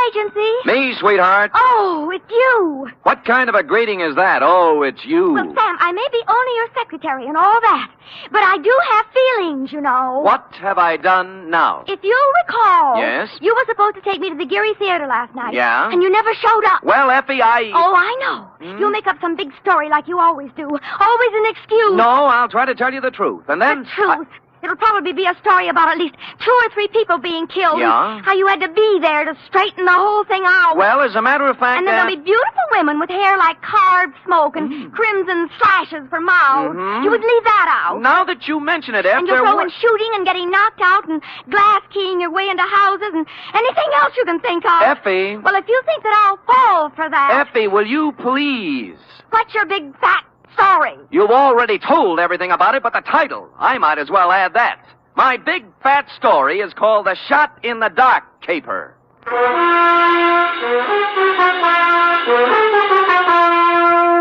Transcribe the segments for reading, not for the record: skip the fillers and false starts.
agency. Me, sweetheart? Oh, it's you. What kind of a greeting is that? Oh, it's you. Well, Sam, I may be only your secretary and all that, but I do have feelings, you know. What have I done now? If you recall... Yes? You were supposed to take me to the Geary Theater last night. Yeah? And you never showed up. Well, Effie, Oh, I know. You'll make up some big story like you always do. Always an excuse. No, I'll try to tell you the truth. And then... The truth. It'll probably be a story about at least 2 or 3 people being killed. Yeah? How you had to be there to straighten the whole thing out. Well, as a matter of fact... And then there'll be beautiful women with hair like carved smoke and crimson slashes for mouths. You would leave that out. Now that you mention it, Effie... And you'll throw in shooting and getting knocked out and glass keying your way into houses and anything else you can think of. Effie... Well, if you think that I'll fall for that... Effie, will you please... What's your big fat story? You've already told everything about it, but the title, I might as well add that. My big fat story is called The Shot in the Dark Caper.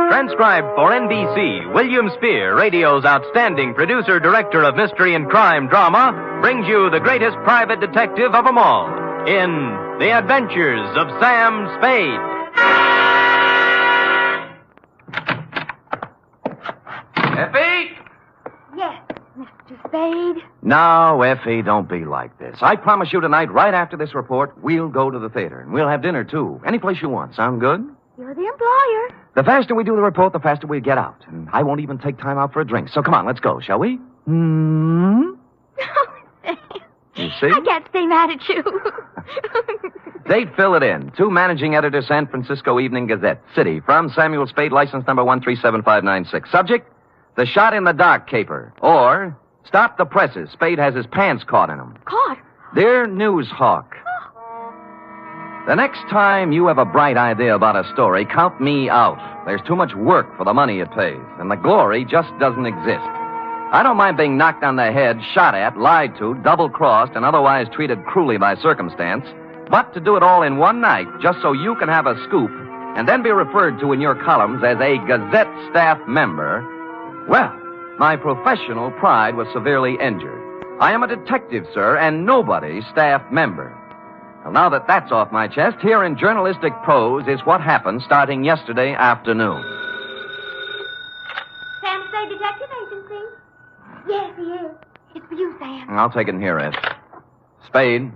Transcribed for NBC, William Spear, radio's outstanding producer-director of mystery and crime drama, brings you the greatest private detective of them all in The Adventures of Sam Spade. Effie? Yes, Mr. Spade. No, Effie, don't be like this. I promise you tonight, right after this report, we'll go to the theater. And we'll have dinner, too. Any place you want. Sound good? You're the employer. The faster we do the report, the faster we get out. And I won't even take time out for a drink. So come on, let's go, shall we? You see? I can't stay mad at you. Date, fill it in. To managing editor, San Francisco Evening Gazette. City, from Samuel Spade, license number 137596. Subject, The Shot in the Dark Caper. Or, Stop the Presses. Spade has his pants caught in them. Caught? Dear Newshawk. The next time you have a bright idea about a story, count me out. There's too much work for the money it pays, and the glory just doesn't exist. I don't mind being knocked on the head, shot at, lied to, double-crossed, and otherwise treated cruelly by circumstance, but to do it all in one night just so you can have a scoop and then be referred to in your columns as a Gazette staff member, well, my professional pride was severely injured. I am a detective, sir, and nobody's staff member. Well, now that that's off my chest, here in journalistic prose is what happened starting yesterday afternoon. Sam Spade Detective Agency? Yes, he is. It's for you, Sam. I'll take it in here, Ed. Spade.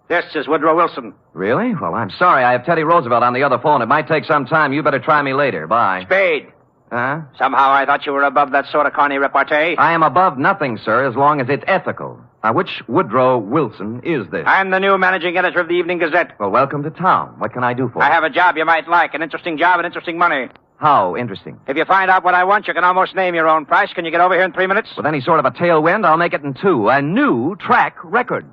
This is Woodrow Wilson. Really? Well, I'm sorry. I have Teddy Roosevelt on the other phone. It might take some time. You better try me later. Bye. Spade. Huh? Somehow I thought you were above that sort of corny repartee. I am above nothing, sir, as long as it's ethical. Now, which Woodrow Wilson is this? I'm the new managing editor of the Evening Gazette. Well, welcome to town. What can I do for you? I have a job you might like, an interesting job and interesting money. How interesting? If you find out what I want, you can almost name your own price. Can you get over here in 3 minutes? With any sort of a tailwind, I'll make it in 2. A new track record.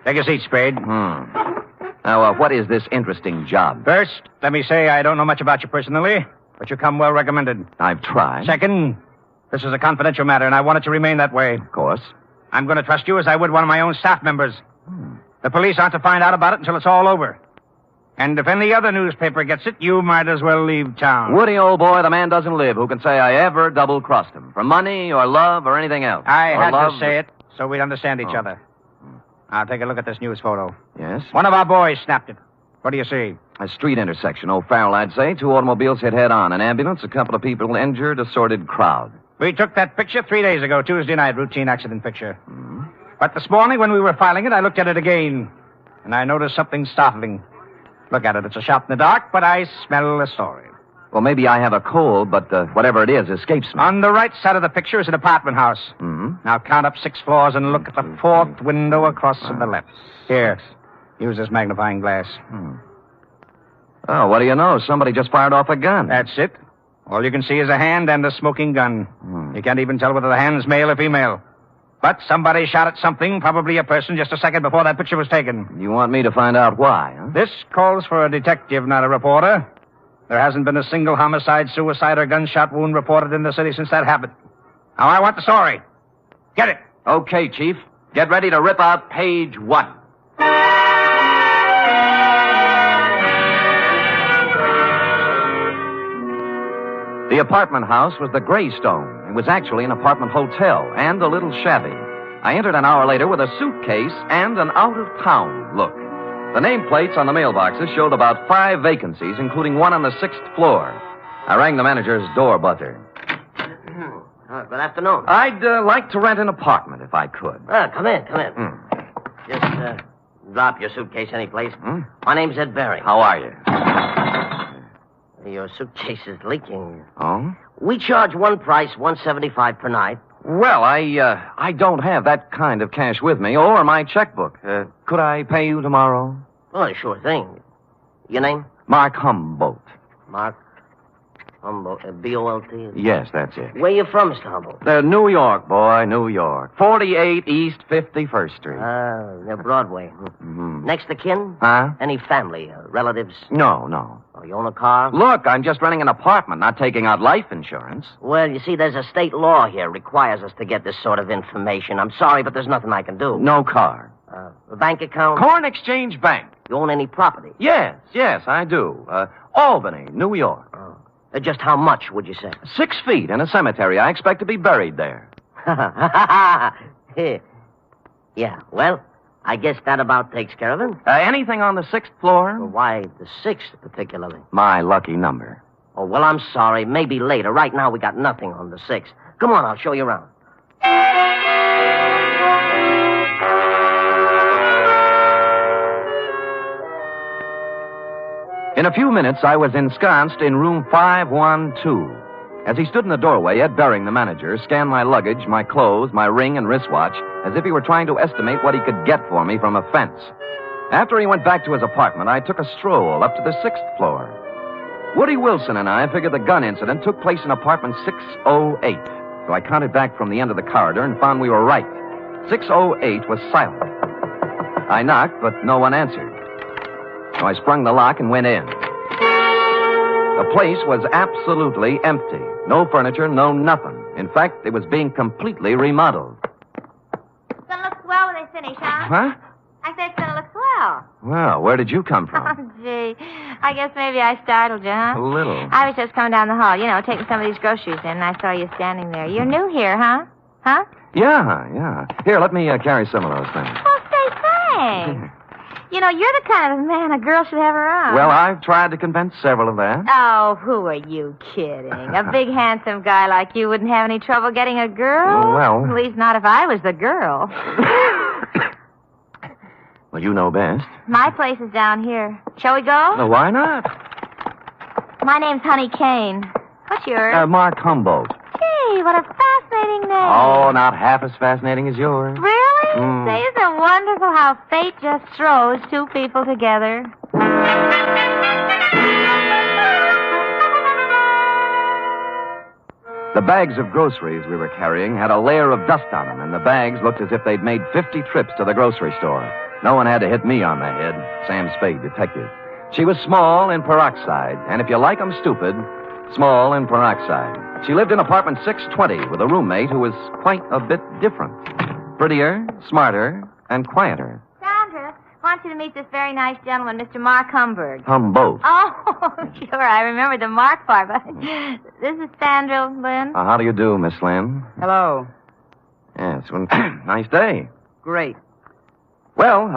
Take a seat, Spade. Now, what is this interesting job? First, let me say I don't know much about you personally, but you come well recommended. I've tried. Second, this is a confidential matter, and I want it to remain that way. Of course. I'm going to trust you as I would one of my own staff members. The police aren't to find out about it until it's all over. And if any other newspaper gets it, you might as well leave town. Woody, old boy, the man doesn't live who can say I ever double-crossed him. For money or love or anything else. I or had love... to say it so we'd understand each other. Now, take a look at this news photo. Yes? One of our boys snapped it. What do you see? A street intersection. O'Farrell, I'd say. 2 automobiles hit head-on. An ambulance, a couple of people injured, a sordid crowd. We took that picture 3 days ago, Tuesday night, routine accident picture. But this morning, when we were filing it, I looked at it again, and I noticed something startling. Look at it. It's a shot in the dark, but I smell a story. Well, maybe I have a cold, but whatever it is escapes me. On the right side of the picture is an apartment house. Now count up 6 floors and look at the 4th window across to the left. Here, use this magnifying glass. Oh, what do you know? Somebody just fired off a gun. That's it. All you can see is a hand and a smoking gun. You can't even tell whether the hand's male or female. But somebody shot at something, probably a person, just a second before that picture was taken. You want me to find out why, huh? This calls for a detective, not a reporter. There hasn't been a single homicide, suicide, or gunshot wound reported in the city since that happened. Now, I want the story. Get it. Okay, Chief. Get ready to rip out page 1. The apartment house was the Greystone. It was actually an apartment hotel and a little shabby. I entered an hour later with a suitcase and an out-of-town look. The nameplates on the mailboxes showed about 5 vacancies, including one on the 6th floor. I rang the manager's door buzzer. Good afternoon. I'd like to rent an apartment if I could. Come in. Just drop your suitcase anyplace. My name's Ed Berry. How are you? Your suitcase is leaking. Oh? We charge one price, $175 per night. Well, I don't have that kind of cash with me or my checkbook. Could I pay you tomorrow? Oh, sure thing. Your name? Mark Humboldt. Mark Humboldt. B-O-L-T? Yes, that's it. Where you from, Mr. Humboldt? New York, boy, New York. 48 East 51st Street. Near Broadway. Next to kin? Huh? Any family, relatives? No. Oh, you own a car? Look, I'm just renting an apartment, not taking out life insurance. Well, you see, there's a state law here requires us to get this sort of information. I'm sorry, but there's nothing I can do. No car. A bank account? Corn Exchange Bank. You own any property? Yes, I do. Albany, New York. Just how much, would you say? 6 feet in a cemetery. I expect to be buried there. Yeah, well, I guess that about takes care of it. Anything on the 6th floor? Why the 6th particularly? My lucky number. Oh, well, I'm sorry. Maybe later. Right now, we got nothing on the 6th. Come on, I'll show you around. In a few minutes, I was ensconced in room 512. As he stood in the doorway, Ed Bering, the manager, scanned my luggage, my clothes, my ring and wristwatch, as if he were trying to estimate what he could get for me from a fence. After he went back to his apartment, I took a stroll up to the 6th floor. Woody Wilson and I figured the gun incident took place in apartment 608. So I counted back from the end of the corridor and found we were right. 608 was silent. I knocked, but no one answered. So I sprung the lock and went in. The place was absolutely empty. No furniture, no nothing. In fact, it was being completely remodeled. It's gonna look swell when they finish, huh? Huh? I said it's gonna look swell. Well, where did you come from? Oh, gee. I guess maybe I startled you, huh? A little. I was just coming down the hall, taking some of these groceries in, and I saw you standing there. You're new here, huh? Huh? Yeah. Here, let me carry some of those things. Well, say thanks. You're the kind of man a girl should have around. Well, I've tried to convince several of that. Oh, who are you kidding? A big, handsome guy like you wouldn't have any trouble getting a girl? Well... At least not if I was the girl. Well, you know best. My place is down here. Shall we go? No, why not? My name's Honey Kane. What's yours? Mark Humboldt. Gee, what a fascinating name. Oh, not half as fascinating as yours. Really? Say, isn't it wonderful how fate just throws two people together? The bags of groceries we were carrying had a layer of dust on them, and the bags looked as if they'd made 50 trips to the grocery store. No one had to hit me on the head. Sam Spade, detective. She was small in peroxide, and if you like 'em stupid, small in peroxide. She lived in apartment 620 with a roommate who was quite a bit different. Prettier, smarter, and quieter. Sandra, I want you to meet this very nice gentleman, Mr. Mark Humberg. Humboldt. Oh, sure, I remember the Mark part, but this is Sandra Lynn. How do you do, Miss Lynn? Hello. Yes, well, nice day. Great. Well,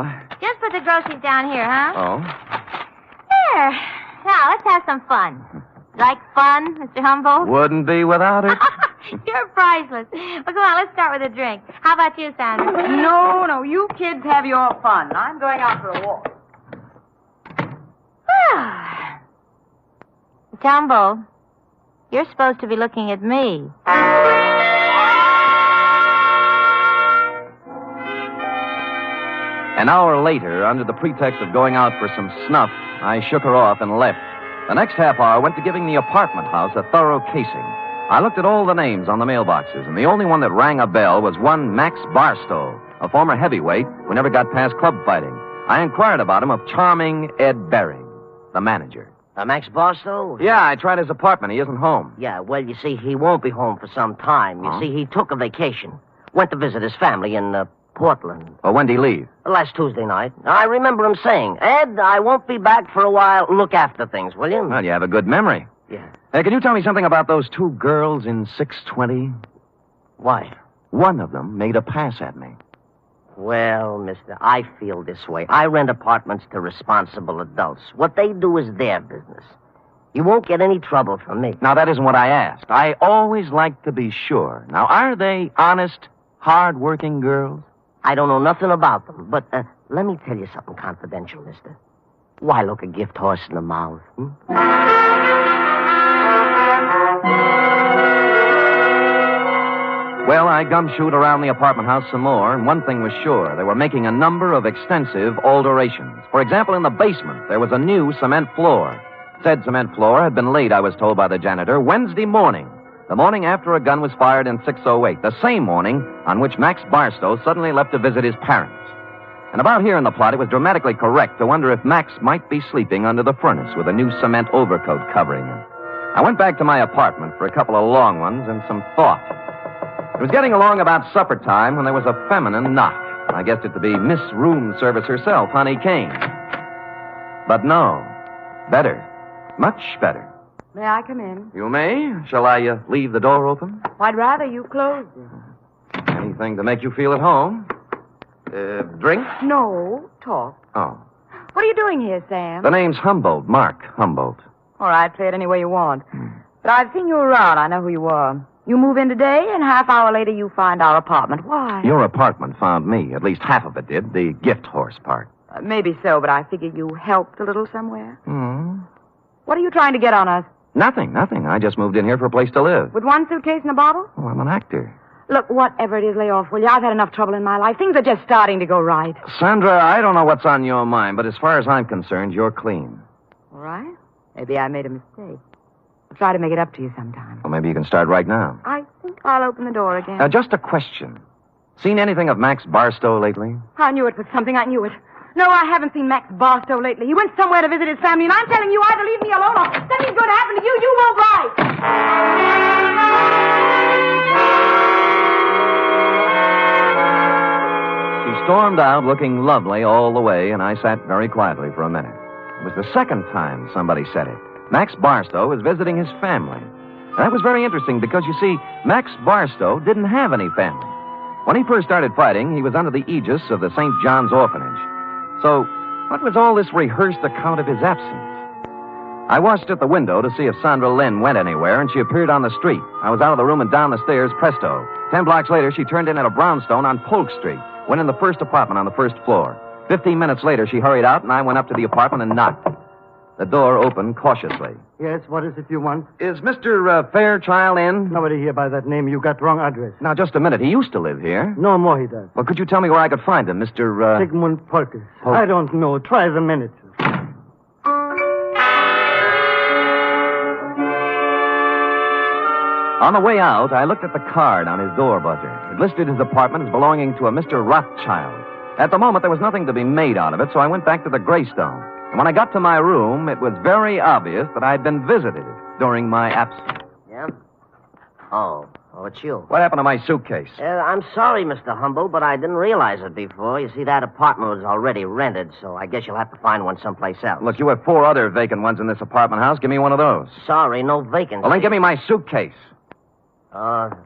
Just put the groceries down here, huh? Oh? Here. Now, let's have some fun. Like fun, Mr. Humboldt? Wouldn't be without it. You're priceless. Well, come on, let's start with a drink. How about you, Sandra? No, you kids have your fun. I'm going out for a walk. Mr. Humboldt, you're supposed to be looking at me. An hour later, under the pretext of going out for some snuff, I shook her off and left. The next half hour went to giving the apartment house a thorough casing. I looked at all the names on the mailboxes, and the only one that rang a bell was one Max Barstow, a former heavyweight who never got past club fighting. I inquired about him of charming Ed Bering, the manager. Max Barstow? Yeah, I tried his apartment. He isn't home. Yeah, well, you see, he won't be home for some time. You see, he took a vacation. Went to visit his family in Portland. Well, when did he leave? Last Tuesday night. I remember him saying, Ed, I won't be back for a while. Look after things, will you? Well, you have a good memory. Yeah. Hey, can you tell me something about those two girls in 620? Why? One of them made a pass at me. Well, mister, I feel this way. I rent apartments to responsible adults. What they do is their business. You won't get any trouble from me. Now, that isn't what I asked. I always like to be sure. Now, are they honest, hard-working girls? I don't know nothing about them, but let me tell you something confidential, mister. Why look a gift horse in the mouth? Well, I gumshoed around the apartment house some more, and one thing was sure. They were making a number of extensive alterations. For example, in the basement, there was a new cement floor. Said cement floor had been laid, I was told by the janitor, Wednesday morning, the morning after a gun was fired in 608, the same morning on which Max Barstow suddenly left to visit his parents. And about here in the plot, it was dramatically correct to wonder if Max might be sleeping under the furnace with a new cement overcoat covering him. I went back to my apartment for a couple of long ones and some thought. It was getting along about supper time when there was a feminine knock. I guessed it to be Miss Room Service herself, Honey Kane. But no. Better. Much better. May I come in? You may. Shall I leave the door open? I'd rather you closed it. Anything to make you feel at home? Drink? No, talk. Oh. What are you doing here, Sam? The name's Humboldt, Mark Humboldt. All right, play it any way you want. But I've seen you around. I know who you are. You move in today, and half hour later you find our apartment. Why? Your apartment found me. At least half of it did. The gift horse part. Maybe so, but I figured you helped a little somewhere. Hmm. What are you trying to get on us? Nothing. I just moved in here for a place to live. With one suitcase and a bottle? Oh, I'm an actor. Look, whatever it is, lay off, will you? I've had enough trouble in my life. Things are just starting to go right. Sandra, I don't know what's on your mind, but as far as I'm concerned, you're clean. All right. Maybe I made a mistake. I'll try to make it up to you sometime. Well, maybe you can start right now. I think I'll open the door again. Now, just a question. Seen anything of Max Barstow lately? I knew it was something. I knew it. No, I haven't seen Max Barstow lately. He went somewhere to visit his family, and I'm telling you either leave me alone or something's going to happen to you. You won't write. She stormed out looking lovely all the way, and I sat very quietly for a minute. It was the second time somebody said it. Max Barstow was visiting his family. And that was very interesting because, you see, Max Barstow didn't have any family. When he first started fighting, he was under the aegis of the St. John's Orphanage. So, what was all this rehearsed account of his absence? I watched at the window to see if Sandra Lynn went anywhere, and she appeared on the street. I was out of the room and down the stairs, presto. 10 blocks later, she turned in at a brownstone on Polk Street, went in the first apartment on the first floor. 15 minutes later, she hurried out, and I went up to the apartment and knocked. The door opened cautiously. Yes, what is it you want? Is Mr. Fairchild in? Nobody here by that name. You got wrong address. Now, just a minute. He used to live here. No more he does. Well, could you tell me where I could find him, Mr. Sigmund Polkes. I don't know. Try the manager. On the way out, I looked at the card on his door buzzer. It listed his apartment as belonging to a Mr. Rothschild. At the moment, there was nothing to be made out of it, so I went back to the Greystone. And when I got to my room, it was very obvious that I'd been visited during my absence. Yeah? Oh, it's you. What happened to my suitcase? I'm sorry, Mr. Humble, but I didn't realize it before. You see, that apartment was already rented, so I guess you'll have to find one someplace else. Look, you have 4 other vacant ones in this apartment house. Give me one of those. Sorry, no vacancy. Well, then give me my suitcase.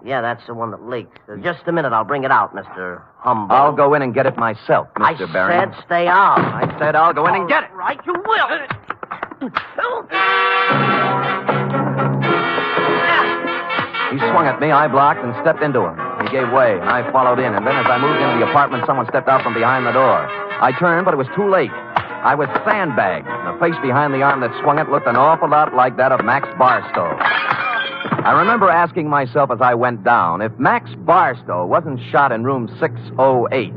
Yeah, that's the one that leaked. Just a minute, I'll bring it out, Mr. Humble. I'll go in and get it myself, Mr. Barry. I said stay out. I said I'll go in and get it. Right, you will. He swung at me, I blocked, and stepped into him. He gave way, and I followed in. And then as I moved into the apartment, someone stepped out from behind the door. I turned, but it was too late. I was sandbagged. The face behind the arm that swung it looked an awful lot like that of Max Barstow. I remember asking myself as I went down, if Max Barstow wasn't shot in room 608,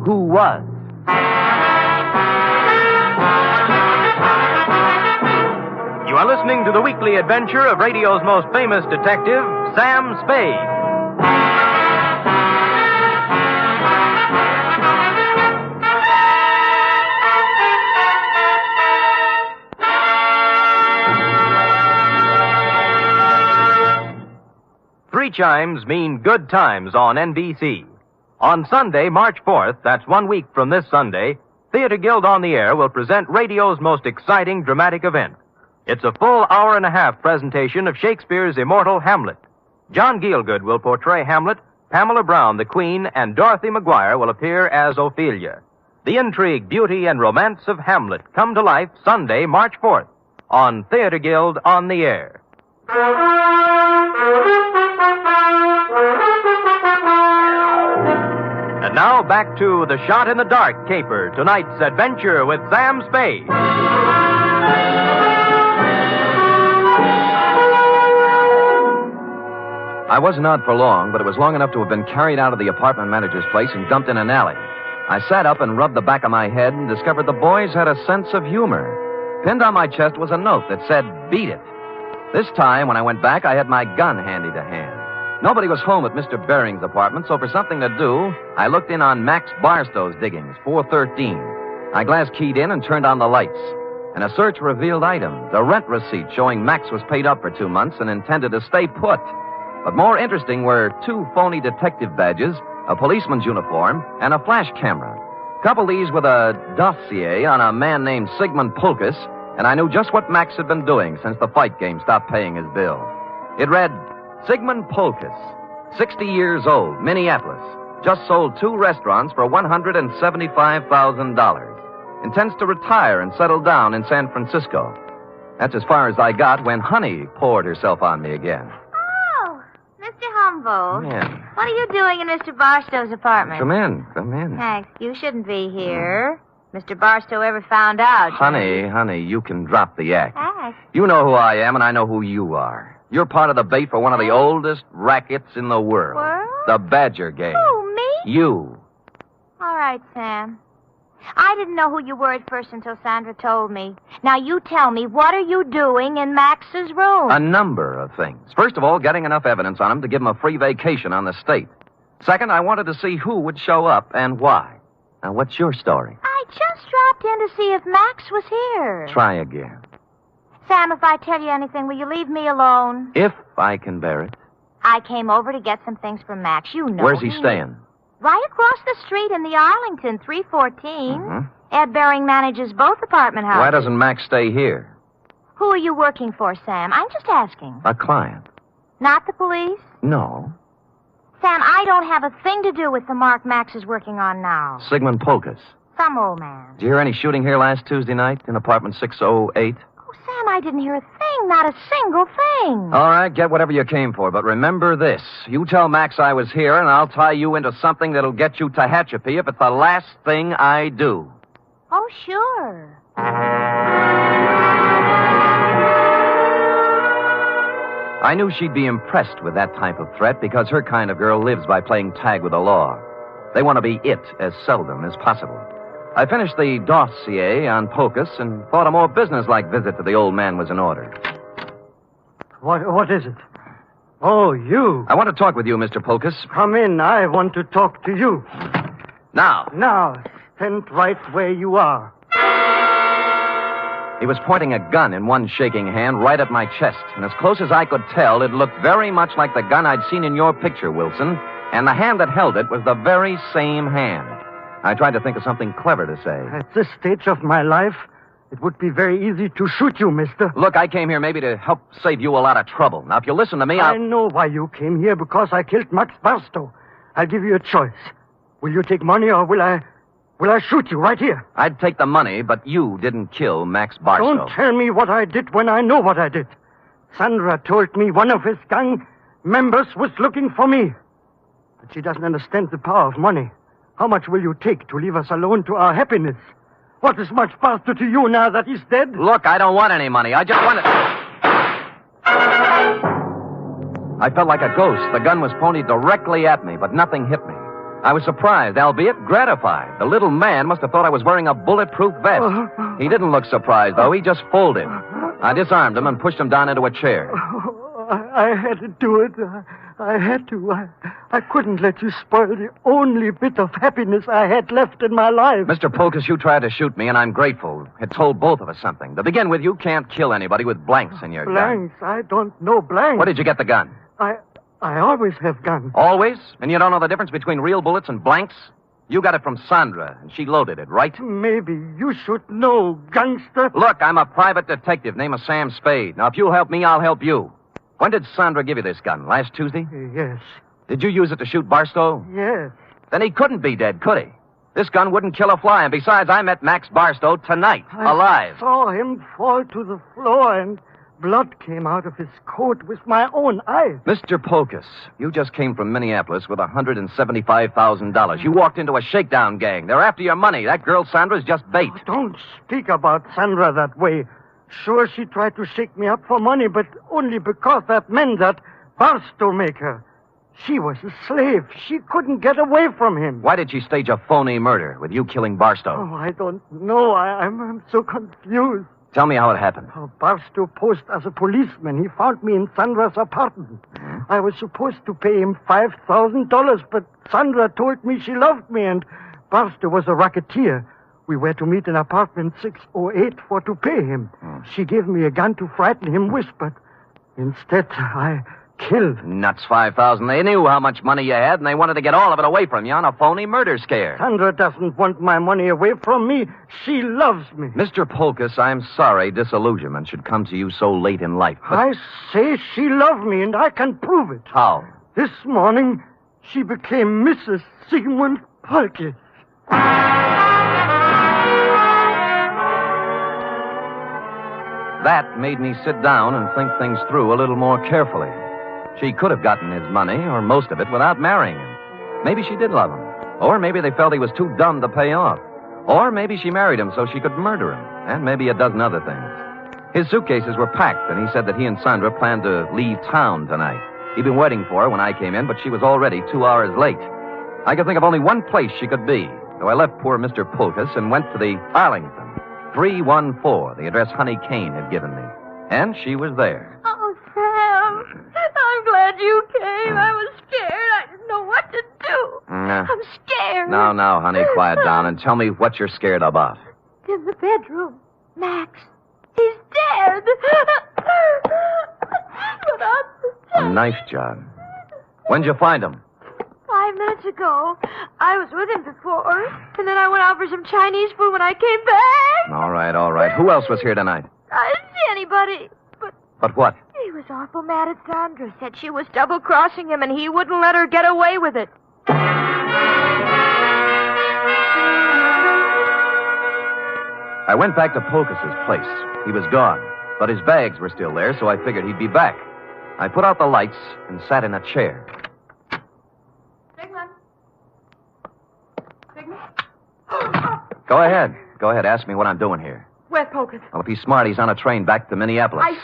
who was? You are listening to the weekly adventure of radio's most famous detective, Sam Spade. Three chimes mean good times on NBC. On Sunday, March 4th, that's 1 week from this Sunday, Theater Guild on the Air will present radio's most exciting dramatic event, It's a full hour-and-a-half presentation of Shakespeare's immortal Hamlet. John Gielgud will portray Hamlet, Pamela Brown, the Queen, and Dorothy McGuire will appear as Ophelia. The intrigue, beauty, and romance of Hamlet come to life Sunday, March 4th on Theater Guild on the Air. And now back to The Shot in the Dark caper, tonight's adventure with Sam Spade. I wasn't out for long, but it was long enough to have been carried out of the apartment manager's place and dumped in an alley. I sat up and rubbed the back of my head and discovered the boys had a sense of humor. Pinned on my chest was a note that said, "Beat it." This time, when I went back, I had my gun handy to hand. Nobody was home at Mr. Baring's apartment, so for something to do, I looked in on Max Barstow's diggings, 413. I glass keyed in and turned on the lights. And a search revealed items, a rent receipt showing Max was paid up for 2 months and intended to stay put. But more interesting were 2 phony detective badges, a policeman's uniform, and a flash camera. Couple these with a dossier on a man named Sigmund Pulkus, and I knew just what Max had been doing since the fight game stopped paying his bill. It read, Sigmund Pulkus, 60 years old, Minneapolis. Just sold 2 restaurants for $175,000. Intends to retire and settle down in San Francisco. That's as far as I got when Honey poured herself on me again. Oh, Mr. Humboldt. Yeah. What are you doing in Mr. Barstow's apartment? Come in. Thanks. You shouldn't be here. Mr. Barstow ever found out. Honey, you can drop the act. Act? You know who I am, and I know who you are. You're part of the bait for one of the oldest rackets in the world. World? The Badger game. Who, me? You. All right, Sam. I didn't know who you were at first until Sandra told me. Now, you tell me, what are you doing in Max's room? A number of things. First of all, getting enough evidence on him to give him a free vacation on the state. Second, I wanted to see who would show up and why. Now, what's your story? I just dropped in to see if Max was here. Try again. Sam, if I tell you anything, will you leave me alone? If I can bear it. I came over to get some things from Max. You know. Where's he staying? Right across the street in the Arlington, 314. Mm-hmm. Ed Baring manages both apartment houses. Why doesn't Max stay here? Who are you working for, Sam? I'm just asking. A client. Not the police? No. Sam, I don't have a thing to do with the mark Max is working on now. Sigmund Pulkus. Some old man. Did you hear any shooting here last Tuesday night in apartment 608? Oh, Sam, I didn't hear a thing. Not a single thing. All right, get whatever you came for, but remember this. You tell Max I was here, and I'll tie you into something that'll get you Tehachapi if it's the last thing I do. Oh, sure. I knew she'd be impressed with that type of threat because her kind of girl lives by playing tag with the law. They want to be it as seldom as possible. I finished the dossier on Pulkus and thought a more businesslike visit to the old man was in order. What is it? Oh, you. I want to talk with you, Mr. Pulkus. Come in. I want to talk to you. Now. Now, stand right where you are. He was pointing a gun in one shaking hand right at my chest, and as close as I could tell, it looked very much like the gun I'd seen in your picture, Wilson, and the hand that held it was the very same hand. I tried to think of something clever to say. At this stage of my life, it would be very easy to shoot you, mister. Look, I came here maybe to help save you a lot of trouble. Now, if you listen to me, I know why you came here, because I killed Max Barstow. I'll give you a choice. Will you take money, or will I shoot you right here? I'd take the money, but you didn't kill Max Barstow. Don't tell me what I did when I know what I did. Sandra told me one of his gang members was looking for me. But she doesn't understand the power of money. How much will you take to leave us alone to our happiness? What is Max Barstow to you now that he's dead? Look, I don't want any money. I just want it. I felt like a ghost. The gun was pointed directly at me, but nothing hit me. I was surprised, albeit gratified. The little man must have thought I was wearing a bulletproof vest. He didn't look surprised, though. He just folded. I disarmed him and pushed him down into a chair. I had to do it. I had to. I couldn't let you spoil the only bit of happiness I had left in my life. Mr. Pulkus, you tried to shoot me, and I'm grateful. It told both of us something. To begin with, you can't kill anybody with blanks in your gun. Blanks? I don't know blanks. Where did you get the gun? I always have guns. Always? And you don't know the difference between real bullets and blanks? You got it from Sandra, and she loaded it, right? Maybe you should know, gangster. Look, I'm a private detective named Sam Spade. Now, if you'll help me, I'll help you. When did Sandra give you this gun? Last Tuesday? Yes. Did you use it to shoot Barstow? Yes. Then he couldn't be dead, could he? This gun wouldn't kill a fly, and besides, I met Max Barstow tonight, alive. I saw him fall to the floor, and blood came out of his coat with my own eyes. Mr. Polkus, you just came from Minneapolis with $175,000. You walked into a shakedown gang. They're after your money. That girl Sandra's just bait. Oh, don't speak about Sandra that way. Sure, she tried to shake me up for money, but only because that man, that Barstow maker. She was a slave. She couldn't get away from him. Why did she stage a phony murder with you killing Barstow? Oh, I don't know. I'm so confused. Tell me how it happened. Oh, Barstow posed as a policeman. He found me in Sandra's apartment. I was supposed to pay him $5,000, but Sandra told me she loved me, and Barstow was a racketeer. We were to meet in apartment 608 for to pay him. She gave me a gun to frighten him with, but instead I killed. Nuts, 5,000. They knew how much money you had, and they wanted to get all of it away from you on a phony murder scare. Sandra doesn't want my money away from me. She loves me. Mr. Polkus, I'm sorry disillusionment should come to you so late in life. But... I say she loved me, and I can prove it. How? This morning, she became Mrs. Sigmund Polkus. That made me sit down and think things through a little more carefully. She could have gotten his money, or most of it, without marrying him. Maybe she did love him. Or maybe they felt he was too dumb to pay off. Or maybe she married him so she could murder him. And maybe a dozen other things. His suitcases were packed, and he said that he and Sandra planned to leave town tonight. He'd been waiting for her when I came in, but she was already 2 hours late. I could think of only one place she could be. So I left poor Mr. Polkus and went to the Arlington, 314, the address Honey Kane had given me. And she was there. Oh, Sam, I'm glad you came. I was scared. I didn't know what to do. I'm scared. Now, honey, quiet down and tell me what you're scared about. In the bedroom, Max. He's dead. A knife job. When'd you find him? 5 minutes ago. I was with him before, and then I went out for some Chinese food when I came back. All right. Who else was here tonight? I didn't see anybody, But what? he was awful mad at Sandra. Said she was double-crossing him, and he wouldn't let her get away with it. I went back to Polkus's place. He was gone, but his bags were still there, so I figured he'd be back. I put out the lights and sat in a chair. Sigmund? Go ahead, ask me what I'm doing here. Where's Polkus? Well, if he's smart, he's on a train back to Minneapolis.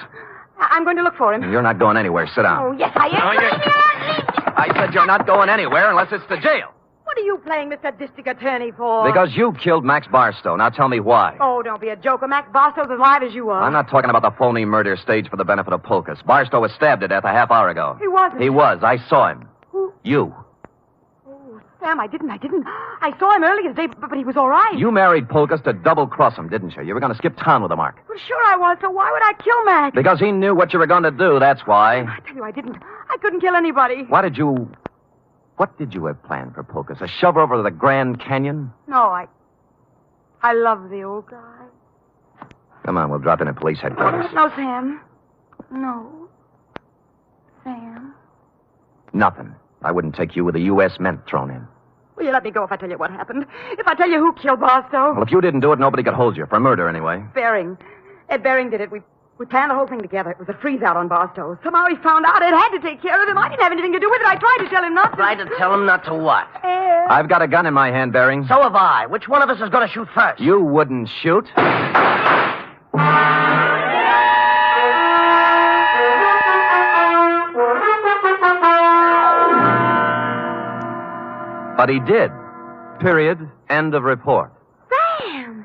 I'm going to look for him. You're not going anywhere. Sit down. Oh, yes, I am. No, I said you're not going anywhere unless it's to jail. What are you playing Mr. District Attorney for? Because you killed Max Barstow. Now tell me why. Oh, don't be a joker. Max Barstow's as live as you are. I'm not talking about the phony murder staged for the benefit of Polkus. Barstow was stabbed to death a half hour ago. He wasn't. He was. I saw him. Who? You. Oh, Sam, I didn't. I saw him earlier today, but he was all right. You married Polkus to double-cross him, didn't you? You were going to skip town with him, Mark. Well, sure I was, so why would I kill Max? Because he knew what you were going to do, that's why. I tell you, I didn't. I couldn't kill anybody. What did you have planned for Polkus? A shove over to the Grand Canyon? No, I love the old guy. Come on, we'll drop in at police headquarters. No, Sam. No. Sam. Nothing. I wouldn't take you with a U.S. mint thrown in. Will you let me go if I tell you what happened? If I tell you who killed Barstow? Well, if you didn't do it, nobody could hold you. For murder, anyway. Bering. Ed Bering did it. We planned the whole thing together. It was a freeze-out on Barstow. Somehow he found out Ed had to take care of him. I didn't have anything to do with it. I tried to tell him not to. Tried to tell him not to what? I've got a gun in my hand, Bering. So have I. Which one of us is going to shoot first? You wouldn't shoot. But he did. Period. End of report. Sam,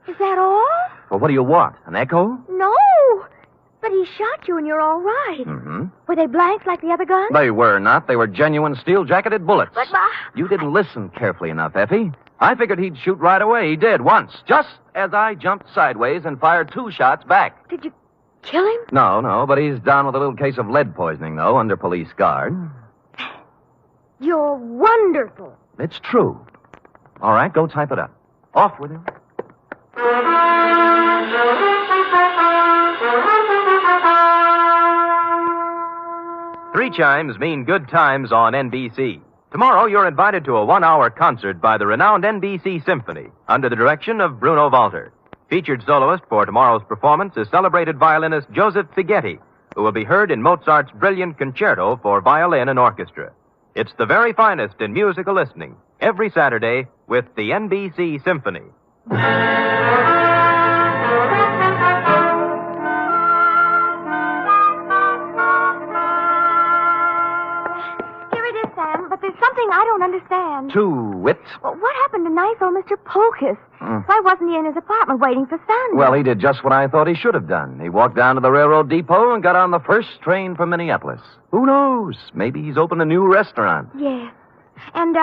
is that all? Well, what do you want? An echo? No, but he shot you and you're all right. Mm-hmm. Were they blanks like the other guns? They were not. They were genuine steel-jacketed bullets. But, You didn't listen carefully enough, Effie. I figured he'd shoot right away. He did, once. Just as I jumped sideways and fired 2 shots back. Did you kill him? No, but he's down with a little case of lead poisoning, though, under police guard. You're wonderful. It's true. All right, go type it up. Off with him. Three chimes mean good times on NBC. Tomorrow, you're invited to a 1-hour concert by the renowned NBC Symphony under the direction of Bruno Walter. Featured soloist for tomorrow's performance is celebrated violinist Joseph Fighetti, who will be heard in Mozart's brilliant concerto for violin and orchestra. It's the very finest in musical listening, every Saturday with the NBC Symphony. There's something I don't understand. To wit? Well, what happened to nice old Mr. Pocus? Why wasn't he in his apartment waiting for Sandra? Well, he did just what I thought he should have done. He walked down to the railroad depot and got on the first train from Minneapolis. Who knows? Maybe he's opened a new restaurant. Yes. And,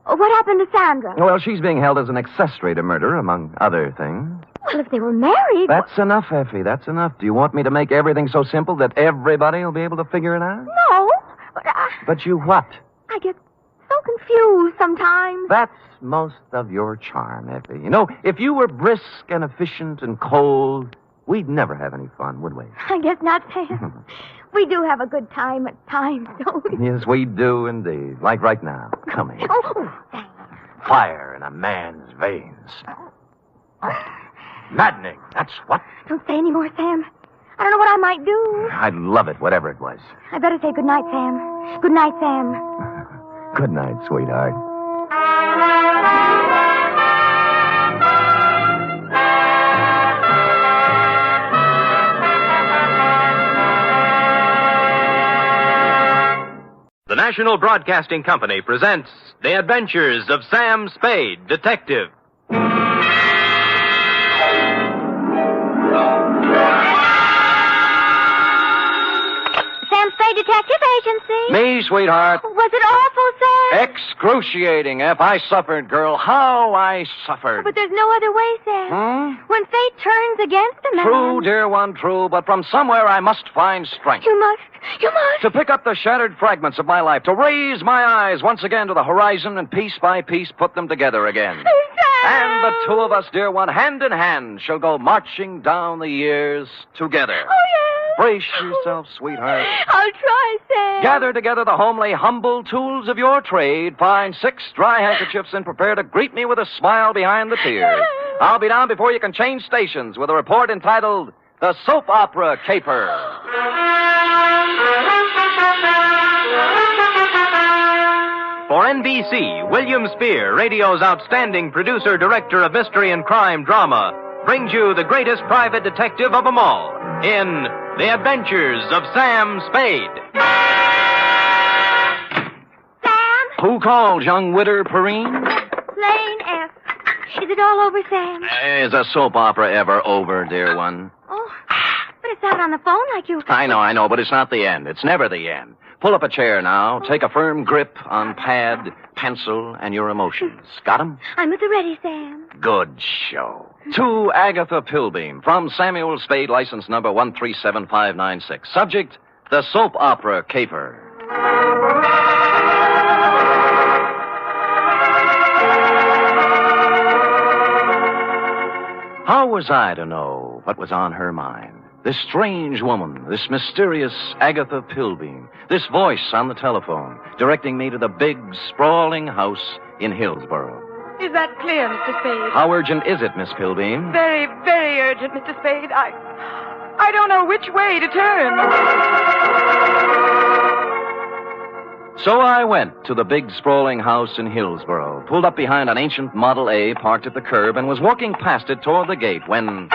what happened to Sandra? Well, she's being held as an accessory to murder, among other things. Well, if they were married... That's enough, Effie. That's enough. Do you want me to make everything so simple that everybody will be able to figure it out? No. But you what? I get so confused sometimes. That's most of your charm, Effie. You know, if you were brisk and efficient and cold, we'd never have any fun, would we? I guess not, Sam. We do have a good time at times, don't we? Yes, we do indeed. Like right now. Come here. Oh, Sam. Fire in a man's veins. Maddening, that's what. Don't say any more, Sam. I don't know what I might do. I'd love it, whatever it was. I better say good night, Sam. Good night, Sam. Good night, sweetheart. The National Broadcasting Company presents The Adventures of Sam Spade, Detective. Sam Spade Detective Agency. Me, sweetheart. Was it awful, Sam? Excruciating, F. I suffered, girl. How I suffered. But there's no other way, Sam. When fate turns against a man... True, dear one, true. But from somewhere I must find strength. You must. To pick up the shattered fragments of my life, to raise my eyes once again to the horizon and piece by piece put them together again. Sam! And the two of us, dear one, hand in hand, shall go marching down the years together. Oh, yes. Brace yourself, sweetheart. I'll try, Sam. Gather together the homely, humble tools of your trade. Find 6 dry handkerchiefs and prepare to greet me with a smile behind the tears. I'll be down before you can change stations with a report entitled The Soap Opera Caper. For NBC, William Spear, radio's outstanding producer-director of mystery and crime drama, brings you the greatest private detective of them all in The Adventures of Sam Spade. Sam? Who called, young widder Perrine? Lane F. Is it all over, Sam? Is a soap opera ever over, dear one? Oh, but it's out on the phone like you... I know, but it's not the end. It's never the end. Pull up a chair now. Take a firm grip on pad, pencil, and your emotions. Got 'em? I'm at the ready, Sam. Good show. To Agatha Pilbeam, from Samuel Spade, license number 137596. Subject, the soap opera caper. How was I to know what was on her mind? This strange woman, this mysterious Agatha Pilbeam, this voice on the telephone, directing me to the big, sprawling house in Hillsborough. Is that clear, Mr. Spade? How urgent is it, Miss Pilbeam? Very, very urgent, Mr. Spade. I don't know which way to turn. So I went to the big, sprawling house in Hillsborough, pulled up behind an ancient Model A parked at the curb, and was walking past it toward the gate when...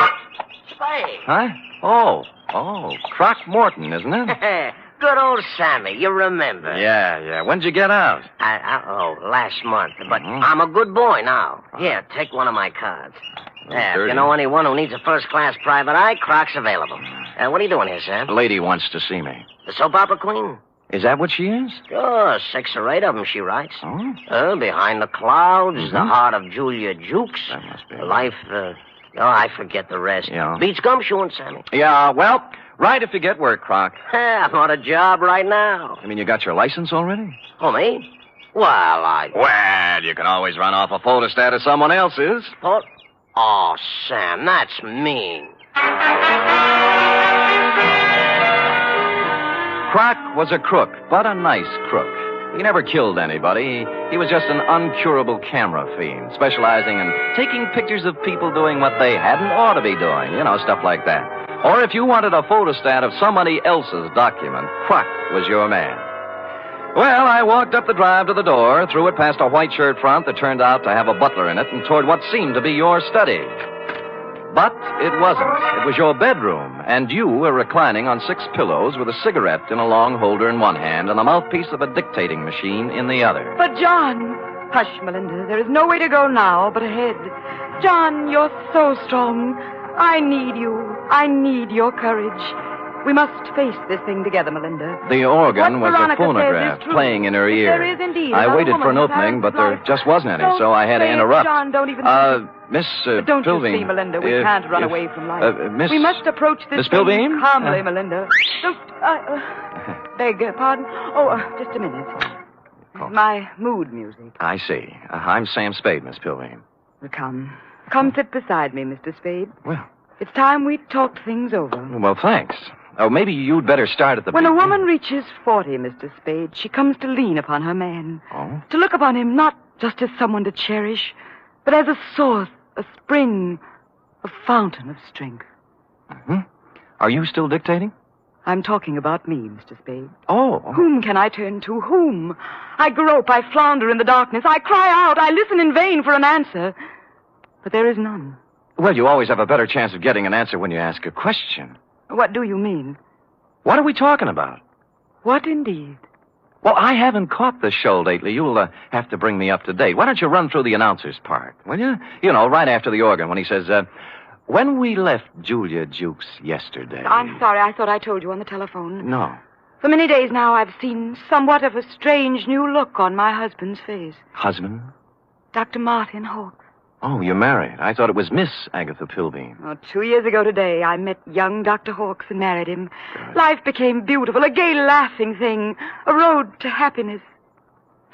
Spade. Huh? Oh, Croc-Morton, isn't it? Good old Sammy, you remember. Yeah. When'd you get out? Last month. But I'm a good boy now. Here, take one of my cards. If you know anyone who needs a first-class private eye, Croc's available. What are you doing here, Sam? A lady wants to see me. The soap opera queen? Is that what she is? Sure, 6 or 8 of them, she writes. Oh? Behind the Clouds, The Heart of Julia Jukes. That must be Life, I forget the rest. Yeah. Beats gumshoeing, Sammy. Yeah, well, right if you get work, Croc. I'm on a job right now. I mean, you got your license already? Oh, me? Well, you can always run off a photostat of someone else's. Oh, Sam, that's mean. Croc was a crook, but a nice crook. He never killed anybody. He was just an uncurable camera fiend, specializing in taking pictures of people doing what they hadn't ought to be doing. You know, stuff like that. Or if you wanted a photostat of somebody else's document, Croc was your man. Well, I walked up the drive to the door, threw it past a white shirt front that turned out to have a butler in it, and toward what seemed to be your study. But it wasn't. It was your bedroom, and you were reclining on 6 pillows with a cigarette in a long holder in one hand and the mouthpiece of a dictating machine in the other. But, John... Hush, Melinda. There is no way to go now but ahead. John, you're so strong. I need you. I need your courage. We must face this thing together, Melinda. The organ What was a Veronica phonograph says is true. playing in her ear. There is indeed I another waited for an woman whose opening, but there life- just wasn't any, Don't so I had to say it, interrupt. John, don't even... Miss But don't Pilbeam. you see, Melinda, we can't run away from life. Miss... We must approach this Miss thing Pilbeam? calmly, Melinda. Don't... beg pardon? Just a minute. My mood music. I see. I'm Sam Spade, Miss Pilbeam. Come. Come sit beside me, Mr. Spade. Well... It's time we talked things over. Well, thanks. Oh, maybe you'd better start at the When a beginning. woman reaches 40, Mr. Spade, she comes to lean upon her man. Oh? To look upon him not just as someone to cherish, but as a source, a spring, a fountain of strength. Mm-hmm. Are you still dictating? I'm talking about me, Mr. Spade. Oh. Whom can I turn to? Whom? I grope, I flounder in the darkness. I cry out, I listen in vain for an answer. But there is none. Well, you always have a better chance of getting an answer when you ask a question. What do you mean? What are we talking about? What indeed? Well, I haven't caught the show lately. You'll have to bring me up to date. Why don't you run through the announcer's part, will you? You know, right after the organ when he says, when we left Julia Jukes yesterday... I'm sorry, I thought I told you on the telephone. No. For many days now, I've seen somewhat of a strange new look on my husband's face. Husband? Dr. Martin Hawkes. Oh, you're married. I thought it was Miss Agatha Pilbeam. 2 years ago today, I met young Dr. Hawkes and married him. Good. Life became beautiful, a gay, laughing thing, a road to happiness.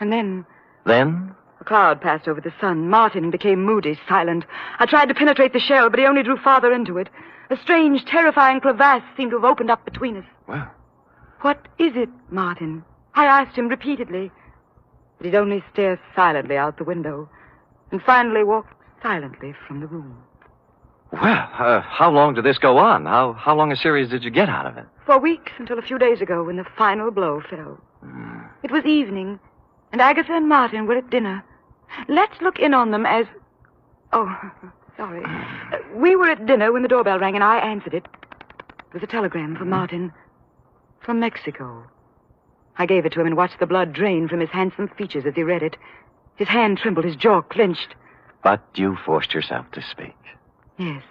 And then... Then? A cloud passed over the sun. Martin became moody, silent. I tried to penetrate the shell, but he only drew farther into it. A strange, terrifying crevasse seemed to have opened up between us. Well... What is it, Martin? I asked him repeatedly. But he'd only stare silently out the window. And finally walked silently from the room. Well, how long did this go on? How long a series did you get out of it? For weeks, until a few days ago when the final blow fell. It was evening, and Agatha and Martin were at dinner. Let's look in on them as... Oh, sorry. We were at dinner when the doorbell rang, and I answered it. It was a telegram from Martin. From Mexico. I gave it to him and watched the blood drain from his handsome features as he read it. His hand trembled, his jaw clenched. But you forced yourself to speak. Yes.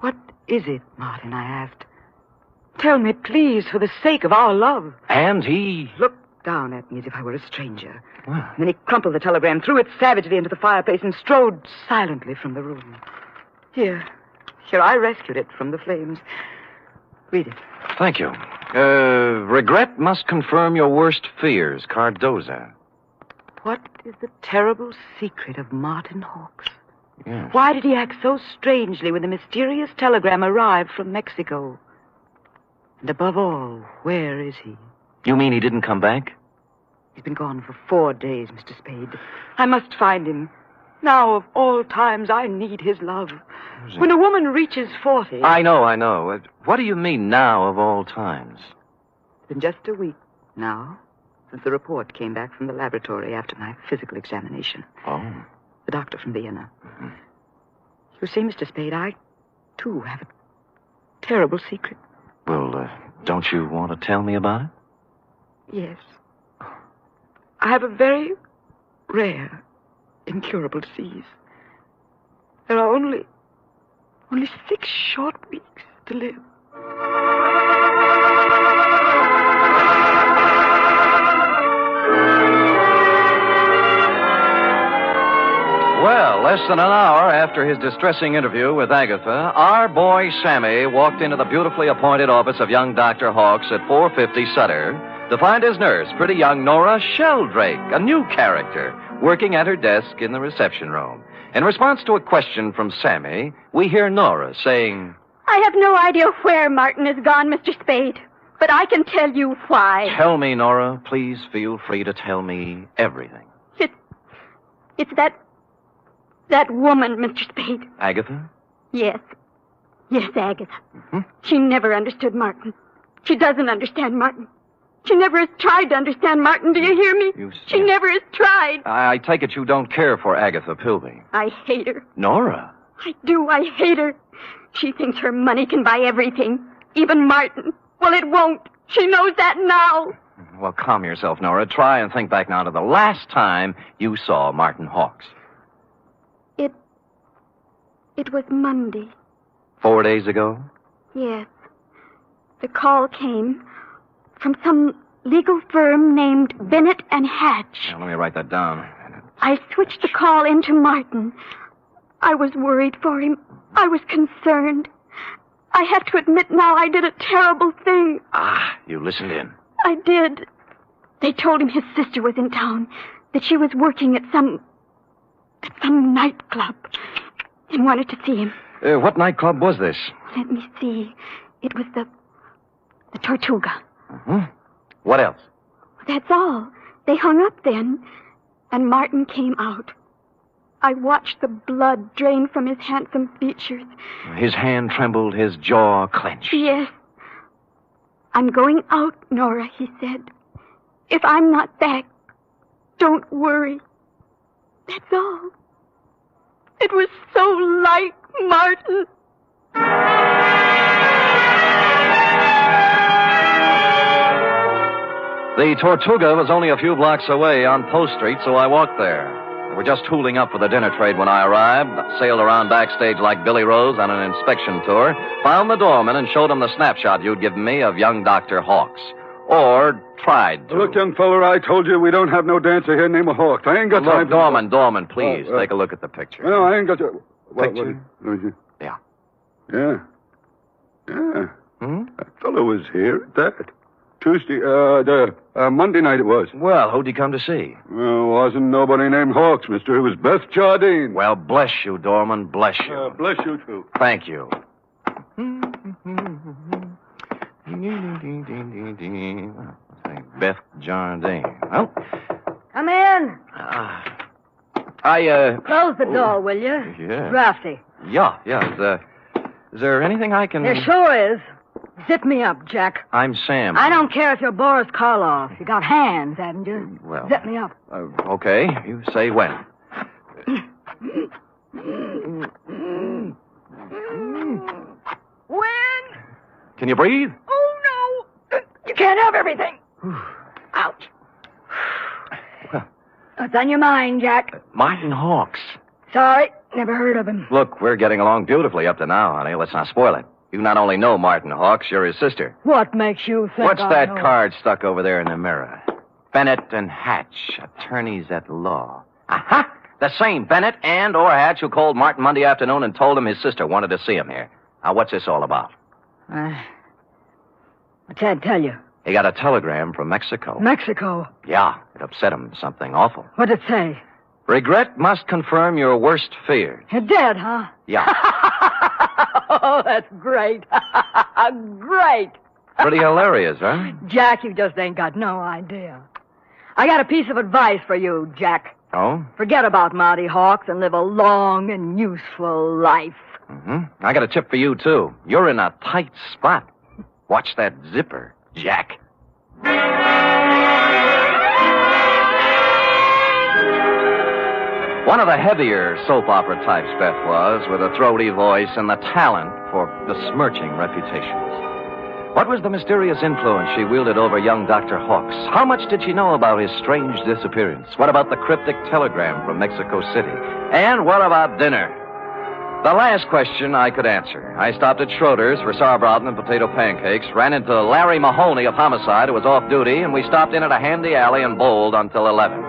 What is it, Martin, I asked. Tell me, please, for the sake of our love. And he... Looked down at me as if I were a stranger. Well. Then he crumpled the telegram, threw it savagely into the fireplace, and strode silently from the room. Here, I rescued it from the flames. Read it. Thank you. Regret must confirm your worst fears, Cardoza. What is the terrible secret of Martin Hawkes? Yes. Why did he act so strangely when the mysterious telegram arrived from Mexico? And above all, where is he? You mean he didn't come back? He's been gone for 4 days, Mr. Spade. I must find him. Now, of all times, I need his love. When a woman reaches 40... I know. What do you mean, now of all times? It's been just a week now since the report came back from the laboratory after my physical examination. Oh. The doctor from Vienna. Mm-hmm. You see, Mr. Spade, I, too, have a terrible secret. Well, don't you want to tell me about it? Yes. I have a very rare, incurable disease. There are only 6 short weeks to live. Well, less than an hour after his distressing interview with Agatha, our boy Sammy walked into the beautifully appointed office of young Dr. Hawkes at 450 Sutter to find his nurse, pretty young Nora Sheldrake, a new character, working at her desk in the reception room. In response to a question from Sammy, we hear Nora saying, I have no idea where Martin has gone, Mr. Spade, but I can tell you why. Tell me, Nora. Please feel free to tell me everything. It's that woman, Mr. Spade. Agatha? Yes. Yes, Agatha. Mm-hmm. She never understood Martin. She doesn't understand Martin. She never has tried to understand Martin. Do you hear me? She never has tried. I take it you don't care for Agatha Pilby. I hate her. Nora? I do. I hate her. She thinks her money can buy everything, even Martin. Well, it won't. She knows that now. Well, calm yourself, Nora. Try and think back now to the last time you saw Martin Hawks. It was Monday. 4 days ago? Yes. The call came from some legal firm named Bennett and Hatch. Now, let me write that down. I switched the call into Martin. I was worried for him. I was concerned. I have to admit now I did a terrible thing. Ah, you listened in. I did. They told him his sister was in town, that she was working at some nightclub, and wanted to see him. What nightclub was this? Let me see. It was the Tortuga. Mm-hmm. What else? That's all. They hung up then, and Martin came out. I watched the blood drain from his handsome features. His hand trembled, his jaw clenched. Yes. I'm going out, Nora, he said. If I'm not back, don't worry. That's all. It was so like Martin. The Tortuga was only a few blocks away on Post Street, so I walked there. We were just tooling up for the dinner trade when I arrived, sailed around backstage like Billy Rose on an inspection tour, found the doorman and showed him the snapshot you'd given me of young Dr. Hawks. Or tried to. Look, young feller, I told you we don't have no dancer here named Hawks. I ain't got time for... Doorman, please, take a look at the picture. No, I ain't got to... Picture? Yeah. Yeah. Yeah. Hmm? That fellow was here at that. Tuesday, Monday night it was. Well, who'd he come to see? Well, wasn't nobody named Hawks, mister. It was Beth Jardine. Well, bless you, Doorman, bless you. Bless you, too. Thank you. Beth Jardine. Well, come in. Close the door, will you? Yeah. Drafty. Yeah. Is there anything I can... There sure is. Zip me up, Jack. I'm Sam. I don't care if you're Boris Karloff. You got hands, haven't you? Well... Zip me up. Okay. You say when. When? Can you breathe? Oh, no. You can't have everything. Ouch. What's on your mind, Jack? Martin Hawks. Sorry, never heard of him. Look, we're getting along beautifully up to now, honey. Let's not spoil it. You not only know Martin Hawks, you're his sister. What makes you think What's that know? card stuck over there in the mirror? Bennett and Hatch, attorneys at law. Aha! The same Bennett and or Hatch who called Martin Monday afternoon and told him his sister wanted to see him here. Now, what's this all about? I can't tell you. He got a telegram from Mexico. Mexico? Yeah, it upset him. Something awful. What'd it say? Regret must confirm your worst fears. You're dead, huh? Yeah. Oh, that's great. Great. Pretty hilarious, huh? Jack, you just ain't got no idea. I got a piece of advice for you, Jack. Oh? Forget about Marty Hawks and live a long and useful life. Mm-hmm. I got a tip for you, too. You're in a tight spot. Watch that zipper, Jack. One of the heavier soap opera types Beth was, with a throaty voice and the talent for besmirching reputations. What was the mysterious influence she wielded over young Dr. Hawks? How much did she know about his strange disappearance? What about the cryptic telegram from Mexico City? And what about dinner? The last question I could answer. I stopped at Schroeder's for sauerbraten and potato pancakes, ran into Larry Mahoney of Homicide, who was off duty, and we stopped in at a handy alley and bowled until 11.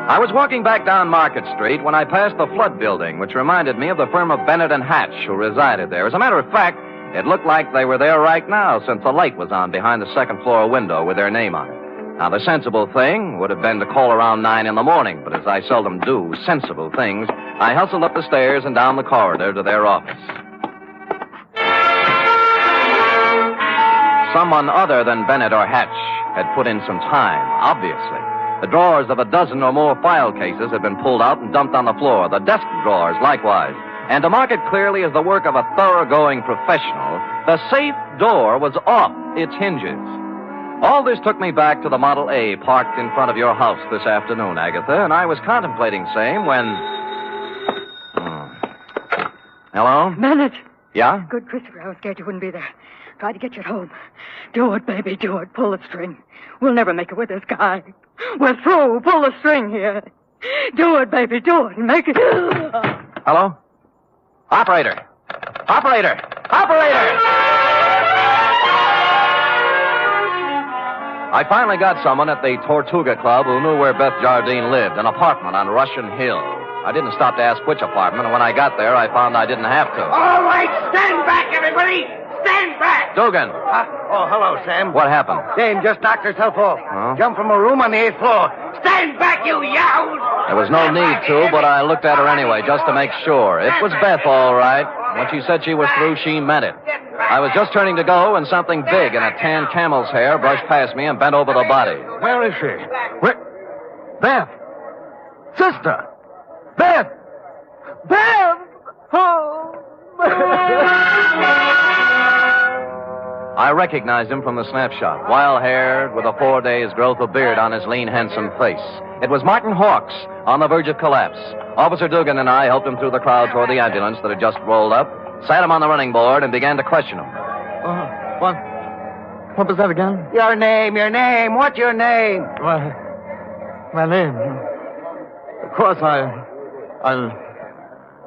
I was walking back down Market Street when I passed the Flood Building, which reminded me of the firm of Bennett and Hatch, who resided there. As a matter of fact, It looked like they were there right now since the light was on behind the second floor window with their name on it. Now, the sensible thing would have been to call around 9 in the morning, but as I seldom do sensible things, I hustled up the stairs and down the corridor to their office. Someone other than Bennett or Hatch had put in some time, obviously. The drawers of a dozen or more file cases had been pulled out and dumped on the floor, the desk drawers likewise. And to mark it clearly as the work of a thoroughgoing professional, the safe door was off its hinges. All this took me back to the Model A parked in front of your house this afternoon, Agatha, and I was contemplating same when... Hello? Bennett. Yeah? Good, Christopher. I was scared you wouldn't be there. Tried to get you at home. Do it, baby, do it. Pull the string. We'll never make it with this guy. We're through. Pull the string here. Do it, baby, do it. Make it... Hello? Operator! Operator! Operator! I finally got someone at the Tortuga Club who knew where Beth Jardine lived, an apartment on Russian Hill. I didn't stop to ask which apartment, and when I got there, I found I didn't have to. All right, stand back, everybody! Stand back! Dugan! Hello, Sam. What happened? Dame just knocked herself off. Huh? Jumped from a room on the 8th floor. Stand back, you yahoos! There was no need to, but I looked at her anyway, just to make sure. It was Beth, all right. When she said she was through, she meant it. I was just turning to go, and something big in a tan camel's hair brushed past me and bent over the body. Where is she? Where? Beth! Sister! Beth! Beth! Oh! I recognized him from the snapshot. Wild-haired, with a 4 days' growth of beard on his lean, handsome face. It was Martin Hawks, on the verge of collapse. Officer Dugan and I helped him through the crowd toward the ambulance that had just rolled up, sat him on the running board, and began to question him. What was that again? Your name. What's your name? My name. Of course,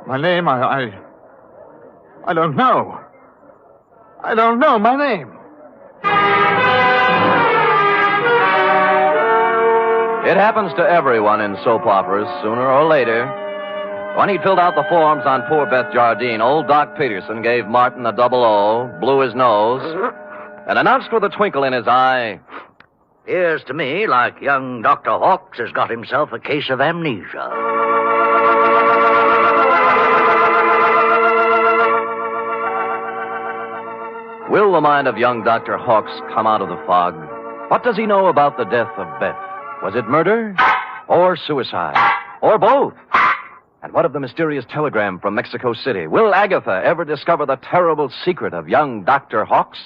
my name, I don't know. I don't know my name. It happens to everyone in soap operas, sooner or later. When he filled out the forms on poor Beth Jardine, old Doc Peterson gave Martin a double O, blew his nose, and announced with a twinkle in his eye, Appears to me like young Dr. Hawks has got himself a case of amnesia. Will the mind of young Dr. Hawks come out of the fog? What does he know about the death of Beth? Was it murder? Or suicide? Or both? And what of the mysterious telegram from Mexico City? Will Agatha ever discover the terrible secret of young Dr. Hawks?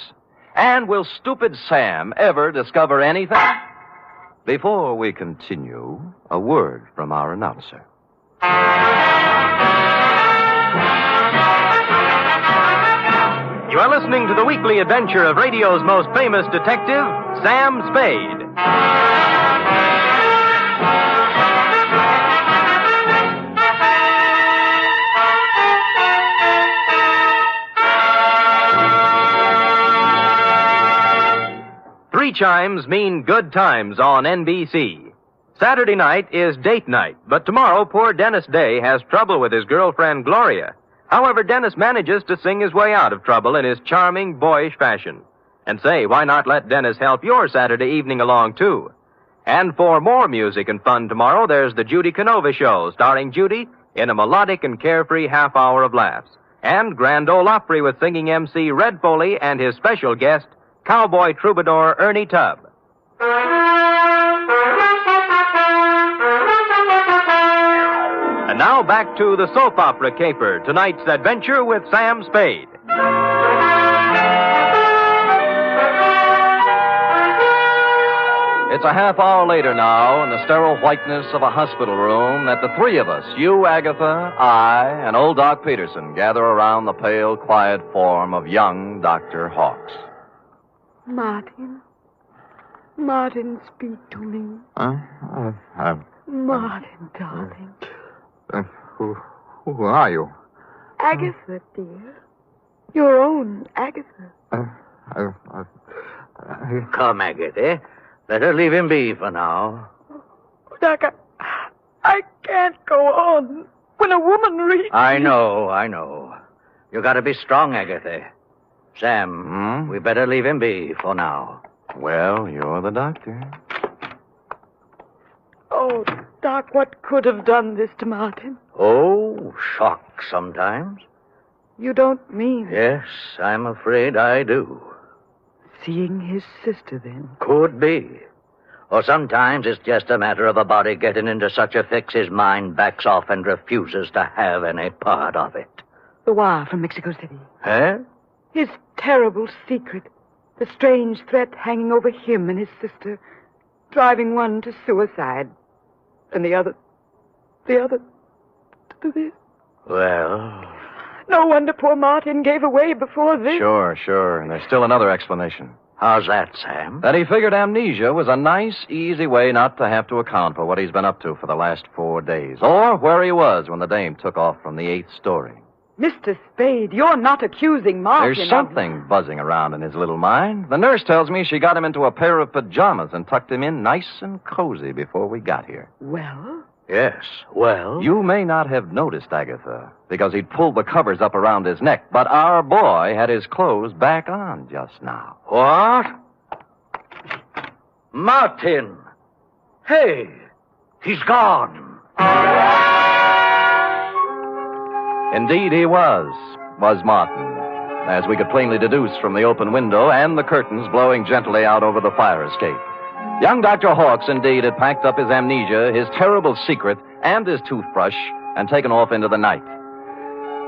And will stupid Sam ever discover anything? Before we continue, a word from our announcer. You are listening to the weekly adventure of radio's most famous detective, Sam Spade. Three chimes mean good times on NBC. Saturday night is date night, but tomorrow poor Dennis Day has trouble with his girlfriend Gloria. However, Dennis manages to sing his way out of trouble in his charming, boyish fashion. And say, why not let Dennis help your Saturday evening along, too? And for more music and fun tomorrow, there's the Judy Canova Show, starring Judy in a melodic and carefree half hour of laughs. And Grand Ole Opry with singing MC Red Foley and his special guest, cowboy troubadour Ernie Tubb. And now back to the soap opera caper, tonight's adventure with Sam Spade. It's a half hour later now, in the sterile whiteness of a hospital room, that the three of us, you, Agatha, I, and old Doc Peterson, gather around the pale, quiet form of young Dr. Hawks. Martin, speak to me. Martin, darling. Who are you? Agatha, dear. Your own Agatha. Come, Agatha. Let her leave him be for now. Doc, I can't go on. When a woman reads... I know. You gotta be strong, Agatha. Sam, we better leave him be for now. Well, you're the doctor. Oh, Doc, what could have done this to Martin? Oh, shock sometimes. You don't mean... Yes, I'm afraid I do. Seeing his sister, then? Could be. Or sometimes it's just a matter of a body getting into such a fix his mind backs off and refuses to have any part of it. The wire from Mexico City. Eh? His terrible secret. The strange threat hanging over him and his sister. Driving one to suicide. And the other to this. Well... No wonder poor Martin gave away before this. Sure. And there's still another explanation. How's that, Sam? That he figured amnesia was a nice, easy way not to have to account for what he's been up to for the last 4 days. Or where he was when the dame took off from the 8th story. Mr. Spade, you're not accusing Martin. There's something buzzing around in his little mind. The nurse tells me she got him into a pair of pajamas and tucked him in nice and cozy before we got here. Well? Yes, well? You may not have noticed, Agatha, because he'd pulled the covers up around his neck, but our boy had his clothes back on just now. What? Martin! Hey, he's gone. Indeed he was Martin, as we could plainly deduce from the open window and the curtains blowing gently out over the fire escape. Young Dr. Hawkes, indeed, had packed up his amnesia, his terrible secret, and his toothbrush, and taken off into the night.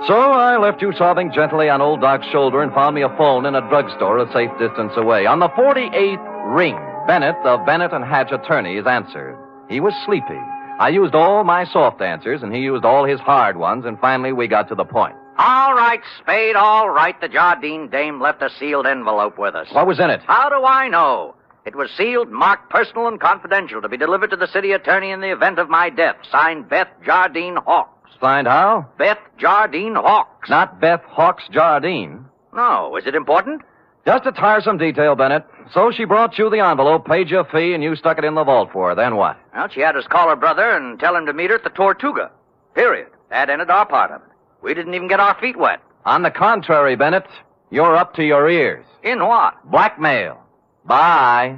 So I left you sobbing gently on old Doc's shoulder and found me a phone in a drugstore a safe distance away. On the 48th ring, Bennett of Bennett and Hatch attorneys answered. He was sleepy. I used all my soft answers, and he used all his hard ones, and finally we got to the point. All right, Spade, all right. The Jardine dame left a sealed envelope with us. What was in it? How do I know? It was sealed, marked personal and confidential, to be delivered to the city attorney in the event of my death. Signed, Beth Jardine Hawkes. Signed how? Beth Jardine Hawkes. Not Beth Hawkes Jardine. No, is it important? Just a tiresome detail, Bennett. So she brought you the envelope, paid you a fee, and you stuck it in the vault for her. Then what? Well, she had us call her brother and tell him to meet her at the Tortuga. Period. That ended our part of it. We didn't even get our feet wet. On the contrary, Bennett, you're up to your ears. In what? Blackmail. Bye.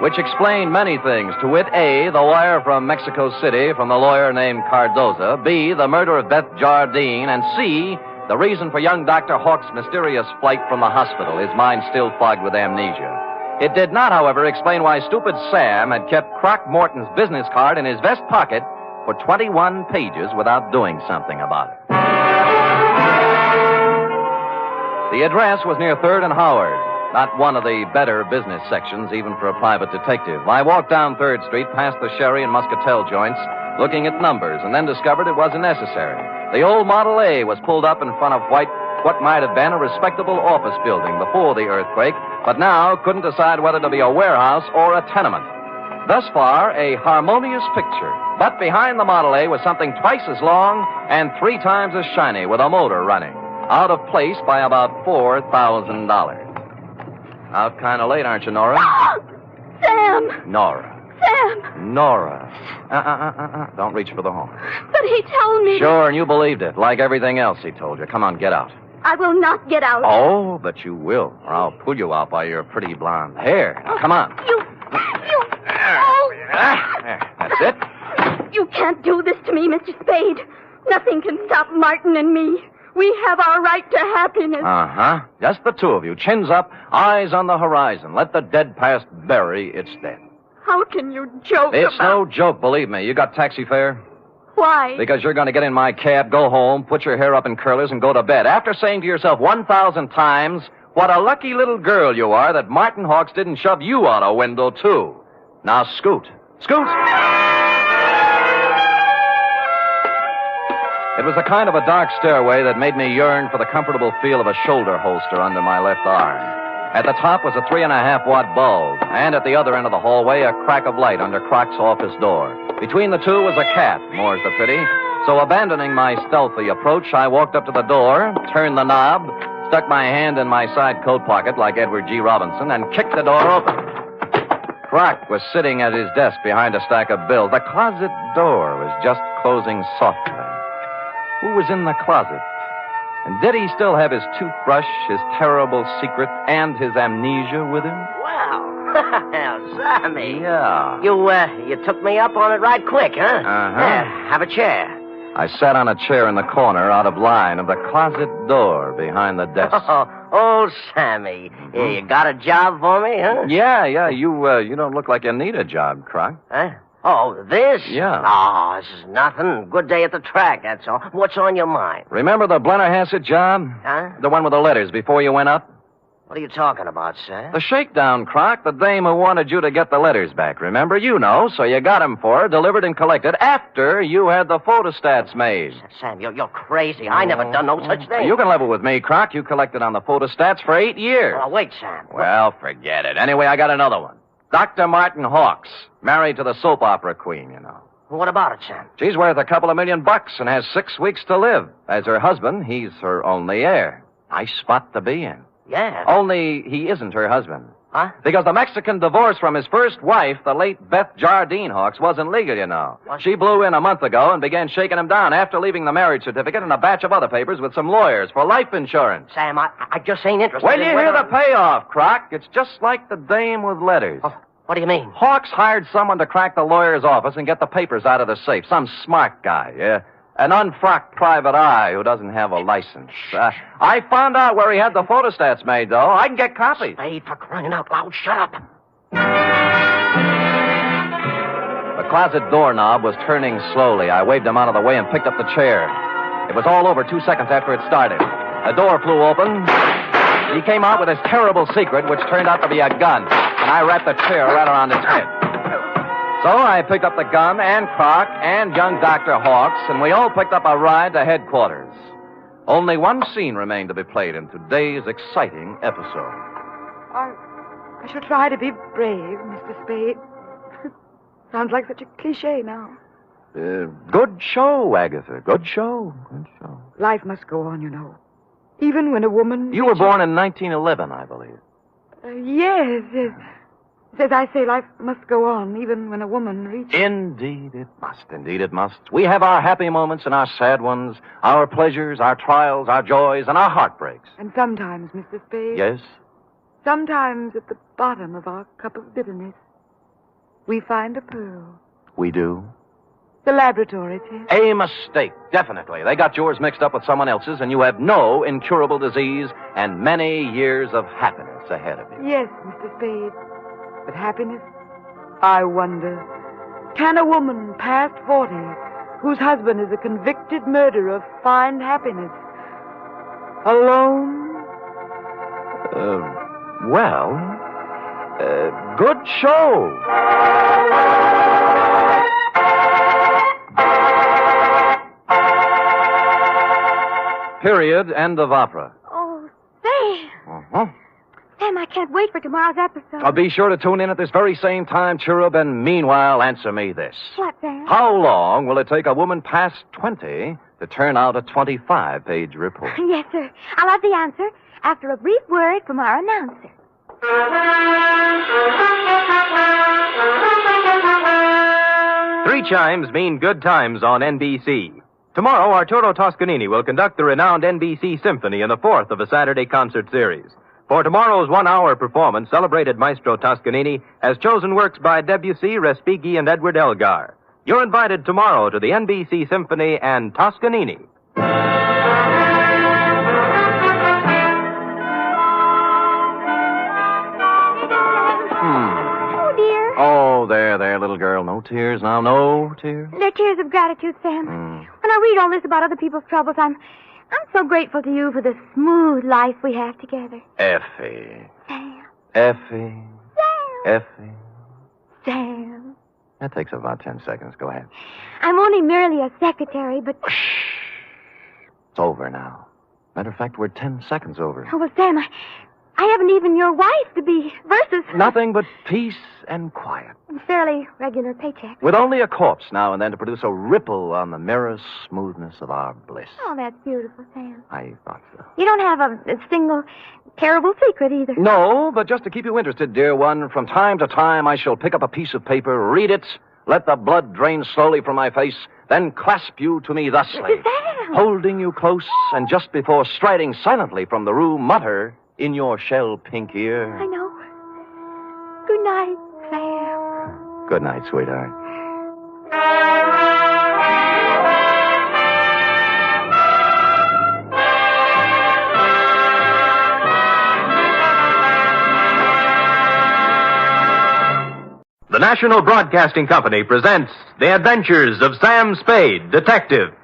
Which explained many things. To wit, A, the wire from Mexico City from the lawyer named Cardoza. B, the murder of Beth Jardine. And C, the reason for young Dr. Hawkes' mysterious flight from the hospital, his mind still fogged with amnesia. It did not, however, explain why stupid Sam had kept Croc Morton's business card in his vest pocket for 21 pages without doing something about it. The address was near 3rd and Howard, not one of the better business sections, even for a private detective. I walked down 3rd Street, past the sherry and muscatel joints, looking at numbers, and then discovered it wasn't necessary. The old Model A was pulled up in front of what might have been a respectable office building before the earthquake, but now couldn't decide whether to be a warehouse or a tenement. Thus far, a harmonious picture. But behind the Model A was something twice as long and 3 times as shiny, with a motor running. Out of place by about $4,000. Out kind of late, aren't you, Nora? Sam! Nora. Sam! Nora. Don't reach for the horn. But he told me... Sure, and you believed it, like everything else he told you. Come on, get out. I will not get out. Oh, but you will, or I'll pull you out by your pretty blonde hair. Now, come on. You... Oh! There, that's it. You can't do this to me, Mr. Spade. Nothing can stop Martin and me. We have our right to happiness. Uh-huh. Just the two of you. Chins up, eyes on the horizon. Let the dead past bury its dead. How can you joke It's no joke, believe me. You got taxi fare? Why? Because you're going to get in my cab, go home, put your hair up in curlers, and go to bed. After saying to yourself 1,000 times, what a lucky little girl you are that Martin Hawkes didn't shove you out a window, too. Now scoot. Scoot! It was a kind of a dark stairway that made me yearn for the comfortable feel of a shoulder holster under my left arm. At the top was a 3.5-watt bulb, and at the other end of the hallway, a crack of light under Croc's office door. Between the two was a cat, more's the pity. So abandoning my stealthy approach, I walked up to the door, turned the knob, stuck my hand in my side coat pocket like Edward G. Robinson, and kicked the door open. Croc was sitting at his desk behind a stack of bills. The closet door was just closing softly. Who was in the closet? And did he still have his toothbrush, his terrible secret, and his amnesia with him? Well, Sammy. Yeah. You took me up on it right quick, huh? Uh-huh. Yeah, have a chair. I sat on a chair in the corner out of line of the closet door behind the desk. Oh, Sammy. Yeah, you got a job for me, huh? Yeah. You don't look like you need a job, Croc. Huh? Oh, this? Yeah. Oh, this is nothing. Good day at the track, that's all. What's on your mind? Remember the Blennerhassett job? Huh? The one with the letters before you went up? What are you talking about, Sam? The shakedown, Croc. The dame who wanted you to get the letters back. Remember? You know, so you got 'em for her, delivered and collected after you had the photostats made. Sam, you're crazy. I never done no such thing. You can level with me, Croc. You collected on the photostats for 8 years. Oh, wait, Sam. Well, forget it. Anyway, I got another one. Dr. Martin Hawks, married to the soap opera queen, you know. What about it, Sam? She's worth a couple of $1 million and has 6 weeks to live. As her husband, he's her only heir. Nice spot to be in. Yeah. Only he isn't her husband. Huh? Because the Mexican divorce from his first wife, the late Beth Jardine Hawks, wasn't legal, you know. What? She blew in a month ago and began shaking him down after leaving the marriage certificate and a batch of other papers with some lawyers for life insurance. Sam, I just ain't interested When in you hear the payoff, Croc, it's just like the dame with letters. Oh, what do you mean? Hawks hired someone to crack the lawyer's office and get the papers out of the safe. Some smart guy, yeah. An unfrocked private eye who doesn't have a license. I found out where he had the photostats made, though. I can get copies. Spade, for crying out loud, shut up. The closet doorknob was turning slowly. I waved him out of the way and picked up the chair. It was all over 2 seconds after it started. The door flew open. He came out with his terrible secret, which turned out to be a gun. And I wrapped the chair right around his head. So I picked up the gun and Croc and young Dr. Hawks, and we all picked up a ride to headquarters. Only one scene remained to be played in today's exciting episode. I shall try to be brave, Mr. Spade. Sounds like such a cliche now. Good show, Agatha. Good show. Good show. Life must go on, you know. Even when a woman... You were born in 1911, I believe. Yes. As I say, life must go on, even when a woman reaches... Indeed it must. Indeed it must. We have our happy moments and our sad ones, our pleasures, our trials, our joys, and our heartbreaks. And sometimes, Mr. Spade... Yes? Sometimes at the bottom of our cup of bitterness, we find a pearl. We do? The laboratory test. A mistake, definitely. They got yours mixed up with someone else's, and you have no incurable disease and many years of happiness ahead of you. Yes, Mr. Spade. But happiness? I wonder. Can a woman past 40, whose husband is a convicted murderer, find happiness? Alone? Good show. Period. End of opera. Oh, Sam. Uh-huh. Sam, I can't wait for tomorrow's episode. I'll be sure to tune in at this very same time, Cherub, and meanwhile, answer me this. What, Sam? How long will it take a woman past 20 to turn out a 25-page report? Yes, sir. I'll have the answer after a brief word from our announcer. 3 chimes mean good times on NBC. Tomorrow, Arturo Toscanini will conduct the renowned NBC Symphony in the 4th of a Saturday concert series. For tomorrow's 1-hour performance, celebrated Maestro Toscanini has chosen works by Debussy, Respighi, and Edward Elgar. You're invited tomorrow to the NBC Symphony and Toscanini. Oh, dear. Oh, there, little girl. No tears now. No tears. They're tears of gratitude, Sam. When I read all this about other people's troubles, I'm so grateful to you for the smooth life we have together. Effie. Sam. Effie. Sam. Effie. Sam. That takes about 10 seconds. Go ahead. I'm only merely a secretary, but... Shh. It's over now. Matter of fact, we're 10 seconds over. Oh, well, Sam, I haven't even your wife to be versus... Nothing but peace and quiet. Fairly regular paycheck. With only a corpse now and then to produce a ripple on the mirror smoothness of our bliss. Oh, that's beautiful, Sam. I thought so. You don't have a single terrible secret either. No, but just to keep you interested, dear one, from time to time I shall pick up a piece of paper, read it, let the blood drain slowly from my face, then clasp you to me thusly. Sam! holding you close, and just before striding silently from the room, mutter in your shell-pink ear. I know. Good night, Sam. Good night, sweetheart. The National Broadcasting Company presents The Adventures of Sam Spade, Detective.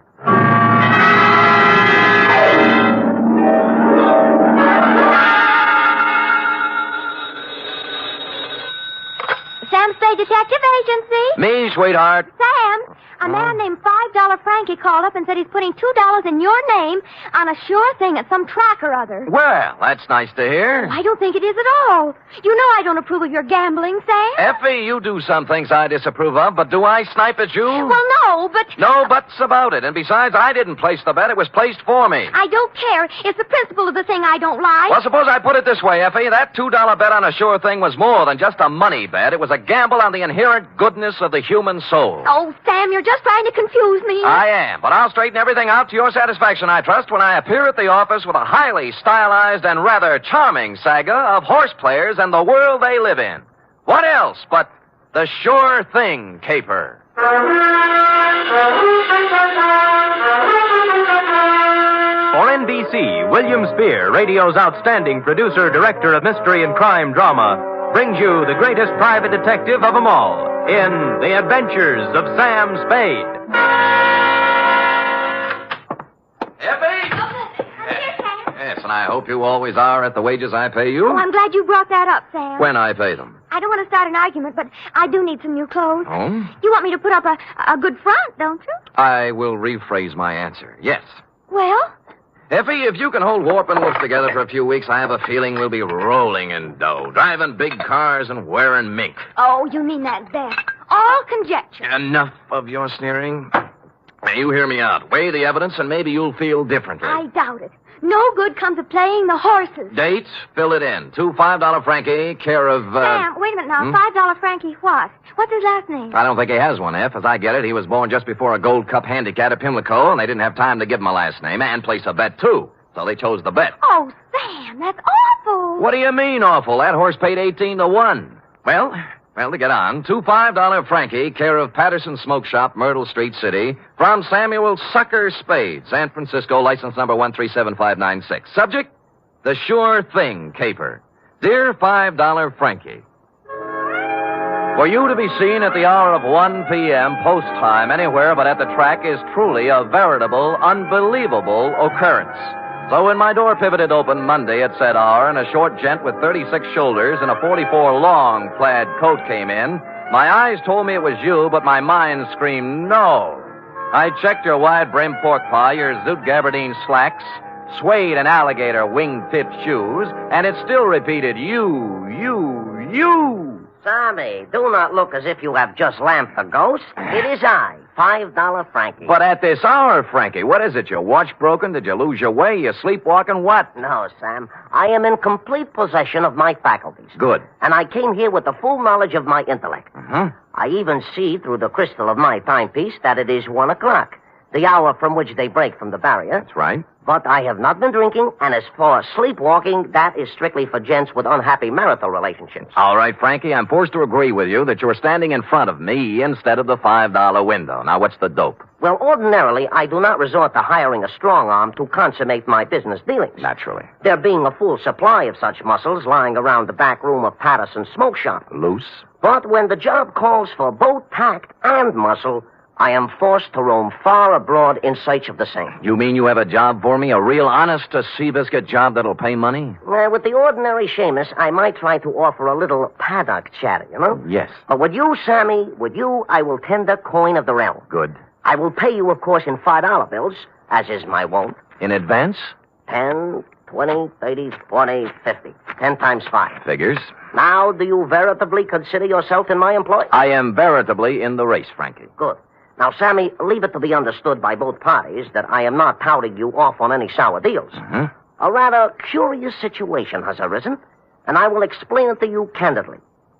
Sam Spade Detective Agency. Me, sweetheart. Sam, a man named $5 Frankie called up and said he's putting $2 in your name on a sure thing at some track or other. Well, that's nice to hear. I don't think it is at all. You know I don't approve of your gambling, Sam. Effie, you do some things I disapprove of, but do I snipe at you? Well, no, but... No buts about it. And besides, I didn't place the bet. It was placed for me. I don't care. It's the principle of the thing I don't like. Well, suppose I put it this way, Effie. That $2 bet on a sure thing was more than just a money bet. It was a gamble on the inherent goodness of the human soul. Oh, Sam, you're just trying to confuse me. I am, but I'll straighten everything out to your satisfaction, I trust, when I appear at the office with a highly stylized and rather charming saga of horse players and the world they live in. What else but the sure thing caper? For NBC, William Spear, radio's outstanding producer, director of mystery and crime drama, brings you the greatest private detective of them all in The Adventures of Sam Spade. Yes, and I hope you always are at the wages I pay you. Oh, I'm glad you brought that up, Sam. When I pay them. I don't want to start an argument, but I do need some new clothes. Oh? You want me to put up a good front, don't you? I will rephrase my answer. Yes. Well? Effie, if you can hold Warp and Wolf together for a few weeks, I have a feeling we'll be rolling in dough, driving big cars and wearing mink. Oh, you mean that best. All conjecture. Enough of your sneering. Now, you hear me out. Weigh the evidence, and maybe you'll feel differently. I doubt it. No good comes of playing the horses. Date, fill it in. $2 $5 Frankie, care of... Sam, wait a minute now. $5 Frankie what? What's his last name? I don't think he has one, F. As I get it, he was born just before a Gold Cup handicap at Pimlico, and they didn't have time to give him a last name and place a bet, too. So they chose the bet. Oh, Sam, that's awful. What do you mean, awful? That horse paid 18 to 1. Well, to get on, $2 $5 Frankie, care of Patterson Smoke Shop, Myrtle Street City, from Samuel Sucker Spade, San Francisco, license number 1375596. Subject, the sure thing caper. Dear $5 Frankie, for you to be seen at the hour of 1 p.m. post time anywhere but at the track is truly a veritable, unbelievable occurrence. So when my door pivoted open Monday at said hour and a short gent with 36 shoulders and a 44 long plaid coat came in, my eyes told me it was you, but my mind screamed no. I checked your wide-brimmed pork pie, your zoot gabardine slacks, suede and alligator wing-tipped shoes, and it still repeated you. Sammy, do not look as if you have just lamped a ghost. It is I, $5 Frankie. But at this hour, Frankie, what is it? Your watch broken? Did you lose your way? You sleepwalking? What? No, Sam. I am in complete possession of my faculties. Good. And I came here with the full knowledge of my intellect. I even see through the crystal of my timepiece that it is 1 o'clock, the hour from which they break from the barrier. That's right. But I have not been drinking, and as for sleepwalking, that is strictly for gents with unhappy marital relationships. All right, Frankie, I'm forced to agree with you that you're standing in front of me instead of the $5 window. Now, what's the dope? Well, ordinarily, I do not resort to hiring a strong arm to consummate my business dealings. Naturally. There being a full supply of such muscles lying around the back room of Patterson's smoke shop. Loose? But when the job calls for both tact and muscle, I am forced to roam far abroad in search of the same. You mean you have a job for me? A real honest-to-Seabiscuit job that'll pay money? With the ordinary Seamus, I might try to offer a little paddock chatter, you know? Yes. But with you, Sammy, I will tender coin of the realm. Good. I will pay you, of course, in $5 bills, as is my wont. In advance? 10, 20, 30, 40, 50. 10 times 5. Figures. Now, do you veritably consider yourself in my employ? I am veritably in the race, Frankie. Good. Now, Sammy, leave it to be understood by both parties that I am not touting you off on any sour deals. A rather curious situation has arisen, and I will explain it to you candidly.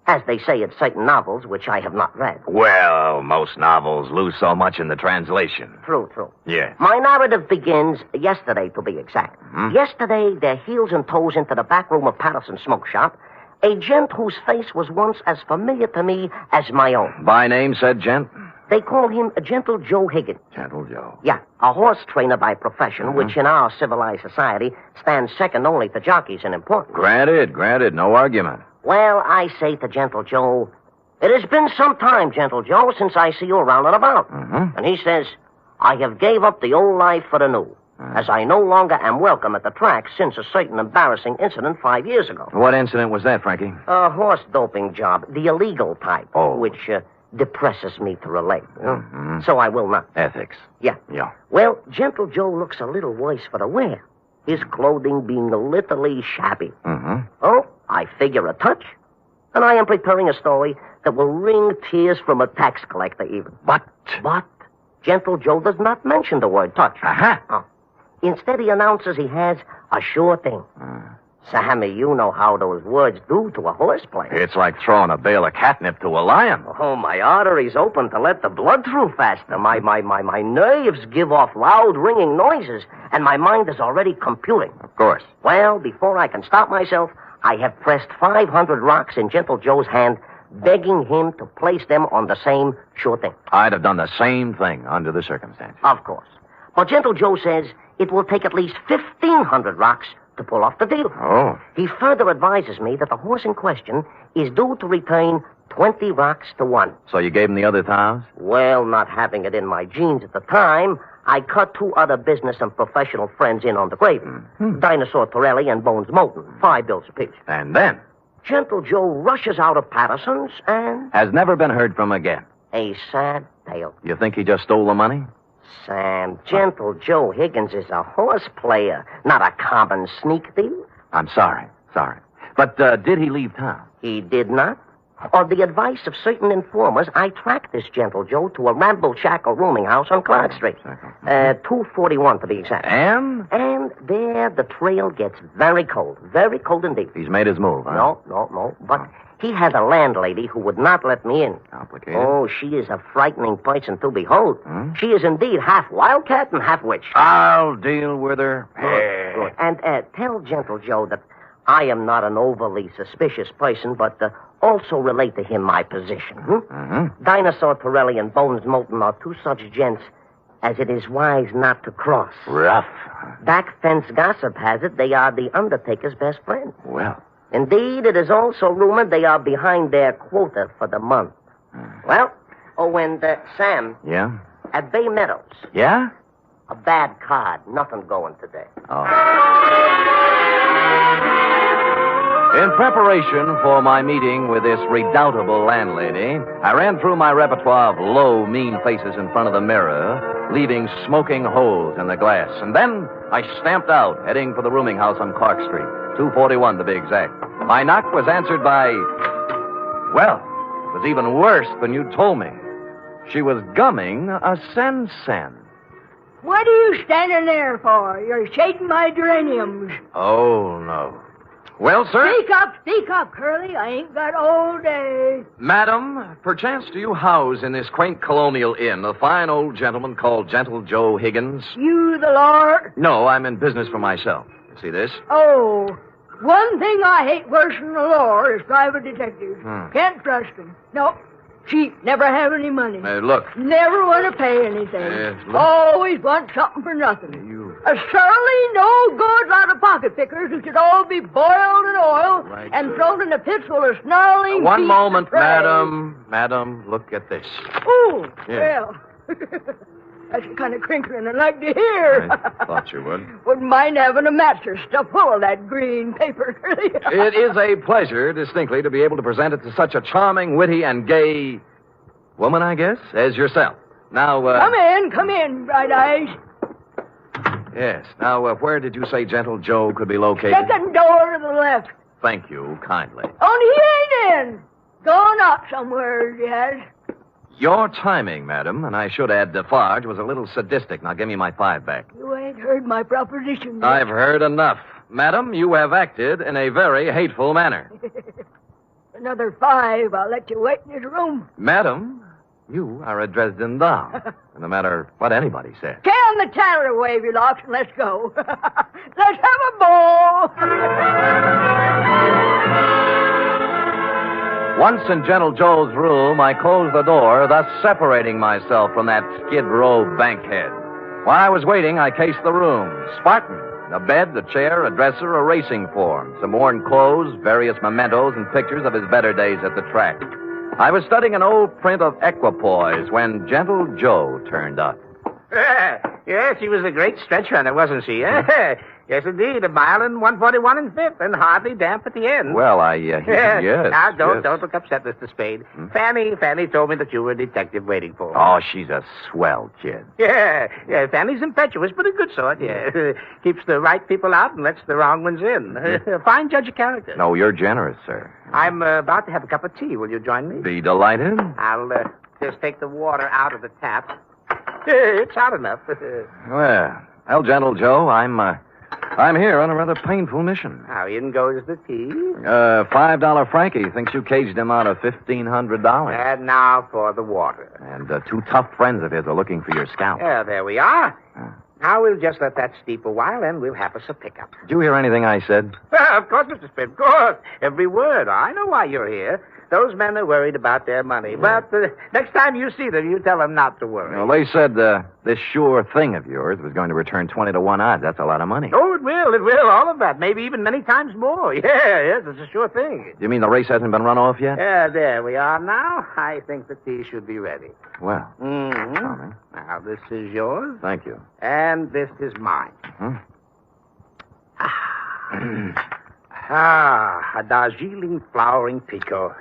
as they say in certain novels, which I have not read. Well, most novels lose so much in the translation. True. Yes. My narrative begins yesterday, to be exact. Mm-hmm. Yesterday, their heels and toes into the back room of Patterson's smoke shop, a gent whose face was once as familiar to me as my own. By name, said gent? They call him Gentle Joe Higgins. Gentle Joe. Yeah, a horse trainer by profession, which in our civilized society stands second only to jockeys in importance. Granted, no argument. Well, I say to Gentle Joe, it has been some time, Gentle Joe, since I see you around and about. Mm-hmm. And he says, I have gave up the old life for the new, as I no longer am welcome at the track since a certain embarrassing incident 5 years ago. What incident was that, Frankie? A horse doping job, the illegal type, Oh. which depresses me to relate. You know? Mm-hmm. So I will not. Ethics. Yeah. Well, Gentle Joe looks a little worse for the wear, his clothing being literally shabby. Mm-hmm. Oh, I figure a touch, and I am preparing a story that will wring tears from a tax collector even. But Gentle Joe does not mention the word touch. Uh-huh. Oh. Instead, he announces he has a sure thing. Sammy, you know how those words do to a horse player. It's like throwing a bale of catnip to a lion. Oh, my arteries open to let the blood through faster. My nerves give off loud ringing noises, and my mind is already computing. Of course. Well, before I can stop myself, I have pressed 500 rocks in Gentle Joe's hand, begging him to place them on the same sure thing. I'd have done the same thing under the circumstances. Of course. But Gentle Joe says it will take at least 1,500 rocks to pull off the deal. Oh. He further advises me that the horse in question is due to return 20 rocks to 1. So you gave him the other 1,000? Well, not having it in my genes at the time, I cut 2 other business and professional friends in on the gravy. Dinosaur Torelli and Bones Moulton, 5 bills apiece. And then? Gentle Joe rushes out of Patterson's and... Has never been heard from again. A sad tale. You think he just stole the money? Sam, Gentle Joe Higgins is a horse player, not a common sneak thief. I'm sorry. But did he leave town? He did not. On the advice of certain informers, I tracked this Gentle Joe to a ramble-shackle rooming house on Clark Street. 241 to be exact. And? And there the trail gets very cold indeed. He's made his move, huh? No. But he has a landlady who would not let me in. Complicated. Oh, she is a frightening person to behold. She is indeed half wildcat and half witch. I'll deal with her. Good. And tell Gentle Joe that I am not an overly suspicious person, but also relate to him my position. Dinosaur Torelli and Bones Moulton are 2 such gents as it is wise not to cross. Rough. Back fence gossip has it they are the Undertaker's best friends. Well. Indeed, it is also rumored they are behind their quota for the month. Well, and Sam. Yeah? At Bay Meadows. Yeah? A bad card. Nothing going today. Oh. In preparation for my meeting with this redoubtable landlady, I ran through my repertoire of low, mean faces in front of the mirror, leaving smoking holes in the glass. And then I stamped out, heading for the rooming house on Clark Street, 241 to be exact. My knock was answered by... Well, it was even worse than you told me. She was gumming a sen-sen. What are you standing there for? You're shading my geraniums. Oh, no. Well, sir? Speak up, Curly. I ain't got all day. Madam, perchance do you house in this quaint colonial inn a fine old gentleman called Gentle Joe Higgins? You the Lord? No, I'm in business for myself. See this? Oh, one thing I hate worse than the law is private detectives. Can't trust them. No. Cheap. Never have any money. Look. Never want to pay anything. Look. Always want something for nothing. A surly, no good lot of pocket pickers who should all be boiled in oil and thrown in a pit full of snarling One beasts moment, of prey. madam. Madam, look at this. Oh, Yeah. well. That's the kind of crinkling I'd like to hear. I thought you would. Wouldn't mind having a mattress stuffed full of that green paper. It is a pleasure, distinctly, to be able to present it to such a charming, witty, and gay woman, I guess, as yourself. Now, Come in, Bright Eyes. Yes. Now, where did you say Gentle Joe could be located? Second door to the left. Thank you, kindly. Only he ain't in. Gone out somewhere, he has. Your timing, madam, and I should add Defarge, was a little sadistic. Now, give me my 5 back. You ain't heard my proposition yet. I've heard enough. Madam, you have acted in a very hateful manner. another 5, I'll let you wait in his room. Madam, you are a Dresden doll. No matter what anybody says. Can the tanner wave your locks and let's go. Let's have a ball. Once in Gentle Joe's room, I closed the door, thus separating myself from that Skid Row bankhead. While I was waiting, I cased the room. Spartan. A bed, a chair, a dresser, a racing form, some worn clothes, various mementos, and pictures of his better days at the track. I was studying an old print of Equipoise when Gentle Joe turned up. Yes, she was a great stretch runner, wasn't she? Yes, indeed. 1 mile and 1:41 and 5th, and hardly damp at the end. Well, yes. Now, don't yes. look upset, Mr. Spade. Fanny told me that you were a detective waiting for her. Oh, she's a swell kid. Yeah, Fanny's impetuous, but a good sort, yeah. Keeps the right people out and lets the wrong ones in. A fine judge of character. No, you're generous, sir. I'm about to have a cup of tea. Will you join me? Be delighted. I'll just take the water out of the tap. It's hot enough. Well, Gentle Joe, I'm here on a rather painful mission. How in goes the tea? $5 Frankie thinks you caged him out of $1,500. And now for the water. And 2 tough friends of his are looking for your scalp. Yeah, there we are. Now we'll just let that steep a while, and we'll have us a pickup. Did you hear anything I said? Of course, Mr. Spade, of course. Every word. I know why you're here. Those men are worried about their money. But next time you see them, you tell them not to worry. Well, they said this sure thing of yours was going to return 20 to 1 odds. That's a lot of money. Oh, it will. All of that. Maybe even many times more. Yes, it's a sure thing. You mean the race hasn't been run off yet? Yeah, there we are now. I think the tea should be ready. Well. Mm-hmm. Now, this is yours. Thank you. And this is mine. A Darjeeling flowering pekoe.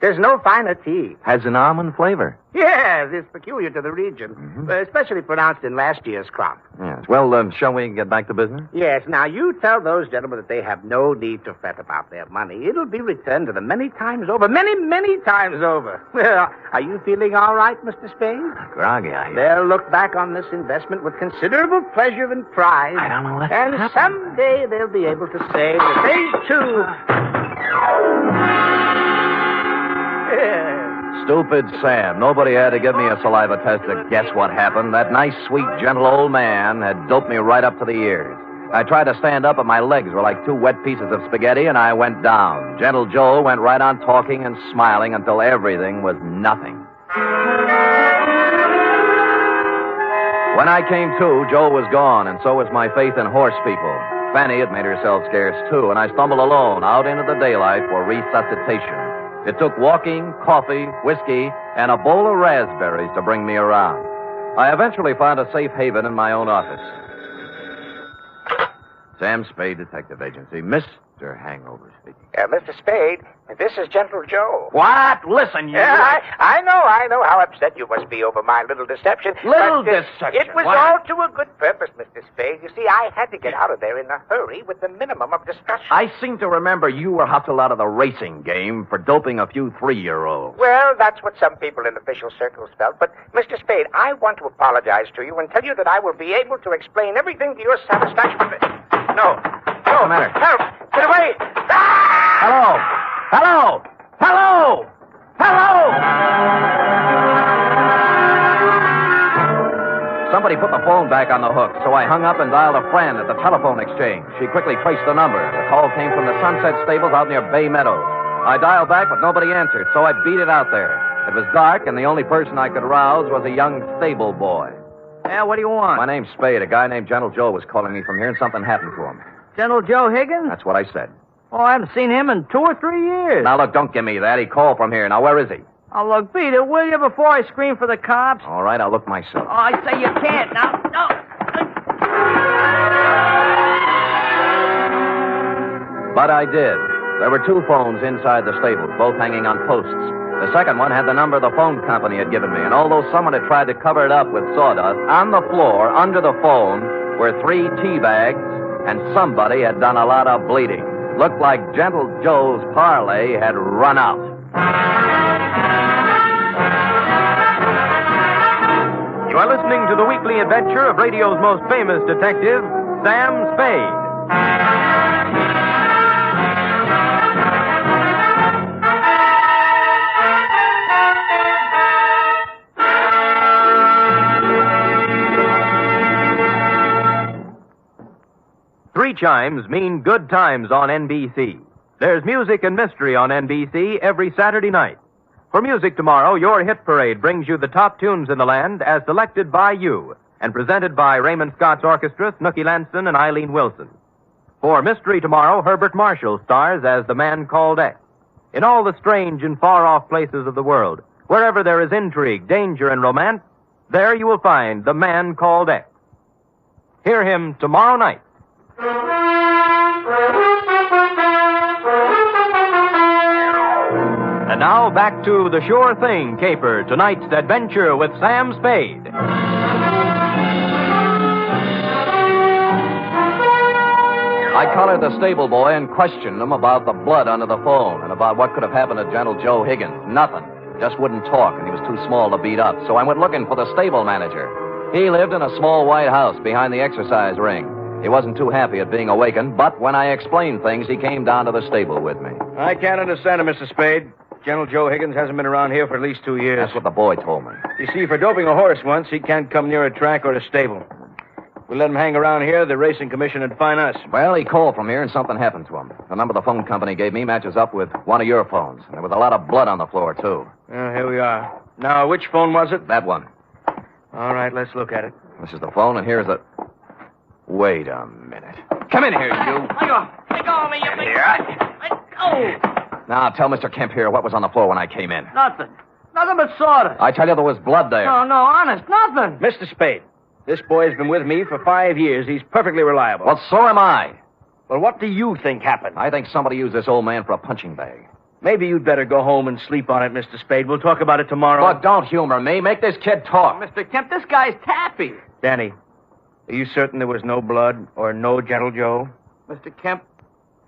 There's no finer tea. Has an almond flavor. Yes, it's peculiar to the region, especially pronounced in last year's crop. Yes. Well, shall we get back to business? Yes. Now, you tell those gentlemen that they have no need to fret about their money. It'll be returned to them many times over. Many, many times over. Well, are you feeling all right, Mr. Spade? Groggy, They'll look back on this investment with considerable pleasure and pride. I don't know what And happened. someday they'll be able to say that they, too... Stupid Sam. Nobody had to give me a saliva test to guess what happened. That nice, sweet, gentle old man had doped me right up to the ears. I tried to stand up, but my legs were like 2 wet pieces of spaghetti, and I went down. Gentle Joe went right on talking and smiling until everything was nothing. When I came to, Joe was gone, and so was my faith in horse people. Fanny had made herself scarce, too, and I stumbled alone out into the daylight for resuscitation. It took walking, coffee, whiskey, and a bowl of raspberries to bring me around. I eventually found a safe haven in my own office. Sam Spade, Detective Agency. Mr. Hangover speaking. Mr. Spade, this is Gentle Joe. What? Listen, you... Yeah, I know how upset you must be over my little deception. Deception? It was all to a good purpose, Mr. Spade. You see, I had to get out of there in a hurry with the minimum of discussion. I seem to remember you were hustled out of the racing game for doping a few 3-year-olds. Well, that's what some people in official circles felt. But, Mr. Spade, I want to apologize to you and tell you that I will be able to explain everything to your satisfaction. No. What's the matter? Help! Get away! Hello! Hello! Hello! Hello! Somebody put the phone back on the hook, so I hung up and dialed a friend at the telephone exchange. She quickly traced the number. The call came from the Sunset Stables out near Bay Meadows. I dialed back, but nobody answered, so I beat it out there. It was dark, and the only person I could rouse was a young stable boy. Yeah, what do you want? My name's Spade. A guy named Gentle Joe was calling me from here, and something happened to him. Gentle Joe Higgins? That's what I said. Oh, I haven't seen him in 2 or 3 years. Now, look, don't give me that. He called from here. Now, where is he? Oh, look, beat it, will you, before I scream for the cops? All right, I'll look myself. Oh, I say you can't. Now, no. But I did. There were 2 phones inside the stables, both hanging on posts. The second one had the number the phone company had given me, and although someone had tried to cover it up with sawdust, on the floor, under the phone, were 3 tea bags, and somebody had done a lot of bleeding. Looked like Gentle Joe's parlay had run out. You are listening to the weekly adventure of radio's most famous detective, Sam Spade. 3 chimes mean good times on NBC. There's music and mystery on NBC every Saturday night. For music tomorrow, your hit parade brings you the top tunes in the land as selected by you and presented by Raymond Scott's Orchestra, Snooky Lanson, and Eileen Wilson. For mystery tomorrow, Herbert Marshall stars as the man called X. In all the strange and far-off places of the world, wherever there is intrigue, danger, and romance, there you will find the man called X. Hear him tomorrow night. And now back to The Sure Thing caper, tonight's adventure with Sam Spade. I collared the stable boy and questioned him about the blood under the phone and about what could have happened to Gentle Joe Higgins. Nothing. Just wouldn't talk, and he was too small to beat up. So I went looking for the stable manager. He lived in a small white house behind the exercise ring. He wasn't too happy at being awakened, but when I explained things, he came down to the stable with me. I can't understand it, Mr. Spade. Gentle Joe Higgins hasn't been around here for at least 2 years. That's what the boy told me. You see, for doping a horse once, he can't come near a track or a stable. If we let him hang around here, the racing commission would fine us. Well, he called from here and something happened to him. The number the phone company gave me matches up with one of your phones. There was a lot of blood on the floor, too. Well, here we are. Now, which phone was it? That one. All right, let's look at it. This is the phone, and here's the... Wait a minute. Come in here, you. Let go of me, you big... Let go! Now, tell Mr. Kemp here what was on the floor when I came in. Nothing. Nothing but sawdust. I tell you, there was blood there. No, honest, nothing. Mr. Spade, this boy's been with me for 5 years. He's perfectly reliable. Well, so am I. Well, what do you think happened? I think somebody used this old man for a punching bag. Maybe you'd better go home and sleep on it, Mr. Spade. We'll talk about it tomorrow. Look, don't humor me. Make this kid talk. Mr. Kemp, this guy's taffy. Danny, are you certain there was no blood or no Gentle Joe? Mr. Kemp,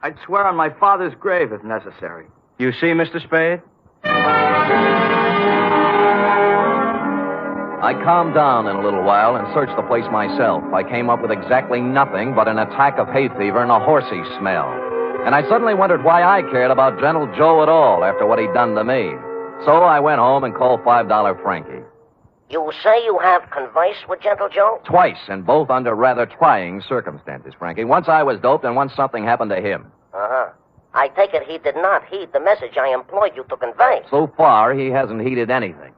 I'd swear on my father's grave if necessary. You see, Mr. Spade? I calmed down in a little while and searched the place myself. I came up with exactly nothing but an attack of hay fever and a horsey smell. And I suddenly wondered why I cared about Gentle Joe at all after what he'd done to me. So I went home and called $5 Frankie. You say you have conversed with Gentle Joe? Twice, and both under rather trying circumstances, Frankie. Once I was doped, and once something happened to him. Uh-huh. I take it he did not heed the message I employed you to convey. So far, he hasn't heeded anything.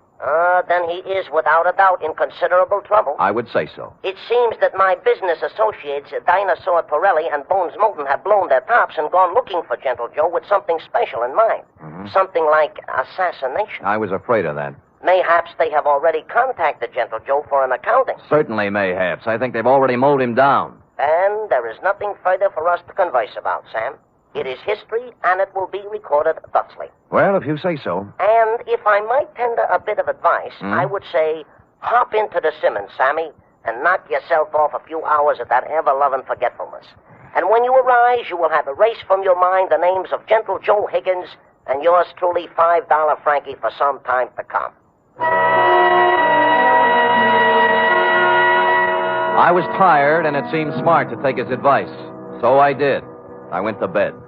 Then he is without a doubt in considerable trouble. I would say so. It seems that my business associates, Dinosaur Torelli and Bones Moulton, have blown their tops and gone looking for Gentle Joe with something special in mind. Mm-hmm. Something like assassination. I was afraid of that. Mayhaps they have already contacted Gentle Joe for an accounting. Certainly mayhaps. I think they've already mowed him down. And there is nothing further for us to converse about, Sam. It is history, and it will be recorded thusly. Well, if you say so. And if I might tender a bit of advice, I would say, hop into the Simmons, Sammy, and knock yourself off a few hours of that ever-loving forgetfulness. And when you arise, you will have erased from your mind the names of Gentle Joe Higgins and yours truly, $5 Frankie, for some time to come. I was tired, and it seemed smart to take his advice. So I did. I went to bed. It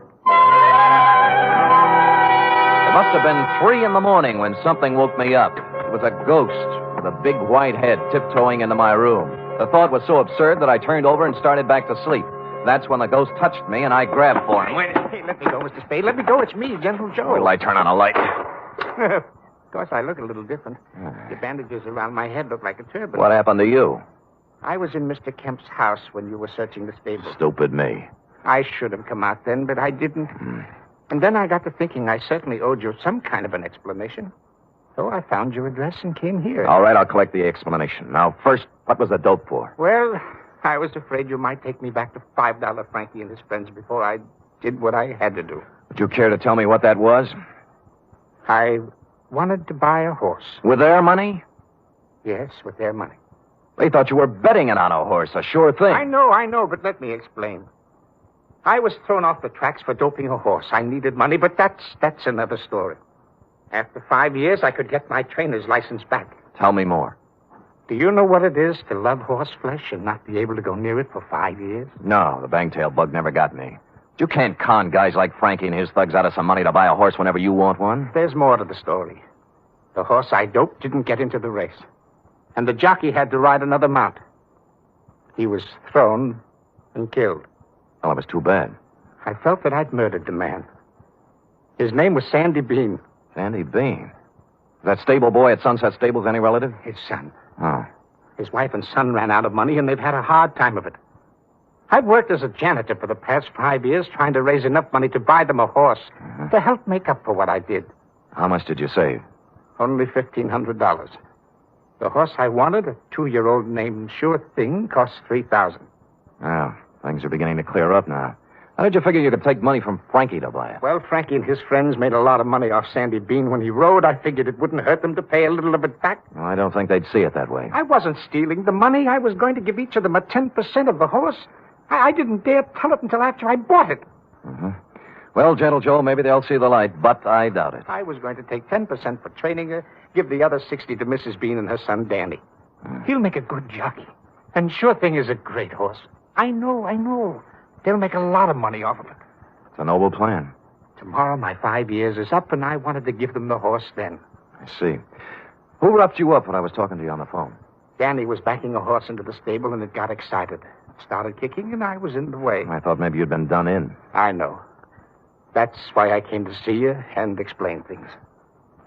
must have been 3 a.m. when something woke me up. It was a ghost with a big white head tiptoeing into my room. The thought was so absurd that I turned over and started back to sleep. That's when the ghost touched me, and I grabbed for him. Wait, hey, let me go, Mr. Spade. Let me go. It's me, Gentle Joe. Wait till I turn on a light. Of course, I look a little different. The bandages around my head look like a turban. What happened to you? I was in Mr. Kemp's house when you were searching the stable. Stupid me. I should have come out then, but I didn't. And then I got to thinking I certainly owed you some kind of an explanation. So I found your address and came here. All right, I'll collect the explanation. Now, first, what was the dope for? Well, I was afraid you might take me back to $5 Frankie and his friends before I did what I had to do. Would you care to tell me what that was? I wanted to buy a horse. With their money? Yes, with their money. They thought you were betting it on a horse, a sure thing. I know, but let me explain. I was thrown off the tracks for doping a horse. I needed money, but that's another story. After 5 years, I could get my trainer's license back. Tell me more. Do you know what it is to love horse flesh and not be able to go near it for 5 years? No, the bangtail bug never got me. You can't con guys like Frankie and his thugs out of some money to buy a horse whenever you want one. There's more to the story. The horse I doped didn't get into the race. And the jockey had to ride another mount. He was thrown and killed. Well, it was too bad. I felt that I'd murdered the man. His name was Sandy Bean. Sandy Bean? That stable boy at Sunset Stables any relative? His son. Oh. His wife and son ran out of money, and they've had a hard time of it. I've worked as a janitor for the past 5 years, trying to raise enough money to buy them a horse to help make up for what I did. How much did you save? Only $1,500. The horse I wanted, a 2-year-old named Sure Thing, cost $3,000. Well, things are beginning to clear up now. How did you figure you could take money from Frankie to buy it? Well, Frankie and his friends made a lot of money off Sandy Bean when he rode. I figured it wouldn't hurt them to pay a little of it back. Well, I don't think they'd see it that way. I wasn't stealing the money. I was going to give each of them a 10% of the horse. I didn't dare tell it until after I bought it. Mm-hmm. Well, Gentle Joe, maybe they'll see the light, but I doubt it. I was going to take 10% for training her, give the other 60 to Mrs. Bean and her son, Danny. He'll make a good jockey. And Sure Thing is a great horse. I know. They'll make a lot of money off of it. It's a noble plan. Tomorrow my 5 years is up, and I wanted to give them the horse then. I see. Who roughed you up when I was talking to you on the phone? Danny was backing a horse into the stable, and it got excited. It started kicking, and I was in the way. I thought maybe you'd been done in. I know. That's why I came to see you and explain things.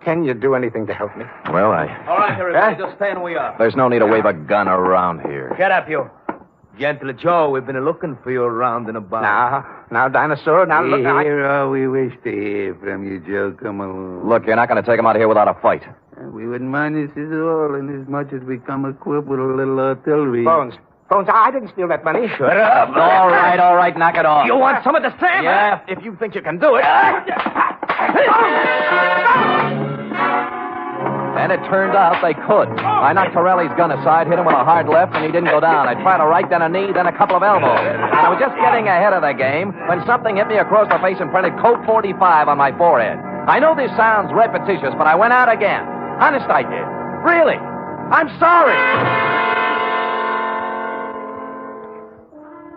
Can you do anything to help me? Well, All right, everybody, just stay where we are. There's no need to wave a gun around here. Get up, you. Gentle Joe, we've been looking for you around and about. Now, Dinosaur, now look... Here all we wish to hear from you, Joe. Come along. Look, you're not going to take him out of here without a fight. We wouldn't mind this at all, inasmuch as we come equipped with a little artillery. Bones, I didn't steal that money. Shut up. All right, knock it off. You want some of the Sam? Yeah, if you think you can do it. And it turned out they could. I knocked Torelli's gun aside, hit him with a hard left, and he didn't go down. I tried a right, then a knee, then a couple of elbows. And I was just getting ahead of the game when something hit me across the face and printed Code 45 on my forehead. I know this sounds repetitious, but I went out again. Honest, I did. Really. I'm sorry.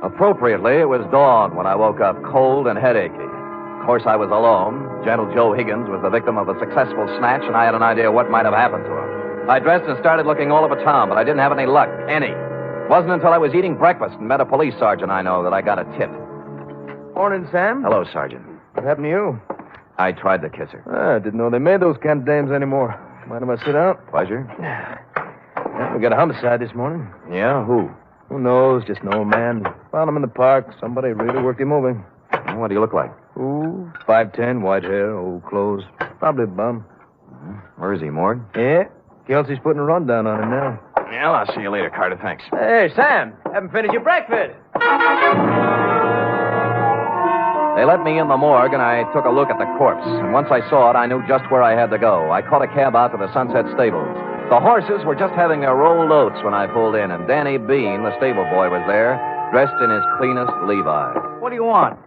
Appropriately, it was dawn when I woke up cold and headachy. Of course, I was alone. Gentle Joe Higgins was the victim of a successful snatch, and I had an idea what might have happened to him. I dressed and started looking all over town, but I didn't have any luck. Any. It wasn't until I was eating breakfast and met a police sergeant I know that I got a tip. Morning, Sam. Hello, Sergeant. What happened to you? I tried to kiss her. I didn't know they made those kind of dames anymore. Mind if I sit down? Pleasure. Yeah, we got a homicide this morning. Yeah, who? Who knows? Just an old man. Found him in the park. Somebody really worked him over. Well, what do you look like? Ooh, 5'10", white hair, old clothes. Probably a bum. Where is he, Morg? Yeah. Kelsey's putting a rundown on him now. Well, I'll see you later, Carter. Thanks. Hey, Sam. Haven't finished your breakfast. They let me in the morgue, and I took a look at the corpse. And once I saw it, I knew just where I had to go. I caught a cab out to the Sunset Stables. The horses were just having their rolled oats when I pulled in, and Danny Bean, the stable boy, was there, dressed in his cleanest Levi's. What do you want?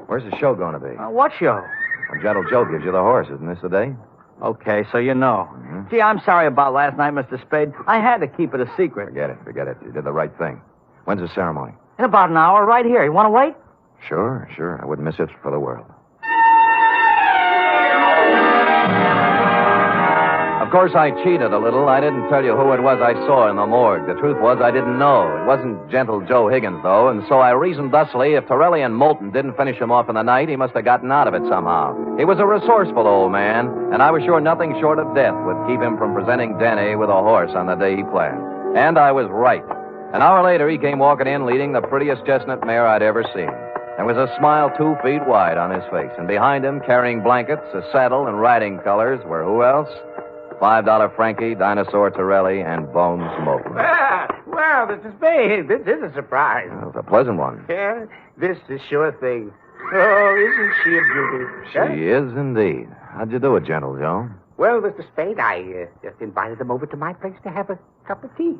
Where's the show going to be? What show? When Gentle Joe gives you the horse. Isn't this the day? Okay, so you know. Mm-hmm. Gee, I'm sorry about last night, Mr. Spade. I had to keep it a secret. Forget it. You did the right thing. When's the ceremony? In about an hour, right here. You want to wait? Sure. I wouldn't miss it for the world. Of course, I cheated a little. I didn't tell you who it was I saw in the morgue. The truth was I didn't know. It wasn't Gentle Joe Higgins, though, and so I reasoned thusly if Torelli and Moulton didn't finish him off in the night, he must have gotten out of it somehow. He was a resourceful old man, and I was sure nothing short of death would keep him from presenting Danny with a horse on the day he planned. And I was right. An hour later, he came walking in leading the prettiest chestnut mare I'd ever seen. There was a smile 2 feet wide on his face, and behind him, carrying blankets, a saddle, and riding colors, were who else? $5 Frankie, Dinosaur Torelli, and Bones Moulton. Well, Mr. Spade, this is a surprise. Well, it's a pleasant one. Yeah, this is Sure Thing. Oh, isn't she a beauty? She is indeed. How'd you do it, Gentle Joe? Well, Mr. Spade, I just invited them over to my place to have a cup of tea.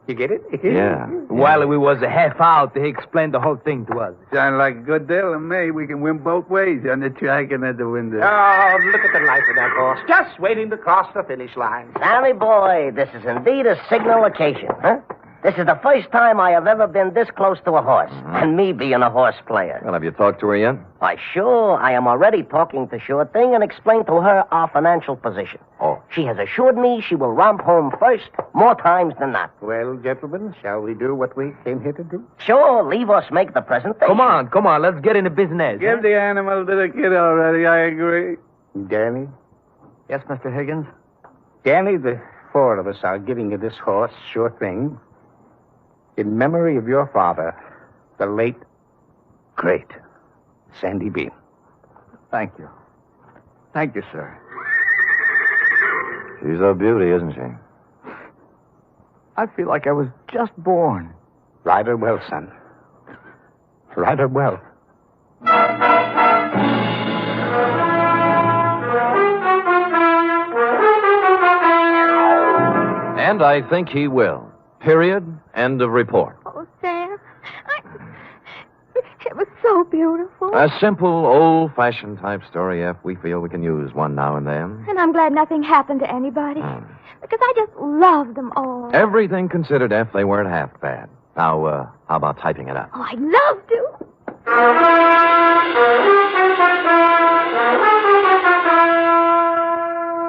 You get it? Yeah. While we was a half out, he explained the whole thing to us. Sound like a good deal to me. We can win both ways on the track and at the window. Oh, look at the life of that horse. Just waiting to cross the finish line. Sammy boy, this is indeed a signal occasion, huh? This is the first time I have ever been this close to a horse, and me being a horse player. Well, have you talked to her yet? Why, sure. I am already talking to Sure Thing and explained to her our financial position. Oh. She has assured me she will romp home first, more times than not. Well, gentlemen, shall we do what we came here to do? Sure, leave us make the presentation. Come on, let's get into business. Give the animal to the kid already, I agree. Danny? Yes, Mr. Higgins? Danny, the four of us are giving you this horse, Sure Thing, in memory of your father, the late, great Sandy Bean. Thank you. Thank you, sir. She's a beauty, isn't she? I feel like I was just born. Ride her well, son. Ride her well. And I think he will. Period. End of report. Oh, Sam, it was so beautiful. A simple, old-fashioned type story, F. We feel we can use one now and then. And I'm glad nothing happened to anybody. Because I just love them all. Everything considered, F, they weren't half bad. Now, how about typing it up? Oh, I'd love to.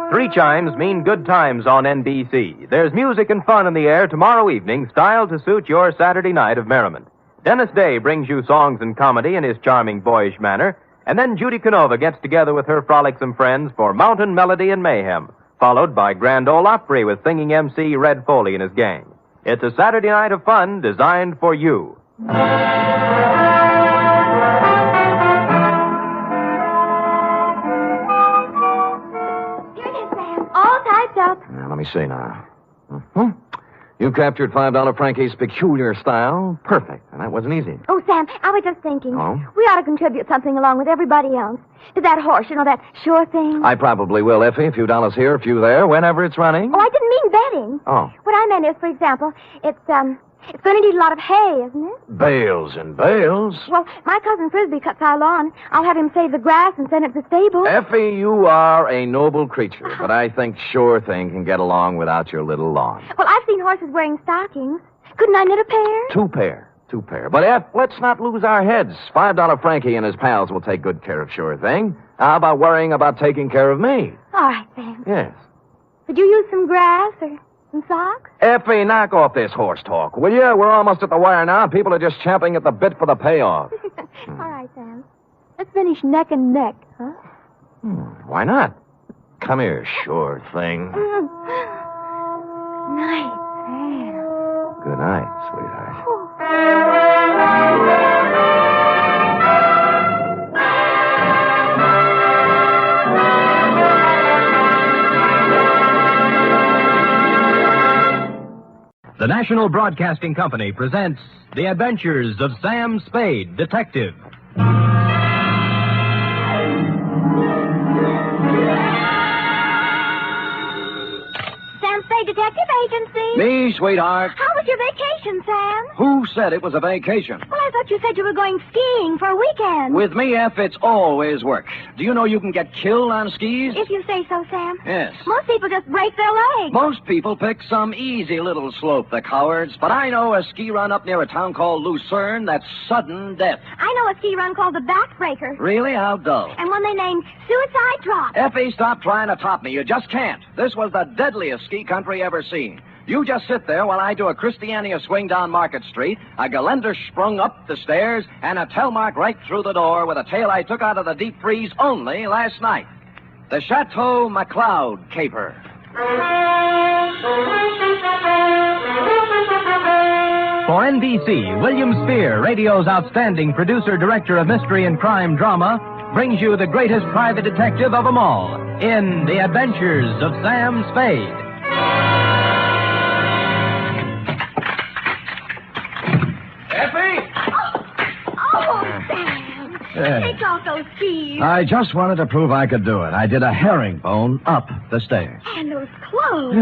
Three chimes mean good times on NBC. There's music and fun in the air tomorrow evening, styled to suit your Saturday night of merriment. Dennis Day brings you songs and comedy in his charming, boyish manner, and then Judy Canova gets together with her frolicsome friends for Mountain Melody and Mayhem, followed by Grand Ole Opry with singing MC Red Foley and his gang. It's a Saturday night of fun designed for you. All typed up. Now, let me see now. You captured $5 Frankie's peculiar style. Perfect. And that wasn't easy. Oh, Sam, I was just thinking. Oh? We ought to contribute something along with everybody else. To that horse, that Sure Thing. I probably will, Effie. A few dollars here, a few there, whenever it's running. Oh, I didn't mean betting. Oh. What I meant is, for example, it's going to need a lot of hay, isn't it? Bales and bales. Well, my cousin Frisbee cuts our lawn. I'll have him save the grass and send it to the stable. Effie, you are a noble creature, but I think Sure Thing can get along without your little lawn. Well, I've seen horses wearing stockings. Couldn't I knit a pair? Two pair. But, Eff, let's not lose our heads. $5 Frankie and his pals will take good care of Sure Thing. How about worrying about taking care of me? All right, Sam. Yes. Could you use some grass or some socks? Effie, knock off this horse talk, will you? We're almost at the wire now. People are just champing at the bit for the payoff. All right, Sam. Let's finish neck and neck, huh? Why not? Come here, Sure Thing. Nice, Sam. Good night, sweetheart. The National Broadcasting Company presents The Adventures of Sam Spade, Detective. Sam Spade Detective Agency. Me, sweetheart. How was your vacation, Sam? Who said it was a vacation? Well, I thought you said you were going skiing for a weekend. With me, F, it's always work. Do you know you can get killed on skis? If you say so, Sam. Yes. Most people just break their legs. Most people pick some easy little slope, the cowards. But I know a ski run up near a town called Lucerne that's sudden death. I know a ski run called the Backbreaker. Really? How dull. And one they named Suicide Drop. Effie, stop trying to top me. You just can't. This was the deadliest ski country ever seen. You just sit there while I do a Christiania swing down Market Street, a Gelände sprung up the stairs, and a Telmark right through the door with a tail I took out of the deep freeze only last night. The Chateau McCloud caper. For NBC, William Spear, radio's outstanding producer-director of mystery and crime drama, brings you the greatest private detective of them all in The Adventures of Sam Spade. Take off those skis. I just wanted to prove I could do it. I did a herringbone up the stairs. And those clothes.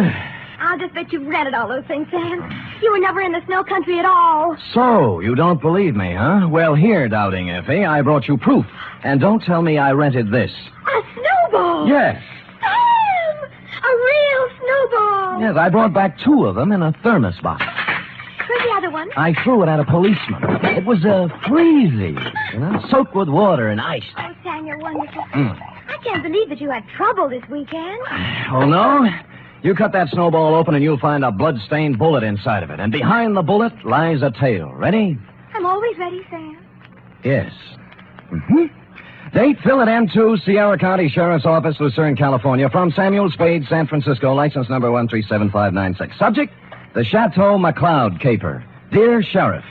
I'll just bet you've rented all those things, Sam. You were never in the snow country at all. So, you don't believe me, huh? Well, here, Doubting Effie, I brought you proof. And don't tell me I rented this. A snowball. Yes. Sam! A real snowball. Yes, I brought back 2 of them in a thermos box. another one? I threw it at a policeman. It was freezy, soaked with water and ice. Oh, Sam, you're wonderful. I can't believe that you had trouble this weekend. Oh, no? You cut that snowball open and you'll find a blood-stained bullet inside of it. And behind the bullet lies a tail. Ready? I'm always ready, Sam. Yes. Date, fill it M2, Sierra County Sheriff's Office, Lucerne, California. From Samuel Spade, San Francisco, license number 137596. Subject, the Chateau McCloud caper. Dear Sheriff,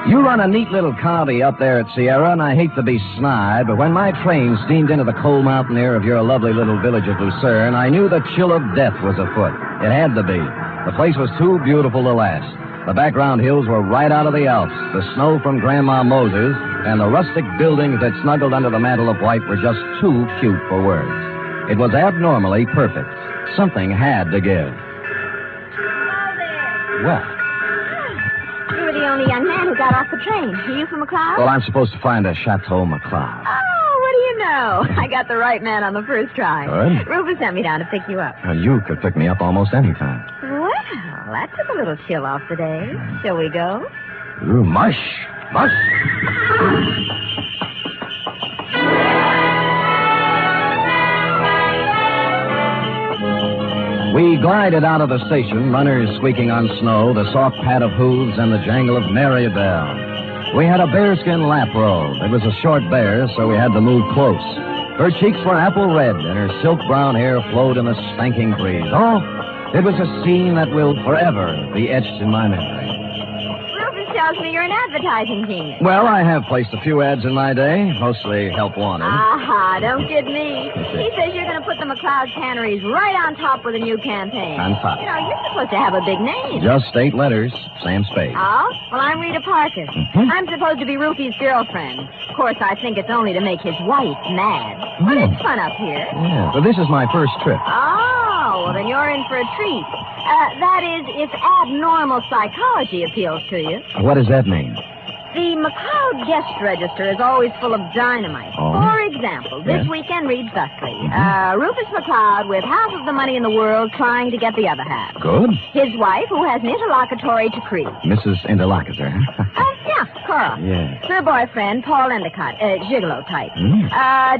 you run a neat little county up there at Sierra, and I hate to be snide, but when my train steamed into the cold mountain air of your lovely little village of Lucerne, I knew the chill of death was afoot. It had to be. The place was too beautiful to last. The background hills were right out of the Alps. The snow from Grandma Moses and the rustic buildings that snuggled under the mantle of white were just too cute for words. It was abnormally perfect. Something had to give. What? You were the only young man who got off the train. Are you from McCloud? Well, I'm supposed to find a Chateau McCloud. Oh, what do you know? I got the right man on the first try. Good. Rufus sent me down to pick you up. You could pick me up almost any time. Well, that took a little chill off the day. Shall we go? Ooh, mush. Mush. We glided out of the station, runners squeaking on snow, the soft pat of hooves, and the jangle of merry bells. We had a bearskin lap robe. It was a short bear, so we had to move close. Her cheeks were apple red, and her silk brown hair flowed in the stanking breeze. Oh, it was a scene that will forever be etched in my memory. Rufus tells me you're an advertising genius. Well, I have placed a few ads in my day, mostly help wanted. Aha, don't kid me. He says you're going to put the McCloud canneries right on top with a new campaign. On top. You know, you're supposed to have a big name. Just 8 letters, Sam Spade. Oh? Well, I'm Rita Parker. I'm supposed to be Rufy's girlfriend. Of course, I think it's only to make his wife mad. But it's fun up here. Yeah, but this is my first trip. Oh, well, then you're in for a treat. That is, if abnormal psychology appeals to you. What does that mean? The McCloud guest register is always full of dynamite. Oh. For example, this weekend reads thusly. Rufus McCloud with half of the money in the world trying to get the other half. Good. His wife, who has an interlocutory decree. Mrs. Interlocutor. Yeah, Cora. Yes. Her boyfriend, Paul Endicott, gigolo type.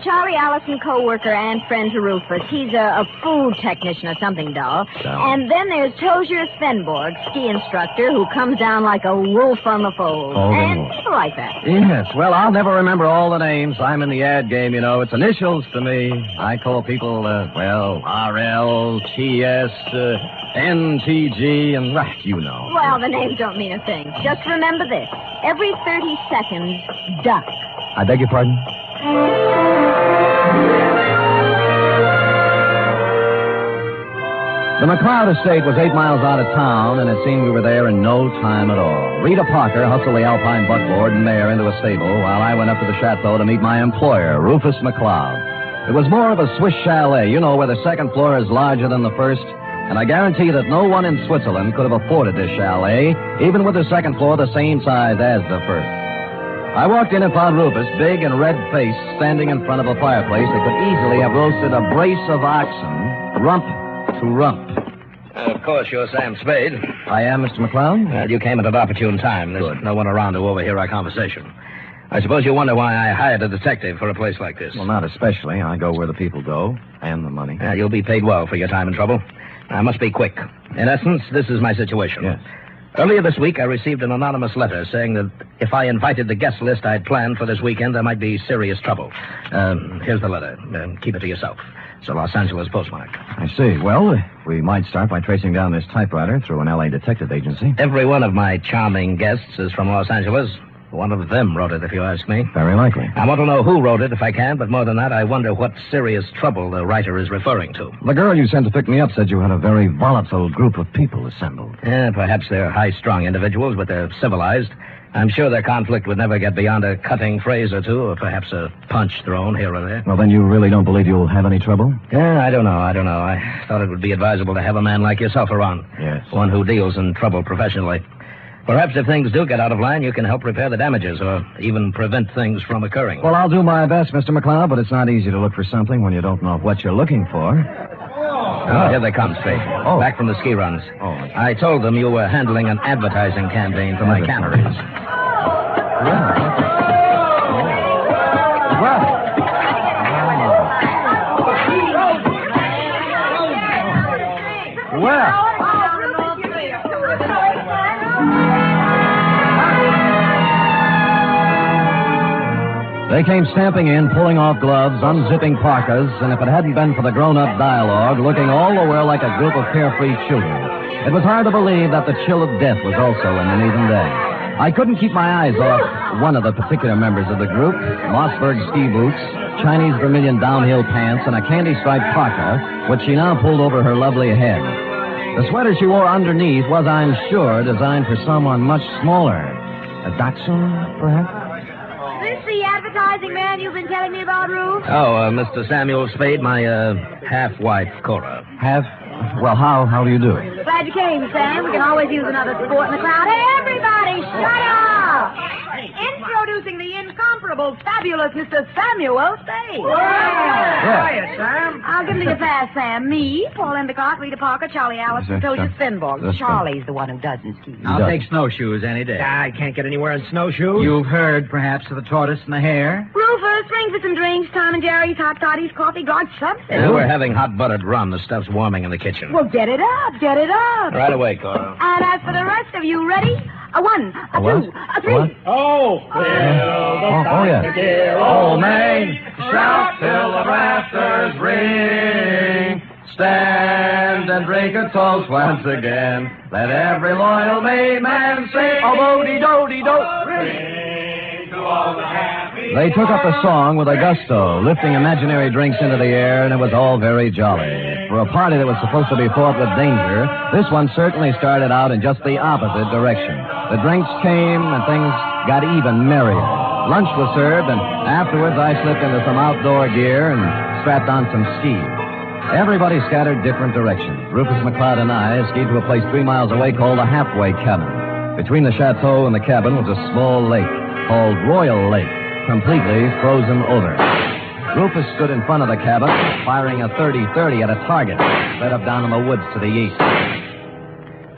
Charlie Allison, co-worker and friend to Rufus. He's a food technician or something dull. And then there's Tozier Svenborg, ski instructor, who comes down like a wolf on the fold. And people like that. Yes, well, I'll never remember all the names. I'm in the ad game, you know. It's initials to me. I call people, RL, TS, NTG, and, you know. Well, the names don't mean a thing. Just remember this. Every 30 seconds, duck. I beg your pardon? The McCloud estate was 8 miles out of town, and it seemed we were there in no time at all. Rita Parker hustled the Alpine buckboard and mare into a stable while I went up to the Chateau to meet my employer, Rufus McCloud. It was more of a Swiss chalet, you know, where the second floor is larger than the first, and I guarantee that no one in Switzerland could have afforded this chalet, even with the second floor the same size as the first. I walked in and found Rufus, big and red-faced, standing in front of a fireplace that could easily have roasted a brace of oxen, rump to rump. Of course, you're Sam Spade. I am, Mr. McCloud. Well, you came at an opportune time. There's no one around to overhear our conversation. I suppose you wonder why I hired a detective for a place like this. Well, not especially. I go where the people go, and the money. You'll be paid well for your time and trouble. I must be quick. In essence, this is my situation. Yes. Earlier this week, I received an anonymous letter saying that if I invited the guest list I'd planned for this weekend, there might be serious trouble. Here's the letter. Keep it to yourself. It's a Los Angeles postmark. I see. Well, we might start by tracing down this typewriter through an L.A. detective agency. Every one of my charming guests is from Los Angeles. One of them wrote it, if you ask me. Very likely. I want to know who wrote it, if I can, but more than that, I wonder what serious trouble the writer is referring to. The girl you sent to pick me up said you had a very volatile group of people assembled. Perhaps they're high-strung individuals, but they're civilized. I'm sure their conflict would never get beyond a cutting phrase or two, or perhaps a punch thrown here or there. Well, then you really don't believe you'll have any trouble? I don't know. I thought it would be advisable to have a man like yourself around. Yes. One who deals in trouble professionally. Perhaps if things do get out of line, you can help repair the damages or even prevent things from occurring. Well, I'll do my best, Mr. McCloud, but it's not easy to look for something when you don't know what you're looking for. Oh, here they come, Spade. Oh. Back from the ski runs. Oh. I told them you were handling an advertising campaign for my canneries. Well. They came stamping in, pulling off gloves, unzipping parkas, and if it hadn't been for the grown-up dialogue, looking all the while like a group of carefree children, it was hard to believe that the chill of death was also in an even day. I couldn't keep my eyes off one of the particular members of the group, Mossberg ski boots, Chinese vermilion downhill pants, and a candy-striped parka, which she now pulled over her lovely head. The sweater she wore underneath was, I'm sure, designed for someone much smaller. A dachshund, perhaps? This the advertising man you've been telling me about, Ruth? Oh, Mr. Samuel Spade, my half-wife, Cora. Half? Well, how do you do? Glad you came, Sam. We can always use another sport in the crowd. Hey, everybody, shut up! Introducing the incomparable, fabulous Mr. Samuel Spade. Hiya, Sam. I'll give me a pass, Sam. Me, Paul Endicott, Rita Parker, Charlie Allison, Tosia Svenborg. Charlie's the one who doesn't ski. I'll take snowshoes any day. I can't get anywhere in snowshoes. You've heard, perhaps, of the tortoise and the hare? Rufus, ring for some drinks. Tom and Jerry's, hot toddies, coffee, God, something. Yeah, we're having hot buttered rum. The stuff's warming in the kitchen. Well, get it up, get it up. Right away, Cora. And as for the rest of you, ready? A one, a what? two, a three. What? Oh, yeah. Old Main, shout till the rafters ring. Stand and drink a toast once again. Let every loyal Maine man sing. Oh, do-de-do-de-do. They took up the song with a gusto, lifting imaginary drinks into the air, and it was all very jolly. For a party that was supposed to be fraught with danger, this one certainly started out in just the opposite direction. The drinks came, and things got even merrier. Lunch was served, and afterwards I slipped into some outdoor gear and strapped on some skis. Everybody scattered different directions. Rufus McCloud and I skied to a place 3 miles away called the Halfway Cabin. Between the chateau and the cabin was a small lake called Royal Lake, completely frozen over. Rufus stood in front of the cabin, firing a .30-30 at a target set up down in the woods to the east.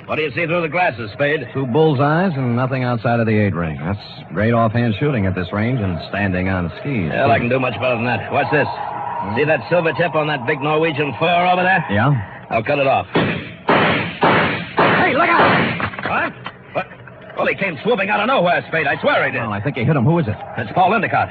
What do you see through the glasses, Spade? 2 bullseyes and nothing outside of the 8-ring. That's great offhand shooting at this range and standing on skis. Well, I can do much better than that. Watch this. See that silver tip on that big Norwegian fur over there? Yeah? I'll cut it off. Hey, look out! What? Well, he came swooping out of nowhere, Spade. I swear he did. Well, I think he hit him. Who is it? It's Paul Endicott.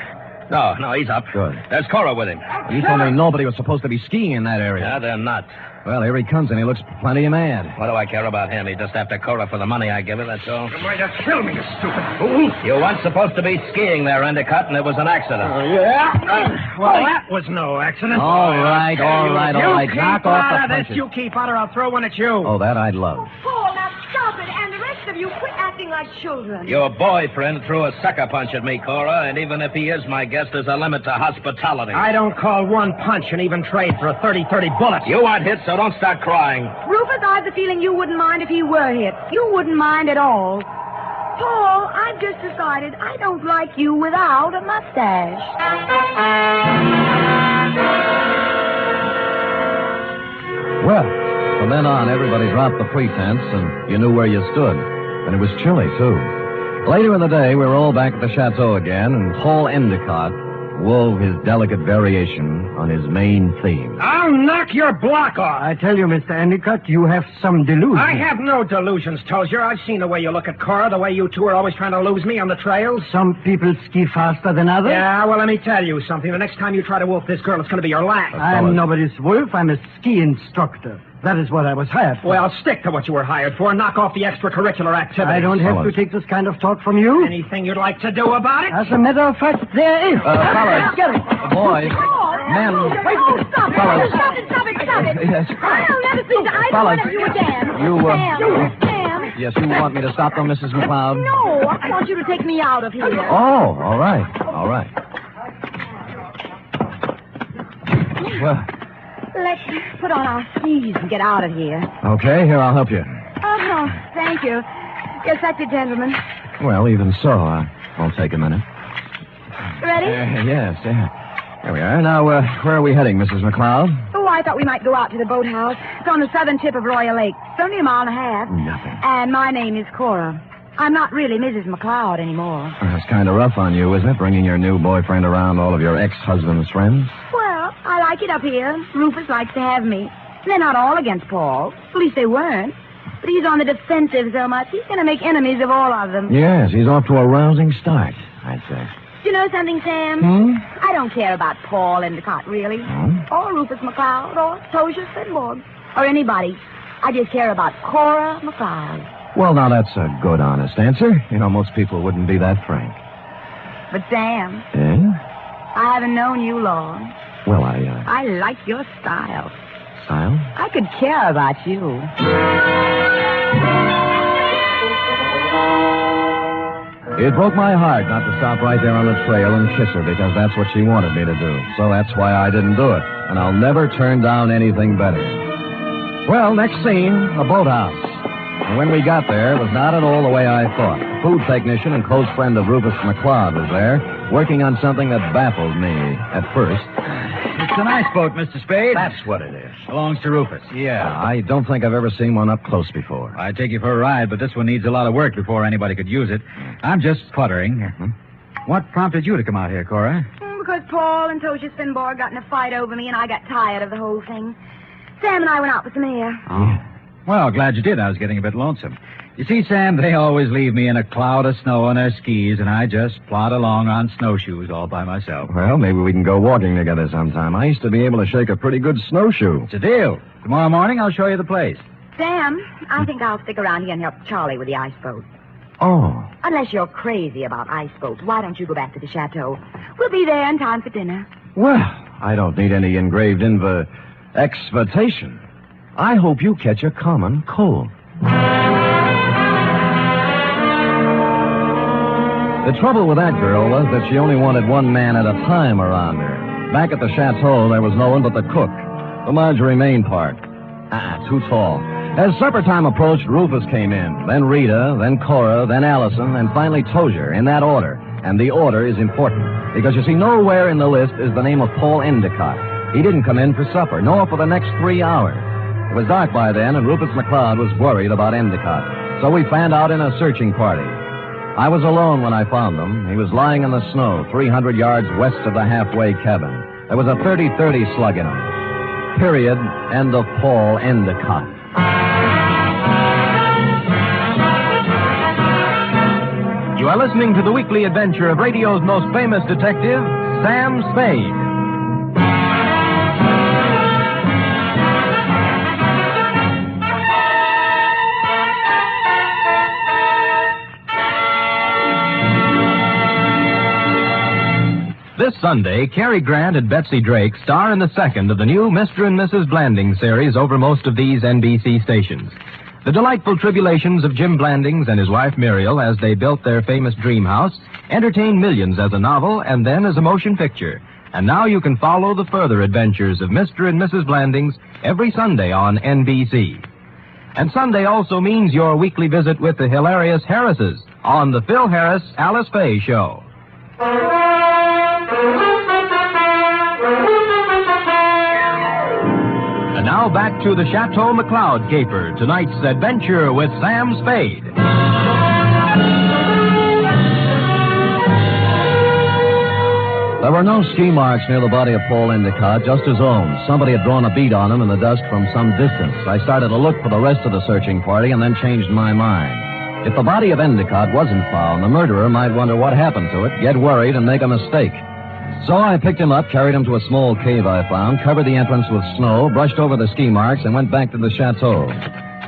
No, he's up. Good. There's Cora with him. You told me nobody was supposed to be skiing in that area. Yeah, they're not. Well, here he comes, and he looks plenty mad. What do I care about him? He's just after Cora for the money I give her, that's all. You might have killed me, you stupid fool. You weren't supposed to be skiing there, Endicott, and it was an accident. Yeah? Well, that was no accident. All right. You Knock keep off out the of this. punches. You keep out, or I'll throw one at you. Oh, that I'd love. Paul, now stop it. And the rest of you, quit acting like children. Your boyfriend threw a sucker punch at me, Cora, and even if he is my guest, there's a limit to hospitality. I don't call one punch an even trade for a 30-30 bullet. You aren't hit, so don't start crying. Rufus, I have the feeling you wouldn't mind if he were hit. You wouldn't mind at all. Paul, I've just decided I don't like you without a mustache. Well, from then on, everybody dropped the pretense, and you knew where you stood. And it was chilly, too. Later in the day, we were all back at the chateau again, and Paul Endicott wove his delicate variation on his main theme. I'll knock your block off. I tell you, Mr. Endicott, you have some delusions. I have no delusions, Tozier. I've seen the way you look at Cora, the way you two are always trying to lose me on the trails. Some people ski faster than others. Yeah, well, let me tell you something. The next time you try to wolf this girl, it's going to be your last. I'm nobody's wolf. I'm a ski instructor. That is what I was hired for. Well, stick to what you were hired for. Knock off the extracurricular activities. I don't have to take this kind of talk from you. Anything you'd like to do about it? As a matter of fact, there is. Fellas. Get it. Boys. Men. Stop it. Yes. I'll never see that. I don't want to do again. Sam. Yes, you want me to stop them, Mrs. McCloud? No, I want you to take me out of here. Oh, all right. Well, Let's put on our skis and get out of here. okay, here, I'll help you. Oh, thank you. Yes, that's it, gentlemen. Well, even so, I'll take a minute. Ready? Yes. Here we are. Now, where are we heading, Mrs. McCloud? Oh, I thought we might go out to the boathouse. It's on the southern tip of Royal Lake. It's only a mile and a half. Nothing. And my name is Cora. I'm not really Mrs. McCloud anymore. That's kind of rough on you, isn't it, bringing your new boyfriend around all of your ex-husband's friends? Well, I like it up here. Rufus likes to have me. They're not all against Paul. At least they weren't. But he's on the defensive so much, he's going to make enemies of all of them. Yes, he's off to a rousing start, I'd say. Do you know something, Sam? I don't care about Paul Endicott, really. Or Rufus McCloud, or Tosia Finborg, or anybody. I just care about Cora McCloud. Well, now, that's a good, honest answer. You know, most people wouldn't be that frank. But, Sam, Yeah? I haven't known you long. Well, I like your style. Style? I could care about you. It broke my heart not to stop right there on the trail and kiss her because that's what she wanted me to do. So that's why I didn't do it. And I'll never turn down anything better. Well, next scene, a boathouse. And when we got there, it was not at all the way I thought. The food technician and close friend of Rufus McCloud was there, working on something that baffled me at first. It's a nice boat, Mr. Spade. That's what it is. Belongs to Rufus. Yeah, I don't think I've ever seen one up close before. I'd take you for a ride, but this one needs a lot of work before anybody could use it. I'm just puttering. What prompted you to come out here, Cora? Because Paul and Tosia Finborg got in a fight over me, and I got tired of the whole thing. Sam and I went out for some air. Oh. Well, glad you did. I was getting a bit lonesome. You see, Sam, they always leave me in a cloud of snow on their skis, and I just plod along on snowshoes all by myself. Well, maybe we can go walking together sometime. I used to be able to shake a pretty good snowshoe. It's a deal. Tomorrow morning, I'll show you the place. Sam, I think I'll stick around here and help Charlie with the ice boat. Oh. Unless you're crazy about ice boats, why don't you go back to the chateau? We'll be there in time for dinner. Well, I don't need any engraved exvitation. I hope you catch a common cold. The trouble with that girl was that she only wanted one man at a time around her. Back at the chateau, there was no one but the cook, the Marjorie Main part. Too tall. As supper time approached, Rufus came in, then Rita, then Cora, then Allison, and finally Tozier, in that order. And the order is important, because you see, nowhere in the list is the name of Paul Endicott. He didn't come in for supper, nor for the next 3 hours. It was dark by then, and Rufus McCloud was worried about Endicott. So we fanned out in a searching party. I was alone when I found him. He was lying in the snow, 300 yards west of the halfway cabin. There was a 30-30 slug in him. Period. End of Paul Endicott. You are listening to the weekly adventure of radio's most famous detective, Sam Spade. This Sunday, Cary Grant and Betsy Drake star in the second of the new Mr. and Mrs. Blanding series over most of these NBC stations. The delightful tribulations of Jim Blandings and his wife Muriel as they built their famous dream house entertained millions as a novel and then as a motion picture. And now you can follow the further adventures of Mr. and Mrs. Blandings every Sunday on NBC. And Sunday also means your weekly visit with the hilarious Harrises on the Phil Harris Alice Faye Show. And now back to the Chateau McCloud caper, tonight's adventure with Sam Spade. There were no ski marks near the body of Paul Endicott, just his own. Somebody had drawn a bead on him in the dust from some distance. I started to look for the rest of the searching party and then changed my mind. If the body of Endicott wasn't found, the murderer might wonder what happened to it, get worried, and make a mistake. So I picked him up, carried him to a small cave I found, covered the entrance with snow, brushed over the ski marks, and went back to the chateau.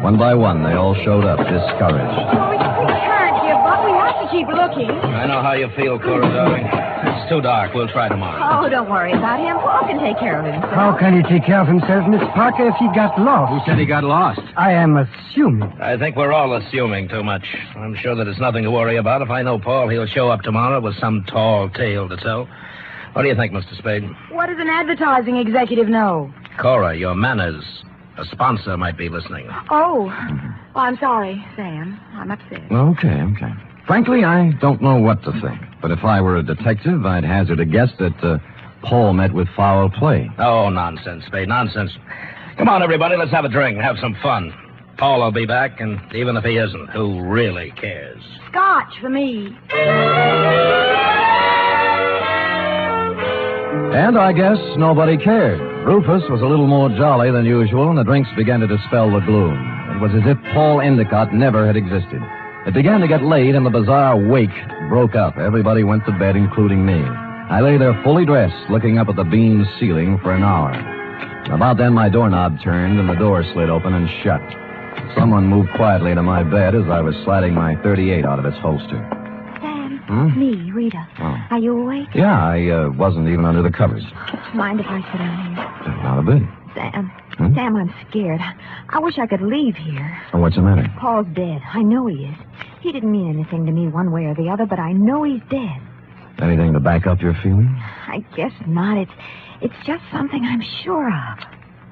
One by one, they all showed up, discouraged. Oh, we can't give up. We have to keep looking. I know how you feel, Cora, darling. It's too dark. We'll try tomorrow. Oh, don't worry about him. Paul can take care of himself. How can he take care of himself, Miss Parker, if he got lost? Who said he got lost? I am assuming. I think we're all assuming too much. I'm sure that it's nothing to worry about. If I know Paul, he'll show up tomorrow with some tall tale to tell. What do you think, Mr. Spade? What does an advertising executive know? Cora, your manners. A sponsor might be listening. Oh. Well, I'm sorry, Sam. I'm upset. Okay. Frankly, I don't know what to think. But if I were a detective, I'd hazard a guess that Paul met with foul play. Oh, nonsense, Spade, nonsense. Come on, everybody, let's have a drink, have some fun. Paul will be back, and even if he isn't, who really cares? Scotch for me. And I guess nobody cared. Rufus was a little more jolly than usual, and the drinks began to dispel the gloom. It was as if Paul Endicott never had existed. It began to get late, and the bizarre wake broke up. Everybody went to bed, including me. I lay there fully dressed, looking up at the beamed ceiling for an hour. About then, my doorknob turned, and the door slid open and shut. Someone moved quietly to my bed as I was sliding my .38 out of its holster. Sam, me, Rita. Oh. Are you awake? Yeah, I wasn't even under the covers. Mind if I sit down here? Not a bit. Sam, Sam, I'm scared. I wish I could leave here. Oh, what's the matter? Paul's dead. I know he is. He didn't mean anything to me one way or the other, but I know he's dead. Anything to back up your feeling? I guess not. It's just something I'm sure of.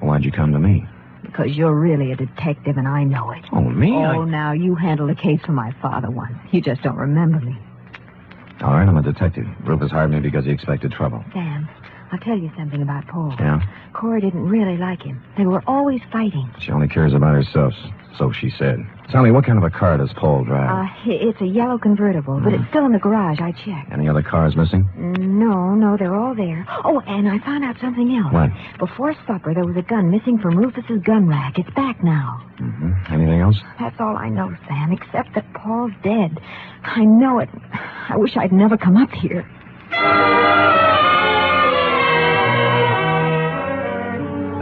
Why'd you come to me? Because you're really a detective, and I know it. Oh, me? Oh, now, you handled a case for my father once. You just don't remember me. All right, I'm a detective. Rufus hired me because he expected trouble. Sam, I'll tell you something about Paul. Yeah? Cora didn't really like him. They were always fighting. She only cares about herself, so she said. Tell me, what kind of a car does Paul drive? It's a yellow convertible, but it's still in the garage. I checked. Any other cars missing? No, they're all there. Oh, and I found out something else. What? Before supper, there was a gun missing from Rufus's gun rack. It's back now. Mm-hmm. Anything else? That's all I know, Sam, except that Paul's dead. I know it. I wish I'd never come up here.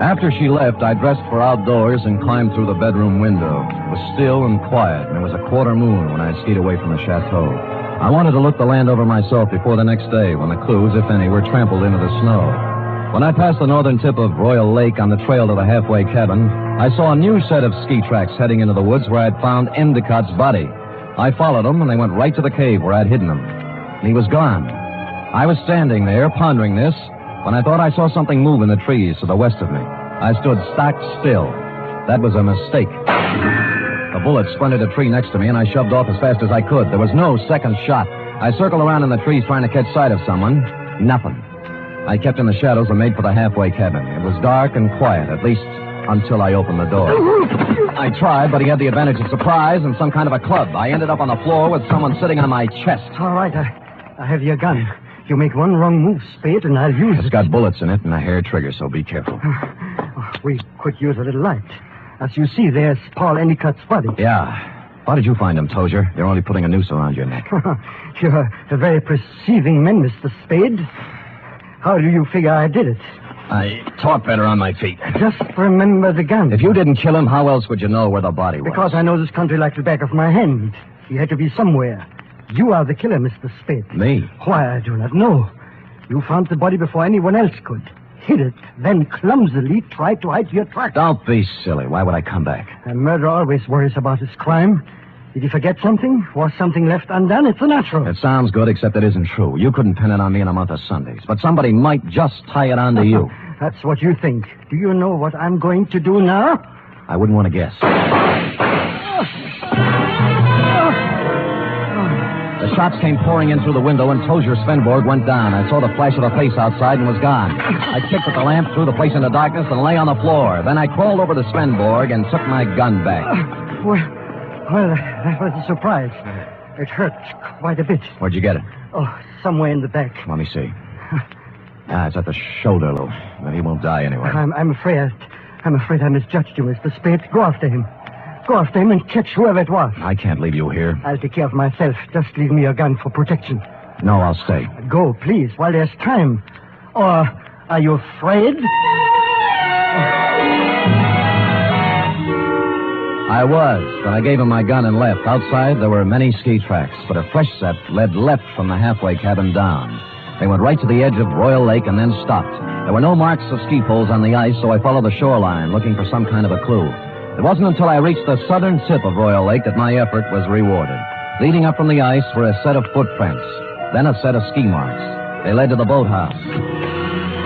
After she left, I dressed for outdoors and climbed through the bedroom window. It was still and quiet, and it was a quarter moon when I skied away from the chateau. I wanted to look the land over myself before the next day, when the clues, if any, were trampled into the snow. When I passed the northern tip of Royal Lake on the trail to the halfway cabin, I saw a new set of ski tracks heading into the woods where I'd found Endicott's body. I followed them, and they went right to the cave where I'd hidden him. And he was gone. I was standing there, pondering this, when I thought I saw something move in the trees to the west of me. I stood stock still. That was a mistake. A bullet splintered a tree next to me, and I shoved off as fast as I could. There was no second shot. I circled around in the trees trying to catch sight of someone. Nothing. I kept in the shadows and made for the halfway cabin. It was dark and quiet, at least until I opened the door. I tried, but he had the advantage of surprise and some kind of a club. I ended up on the floor with someone sitting on my chest. All right, I have your gun. You make one wrong move, Spade, and I'll use it. It's got bullets in it and a hair trigger, so be careful. We could use a little light. As you see, there's Paul Endicott's body. Yeah. How did you find him, Tozier? You're only putting a noose around your neck. You're a very perceiving man, Mr. Spade. How do you figure I did it? I talk better on my feet. Just remember the gun. If you didn't kill him, how else would you know where the body was? Because I know this country like the back of my hand. He had to be somewhere. You are the killer, Mr. Spade. Me? Why, I do not know. You found the body before anyone else could. Hid it, then clumsily tried to hide your tracks. Don't be silly. Why would I come back? A murderer always worries about his crime. Did he forget something? Was something left undone? It's a natural. It sounds good, except it isn't true. You couldn't pin it on me in a month of Sundays. But somebody might just tie it on to you. That's what you think. Do you know what I'm going to do now? I wouldn't want to guess. The shots came pouring in through the window, and Tozier Svenborg went down. I saw the flash of a face outside and was gone. I kicked at the lamp, threw the place into darkness, and lay on the floor. Then I crawled over to Svenborg and took my gun back. Well, that was a surprise. It hurt quite a bit. Where'd you get it? Oh, somewhere in the back. Let me see. It's at the shoulder, Lou. But he won't die anyway. I'm afraid I misjudged you, Mr. Spade. Go after him. Go after him and catch whoever it was. I can't leave you here. I'll take care of myself. Just leave me your gun for protection. No, I'll stay. Go, please, while there's time. Or are you afraid? I was, but I gave him my gun and left. Outside, there were many ski tracks, but a fresh set led left from the halfway cabin down. They went right to the edge of Royal Lake and then stopped. There were no marks of ski poles on the ice, so I followed the shoreline, looking for some kind of a clue. It wasn't until I reached the southern tip of Royal Lake that my effort was rewarded. Leading up from the ice were a set of footprints, then a set of ski marks. They led to the boathouse.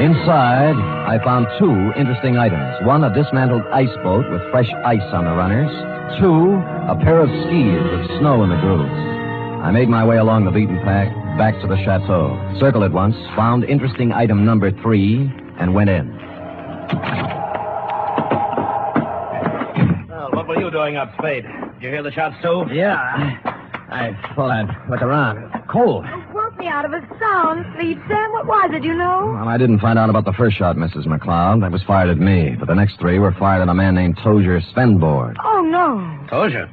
Inside, I found two interesting items. One, a dismantled ice boat with fresh ice on the runners. Two, a pair of skis with snow in the grooves. I made my way along the beaten path back to the chateau, circled it once, found interesting item number 3, and went in. Well, what were you doing up, Spade? Did you hear the shots, too? Yeah. I thought I'd look around. Cold. You woke me out of a sound sleep, Sam. What was it, you know? Well, I didn't find out about the first shot, Mrs. McCloud. That was fired at me. But the next 3 were fired at a man named Tozier Svenborg. Oh, no. Tozier?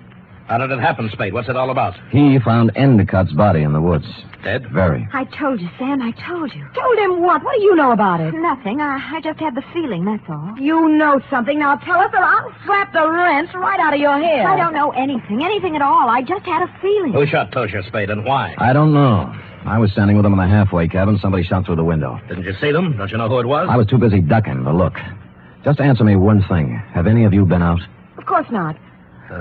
How did it happen, Spade? What's it all about? He found Endicott's body in the woods. Dead? Very. I told you, Sam. I told you. Told him what? What do you know about it? Nothing. I just had the feeling, that's all. You know something. Now tell us or I'll slap the rents right out of your head. I don't know anything. Anything at all. I just had a feeling. Who shot Tozier, Spade, and why? I don't know. I was standing with him in the halfway cabin. Somebody shot through the window. Didn't you see them? Don't you know who it was? I was too busy ducking to look. Just answer me one thing. Have any of you been out? Of course not.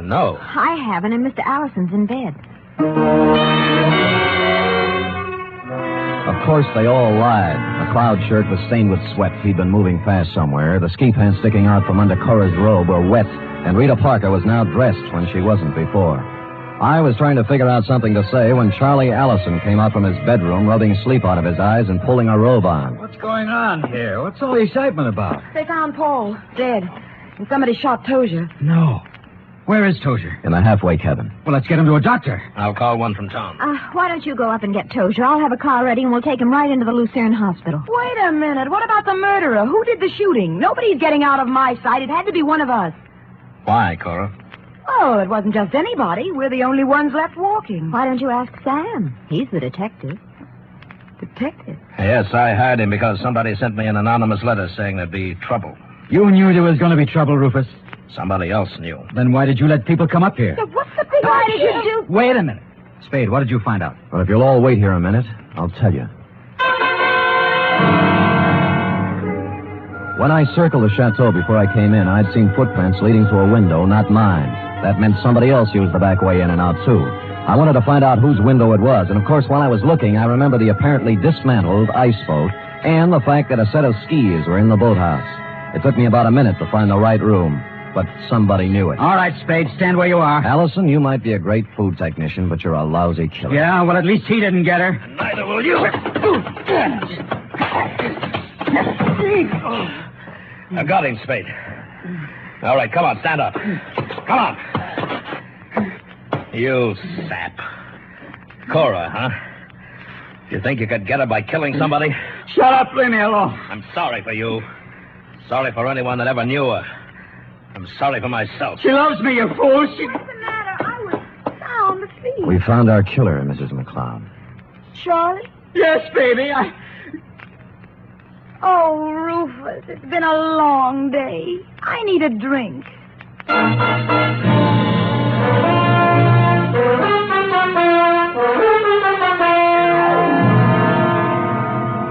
No. I haven't, and Mr. Allison's in bed. Of course, they all lied. McCloud's shirt was stained with sweat. He'd been moving fast somewhere. The ski pants sticking out from under Cora's robe were wet, and Rita Parker was now dressed when she wasn't before. I was trying to figure out something to say when Charlie Allison came out from his bedroom, rubbing sleep out of his eyes and pulling a robe on. What's going on here? What's all the excitement about? They found Paul, dead, and somebody shot Tozier. No. Where is Tozier? In the halfway cabin. Well, let's get him to a doctor. I'll call one from town. Why don't you go up and get Tozier? I'll have a car ready, and we'll take him right into the Lucerne Hospital. Wait a minute. What about the murderer? Who did the shooting? Nobody's getting out of my sight. It had to be one of us. Why, Cora? Oh, it wasn't just anybody. We're the only ones left walking. Why don't you ask Sam? He's the detective. Detective? Yes, I hired him because somebody sent me an anonymous letter saying there'd be trouble. You knew there was going to be trouble, Rufus. Somebody else knew. Then why did you let people come up here? So what's the big Why did you do? Wait a minute. Spade, what did you find out? Well, if you'll all wait here a minute, I'll tell you. When I circled the chateau before I came in, I'd seen footprints leading to a window, not mine. That meant somebody else used the back way in and out, too. I wanted to find out whose window it was, and of course, while I was looking, I remember the apparently dismantled ice boat and the fact that a set of skis were in the boathouse. It took me about a minute to find the right room. But somebody knew it. All right, Spade, stand where you are. Allison, you might be a great food technician, but you're a lousy killer. Yeah, well, at least he didn't get her. Neither will you. I got him, Spade. All right, come on, stand up. Come on. You sap. Cora, huh? You think you could get her by killing somebody? Shut up, leave me alone. I'm sorry for you. Sorry for anyone that ever knew her. I'm sorry for myself. She loves me, you fool. What's the matter? I was sound asleep. We found our killer, Mrs. McCloud. Charlie? Yes, baby, Oh, Rufus, it's been a long day. I need a drink.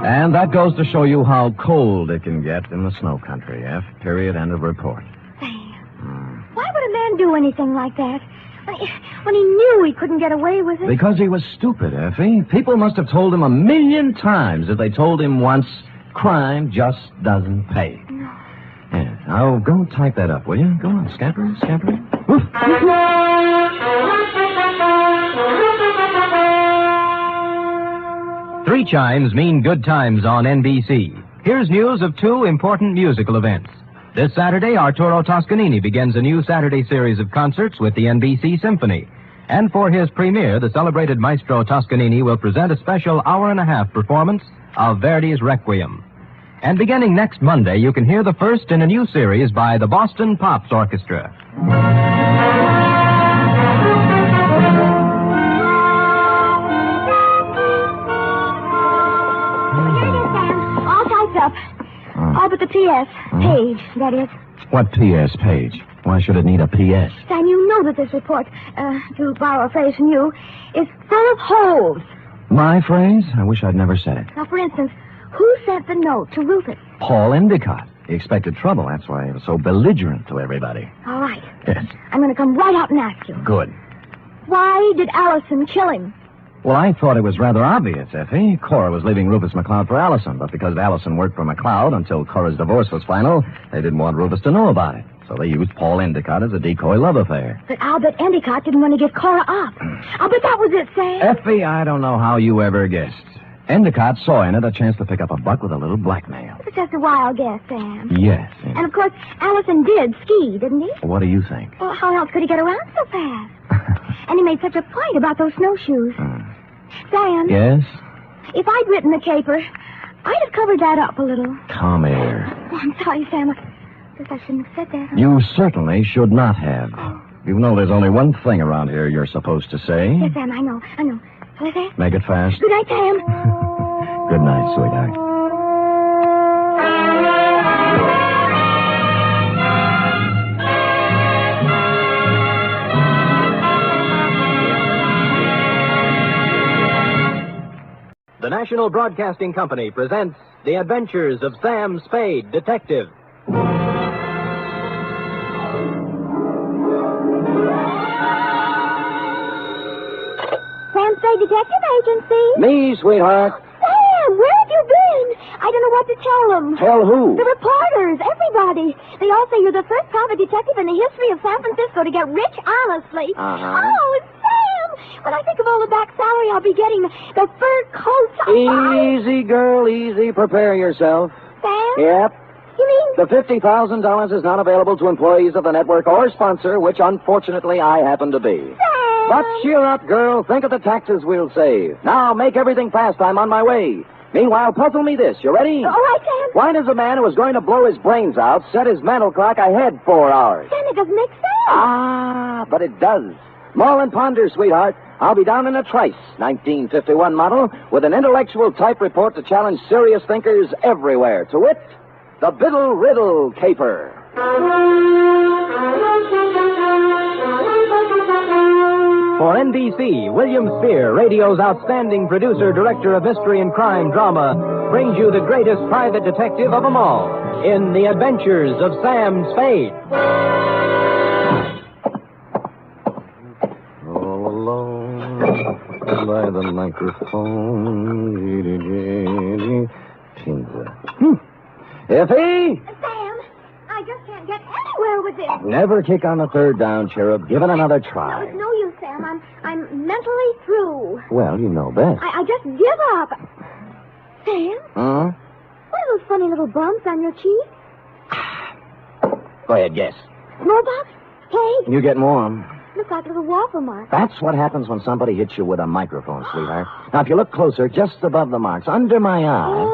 And that goes to show you how cold it can get in the snow country. F. Period. End of report. Why would a man do anything like that? When he knew he couldn't get away with it? Because he was stupid, Effie. People must have told him 1,000,000 times. If they told him once, crime just doesn't pay. No. Yeah. Now, go type that up, will you? Go on, scamper, scamper. Woof. 3 chimes mean good times on NBC. Here's news of 2 important musical events. This Saturday, Arturo Toscanini begins a new Saturday series of concerts with the NBC Symphony. And for his premiere, the celebrated maestro Toscanini will present a special hour-and-a-half performance of Verdi's Requiem. And beginning next Monday, you can hear the first in a new series by the Boston Pops Orchestra. All typed up. All but the P.S. Page, that is. What P.S. page? Why should it need a P.S.? Sam, you know that this report, to borrow a phrase from you, is full of holes. My phrase? I wish I'd never said it. Now, for instance, who sent the note to Rufus? Paul Endicott. He expected trouble. That's why he was so belligerent to everybody. All right. Yes. I'm going to come right out and ask you. Good. Why did Allison kill him? Well, I thought it was rather obvious, Effie. Cora was leaving Rufus McCloud for Allison, but because Allison worked for McCloud until Cora's divorce was final, they didn't want Rufus to know about it. So they used Paul Endicott as a decoy love affair. But I'll bet Endicott didn't want to give Cora up. I'll bet that was it, Sam. Effie, I don't know how you ever guessed. Endicott saw in it a chance to pick up a buck with a little blackmail. It was just a wild guess, Sam. Yes. And, of course, Allison did ski, didn't he? What do you think? Well, how else could he get around so fast? And he made such a point about those snowshoes. Sam? Yes? If I'd written the caper, I'd have covered that up a little. Come here. Oh, I'm sorry, Sam. I guess I shouldn't have said that. You certainly should not have. You know there's only one thing around here you're supposed to say. Yes, Sam, I know. Shall I say it? Make it fast. Good night, Sam. Good night, sweetheart. The National Broadcasting Company presents The Adventures of Sam Spade, Detective. Sam Spade Detective Agency. Me, sweetheart. Sam, where have you been? I don't know what to tell them. Tell who? The reporters, everybody. They all say you're the first private detective in the history of San Francisco to get rich honestly. Oh, Sam! When I think of all the back salary I'll be getting, the fur coats... Easy, girl, easy. Prepare yourself. Sam? Yep. You mean... The $50,000 is not available to employees of the network or sponsor, which unfortunately I happen to be. Sam! But cheer up, girl. Think of the taxes we'll save. Now, make everything fast. I'm on my way. Meanwhile, puzzle me this. You ready? All right, Sam. Why does a man who is going to blow his brains out set his mental clock ahead 4 hours? Sam, it doesn't make sense. Ah, but it does. Mull and ponder, sweetheart. I'll be down in a trice, 1951 model, with an intellectual type report to challenge serious thinkers everywhere. To wit, the Biddle Riddle caper. For NBC, William Spear, radio's outstanding producer, director of mystery and crime drama, brings you the greatest private detective of them all in The Adventures of Sam Spade. All alone by the microphone. Effie? Sam, I just can't get anywhere with this. Never kick on the third down, Cherub. Give it another try. No, it's no use, Sam. I'm mentally through. Well, you know best. I just give up. Sam? Huh? What are those funny little bumps on your cheek? Go ahead, guess. Smallpox? Hey? You get warm. Look like little waffle marks. That's what happens when somebody hits you with a microphone, sweetheart. Now, if you look closer, just above the marks, under my eye,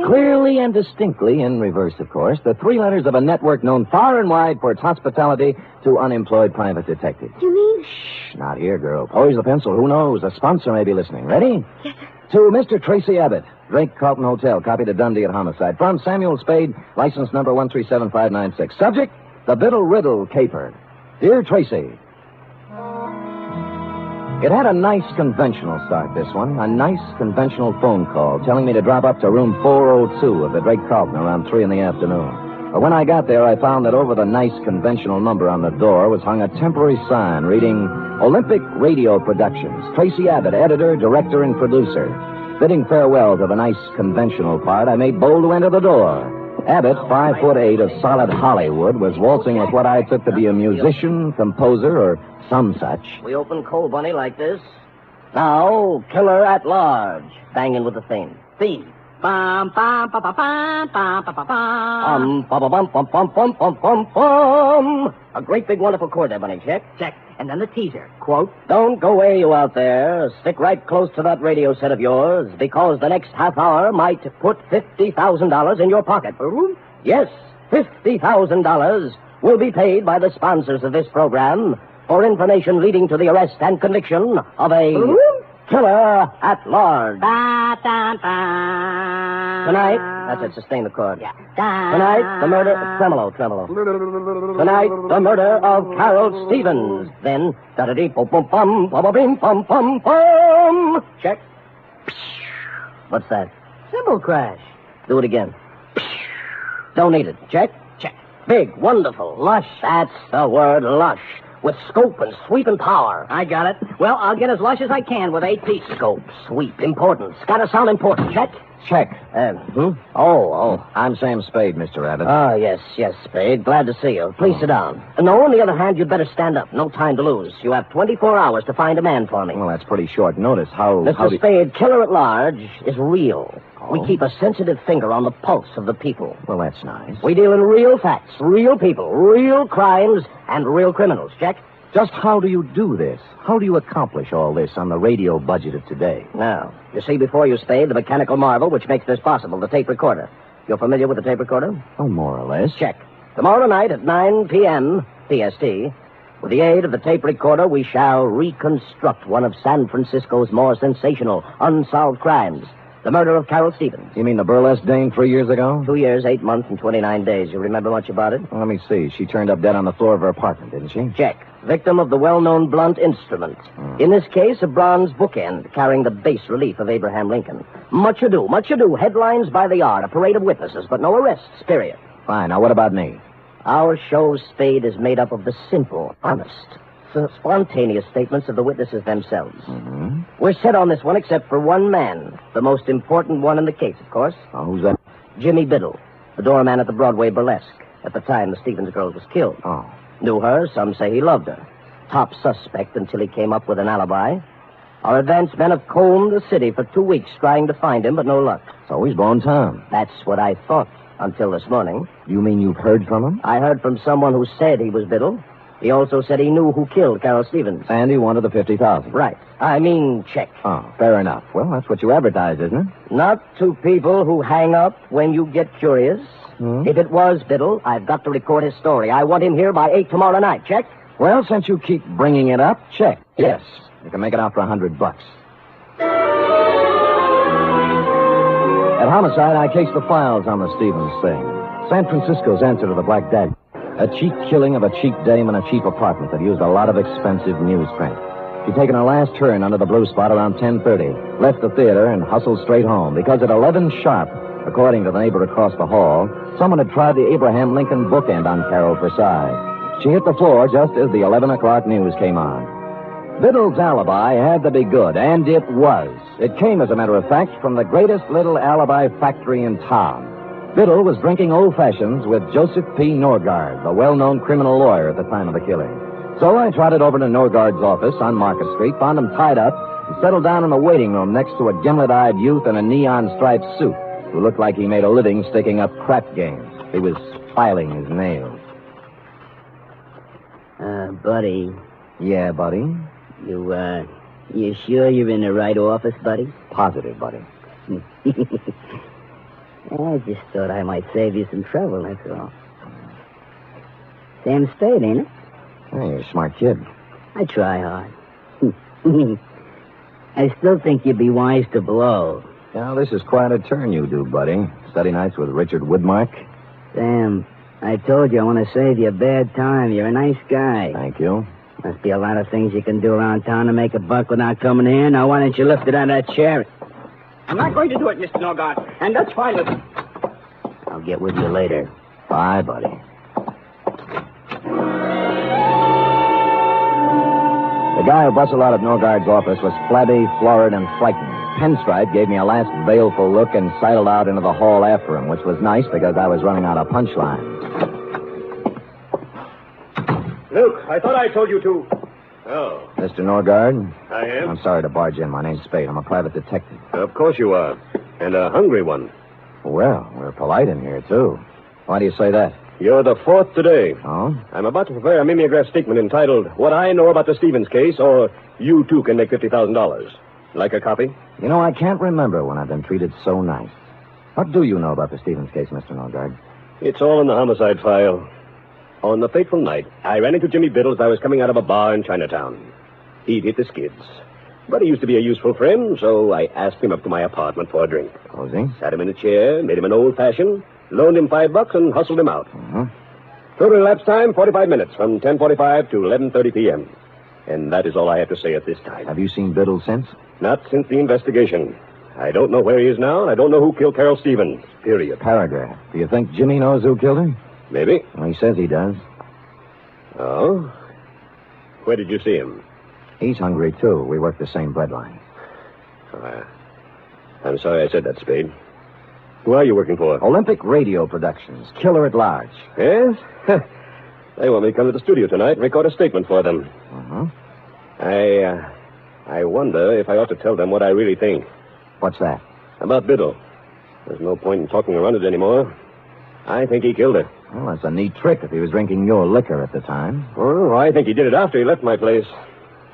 clearly and distinctly, in reverse, of course, the 3 letters of a network known far and wide for its hospitality to unemployed private detectives. You mean? Shh, not here, girl. Poise the pencil. Who knows? A sponsor may be listening. Ready? Yes, sir. To Mr. Tracy Abbott, Drake Carlton Hotel, copy to Dundee at homicide. From Samuel Spade, license number 1375596. Subject, the Biddle Riddle caper. Dear Tracy, it had a nice conventional start, this one. A nice conventional phone call telling me to drop up to room 402 of the Drake Carlton around 3 in the afternoon. But when I got there, I found that over the nice conventional number on the door was hung a temporary sign reading Olympic Radio Productions. Tracy Abbott, editor, director, and producer. Bidding farewell to the nice conventional part, I made bold to enter the door. Abbott, 5'8" of solid Hollywood, was waltzing with what I took to be a musician, composer, or some such. We open Coal Bunny like this. Now, Killer at Large. Banging with the theme. Theme. Bum, bum, bum, bum, bum, bum, bum, bum, bum, bum, bum, bum, bum, bum, bum, bum. A great big wonderful chord there, Bunny. Check. Check. And then the teaser. Quote, don't go away, you out there. Stick right close to that radio set of yours, because the next half hour might put $50,000 in your pocket. Yes, $50,000 will be paid by the sponsors of this program for information leading to the arrest and conviction of a killer at large. Tonight, that's it, sustain the chord. Yeah. Tonight, the murder, tremolo. Tonight, the murder of Carol Stevens. Then, da-da-dee, bum-bum-bum, bum-bum-bum-bum. Check. What's that? Cymbal crash. Do it again. Don't need it. Check. Check. Big, wonderful, lush. That's the word, lush. with scope and sweep and power. I got it. Well, I'll get as lush as I can with 8 pieces. Scope, sweep, importance. Gotta sound important. Check? Check. I'm Sam Spade, Mr. Abbott. Yes, Spade. Glad to see you. Please sit down. No, on the other hand, you'd better stand up. No time to lose. You have 24 hours to find a man for me. Well, that's pretty short notice. Mr. Spade, killer at large is real. We keep a sensitive finger on the pulse of the people. Well, that's nice. We deal in real facts, real people, real crimes, and real criminals. Check? Just how do you do this? How do you accomplish all this on the radio budget of today? Now, you see before you, Spade, the mechanical marvel which makes this possible, the tape recorder. You're familiar with the tape recorder? Oh, more or less. Check. Tomorrow night at 9 p.m. PST, with the aid of the tape recorder, we shall reconstruct one of San Francisco's more sensational, unsolved crimes. The murder of Carol Stevens. You mean the burlesque dame 3 years ago? 2 years, 8 months, and 29 days. You remember much about it? Well, let me see. She turned up dead on the floor of her apartment, didn't she? Check. Victim of the well-known blunt instrument. In this case, a bronze bookend carrying the bas relief of Abraham Lincoln. Much ado. Headlines by the hour, a parade of witnesses, but no arrests, period. Fine. Now, what about me? Our show, Spade, is made up of the simple, honest, spontaneous statements of the witnesses themselves. Mm-hmm. We're set on this one except for one man, the most important one in the case, of course. Oh, who's that? Jimmy Biddle, the doorman at the Broadway Burlesque, at the time the Stevens girl was killed. Oh. Knew her, some say he loved her. Top suspect until he came up with an alibi. Our advance men have combed the city for 2 weeks trying to find him, but no luck. So he's blown town. That's what I thought until this morning. You mean you've heard from him? I heard from someone who said he was Biddle. He also said he knew who killed Carol Stevens. And he wanted the $50,000. Right. I mean, check. Oh, fair enough. Well, that's what you advertise, isn't it? Not to people who hang up when you get curious. If it was Biddle, I've got to record his story. I want him here by 8 tomorrow night. Check? Well, since you keep bringing it up, check. Yes. You can make it out for $100. At Homicide, I cased the files on the Stevens thing. San Francisco's answer to the Black Dag. A cheap killing of a cheap dame in a cheap apartment that used a lot of expensive newsprint. She'd taken her last turn under the blue spot around 10:30, left the theater, and hustled straight home, because at 11 sharp, according to the neighbor across the hall, someone had tried the Abraham Lincoln bookend on Carol for size. She hit the floor just as the 11 o'clock news came on. Biddle's alibi had to be good, and it was. It came, as a matter of fact, from the greatest little alibi factory in town. Biddle was drinking old fashions with Joseph P. Norgard, the well-known criminal lawyer at the time of the killing. So I trotted over to Norgard's office on Market Street, found him tied up, and settled down in the waiting room next to a gimlet-eyed youth in a neon-striped suit who looked like he made a living sticking up crap games. He was filing his nails. Buddy. Yeah, buddy? You sure you're in the right office, buddy? Positive, buddy. I just thought I might save you some trouble, that's all. Sam Spade, ain't it? Hey, you're a smart kid. I try hard. I still think you'd be wise to blow. Now, this is quite a turn you do, buddy. Study nights with Richard Woodmark. Sam, I told you I want to save you a bad time. You're a nice guy. Thank you. Must be a lot of things you can do around town to make a buck without coming here. Now, why don't you lift it out of that chair? I'm not going to do it, Mr. Norgard, and that's fine with me. I'll get with you later. Bye, buddy. The guy who bustled out of Norgard's office was flabby, florid, and frightened. Pinstripe gave me a last baleful look and sidled out into the hall after him, which was nice because I was running out of punchline. Luke, I thought I told you to. Oh. Mr. Norgard? I am? I'm sorry to barge in. My name's Spade. I'm a private detective. Of course you are. And a hungry one. Well, we're polite in here, too. Why do you say that? You're the fourth today. Oh? I'm about to prepare a mimeograph statement entitled, What I Know About the Stevens Case, or You Too Can Make $50,000. Like a copy? You know, I can't remember when I've been treated so nice. What do you know about the Stevens case, Mr. Norgard? It's all in the homicide file. On the fateful night, I ran into Jimmy Biddle as I was coming out of a bar in Chinatown. He'd hit the skids. But he used to be a useful friend, so I asked him up to my apartment for a drink. Cozy? Sat him in a chair, made him an old-fashioned, loaned him $5, and hustled him out. Mm-hmm. Total elapsed time, 45 minutes, from 10:45 to 11:30 p.m. And that is all I have to say at this time. Have you seen Biddle since? Not since the investigation. I don't know where he is now, and I don't know who killed Carol Stevens, period. Paragraph. Do you think Jimmy knows who killed her? Maybe. Well, he says he does. Oh? Where did you see him? He's hungry, too. We work the same breadline. I'm sorry I said that, Spade. Who are you working for? Olympic Radio Productions. Killer at large. Yes? They want me to come to the studio tonight and record a statement for them. Uh-huh. I wonder if I ought to tell them what I really think. What's that? About Biddle. There's no point in talking around it anymore. I think he killed her. Well, that's a neat trick if he was drinking your liquor at the time. Oh, I think he did it after he left my place.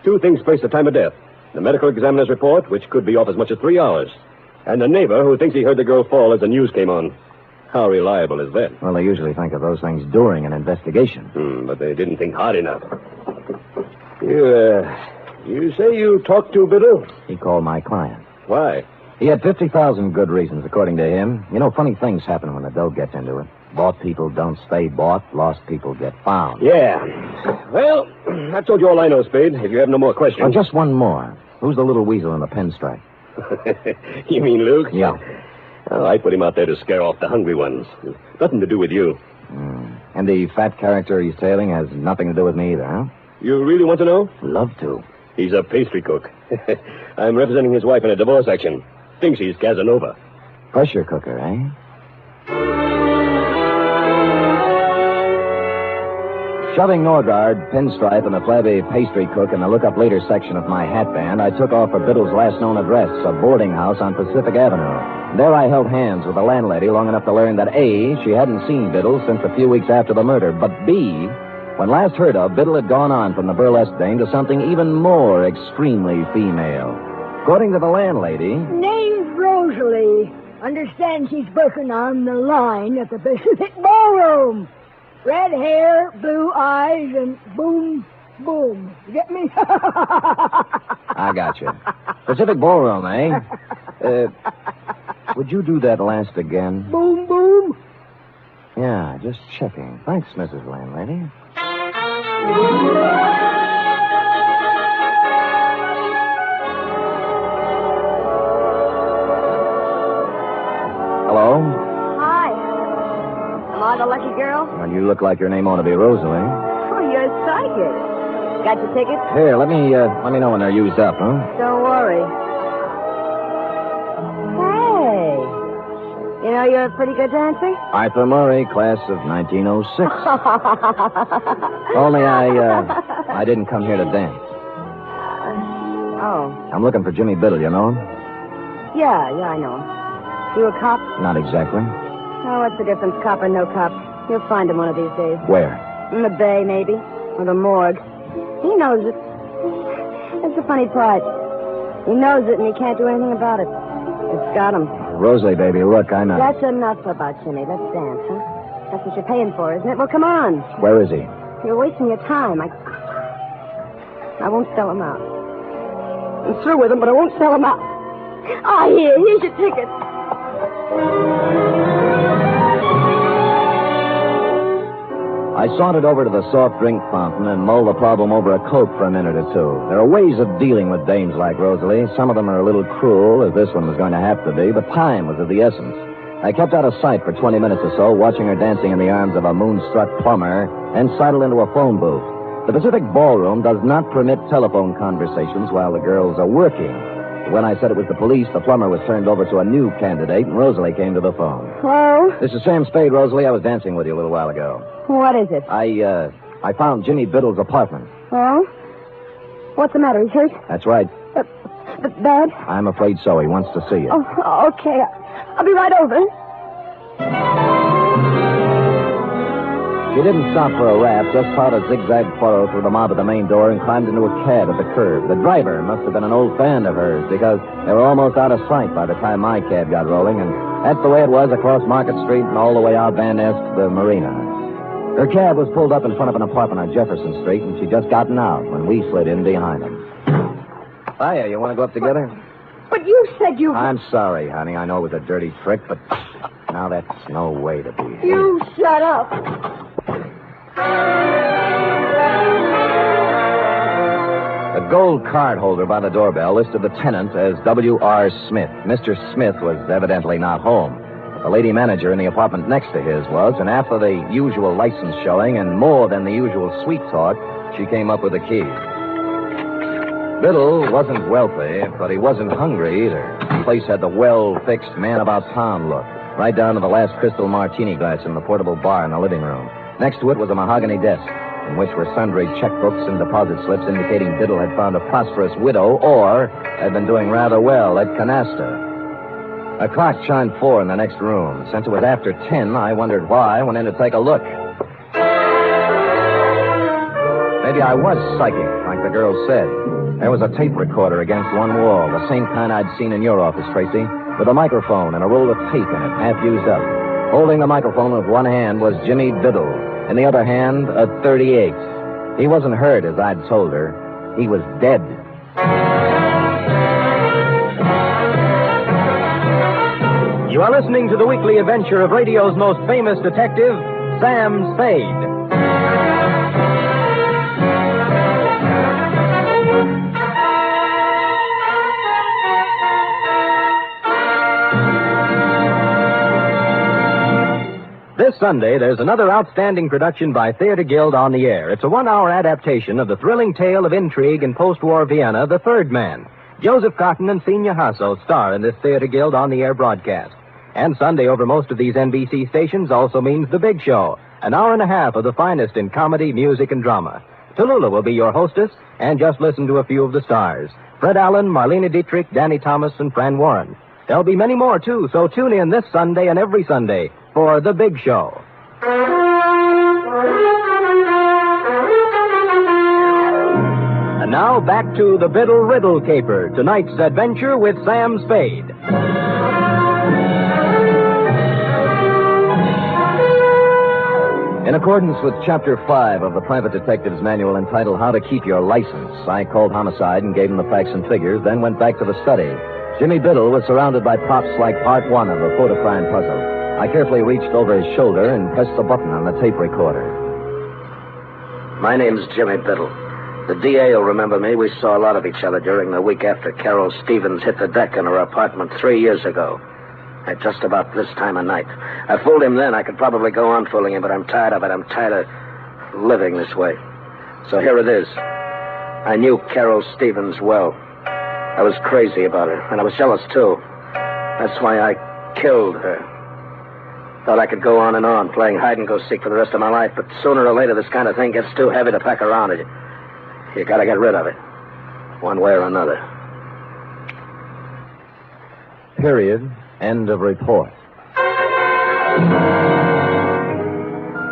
2 things place the time of death. The medical examiner's report, which could be off as much as 3 hours. And the neighbor who thinks he heard the girl fall as the news came on. How reliable is that? Well, they usually think of those things during an investigation. But they didn't think hard enough. You say you talked to Biddle? He called my client. Why? He had 50,000 good reasons, according to him. You know, funny things happen when the dough gets into it. Bought people don't stay bought. Lost people get found. Yeah. Well, I've told you all I know, Spade. If you have no more questions. Oh, just one more. Who's the little weasel in the pinstripe? You mean Luke? Yeah. Oh, I put him out there to scare off the hungry ones. Nothing to do with you. And the fat character he's tailing has nothing to do with me either, huh? You really want to know? Love to. He's a pastry cook. I'm representing his wife in a divorce action. Thinks he's Casanova. Pressure cooker, eh? Shoving Norgard, Pinstripe, and a flabby pastry cook in the look-up later section of my hat band, I took off for Biddle's last known address, a boarding house on Pacific Avenue. There I held hands with the landlady long enough to learn that A, she hadn't seen Biddle since a few weeks after the murder, but B, when last heard of, Biddle had gone on from the burlesque dame to something even more extremely female. According to the landlady... Name's Rosalie. Understand she's working on the line at the Pacific Ballroom. Red hair, blue eyes, and boom, boom. You get me? I got you. Pacific Ballroom, eh? Would you do that last again? Boom, boom. Yeah, just checking. Thanks, Mrs. Landlady. Hello? Hi. Am I the lucky girl? Well, you look like your name ought to be Rosalie. Oh, you're psychic. Got your tickets? Here, let me know when they're used up, huh? Don't worry. Hey. You know you're a pretty good dancer? Arthur Murray, class of 1906. Only I didn't come here to dance. Oh. I'm looking for Jimmy Biddle, you know him? Yeah, I know him. You a cop? Not exactly. Oh, what's the difference, cop or no cop? You'll find him one of these days. Where? In the bay, maybe. Or the morgue. He knows it. That's the funny part. He knows it, and he can't do anything about it. It's got him. Rosalie, baby, look, I'm not... That's enough about Jimmy. Let's dance, huh? That's what you're paying for, isn't it? Well, come on. Where is he? You're wasting your time. I won't sell him out. I'm through with him, but I won't sell him out. Oh, here's your ticket. I sauntered over to the soft drink fountain and mulled the problem over a Coke for a minute or two. There are ways of dealing with dames like Rosalie. Some of them are a little cruel, as this one was going to have to be, but time was of the essence. I kept out of sight for 20 minutes or so, watching her dancing in the arms of a moonstruck plumber, and sidled into a phone booth. The Pacific Ballroom does not permit telephone conversations while the girls are working. When I said it was the police, the plumber was turned over to a new candidate, and Rosalie came to the phone. Hello? This is Sam Spade, Rosalie. I was dancing with you a little while ago. What is it? I found Jimmy Biddle's apartment. Oh? What's the matter? He's hurt? That's right. Bad? I'm afraid so. He wants to see you. Oh, okay. I'll be right over. She didn't stop for a rap, just plowed a zigzag furrow through the mob at the main door and climbed into a cab at the curb. The driver must have been an old fan of hers because they were almost out of sight by the time my cab got rolling, and that's the way it was across Market Street and all the way out Van Ness to the marina. Her cab was pulled up in front of an apartment on Jefferson Street, and she'd just gotten out when we slid in behind them. Hiya, you want to go up together? But you said you... I'm sorry, honey. I know it was a dirty trick, but now that's no way to be. You shut up. The gold card holder by the doorbell listed the tenant as W.R. Smith. Mr. Smith was evidently not home. The lady manager in the apartment next to his was, and after the usual license showing and more than the usual sweet talk, she came up with the key. Biddle wasn't wealthy, but he wasn't hungry either. The place had the well-fixed, man-about-town look, right down to the last crystal martini glass in the portable bar in the living room. Next to it was a mahogany desk, in which were sundry checkbooks and deposit slips indicating Biddle had found a prosperous widow or had been doing rather well at canasta. A clock chimed 4 in the next room. Since it was after 10, I wondered why I went in to take a look. Maybe I was psychic, like the girl said. There was a tape recorder against one wall, the same kind I'd seen in your office, Tracy, with a microphone and a roll of tape in it, half used up. Holding the microphone with one hand was Jimmy Biddle. In the other hand, a .38. He wasn't hurt, as I'd told her. He was dead. You are listening to the weekly adventure of radio's most famous detective, Sam Spade. This Sunday, there's another outstanding production by Theater Guild on the air. It's a 1-hour adaptation of the thrilling tale of intrigue in post-war Vienna, The Third Man. Joseph Cotton and Senior Hasso star in this Theater Guild on the air broadcast. And Sunday over most of these NBC stations also means The Big Show, an hour and a half of the finest in comedy, music, and drama. Tallulah will be your hostess, and just listen to a few of the stars. Fred Allen, Marlena Dietrich, Danny Thomas, and Fran Warren. There'll be many more, too, so tune in this Sunday and every Sunday for The Big Show. And now back to the Biddle Riddle Caper, tonight's adventure with Sam Spade. In accordance with Chapter 5 of the Private Detective's Manual entitled How to Keep Your License, I called Homicide and gave him the facts and figures, then went back to the study. Jimmy Biddle was surrounded by props like Part 1 of the photo crime puzzle. I carefully reached over his shoulder and pressed the button on the tape recorder. My name's Jimmy Biddle. The DA will remember me. We saw a lot of each other during the week after Carol Stevens hit the deck in her apartment 3 years ago. At just about this time of night. I fooled him then. I could probably go on fooling him, but I'm tired of it. I'm tired of living this way. So here it is. I knew Carol Stevens well. I was crazy about her, and I was jealous, too. That's why I killed her. Thought I could go on and on, playing hide-and-go-seek for the rest of my life, but sooner or later this kind of thing gets too heavy to pack around. You gotta get rid of it, one way or another. Period. End of report.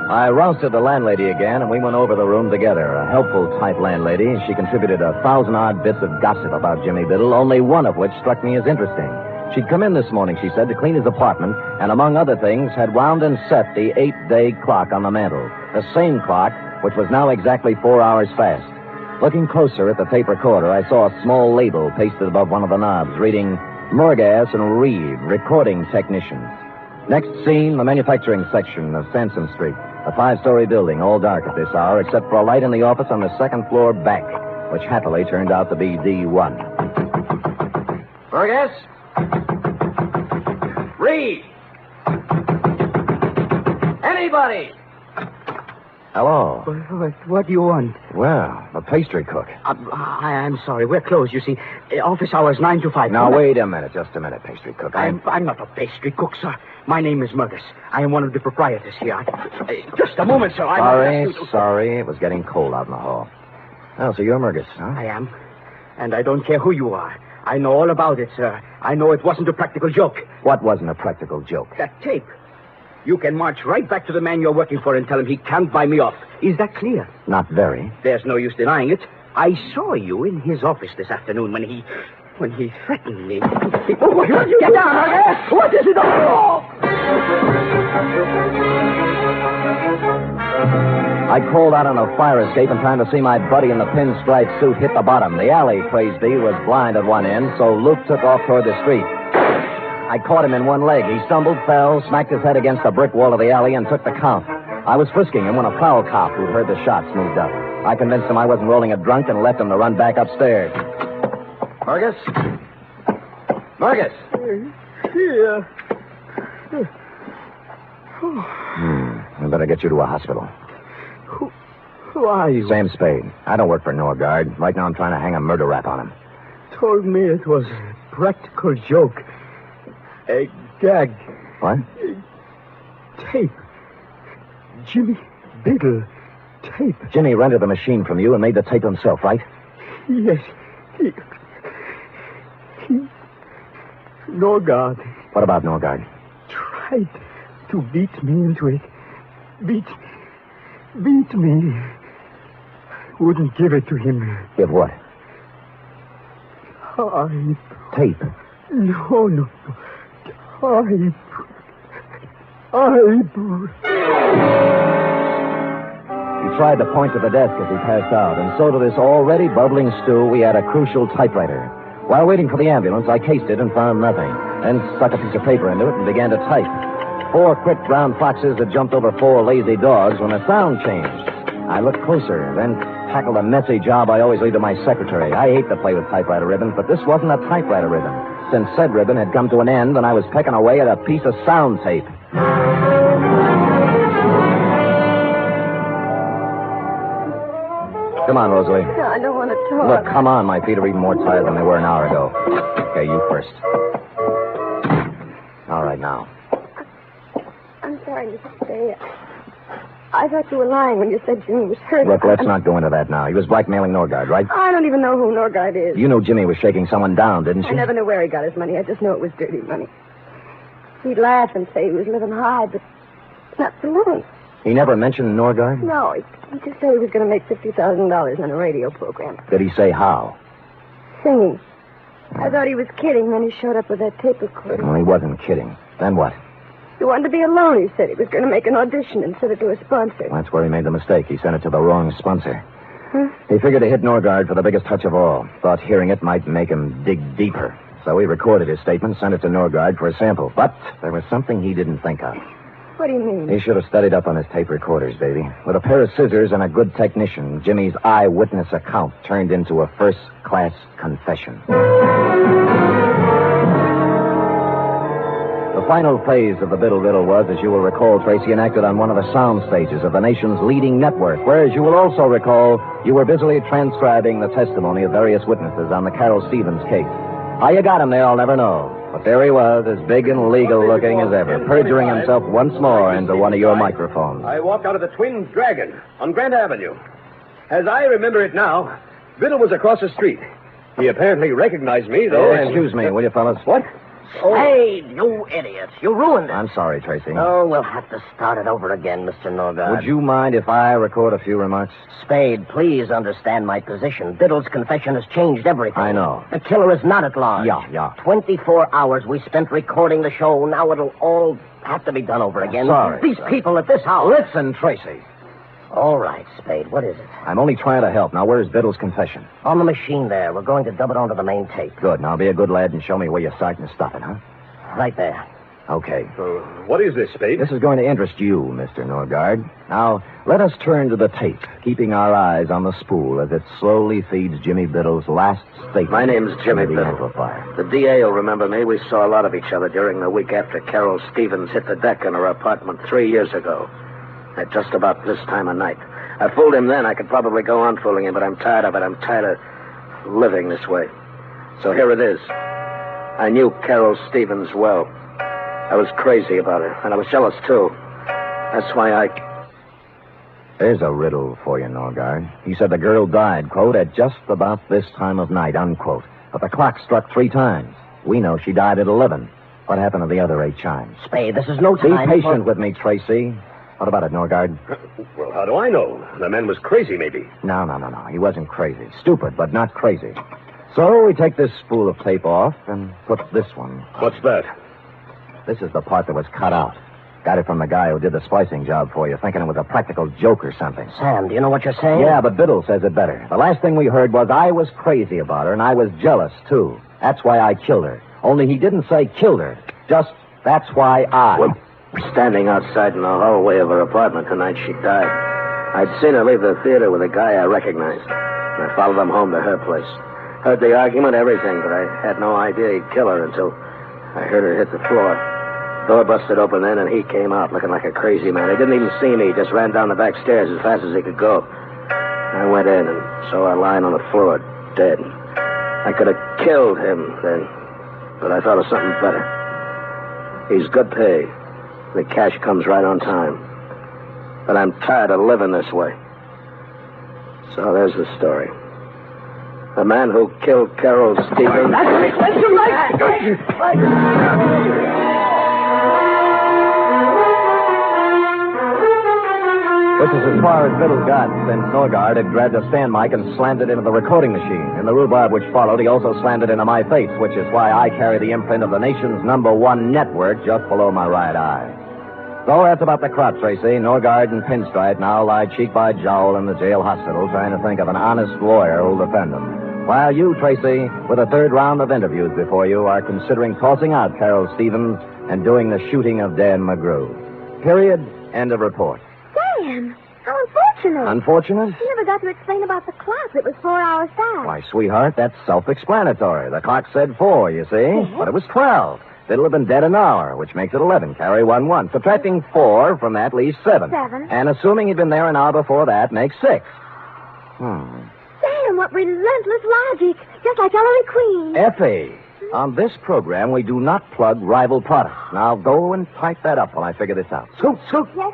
I rousted the landlady again, and we went over the room together. A helpful type landlady. She contributed 1,000-odd bits of gossip about Jimmy Biddle, only one of which struck me as interesting. She'd come in this morning, she said, to clean his apartment, and among other things, had wound and set the 8-day clock on the mantel. The same clock, which was now exactly 4 hours fast. Looking closer at the tape recorder, I saw a small label pasted above one of the knobs, reading Murgas and Reed, recording technicians. Next scene, the manufacturing section of Sansom Street. A 5-story building, all dark at this hour, except for a light in the office on the second floor back, which happily turned out to be D1. Murgas? Reed! Anybody! Hello. What do you want? Well, the pastry cook. I'm sorry. We're closed, you see. Office hours 9 to 5. Now, wait a minute. Just a minute, pastry cook. I'm not a pastry cook, sir. My name is Murgas. I am one of the proprietors here. Just a moment, sir. Sorry. It was getting cold out in the hall. Oh, so you're Murgas, huh? I am. And I don't care who you are. I know all about it, sir. I know it wasn't a practical joke. What wasn't a practical joke? That tape. You can march right back to the man you're working for and tell him he can't buy me off. Is that clear? Not very. There's no use denying it. I saw you in his office this afternoon when he threatened me. Get down, Murgas! What is it all? I crawled out on a fire escape in time to see my buddy in the pinstripe suit hit the bottom. The alley, praise be, was blind at one end, so Luke took off toward the street. I caught him in one leg. He stumbled, fell, smacked his head against the brick wall of the alley, and took the count. I was frisking him when a prowl cop who'd heard the shots moved up. I convinced him I wasn't rolling a drunk and left him to run back upstairs. Murgas? Murgas! Here. I better get you to a hospital. Who are you? Sam Spade. I don't work for Norgard. Right now I'm trying to hang a murder rap on him. Told me it was a practical joke. A gag. What? Tape. Jimmy Biddle. Tape. Jimmy rented the machine from you and made the tape himself, right? Yes. He... Norgard. What about Norgard? Tried to beat me into it. Beat me. Wouldn't give it to him. Give what? Tape. Tape. No. Tape. He tried to point to the desk as he passed out, and so to this already bubbling stew, we had a crucial typewriter. While waiting for the ambulance, I cased it and found nothing, then stuck a piece of paper into it and began to type. 4 quick brown foxes had jumped over 4 lazy dogs when the sound changed. I looked closer, then tackled a messy job I always leave to my secretary. I hate to play with typewriter ribbons, but this wasn't a typewriter ribbon, since said ribbon had come to an end and I was pecking away at a piece of sound tape. Come on, Rosalie. I don't want to talk. Look, come on. My feet are even more tired than they were an hour ago. Okay, you first. All right, now. I'm sorry, Mr. Spade. I thought you were lying when you said Jimmy was hurt. Look, let's not go into that now. He was blackmailing Norgard, right? I don't even know who Norgard is. You knew Jimmy was shaking someone down, didn't you? I never knew where he got his money. I just know it was dirty money. He'd laugh and say he was living high, but not for long. He never mentioned Norgard? No, he just said he was going to make $50,000 on a radio program. Did he say how? Singing. I thought he was kidding, then he showed up with that tape recorder. Well, he wasn't kidding. Then what? He wanted to be alone, he said. He was going to make an audition and send it to a sponsor. That's where he made the mistake. He sent it to the wrong sponsor. Huh? He figured to hit Norgard for the biggest touch of all. Thought hearing it might make him dig deeper. So he recorded his statement, sent it to Norgard for a sample. But there was something he didn't think of. What do you mean? He should have studied up on his tape recorders, baby. With a pair of scissors and a good technician, Jimmy's eyewitness account turned into a first-class confession. The final phase of the Biddle Riddle was, as you will recall, Tracy, enacted on one of the sound stages of the nation's leading network, where, as you will also recall, you were busily transcribing the testimony of various witnesses on the Carol Stevens case. How you got him there, I'll never know. But there he was, as big and legal-looking as ever, perjuring himself once more into one of your microphones. I walked out of the Twin Dragon on Grand Avenue. As I remember it now, Biddle was across the street. He apparently recognized me, though. Excuse me, will you, fellas? What? Oh. Hey, you idiots. You ruined it. I'm sorry, Tracy. Oh, we'll have to start it over again, Mr. Norgard. Would you mind if I record a few remarks? Spade, please understand my position. Biddle's confession has changed everything. I know. The killer is not at large. Yeah. 24 hours we spent recording the show. Now it'll all have to be done over again. Sorry. These people at this house. Listen, Tracy. All right, Spade. What is it? I'm only trying to help. Now, where's Biddle's confession? On the machine there. We're going to dub it onto the main tape. Good. Now, be a good lad and show me where you're starting to stop it, huh? Right there. Okay. What is this, Spade? This is going to interest you, Mr. Norgard. Now, let us turn to the tape, keeping our eyes on the spool as it slowly feeds Jimmy Biddle's last statement. My name's Jimmy into the Biddle. amplifier. The DA will remember me. We saw a lot of each other during the week after Carol Stevens hit the deck in her apartment 3 years ago. At just about this time of night. I fooled him then. I could probably go on fooling him, but I'm tired of it. I'm tired of living this way. So here it is. I knew Carol Stevens well. I was crazy about her, and I was jealous, too. That's why There's a riddle for you, Norgard. He said the girl died, quote, at just about this time of night, unquote. But the clock struck 3 times. We know she died at 11. What happened to the other 8 chimes? Spade, this is no time. Be patient with me, Tracy. What about it, Norgard? Well, how do I know? The man was crazy, maybe. No. He wasn't crazy. Stupid, but not crazy. So we take this spool of tape off and put this one. What's that? This is the part that was cut out. Got it from the guy who did the splicing job for you, thinking it was a practical joke or something. Sam, do you know what you're saying? Yeah, but Biddle says it better. The last thing we heard was I was crazy about her, and I was jealous, too. That's why I killed her. Only he didn't say killed her. Just, that's why I... Well, standing outside in the hallway of her apartment the night she died. I'd seen her leave the theater with a guy I recognized. And I followed him home to her place. Heard the argument, everything, but I had no idea he'd kill her until I heard her hit the floor. Door busted open then, and he came out looking like a crazy man. He didn't even see me. He just ran down the back stairs as fast as he could go. I went in and saw her lying on the floor, dead. I could have killed him then, but I thought of something better. He's good pay. The cash comes right on time. But I'm tired of living this way. So there's the story. The man who killed Carol Stevens... This is as far as Biddle got, since Norgard had grabbed a stand mic and slammed it into the recording machine. In the rhubarb which followed, he also slammed it into my face, which is why I carry the imprint of the nation's #1 network just below my right eye. So that's about the crop, Tracy. Norgard and Pinstripe now lie cheek by jowl in the jail hospital trying to think of an honest lawyer who'll defend them. While you, Tracy, with a third round of interviews before you, are considering tossing out Carol Stevens and doing the shooting of Dan McGrew. Period. End of report. Sam, how unfortunate. Unfortunate? You never got to explain about the clock. It was 4 hours fast. Why, sweetheart, that's self-explanatory. The clock said 4, you see? Yes. But it was 12. Biddle have been dead an hour, which makes it 11. Carry 1. Subtracting 4 from that leaves 7. 7. And assuming he'd been there an hour before that makes 6. Sam, what relentless logic. Just like Ellery Queen. Effie, on this program, we do not plug rival products. Now go and type that up while I figure this out. Scoot, scoot. Yes.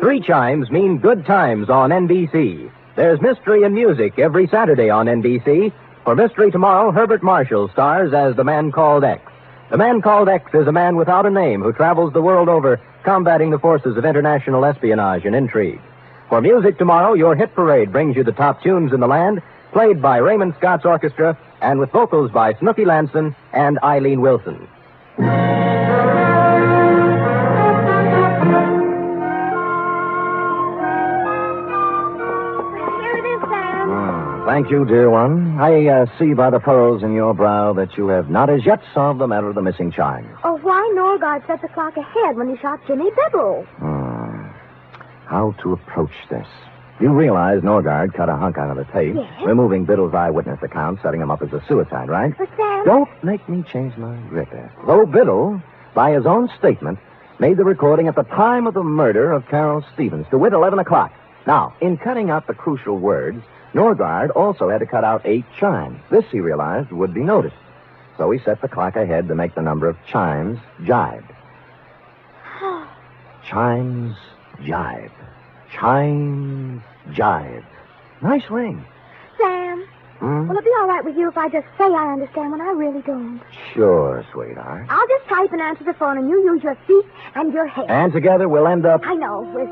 3 chimes mean good times on NBC. There's mystery and music every Saturday on NBC. For Mystery Tomorrow, Herbert Marshall stars as the Man Called X. The Man Called X is a man without a name who travels the world over combating the forces of international espionage and intrigue. For Music Tomorrow, your hit parade brings you the top tunes in the land, played by Raymond Scott's orchestra and with vocals by Snooky Lanson and Eileen Wilson. Thank you, dear one. I see by the furrows in your brow that you have not as yet solved the matter of the missing chime. Oh, why Norgard set the clock ahead when he shot Jimmy Biddle? How to approach this? You realize Norgard cut a hunk out of the tape, Yes. removing Biddle's eyewitness account, setting him up as a suicide, right? But Sam... Don't make me change my grip, Ed. Though Biddle, by his own statement, made the recording at the time of the murder of Carol Stevens, to wit 11 o'clock. Now, in cutting out the crucial words, Norgard also had to cut out 8 chimes. This, he realized, would be noticed. So he set the clock ahead to make the number of chimes jibe. Chimes jibe. Chimes jibe. Nice ring. Sam, will it be all right with you if I just say I understand when I really don't? Sure, sweetheart. I'll just type and answer the phone, and you use your feet and your head. And together we'll end up... I know, with...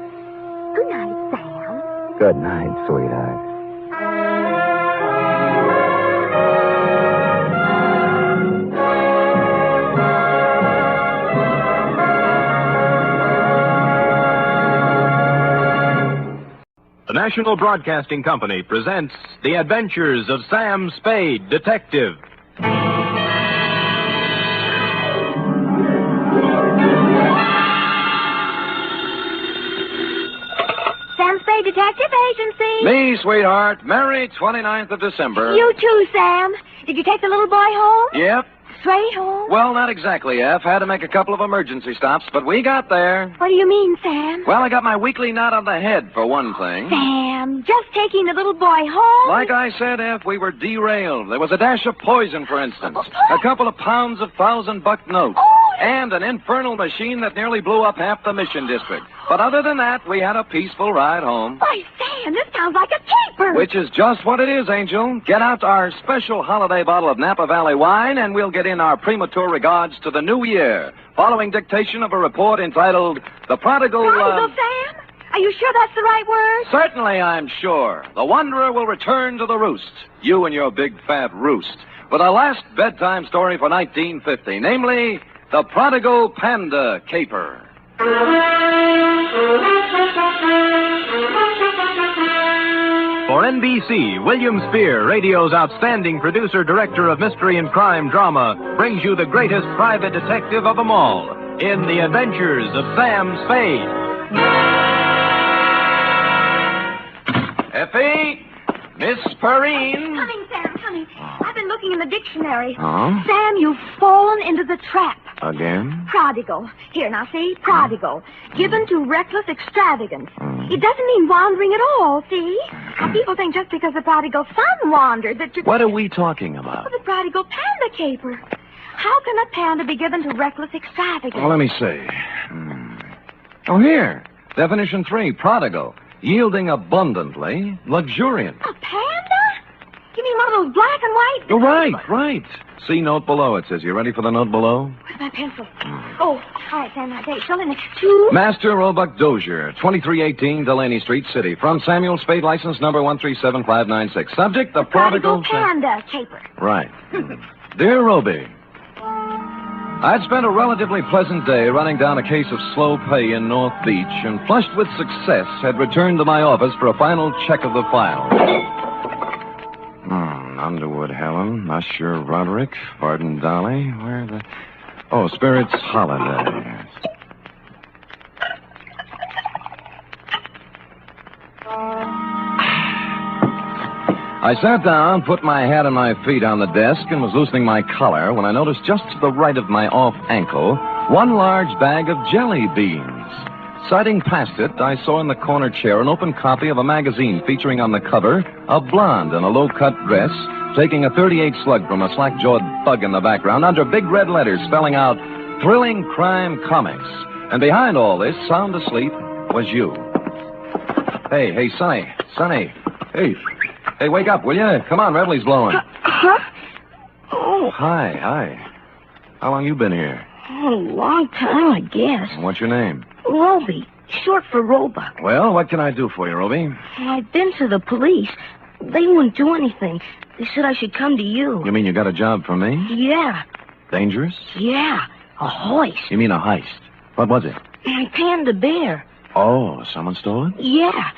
Good night, Sam. Good night, sweetheart. The National Broadcasting Company presents The Adventures of Sam Spade, Detective. Sam Spade Detective Agency. Me, sweetheart. Merry 29th of December. You too, Sam. Did you take the little boy home? Yep. Straight home? Well, not exactly, F. Had to make a couple of emergency stops, but we got there. What do you mean, Sam? Well, I got my weekly knot on the head, for one thing. Sam, just taking the little boy home? Like I said, F, we were derailed. There was a dash of poison, for instance. A couple of pounds of $1,000 notes. And an infernal machine that nearly blew up half the Mission District. But other than that, we had a peaceful ride home. Why, Sam, this sounds like a caper. Which is just what it is, Angel. Get out our special holiday bottle of Napa Valley wine, and we'll get in our premature regards to the new year, following dictation of a report entitled The Prodigal... Prodigal, Sam? Are you sure that's the right word? Certainly, I'm sure. The Wanderer will return to the roost. You and your big fat roost. With our last bedtime story for 1950, namely, The Prodigal Panda Caper. For NBC, William Spear, radio's outstanding producer-director of mystery and crime drama, brings you the greatest private detective of them all in The Adventures of Sam Spade. Effie! Miss Perrine! Coming, Sam, coming. I've been looking in the dictionary. Huh? Sam, you've fallen into the trap. Again? Prodigal. Here, now, see? Prodigal. Given to reckless extravagance. It doesn't mean wandering at all, see? Now, people think just because the prodigal son wandered that you... What are we talking about? Oh, the prodigal panda caper. How can a panda be given to reckless extravagance? Well, let me see. Oh, here. Definition 3, prodigal. Yielding abundantly, luxuriant. A panda? You mean one of those black and white? Oh, right. See note below, it says. You ready for the note below? Where's my pencil? Oh, all right, Sam, now, date. Fill in the 2. Master Roebuck Dozier, 2318 Delaney Street, City. From Samuel Spade, license number 137596. Subject, the prodigal panda caper. Right. Dear Roby, I'd spent a relatively pleasant day running down a case of slow pay in North Beach and, flushed with success, had returned to my office for a final check of the file. Underwood Helen, Usher Roderick, Varden Dolly, where the... Oh, Spirits Holiday. I sat down, put my hat and my feet on the desk, and was loosening my collar when I noticed just to the right of my off ankle one large bag of jelly beans. Sighting past it, I saw in the corner chair an open copy of a magazine featuring on the cover a blonde in a low-cut dress taking a .38 slug from a slack-jawed bug in the background under big red letters spelling out Thrilling Crime Comics. And behind all this, sound asleep, was you. Hey, Sonny. Hey, wake up, will you? Come on, Revelie's blowing. Huh? Oh. Hi. How long you been here? Oh, a long time, I guess. What's your name? Roby, short for Roebuck. Well, what can I do for you, Roby? I've been to the police. They wouldn't do anything. They said I should come to you. You mean you got a job for me? Yeah. Dangerous? Yeah, a hoist. You mean a heist? What was it? My panda bear. Oh, someone stole it? Yeah.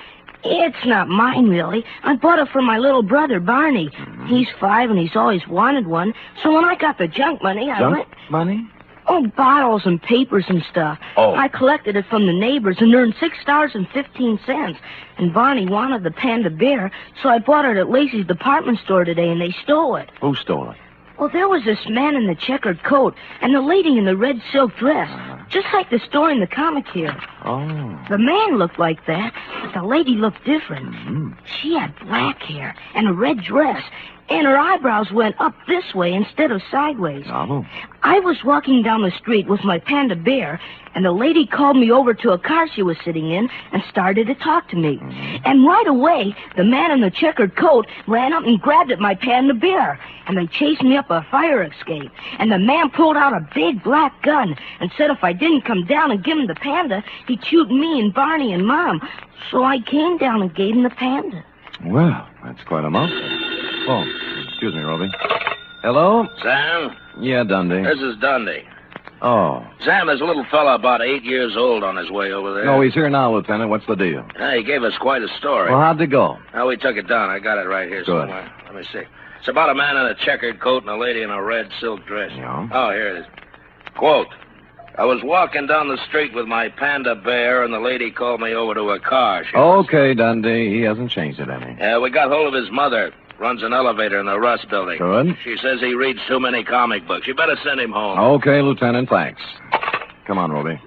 It's not mine, really. I bought it for my little brother, Barney. He's 5 and he's always wanted one. So when I got the junk money, I went... Money? Oh, bottles and papers and stuff. Oh. I collected it from the neighbors and earned $6.15. And Barney wanted the panda bear, so I bought it at Lacey's department store today, and they stole it. Who stole it? Well, there was this man in the checkered coat and the lady in the red silk dress, just like the story in the comic here. Oh. The man looked like that, but the lady looked different. She had black hair and a red dress, and her eyebrows went up this way instead of sideways. Oh. I was walking down the street with my panda bear, and the lady called me over to a car she was sitting in and started to talk to me. And right away, the man in the checkered coat ran up and grabbed at my panda bear, and they chased me up a fire escape. And the man pulled out a big black gun and said if I didn't come down and give him the panda, he'd shoot me and Barney and Mom. So I came down and gave him the panda. Well, that's quite a mouthful. Oh, excuse me, Roby. Hello? Sam? Yeah, Dundee. This is Dundee. Oh. Sam, there's a little fella about 8 years old on his way over there. No, he's here now, Lieutenant. What's the deal? He gave us quite a story. Well, how'd it go? We took it down. I got it right here Good. somewhere. Let me see. It's about a man in a checkered coat and a lady in a red silk dress. Yeah. Oh, here it is. Quote, I was walking down the street with my panda bear, and the lady called me over to her car. Okay, Dundee. He hasn't changed it any. We got hold of his mother. Runs an elevator in the Rust building. Good. She says he reads too many comic books. You better send him home. Okay, Lieutenant, thanks. Come on, Roby.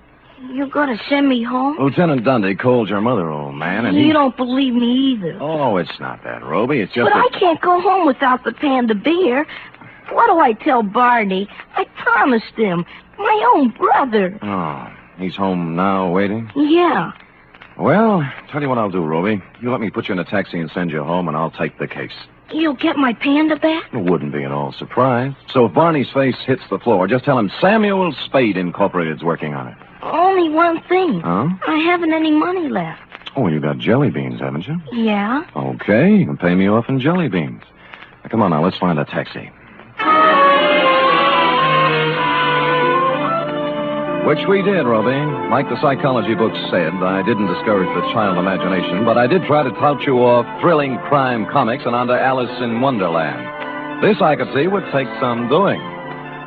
You gonna send me home? Lieutenant Dundee called your mother, old man, and You don't believe me either. Oh, it's not that, Roby. It's just But I can't go home without the panda bear. What do I tell Barney? I promised him. My own brother. Oh, he's home now, waiting? Yeah. Well, tell you what I'll do, Roby. You let me put you in a taxi and send you home, and I'll take the case. You'll get my panda back? It wouldn't be at all surprised. So if Barney's face hits the floor, just tell him Samuel Spade Incorporated's working on it. Only one thing. Huh? I haven't any money left. Oh, you got jelly beans, haven't you? Yeah. Okay, you can pay me off in jelly beans. Now, come on now, let's find a taxi. Which we did, Roby. Like the psychology books said, I didn't discourage the child imagination, but I did try to tout you off thrilling crime comics and onto Alice in Wonderland. This, I could see, would take some doing.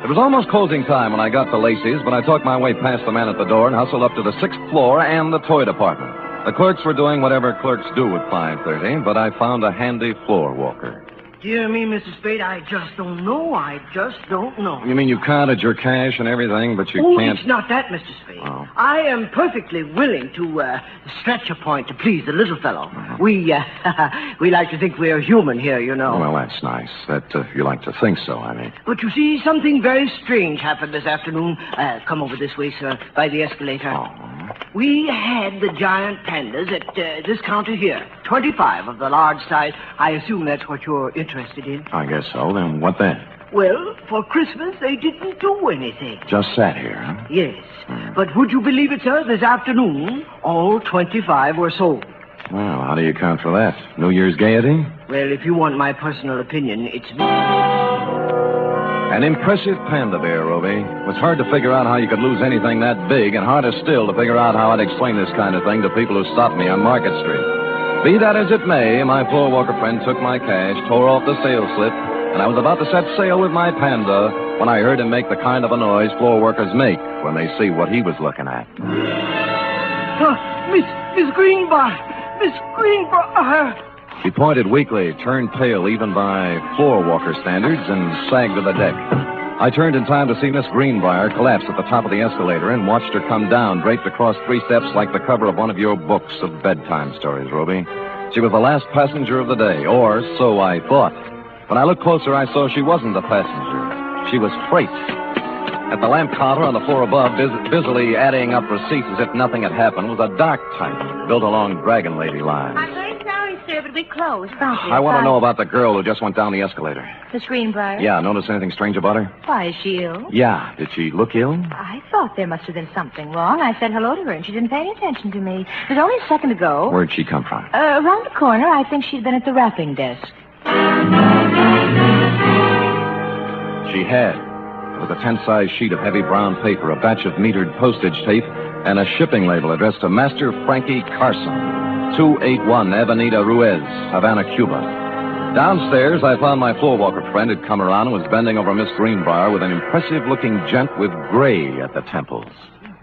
It was almost closing time when I got to Lacey's, but I talked my way past the man at the door and hustled up to the 6th floor and the toy department. The clerks were doing whatever clerks do at 5:30, but I found a handy floor walker. Dear me, Mr. Spade, I just don't know. I just don't know. You mean you counted your cash and everything, but you can't... It's not that, Mr. Spade. Oh. I am perfectly willing to stretch a point to please the little fellow. We like to think we're human here, you know. Well, that's nice. That you like to think so, I mean. But you see, something very strange happened this afternoon. Come over this way, sir, by the escalator. Oh. We had the giant pandas at this counter here. 25 of the large size. I assume that's what you're interested in. I guess so. Then what then? Well, for Christmas, they didn't do anything. Just sat here, huh? Yes. But would you believe it, sir? This afternoon, all 25 were sold. Well, how do you account for that? New Year's gaiety? Well, if you want my personal opinion, it's... An impressive panda bear, Roby. It was hard to figure out how you could lose anything that big, and harder still to figure out how I'd explain this kind of thing to people who stopped me on Market Street. Be that as it may, my floor walker friend took my cash, tore off the sales slip, and I was about to set sail with my Panda when I heard him make the kind of a noise floor workers make when they see what he was looking at. Miss Greenbar! Miss Greenbar! He pointed weakly, turned pale even by floor walker standards, and sagged to the deck. I turned in time to see Miss Greenbrier collapse at the top of the escalator and watched her come down, draped across 3 steps like the cover of one of your books of bedtime stories, Roby. She was the last passenger of the day, or so I thought. When I looked closer, I saw she wasn't a passenger. She was freight. At the lamp counter on the floor above, busily adding up receipts as if nothing had happened, was a dark type, built along Dragon Lady lines. I'm very sorry, sir, but we closed. I want to know about the girl who just went down the escalator. Miss Greenbrier? Yeah, notice anything strange about her? Why, is she ill? Yeah. Did she look ill? I thought there must have been something wrong. I said hello to her, and she didn't pay any attention to me. It was only a second ago. Where'd she come from? Around the corner. I think she'd been at the wrapping desk. She had. With a 10-size sheet of heavy brown paper, a batch of metered postage tape, and a shipping label addressed to Master Frankie Carson, 281 Avenida Ruiz, Havana, Cuba. Downstairs, I found my floor walker friend had come around and was bending over Miss Greenbrier with an impressive-looking gent with gray at the temples.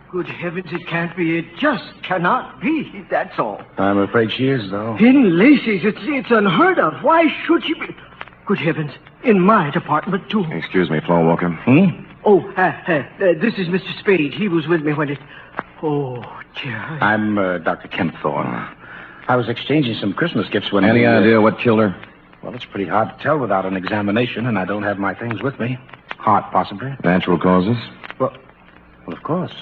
Good heavens, it can't be. It just cannot be. That's all. I'm afraid she is, though. In Lacey's, it's unheard of. Why should she be? Good heavens, in my department, too. Excuse me, floor walker. Oh, this is Mr. Spade. He was with me when it... Oh, dear. I'm Dr. Kent Thorne. I was exchanging some Christmas gifts when... Any idea what killed her? Well, it's pretty hard to tell without an examination, and I don't have my things with me. Heart, possibly. Natural causes? Well, of course.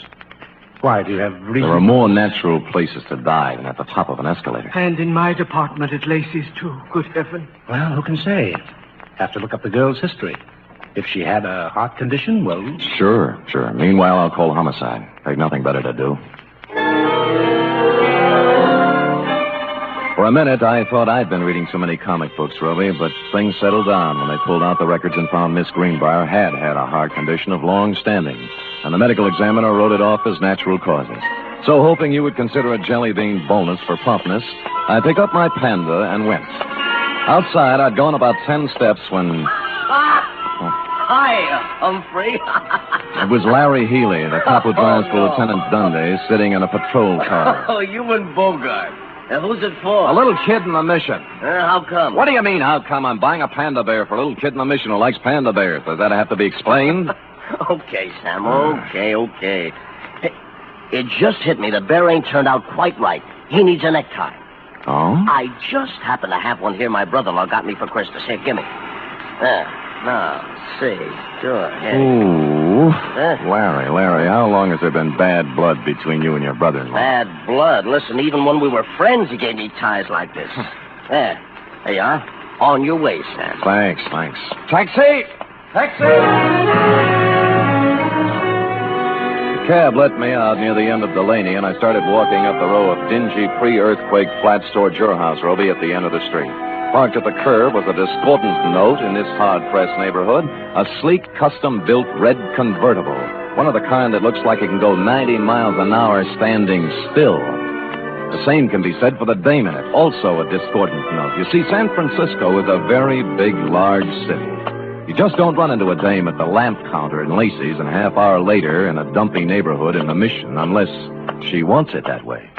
Why, do you have reason? There are more natural places to die than at the top of an escalator. And in my department at Lacey's, too. Good heaven. Well, who can say? Have to look up the girl's history. If she had a heart condition, well... Sure. Meanwhile, I'll call homicide. They've nothing better to do. For a minute, I thought I'd been reading too many comic books, Roby, but things settled down when they pulled out the records and found Miss Greenbrier had a heart condition of long standing, and the medical examiner wrote it off as natural causes. So, hoping you would consider a jelly bean bonus for promptness, I picked up my Panda and went. Outside, I'd gone about 10 steps when... Hi, Humphrey. It was Larry Healy, the cop who drives for Lieutenant Dundee, sitting in a patrol car. Oh, you and Bogart. Who's it for? A little kid in the mission. How come? What do you mean, how come? I'm buying a panda bear for a little kid in the mission who likes panda bears. Does that have to be explained? Okay, Sam, okay. Hey, it just hit me. The bear ain't turned out quite right. He needs a necktie. Oh? I just happen to have one here my brother-in-law got me for Christmas. Here, gimme. Now, see. Go ahead. Ooh. Larry, how long has there been bad blood between you and your brother-in-law? Bad blood? Listen, even when we were friends, he gave me ties like this. There you are. On your way, Sam. Thanks. Taxi! The cab let me out near the end of Delaney, and I started walking up the row of dingy pre-earthquake flats toward your house, Roby, at the end of the street. Parked at the curb was a discordant note in this hard-pressed neighborhood, a sleek, custom-built red convertible, one of the kind that looks like it can go 90 miles an hour standing still. The same can be said for the dame in it, also a discordant note. You see, San Francisco is a very big, large city. You just don't run into a dame at the lamp counter in Lacey's and a half hour later in a dumpy neighborhood in the Mission, unless she wants it that way.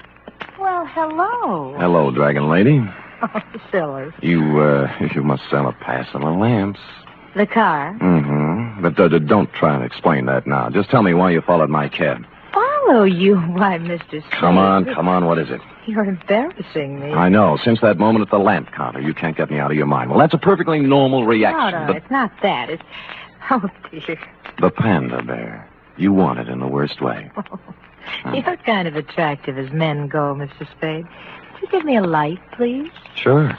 Well, hello. Hello, Dragon Lady. Silly. You must sell a passel of lamps. The car? Mm-hmm. But don't try and explain that now. Just tell me why you followed my cab. Follow you? Why, Mr. Spade. Come on. What is it? You're embarrassing me. I know. Since that moment at the lamp counter, you can't get me out of your mind. Well, that's a perfectly normal reaction. No, it's not that. It's... Oh, dear. The panda bear. You want it in the worst way. You're kind of attractive as men go, Mr. Spade. Could you give me a light, please? Sure.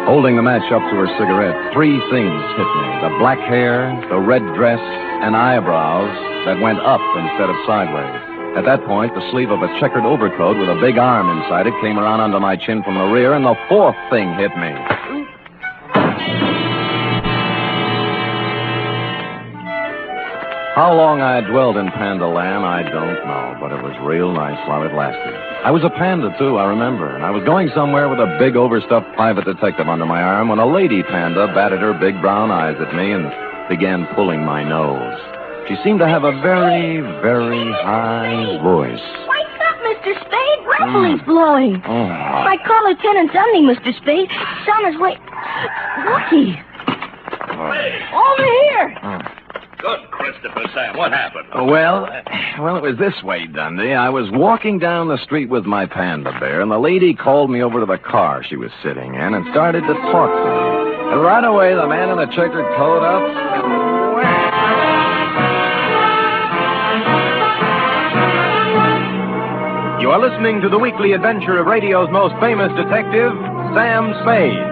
Holding the match up to her cigarette, three things hit me. The black hair, the red dress, and eyebrows that went up instead of sideways. At that point, the sleeve of a checkered overcoat with a big arm inside it came around under my chin from the rear, and the fourth thing hit me. How long I dwelled in Panda Land, I don't know, but it was real nice while it lasted. I was a panda, too, I remember, and I was going somewhere with a big overstuffed private detective under my arm when a lady panda batted her big brown eyes at me and began pulling my nose. She seemed to have a very, very high voice. Wake up, Mr. Spade. Ruffling's blowing. Oh. I call Lieutenant Dunley, Mr. Spade. It's on his way. Looky. Over here. Good, Christopher, Sam. What happened? Well, it was this way, Dundee. I was walking down the street with my panda bear, and the lady called me over to the car she was sitting in and started to talk to me. And right away, the man in the checkered coat up. You are listening to the weekly adventure of radio's most famous detective, Sam Spade.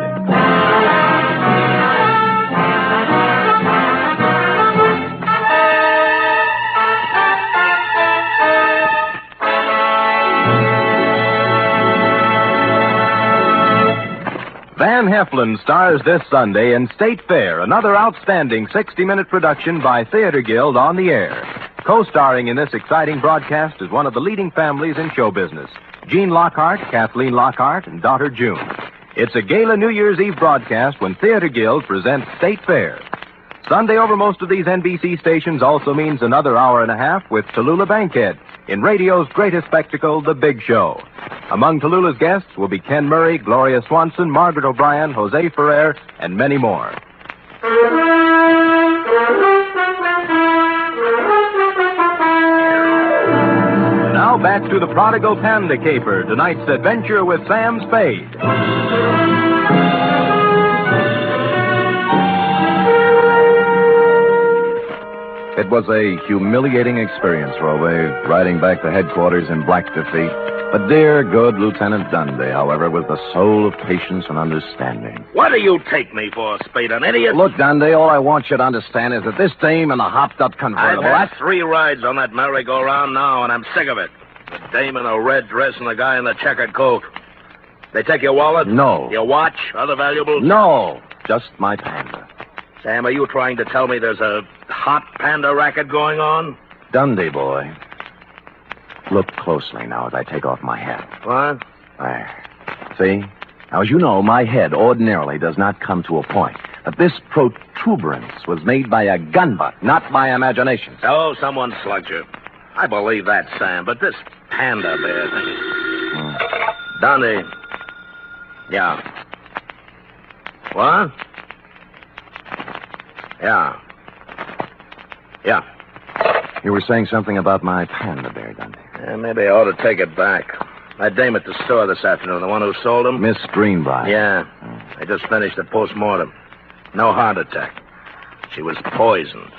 Van Heflin stars this Sunday in State Fair, another outstanding 60-minute production by Theater Guild on the air. Co-starring in this exciting broadcast is one of the leading families in show business, Gene Lockhart, Kathleen Lockhart, and daughter June. It's a gala New Year's Eve broadcast when Theater Guild presents State Fair. Sunday over most of these NBC stations also means another hour and a half with Tallulah Bankhead in radio's greatest spectacle, The Big Show. Among Tallulah's guests will be Ken Murray, Gloria Swanson, Margaret O'Brien, Jose Ferrer, and many more. Now back to the Prodigal Panda Caper, tonight's adventure with Sam Spade. It was a humiliating experience, Robe, riding back to headquarters in black defeat. But dear, good Lieutenant Dundee, however, was the soul of patience and understanding. What do you take me for, Spade, an idiot? Look, Dundee, all I want you to understand is that this dame and the hopped-up convertible... I've had 3 rides on that merry-go-round now, and I'm sick of it. The dame in a red dress and the guy in the checkered coat. They take your wallet? No. Your watch? Other valuables? No. Just my panda. Sam, are you trying to tell me there's a hot panda racket going on? Dundee, boy. Look closely now as I take off my hat. What? There. See? Now, as you know, my head ordinarily does not come to a point. But this protuberance was made by a gun butt, not by imagination. Oh, someone slugged you. I believe that, Sam, but this panda bear thing... Dundee. Yeah. What? Yeah. Yeah. You were saying something about my panda bear, Dundee. Yeah, maybe I ought to take it back. That dame at the store this afternoon, the one who sold him? Miss Greenbrier. Yeah. I just finished the post-mortem. No heart attack. She was poisoned.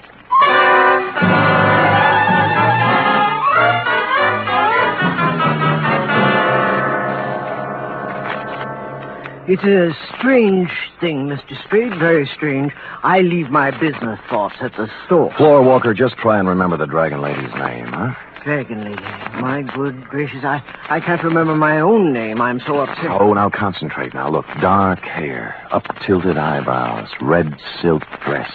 It's a strange thing, Mr. Spade, very strange. I leave my business thoughts at the store. Floor Walker, just try and remember the Dragon Lady's name, huh? Dragon Lady. My good gracious, I can't remember my own name. I'm so upset. Oh, now concentrate now. Look, dark hair, up-tilted eyebrows, red silk dress.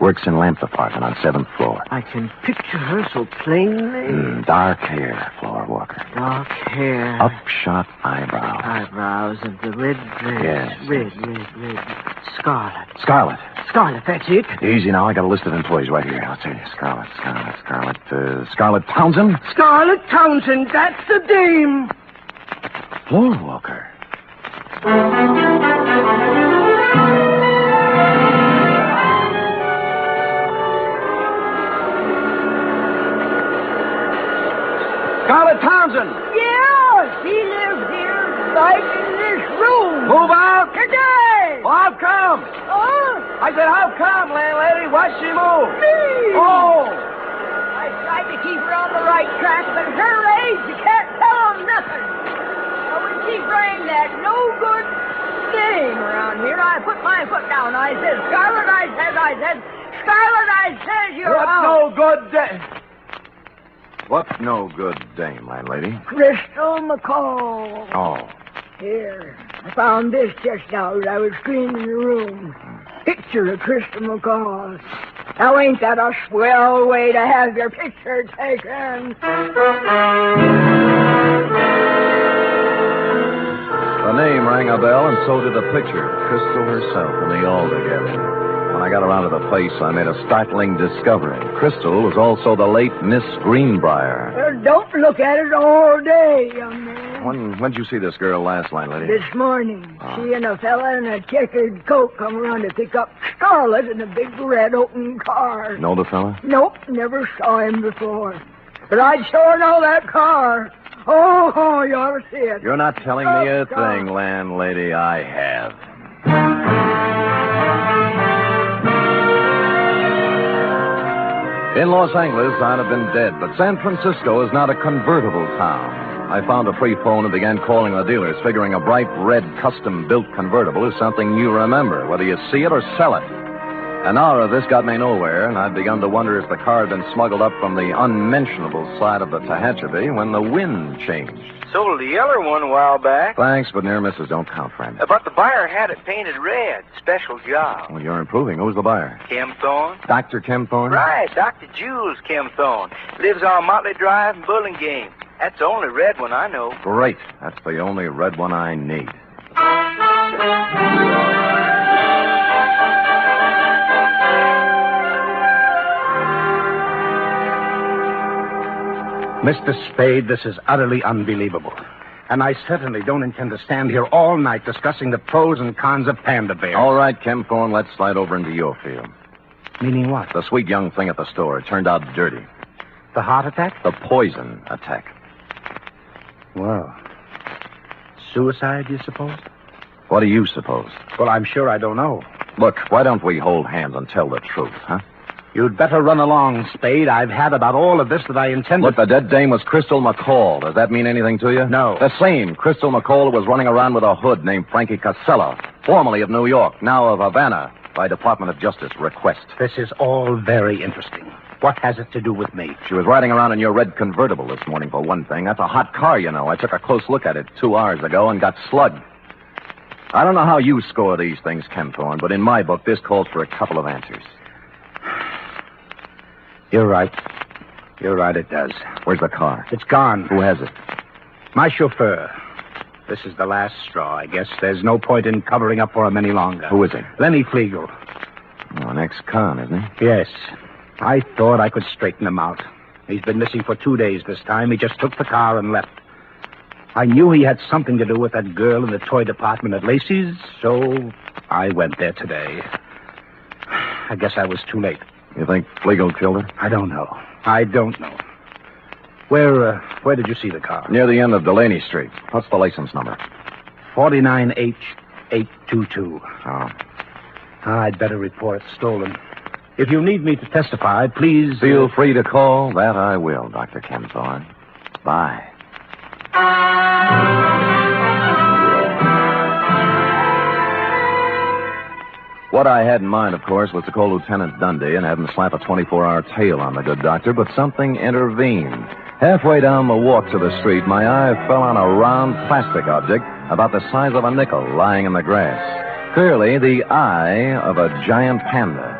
Works in lamp department on 7th floor. I can picture her so plainly. Dark hair, Floor Walker. Dark hair. Upshot eyebrows. Eyebrows and the red dress. Yes. Red. Scarlet. Scarlet, that's it. Easy now. I got a list of employees right here. I'll tell you. Scarlet Townsend. Scarlet Townsend, that's the dame. Floor walker. Scarlet Townsend! Yeah, he lives here, right in this room. Move out! Today! Well, how come? Huh? I said, how come, landlady? Why'd she move? Me! Oh! I tried to keep her on the right track, but at her age, you can't tell them nothing. Now, when she bring that no good name around here, I put my foot down. I said, Scarlet, Scarlet, you're What's out. no good dame? What's no good dame, landlady? Crystal McCall. Oh. Here, I found this just now as I was cleaning the room. Picture of Crystal McCall. Now, ain't that a swell way to have your picture taken? The name rang a bell, and so did the picture. Crystal herself and me all together. When I got around to the place, I made a startling discovery. Crystal was also the late Miss Greenbrier. Don't look at it all day, young man. When'd you see this girl last, landlady? This morning, she and a fella in a checkered coat come around to pick up Scarlet in a big red open car. Know the fella? Nope, never saw him before. But I'd sure know that car. Oh, you ought to see it. You're not telling me a thing, landlady. I have. In Los Angeles, I'd have been dead, but San Francisco is not a convertible town. I found a free phone and began calling the dealers, figuring a bright red custom-built convertible is something you remember, whether you see it or sell it. An hour of this got me nowhere, and I'd begun to wonder if the car had been smuggled up from the unmentionable side of the Tehachapi when the wind changed. Sold the yeller one a while back. Thanks, but near misses don't count, friend. But the buyer had it painted red. Special job. Well, you're improving. Who's the buyer? Kempthorne. Dr. Kempthorne? Right, Dr. Jules Kempthorne. Lives on Motley Drive in Burlingame. That's the only red one I know. Great. That's the only red one I need. Mr. Spade, this is utterly unbelievable. And I certainly don't intend to stand here all night discussing the pros and cons of Panda Bear. All right, Kempthorne, let's slide over into your field. Meaning what? The sweet young thing at the store. It turned out dirty. The heart attack? The poison attack. Well, suicide, you suppose? What do you suppose? Well, I'm sure I don't know. Look, why don't we hold hands and tell the truth, huh? You'd better run along, Spade. I've had about all of this that I intended. Look, the dead dame was Crystal McCall. Does that mean anything to you? No. The same Crystal McCall who was running around with a hood named Frankie Casella, formerly of New York, now of Havana, by Department of Justice request. This is all very interesting. What has it to do with me? She was riding around in your red convertible this morning, for one thing. That's a hot car, you know. I took a close look at it 2 hours ago and got slugged. I don't know how you score these things, Kempthorne, but in my book, this calls for a couple of answers. You're right. You're right, it does. Where's the car? It's gone. Who has it? My chauffeur. This is the last straw, I guess. There's no point in covering up for him any longer. Who is he? Lenny Flegel. Oh, an ex-con, isn't he? Yes. I thought I could straighten him out. He's been missing for 2 days this time. He just took the car and left. I knew he had something to do with that girl in the toy department at Lacey's, so I went there today. I guess I was too late. You think Flegel killed her? I don't know. I don't know. Where did you see the car? Near the end of Delaney Street. What's the license number? 49H822. Oh. I'd better report it stolen. If you need me to testify, please... Feel free to call. That I will, Dr. Kempthorne. Bye. What I had in mind, of course, was to call Lieutenant Dundee and have him slap a 24-hour tail on the good doctor, but something intervened. Halfway down the walk to the street, my eye fell on a round plastic object about the size of a nickel lying in the grass. Clearly, the eye of a giant panda.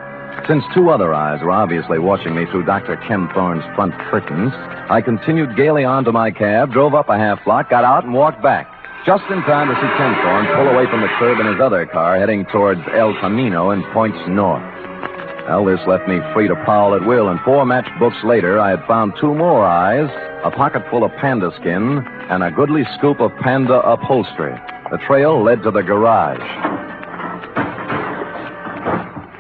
Since two other eyes were obviously watching me through Dr. Kempthorne's front curtains, I continued gaily on to my cab, drove up a half block, got out, and walked back. Just in time to see Kempthorne pull away from the curb in his other car, heading towards El Camino and points north. Well, this left me free to prowl at will, and 4 matchbooks later, I had found 2 more eyes, a pocket full of panda skin, and a goodly scoop of panda upholstery. The trail led to the garage.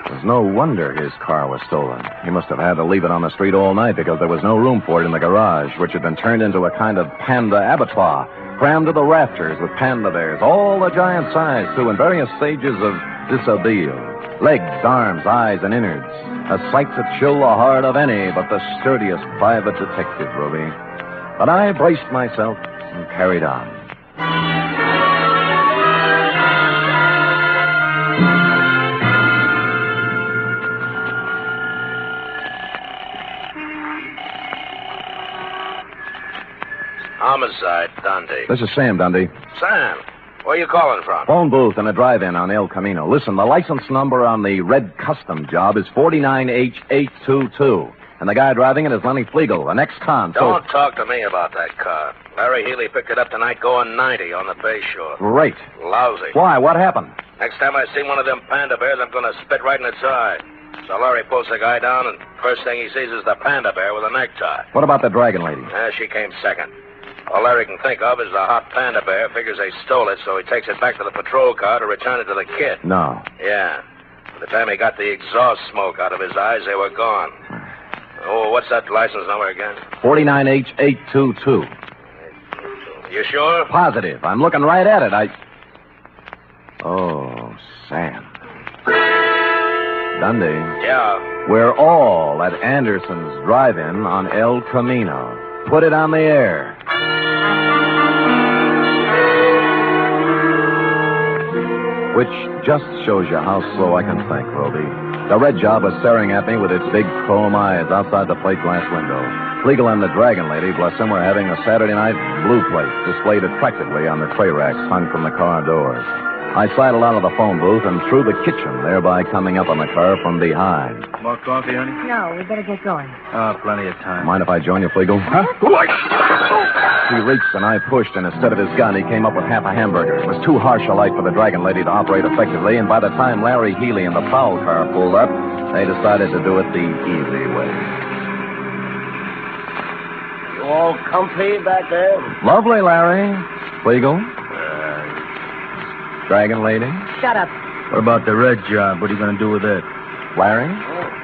It was no wonder his car was stolen. He must have had to leave it on the street all night because there was no room for it in the garage, which had been turned into a kind of panda abattoir, crammed to the rafters with panda bears, all the giant size, too, in various stages of dishabille. Legs, arms, eyes, and innards. A sight to chill the heart of any but the sturdiest private detective, Ruby. But I braced myself and carried on. Homicide, Dundee. This is Sam, Dundee. Sam, where you calling from? Phone booth in a drive-in on El Camino. Listen, the license number on the red custom job is 49H822. And the guy driving it is Lenny Flegel, an ex-con. Don't talk to me about that car. Larry Healy picked it up tonight going 90 on the Bay Shore. Great. Lousy. Why? What happened? Next time I see one of them panda bears, I'm going to spit right in its eye. So Larry pulls the guy down, and first thing he sees is the panda bear with a necktie. What about the dragon lady? She came second. All Larry can think of is the hot panda bear. Figures they stole it, so he takes it back to the patrol car to return it to the kid. No. Yeah. By the time he got the exhaust smoke out of his eyes, they were gone. Oh, what's that license number again? 49H822. You sure? Positive. I'm looking right at it. Oh, Sam. Dundee. Yeah. We're all at Anderson's drive-in on El Camino. Put it on the air. Which just shows you how slow I can think, Roby. The red job was staring at me with its big chrome eyes outside the plate glass window. Flegel and the dragon lady, bless them, were having a Saturday night blue plate displayed attractively on the tray racks hung from the car doors. I sidled out of the phone booth and through the kitchen, thereby coming up on the car from behind. More coffee, honey? No, we better get going. Oh, plenty of time. Mind if I join you, Flegel? Huh? He reached and I pushed, and instead of his gun, he came up with half a hamburger. It was too harsh a light for the dragon lady to operate effectively, and by the time Larry Healy and the prowl car pulled up, they decided to do it the easy way. You all comfy back there? Lovely, Larry. Flegel? Dragon lady? Shut up. What about the red job? What are you going to do with it? Larry?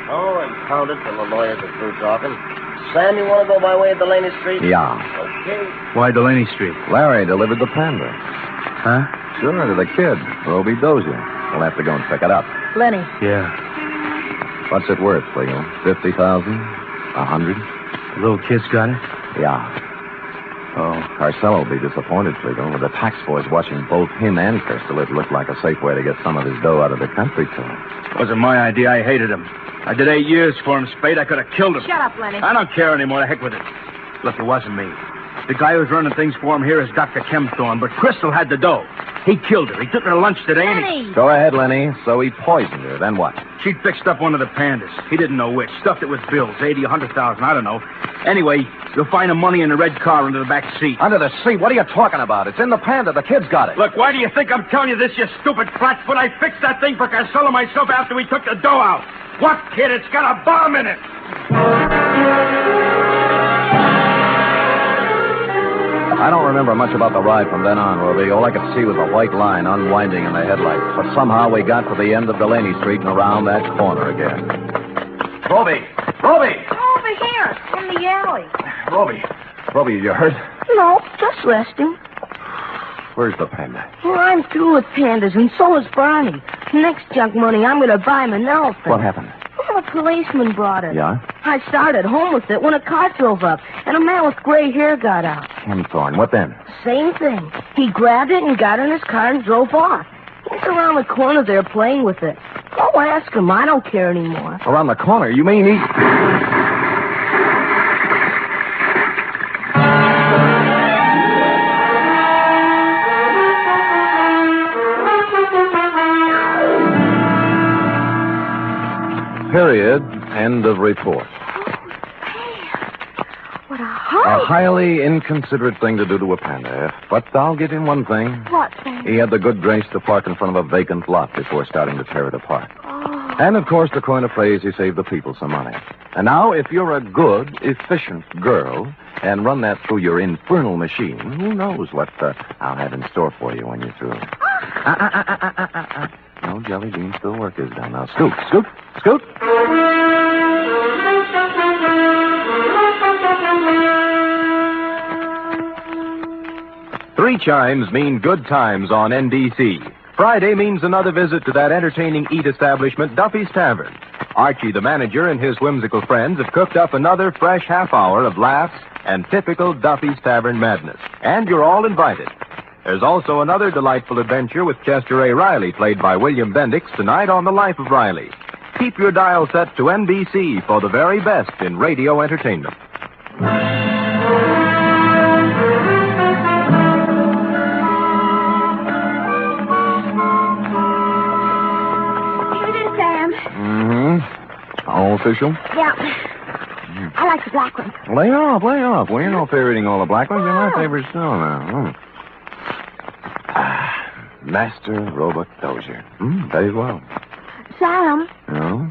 Oh, and count it till the lawyers are through talking. Sam, you want to go by way of Delaney Street? Yeah. Okay. Why Delaney Street? Larry delivered the panda. Huh? Sure, to the kid, Roby Dozier. We'll have to go and pick it up. Lenny. Yeah. What's it worth, Flegel? 50,000? 100? The little kid's got it? Yeah. Oh, Carcel will be disappointed, Flegel. With the tax boys watching both him and Crystal, it looked like a safe way to get some of his dough out of the country to him. Wasn't my idea. I hated him. I did 8 years for him, Spade. I could have killed him. Shut up, Lenny. I don't care anymore. The heck with it. Look, it wasn't me. The guy who's running things for him here is Dr. Kempthorne, but Crystal had the dough. He killed her. He took her to lunch today, and he... Go ahead, Lenny. So he poisoned her. Then what? She'd fixed up one of the pandas. He didn't know which. Stuffed it with bills, 80, 100,000, I don't know. Anyway, you'll find the money in the red car under the back seat. Under the seat? What are you talking about? It's in the panda. The kid's got it. Look, why do you think I'm telling you this, you stupid flatfoot? I fixed that thing for Carcel myself after we took the dough out. What, kid? It's got a bomb in it. I don't remember much about the ride from then on, Roby. All I could see was a white line unwinding in the headlights. But somehow we got to the end of Delaney Street and around that corner again. Roby! Roby! Over here, in the alley. Roby, you hurt? No, just resting. Where's the panda? Well, I'm through with pandas, and so is Barney. Next junk money, I'm going to buy him an elephant. What happened? Well, a policeman brought it. Yeah? I started home with it when a car drove up, and a man with gray hair got out. Kempthorne. What then? Same thing. He grabbed it and got in his car and drove off. He's around the corner there playing with it. Go ask him. I don't care anymore. Around the corner? You mean he... End of report. What a hurry. A highly inconsiderate thing to do to a panda, but I'll give him one thing. What thing? He had the good grace to park in front of a vacant lot before starting to tear it apart. Oh. And, of course, to coin a phrase, he saved the people some money. And now, if you're a good, efficient girl and run that through your infernal machine, who knows what I'll have in store for you when you're through. No, Jelly Bean, still work is done. Now, scoot, scoot, scoot. Three chimes mean good times on NBC. Friday means another visit to that entertaining eat establishment, Duffy's Tavern. Archie, the manager, and his whimsical friends have cooked up another fresh half hour of laughs and typical Duffy's Tavern madness. And you're all invited. There's also another delightful adventure with Chester A. Riley, played by William Bendix, tonight on The Life of Riley. Keep your dial set to NBC for the very best in radio entertainment. All official? Yeah. I like the black one. Lay off, lay off. Well, you're no favoriting all the black ones. They're my favorites still now. Master Robot Dozier. Very well. Sam. No?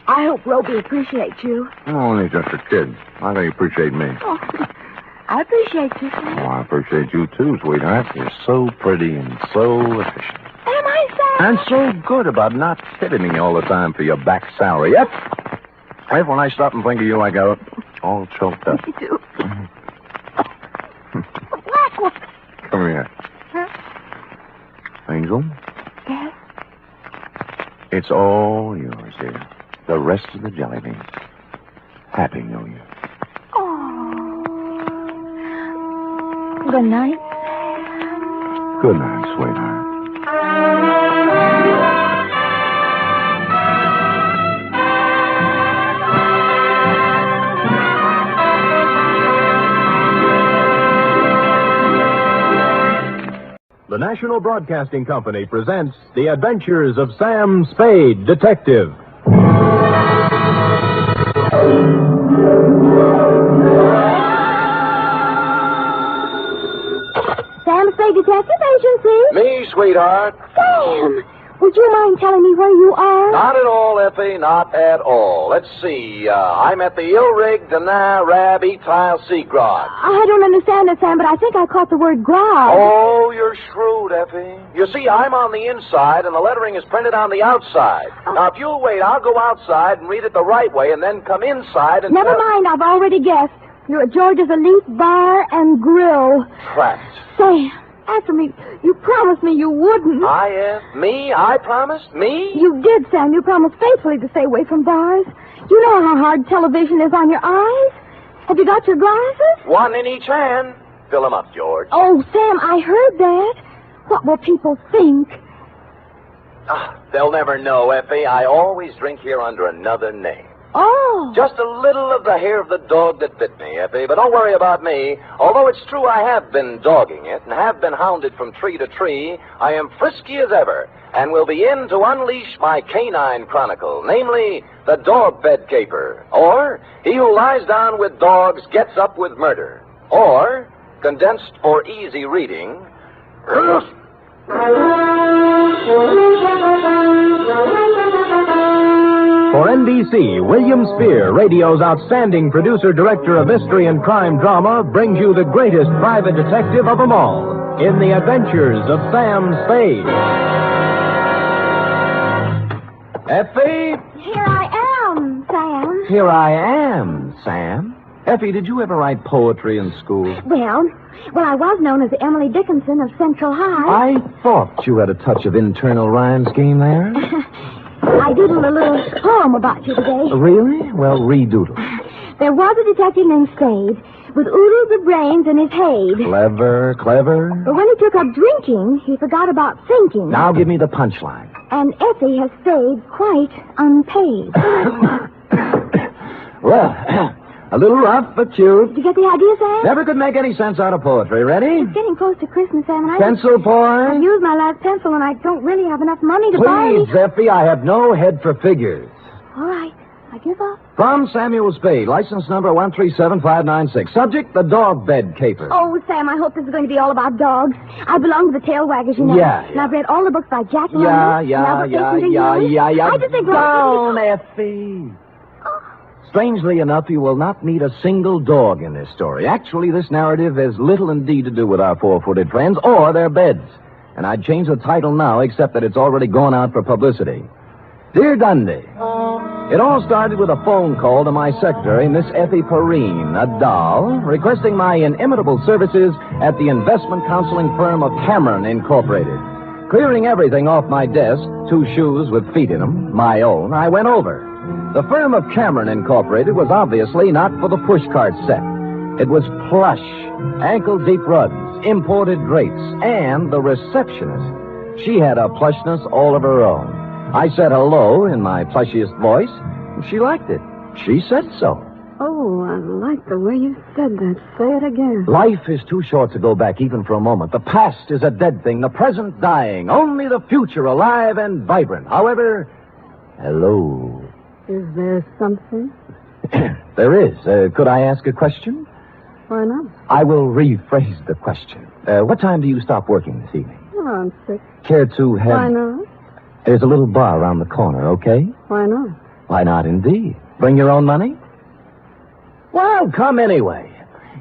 I hope Roby appreciates you. Only just a kid. How can he appreciate me? Oh, I appreciate you, Sam. Oh, I appreciate you too, sweetheart. You're so pretty and so efficient. Am I, Sam? And so good about not tipping me all the time for your back salary. Yep. Right when I stop and think of you, I go all choked up. Me too. Black one. Come here. Huh? Angel? Yes? It's all yours, dear. The rest of the jelly beans. Happy New Year. Oh. Good night. Good night, sweetheart. The National Broadcasting Company presents The Adventures of Sam Spade, Detective. Sam Spade Detective Agency? Me, sweetheart. Sam, would you mind telling me where you are? Not at all, Effie, not at all. Let's see. I'm at the ill-rigged Rab Etile Seagrod. I don't understand it, Sam, but I think I caught the word grog. Oh, you're shrewd, Effie. You see, I'm on the inside, and the lettering is printed on the outside. Now, if you'll wait, I'll go outside and read it the right way, and then come inside and... Never mind, I've already guessed. You're at George's Elite Bar and Grill. Trapped. Sam, answer me. You promised me you wouldn't. I am? Me? I promised? Me? You did, Sam. You promised faithfully to stay away from bars. You know how hard television is on your eyes. Have you got your glasses? One in each hand. Fill them up, George. Oh, Sam, I heard that. What will people think? They'll never know, Effie. I always drink here under another name. Oh. Just a little of the hair of the dog that bit me, Effie. But don't worry about me. Although it's true I have been dogging it and have been hounded from tree to tree, I am frisky as ever and will be in to unleash my canine chronicle, namely the dog bed caper, or he who lies down with dogs gets up with murder, or, condensed for easy reading, For NBC, William Spear, radio's outstanding producer-director of mystery and crime drama, brings you the greatest private detective of them all in The Adventures of Sam Spade. Effie? Here I am, Sam. Here I am, Sam. Effie, did you ever write poetry in school? Well, I was known as Emily Dickinson of Central High. I thought you had a touch of internal rhyme scheme there. I doodled a little poem about you today. Really? Well, redoodle. There was a detective named Spade with oodles of brains in his head. Clever, clever. But when he took up drinking, he forgot about thinking. Now give me the punchline. And Effie has stayed quite unpaid. Well, a little rough, but cute. Did you get the idea, Sam? Never could make any sense out of poetry. Ready? It's getting close to Christmas, Sam, and Pencil point? I've used my last pencil, and I don't really have enough money to buy any... Please, Effie, I have no head for figures. All right. I give up. From Samuel Spade, license number 137596. Subject, the dog bed caper. Oh, Sam, I hope this is going to be all about dogs. I belong to the tail waggers, you know. Yeah. And I've read all the books by Jack Yeah. I just think... Down, Effie. Strangely enough, you will not meet a single dog in this story. Actually, this narrative has little indeed to do with our four-footed friends or their beds. And I'd change the title now, except that it's already gone out for publicity. Dear Dundee, it all started with a phone call to my secretary, Miss Effie Perrine, a doll, requesting my inimitable services at the investment counseling firm of Cameron Incorporated. Clearing everything off my desk, 2 shoes with feet in them, my own, I went over. The firm of Cameron Incorporated was obviously not for the pushcart set. It was plush, ankle-deep rugs, imported drapes, and the receptionist. She had a plushness all of her own. I said hello in my plushiest voice, and she liked it. She said so. Oh, I like the way you said that. Say it again. Life is too short to go back even for a moment. The past is a dead thing, the present dying, only the future alive and vibrant. However, hello. Is there something? There is. Could I ask a question? Why not? I will rephrase the question. What time do you stop working this evening? Around 6. Care to have... Why not? There's a little bar around the corner, okay? Why not? Why not, indeed? Bring your own money? Well, come anyway.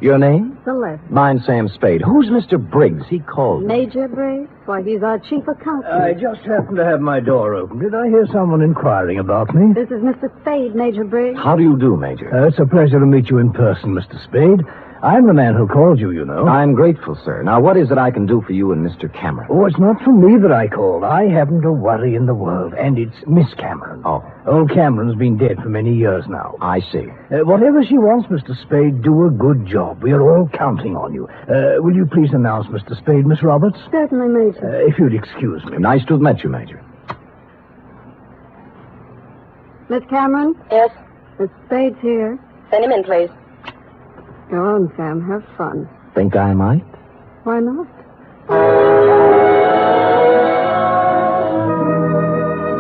Your name? Celeste. Mine's Sam Spade. Who's Mr. Briggs? He called me. Major Briggs? Why, he's our chief accountant. I just happened to have my door open. Did I hear someone inquiring about me? This is Mr. Spade, Major Briggs. How do you do, Major? It's a pleasure to meet you in person, Mr. Spade. I'm the man who called you, you know. I'm grateful, sir. Now, what is it I can do for you and Mr. Cameron? Oh, it's not for me that I called. I haven't a worry in the world, and it's Miss Cameron. Oh. Old Cameron's been dead for many years now. I see. Whatever she wants, Mr. Spade, do a good job. We are all counting on you. Will you please announce Mr. Spade, Miss Roberts? Certainly, Major. If you'd excuse me. Nice to have met you, Major. Miss Cameron? Yes? Miss Spade's here. Send him in, please. Go on, Sam. Have fun. Think I might? Why not?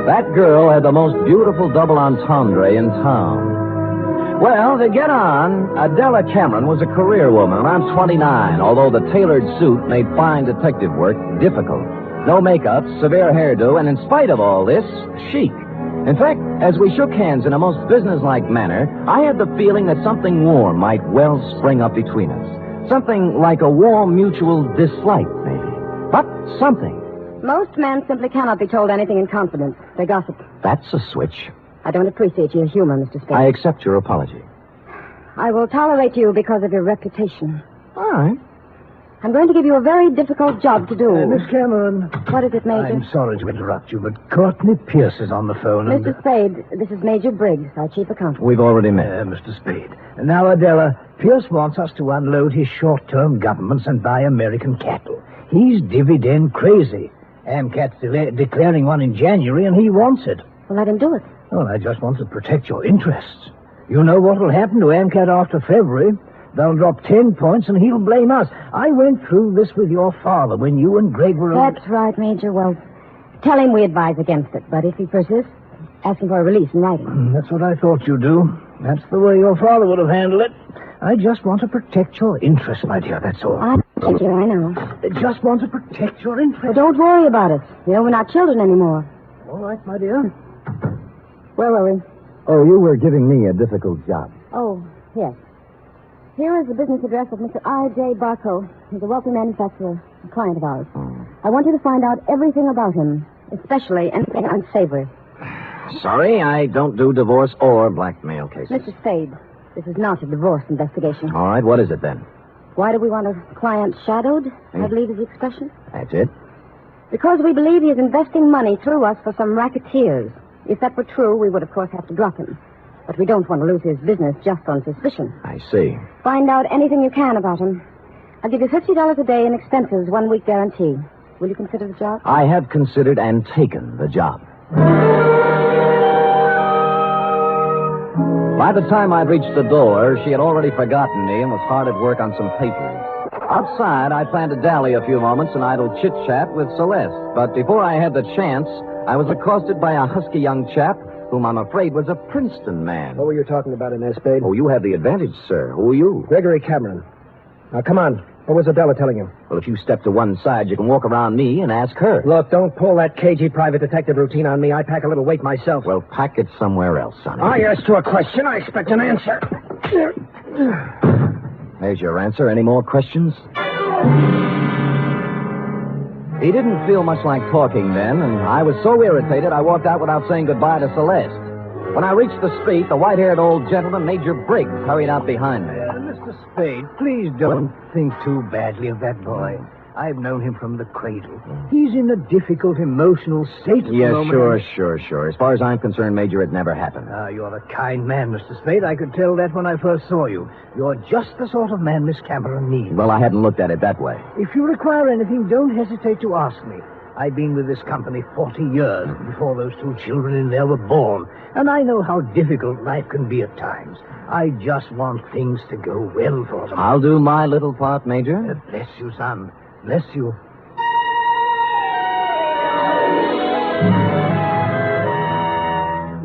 That girl had the most beautiful double entendre in town. Well, to get on, Adela Cameron was a career woman, around 29, although the tailored suit made fine detective work difficult. No makeup, severe hairdo, and in spite of all this, chic. In fact, as we shook hands in a most businesslike manner, I had the feeling that something warm might well spring up between us. Something like a warm mutual dislike, maybe. But something. Most men simply cannot be told anything in confidence. They gossip. That's a switch. I don't appreciate your humor, Mr. Spade. I accept your apology. I will tolerate you because of your reputation. All right. I'm going to give you a very difficult job to do. Miss Cameron. What is it, Major? I'm sorry to interrupt you, but Courtney Pierce is on the phone. Mr. Spade, this is Major Briggs, our chief accountant. We've already met. Mr. Spade. Now, Adela, Pierce wants us to unload his short-term governments and buy American cattle. He's dividend crazy. AMCAT's declaring one in January, and he wants it. Well, let him do it. Well, I just want to protect your interests. You know what will happen to AMCAT after February. They'll drop 10 points, and he'll blame us. I went through this with your father when you and Greg were... That's right, Major. Well, tell him we advise against it. But if he persists, ask him for a release in writing. That's what I thought you'd do. That's the way your father would have handled it. I just want to protect your interests, my dear, that's all. I know. Just want to protect your interests. Well, don't worry about it. You know, we're not children anymore. All right, my dear. Where were we? Oh, you were giving me a difficult job. Oh, yes. Here is the business address of Mr. I.J. Barco. He's a wealthy manufacturer, a client of ours. I want you to find out everything about him, especially anything unsavory. Sorry, I don't do divorce or blackmail cases. Mr. Spade, this is not a divorce investigation. All right, what is it then? Why do we want a client shadowed, I believe is the expression? That's it? Because we believe he is investing money through us for some racketeers. If that were true, we would, of course, have to drop him. But we don't want to lose his business just on suspicion. I see. Find out anything you can about him. I'll give you $50 a day in expenses, 1 week guarantee. Will you consider the job? I have considered and taken the job. By the time I'd reached the door, she had already forgotten me and was hard at work on some papers. Outside, I planned to dally a few moments in idle chit-chat with Celeste. But before I had the chance, I was accosted by a husky young chap who whom I'm afraid was a Princeton man. What were you talking about in there, Spade? Oh, you have the advantage, sir. Who are you? Gregory Cameron. Now, come on. What was Adela telling you? Well, if you step to one side, you can walk around me and ask her. Look, don't pull that cagey private detective routine on me. I pack a little weight myself. Well, pack it somewhere else, Sonny. I asked you a question. I expect an answer. There's your answer. Any more questions? He didn't feel much like talking then, and I was so irritated I walked out without saying goodbye to Celeste. When I reached the street, the white-haired old gentleman, Major Briggs, hurried out behind me. Mr. Spade, please don't think too badly of that boy. I've known him from the cradle. He's in a difficult emotional state at the Yes, moment. sure. As far as I'm concerned, Major, it never happened. You're a kind man, Mr. Spade. I could tell that when I first saw you. You're just the sort of man Miss Cameron needs. Well, I hadn't looked at it that way. If you require anything, don't hesitate to ask me. I've been with this company 40 years before those two children in there were born, and I know how difficult life can be at times. I just want things to go well for them. I'll do my little part, Major. Bless you, son. Bless you.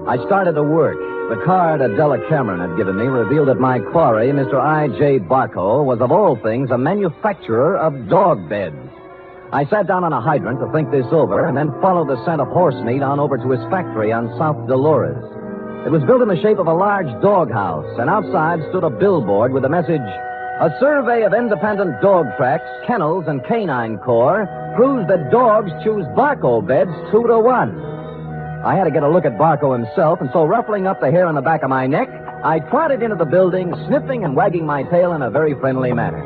I started to work. The card Adela Cameron had given me revealed that my quarry, Mr. I.J. Barco, was of all things a manufacturer of dog beds. I sat down on a hydrant to think this over and then followed the scent of horse meat on over to his factory on South Dolores. It was built in the shape of a large doghouse, and outside stood a billboard with the message, "A survey of independent dog tracks, kennels, and canine corps proves that dogs choose Barco beds 2-1. I had to get a look at Barco himself, and so ruffling up the hair on the back of my neck, I trotted into the building, sniffing and wagging my tail in a very friendly manner.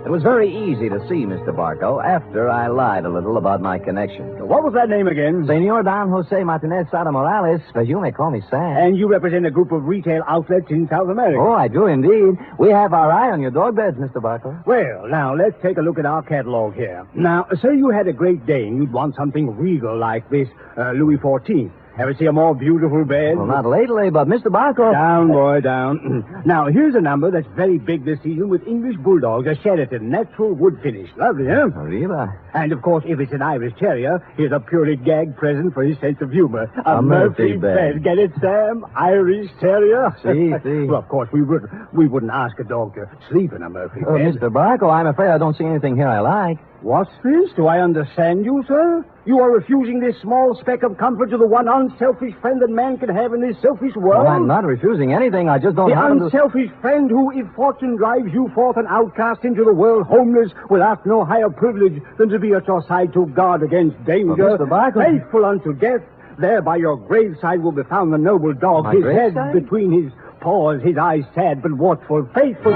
It was very easy to see Mr. Barco after I lied a little about my connection. What was that name again? Senor Don Jose Martinez Sada Morales, but you may call me Sam. And you represent a group of retail outlets in South America. Oh, I do indeed. We have our eye on your dog beds, Mr. Barco. Well, now, let's take a look at our catalog here. Now, say you had a Great Dane. You'd want something regal like this Louis XIV. Ever see a more beautiful bed? Well, not lately, but Mr. Barco... Down, boy, down. Now, here's a number that's very big this season with English Bulldogs, a Sheraton, natural wood finish. Lovely, huh? Arriba. And, of course, if it's an Irish Terrier, here's a purely gag present for his sense of humor. A Murphy bed. Get it, Sam? Irish Terrier? See. Well, of course, we wouldn't ask a dog to sleep in a Murphy bed. Mr. Barco, I'm afraid I don't see anything here I like. What's this? Do I understand you, sir? You are refusing this small speck of comfort to the one unselfish friend that man can have in this selfish world? Well, I'm not refusing anything. I just don't The happen to... unselfish friend who, if fortune drives you forth an outcast into the world, homeless, will ask no higher privilege than to be at your side to guard against danger. Mr. Barco... Faithful unto death, there by your graveside will be found the noble dog, My his graveside? head between his paws, his eyes sad but watchful, faithful...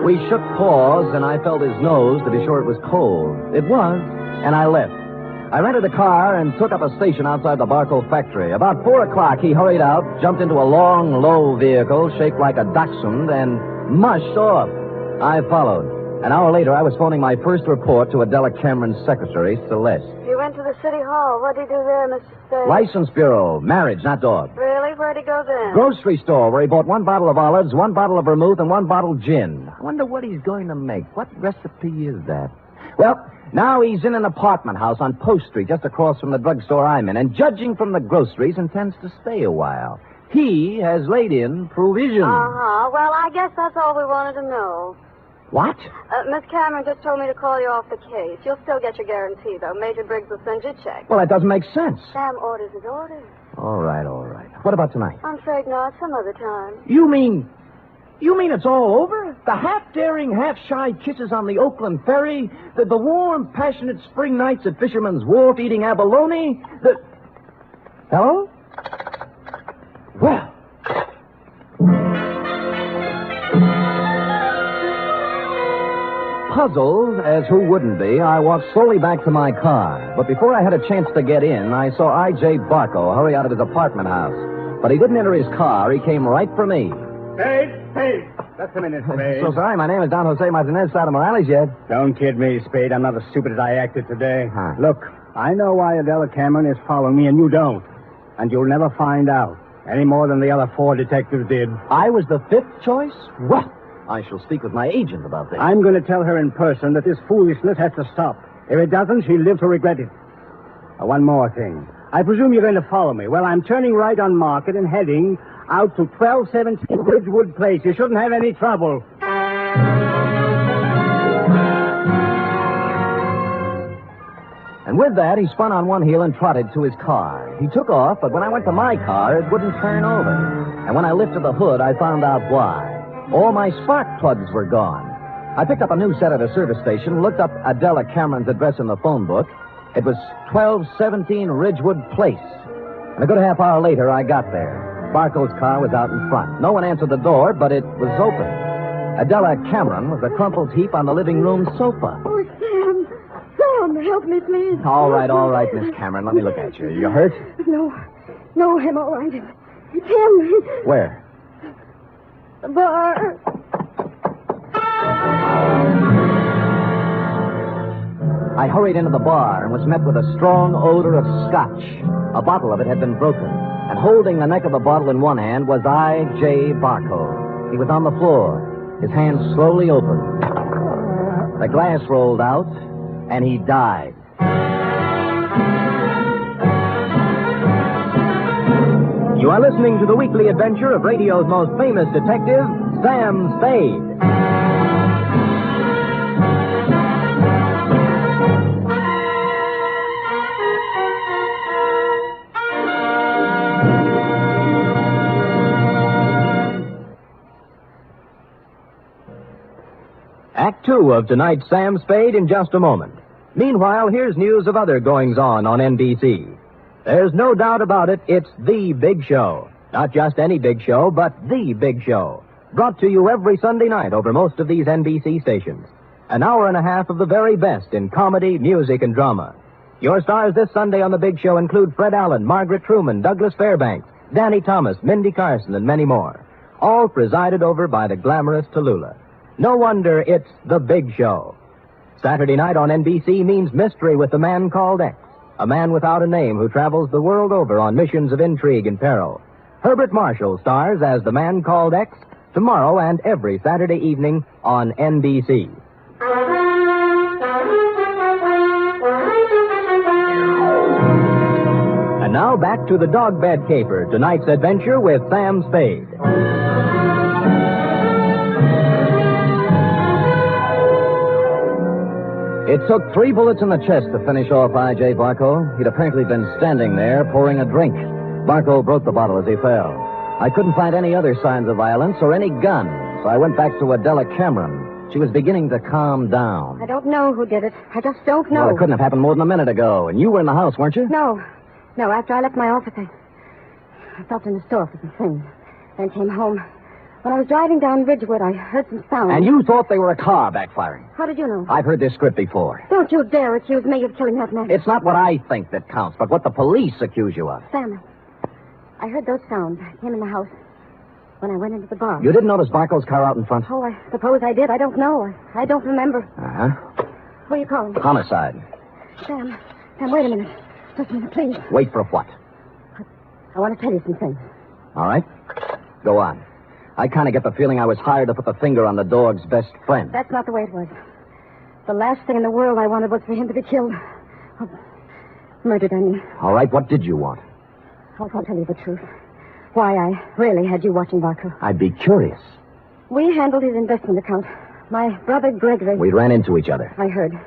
We shook paws, and I felt his nose to be sure it was cold. It was, and I left. I rented a car and took up a station outside the Barco factory. About 4 o'clock, he hurried out, jumped into a long, low vehicle shaped like a dachshund, and mushed off. I followed. An hour later, I was phoning my first report to Adela Cameron's secretary, Celeste. He went to the city hall. What did he do there, Mr. Spade? License bureau, marriage, not dog. Really? Where'd he go then? Grocery store, where he bought 1 bottle of olives, 1 bottle of vermouth, and 1 bottle of gin. I wonder what he's going to make. What recipe is that? Well, now he's in an apartment house on Post Street, just across from the drugstore I'm in, and judging from the groceries, intends to stay a while. He has laid in provisions. Uh-huh. Well, I guess that's all we wanted to know. What? Miss Cameron just told me to call you off the case. You'll still get your guarantee, though. Major Briggs will send you a check. Well, that doesn't make sense. Sam orders his orders. All right. What about tonight? I'm afraid not. Some other time. You mean it's all over? The half-daring, half-shy kisses on the Oakland ferry? The warm, passionate spring nights at Fisherman's Wharf eating abalone? Hello? Well... Puzzled, as who wouldn't be, I walked slowly back to my car. But before I had a chance to get in, I saw I.J. Barco hurry out of his apartment house. But he didn't enter his car. He came right for me. Spade! Just a minute, Spade. So sorry, my name is Don Jose Martinez Sada Morales yet. Don't kid me, Spade. I'm not as stupid as I acted today. Huh. Look, I know why Adela Cameron is following me, and you don't. And you'll never find out, any more than the other 4 detectives did. I was the 5th choice? Well, I shall speak with my agent about this. I'm going to tell her in person that this foolishness has to stop. If it doesn't, she'll live to regret it. One more thing. I presume you're going to follow me. Well, I'm turning right on Market and heading out to 1217 Ridgewood Place. You shouldn't have any trouble. And with that, he spun on one heel and trotted to his car. He took off, but when I went to my car, it wouldn't turn over. And when I lifted the hood, I found out why. All my spark plugs were gone. I picked up a new set at a service station, looked up Adela Cameron's address in the phone book. It was 1217 Ridgewood Place. And a good half hour later, I got there. Barco's car was out in front. No one answered the door, but it was open. Adela Cameron was a crumpled heap on the living room sofa. Oh, Sam. Sam, help me, please. All right, Miss Cameron. Let me look at you. You hurt? No, I'm all right. It's him. Where? The bar. I hurried into the bar and was met with a strong odor of scotch. A bottle of it had been broken, and holding the neck of the bottle in one hand was I.J. Barco. He was on the floor, his hands slowly opened. The glass rolled out, and he died. You are listening to the weekly adventure of radio's most famous detective, Sam Spade. Act 2 of tonight's Sam Spade in just a moment. Meanwhile, here's news of other goings-on on NBC. There's no doubt about it, it's the big show. Not just any big show, but the big show. Brought to you every Sunday night over most of these NBC stations. An hour and a half of the very best in comedy, music, and drama. Your stars this Sunday on the big show include Fred Allen, Margaret Truman, Douglas Fairbanks, Danny Thomas, Mindy Carson, and many more. All presided over by the glamorous Tallulah. No wonder it's the big show. Saturday night on NBC means mystery with the man called X. A man without a name who travels the world over on missions of intrigue and peril. Herbert Marshall stars as the man called X tomorrow and every Saturday evening on NBC. And now back to the Dog Bed Caper, tonight's adventure with Sam Spade. It took 3 bullets in the chest to finish off I.J. Barco. He'd apparently been standing there pouring a drink. Barco broke the bottle as he fell. I couldn't find any other signs of violence or any gun, so I went back to Adela Cameron. She was beginning to calm down. I don't know who did it. I just don't know. Well, it couldn't have happened more than a minute ago, and you were in the house, weren't you? No, after I left my office, I stopped in the store for some things, then came home. When I was driving down Ridgewood, I heard some sound. And you thought they were a car backfiring? How did you know? I've heard this script before. Don't you dare accuse me of killing that man. It's not what I think that counts, but what the police accuse you of. Sam, I heard those sounds. I came in the house when I went into the bar. You didn't notice Barco's car out in front? Oh, I suppose I did. I don't know. I don't remember. Uh-huh. Who are you calling? Homicide. Sam, wait a minute. Just a minute, please. Wait for what? I want to tell you some things. All right. Go on. I kind of get the feeling I was hired to put the finger on the dog's best friend. That's not the way it was. The last thing in the world I wanted was for him to be killed. Oh, murdered, I mean. All right, what did you want? I'll tell you the truth. Why I really had you watching Barco. I'd be curious. We handled his investment account. My brother Gregory... We ran into each other. I heard.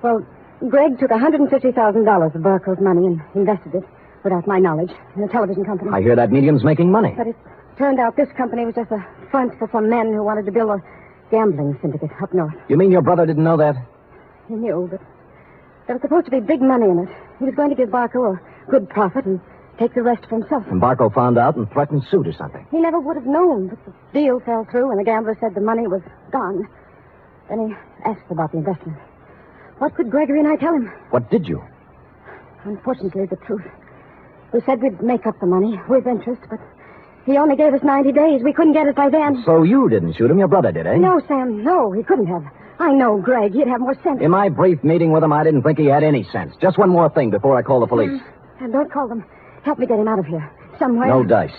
Well, Greg took $150,000 of Barco's money and invested it, without my knowledge, in a television company. I hear that medium's making money. But it turned out this company was just a front for some men who wanted to build a gambling syndicate up north. You mean your brother didn't know that? He knew, but there was supposed to be big money in it. He was going to give Barco a good profit and take the rest for himself. And Barco found out and threatened suit or something. He never would have known, but the deal fell through and the gambler said the money was gone. Then he asked about the investment. What could Gregory and I tell him? What did you? Unfortunately, the truth. We said we'd make up the money with interest, but he only gave us 90 days. We couldn't get it by then. So you didn't shoot him, your brother did, eh? No, Sam, no, he couldn't have. I know Greg. He'd have more sense. In my brief meeting with him, I didn't think he had any sense. Just one more thing before I call the police. And don't call them. Help me get him out of here. Somewhere. No dice.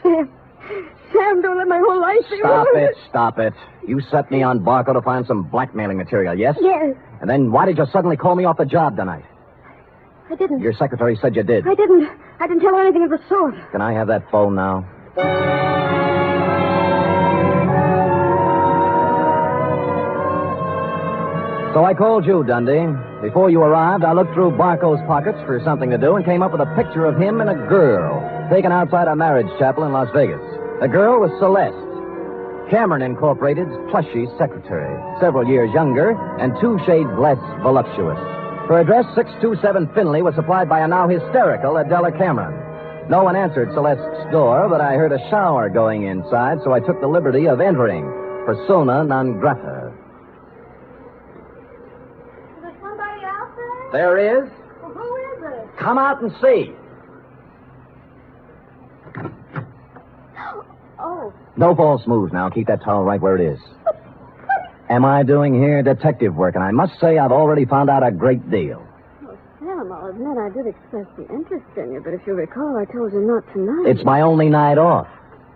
Sam, don't let my whole life be Stop it. You set me on Barco to find some blackmailing material, yes? Yes. And then why did you suddenly call me off the job tonight? I didn't. Your secretary said you did. I didn't. I didn't tell her anything of the sort. Can I have that phone now? So I called you, Dundee. Before you arrived, I looked through Barco's pockets for something to do and came up with a picture of him and a girl taken outside a marriage chapel in Las Vegas. The girl was Celeste, Cameron Incorporated's plushy secretary, several years younger and 2 shades less voluptuous. Her address, 627 Finley, was supplied by a now hysterical Adela Cameron. No one answered Celeste's door, but I heard a shower going inside, so I took the liberty of entering, persona non grata. There is. Well, who is it? Come out and see. Oh. No false moves now. Keep that towel right where it is. Am I doing here detective work? And I must say I've already found out a great deal. Well, Sam, I'll admit I did express some interest in you, but if you recall, I told you not tonight. It's my only night off.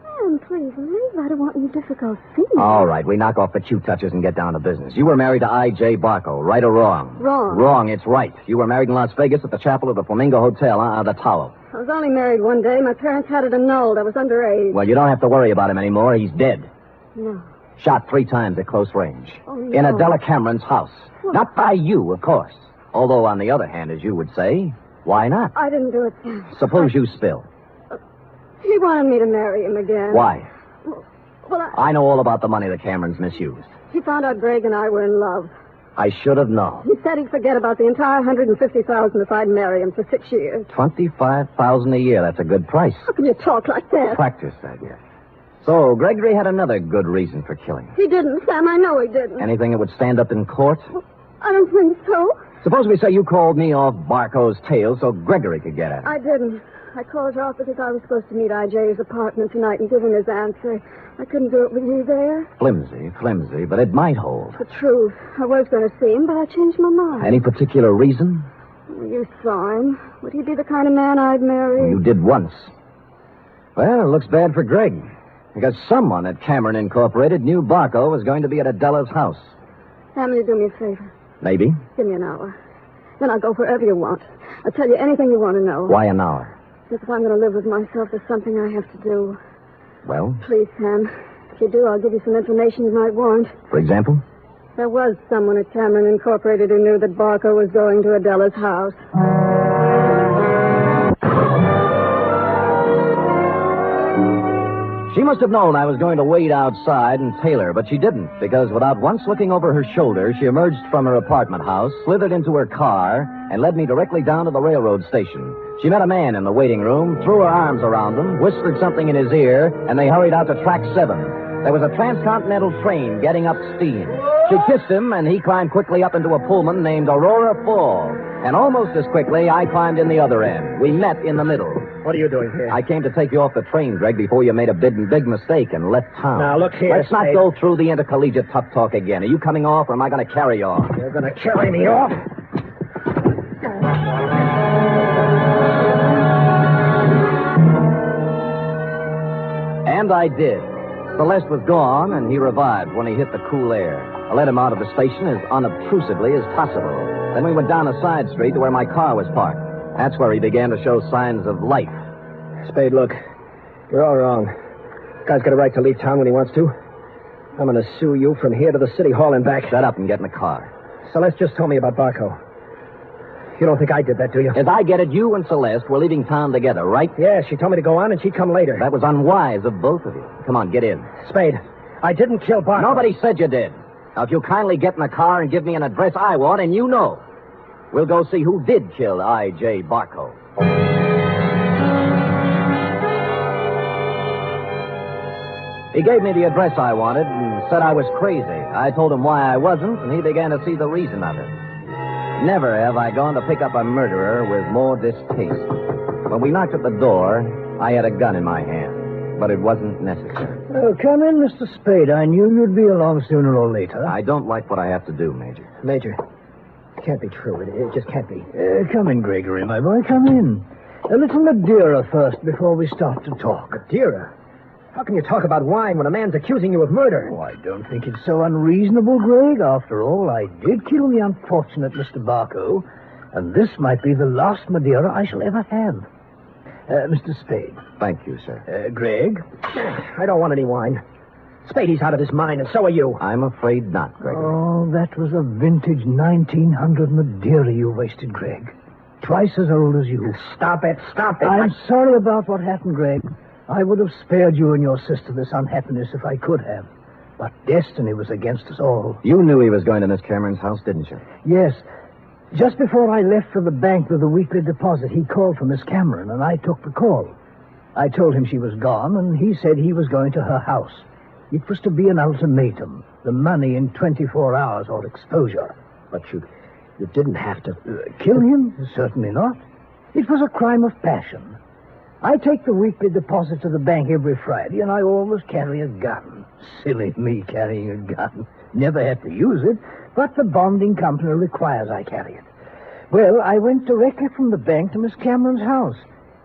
Sam, please leave. I don't want any difficult scenes. All right, we knock off the cute touches and get down to business. You were married to I.J. Barco, right or wrong? Wrong. Wrong, it's right. You were married in Las Vegas at the chapel of the Flamingo Hotel, the Tower. I was only married one day. My parents had it annulled. I was underage. Well, you don't have to worry about him anymore. He's dead. No. Shot 3 times at close range. Oh, no. In Adela Cameron's house. What? Not by you, of course. Although, on the other hand, as you would say, why not? I didn't do it, Sam. Suppose you spill. He wanted me to marry him again. Why? Well, I know all about the money the Camerons misused. He found out Greg and I were in love. I should have known. He said he'd forget about the entire $150,000 if I'd marry him for 6 years. $25,000 a year. That's a good price. How can you talk like that? Practice that, yes. So, Gregory had another good reason for killing him. He didn't, Sam. I know he didn't. Anything that would stand up in court? I don't think so. Suppose we say you called me off Barco's tail so Gregory could get at it. I didn't. I called you off because I was supposed to meet I.J.'s apartment tonight and give him his answer. I couldn't do it with you there. Flimsy, but it might hold. The truth. I was going to see him, but I changed my mind. Any particular reason? You saw him. Would he be the kind of man I'd marry? You did once. Well, it looks bad for Greg. Because someone at Cameron Incorporated knew Barco was going to be at Adela's house. Sam, will you do me a favor? Maybe. Give me an hour. Then I'll go wherever you want. I'll tell you anything you want to know. Why an hour? Because if I'm going to live with myself, there's something I have to do. Well? Please, Sam. If you do, I'll give you some information you might want. For example? There was someone at Cameron Incorporated who knew that Barco was going to Adela's house. She must have known I was going to wait outside and tail her, but she didn't, because without once looking over her shoulder, she emerged from her apartment house, slithered into her car, and led me directly down to the railroad station. She met a man in the waiting room, threw her arms around him, whispered something in his ear, and they hurried out to track 7. There was a transcontinental train getting up steam. She kissed him, and he climbed quickly up into a Pullman named Aurora Fall. And almost as quickly, I climbed in the other end. We met in the middle. What are you doing here? I came to take you off the train, Greg, before you made a big mistake and left town. Now, look here, Let's not Spade. go through the intercollegiate tough talk again. Are you coming off, or am I going to carry you off? You're going to carry me off? And I did. Celeste was gone, and he revived when he hit the cool air. I let him out of the station as unobtrusively as possible. Then we went down a side street to where my car was parked. That's where he began to show signs of life. Spade, look. You're all wrong. Guy's got a right to leave town when he wants to. I'm going to sue you from here to the city hall and back. Shut up and get in the car. Celeste just told me about Barco. You don't think I did that, do you? As I get it, you and Celeste were leaving town together, right? Yeah, she told me to go on and she'd come later. That was unwise of both of you. Come on, get in. Spade, I didn't kill Barco. Nobody said you did. Now, if you kindly get in the car and give me an address I want, and you know, we'll go see who did kill I.J. Barco. He gave me the address I wanted and said I was crazy. I told him why I wasn't, and he began to see the reason of it. Never have I gone to pick up a murderer with more distaste. When we knocked at the door, I had a gun in my hand, but it wasn't necessary. Oh, come in, Mr. Spade. I knew you'd be along sooner or later. I don't like what I have to do, Major. Major, it can't be true. It just can't be. Come in, Gregory, my boy. Come in. A little Madeira first before we start to talk. Madeira? How can you talk about wine when a man's accusing you of murder? Oh, I don't think it's so unreasonable, Greg. After all, I did kill the unfortunate Mr. Barco. And this might be the last Madeira I shall ever have. Mr. Spade. Thank you, sir. Greg? I don't want any wine. Spadey's out of his mind, and so are you. I'm afraid not, Gregory. Oh, that was a vintage 1900 Madeira you wasted, Greg. Twice as old as you. Stop it. I'm sorry about what happened, Greg. I would have spared you and your sister this unhappiness if I could have. But destiny was against us all. You knew he was going to Miss Cameron's house, didn't you? Yes. Just before I left for the bank with the weekly deposit, he called for Miss Cameron, and I took the call. I told him she was gone, and he said he was going to her house. It was to be an ultimatum. The money in 24 hours or exposure. But you didn't have to... Kill him? Certainly not. It was a crime of passion. I take the weekly deposit to the bank every Friday, and I always carry a gun. Silly me carrying a gun. Never had to use it, but the bonding company requires I carry it. Well, I went directly from the bank to Miss Cameron's house.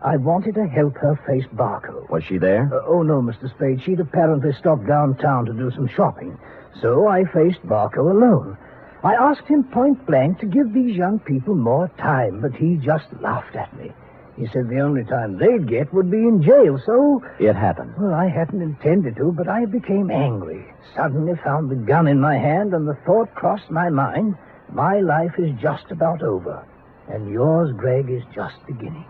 I wanted to help her face Barco. Was she there? Oh, no, Mr. Spade. She'd apparently stopped downtown to do some shopping. So I faced Barco alone. I asked him point blank to give these young people more time, but he just laughed at me. He said the only time they'd get would be in jail, so... It happened. Well, I hadn't intended to, but I became angry. Suddenly found the gun in my hand, and the thought crossed my mind, my life is just about over, and yours, Greg, is just beginning.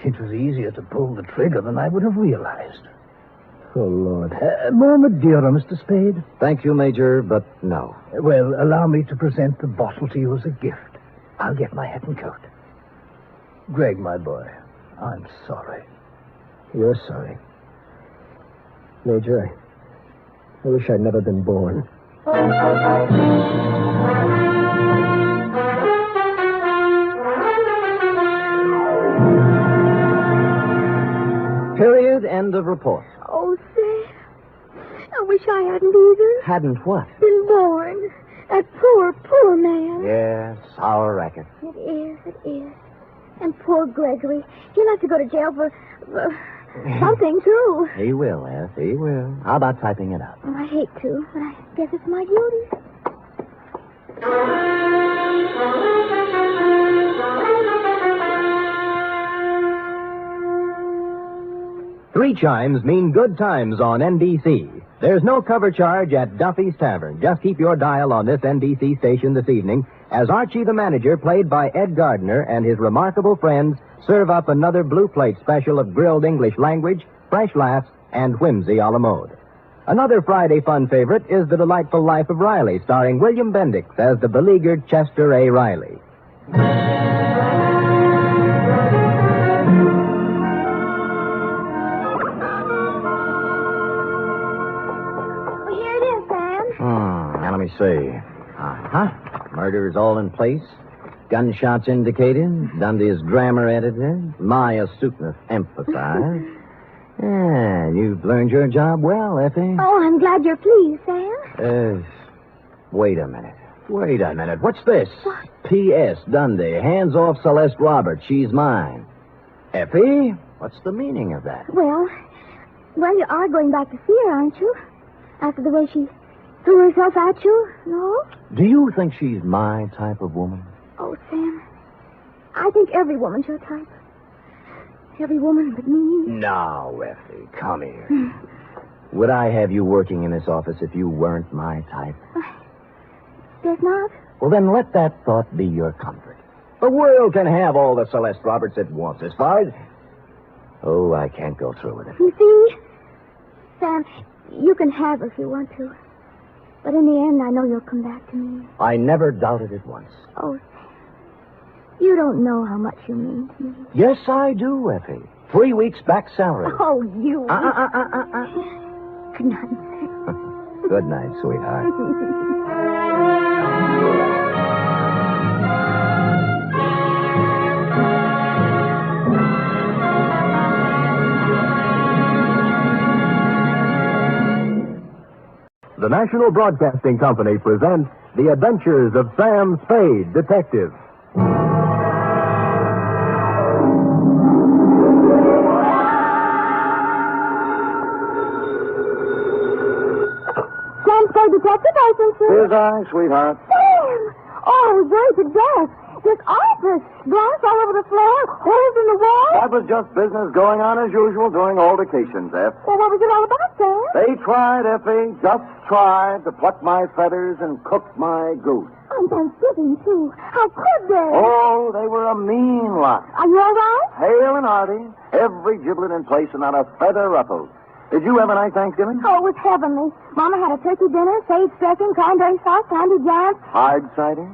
It was easier to pull the trigger than I would have realized. Oh, Lord. More Madeira, Mr. Spade? Thank you, Major, but no. Well, allow me to present the bottle to you as a gift. I'll get my hat and coat. Greg, my boy, I'm sorry. You're sorry. Major, I wish I'd never been born. Period. End of report. Oh, Sam, I wish I hadn't either. Hadn't what? Been born. That poor, poor man. Yes, our racket. It is. And poor Gregory. He'll have to go to jail for something, too. He will, F. He will. How about typing it up? Well, I hate to, but I guess it's my duty. Three chimes mean good times on NBC. There's no cover charge at Duffy's Tavern. Just keep your dial on this NBC station this evening as Archie the Manager, played by Ed Gardner, and his remarkable friends serve up another Blue Plate special of grilled English language, fresh laughs, and whimsy a la mode. Another Friday fun favorite is The Delightful Life of Riley, starring William Bendix as the beleaguered Chester A. Riley. Now, let me see. Murder's all in place. Gunshots indicated. Dundee's grammar edited. My astuteness emphasized. Yeah, you've learned your job well, Effie. Oh, I'm glad you're pleased, Sam. Wait a minute. What's this? What? P.S. Dundee, hands off Celeste Roberts. She's mine. Effie, what's the meaning of that? Well, you are going back to see her, aren't you? After the way she threw herself at you, no? Do you think she's my type of woman? Oh, Sam, I think every woman's your type. Every woman but me. Now, Effie, come here. Would I have you working in this office if you weren't my type? Guess not. Well, then let that thought be your comfort. The world can have all the Celeste Roberts it wants, as far as... Oh, I can't go through with it. You see, Sam, you can have her if you want to. But in the end, I know you'll come back to me. I never doubted it once. Oh, Sam, you don't know how much you mean to me. Yes, I do, Effie. 3 weeks back salary. Oh, you. Good night, Sam. Good night, sweetheart. The National Broadcasting Company presents The Adventures of Sam Spade, Detective. Sam Spade, Detective Agency. Here's I, sweetheart. Sam! Oh, I was worried to death. This office. Glass all over the floor, holes in the wall. That was just business going on as usual during altercations, F. Well, what was it all about, Sam? They tried, Effie, just tried to pluck my feathers and cook my goose. On Thanksgiving, too. How could they? Oh, they were a mean lot. Are you all right? Hale and hearty, every giblet in place and not a feather ruffled. Did you have a nice Thanksgiving? Oh, it was heavenly. Mama had a turkey dinner, sage dressing, cranberry sauce, candy jams. Hard cider?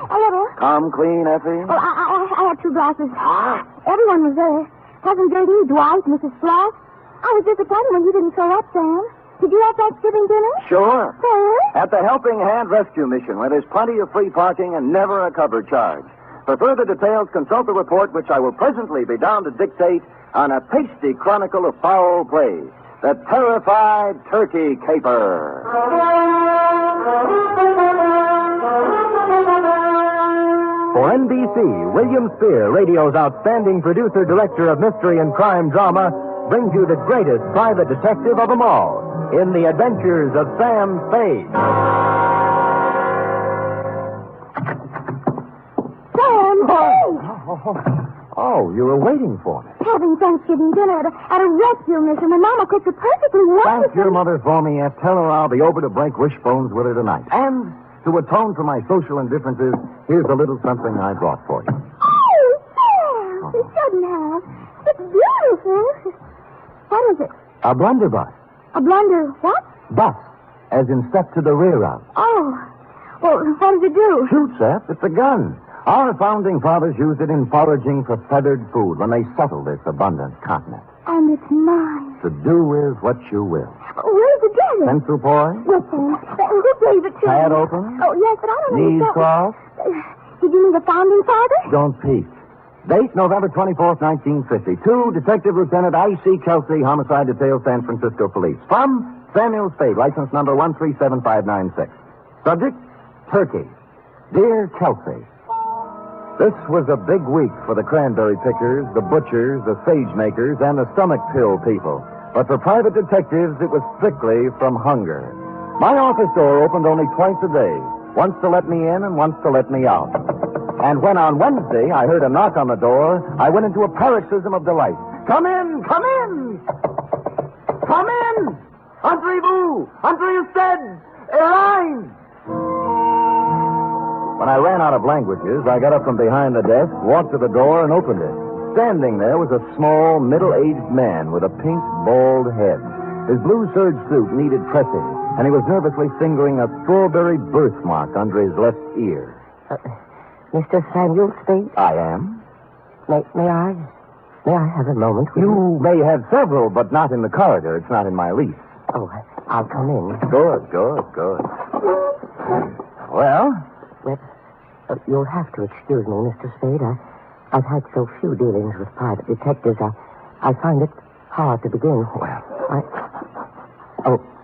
A little. Come clean, Effie? Well, I had 2 glasses. Everyone was there. Cousin Gertie, Dwight, Mrs. Floss. I was disappointed when you didn't show up, Sam. Did you have Thanksgiving dinner? Sure. Sam? At the Helping Hand Rescue Mission, where there's plenty of free parking and never a cover charge. For further details, consult the report, which I will presently be down to dictate on a tasty chronicle of foul play. The Terrified Turkey Caper. For NBC, William Spear, radio's outstanding producer-director of mystery and crime drama, brings you the greatest private detective of them all in The Adventures of Sam Spade. Sam Spade! Oh, you were waiting for me. Having Thanksgiving dinner at a rescue mission, and Mama cooked it perfectly wonderful. Thank your mother for me, F. Tell her I'll be over to break wishbones with her tonight. And to atone for my social indifferences, here's a little something I brought for you. Oh, Sam! You shouldn't have. It's beautiful. What is it? A blunderbuss. A blunder what? Bus, as in step to the rear of. Oh. Well, what does it do? Shoots, F. It's a gun. Our founding fathers used it in foraging for feathered food when they settled this abundant continent. And it's mine. To do with what you will. Where did you get it? Pencil boy? Yes, Sam. Who gave it to Pad me? open? Oh, yes, but I don't know. Knees crossed? Did you mean the founding father? Don't peek. Date, November 24th, 1952. Detective Lieutenant I.C. Kelsey, Homicide Detail, San Francisco Police. From Samuel Spade, license number 137596. Subject, Turkey. Dear Kelsey, this was a big week for the cranberry pickers, the butchers, the sage makers, and the stomach pill people. But for private detectives, it was strictly from hunger. My office door opened only twice a day, once to let me in and once to let me out. And when on Wednesday I heard a knock on the door, I went into a paroxysm of delight. Come in! Come in! Come in! Entrez-vous! Entrez-vous! Arise! When I ran out of languages, I got up from behind the desk, walked to the door, and opened it. Standing there was a small, middle-aged man with a pink, bald head. His blue serge suit needed pressing, and he was nervously fingering a strawberry birthmark under his left ear. Mr. Samuel Spade? I am. May I have a moment? You may have several, but not in the corridor. It's not in my lease. Oh, I'll come in. Good. Well? Well, you'll have to excuse me, Mr. Spade. I've had so few dealings with private detectives. I find it hard to begin. Well.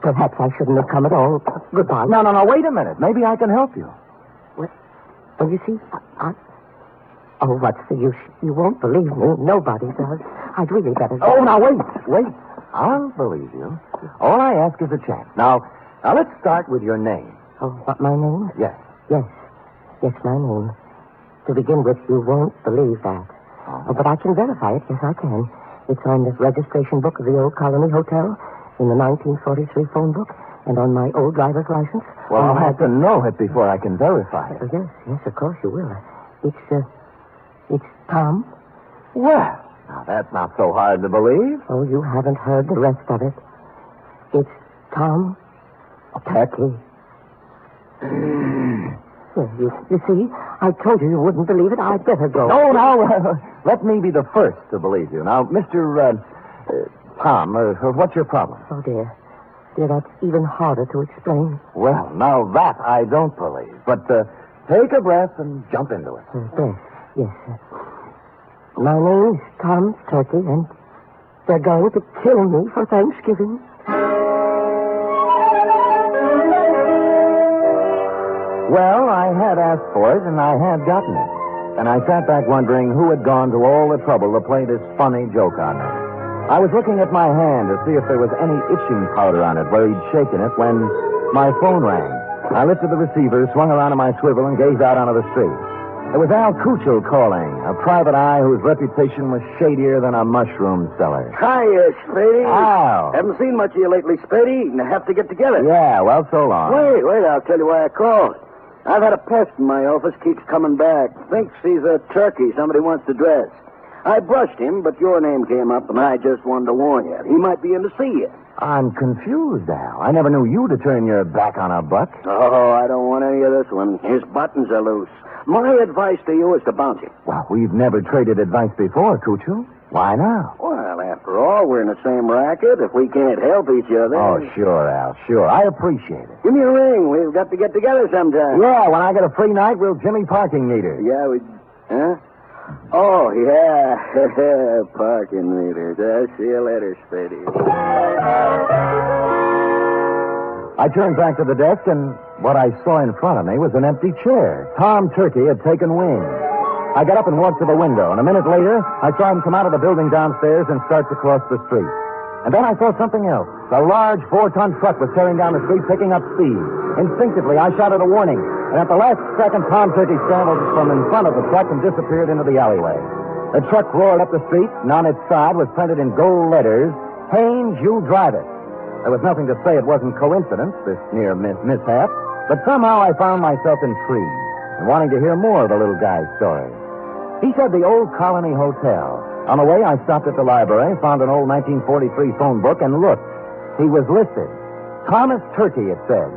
Perhaps I shouldn't have come at all. Goodbye. No, wait a minute. Maybe I can help you. Well, you see, Oh, what's the use? You won't believe me. Nobody does. I'd really better... Oh, now, wait. I'll believe you. All I ask is a chance. Now, let's start with your name. Oh, what, my name? Yes. Yes, my name. To begin with, you won't believe that. Oh, but I can verify it. Yes, I can. It's on the registration book of the old Colony Hotel, in the 1943 phone book, and on my old driver's license. Well, I'll have to know it before I can verify it. Yes, of course you will. It's Tom. Well, now that's not so hard to believe. Oh, you haven't heard the rest of it. It's Tom Turkey. You see, I told you wouldn't believe it. I'd better go. No, now, let me be the first to believe you. Now, Mr. Tom, what's your problem? Oh, dear, that's even harder to explain. Well, now that I don't believe. But take a breath and jump into it. Yes. My name's Tom Turkey, and they're going to kill me for Thanksgiving. Well, I had asked for it, and I had gotten it. And I sat back wondering who had gone to all the trouble to play this funny joke on me. I was looking at my hand to see if there was any itching powder on it where he'd shaken it when my phone rang. I lifted the receiver, swung around on my swivel, and gazed out onto the street. It was Al Cuccio calling, a private eye whose reputation was shadier than a mushroom cellar. Hiya, Spady. Al. Haven't seen much of you lately, Spady. And have to get together. Yeah, well, so long. Wait, I'll tell you why I called. I've had a pest in my office, keeps coming back. Thinks he's a turkey somebody wants to dress. I brushed him, but your name came up, and I just wanted to warn you. He might be in to see you. I'm confused, Al. I never knew you to turn your back on a buck. Oh, I don't want any of this one. His buttons are loose. My advice to you is to bounce him. Well, we've never traded advice before, Cuccio. Why now? Well, after all, we're in the same racket. If we can't help each other... Oh, sure, Al, sure. I appreciate it. Give me a ring. We've got to get together sometime. Yeah, when I get a free night, we'll Jimmy parking meter. Yeah, we... Huh? Oh, yeah. Parking meters. See you later, Spady. I turned back to the desk, and what I saw in front of me was an empty chair. Tom Turkey had taken wing. I got up and walked to the window, and a minute later, I saw him come out of the building downstairs and start to cross the street. And then I saw something else. A large 4-ton truck was tearing down the street, picking up speed. Instinctively, I shouted a warning, and at the last second, Tom Turkey scrambled from in front of the truck and disappeared into the alleyway. The truck roared up the street, and on its side was printed in gold letters, "Haynes, you drive it." There was nothing to say it wasn't coincidence, this near mishap, but somehow I found myself intrigued and wanting to hear more of the little guy's story. He said the Old Colony Hotel. On the way, I stopped at the library, found an old 1943 phone book, and looked. He was listed. Thomas Turkey, it said.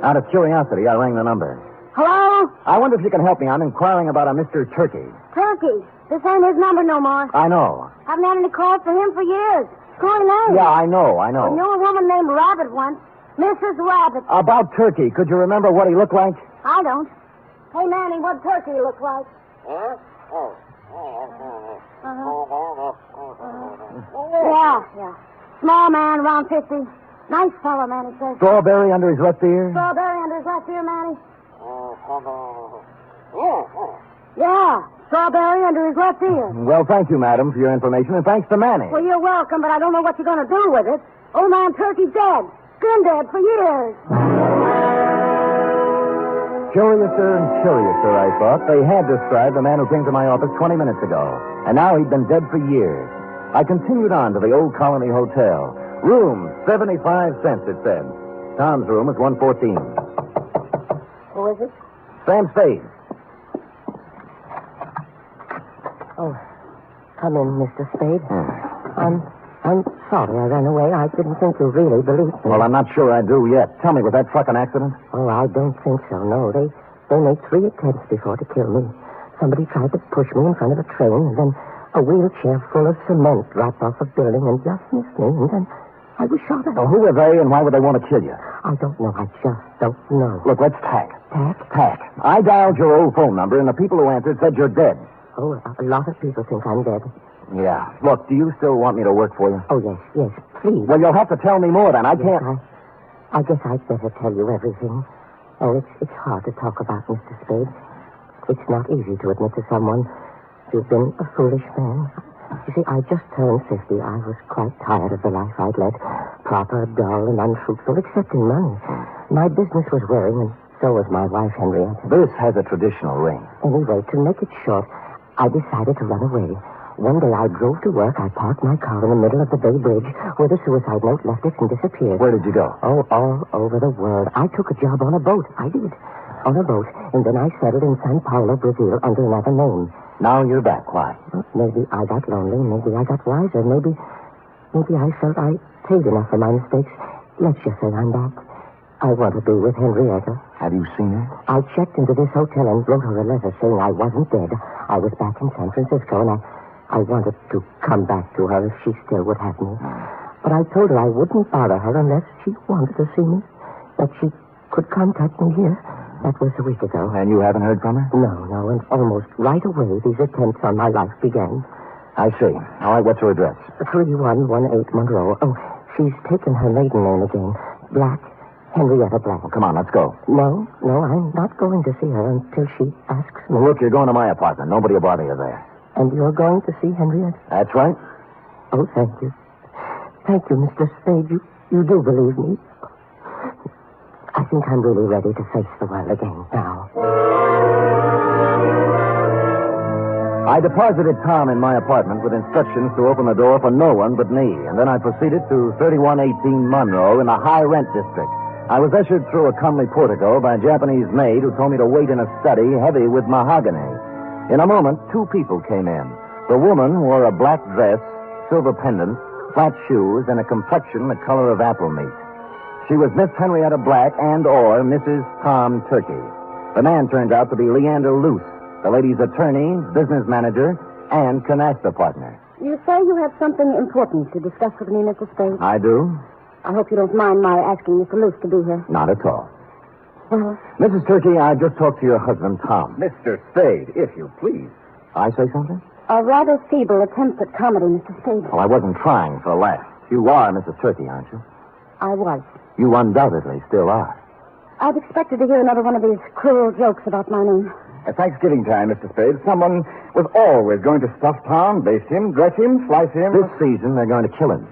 Out of curiosity, I rang the number. Hello? I wonder if you can help me. I'm inquiring about a Mr. Turkey. Turkey. This ain't his number no more. I know. Haven't had any calls for him for years. Calling name. Yeah, I know. I knew a woman named Rabbit once. Mrs. Rabbit. About Turkey, could you remember what he looked like? I don't. Hey, Manny, what Turkey look like? Huh? Oh. Yeah. Small man, around 50. Nice fellow, Manny says. Strawberry under his left ear? Strawberry under his left ear, Manny? Yeah, strawberry under his left ear. Well, thank you, madam, for your information, and thanks to Manny. Well, you're welcome, but I don't know what you're going to do with it. Old man Turkey's dead. Been dead for years. Curiouser and curiouser, I thought. They had described the man who came to my office 20 minutes ago, and now he'd been dead for years. I continued on to the Old Colony Hotel. Room, 75 cents, it said. Tom's room was 114. Who is it? Sam Spade. Oh, come in, Mr. Spade. I'm sorry I ran away. I didn't think you really believed me. Well, I'm not sure I do yet. Tell me, was that truck an accident? Oh, I don't think so, no. They made 3 attempts before to kill me. Somebody tried to push me in front of a train, and then a wheelchair full of cement dropped off a building and just missed me, and then I was shot at. Well, who were they, and why would they want to kill you? I don't know. I just don't know. Look, let's tack. Tack? Tack. I dialed your old phone number, and the people who answered said you're dead. Oh, a lot of people think I'm dead. Yeah. Look, do you still want me to work for you? Oh, yes, please. Well, you'll have to tell me more, then. I can't... I guess I'd better tell you everything. Oh, it's hard to talk about, Mr. Spade. It's not easy to admit to someone you've been a foolish man. You see, I just turned 50. I was quite tired of the life I'd led. Proper, dull, and unfruitful, except in money. My business was wearing, and so was my wife, Henrietta. This has a traditional ring. Anyway, to make it short, I decided to run away. One day I drove to work. I parked my car in the middle of the Bay Bridge where the suicide note left it and disappeared. Where did you go? Oh, all over the world. I took a job on a boat. I did. On a boat. And then I settled in Sao Paulo, Brazil, under another name. Now you're back. Why? Well, maybe I got lonely. Maybe I got wiser. Maybe I felt I paid enough for my mistakes. Let's just say I'm back. I want to be with Henrietta. Have you seen her? I checked into this hotel and wrote her a letter saying I wasn't dead. I was back in San Francisco, and I wanted to come back to her if she still would have me. But I told her I wouldn't bother her unless she wanted to see me, that she could contact me here. That was a week ago. And you haven't heard from her? No, and almost right away these attempts on my life began. I see. All right, what's her address? 3118 Monroe. Oh, she's taken her maiden name again. Black. Henrietta Black. Come on, let's go. No, I'm not going to see her until she asks me. Well, look, you're going to my apartment. Nobody will bother you there. And you're going to see Henrietta? That's right. Oh, thank you. Thank you, Mr. Spade. You do believe me. I think I'm really ready to face the world again now. I deposited Tom in my apartment with instructions to open the door for no one but me, and then I proceeded to 3118 Monroe in the high-rent district. I was ushered through a comely portico by a Japanese maid who told me to wait in a study heavy with mahogany. In a moment, two people came in. The woman wore a black dress, silver pendant, flat shoes, and a complexion the color of apple meat. She was Miss Henrietta Black and/or Mrs. Tom Turkey. The man turned out to be Leander Luce, the lady's attorney, business manager, and canasta partner. You say you have something important to discuss with me, Mr. Spade? I do? I hope you don't mind my asking Mr. Luce to be here. Not at all. Well, Mrs. Turkey, I just talked to your husband, Tom. Mr. Spade, if you please. I say something? a rather feeble attempt at comedy, Mr. Spade. Oh, I wasn't trying for a laugh. You are Mrs. Turkey, aren't you? I was. You undoubtedly still are. I'd expected to hear another one of these cruel jokes about my name. At Thanksgiving time, Mr. Spade, someone was always going to stuff Tom, baste him, dress him, slice him. This season, they're going to kill him.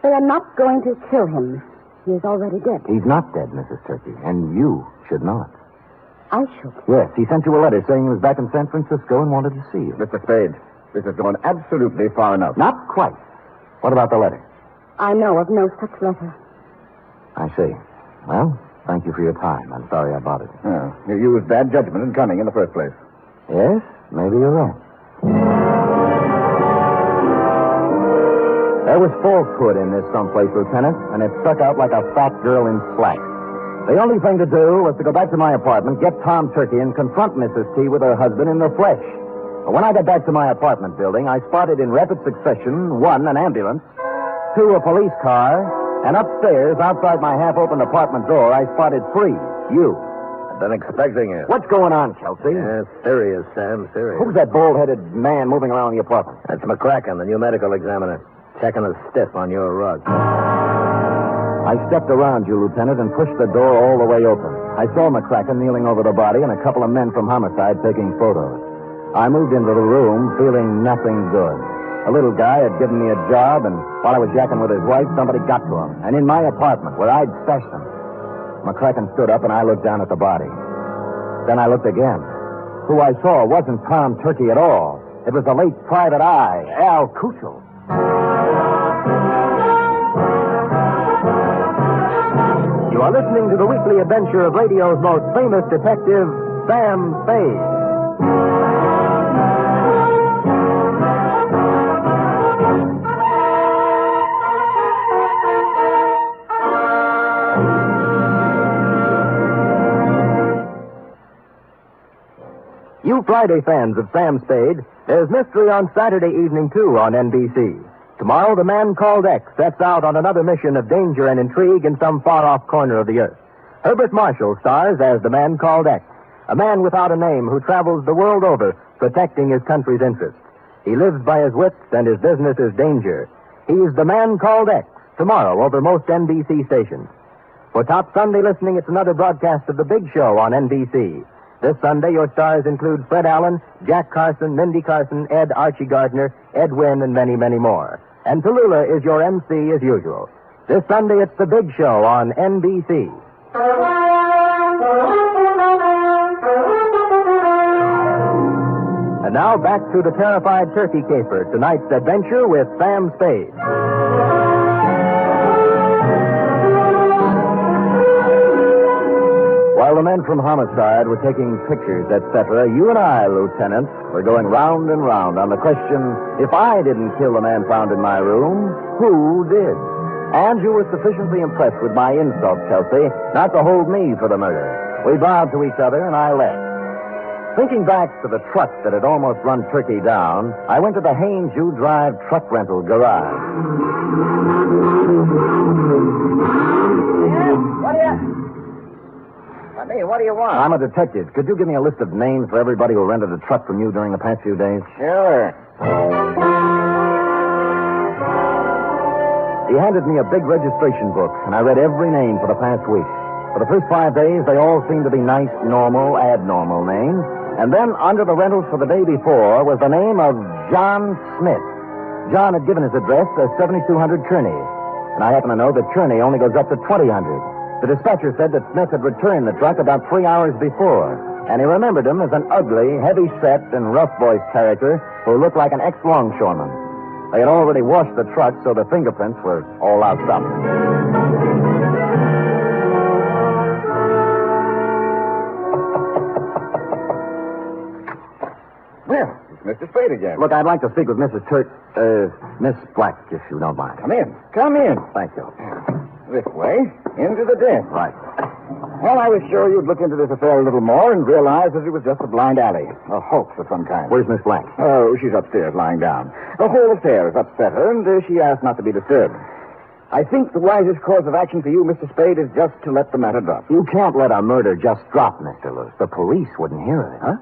They are not going to kill him. He is already dead. He's not dead, Mrs. Turkey, and you should not. I should. Yes, he sent you a letter saying he was back in San Francisco and wanted to see you. Mr. Spade, this has gone absolutely far enough. Not quite. What about the letter? I know of no such letter. I see. Well, thank you for your time. I'm sorry I bothered you. Oh, you used bad judgment in coming in the first place. Yes, maybe you're right. There was falsehood in this someplace, Lieutenant, and it stuck out like a fat girl in slacks. The only thing to do was to go back to my apartment, get Tom Turkey, and confront Mrs. T with her husband in the flesh. But when I got back to my apartment building, I spotted in rapid succession, 1, an ambulance, 2, a police car, and upstairs, outside my half-opened apartment door, I spotted 3, you. I've been expecting it. What's going on, Chelsea? Yeah, serious, Sam, serious. Who's that bald-headed man moving around the apartment? That's McCracken, the new medical examiner. Checking a stiff on your rug. I stepped around you, Lieutenant, and pushed the door all the way open. I saw McCracken kneeling over the body and a couple of men from homicide taking photos. I moved into the room feeling nothing good. A little guy had given me a job, and while I was yakking with his wife, somebody got to him. And in my apartment, where I'd stashed him. McCracken stood up, and I looked down at the body. Then I looked again. Who I saw wasn't Tom Turkey at all. It was the late private eye, Al Kuchel. You are listening to the weekly adventure of radio's most famous detective, Sam Spade. You Friday fans of Sam Spade, there's mystery on Saturday evening, too, on NBC. Tomorrow, the man called X sets out on another mission of danger and intrigue in some far-off corner of the earth. Herbert Marshall stars as the man called X, a man without a name who travels the world over protecting his country's interests. He lives by his wits, and his business is danger. He's the man called X, tomorrow over most NBC stations. For Top Sunday listening, it's another broadcast of The Big Show on NBC. This Sunday, your stars include Fred Allen, Jack Carson, Mindy Carson, Ed Archie Gardner, Ed Wynn, and many, many more. And Tallulah is your MC as usual. This Sunday, it's The Big Show on NBC. And now back to the terrified turkey caper, tonight's adventure with Sam Spade. While the men from homicide were taking pictures, etc., you and I, Lieutenant, were going round and round on the question, if I didn't kill the man found in my room, who did? And you were sufficiently impressed with my insult, Chelsea, not to hold me for the murder. We bowed to each other, and I left. Thinking back to the truck that had almost run Turkey down, I went to the Haynes U Drive truck rental garage. What do you want? I'm a detective. Could you give me a list of names for everybody who rented a truck from you during the past few days? Sure. He handed me a big registration book, and I read every name for the past week. For the first 5 days, they all seemed to be nice, normal, abnormal names. And then, under the rentals for the day before, was the name of John Smith. John had given his address as 7200 Kearney. And I happen to know that Kearney only goes up to 2000. The dispatcher said that Smith had returned the truck about 3 hours before. And he remembered him as an ugly, heavy-set, and rough-voiced character who looked like an ex-longshoreman. They had already washed the truck, so the fingerprints were all out up. Well, it's Mr. Spade again. Look, I'd like to speak with Miss Black, if you don't mind. Come in. Come in. Thank you. This way, into the den. Right. Well, I was sure you'd look into this affair a little more and realize that it was just a blind alley, a hoax of some kind. Where's Miss Black? Oh, she's upstairs, lying down. The whole affair has upset her, and she asked not to be disturbed. I think the wisest course of action for you, Mr. Spade, is just to let the matter drop. You can't let a murder just drop, Mr. Lewis. The police wouldn't hear of it. Huh?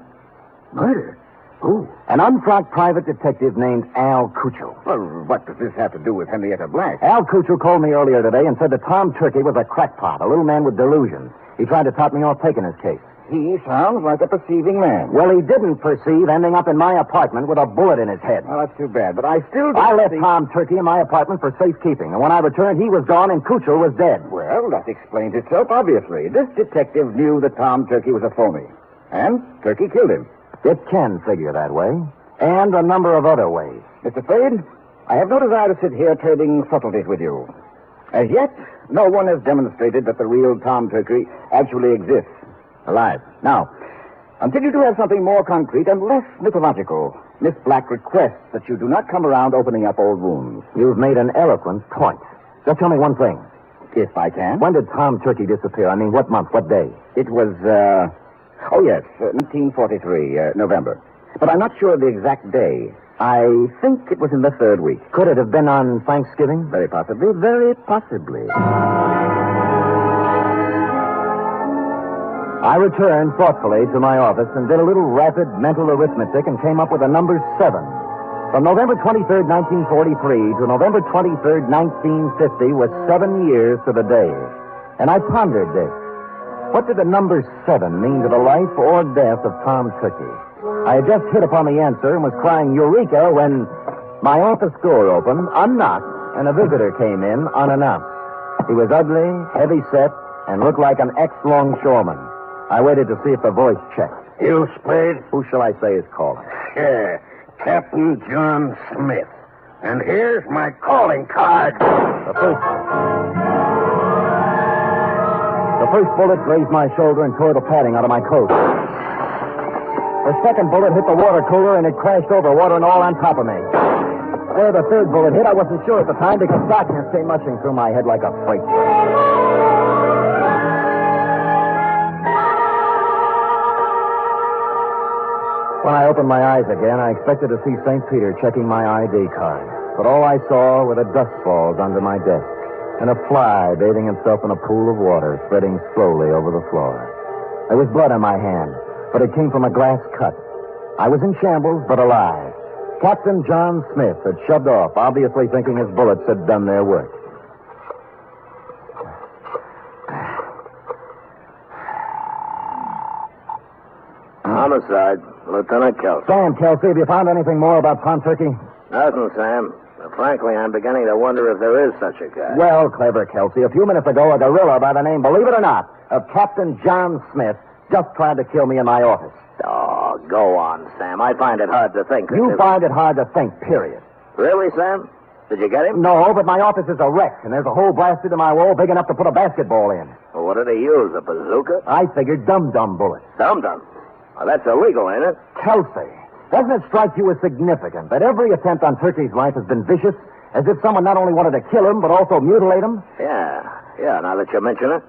Murder? Who? An unfrocked private detective named Al Cuccio. Well, what does this have to do with Henrietta Black? Al Cuccio called me earlier today and said that Tom Turkey was a crackpot, a little man with delusions. He tried to top me off taking his case. He sounds like a perceiving man. Well, he didn't perceive ending up in my apartment with a bullet in his head. Well, that's too bad, but I still don't I left Tom Turkey in my apartment for safekeeping, and when I returned, he was gone and Cuccio was dead. Well, that explains itself, obviously. This detective knew that Tom Turkey was a phony, and Turkey killed him. It can figure that way, and a number of other ways. Mr. Spade, I have no desire to sit here trading subtleties with you. As yet, no one has demonstrated that the real Tom Turkey actually exists, alive. Now, until you do have something more concrete and less mythological, Miss Black requests that you do not come around opening up old wounds. You've made an eloquent point. Just tell me one thing. If I can. When did Tom Turkey disappear? I mean, what month, what day? It was, 1943, November. But I'm not sure of the exact day. I think it was in the third week. Could it have been on Thanksgiving? Very possibly, very possibly. I returned thoughtfully to my office and did a little rapid mental arithmetic and came up with the number 7. From November 23rd, 1943 to November 23rd, 1950 was 7 years to the day. And I pondered this. What did the number 7 mean to the life or death of Tom Turkey? I had just hit upon the answer and was crying Eureka when my office door opened, unlocked, and a visitor came in unannounced. He was ugly, heavy-set, and looked like an ex-longshoreman. I waited to see if the voice checked. You, Spade? Who shall I say is calling? Yeah, Captain John Smith. And here's my calling card. The first bullet grazed my shoulder and tore the padding out of my coat. The second bullet hit the water cooler and it crashed over, water and all on top of me. Where the third bullet hit, I wasn't sure at the time because darkness came rushing through my head like a freight train. When I opened my eyes again, I expected to see St. Peter checking my ID card. But all I saw were the dust balls under my desk and a fly bathing himself in a pool of water spreading slowly over the floor. There was blood on my hand, but it came from a glass cut. I was in shambles, but alive. Captain John Smith had shoved off, obviously thinking his bullets had done their work. Homicide, Lieutenant Kelsey. Sam, Kelsey, have you found anything more about Tom Turkey? Nothing, Sam. But frankly, I'm beginning to wonder if there is such a guy. Well, clever, Kelsey. A few minutes ago, a gorilla by the name, believe it or not, of Captain John Smith just tried to kill me in my office. Oh, go on, Sam. I find it hard to think. You find it hard to think, period. Really, Sam? Did you get him? No, but my office is a wreck, and there's a hole blasted in my wall big enough to put a basketball in. Well, what did he use, a bazooka? I figured dum-dum bullets. Dum-dum? Well, that's illegal, ain't it? Kelsey, doesn't it strike you as significant that every attempt on Turkey's life has been vicious, as if someone not only wanted to kill him, but also mutilate him? Yeah, now that you mention it.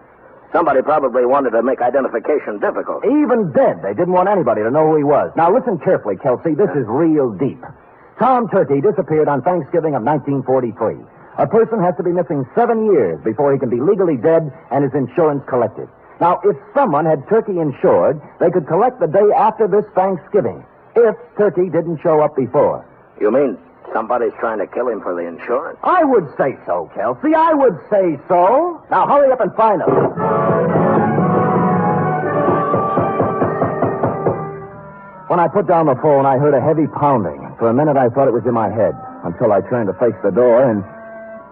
Somebody probably wanted to make identification difficult. Even dead, they didn't want anybody to know who he was. Now, listen carefully, Kelsey. This is real deep. Tom Turkey disappeared on Thanksgiving of 1943. A person has to be missing 7 years before he can be legally dead and his insurance collected. Now, if someone had Turkey insured, they could collect the day after this Thanksgiving, if Turkey didn't show up before. You mean somebody's trying to kill him for the insurance? I would say so, Kelsey. I would say so. Now, hurry up and find him. When I put down the phone, I heard a heavy pounding. For a minute, I thought it was in my head, until I turned to face the door, and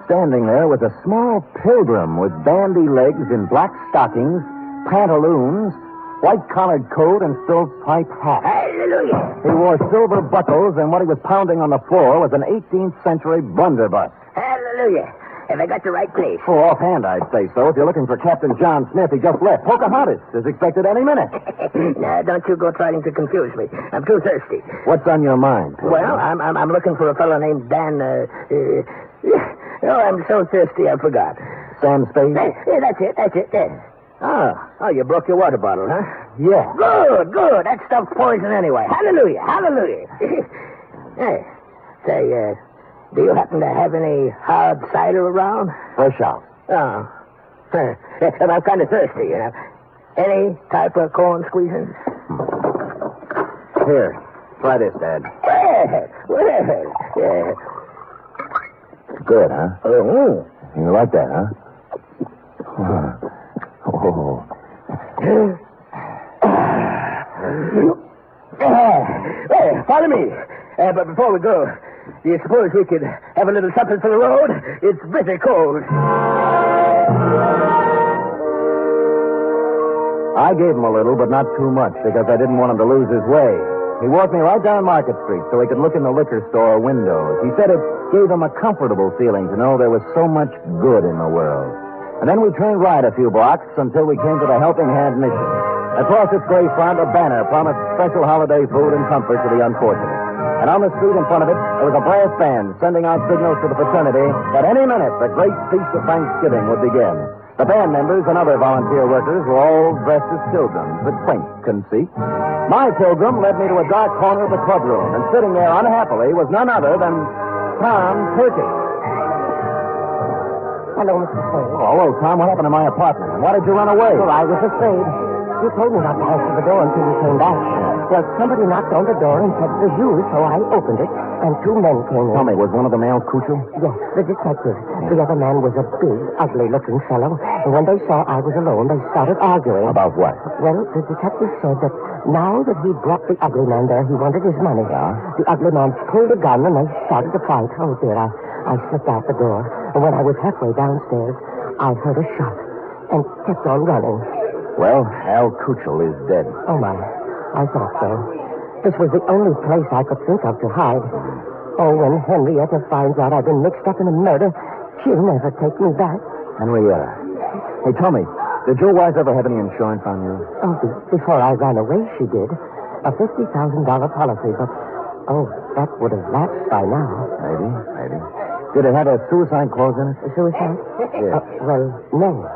standing there was a small pilgrim with bandy legs in black stockings, pantaloons, white-collared coat and stovepipe hat. Hallelujah. He wore silver buckles, and what he was pounding on the floor was an 18th century blunderbuss. Hallelujah. Have I got the right place? Oh, offhand, I'd say so. If you're looking for Captain John Smith, he just left. Pocahontas is expected any minute. Now, don't you go trying to confuse me. I'm too thirsty. What's on your mind? Well, I'm looking for a fellow named Dan, I'm so thirsty I forgot. Sam Spade? Yeah, that's it, yes. Oh, you broke your water bottle, huh? Yeah. Good. That stuff's poison anyway. Hallelujah. Hey, say, do you happen to have any hard cider around? Fresh out. Oh. I'm kind of thirsty, you know. Any type of corn squeezing? Here, try this, Dad. Well, yeah. Good, huh? Oh. You like that, huh? Oh. Well, follow me. But before we go, do you suppose we could have a little something for the road? It's bitter cold. I gave him a little, but not too much, because I didn't want him to lose his way. He walked me right down Market Street so he could look in the liquor store windows. He said it gave him a comfortable feeling to know there was so much good in the world. And then we trained right a few blocks until we came to the Helping Hand Mission. Across its gray front, a banner promised special holiday food and comfort to the unfortunate. And on the street in front of it, there was a brass band sending out signals to the fraternity that any minute the great feast of Thanksgiving would begin. The band members and other volunteer workers were all dressed as pilgrims with quaint conceit. My pilgrim led me to a dark corner of the clubroom, and sitting there unhappily was none other than Tom Turkey. Hello, Mr. Spade. Oh, hello, Tom. What happened to my apartment? And why did you run away? Well, I was afraid. You told me not to answer the door until you came back. Well, somebody knocked on the door and said it was you, so I opened it, and two men came in. Tell me, was one of them Al Cuccio? Yes, the detective. The other man was a big, ugly-looking fellow, and when they saw I was alone, they started arguing. About what? Well, the detective said that now that he'd brought the ugly man there, he wanted his money. Yeah? The ugly man pulled a gun, and they started to fight. Oh, dear, I slipped out the door, and when I was halfway downstairs, I heard a shot and kept on running. Well, Al Cuccio is dead. Oh, my. I thought so. This was the only place I could think of to hide. Oh, when Henrietta finds out I've been mixed up in a murder, she'll never take me back. Henrietta. Hey, tell me, did your wife ever have any insurance on you? Oh, before I ran away, she did. A $50,000 policy, but, that would have lapsed by now. Maybe. Did it have a suicide clause in it? A suicide? Yes. Well, no.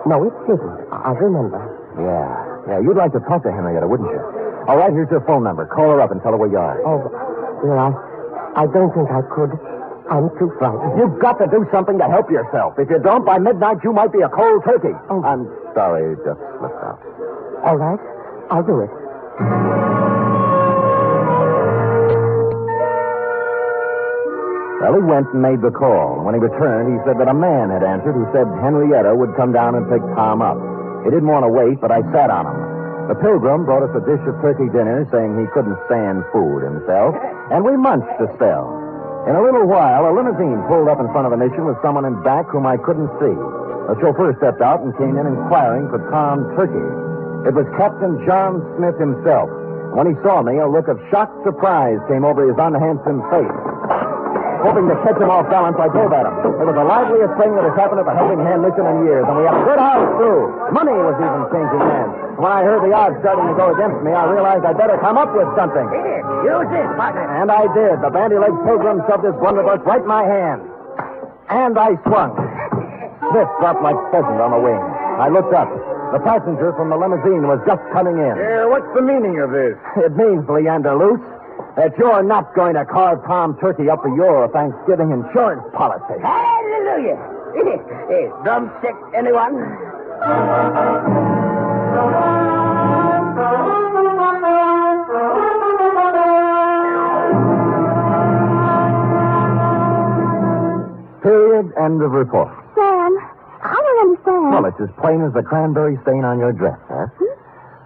No, it didn't. I remember. Yeah, you'd like to talk to Henrietta, wouldn't you? All right, here's her phone number. Call her up and tell her where you are. Oh, dear, I don't think I could. I'm too frightened. You've got to do something to help yourself. If you don't, by midnight, you might be a cold turkey. Oh. I'm sorry, it just slipped out. All right, I'll do it. Well, he went and made the call. When he returned, he said that a man had answered who said Henrietta would come down and pick Tom up. He didn't want to wait, but I sat on him. The pilgrim brought us a dish of turkey dinner, saying he couldn't stand food himself, and we munched a spell. In a little while, a limousine pulled up in front of the mission with someone in back whom I couldn't see. The chauffeur stepped out and came in inquiring for Tom Turkey. It was Captain John Smith himself. When he saw me, a look of shocked surprise came over his unhandsome face. Hoping to catch him off balance, I drove at him. It was the liveliest thing that has happened at the Helping Hand Mission in years, and we had a good house, too. Money was even changing hands. When I heard the odds starting to go against me, I realized I'd better come up with something. Here, use this, partner. And I did. The bandy-legged pilgrim shoved his blunderbuss right in my hand. And I swung. Smith dropped like pheasant on the wing. I looked up. The passenger from the limousine was just coming in. What's the meaning of this? It means, Leander Luce, that you're not going to carve Tom Turkey up for your Thanksgiving insurance policy. Hallelujah. Drumstick, anyone? Period. End of report. Sam, I don't understand. Well, it's as plain as the cranberry stain on your dress, huh?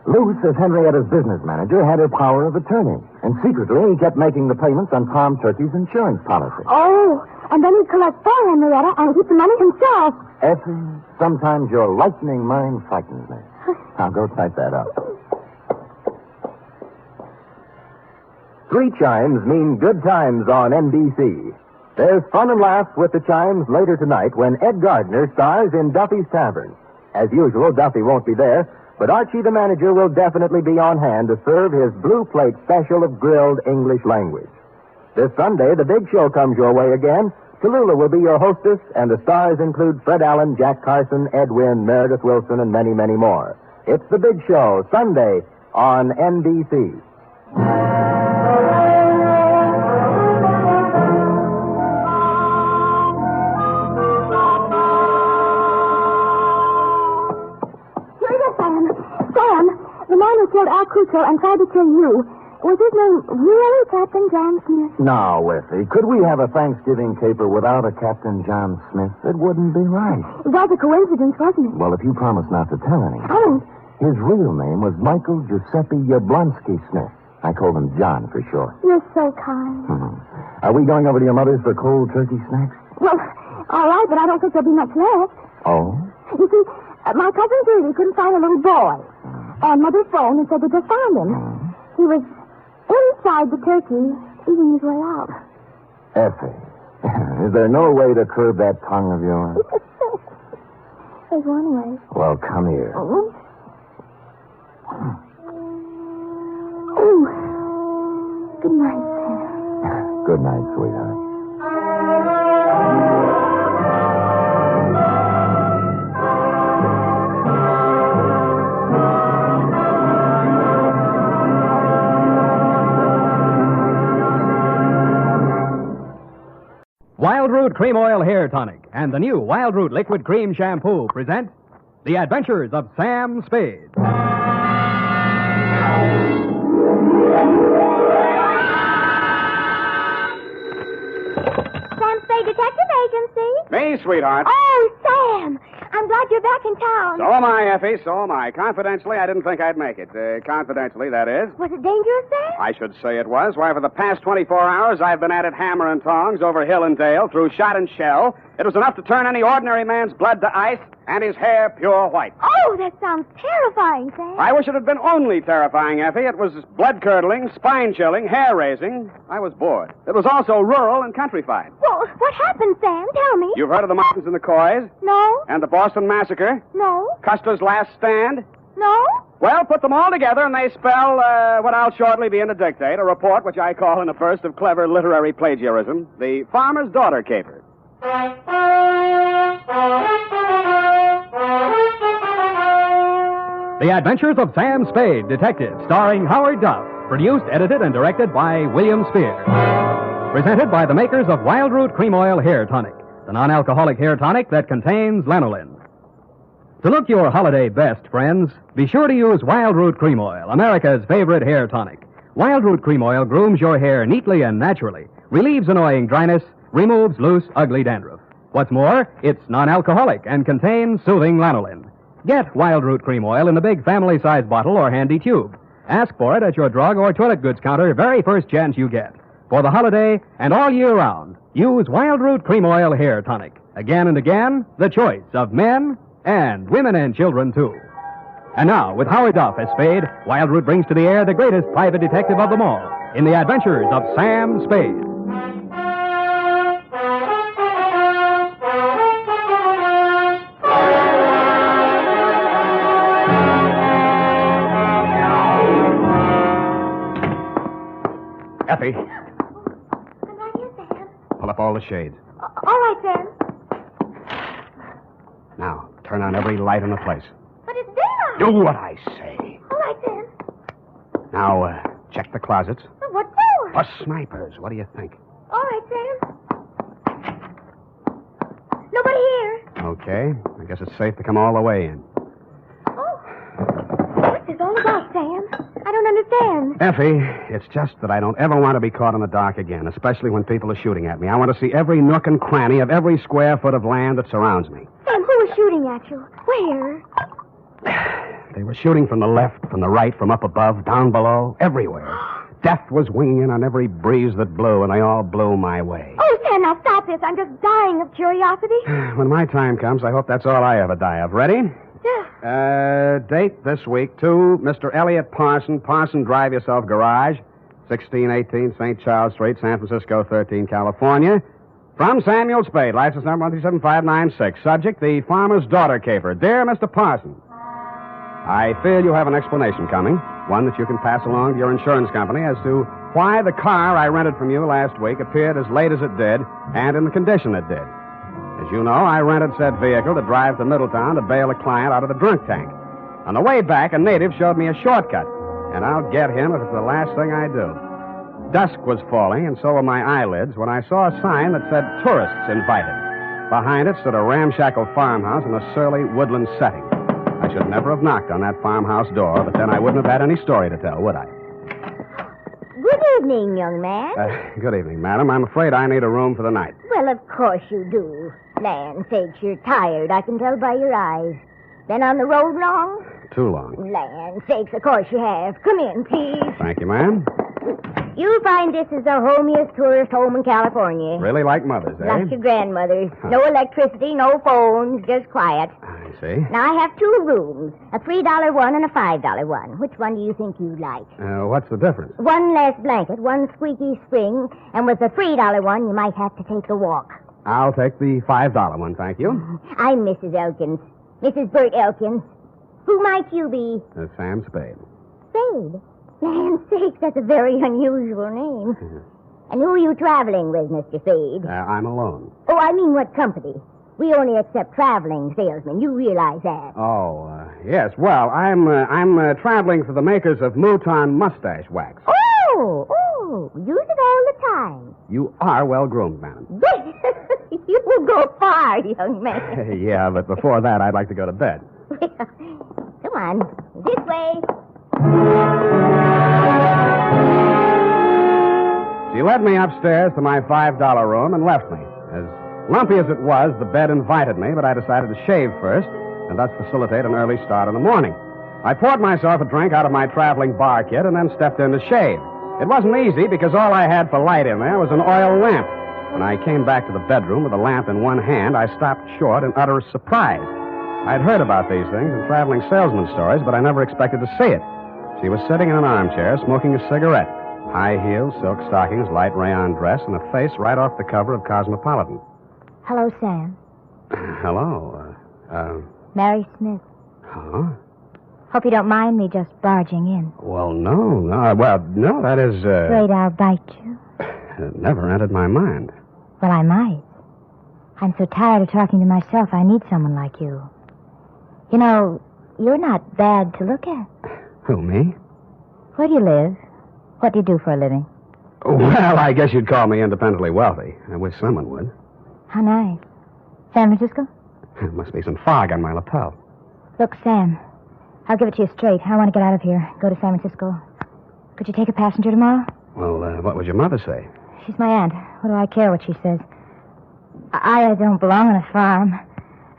Luce, as Henrietta's business manager, had her power of attorney. And secretly, he kept making the payments on Tom Turkey's insurance policy. Oh, and then he'd collect for Henrietta and keep the money himself. Effie, sometimes your lightning mind frightens me. Now, go type that up. 3 chimes mean good times on NBC. There's fun and laughs with the chimes later tonight when Ed Gardner stars in Duffy's Tavern. As usual, Duffy won't be there, but Archie the manager will definitely be on hand to serve his blue plate special of grilled English language. This Sunday, the big show comes your way again. Tallulah will be your hostess, and the stars include Fred Allen, Jack Carson, Ed Wynn, Meredith Wilson, and many, many more. It's the big show, Sunday on NBC. Sam, the man who killed Al Crusoe and tried to kill you, was his name really Captain John Smith? Now, Whiffy, could we have a Thanksgiving caper without a Captain John Smith? It wouldn't be right. It was a coincidence, wasn't it? Well, if you promise not to tell anyone. I won't. His real name was Michael Giuseppe Yablonsky Smith. I called him John for short. You're so kind. Are we going over to your mother's for cold turkey snacks? Well, all right, but I don't think there'll be much left. Oh? You see, my cousin Judy couldn't find a little boy. And Mother phoned and said they just found him. He was inside the turkey, eating his way out. Effie, is there no way to curb that tongue of yours? There's one way. Well, come here. Oh, good night, Sam. Good night, sweetheart. Wild Root Cream Oil Hair Tonic and the new Wild Root Liquid Cream Shampoo present The Adventures of Sam Spade. Sam Spade Detective Agency. Me, sweetheart. Oh, Sam! I'm glad you're back in town. So am I, Effie, so am I. Confidentially, I didn't think I'd make it. Confidentially, that is. Was it dangerous, Sam? I should say it was. Why, for the past 24 hours, I've been at it hammer and tongs over hill and dale, through shot and shell. It was enough to turn any ordinary man's blood to ice and his hair pure white. Oh, that sounds terrifying, Sam. I wish it had been only terrifying, Effie. It was blood-curdling, spine-chilling, hair-raising. I was bored. It was also rural and countrified. Well, what happened, Sam? Tell me. You've heard of the Martins and the Coys? No. And the Boston Massacre? No. Custer's Last Stand? No. Well, put them all together, and they spell what I'll shortly be in a dictate, a report which I call in a burst of clever literary plagiarism, the Farmer's Daughter Caper. The Adventures of Sam Spade, Detective, starring Howard Duff, produced, edited, and directed by William Spear. Presented by the makers of Wild Root Cream Oil Hair Tonic, the non-alcoholic hair tonic that contains lanolin. To look your holiday best, friends, be sure to use Wild Root Cream Oil, America's favorite hair tonic. Wild Root Cream Oil grooms your hair neatly and naturally, relieves annoying dryness, removes loose, ugly dandruff. What's more, it's non-alcoholic and contains soothing lanolin. Get Wild Root Cream Oil in the big family-size bottle or handy tube. Ask for it at your drug or toilet goods counter very first chance you get. For the holiday and all year round, use Wild Root Cream Oil Hair Tonic. Again and again, the choice of men and women and children, too. And now, with Howard Duff as Spade, Wild Root brings to the air the greatest private detective of them all in The Adventures of Sam Spade. Effie. I'm right here, Sam. Pull up all the shades. All right, Sam. Now, turn on every light in the place. But it's daylight. Do what I say. All right, Sam. Now, check the closets. But what for? For snipers. What do you think? All right, Sam. Nobody here. Okay. I guess it's safe to come all the way in. What's this all about, Sam? I don't understand. Effie, it's just that I don't ever want to be caught in the dark again, especially when people are shooting at me. I want to see every nook and cranny of every square foot of land that surrounds me. Sam, who was shooting at you? Where? They were shooting from the left, from the right, from up above, down below, everywhere. Death was winging in on every breeze that blew, and they all blew my way. Oh, Sam, now stop this. I'm just dying of curiosity. When my time comes, I hope that's all I ever die of. Ready? Yeah. Date this week, to Mr. Elliot Parson, Drive Yourself Garage. 1618 St. Charles Street, San Francisco, 13, California. From Samuel Spade, license number 137596. Subject, the farmer's daughter caper. Dear Mr. Parsons, I fear you have an explanation coming, one that you can pass along to your insurance company as to why the car I rented from you last week appeared as late as it did and in the condition it did. As you know, I rented said vehicle to drive to Middletown to bail a client out of the drunk tank. On the way back, a native showed me a shortcut, and I'll get him if it's the last thing I do. Dusk was falling, and so were my eyelids, when I saw a sign that said tourists invited. Behind it stood a ramshackle farmhouse in a surly woodland setting. I should never have knocked on that farmhouse door, but then I wouldn't have had any story to tell, would I? Good evening, young man. Good evening, madam. I'm afraid I need a room for the night. Well, of course you do. Land sakes, you're tired. I can tell by your eyes. Been on the road long? Too long. Land sakes, of course you have. Come in, please. Thank you, ma'am. You'll find this is the homiest tourist home in California. Really like mothers, eh? Like your grandmother's. No electricity, no phones, just quiet. I see. Now, I have two rooms, a $3 one and a $5 one. Which one do you think you'd like? What's the difference? One less blanket, one squeaky spring, and with the $3 one, you might have to take a walk. I'll take the $5 one, thank you. I'm Mrs. Elkins. Mrs. Bert Elkins. Who might you be? Sam Spade. Spade? Land's sakes, that's a very unusual name. And who are you traveling with, Mr. Spade? I'm alone. Oh, I mean what company? We only accept traveling salesmen. You realize that. Oh, yes. Well, I'm traveling for the makers of Mouton mustache wax. Oh, use it all the time. You are well-groomed, madam. You will go far, young man. Yeah, but before that, I'd like to go to bed. Come on, this way. She led me upstairs to my $5 room and left me. As lumpy as it was, the bed invited me, but I decided to shave first and thus facilitate an early start in the morning. I poured myself a drink out of my traveling bar kit and then stepped in to shave. It wasn't easy because all I had for light in there was an oil lamp. When I came back to the bedroom with the lamp in one hand, I stopped short in utter surprise. I'd heard about these things in traveling salesman stories, but I never expected to see it. She was sitting in an armchair smoking a cigarette. High heels, silk stockings, light rayon dress, and a face right off the cover of Cosmopolitan. Hello, Sam. Hello. Mary Smith. Huh? Hope you don't mind me just barging in. Well, no. That is, Afraid I'll bite you? It never entered my mind. Well, I might. I'm so tired of talking to myself, I need someone like you. You know, you're not bad to look at. Who, me? Where do you live? What do you do for a living? Well, I guess you'd call me independently wealthy. I wish someone would. How nice. San Francisco? There must be some fog on my lapel. Look, Sam, I'll give it to you straight. I want to get out of here, go to San Francisco. Could you take a passenger tomorrow? Well, what would your mother say? She's my aunt. What do I care what she says? I don't belong on a farm.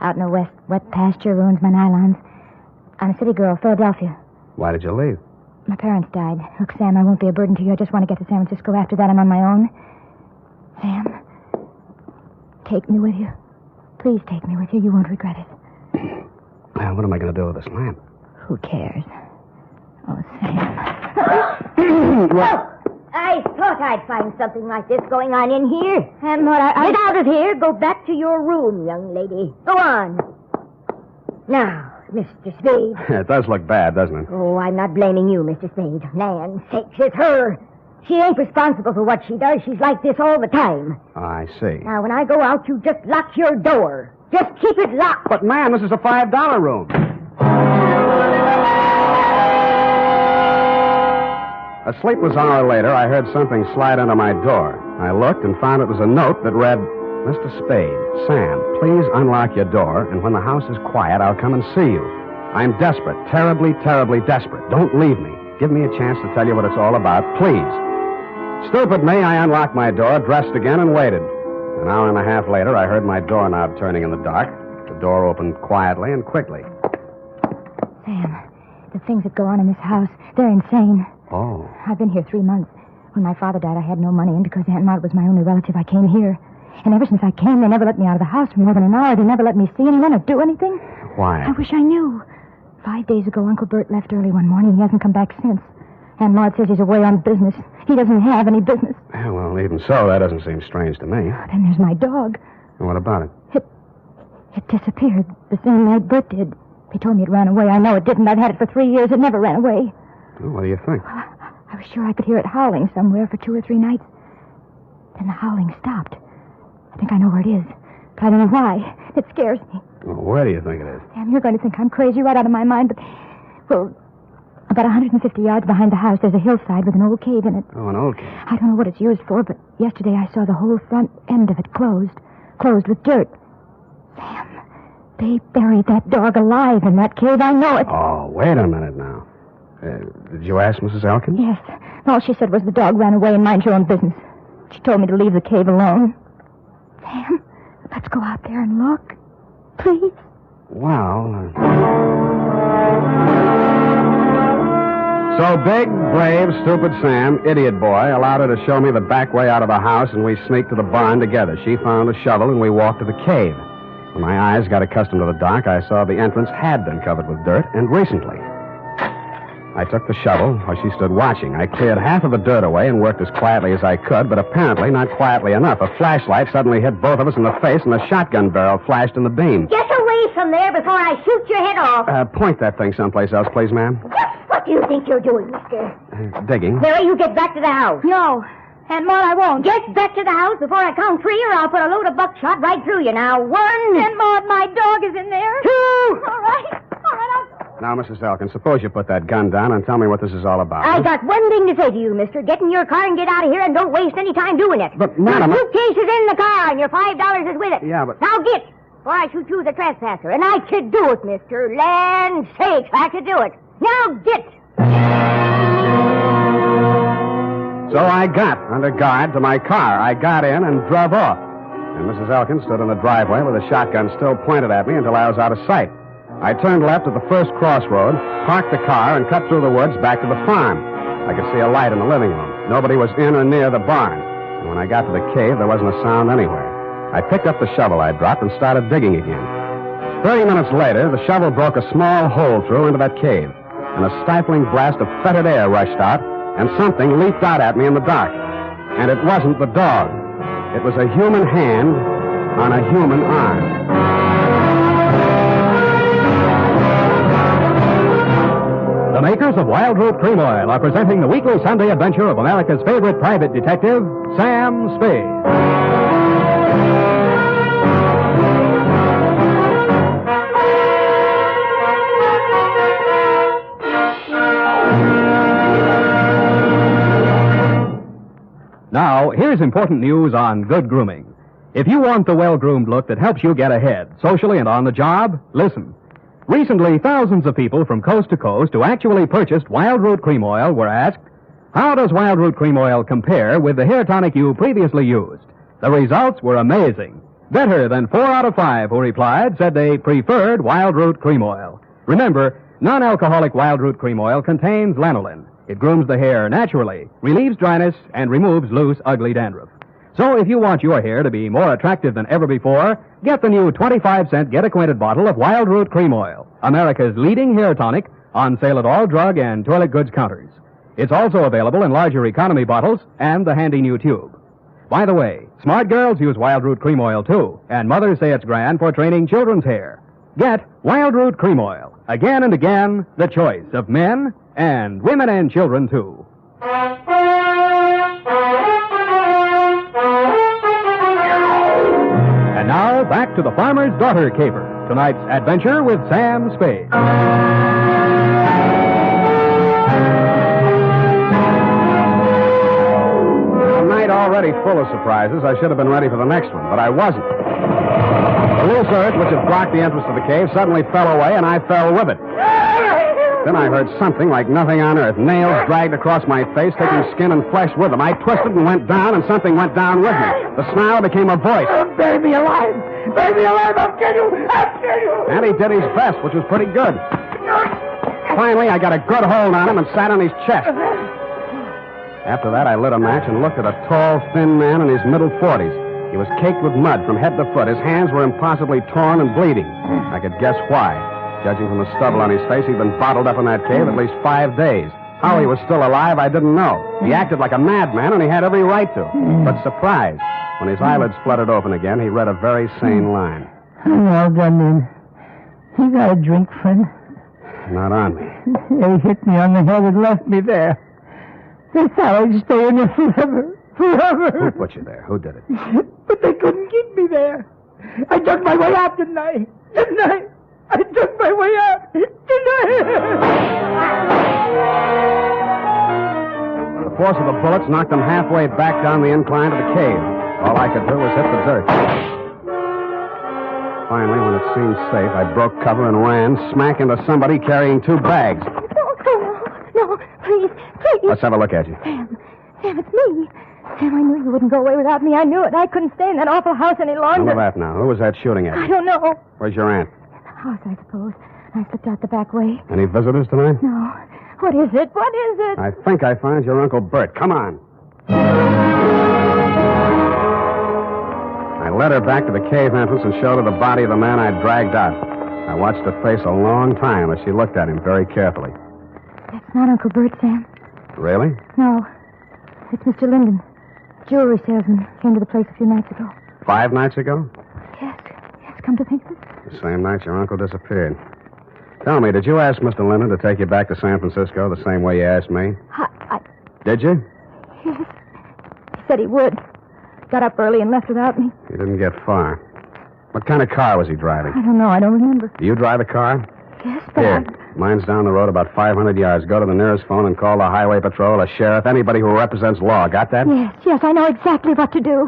Out in the west, wet pasture ruins my nylons. I'm a city girl, Philadelphia. Why did you leave? My parents died. Look, Sam, I won't be a burden to you. I just want to get to San Francisco. After that, I'm on my own. Sam, take me with you. Please take me with you. You won't regret it. Well, what am I going to do with this lamp? Who cares? Oh, Sam. Well, I thought I'd find something like this going on in here. Get out of here. Go back to your room, young lady. Go on. Now, Mr. Spade. It does look bad, doesn't it? Oh, I'm not blaming you, Mr. Spade. Land's sakes, it's her. She ain't responsible for what she does. She's like this all the time. I see. Now, when I go out, you just lock your door. Just keep it locked. But, ma'am, this is a $5 room. A sleepless hour later, I heard something slide under my door. I looked and found it was a note that read, Mr. Spade, Sam, please unlock your door, and when the house is quiet, I'll come and see you. I'm desperate, terribly, terribly desperate. Don't leave me. Give me a chance to tell you what it's all about, please. Stupid me, I unlocked my door, dressed again, and waited. An hour and a half later, I heard my doorknob turning in the dark. The door opened quietly and quickly. Sam, the things that go on in this house, they're insane. Oh. I've been here 3 months. When my father died, I had no money, and because Aunt Maud was my only relative, I came here. And ever since I came, they never let me out of the house for more than an hour. They never let me see anyone or do anything. Why? I wish I knew. 5 days ago, Uncle Bert left early one morning. He hasn't come back since. Aunt Maud says he's away on business. He doesn't have any business. Yeah, well, even so, that doesn't seem strange to me. Then there's my dog. And what about it? It disappeared the same night Bert did. He told me it ran away. I know it didn't. I've had it for 3 years. It never ran away. Well, what do you think? I was sure I could hear it howling somewhere for 2 or 3 nights. Then the howling stopped. I think I know where it is. But I don't know why. It scares me. Well, where do you think it is? Sam, you're going to think I'm crazy right out of my mind, but... Well, about 150 yards behind the house, there's a hillside with an old cave in it. Oh, an old cave. I don't know what it's used for, but yesterday I saw the whole front end of it closed. Closed with dirt. Sam, they buried that dog alive in that cave. I know it. Oh, wait a minute now. Did you ask Mrs. Elkins? Yes. All she said was the dog ran away and mind your own business. She told me to leave the cave alone. Sam, let's go out there and look. Please. Well... So big, brave, stupid Sam, idiot boy, allowed her to show me the back way out of the house, and we sneaked to the barn together. She found a shovel, and we walked to the cave. When my eyes got accustomed to the dark, I saw the entrance had been covered with dirt, and recently. I took the shovel while she stood watching. I cleared half of the dirt away and worked as quietly as I could, but apparently not quietly enough. A flashlight suddenly hit both of us in the face, and a shotgun barrel flashed in the beam. Get away from there before I shoot your head off. Point that thing someplace else, please, ma'am. What do you think you're doing, mister? Digging. Mary, you get back to the house. No. Aunt Maud, I won't. Get back to the house before I count 3, or I'll put a load of buckshot right through you. Now, 1. Aunt Maud, my dog is in there. 2. All right. Now, Mrs. Elkins, suppose you put that gun down and tell me what this is all about. I got one thing to say to you, mister. Get in your car and get out of here, and don't waste any time doing it. But, madam... Your suitcase is in the car, and your $5 is with it. Yeah, but... Now get, before I shoot you as a trespasser. And I could do it, mister. Land sakes, I could do it. Now get. So I got under guard to my car. I got in and drove off. And Mrs. Elkins stood in the driveway with a shotgun still pointed at me until I was out of sight. I turned left at the first crossroad, parked the car, and cut through the woods back to the farm. I could see a light in the living room. Nobody was in or near the barn. And when I got to the cave, there wasn't a sound anywhere. I picked up the shovel I dropped and started digging again. 30 minutes later, the shovel broke a small hole through into that cave, and a stifling blast of fetid air rushed out, and something leaped out at me in the dark. And it wasn't the dog. It was a human hand on a human arm. The makers of Wild Root Cream Oil are presenting the weekly Sunday adventure of America's favorite private detective, Sam Spade. Now, here's important news on good grooming. If you want the well-groomed look that helps you get ahead, socially and on the job, listen. Recently, thousands of people from coast to coast who actually purchased Wild Root Cream Oil were asked, how does Wild Root Cream Oil compare with the hair tonic you previously used? The results were amazing. Better than 4 out of 5 who replied said they preferred Wild Root Cream Oil. Remember, non-alcoholic Wild Root Cream Oil contains lanolin. It grooms the hair naturally, relieves dryness, and removes loose, ugly dandruff. So if you want your hair to be more attractive than ever before, get the new 25-cent get-acquainted bottle of Wild Root Cream Oil, America's leading hair tonic, on sale at all drug and toilet goods counters. It's also available in larger economy bottles and the handy new tube. By the way, smart girls use Wild Root Cream Oil, too, and mothers say it's grand for training children's hair. Get Wild Root Cream Oil. Again and again, the choice of men and women and children, too. And now, back to the Farmer's Daughter caper. Tonight's adventure with Sam Spade. A night already full of surprises. I should have been ready for the next one, but I wasn't. The loose earth, which had blocked the entrance to the cave, suddenly fell away, and I fell with it. Then I heard something like nothing on earth. Nails dragged across my face, taking skin and flesh with them. I twisted and went down, and something went down with me. The snarl became a voice. Baby alive! Baby alive! I'll kill you! I'll kill you! And he did his best, which was pretty good. Finally, I got a good hold on him and sat on his chest. After that, I lit a match and looked at a tall, thin man in his middle 40s. He was caked with mud from head to foot. His hands were impossibly torn and bleeding. I could guess why. Judging from the stubble on his face, he'd been bottled up in that cave at least 5 days. How he was still alive, I didn't know. He acted like a madman, and he had every right to. But surprised, when his eyelids fluttered open again, he read a very sane line. I'm all done in. You got a drink, friend? Not on me. They hit me on the head and left me there. They thought I'd stay in there forever. Forever. Who put you there? Who did it? But they couldn't keep me there. I dug my way out, didn't I? Didn't I? I dug my way out, didn't I? The force of the bullets knocked him halfway back down the incline to the cave. All I could do was hit the dirt. Finally, when it seemed safe, I broke cover and ran smack into somebody carrying 2 bags. No, please. Let's have a look at you. Sam, it's me. Sam, I knew you wouldn't go away without me. I knew it. I couldn't stay in that awful house any longer. None of that now. Who was that shooting at you? I don't know. Where's your aunt? In the house, I suppose. I slipped out the back way. Any visitors tonight? No. What is it? What is it? I think I found your Uncle Bert. Come on. I led her back to the cave entrance and showed her the body of the man I'd dragged out. I watched her face a long time as she looked at him very carefully. That's not Uncle Bert, Sam. Really? No. It's Mr. Linden. Jewelry salesman. Came to the place a few nights ago. 5 nights ago? Yes, come to think of it. The same night your uncle disappeared. Tell me, did you ask Mr. Linden to take you back to San Francisco the same way you asked me? Did you? Yes. He said he would. Got up early and left without me. He didn't get far. What kind of car was he driving? I don't know. I don't remember. Do you drive a car? Yes, but Here. Mine's down the road about 500 yards. Go to the nearest phone and call the highway patrol, a sheriff, anybody who represents law. Got that? Yes, I know exactly what to do.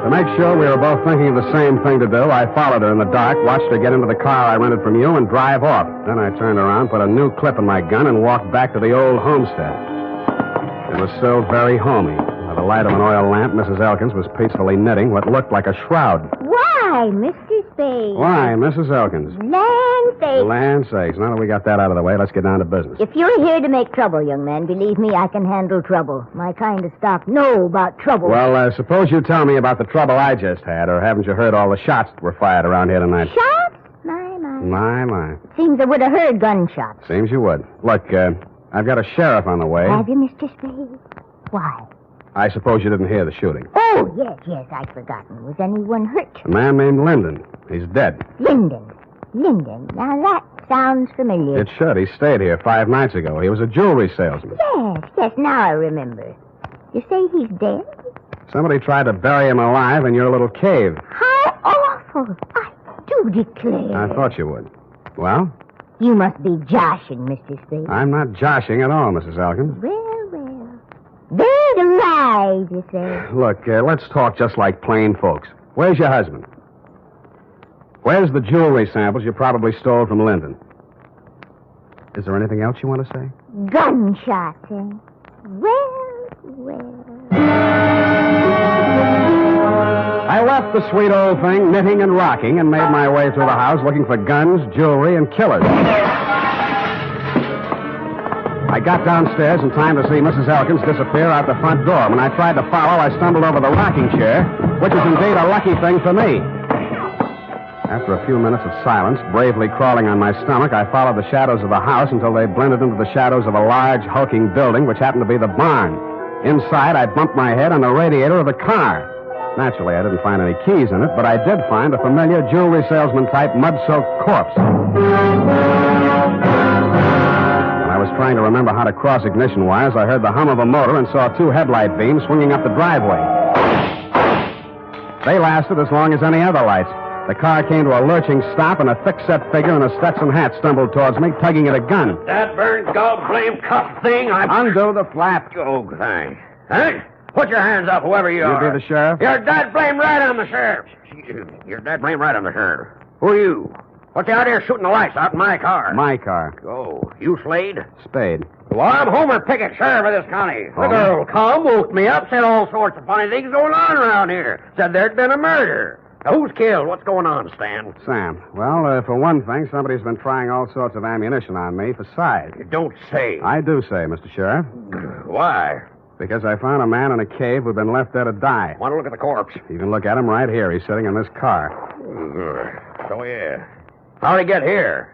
To make sure we were both thinking of the same thing to do, I followed her in the dark, watched her get into the car I rented from you, and drive off. Then I turned around, put a new clip in my gun, and walked back to the old homestead. It was still very homey. By the light of an oil lamp, Mrs. Elkins was peacefully knitting what looked like a shroud. Why, Mr. Spade? Why, Mrs. Elkins? Land sakes. Land sakes. Now that we got that out of the way, let's get down to business. If you're here to make trouble, young man, believe me, I can handle trouble. My kind of stock know about trouble. Well, suppose you tell me about the trouble I just had, or haven't you heard all the shots that were fired around here tonight? Shots? My. Seems I would have heard gunshots. Seems you would. Look, I've got a sheriff on the way. Have you, Mr. Spade? Why? I suppose you didn't hear the shooting. Oh, yes, I'd forgotten. Was anyone hurt? A man named Linden. He's dead. Linden. Now, that sounds familiar. It should. He stayed here 5 nights ago. He was a jewelry salesman. Yes, now I remember. You say he's dead? Somebody tried to bury him alive in your little cave. How awful. I do declare. I thought you would. Well? You must be joshing, Mr. Spade. I'm not joshing at all, Mrs. Elkins. Well. Buried alive, you say? Look, let's talk just like plain folks. Where's your husband? Where's the jewelry samples you probably stole from Linden? Is there anything else you want to say? Gunshots, eh? Well. I left the sweet old thing knitting and rocking and made my way through the house looking for guns, jewelry, and killers. I got downstairs in time to see Mrs. Elkins disappear out the front door. When I tried to follow, I stumbled over the rocking chair, which is indeed a lucky thing for me. After a few minutes of silence, bravely crawling on my stomach, I followed the shadows of the house until they blended into the shadows of a large, hulking building, which happened to be the barn. Inside, I bumped my head on the radiator of the car. Naturally, I didn't find any keys in it, but I did find a familiar jewelry salesman-type mud-soaked corpse. When I was trying to remember how to cross ignition wires, I heard the hum of a motor and saw 2 headlight beams swinging up the driveway. They lasted as long as any other lights. The car came to a lurching stop, and a thick-set figure in a Stetson hat stumbled towards me, tugging at a gun. That burned gobblame cup thing, Undo the flap. Oh, thanks. Huh? Put your hands up, whoever you are. You be the sheriff? You're dead blame right on the sheriff. You're dead blame right on the sheriff. Who are you? What's you out here shooting the lights out in my car? My car. Oh, you Slade? Spade. Well, I'm Homer Pickett, sheriff of this county. Homer? The girl come, woke me up, said all sorts of funny things going on around here. Said there'd been a murder. Now, who's killed? What's going on, Stan? Sam. Well, for one thing, somebody's been trying all sorts of ammunition on me for size. You don't say. I do say, Mr. Sheriff. Why? Because I found a man in a cave who'd been left there to die. Want to look at the corpse? You can look at him right here. He's sitting in this car. So, yeah. How'd he get here?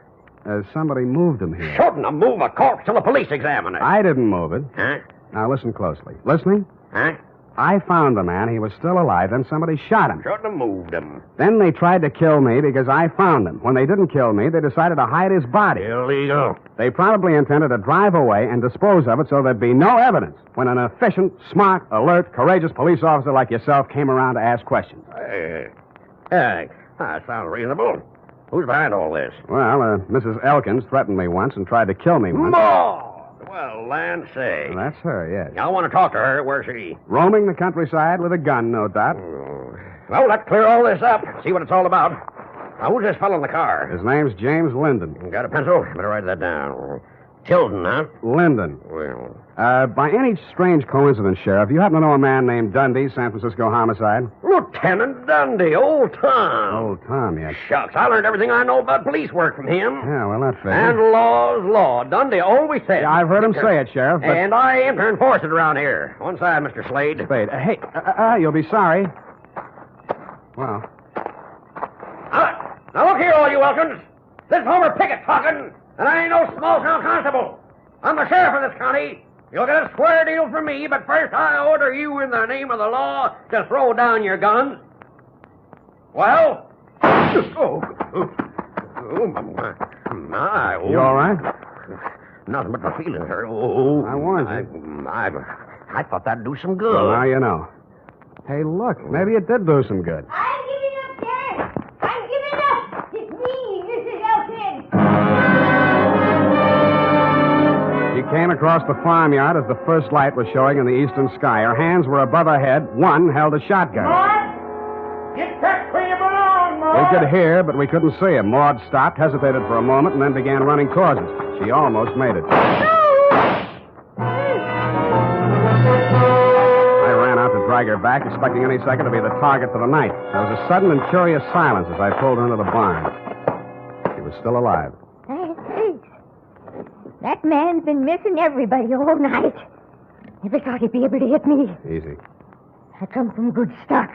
Somebody moved him here. Shouldn't have moved a corpse till the police examine it. I didn't move it. Huh? Now, listen closely. Listening? Huh? I found the man. He was still alive. Then somebody shot him. Shouldn't have moved him. Then they tried to kill me because I found him. When they didn't kill me, they decided to hide his body. Illegal. They probably intended to drive away and dispose of it so there'd be no evidence when an efficient, smart, alert, courageous police officer like yourself came around to ask questions. Hey, that sounds reasonable. Who's behind all this? Well, Mrs. Elkins threatened me once and tried to kill me once. More! Well, land say. Well, that's her, yes. I want to talk to her. Where's she? Roaming the countryside with a gun, no doubt. Well, let's clear all this up. See what it's all about. Now, who's this fellow in the car? His name's James Linden. Got a pencil? Better write that down. Tilden, huh? Linden. Well. By any strange coincidence, Sheriff, you happen to know a man named Dundee, San Francisco homicide? Lieutenant Dundee, old Tom. Old Tom, yes. Shucks, I learned everything I know about police work from him. Yeah, well, that's fair. And law's law. Dundee always said. Yeah, I've heard him say it, Sheriff. But... And I am to enforce it around here. One side, Mr. Slade. Spade. Hey, you'll be sorry. Well. Now look here, all you Elkins. This is Homer Pickett talking, and I ain't no small-town constable. I'm the sheriff of this county. You'll get a square deal from me, but first I order you in the name of the law to throw down your guns. Well? My. You all right? Nothing but my feelings hurt. Oh, I warned you. I thought that'd do some good. Well, now you know. Hey, look, maybe it did do some good. I'm giving up, Sheriff. I'm giving up. It's me, Mrs. Elkins. She came across the farmyard as the first light was showing in the eastern sky. Her hands were above her head. One held a shotgun. Maud, get back where you belong, Maud. We could hear, but we couldn't see him. Maud stopped, hesitated for a moment, and then began running towards us. She almost made it. I ran out to drag her back, expecting any second to be the target for the night. There was a sudden and curious silence as I pulled her into the barn. She was still alive. That man's been missing everybody all night. Never thought he'd be able to hit me. Easy. I come from good stock.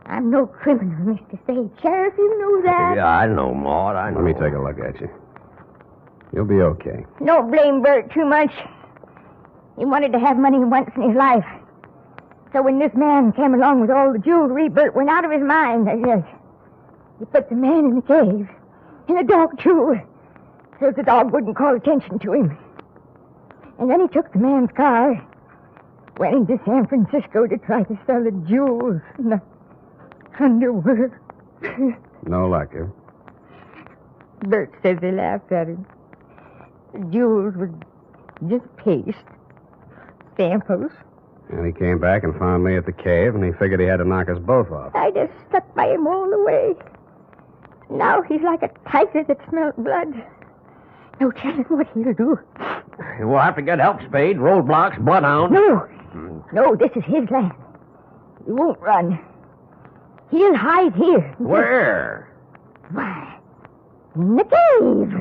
I'm no criminal, Mr. Spade. Sheriff, you know that. Yeah, I know, Maud. I know. Let me take a look at you. You'll be okay. No blame Bert too much. He wanted to have money once in his life. So when this man came along with all the jewelry, Bert went out of his mind. He put the man in the cave. And the dog, too. So the dog wouldn't call attention to him. And then he took the man's car, went into San Francisco to try to sell the jewels and the underwear. No luck, eh? Bert says they laughed at him. The jewels were just paste, samples. And he came back and found me at the cave, and he figured he had to knock us both off. I just stuck by him all the way. Now he's like a tiger that smelled blood. No telling what he'll do. We'll have to get help, Spade. Roadblocks, bloodhounds. No, this is his land. He won't run. He'll hide here. Where? Why, in the cave.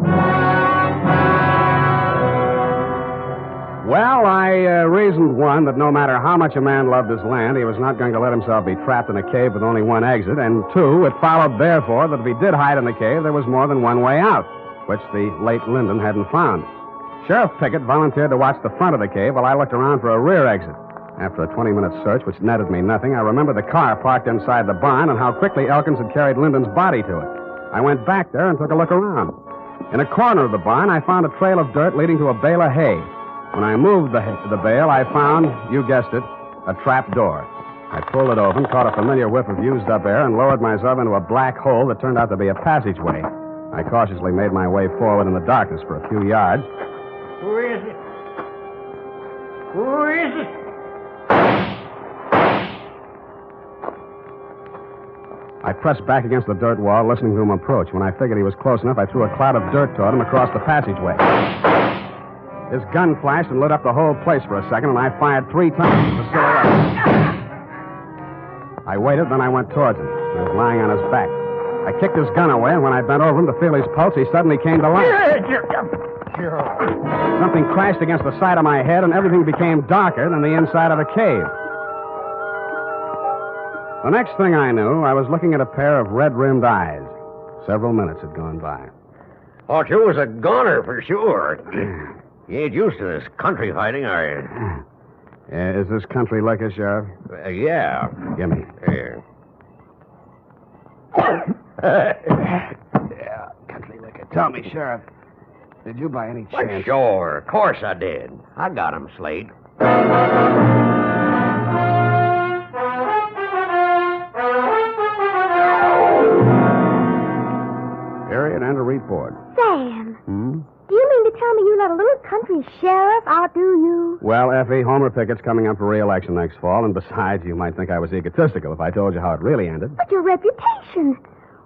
Well, I reasoned, one, that no matter how much a man loved his land, he was not going to let himself be trapped in a cave with only one exit. And two, it followed, therefore, that if he did hide in the cave, there was more than one way out, which the late Linden hadn't found. Sheriff Pickett volunteered to watch the front of the cave while I looked around for a rear exit. After a 20-minute search, which netted me nothing, I remembered the car parked inside the barn and how quickly Elkins had carried Linden's body to it. I went back there and took a look around. In a corner of the barn, I found a trail of dirt leading to a bale of hay. When I moved the bale, I found, you guessed it, a trap door. I pulled it open, caught a familiar whiff of used-up air, and lowered myself into a black hole that turned out to be a passageway. I cautiously made my way forward in the darkness for a few yards. Who is it? Who is it? I pressed back against the dirt wall, listening to him approach. When I figured he was close enough, I threw a cloud of dirt toward him across the passageway. His gun flashed and lit up the whole place for a second, and I fired 3 times at the silhouette. I waited, then I went towards him. He was lying on his back. I kicked his gun away, and when I bent over him to feel his pulse, he suddenly came to life. Something crashed against the side of my head, and everything became darker than the inside of a cave. The next thing I knew, I was looking at a pair of red-rimmed eyes. Several minutes had gone by. Thought you was a goner for sure. You ain't used to this country fighting, are you? Is this country liquor, Sheriff? Yeah. Give me. Here. Yeah, country liquor. Tell me, Sheriff, did you by any Why, chance... sure. Of course I did. I got him, Slate. Period and a report. Sam, Hmm? do you mean to tell me you let a little country sheriff outdo you? Well, Effie, Homer Pickett's coming up for re-election next fall, and besides, you might think I was egotistical if I told you how it really ended. But your reputation.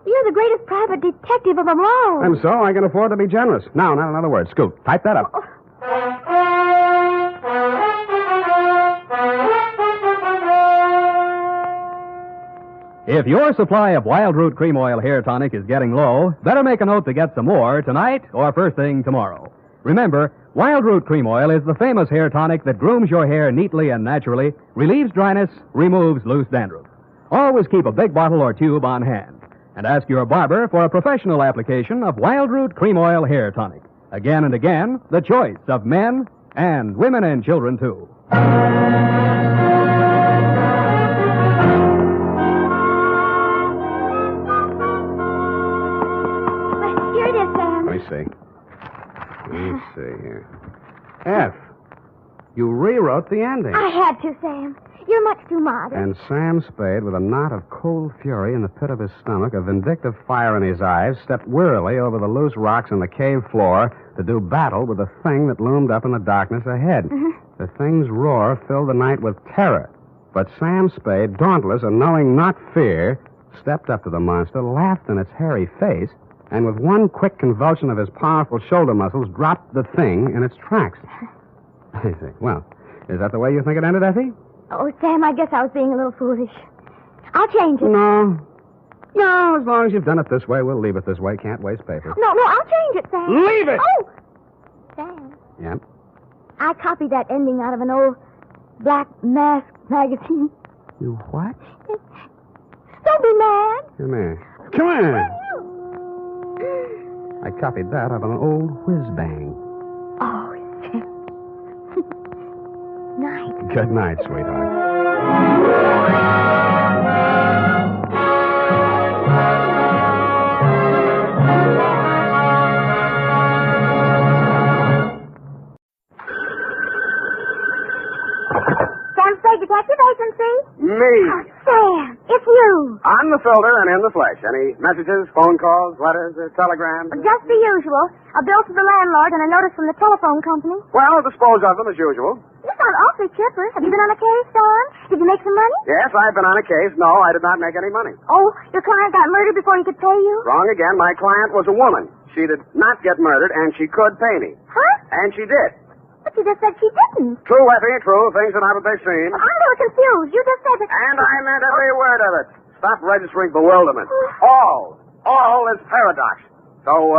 You're the greatest private detective of them all. And so I can afford to be generous. Now, not another word. Scoot, type that up. If your supply of Wild Root Cream Oil Hair Tonic is getting low, better make a note to get some more tonight or first thing tomorrow. Remember, Wild Root Cream Oil is the famous hair tonic that grooms your hair neatly and naturally, relieves dryness, removes loose dandruff. Always keep a big bottle or tube on hand. And ask your barber for a professional application of Wild Root Cream Oil Hair Tonic. Again and again, the choice of men and women and children, too. Here it is, Sam. Let me see. Let me see here. F, you rewrote the ending. I had to, Sam. You're much too modest. And Sam Spade, with a knot of cold fury in the pit of his stomach, a vindictive fire in his eyes, stepped wearily over the loose rocks on the cave floor to do battle with the thing that loomed up in the darkness ahead. Mm-hmm. The thing's roar filled the night with terror. But Sam Spade, dauntless and knowing not fear, stepped up to the monster, laughed in its hairy face, and with one quick convulsion of his powerful shoulder muscles, dropped the thing in its tracks. I see. Well, is that the way you think it ended, Effie? Oh, Sam, I guess I was being a little foolish. I'll change it. No. No, as long as you've done it this way, we'll leave it this way. Can't waste paper. No, I'll change it, Sam. Leave it! Oh! Sam, Yep. I copied that ending out of an old Black Mask magazine. You what? Don't be mad. Come here. Come here. I copied that out of an old whiz-bang. Oh, Sam. Night. Good night, sweetheart. Sam Spade Detective Agency? Me. Oh, Sam, it's you. On the filter and in the flesh. Any messages, phone calls, letters, telegrams? Just the usual. A bill to the landlord and a notice from the telephone company. Well, dispose of them as usual. You sound awfully chipper. Have you been on a case, Sam? Did you make some money? Yes, I've been on a case. No, I did not make any money. Oh, your client got murdered before he could pay you? Wrong again. My client was a woman. She did not get murdered, and she could pay me. Huh? And she did. But you just said she didn't. True, Effie, true. Things are not what they seem. I'm a little confused. You just said that... And I meant every word of it. Stop registering bewilderment. All is paradox. So,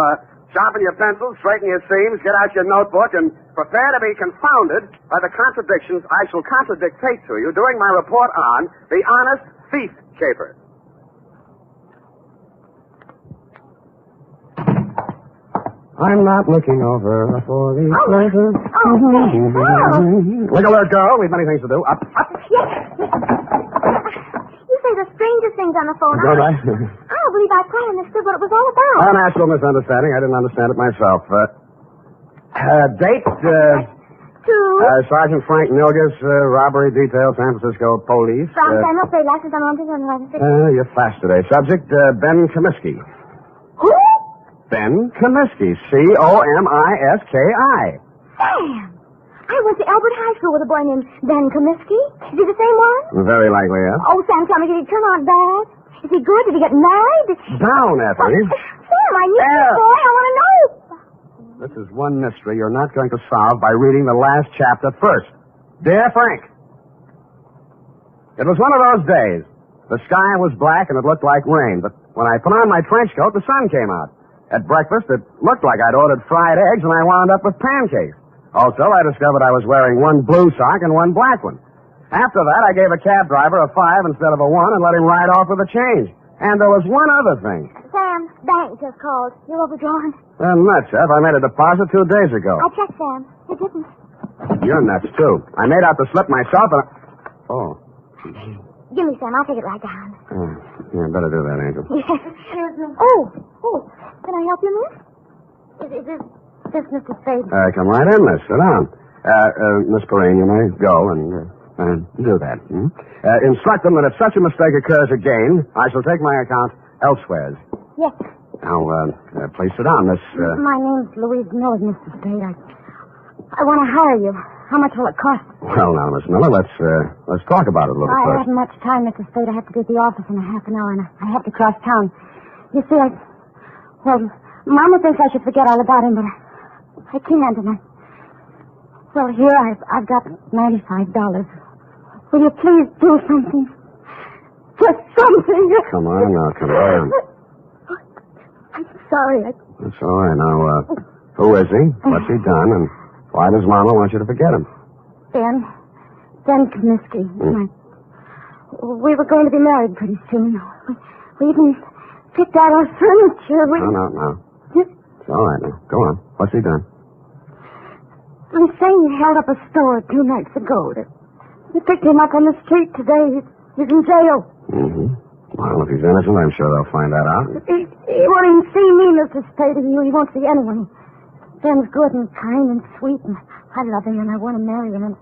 sharpen your pencils, straighten your seams, get out your notebook, and prepare to be confounded by the contradictions I shall contradictate to you during my report on the honest thief caper. I'm not looking over for the pleasure. Look alert, girl. We've many things to do. Up. Yes. You say the strangest things on the phone. Go right. I don't believe I quite understood what it was all about. A natural misunderstanding. I didn't understand it myself. Date, Sergeant Frank Nilgus, robbery detail, San Francisco police. From Samuel Spade, license on 127. You're fast today. Subject, Ben Comiskey. Who? Ben Comiskey. Comiski. Sam! I went to Albert High School with a boy named Ben Comiskey. Is he the same one? Very likely, yes. Oh, Sam, tell me, did he turn out bad? Is he good? Did he get married? Down, Effie. Sam, I knew this boy. I want to know. This is one mystery you're not going to solve by reading the last chapter first. Dear Frank, it was one of those days. The sky was black and it looked like rain, but when I put on my trench coat, the sun came out. At breakfast, it looked like I'd ordered fried eggs, and I wound up with pancakes. Also, I discovered I was wearing one blue sock and one black one. After that, I gave a cab driver a 5 instead of a 1 and let him ride off with a change. And there was one other thing. Sam, Sam, bank just called. You're overdrawn. Nuts, Ev. I made a deposit 2 days ago. I checked, Sam. You didn't. You're nuts, too. I made out the slip myself and... Oh. Give me, Sam. I'll take it right down. Yeah, better do that, Angel. Yes. Oh. Can I help you, miss? Is this Mr. Spade? Come right in, miss. Sit down. Miss Perrine, you may go and do that. Instruct them that if such a mistake occurs again, I shall take my account elsewhere. Yes. Now, please sit down, Miss... My name's Louise Miller, Mr. Spade. I want to hire you. How much will it cost? Well, now, Miss Miller, let's talk about it a little I first. haven't much time, Mr. Spade. I have to be at the office in a half an hour, and I have to cross town. You see, well, Mama thinks I should forget all about him, but I can't, and well, here I've got $95. Will you please do something? Just something. Come on now, come on. I'm sorry. That's all right. Now, who is he? What's he done? And why does Mama want you to forget him? Ben Comiskey. We were going to be married pretty soon. We even picked out our furniture. No. It's all right now. Go on. What's he done? I'm saying he held up a store 2 nights ago. We picked him up on the street today. He's in jail. Mm-hmm. Well, if he's innocent, I'm sure they'll find that out. He won't even see me, Mr. Spade. He won't see anyone. Ben's good and kind and sweet, and I love him, and I want to marry him, and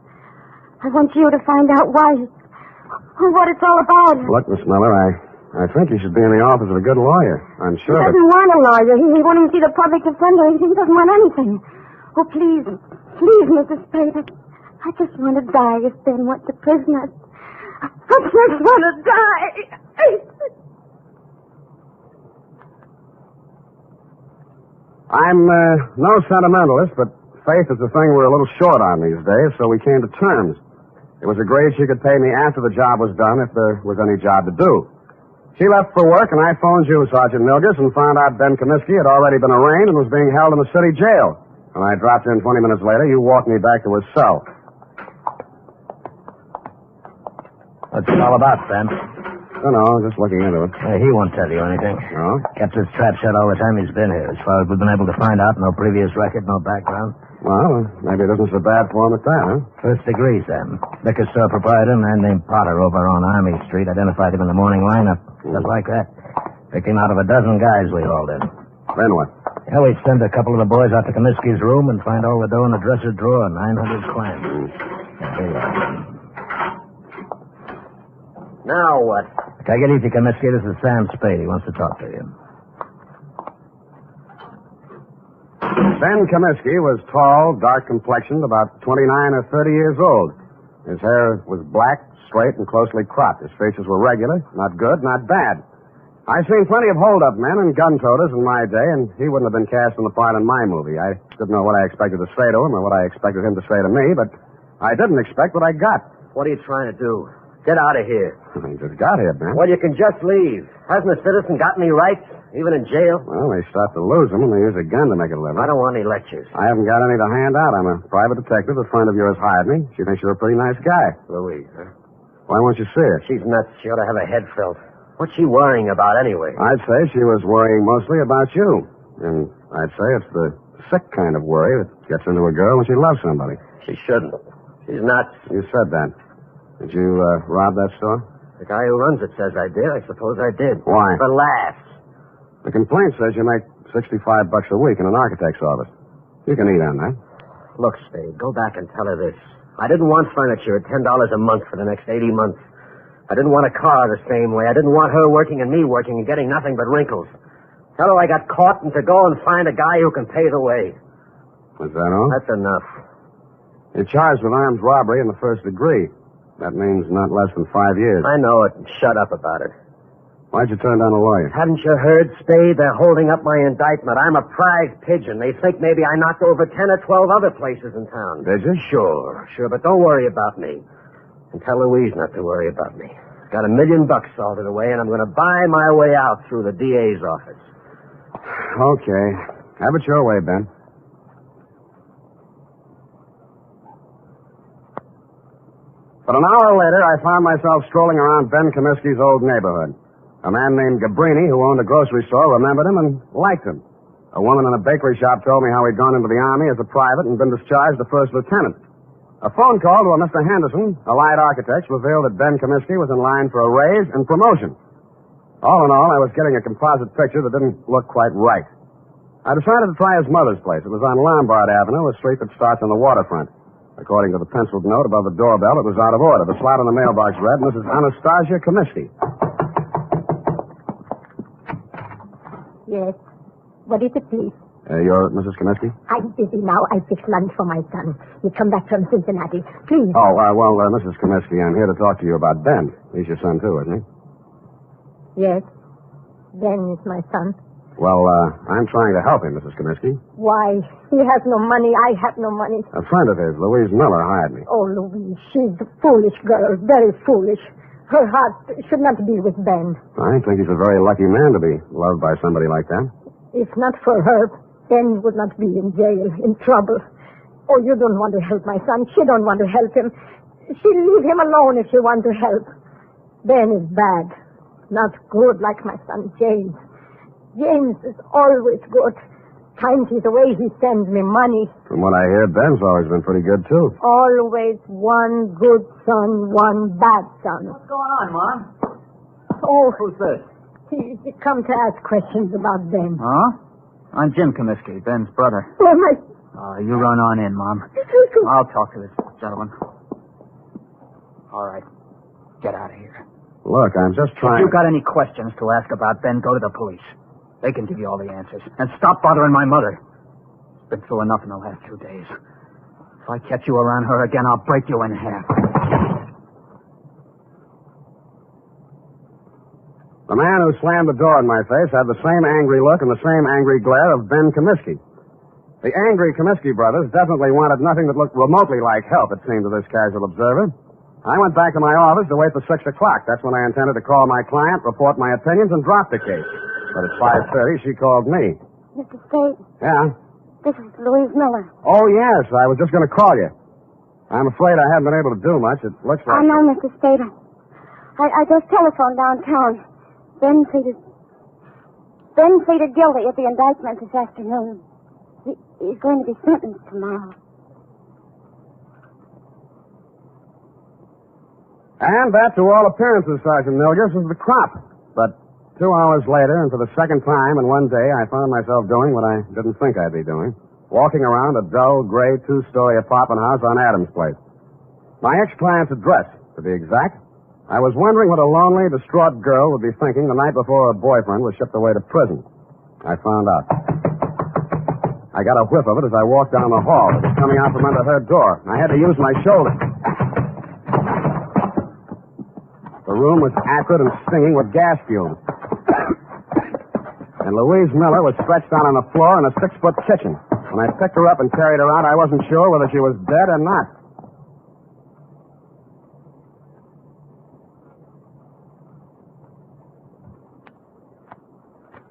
I want you to find out why, what it's all about. Look, Miss Miller, I think you should be in the office of a good lawyer. I'm sure He doesn't want a lawyer. He won't even see the public defender. He doesn't want anything. Oh, please, Mr. Spade. I just want to die if Ben went to prison. I just want to die. I'm no sentimentalist, but faith is a thing we're a little short on these days, so we came to terms. It was agreed she could pay me after the job was done if there was any job to do. She left for work, and I phoned you, Sergeant Milgus, and found out Ben Comiskey had already been arraigned and was being held in the city jail. When I dropped in 20 minutes later, you walked me back to his cell. What's it all about, Ben? I don't know, just looking into it. He won't tell you anything. No? Kept his trap shut all the time he's been here. As far as we've been able to find out, no previous record, no background. Well, maybe it isn't so bad for him at that, huh? First degree, Sam. Liquor store proprietor, a man named Potter over on Army Street, identified him in the morning lineup. Just like that. Picked him out of a dozen guys we hauled in. Then what? Yeah, we'd send a couple of the boys out to Comiskey's room and find all the dough in the dresser drawer, 900 clams. Here you are. Now what? Take it easy, Comiskey. This is Sam Spade. He wants to talk to you. Ben Comiskey was tall, dark-complexioned, about 29 or 30 years old. His hair was black, straight, and closely cropped. His features were regular, not good, not bad. I've seen plenty of hold-up men and gun-toters in my day, and he wouldn't have been cast in the part in my movie. I didn't know what I expected to say to him or what I expected him to say to me, but I didn't expect what I got. What are you trying to do? Get out of here. He just got here, Ben. Well, you can just leave. Hasn't a citizen got any rights, even in jail? Well, they start to lose them, and they use a gun to make a living. I don't want any lectures. I haven't got any to hand out. I'm a private detective. A friend of yours hired me. She thinks you're a pretty nice guy. Louise, huh? Why won't you see her? She's nuts. She ought to have her head filled. What's she worrying about anyway? I'd say she was worrying mostly about you. And I'd say it's the sick kind of worry that gets into a girl when she loves somebody. She shouldn't. She's nuts. You said that. Did you rob that store? The guy who runs it says I did. I suppose I did. Why? For laughs. The complaint says you make $65 a week in an architect's office. You can eat on that. Look, Spade, go back and tell her this. I didn't want furniture at $10 a month for the next 80 months. I didn't want a car the same way. I didn't want her working and me working and getting nothing but wrinkles. Tell her I got caught and to go and find a guy who can pay the way. Was that all? That's enough. You're charged with armed robbery in the first degree. That means not less than 5 years. I know it. Shut up about it. Why'd you turn down a lawyer? Haven't you heard, Spade? They're holding up my indictment. I'm a prize pigeon. They think maybe I knocked over 10 or 12 other places in town. Did you? Sure, but don't worry about me. And tell Louise not to worry about me. Got $1 million salted away, and I'm going to buy my way out through the DA's office. Okay. Have it your way, Ben. But an hour later, I found myself strolling around Ben Comiskey's old neighborhood. A man named Gabrini, who owned a grocery store, remembered him and liked him. A woman in a bakery shop told me how he'd gone into the Army as a private and been discharged a first lieutenant. A phone call to a Mr. Henderson, Allied Architects, revealed that Ben Comiskey was in line for a raise and promotion. All in all, I was getting a composite picture that didn't look quite right. I decided to try his mother's place. It was on Lombard Avenue, a street that starts on the waterfront. According to the penciled note above the doorbell, it was out of order. The slot on the mailbox read, Mrs. Anastasia Comiskey. Yes. What is it, please? You're Mrs. Comiskey? I'm busy now. I fixed lunch for my son. He come back from Cincinnati. Please. Oh, Mrs. Comiskey, I'm here to talk to you about Ben. He's your son, too, isn't he? Yes. Ben is my son. Well, I'm trying to help him, Mrs. Comiskey. Why? He has no money. I have no money. A friend of his, Louise Miller, hired me. Oh, Louise, she's a foolish girl. Very foolish. Her heart should not be with Ben. I think he's a very lucky man to be loved by somebody like that. If not for her, Ben would not be in jail, in trouble. Oh, you don't want to help my son. She don't want to help him. She'll leave him alone if she wants to help. Ben is bad. Not good like my son James. James is always good. Times he's away, he sends me money. From what I hear, Ben's always been pretty good, too. Always one good son, one bad son. What's going on, Mom? Oh. Who's this? He come to ask questions about Ben. Huh? I'm Jim Comiskey, Ben's brother. Oh, my... You run on in, Mom. I'll talk to this gentleman. All right. Get out of here. Look, I'm just trying... If you've got any questions to ask about Ben, go to the police. They can give you all the answers. And stop bothering my mother. Been through enough in the last 2 days. If I catch you around her again, I'll break you in half. The man who slammed the door in my face had the same angry look and the same angry glare of Ben Comiskey. The angry Comiskey brothers definitely wanted nothing that looked remotely like help, it seemed to this casual observer. I went back to my office to wait for 6 o'clock. That's when I intended to call my client, report my opinions, and drop the case. But at 5:30, she called me. Mr. Spade, Yeah? this is Louise Miller. Oh, yes. I was just going to call you. I'm afraid I haven't been able to do much. It looks like... I know, Mr. Spade. I just telephoned downtown. Ben pleaded guilty at the indictment this afternoon. He's going to be sentenced tomorrow. And that, to all appearances, Sergeant Milgers, was the crop. But 2 hours later, and for the second time in one day, I found myself doing what I didn't think I'd be doing. Walking around a dull, gray, 2-story apartment house on Adams Place. My ex-client's address, to be exact. I was wondering what a lonely, distraught girl would be thinking the night before her boyfriend was shipped away to prison. I found out. I got a whiff of it as I walked down the hall. It was coming out from under her door. I had to use my shoulder. The room was acrid and stinging with gas fumes. And Louise Miller was stretched out on the floor in a 6-foot kitchen. When I picked her up and carried her out, I wasn't sure whether she was dead or not.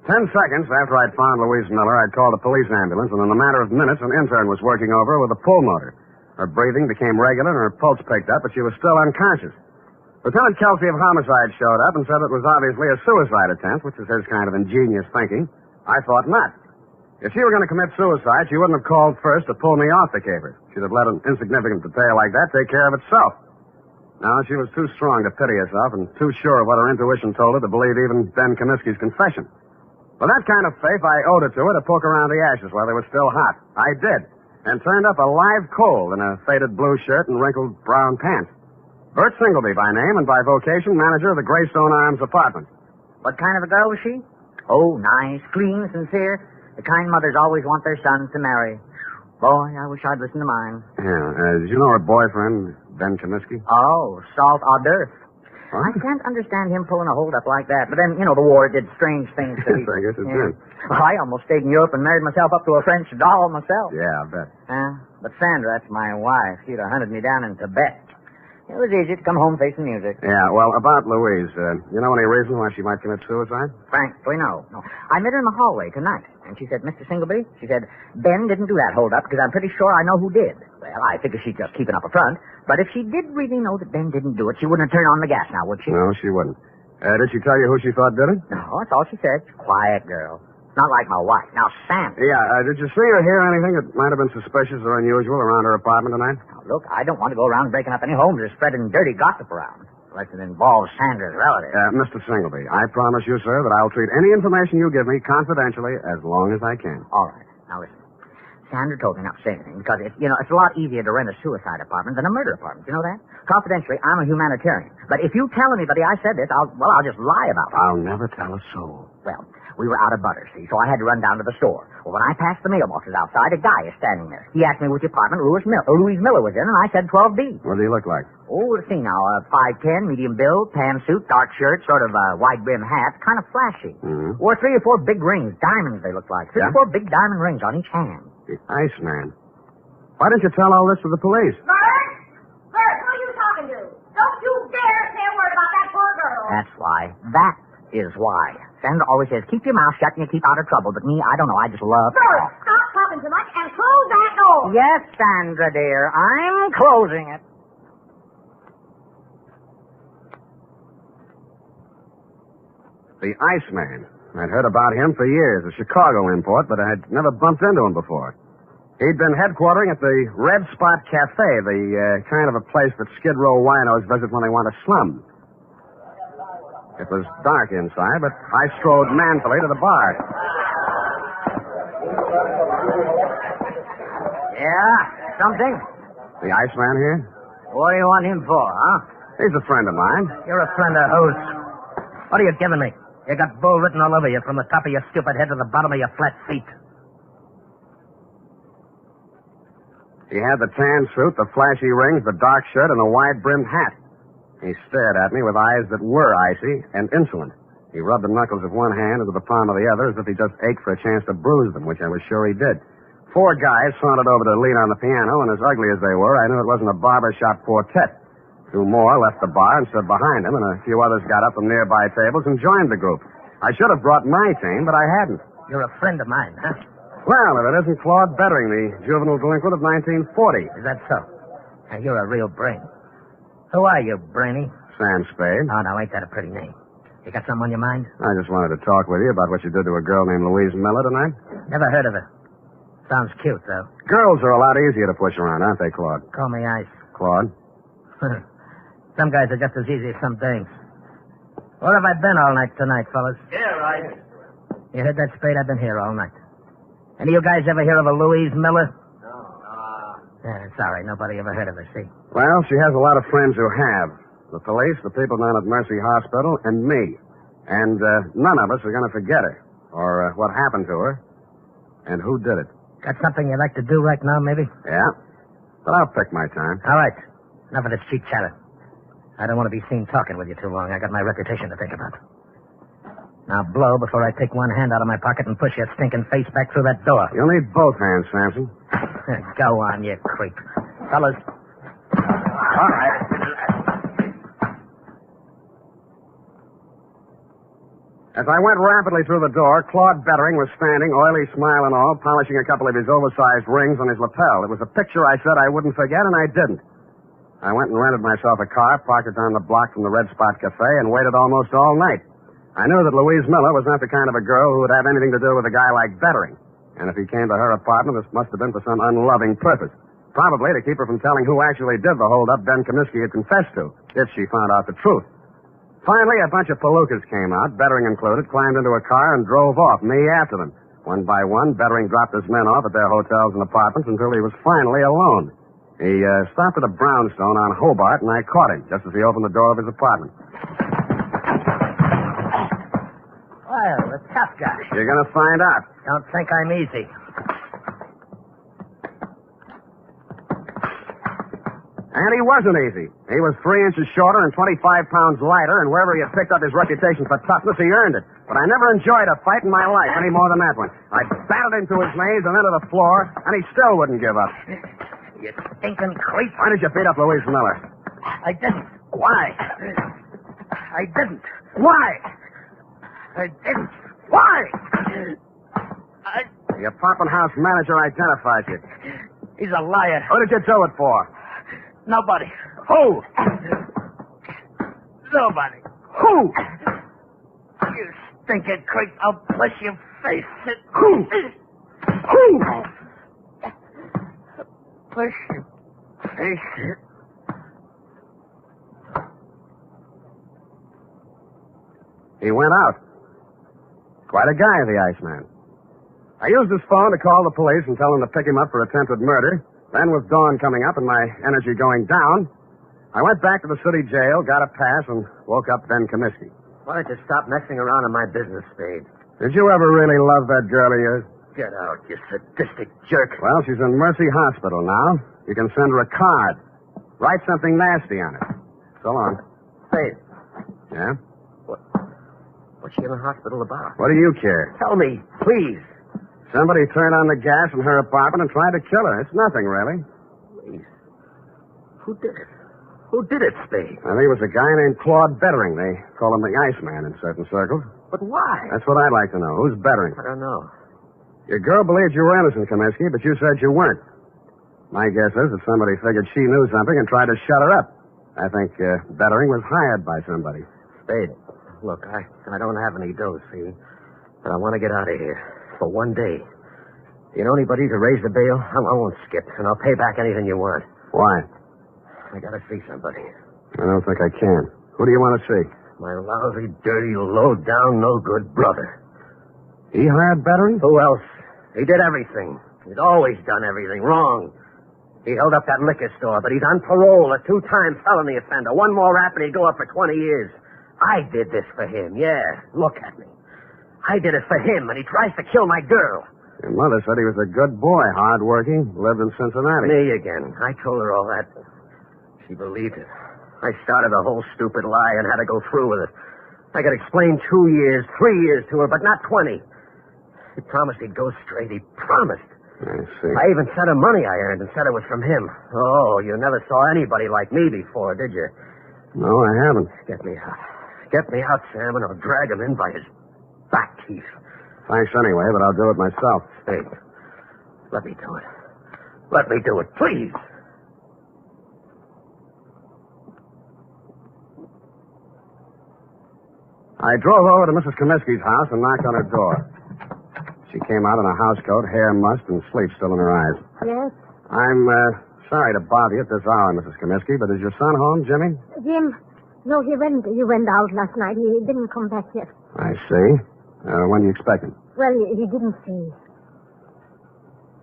Ten seconds after I'd found Louise Miller, I'd called a police ambulance, and in a matter of minutes, an intern was working over her with a pulmotor. Her breathing became regular, and her pulse picked up, but she was still unconscious. Lieutenant Kelsey of Homicide showed up and said it was obviously a suicide attempt, which is his kind of ingenious thinking. I thought not. If she were going to commit suicide, she wouldn't have called first to pull me off the caper. She'd have let an insignificant detail like that take care of itself. No, she was too strong to pity herself and too sure of what her intuition told her to believe even Ben Comiskey's confession. With that kind of faith, I owed it to her to poke around the ashes while they were still hot. I did, and turned up a live coal in a faded blue shirt and wrinkled brown pants. Bert Singleby by name and by vocation, manager of the Greystone Arms apartment. What kind of a girl was she? Oh, nice, clean, sincere. The kind mothers always want their sons to marry. Boy, I wish I'd listened to mine. Yeah, did you know her boyfriend, Ben Comiskey? Oh, salt hors d'oeuvre. I can't understand him pulling a hold-up like that. But then, the war did strange things to Yes, I guess it did. Well, I almost stayed in Europe and married myself up to a French doll myself. Yeah, I bet. But Sandra, that's my wife. She'd have hunted me down in Tibet. It was easy to come home facing music. Yeah, well, about Louise, you know any reason why she might commit suicide? Frankly, no. I met her in the hallway tonight, and she said, Mr. Singleby, she said, Ben didn't do that hold-up because I'm pretty sure I know who did. Well, I figure she's just keeping up a front. But if she did really know that Ben didn't do it, she wouldn't have turned on the gas now, would she? No, she wouldn't. Did she tell you who she thought did it? No, that's all she said. Quiet girl. Not like my wife. Now, Sam. Yeah, did you see or hear anything that might have been suspicious or unusual around her apartment tonight? Now, look, I don't want to go around breaking up any homes or spreading dirty gossip around. Unless it involves Sandra's relatives. Mr. Singleby, I promise you, sir, that I'll treat any information you give me confidentially as long as I can. All right. Now, listen. Sandra told me not to say anything because, it's a lot easier to rent a suicide apartment than a murder apartment. You know that? Confidentially, I'm a humanitarian. But if you tell anybody I said this, I'll just lie about it. I'll never tell a soul. Well, we were out of butter, see, so I had to run down to the store. Well, when I passed the mailboxes outside, a guy is standing there. He asked me which apartment Louise Miller was in, and I said 12B. What did he look like? Oh, let's see now. 5'10", medium build, tan suit, dark shirt, sort of wide-brim hat, kind of flashy. Mm-hmm. Wore 3 or 4 big rings, diamonds they looked like. 3 or 4 big diamond rings on each hand. The Iceman. Why didn't you tell all this to the police? Bert, who are you talking to? Don't you dare say a word about that poor girl. That's why. That is why. Sandra always says, keep your mouth shut and you keep out of trouble. But me, I don't know. I just love... Bert, stop talking too much and close that door. Yes, Sandra, dear. I'm closing it. The Iceman. I'd heard about him for years, a Chicago import, but I had never bumped into him before. He'd been headquartering at the Red Spot Cafe, the kind of a place that Skid Row winos visit when they want to slum. It was dark inside, but I strode manfully to the bar. Yeah, something? The Iceman here? What do you want him for, huh? He's a friend of mine. You're a friend of whose? What are you giving me? You got bull written all over you from the top of your stupid head to the bottom of your flat feet. He had the tan suit, the flashy rings, the dark shirt, and the wide-brimmed hat. He stared at me with eyes that were icy and insolent. He rubbed the knuckles of one hand into the palm of the other as if he just ached for a chance to bruise them, which I was sure he did. 4 guys sauntered over to lean on the piano, and as ugly as they were, I knew it wasn't a barbershop quartet. 2 more left the bar and stood behind him, and a few others got up from nearby tables and joined the group. I should have brought my team, but I hadn't. You're a friend of mine, huh? Well, if it isn't Claude Bettering, the juvenile delinquent of 1940. Is that so? Now, you're a real brain. Who are you, Brainy? Sam Spade. Oh, now, ain't that a pretty name? You got something on your mind? I just wanted to talk with you about what you did to a girl named Louise Miller tonight. Never heard of her. Sounds cute, though. Girls are a lot easier to push around, aren't they, Claude? Call me Ice. Claude? Some guys are just as easy as some dames. Where have I been all night tonight, fellas? Here, Ice. You heard that, Spade? I've been here all night. Any of you guys ever hear of a Louise Miller? No. Yeah, sorry. Nobody ever heard of her, see? Well, she has a lot of friends who have. The police, the people down at Mercy Hospital, and me. And none of us are going to forget her. Or what happened to her. And who did it. Got something you'd like to do right now, maybe? Yeah. But I'll pick my time. All right. Enough of this cheap chatter. I don't want to be seen talking with you too long. I got my reputation to think about. Now blow before I take one hand out of my pocket and push your stinking face back through that door. You'll need both hands, Samson. Go on, you creep. Fellas. All right. As I went rapidly through the door, Claude Bettering was standing, oily smile and all, polishing a couple of his oversized rings on his lapel. It was a picture I said I wouldn't forget, and I didn't. I went and rented myself a car, parked it down the block from the Red Spot Cafe, and waited almost all night. I knew that Louise Miller was not the kind of a girl who would have anything to do with a guy like Bettering. And if he came to her apartment, this must have been for some unloving purpose. Probably to keep her from telling who actually did the holdup Ben Comiskey had confessed to, if she found out the truth. Finally, a bunch of palookas came out, Bettering included, climbed into a car and drove off, me after them. One by one, Bettering dropped his men off at their hotels and apartments until he was finally alone. He stopped at a brownstone on Hobart, and I caught him just as he opened the door of his apartment. Well, the tough guy. You're going to find out. Don't think I'm easy. And he wasn't easy. He was 3 inches shorter and 25 pounds lighter, and wherever he had picked up his reputation for toughness, he earned it. But I never enjoyed a fight in my life any more than that one. I battled him to his knees and then to the floor, and he still wouldn't give up. You stinking creep. Why did you beat up Louise Miller? I didn't. Why? I didn't. Why? I didn't. Why? The apartment house manager identified you. He's a liar. Who did you do it for? Nobody. Who? Nobody. Who? Who? You stinking creep. I'll bless your face. Who? Bless your face. He went out. Quite a guy, the Iceman. I used his phone to call the police and tell them to pick him up for attempted murder. Then, with dawn coming up and my energy going down, I went back to the city jail, got a pass, and woke up Ben Comiskey. Why don't you stop messing around in my business, Spade? Did you ever really love that girl of yours? Get out, you sadistic jerk. Well, she's in Mercy Hospital now. You can send her a card. Write something nasty on it. So long. Spade. Yeah? What's she in the hospital about? What do you care? Tell me, please. Somebody turned on the gas in her apartment and tried to kill her. It's nothing, really. Please. Who did it? Who did it, Spade? I think it was a guy named Claude Bettering. They call him the Iceman in certain circles. But why? That's what I'd like to know. Who's Bettering? I don't know. Your girl believed you were innocent, Comiskey, but you said you weren't. My guess is that somebody figured she knew something and tried to shut her up. I think Bettering was hired by somebody. Spade, look, I don't have any dough, see? But I want to get out of here. For one day. You know anybody to raise the bail? I won't skip, and I'll pay back anything you want. Why? I gotta see somebody. I don't think I can. Who do you want to see? My lousy, dirty, low-down, no-good brother. He hired Bettering? Who else? He did everything. He's always done everything wrong. He held up that liquor store, but he's on parole, a 2-time felony offender. One more rap and he'd go up for 20 years. I did this for him, yeah. Look at me. I did it for him, and he tries to kill my girl. Your mother said he was a good boy, hard-working, lived in Cincinnati. Me again. I told her all that. She believed it. I started a whole stupid lie and had to go through with it. I could explain 2 years, 3 years to her, but not 20. He promised he'd go straight. He promised. I see. I even sent him money I earned and said it was from him. Oh, you never saw anybody like me before, did you? No, I haven't. Get me out. Get me out, Sam, and I'll drag him in by his back teeth. Thanks anyway, but I'll do it myself. Hey, let me do it. Let me do it, please. I drove over to Mrs. Comiskey's house and knocked on her door. She came out in a housecoat, hair mussed, and sleep still in her eyes. Yes? I'm sorry to bother you at this hour, Mrs. Comiskey, but is your son home, Jimmy? Jim, no, he went out last night. He didn't come back yet. I see. When do you expect him? Well, he didn't say.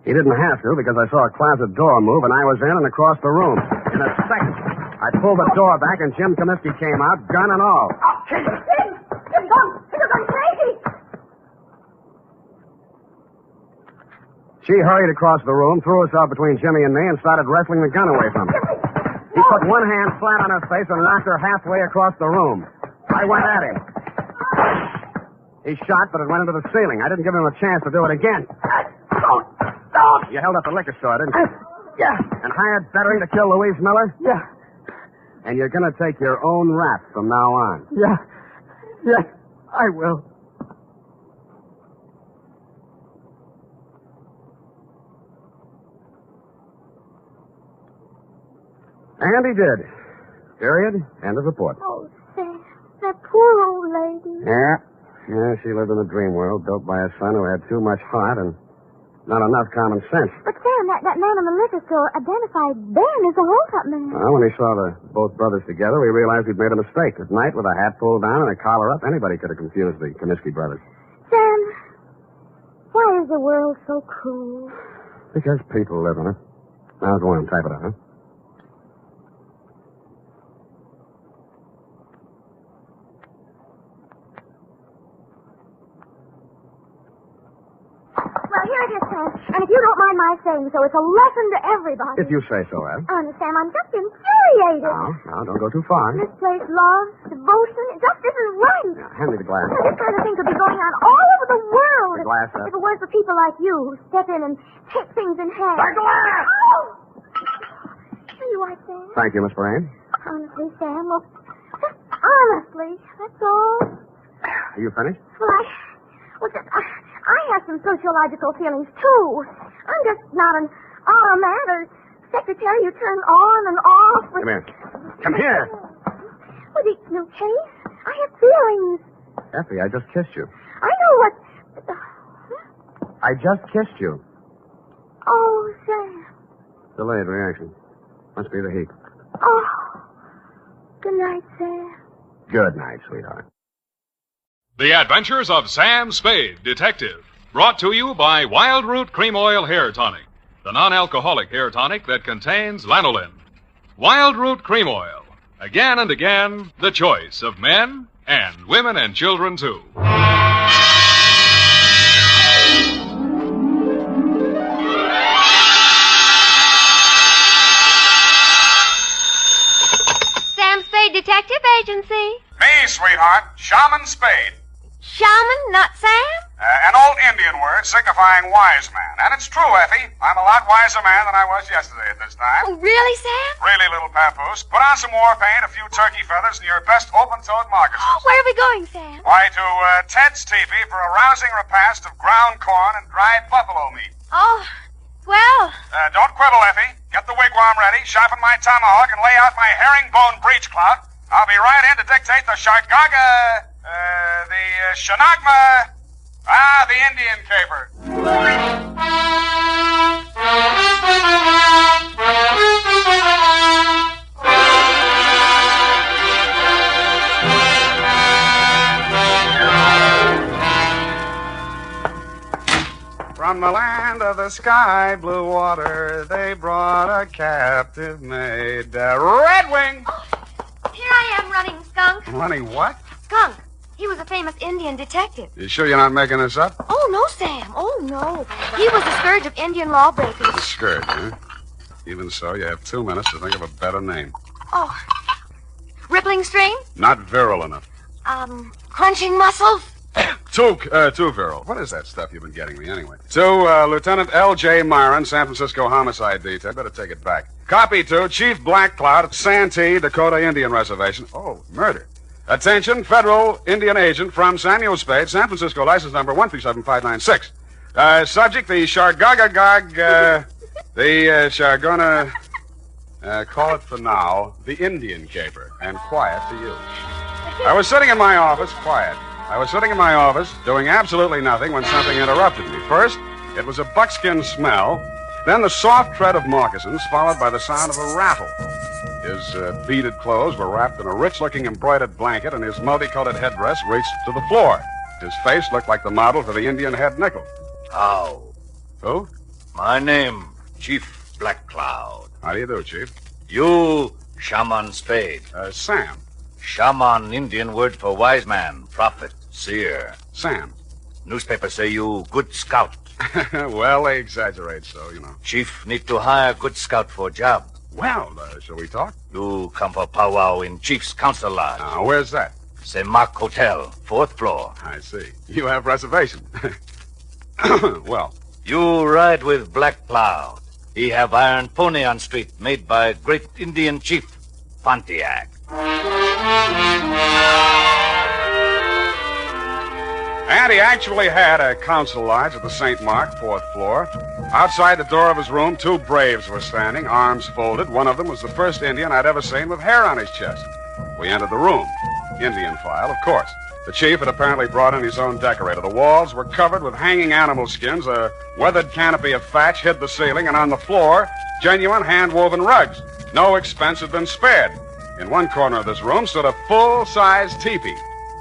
He didn't have to, because I saw a closet door move, and I was in and across the room. In a second, I pulled the door back, and Jim Comiskey came out, gun and all. Jim, you've gone crazy. She hurried across the room, threw herself between Jimmy and me, and started wrestling the gun away from me. He put one hand flat on her face and knocked her halfway across the room. I went at him. He shot, but it went into the ceiling. I didn't give him a chance to do it again. Don't. You held up the liquor store, didn't you? Yeah. And hired Bettering to kill Louise Miller? Yeah. And you're going to take your own rap from now on. Yeah. Yes, I will. And he did. Period. End of report. Oh, Sam, that poor old lady. Yeah, she lived in a dream world built by a son who had too much heart and not enough common sense. But, Sam, that man in the liquor store identified Ben as the hold-up man. Well, when he saw both brothers together, we realized we'd made a mistake. At night, with a hat pulled down and a collar up, anybody could have confused the Comiskey brothers. Sam, why is the world so cruel? Because people live in it. Now, go on, type it out, huh? Well, here it is, Sam. And if you don't mind my saying so, it's a lesson to everybody. If you say so, Ed. Sam, I'm just infuriated. Now, don't go too far. Misplaced love, devotion, it just isn't right. Now, hand me the glass. This kind of thing could be going on all over the world. The glass up. If it weren't for people like you who step in and take things in hand. The glass! Oh! Are you right, Sam? Thank you, Miss Brain. Honestly, Sam, look, just honestly, that's all. Are you finished? Well, I have some sociological feelings, too. I'm just not an automat or secretary you turn on and off. Come here. Come here. With each new case, I I have feelings. Effie, I just kissed you. I know what... I just kissed you. Oh, Sam. Delayed reaction. Must be the heat. Oh. Good night, Sam. Good night, sweetheart. The Adventures of Sam Spade, Detective. Brought to you by Wild Root Cream Oil Hair Tonic, the non-alcoholic hair tonic that contains lanolin. Wild Root Cream Oil. Again and again, the choice of men and women and children, too. Sam Spade Detective Agency. Me, sweetheart. Shaman Spade. Shaman, not Sam? An old Indian word signifying wise man. And it's true, Effie. I'm a lot wiser man than I was yesterday at this time. Oh, really, Sam? Really, little papoose. Put on some war paint, a few turkey feathers, and your best open-toed moccasins. Where are we going, Sam? Why, to Ted's teepee for a rousing repast of ground corn and dried buffalo meat. Oh, well. Don't quibble, Effie. Get the wigwam ready, sharpen my tomahawk, and lay out my herringbone breech clout. I'll be right in to dictate the Shargaga, the Shanagma, the Indian caper. From the land of the sky blue water, they brought a captive maid, Red Wing. Here I am running, Skunk. Running what? Skunk. He was a famous Indian detective. You sure you're not making this up? Oh, no, Sam. Oh, no. He was the scourge of Indian lawbreakers. The scourge, huh? Even so, you have 2 minutes to think of a better name. Oh. Rippling stream? Not virile enough. Crunching muscles? Too virile. What is that stuff you've been getting me anyway? To Lieutenant L.J. Myron, San Francisco Homicide Detail. Better take it back. Copy to Chief Blackcloud at Santee, Dakota Indian Reservation. Oh, murder. Attention, federal Indian agent from Samuel Spade, San Francisco, license number 1375596. Subject, the Shargagagag, the Shargona, call it for now, the Indian caper, and quiet to you. I was sitting in my office, doing absolutely nothing when something interrupted me. First, it was a buckskin smell, then the soft tread of moccasins, followed by the sound of a rattle. His beaded clothes were wrapped in a rich-looking embroidered blanket, and his multicolored headdress reached to the floor. His face looked like the model for the Indian head nickel. How? Who? My name, Chief Blackcloud. How do you do, Chief? You, Shaman Spade. Sam. Shaman, Indian word for wise man, prophet, seer. Sam. Newspapers say you good scout. Well, they exaggerate so, you know. Chief need to hire good scout for job. Well, shall we talk? You come for powwow in Chief's council lodge. Where's that? St. Mark Hotel, 4th floor. I see. You have reservation. Well. You ride with Black Cloud. He have iron pony on street made by great Indian chief, Pontiac. And he actually had a council lodge at the St. Mark, 4th floor. Outside the door of his room, 2 braves were standing, arms folded. One of them was the first Indian I'd ever seen with hair on his chest. We entered the room. Indian file, of course. The chief had apparently brought in his own decorator. The walls were covered with hanging animal skins. A weathered canopy of thatch hid the ceiling, and on the floor, genuine hand-woven rugs. No expense had been spared. In one corner of this room stood a full-size teepee.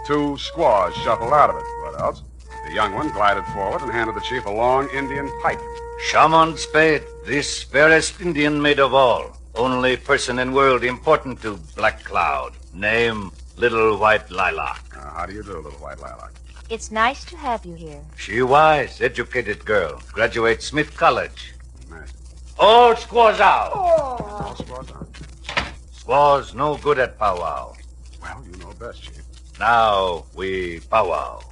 2 squaws shuffled out of it. What else? The young one glided forward and handed the chief a long Indian pipe. Shaman Spade, this fairest Indian maid of all. Only person in world important to Black Cloud. Name, Little White Lilac. How do you do, Little White Lilac? It's nice to have you here. She wise, educated girl. Graduate Smith College. Nice. All squaws out. All squaws out. Squaws no good at powwow. Well, you know best, Chief. Now we powwow.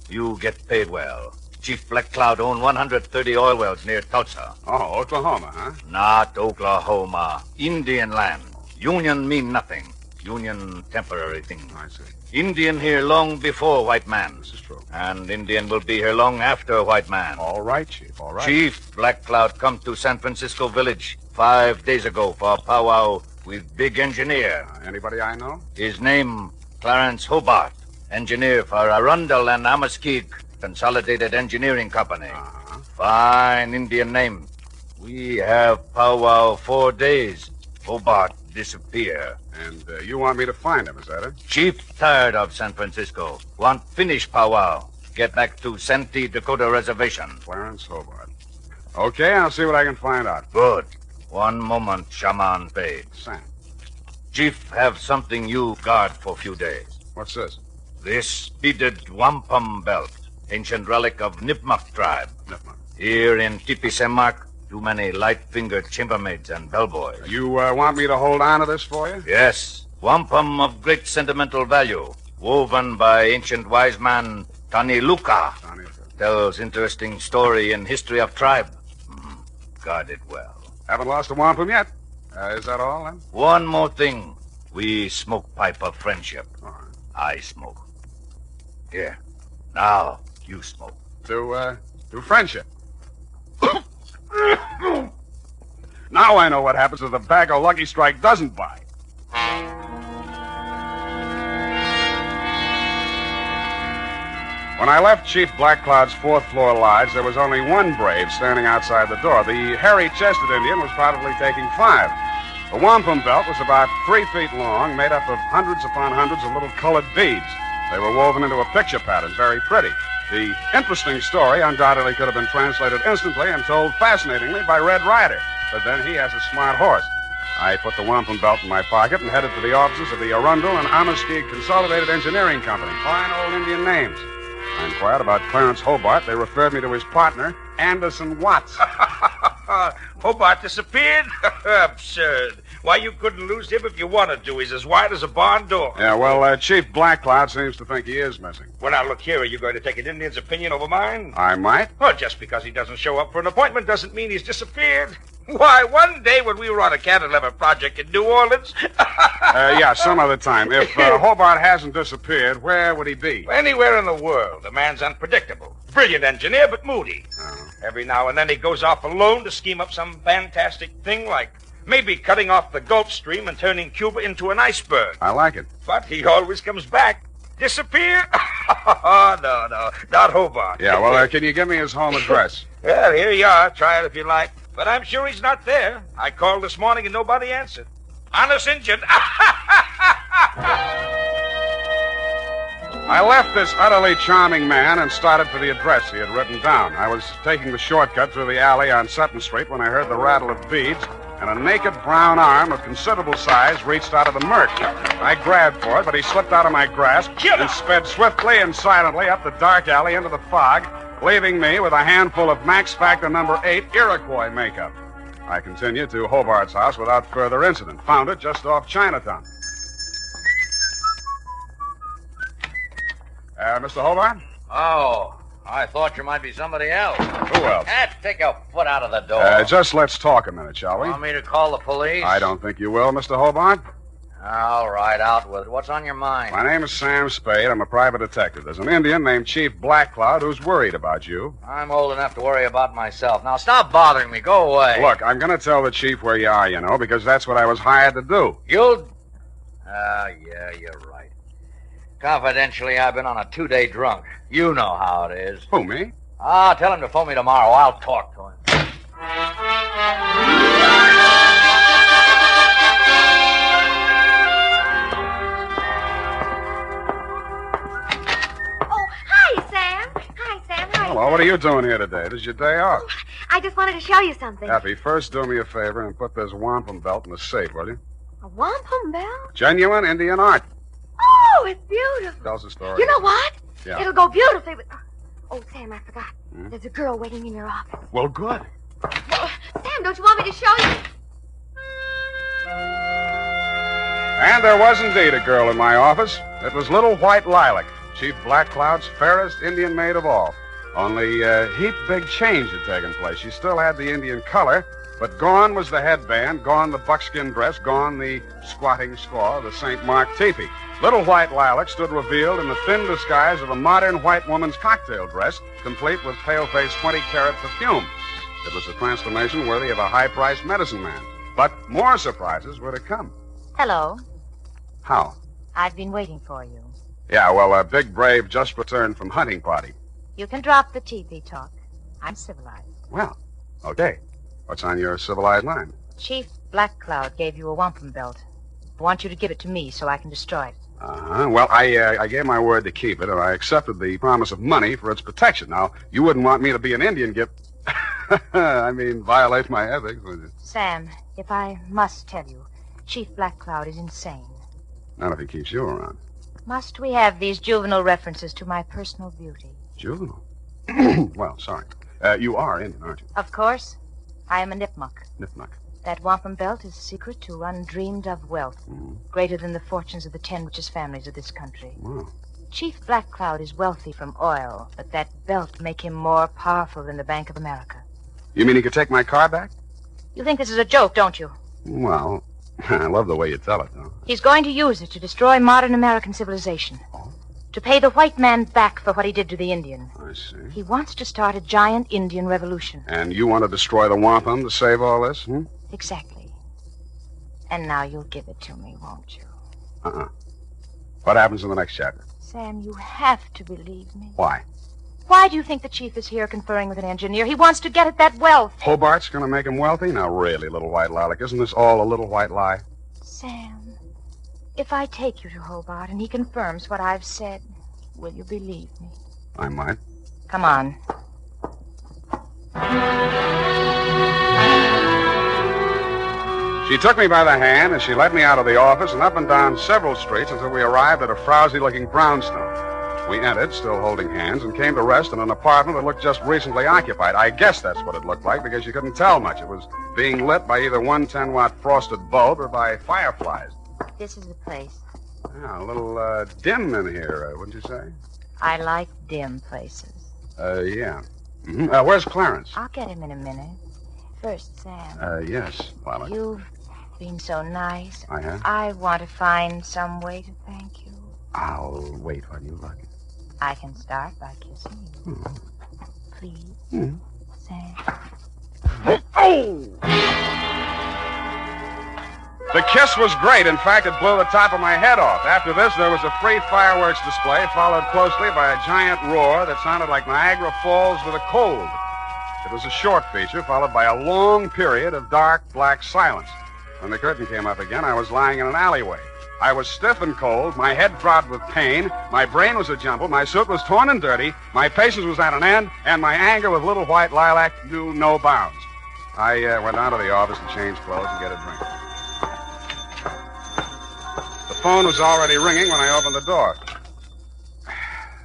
You get paid well. Chief Black Cloud own 130 oil wells near Tulsa. Oh, Oklahoma, huh? Not Oklahoma. Indian land. Union mean nothing. Union temporary thing. I see. Indian here long before white man. This is true. And Indian will be here long after white man. All right, Chief, all right. Chief Black Cloud come to San Francisco Village 5 days ago for a powwow with big engineer. Anybody I know? His name, Clarence Hobart, engineer for Arundel and Amaskik Consolidated Engineering Company. Fine Indian name. We have powwow 4 days. Hobart disappear. And you want me to find him, is that it? Chief tired of San Francisco. Want finish powwow. Get back to Santee, Dakota Reservation. Clarence Hobart. Okay, I'll see what I can find out. Good. One moment, Shaman Spade. Sam. Chief have something you guard for a few days. What's this? This beaded wampum belt. Ancient relic of Nipmuc tribe. Nipmuc. Here in Tipi-Semak, too many light-fingered chambermaids and bellboys. You want me to hold on to this for you? Yes. Wampum of great sentimental value. Woven by ancient wise man Tani Luka. Tells interesting story in history of tribe. Guard it well. Haven't lost a wampum yet. Is that all, then? One more thing. We smoke pipe of friendship. I smoke. Here. Now, you smoke. To friendship. Now I know what happens if the bag of Lucky Strike doesn't buy. When I left Chief Blackcloud's fourth-floor lodge, there was only one brave standing outside the door. The hairy-chested Indian was probably taking 5. The wampum belt was about 3 feet long, made up of hundreds upon hundreds of little colored beads. They were woven into a picture pattern, very pretty. The interesting story undoubtedly could have been translated instantly and told fascinatingly by Red Ryder, but then he has a smart horse. I put the wampum belt in my pocket and headed for the offices of the Arundel and Amaskik Consolidated Engineering Company. Fine old Indian names. I inquired about Clarence Hobart. They referred me to his partner, Anderson Watts. Hobart disappeared? Absurd. Why, you couldn't lose him if you wanted to. He's as wide as a barn door. Yeah, well, Chief Blackcloud seems to think he is missing. Well, now, look here. Are you going to take an Indian's opinion over mine? I might. Well, just because he doesn't show up for an appointment doesn't mean he's disappeared. Why, one day when we were on a cantilever project in New Orleans... Yeah, some other time. If Hobart hasn't disappeared, where would he be? Anywhere in the world. The man's unpredictable. Brilliant engineer, but moody. Every now and then he goes off alone to scheme up some fantastic thing like maybe cutting off the Gulf Stream and turning Cuba into an iceberg. I like it. But he always comes back. Disappear? No, not Hobart. Yeah, well, can you give me his home address? Well, here you are. Try it if you like. But I'm sure he's not there. I called this morning and nobody answered. Honest Injun. I left this utterly charming man and started for the address he had written down. I was taking the shortcut through the alley on Sutton Street when I heard the rattle of beads, and a naked brown arm of considerable size reached out of the murk. I grabbed for it, but he slipped out of my grasp and sped swiftly and silently up the dark alley into the fog, leaving me with a handful of Max Factor number 8 Iroquois makeup. I continued to Hobart's house without further incident. Found it just off Chinatown. Mr. Hobart? Oh, I thought you might be somebody else. Who else? Take your foot out of the door. Just let's talk a minute, shall we? Want me to call the police? I don't think you will, Mr. Hobart. All right, out with it. What's on your mind? My name is Sam Spade. I'm a private detective. There's an Indian named Chief Blackcloud who's worried about you. I'm old enough to worry about myself. Now, stop bothering me. Go away. Look, I'm going to tell the chief where you are, you know, because that's what I was hired to do. You'll... yeah, you're right. Confidentially, I've been on a 2-day drunk. You know how it is. Who, me? Tell him to phone me tomorrow. I'll talk to him. Hello, what are you doing here today? This is your day off. I just wanted to show you something. Happy, first do me a favor and put this wampum belt in the safe, will you? A wampum belt? Genuine Indian art. Oh, it's beautiful. Tells the story. You know what? Yeah. It'll go beautifully with... Oh, Sam, I forgot. There's a girl waiting in your office. Well, good. Sam, don't you want me to show you? And there was indeed a girl in my office. It was Little White Lilac, Chief Blackcloud's fairest Indian maid of all. Only a heap big change had taken place. She still had the Indian color, but gone was the headband, gone the buckskin dress, gone the squatting squaw, the St. Mark teepee. Little White Lilac stood revealed in the thin disguise of a modern white woman's cocktail dress, complete with pale-faced 20-carat perfume. It was a transformation worthy of a high-priced medicine man. But more surprises were to come. Hello. How? I've been waiting for you. Yeah, well, Big Brave just returned from hunting party. You can drop the teepee talk. I'm civilized. Well, okay. What's on your civilized line? Chief McCloud gave you a wampum belt. I want you to give it to me so I can destroy it. Uh-huh. Well, I gave my word to keep it, and I accepted the promise of money for its protection. Now, you wouldn't want me to be an Indian violate my ethics, would you? Sam, if I must tell you, Chief McCloud is insane. Not if he keeps you around. Must we have these juvenile references to my personal beauty? Juvenile? Well, sorry. You are Indian, aren't you? Of course. I am a Nipmuc. Nipmuc. That wampum belt is a secret to undreamed of wealth, greater than the fortunes of the 10 richest families of this country. Wow. Chief McCloud is wealthy from oil, but that belt make him more powerful than the Bank of America. You mean he could take my car back? You think this is a joke, don't you? Well, I love the way you tell it, though. He's going to use it to destroy modern American civilization. Oh? To pay the white man back for what he did to the Indian. I see. He wants to start a giant Indian revolution. And you want to destroy the wampum to save all this, hmm? Exactly. And now you'll give it to me, won't you? Uh-uh. What happens in the next chapter? Sam, you have to believe me. Why? Why do you think the chief is here conferring with an engineer? He wants to get at that wealth. Hobart's going to make him wealthy? Now, really, little white lilac, isn't this all a little white lie? Sam, if I take you to Hobart and he confirms what I've said, will you believe me? I might. Come on. She took me by the hand, and she led me out of the office and up and down several streets until we arrived at a frowsy-looking brownstone. We entered, still holding hands, and came to rest in an apartment that looked just recently occupied. I guess that's what it looked like, because you couldn't tell much. It was being lit by either 110-watt frosted bulb or by fireflies. This is the place. Yeah, a little dim in here, wouldn't you say? I like dim places. Yeah. Mm-hmm. Where's Clarence? I'll get him in a minute. First, Sam. Yes, Lilac. You've been so nice. I have? I want to find some way to thank you. I'll wait while you look. I can start by kissing you. Please, Sam. Oh! The kiss was great. In fact, it blew the top of my head off. After this, there was a free fireworks display, followed closely by a giant roar that sounded like Niagara Falls with a cold. It was a short feature, followed by a long period of dark, black silence. When the curtain came up again, I was lying in an alleyway. I was stiff and cold, my head throbbed with pain, my brain was a jumble, my suit was torn and dirty, my patience was at an end, and my anger with little white lilac knew no bounds. I went down to the office and changed clothes and get a drink. The phone was already ringing when I opened the door.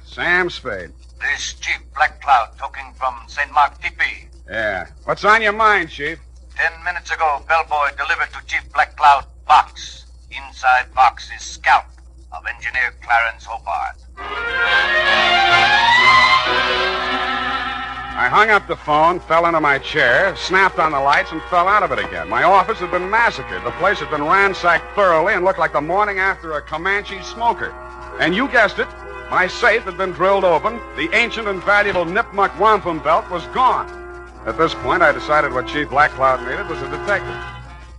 Sam Spade. This Chief McCloud talking from St. Mark Teepee. Yeah. What's on your mind, Chief? 10 minutes ago, bellboy delivered to Chief McCloud box. Inside box is scalp of engineer Clarence Hobart. I hung up the phone, fell into my chair, snapped on the lights, and fell out of it again. My office had been massacred. The place had been ransacked thoroughly and looked like the morning after a Comanche smoker. And you guessed it, my safe had been drilled open. The ancient and valuable Nipmuc wampum belt was gone. At this point, I decided what Chief McCloud needed was a detective.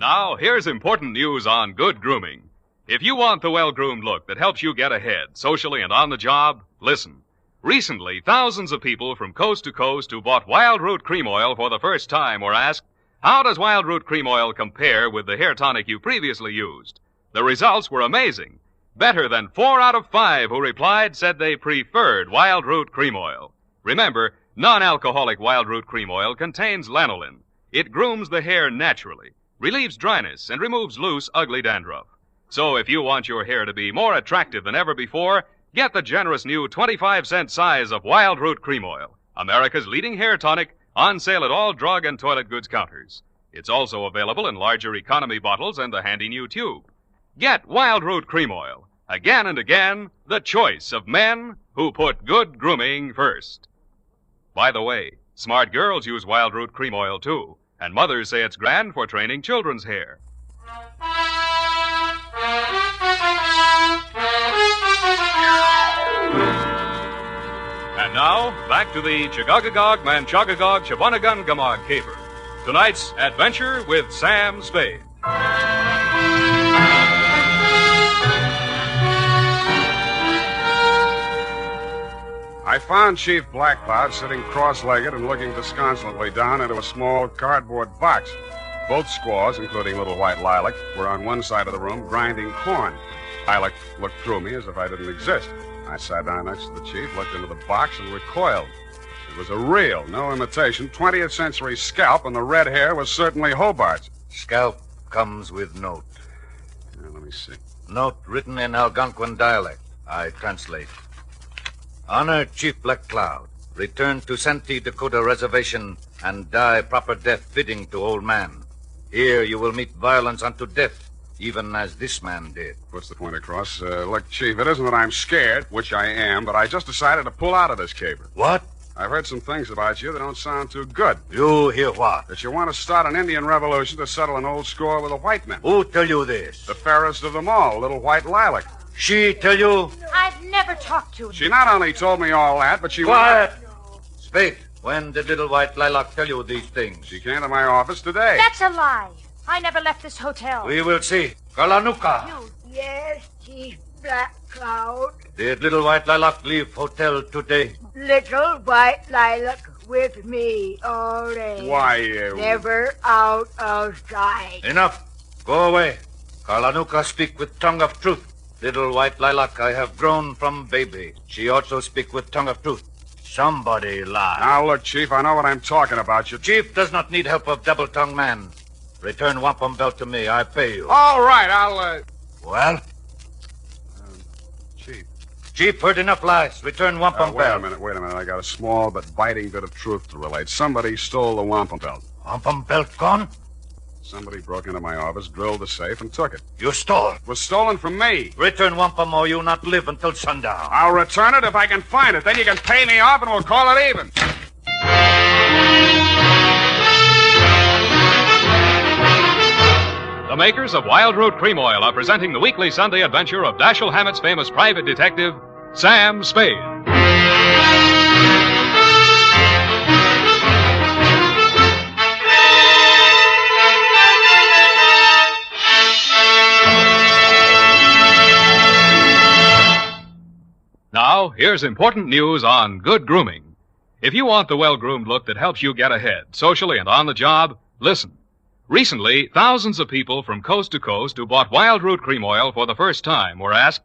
Now, here's important news on good grooming. If you want the well-groomed look that helps you get ahead, socially and on the job, listen. Recently, thousands of people from coast to coast who bought Wild Root Cream Oil for the first time were asked, how does Wild Root Cream Oil compare with the hair tonic you previously used? The results were amazing. Better than 4 out of 5 who replied said they preferred Wild Root Cream Oil. Remember, non-alcoholic Wild Root Cream Oil contains lanolin. It grooms the hair naturally, relieves dryness, and removes loose, ugly dandruff. So if you want your hair to be more attractive than ever before, get the generous new 25-cent size of Wild Root Cream Oil, America's leading hair tonic, on sale at all drug and toilet goods counters. It's also available in larger economy bottles and the handy new tube. Get Wild Root Cream Oil. Again and again, the choice of men who put good grooming first. By the way, smart girls use Wild Root Cream Oil, too, and mothers say it's grand for training children's hair. And now, back to the Chagagagog, Manchagagog, Chabanagun, Gamog caper. Tonight's Adventure with Sam Spade. I found Chief Blackcloud sitting cross-legged and looking disconsolately down into a small cardboard box. Both squaws, including little white Lilac, were on one side of the room grinding corn. Lilac looked through me as if I didn't exist. I sat down next to the chief, looked into the box, and recoiled. It was a real, no imitation, 20th century scalp, and the red hair was certainly Hobart's. Scalp comes with note. Let me see. Note written in Algonquin dialect. I translate. Honor Chief Blackcloud. Return to Santee Dakota Reservation and die proper death fitting to old man. Here you will meet violence unto death, even as this man did. Puts the point across. Look, Chief, it isn't that I'm scared, which I am, but I just decided to pull out of this caper. What? I've heard some things about you that don't sound too good. You hear what? That you want to start an Indian revolution to settle an old score with the white men. Who tell you this? The fairest of them all, little white Lilac. She tell you? I've never talked to him. She not only told me all that, but she... Quiet! Spade, when did little white Lilac tell you these things? She came to my office today. That's a lie. I never left this hotel. We will see. Kalanuka. Yes, Chief Blackcloud. Did little white Lilac leave hotel today? Little white Lilac with me all day. Why, Never out of sight. Enough. Go away. Kalanuka speak with tongue of truth. Little white Lilac I have grown from baby. She also speak with tongue of truth. Somebody lie. Now, look, Chief, I know what I'm talking about. You... Chief does not need help of double-tongued man. Return wampum belt to me. I pay you. All right, I'll, Well? Chief. Chief heard enough lies. Return wampum belt. Wait a minute. I got a small but biting bit of truth to relate. Somebody stole the wampum belt. Wampum belt gone? Somebody broke into my office, drilled the safe, and took it. You stole? It was stolen from me. Return wampum or you not live until sundown. I'll return it if I can find it. Then you can pay me off and we'll call it even. The makers of Wild Root Cream Oil are presenting the weekly Sunday adventure of Dashiell Hammett's famous private detective, Sam Spade. Now, here's important news on good grooming. If you want the well-groomed look that helps you get ahead, socially and on the job, listen. Recently, thousands of people from coast to coast who bought Wild Root Cream Oil for the first time were asked,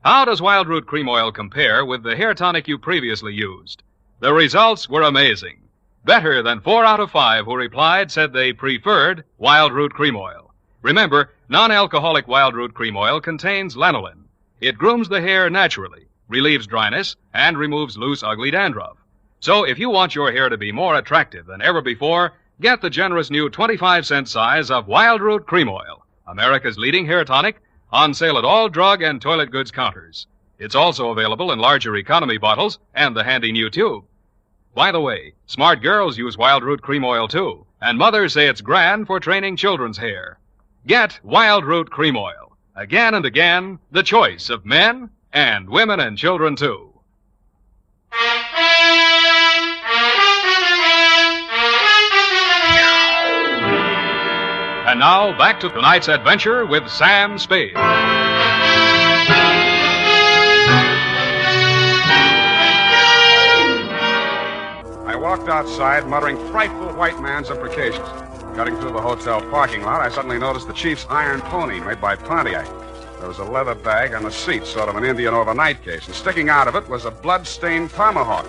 how does Wild Root Cream Oil compare with the hair tonic you previously used? The results were amazing. Better than 4 out of 5 who replied said they preferred Wild Root Cream Oil. Remember, non-alcoholic Wild Root Cream Oil contains lanolin. It grooms the hair naturally, relieves dryness, and removes loose, ugly dandruff. So if you want your hair to be more attractive than ever before, get the generous new 25-cent size of Wild Root Cream Oil, America's leading hair tonic, on sale at all drug and toilet goods counters. It's also available in larger economy bottles and the handy new tube. By the way, smart girls use Wild Root Cream Oil too, and mothers say it's grand for training children's hair. Get Wild Root Cream Oil. Again and again, the choice of men and women and children too. And now, back to tonight's adventure with Sam Spade. I walked outside, muttering frightful white man's imprecations. Cutting through the hotel parking lot, I suddenly noticed the chief's iron pony made by Pontiac. There was a leather bag on the seat, sort of an Indian overnight case, and sticking out of it was a blood-stained tomahawk.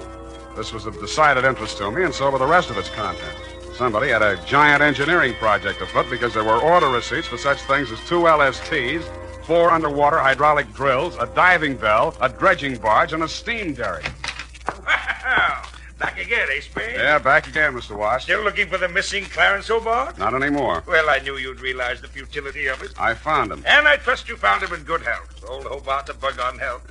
This was of decided interest to me, and so were the rest of its contents. Somebody had a giant engineering project afoot because there were order receipts for such things as 2 LSTs, 4 underwater hydraulic drills, a diving bell, a dredging barge, and a steam derrick. Back again, eh, Spade? Yeah, back again, Mr. Watts. Still looking for the missing Clarence Hobart? Not anymore. Well, I knew you'd realize the futility of it. I found him. And I trust you found him in good health. Old Hobart's a bug on health.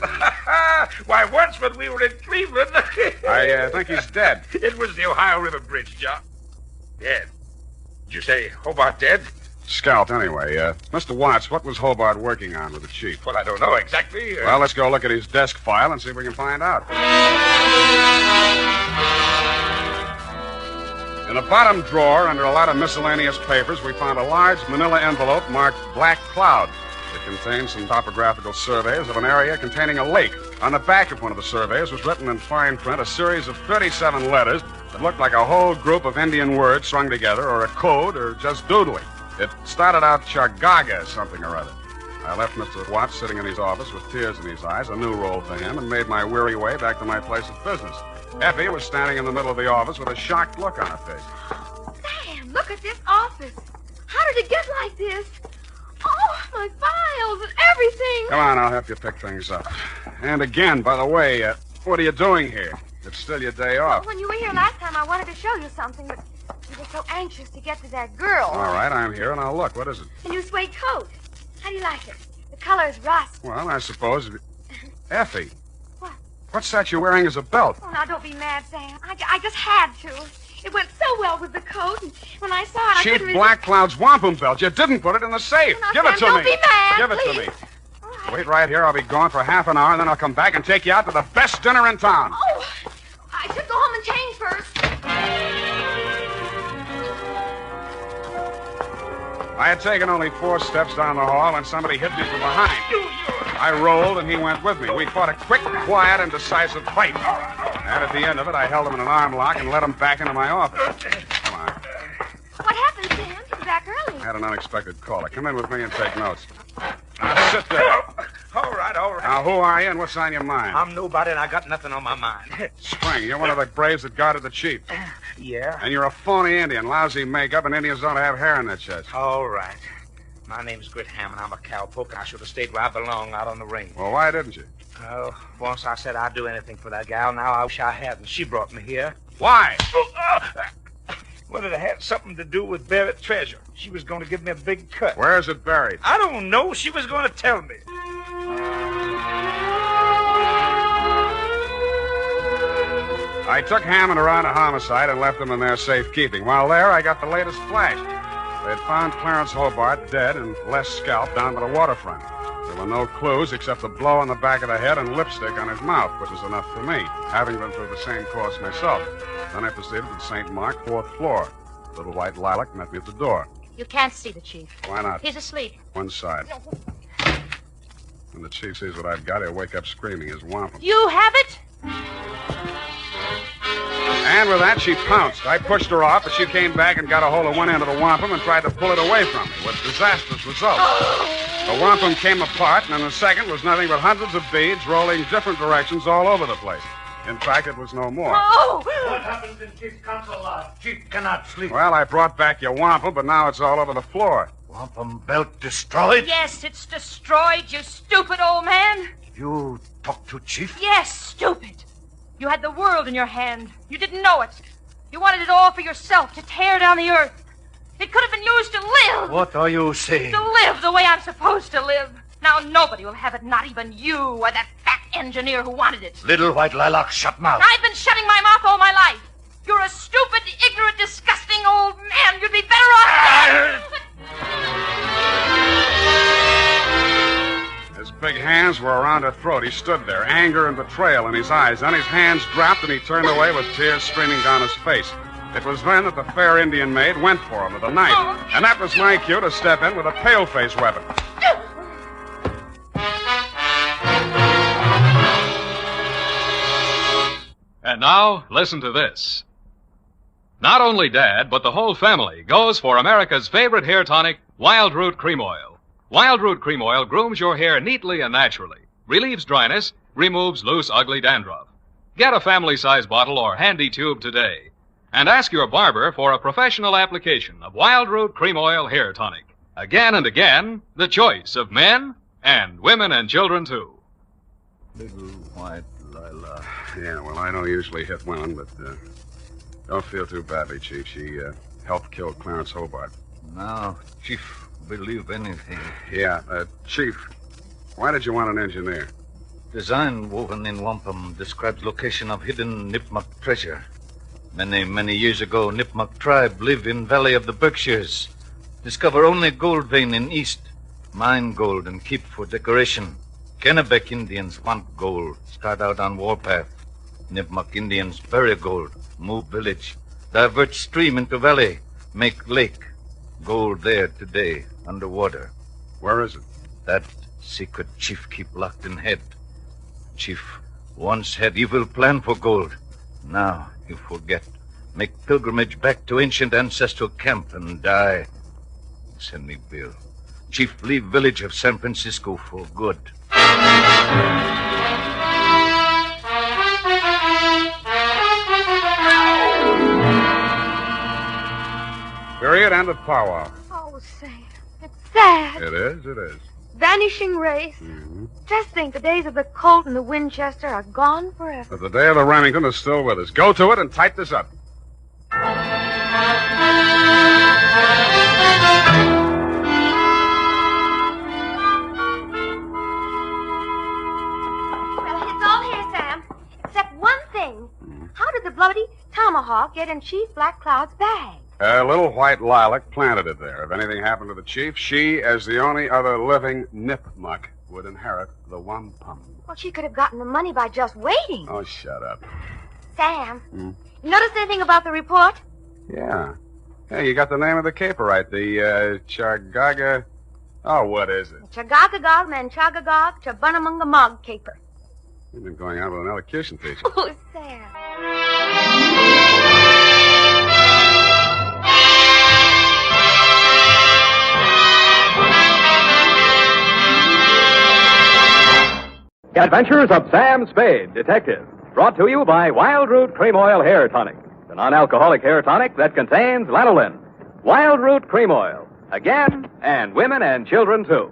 Why, once when we were in Cleveland... I think he's dead. It was the Ohio River Bridge, John. Dead? Did you say Hobart dead? Scalped, anyway. Mr. Watts, what was Hobart working on with the chief? Well, I don't know exactly. Well, let's go look at his desk file and see if we can find out. In the bottom drawer, under a lot of miscellaneous papers, we found a large manila envelope marked Black Cloud. It contained some topographical surveys of an area containing a lake On the back of one of the surveys was written in fine print a series of 37 letters that looked like a whole group of Indian words strung together, or a code, or just doodling. It started out Chagaga something or other. I left Mr. Watts sitting in his office with tears in his eyes, a new role for him, and made my weary way back to my place of business. Effie was standing in the middle of the office with a shocked look on her face. Sam, look at this office. How did it get like this? Oh, my files and everything. Come on, I'll help you pick things up. And again, by the way, what are you doing here? It's still your day off. When you were here last time, I wanted to show you something, but you were so anxious to get to that girl. All right, I'm here, and I'll look. What is it? A new suede coat. How do you like it? The color's rust. Well, I suppose... Effie. What? What's that you're wearing as a belt? Oh, now, don't be mad, Sam. I just had to. It went so well with the coat, and when I saw it, I Cheap couldn't resist. Black Cloud's wampum belt. You didn't put it in the safe. Now, Give Sam, it to don't me. be mad, Give it please. to me. Wait right here. I'll be gone for half an hour, and then I'll come back and take you out to the best dinner in town. Oh, I should go home and change first. I had taken only 4 steps down the hall when somebody hit me from behind. I rolled, and he went with me. We fought a quick, quiet, and decisive fight. And at the end of it, I held him in an arm lock and led him back into my office. Come on. What happened, Sam? You're back early. I had an unexpected caller. Come in with me and take notes. Now, sit there. All right. Now, who are you and what's on your mind? I'm nobody, and I got nothing on my mind. Spring, you're one of the braves that guarded the chief. Yeah? And you're a phony Indian, lousy makeup, and Indians don't have hair in their chest. All right. My name's Grit Hammond. I'm a cowpoke, and I should have stayed where I belong, out on the range. Well, why didn't you? Oh, once I said I'd do anything for that gal. Now I wish I hadn't. She brought me here. Why? Well, it had something to do with buried treasure. She was going to give me a big cut. Where is it buried? I don't know. She was going to tell me. I took Hammond around to homicide and left them in their safekeeping. While there, I got the latest flash. They had found Clarence Hobart dead and Les scalped down by the waterfront. There were no clues except a blow on the back of the head and lipstick on his mouth, which was enough for me, having been through the same course myself. Then I proceeded to the St. Mark, 4th floor. Little white lilac met me at the door. You can't see the chief. Why not? He's asleep. One side. When the chief sees what I've got, he'll wake up screaming his wampum. You have it? And with that, she pounced. I pushed her off, but she came back and got a hold of one end of the wampum and tried to pull it away from me, with disastrous results. The wampum came apart, and in a second was nothing but hundreds of beads rolling different directions all over the place. In fact, it was no more. Oh! What happens in Chief's council lodge? Chief cannot sleep. Well, I brought back your wampum, but now it's all over the floor. Wampum belt destroyed? Yes, it's destroyed, you stupid old man. You talked to Chief? Yes, stupid. You had the world in your hand. You didn't know it. You wanted it all for yourself, to tear down the earth. It could have been used to live. What are you saying? To live the way I'm supposed to live. Now nobody will have it, not even you or that fat engineer who wanted it. Little white lilac, shut mouth. I've been shutting my mouth all my life. You're a stupid, ignorant, disgusting old man. You'd be better off... His big hands were around her throat. He stood there, anger and betrayal in his eyes. Then his hands dropped and he turned away with tears streaming down his face. It was then that the fair Indian maid went for him with a knife. And that was my cue to step in with a pale-face weapon. And now, listen to this. Not only Dad, but the whole family goes for America's favorite hair tonic, Wild Root Cream Oil. Wild Root Cream Oil grooms your hair neatly and naturally, relieves dryness, removes loose, ugly dandruff. Get a family-size bottle or handy tube today. And ask your barber for a professional application of Wild Root Cream Oil Hair Tonic. Again and again, the choice of men and women and children, too. Little white lilac. Yeah, well, I don't usually hit women, but don't feel too badly, Chief. She helped kill Clarence Hobart. Now, Chief, believe anything. Yeah, Chief, why did you want an engineer? Design woven in wampum describes location of hidden Nipmuc treasure. Many, many years ago, Nipmuc tribe live in Valley of the Berkshires. Discover only gold vein in east. Mine gold and keep for decoration. Kennebec Indians want gold. Start out on warpath. Nipmuc Indians bury gold. Move village. Divert stream into valley. Make lake. Gold there today, underwater. Where is it? That secret chief keep locked in head. Chief once had evil plan for gold. Now you forget. Make pilgrimage back to ancient ancestral camp and die. Send me bill. Chief, leave village of San Francisco for good. Period. End of powwow. Oh, Sam, it's sad. It is. Vanishing race. Just think, the days of the Colt and the Winchester are gone forever. But the day of the Remington is still with us. Go to it and type this up. Well, it's all here, Sam. Except one thing. How did the bloody tomahawk get in Chief Black Cloud's bag? A little white lilac planted it there. If anything happened to the chief, she, as the only other living nipmuck, would inherit the wampum. Well, she could have gotten the money by just waiting. Oh, shut up. Sam, you noticed anything about the report? Yeah. Hey, you got the name of the caper right. The, Chargaga... Oh, what is it? Chagagagog, Manchagagog, Chabunamungamog caper. You've been going out with an elocution teacher. Oh, Sam. The Adventures of Sam Spade, Detective. Brought to you by Wild Root Cream Oil Hair Tonic, the non-alcoholic hair tonic that contains lanolin. Wild Root Cream Oil. Again, and women and children, too.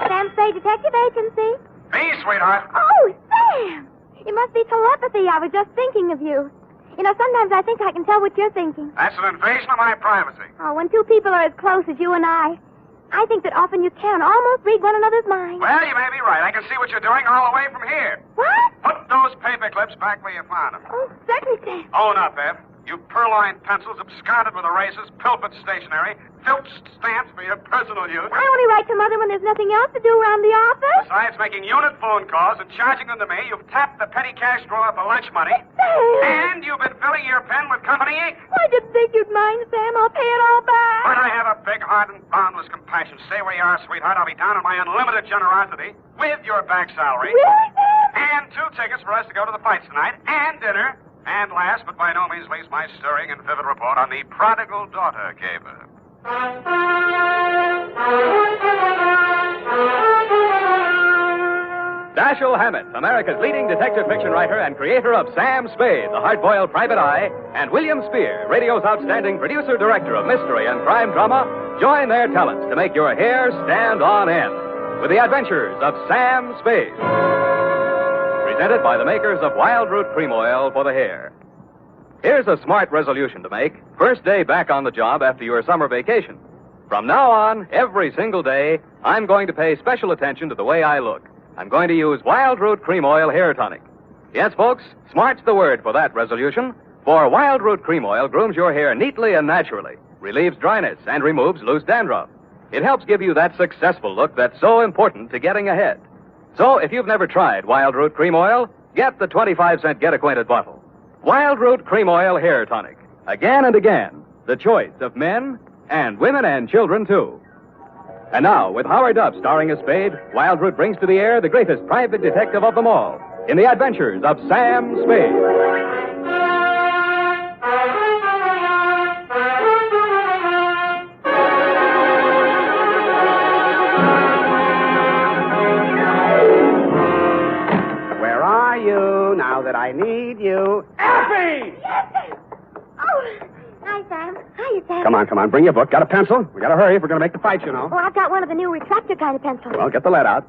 Sam Spade Detective Agency. Me, sweetheart. Oh, Sam! It must be telepathy. I was just thinking of you. You know, sometimes I think I can tell what you're thinking. That's an invasion of my privacy. Oh, when two people are as close as you and I think that often you can almost read one another's mind. Well, you may be right. I can see what you're doing all the way from here. What? Put those paper clips back where you found them. Oh, certainly, Sam. Own up, Ed. You purloined pencils, absconded with erasers, pilfered stationery, filched stamps for your personal use. I only write to Mother when there's nothing else to do around the office. Besides making unit phone calls and charging them to me, you've tapped the petty cash drawer for lunch money. Sam! And you've been filling your pen with company ink. I didn't think you'd mind, Sam. I'll pay it all back. But I have a big heart and boundless compassion. Stay where you are, sweetheart. I'll be down on my unlimited generosity with your back salary. Really, Sam? And 2 tickets for us to go to the fights tonight, and dinner. And last, but by no means least, my stirring and vivid report on the Prodigal Daughter caper. Dashiell Hammett, America's leading detective fiction writer and creator of Sam Spade, the hard-boiled private eye, and William Spear, radio's outstanding producer-director of mystery and crime drama, join their talents to make your hair stand on end with the Adventures of Sam Spade. Presented by the makers of Wild Root Cream Oil for the hair. Here's a smart resolution to make. First day back on the job after your summer vacation. From now on, every single day, I'm going to pay special attention to the way I look. I'm going to use Wild Root Cream Oil Hair Tonic. Yes, folks, smart's the word for that resolution. For Wild Root Cream Oil grooms your hair neatly and naturally, relieves dryness, and removes loose dandruff. It helps give you that successful look that's so important to getting ahead. So, if you've never tried Wild Root Cream Oil, get the 25-cent get-acquainted bottle. Wild Root Cream Oil Hair Tonic. Again and again, the choice of men and women and children, too. And now, with Howard Duff starring as Spade, Wild Root brings to the air the greatest private detective of them all in the Adventures of Sam Spade. Now that I need you. Effie! Yes. Oh, hi, Sam. Hiya, Sam. Come on. Bring your book. Got a pencil? We gotta hurry if we're gonna make the fight, you know. Oh, I've got one of the new retractor kind of pencils. Well, get the lead out.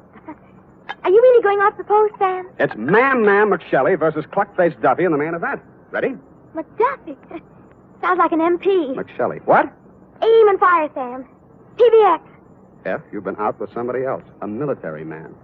Are you really going off the post, Sam? It's Man McShelly versus Cluck-Faced Duffy in the main event. Ready? McDuffie. Sounds like an MP. McShelly. What? Aim and fire, Sam. PBX. F, you've been out with somebody else. A military man.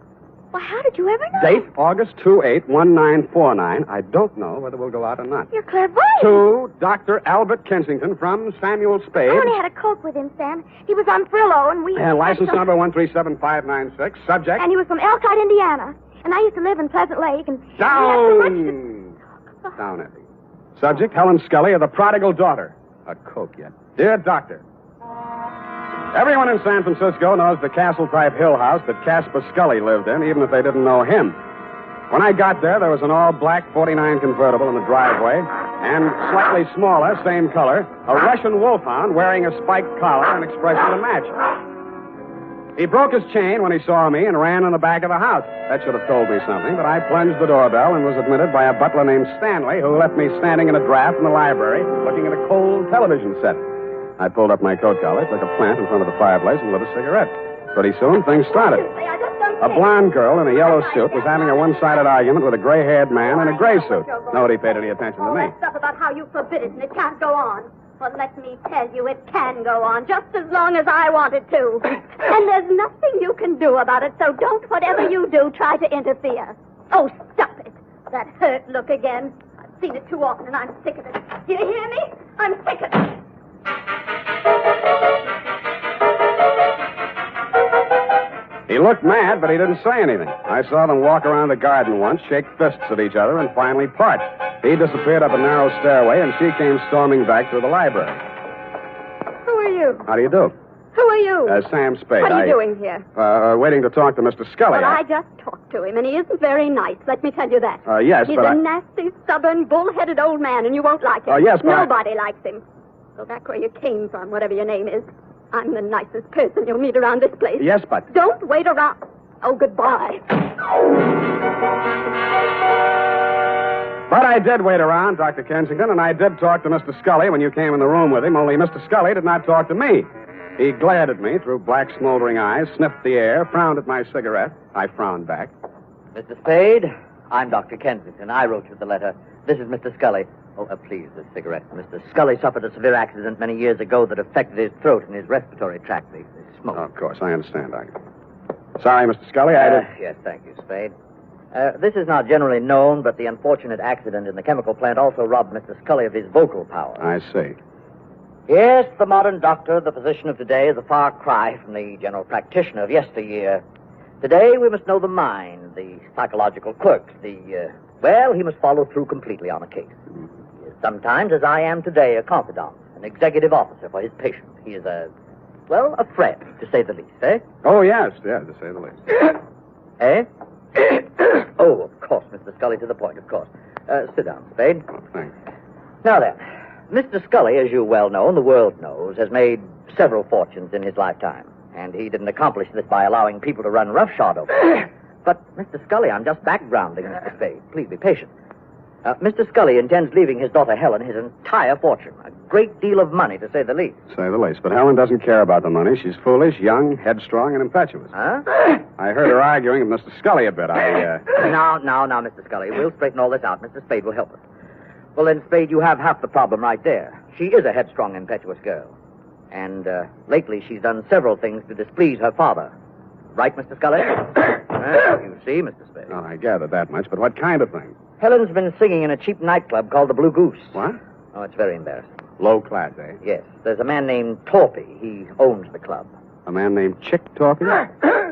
Well, how did you ever know? Date, August 28-1949. I don't know whether we'll go out or not. You're clairvoyant. To Dr. Albert Kensington from Samuel Spade. I only had a coke with him, Sam. He was on Frillo, and we... And license number 137596. Subject? And he was from Elkhart, Indiana. And I used to live in Pleasant Lake, and... Down! Down, Effie. Subject, Helen Scully of the Prodigal Daughter. A Coke yet. Dear Doctor, everyone in San Francisco knows the castle-type hill house that Casper Scully lived in, even if they didn't know him. When I got there was an all-black 49 convertible in the driveway, and slightly smaller, same color, a Russian wolfhound wearing a spiked collar and expression to match. He broke his chain when he saw me and ran in the back of the house. That should have told me something, but I plunged the doorbell and was admitted by a butler named Stanley, who left me standing in a draft in the library looking at a cold television set. I pulled up my coat collar, took a plant in front of the fireplace, and lit a cigarette. Pretty soon, things started. A blonde girl in a yellow suit was having a one-sided argument with a gray-haired man in a gray suit. Nobody paid any attention to me. Stuff about how you forbid it and it can't go on. Well, let me tell you, it can go on just as long as I want it to. And there's nothing you can do about it, so don't, whatever you do, try to interfere. Oh, stop it. That hurt look again. I've seen it too often, and I'm sick of it. Do you hear me? I'm sick of it. He looked mad, but he didn't say anything. I saw them walk around the garden once, shake fists at each other, and finally part. He disappeared up a narrow stairway, and she came storming back through the library. Who are you? How do you do? Who are you? Sam Spade. What are you doing here? Waiting to talk to Mr. Scully. Well, I just talked to him, and he isn't very nice. Let me tell you that. Yes, He's but a nasty, stubborn, bull-headed old man, and you won't like him. Yes, but Nobody likes him. Go back where you came from, whatever your name is. I'm the nicest person you'll meet around this place. Yes, but... Don't wait around. Oh, goodbye. But I did wait around, Dr. Kensington, and I did talk to Mr. Scully when you came in the room with him, only Mr. Scully did not talk to me. He glared at me through black, smoldering eyes, sniffed the air, frowned at my cigarette. I frowned back. Mr. Spade, I'm Dr. Kensington. I wrote you the letter. This is Mr. Scully. Oh, please, this cigarette. Mr. Scully suffered a severe accident many years ago that affected his throat and his respiratory tract. The smoke. Oh, of course, I understand, Doctor. Sorry, Mr. Scully, Yes, thank you, Spade. This is not generally known, but the unfortunate accident in the chemical plant also robbed Mr. Scully of his vocal power. I see. Yes, the modern doctor, the physician of today, is a far cry from the general practitioner of yesteryear. Today, we must know the mind, the psychological quirks, well, he must follow through completely on a case. He is sometimes, as I am today, a confidant, an executive officer for his patient. He is a friend, to say the least, eh? Oh, yes, to say the least. Eh? Oh, of course, Mr. Scully, to the point, of course. Sit down, Spade. Oh, thanks. Now then, Mr. Scully, as you well know, and the world knows, has made several fortunes in his lifetime. And he didn't accomplish this by allowing people to run roughshod over him. But, Mr. Scully, I'm just backgrounding Mr. Spade. Please be patient. Mr. Scully intends leaving his daughter Helen his entire fortune. A great deal of money, to say the least. Say the least. But Helen doesn't care about the money. She's foolish, young, headstrong, and impetuous. Huh? I heard her arguing with Mr. Scully a bit. Now, Mr. Scully. We'll straighten all this out. Mr. Spade will help us. Well, then, Spade, you have half the problem right there. She is a headstrong, impetuous girl. And lately she's done several things to displease her father. Right, Mr. Scully? You see, Mr. Spade. Oh, I gathered that much, but what kind of thing? Helen's been singing in a cheap nightclub called the Blue Goose. What? Oh, it's very embarrassing. Low class, eh? Yes. There's a man named Torpy. He owns the club. A man named Chick Torpy?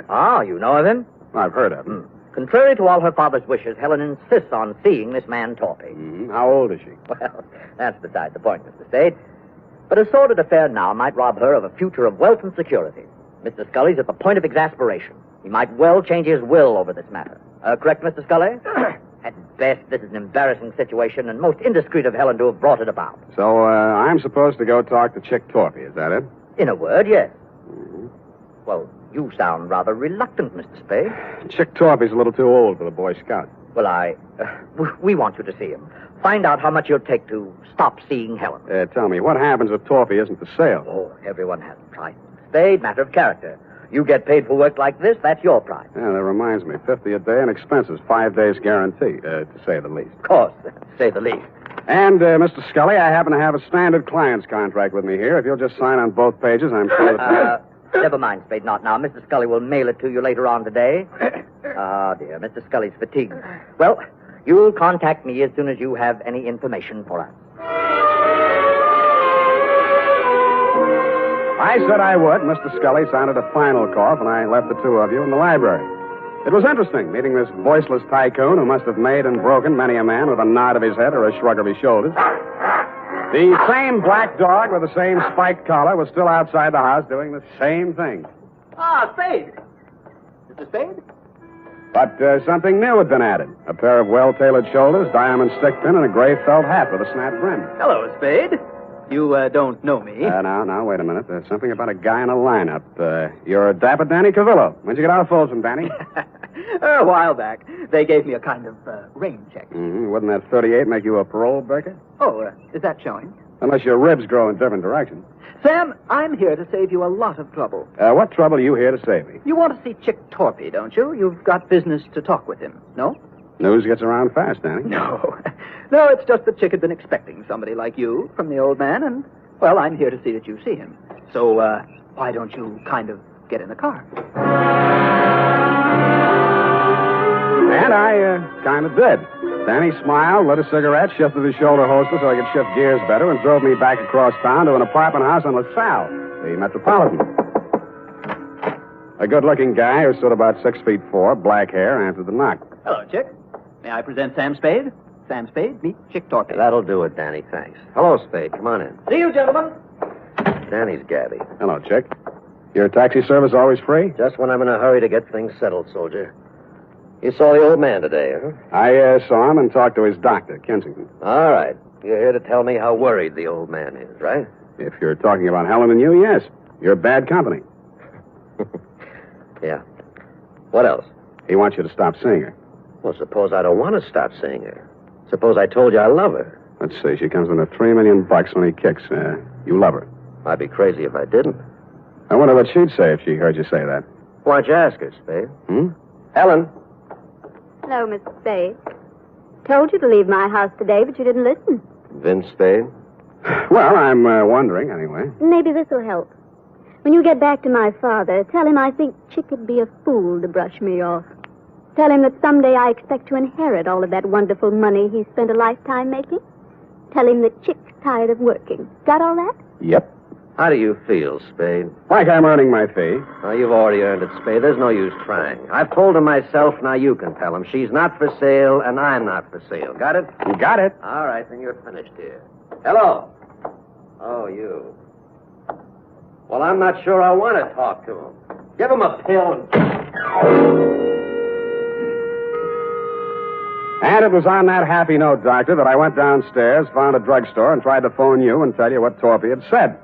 Ah, you know of him? I've heard of him. Contrary to all her father's wishes, Helen insists on seeing this man Torpy. How old is she? Well, that's beside the point, Mr. Spade. But a sordid affair now might rob her of a future of wealth and security. Mr. Scully's at the point of exasperation. He might well change his will over this matter. Correct, Mr. Scully? At best, this is an embarrassing situation, and most indiscreet of Helen to have brought it about. So, I'm supposed to go talk to Chick Torpy, is that it? In a word, yes. Well, you sound rather reluctant, Mr. Spade. Chick Torpy's a little too old for the Boy Scouts. Well, we want you to see him. Find out how much you'll take to stop seeing Helen. Tell me, what happens if Torpy isn't for sale? Oh, everyone has a price. Spade, matter of character. You get paid for work like this, that's your price. Yeah, that reminds me. 50 a day and expenses. 5 days guarantee, to say the least. Of course, to say the least. And, Mr. Scully, I happen to have a standard client's contract with me here. If you'll just sign on both pages, I'm sure that... Never mind, Spade, not now. Mr. Scully will mail it to you later on today. Ah, dear, Mr. Scully's fatigued. Well, you'll contact me as soon as you have any information for us. I said I would. Mr. Scully sounded a final cough, and I left the two of you in the library. It was interesting, meeting this voiceless tycoon who must have made and broken many a man with a nod of his head or a shrug of his shoulders. The same black dog with the same spiked collar was still outside the house doing the same thing. Ah, Spade. Mr. Spade? But something new had been added. A pair of well-tailored shoulders, diamond stick pin, and a gray felt hat with a snap brim. Hello, Spade. You don't know me. Now, wait a minute. There's something about a guy in a lineup. You're Dapper Danny Cavillo. When'd you get out of Folsom, Danny? A while back. They gave me a kind of rain check. Mm-hmm. Wouldn't that 38 make you a parole breaker? Oh, is that showing? Unless your ribs grow in different directions. Sam, I'm here to save you a lot of trouble. What trouble are you here to save me? You want to see Chick Torpy, don't you? You've got business to talk with him, no? News gets around fast, Danny. No. No, it's just that Chick had been expecting somebody like you from the old man, and, well, I'm here to see that you see him. So, why don't you kind of get in the car? And I kind of did. Danny smiled, lit a cigarette, shifted his shoulder holster so I could shift gears better, and drove me back across town to an apartment house on LaSalle, the Metropolitan. A good-looking guy who stood about 6'4", black hair, answered the knock. Hello, Chick. May I present Sam Spade? Sam Spade, meet Chick Torpy. That'll do it, Danny, thanks. Hello, Spade. Come on in. See you, gentlemen. Danny's Gabby. Hello, Chick. Your taxi service always free? Just when I'm in a hurry to get things settled, soldier. You saw the old man today, huh? I saw him and talked to his doctor, Kensington. All right. You're here to tell me how worried the old man is, right? If you're talking about Helen and you, yes. You're bad company. Yeah. What else? He wants you to stop seeing her. Well, suppose I don't want to stop seeing her. Suppose I told you I love her. Let's see. She comes in at $3 million when he kicks. You love her. I'd be crazy if I didn't. I wonder what she'd say if she heard you say that. Why don't you ask her, Spade? Helen. Hello, Mr. Spade. Told you to leave my house today, but you didn't listen. Vince Spade? Well, I'm wondering, anyway. Maybe this will help. When you get back to my father, tell him I think Chick would be a fool to brush me off. Tell him that someday I expect to inherit all of that wonderful money he spent a lifetime making. Tell him that Chick's tired of working. Got all that? Yep. How do you feel, Spade? Like I'm earning my fee. Oh, you've already earned it, Spade. There's no use trying. I've told him myself, now you can tell him. She's not for sale, and I'm not for sale. Got it? You got it. All right, then you're finished here. Hello. Oh, you. Well, I'm not sure I want to talk to him. Give him a pill And it was on that happy note, Doctor, that I went downstairs, found a drugstore, and tried to phone you and tell you what Torpy had said.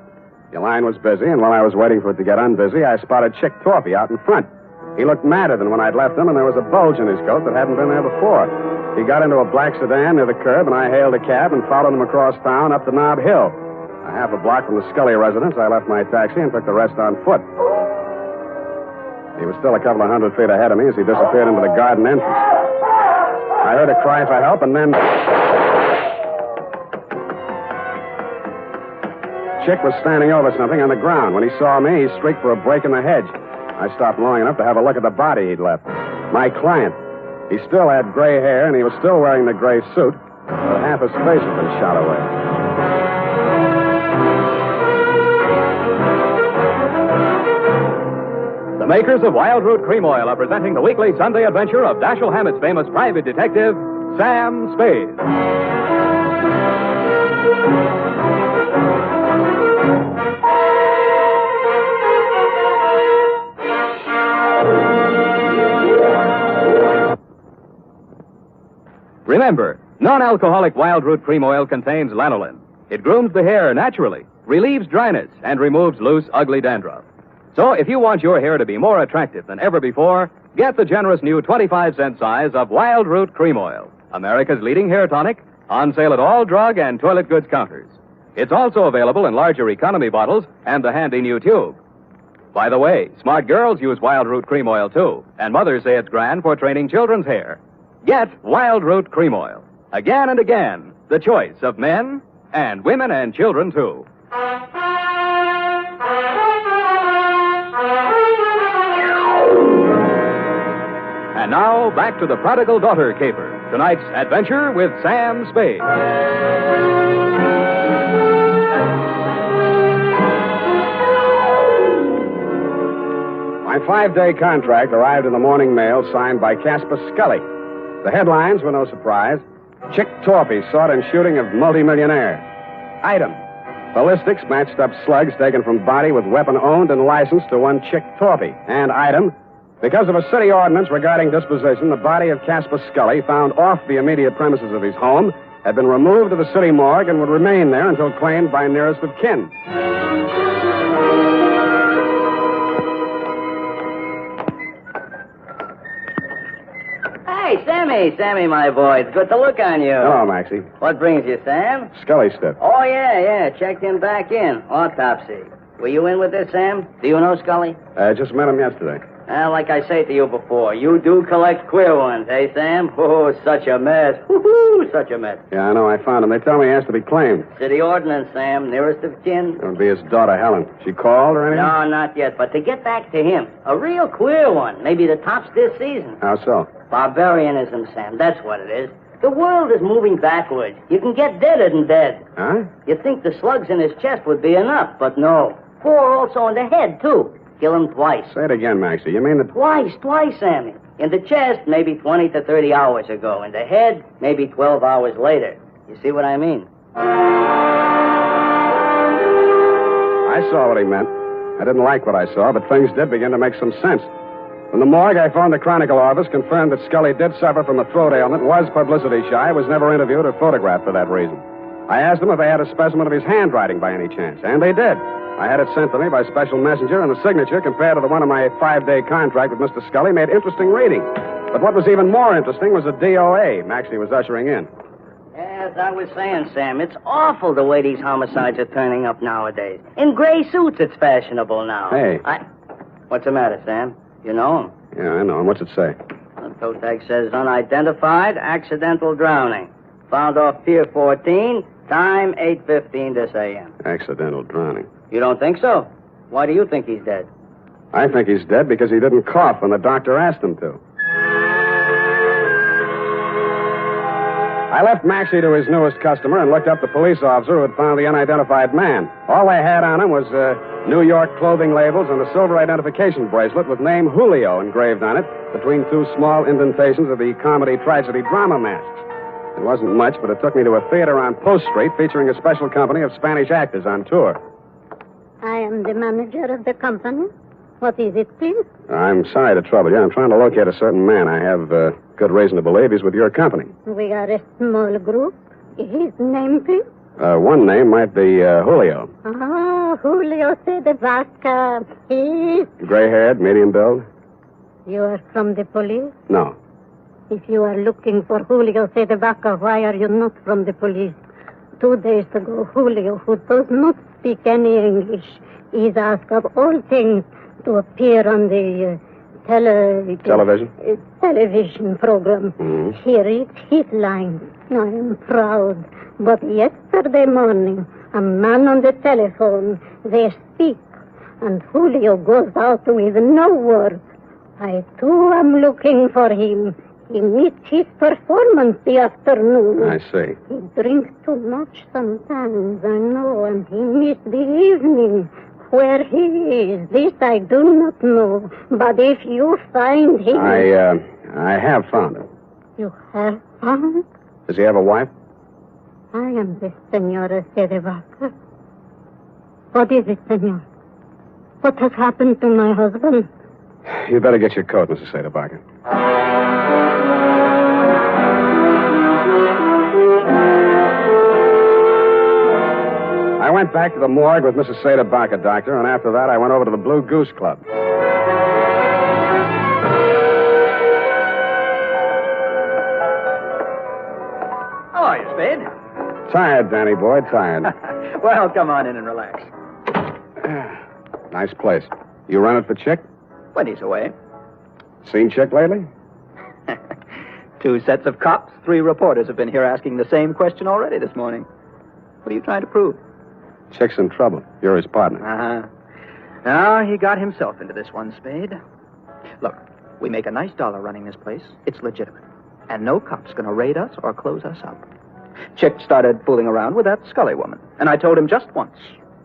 Your line was busy, and while I was waiting for it to get unbusy, I spotted Chick Torpy out in front. He looked madder than when I'd left him, and there was a bulge in his coat that hadn't been there before. He got into a black sedan near the curb, and I hailed a cab and followed him across town up to Nob Hill. A half a block from the Scully residence, I left my taxi and took the rest on foot. He was still a couple of 100 feet ahead of me as he disappeared into the garden entrance. I heard a cry for help, and then Chick was standing over something on the ground. When he saw me, he shrieked for a break in the hedge. I stopped long enough to have a look at the body he'd left. My client. He still had gray hair, and he was still wearing the gray suit, but half his face had been shot away. The makers of Wild Root Cream Oil are presenting the weekly Sunday adventure of Dashiell Hammett's famous private detective, Sam Spade. Remember, non-alcoholic Wild Root Cream Oil contains lanolin. It grooms the hair naturally, relieves dryness, and removes loose, ugly dandruff. So if you want your hair to be more attractive than ever before, get the generous new 25-cent size of Wild Root Cream Oil, America's leading hair tonic, on sale at all drug and toilet goods counters. It's also available in larger economy bottles and the handy new tube. By the way, smart girls use Wild Root Cream Oil, too, and mothers say it's grand for training children's hair. Get Wild Root Cream Oil. Again and again, the choice of men and women and children, too. And now, back to the Prodigal Daughter caper. Tonight's adventure with Sam Spade. My 5-day contract arrived in the morning mail signed by Casper Scully. The headlines were no surprise. Chick Torpy sought in shooting of multimillionaire. Item. Ballistics matched up slugs taken from body with weapon owned and licensed to one Chick Torpy. And item. Because of a city ordinance regarding disposition, the body of Casper Scully, found off the immediate premises of his home, had been removed to the city morgue and would remain there until claimed by nearest of kin. Hey, Sammy, my boy. It's good to look on you. Hello, Maxie. What brings you, Sam? Scully stuff. Oh, yeah. Checked him back in. Autopsy. Were you in with this, Sam? Do you know Scully? I just met him yesterday. Like I say to you before, you do collect queer ones, eh, Sam? Oh, such a mess. Woo-hoo, such a mess. Yeah, I know. I found him. They tell me he has to be claimed. City ordinance, Sam. Nearest of kin. It would be his daughter, Helen. She called or anything? No, not yet. But to get back to him, a real queer one. Maybe the tops this season. How so? Barbarianism, Sam. That's what it is. The world is moving backwards. You can get deader than dead. Huh? You'd think the slugs in his chest would be enough, but no. 4 also in the head, too. Kill him twice. Say it again, Maxie. You mean that... Twice, Sammy. In the chest, maybe 20 to 30 hours ago. In the head, maybe 12 hours later. You see what I mean? I saw what he meant. I didn't like what I saw, but things did begin to make some sense. From the morgue, I phoned the Chronicle office, confirmed that Scully did suffer from a throat ailment, was publicity shy, was never interviewed or photographed for that reason. I asked them if they had a specimen of his handwriting by any chance, and they did. I had it sent to me by special messenger, and the signature, compared to the one of my 5-day contract with Mr. Scully, made interesting reading. But what was even more interesting was the DOA Maxie was ushering in. As I was saying, Sam, it's awful the way these homicides are turning up nowadays. In gray suits, it's fashionable now. Hey. What's the matter, Sam? You know him? Yeah, I know him. What's it say? The toe tag says unidentified, accidental drowning. Found off Pier 14, time 8:15 this a.m. Accidental drowning. You don't think so? Why do you think he's dead? I think he's dead because he didn't cough when the doctor asked him to. I left Maxie to his newest customer and looked up the police officer who had found the unidentified man. All they had on him was New York clothing labels and a silver identification bracelet with name Julio engraved on it between 2 small indentations of the comedy tragedy drama masks. It wasn't much, but it took me to a theater on Post Street featuring a special company of Spanish actors on tour. I am the manager of the company. What is it, please? I'm sorry to trouble you. I'm trying to locate a certain man. I have good reason to believe he's with your company. We are a small group. His name, please? One name might be Julio. Oh, Julio de Vaca. He... Gray-haired, medium build? You are from the police? No. If you are looking for Julio de Vaca, why are you not from the police? 2 days ago, Julio, who does not speak any English, is asked of all things to appear on the television program. Mm-hmm. He reads his lines. I am proud. But yesterday morning, a man on the telephone, they speak, and Julio goes out with no word. I, too, am looking for him. He missed his performance the afternoon. I see. He drinks too much sometimes, I know, and he missed the evening. Where he is, this I do not know. But if you find him... I have found him. You have found? Does he have a wife? I am the Senora de Vaca. What is it, senor? What has happened to my husband? You better get your coat, Mrs. Sederbacher. I went back to the morgue with Mrs. Sederbacher, Doctor, and after that I went over to the Blue Goose Club. How are you, Spade? Tired, Danny boy, tired. Well, come on in and relax. Nice place. You run it for Chick? When he's away. Seen Chick lately? 2 sets of cops, 3 reporters have been here asking the same question already this morning. What are you trying to prove? Chick's in trouble. You're his partner. Uh-huh. Now, he got himself into this one, Spade. Look, we make a nice dollar running this place. It's legitimate. And no cop's going to raid us or close us up. Chick started fooling around with that Scully woman. And I told him just once.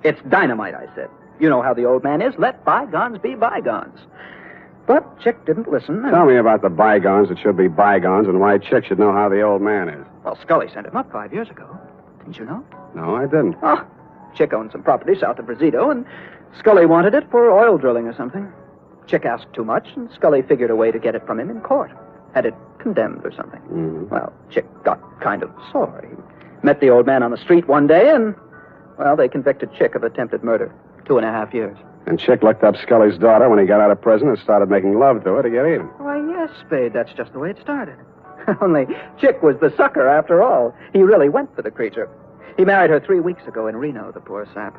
It's dynamite, I said. You know how the old man is. Let bygones be bygones. But Chick didn't listen. Tell me about the bygones that should be bygones and why Chick should know how the old man is. Well, Scully sent him up 5 years ago. Didn't you know? No, I didn't. Oh, Chick owned some property south of Brazito, and Scully wanted it for oil drilling or something. Chick asked too much, and Scully figured a way to get it from him in court. Had it condemned or something. Mm-hmm. Well, Chick got kind of sore. He met the old man on the street one day, and, well, they convicted Chick of attempted murder. 2.5 years. And Chick looked up Scully's daughter when he got out of prison and started making love to her to get even. Why, yes, Spade, that's just the way it started. Only Chick was the sucker after all. He really went for the creature. He married her 3 weeks ago in Reno, the poor sap.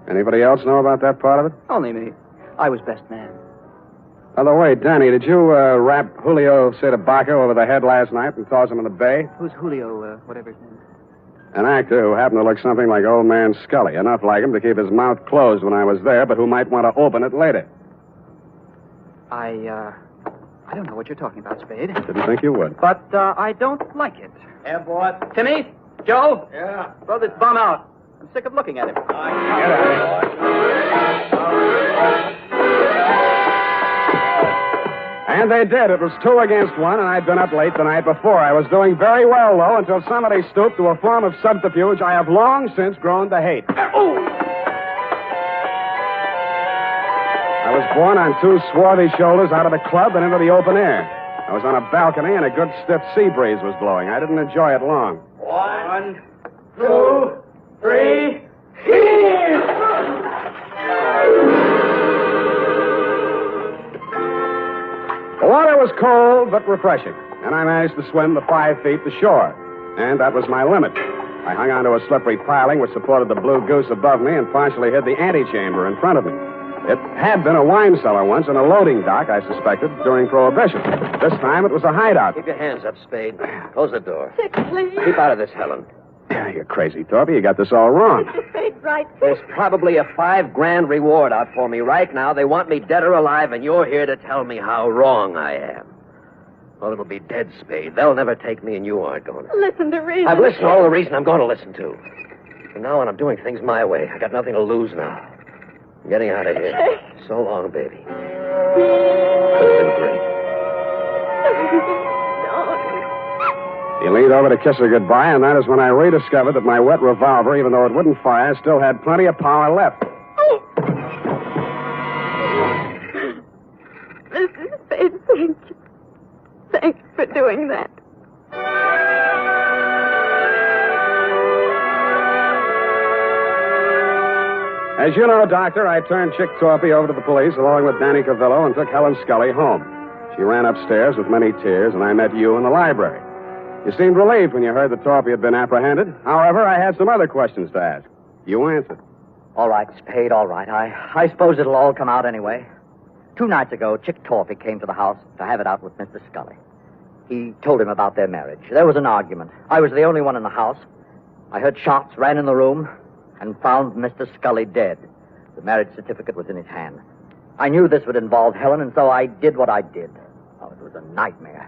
Anybody else know about that part of it? Only me. I was best man. By the way, Danny, did you rap Julio Cedebaca over the head last night and toss him in the bay? Who's Julio, whatever his name is? An actor who happened to look something like old man Scully, enough like him to keep his mouth closed when I was there, but who might want to open it later. I don't know what you're talking about, Spade. Didn't think you would. But I don't like it. Yeah, boy. Timmy? Joe? Yeah. Throw this bum out. I'm sick of looking at him. Get out of here. And they did. It was 2 against 1, and I'd been up late the night before. I was doing very well, though, until somebody stooped to a form of subterfuge I have long since grown to hate. I was borne on 2 swarthy shoulders out of the club and into the open air. I was on a balcony, and a good stiff sea breeze was blowing. I didn't enjoy it long. 1, 2, 3, heave! The water was cold but refreshing, and I managed to swim the 5 feet to shore. And that was my limit. I hung onto a slippery piling which supported the Blue Goose above me and partially hid the antechamber in front of me. It had been a wine cellar once and a loading dock, I suspected, during Prohibition. This time it was a hideout. Keep your hands up, Spade. Close the door. Chick, please. Keep out of this, Helen. You're crazy, Torpy. You got this all wrong. Mr. Spade, right. There's probably a $5,000 reward out for me right now. They want me dead or alive, and you're here to tell me how wrong I am. Well, it'll be dead, Spade. They'll never take me, and you aren't going to. Listen to reason. I've listened to all the reason I'm going to listen to. From now on, I'm doing things my way. I got nothing to lose now. I'm getting out of here. So long, baby. It's been great. He leaned over to kiss her goodbye, and that is when I rediscovered that my wet revolver, even though it wouldn't fire, still had plenty of power left. Mr. Spade, thank you. Thanks for doing that. As you know, Doctor, I turned Chick Torpy over to the police along with Danny Cavillo and took Helen Scully home. She ran upstairs with many tears, and I met you in the library. You seemed relieved when you heard that Torpy had been apprehended. However, I had some other questions to ask. You answered. All right, Spade, all right. I suppose it'll all come out anyway. 2 nights ago, Chick Torpy came to the house to have it out with Mr. Scully. He told him about their marriage. There was an argument. I was the only one in the house. I heard shots, ran in the room, and found Mr. Scully dead. The marriage certificate was in his hand. I knew this would involve Helen, and so I did what I did. Oh, it was a nightmare.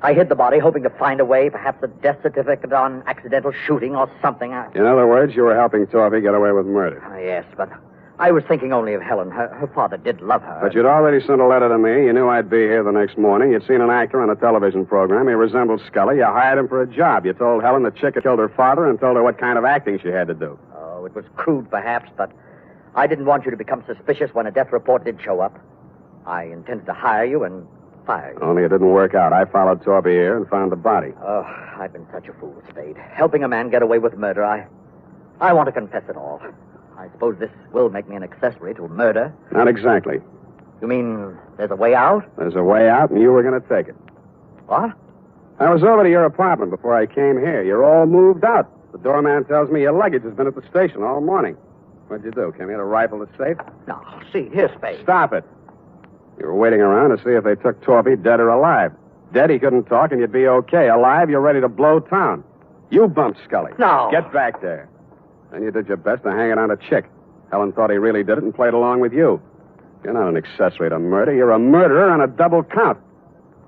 I hid the body, hoping to find a way, perhaps a death certificate on accidental shooting or something. In other words, you were helping Torpy get away with murder. Yes, but I was thinking only of Helen. Her father did love her. But you'd already sent a letter to me. You knew I'd be here the next morning. You'd seen an actor on a television program. He resembled Scully. You hired him for a job. You told Helen that Chick had killed her father and told her what kind of acting she had to do. Oh, it was crude, perhaps, but I didn't want you to become suspicious when a death report did show up. I intended to hire you and fire you. Only it didn't work out. I followed Torpy here and found the body. Oh, I've been such a fool, Spade. Helping a man get away with murder, I want to confess it all. I suppose this will make me an accessory to a murder. Not exactly. You mean there's a way out? There's a way out, and you were going to take it. What? I was over to your apartment before I came here. You're all moved out. The doorman tells me your luggage has been at the station all morning. What'd you do? Came here to rifle the safe? No, see, here, Spade. Stop it. You were waiting around to see if they took Torpy dead or alive. Dead, he couldn't talk, and you'd be okay. Alive, you're ready to blow town. You bumped Scully. No. Get back there. Then you did your best to hang it on a Chick. Helen thought he really did it and played along with you. You're not an accessory to murder. You're a murderer on a double count.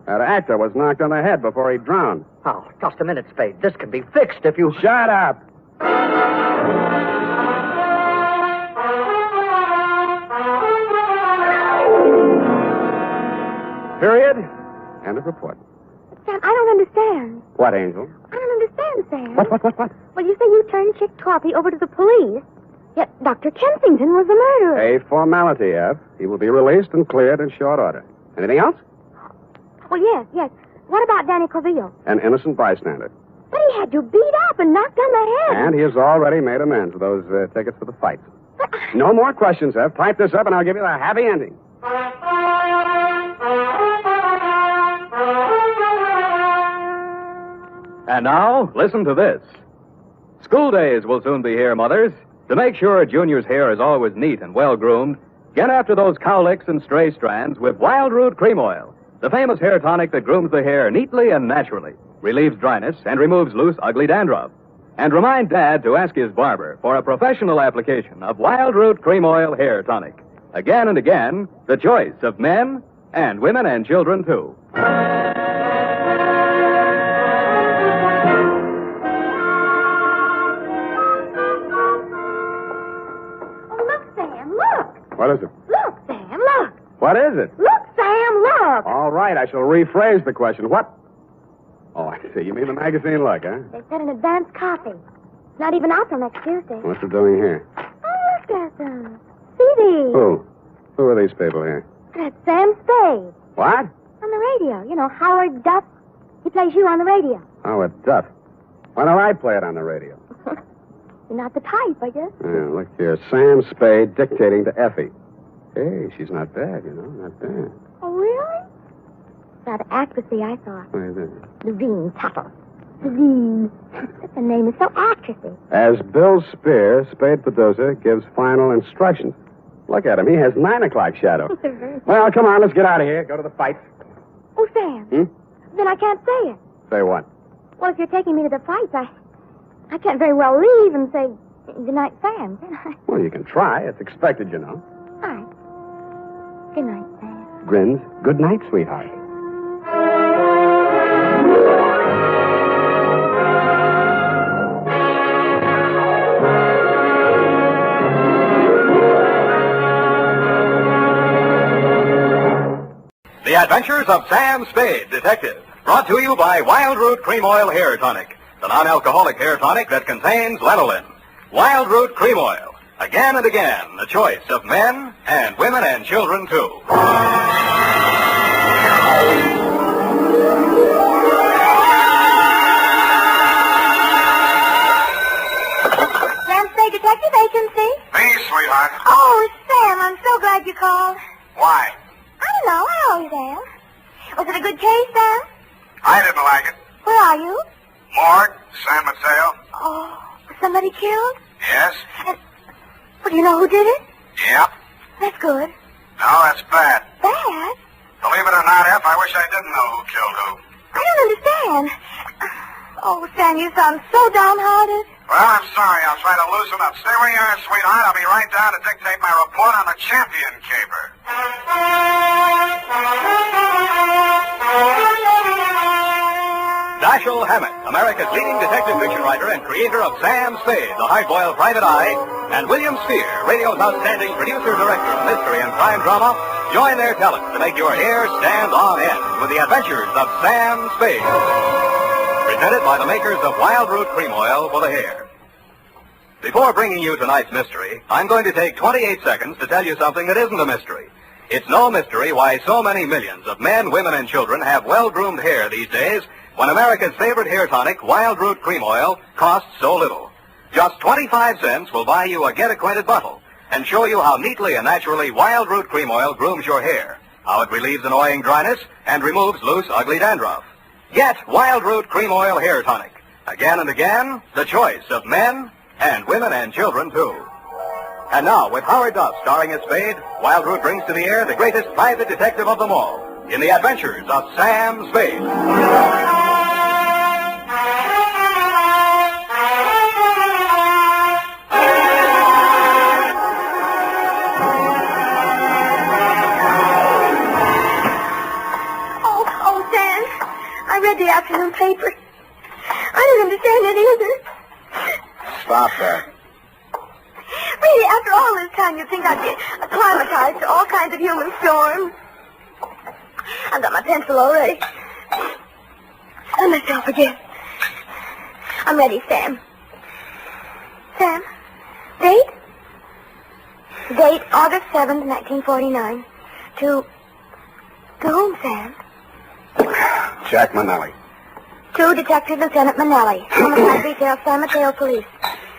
That actor was knocked on the head before he drowned. Oh, just a minute, Spade. This can be fixed if you... Shut up! Period. End of report. Sam, I don't understand. What, Angel? I don't understand. understand, Sam. What? Well, you say you turned Chick Torpy over to the police, yet Dr. Kensington was the murderer. A formality, F. He will be released and cleared in short order. Anything else? Well, yes. What about Danny Coville? An innocent bystander. But he had you beat up and knocked on the head. And he has already made amends with those tickets for the fight. No more questions, F. Type this up and I'll give you the happy ending. And now, listen to this. School days will soon be here, mothers. To make sure Junior's hair is always neat and well-groomed, get after those cowlicks and stray strands with Wild Root Cream Oil, the famous hair tonic that grooms the hair neatly and naturally, relieves dryness, and removes loose, ugly dandruff. And remind Dad to ask his barber for a professional application of Wild Root Cream Oil Hair Tonic. Again and again, the choice of men and women and children, too. What is it? Look, Sam, look. What is it? Look, Sam, look. All right, I shall rephrase the question. What? Oh, I see. You mean the magazine Look, huh? They said an advance copy. It's not even out till next Tuesday. What's it doing here? Oh, look at them. CDs. Who? Who are these people here? That's Sam Spade. What? On the radio. You know, Howard Duff. He plays you on the radio. Howard Duff. Why don't I play it on the radio? You're not the type, I guess. Yeah, look here. Sam Spade dictating to Effie. Hey, she's not bad, you know. Not bad. Oh, really? That actressy, I thought. What is it? Levine Tuttle. Levine. The name is so actressy. As Bill Spear, Spade producer, gives final instructions. Look at him. He has 9 o'clock shadow. Well, come on. Let's get out of here. Go to the fight. Oh, Sam. Then I can't say it. Say what? Well, if you're taking me to the fights, I can't very well leave and say good night, Sam, can I? Well, you can try. It's expected, you know. All right. Good night, Sam. Grins. Good night, sweetheart. The Adventures of Sam Spade, Detective. Brought to you by Wild Root Cream Oil Hair Tonic, the non-alcoholic hair tonic that contains lanolin. Wild Root Cream Oil. Again and again, the choice of men and women and children, too. Sam Spade Detective Agency? Me, sweetheart. Oh, Sam, I'm so glad you called. Why? I don't know. I always am. Was it a good case, Sam? I didn't like it. Where are you? Morgue, San Mateo. Oh, was somebody killed? Yes? Well, do you know who did it? Yep. That's good. No, that's bad. Bad? Believe it or not, F, I wish I didn't know who killed who. I don't understand. Oh, Sam, you sound so downhearted. Well, I'm sorry. I'll try to loosen up. Stay where you are, sweetheart. I'll be right down to dictate my report on the champion caper. Dashiell Hammett, America's leading detective fiction writer and creator of Sam Spade, the hard-boiled private eye, and William Spear, radio's outstanding producer-director of mystery and crime drama, join their talents to make your hair stand on end with the Adventures of Sam Spade. Presented by the makers of Wild Root Cream Oil for the hair. Before bringing you tonight's mystery, I'm going to take 28 seconds to tell you something that isn't a mystery. It's no mystery why so many millions of men, women, and children have well-groomed hair these days when America's favorite hair tonic, Wild Root Cream Oil, costs so little. Just 25 cents will buy you a get-acquainted bottle and show you how neatly and naturally Wild Root Cream Oil grooms your hair, how it relieves annoying dryness and removes loose, ugly dandruff. Get Wild Root Cream Oil Hair Tonic. Again and again, the choice of men and women and children, too. And now, with Howard Duff starring as Spade, Wild Root brings to the air the greatest private detective of them all in the Adventures of Sam Spade. I read the afternoon paper. I don't understand it either. Stop that. Really, after all this time, you'd think I'd be acclimatized to all kinds of human storms. I've got my pencil already. And myself again. I'm ready, Sam. Sam, date? Date August 7th, 1949. To whom, Sam? Jack Manelli. To Detective Lieutenant Manelli. Homicide Detail, San Mateo Police.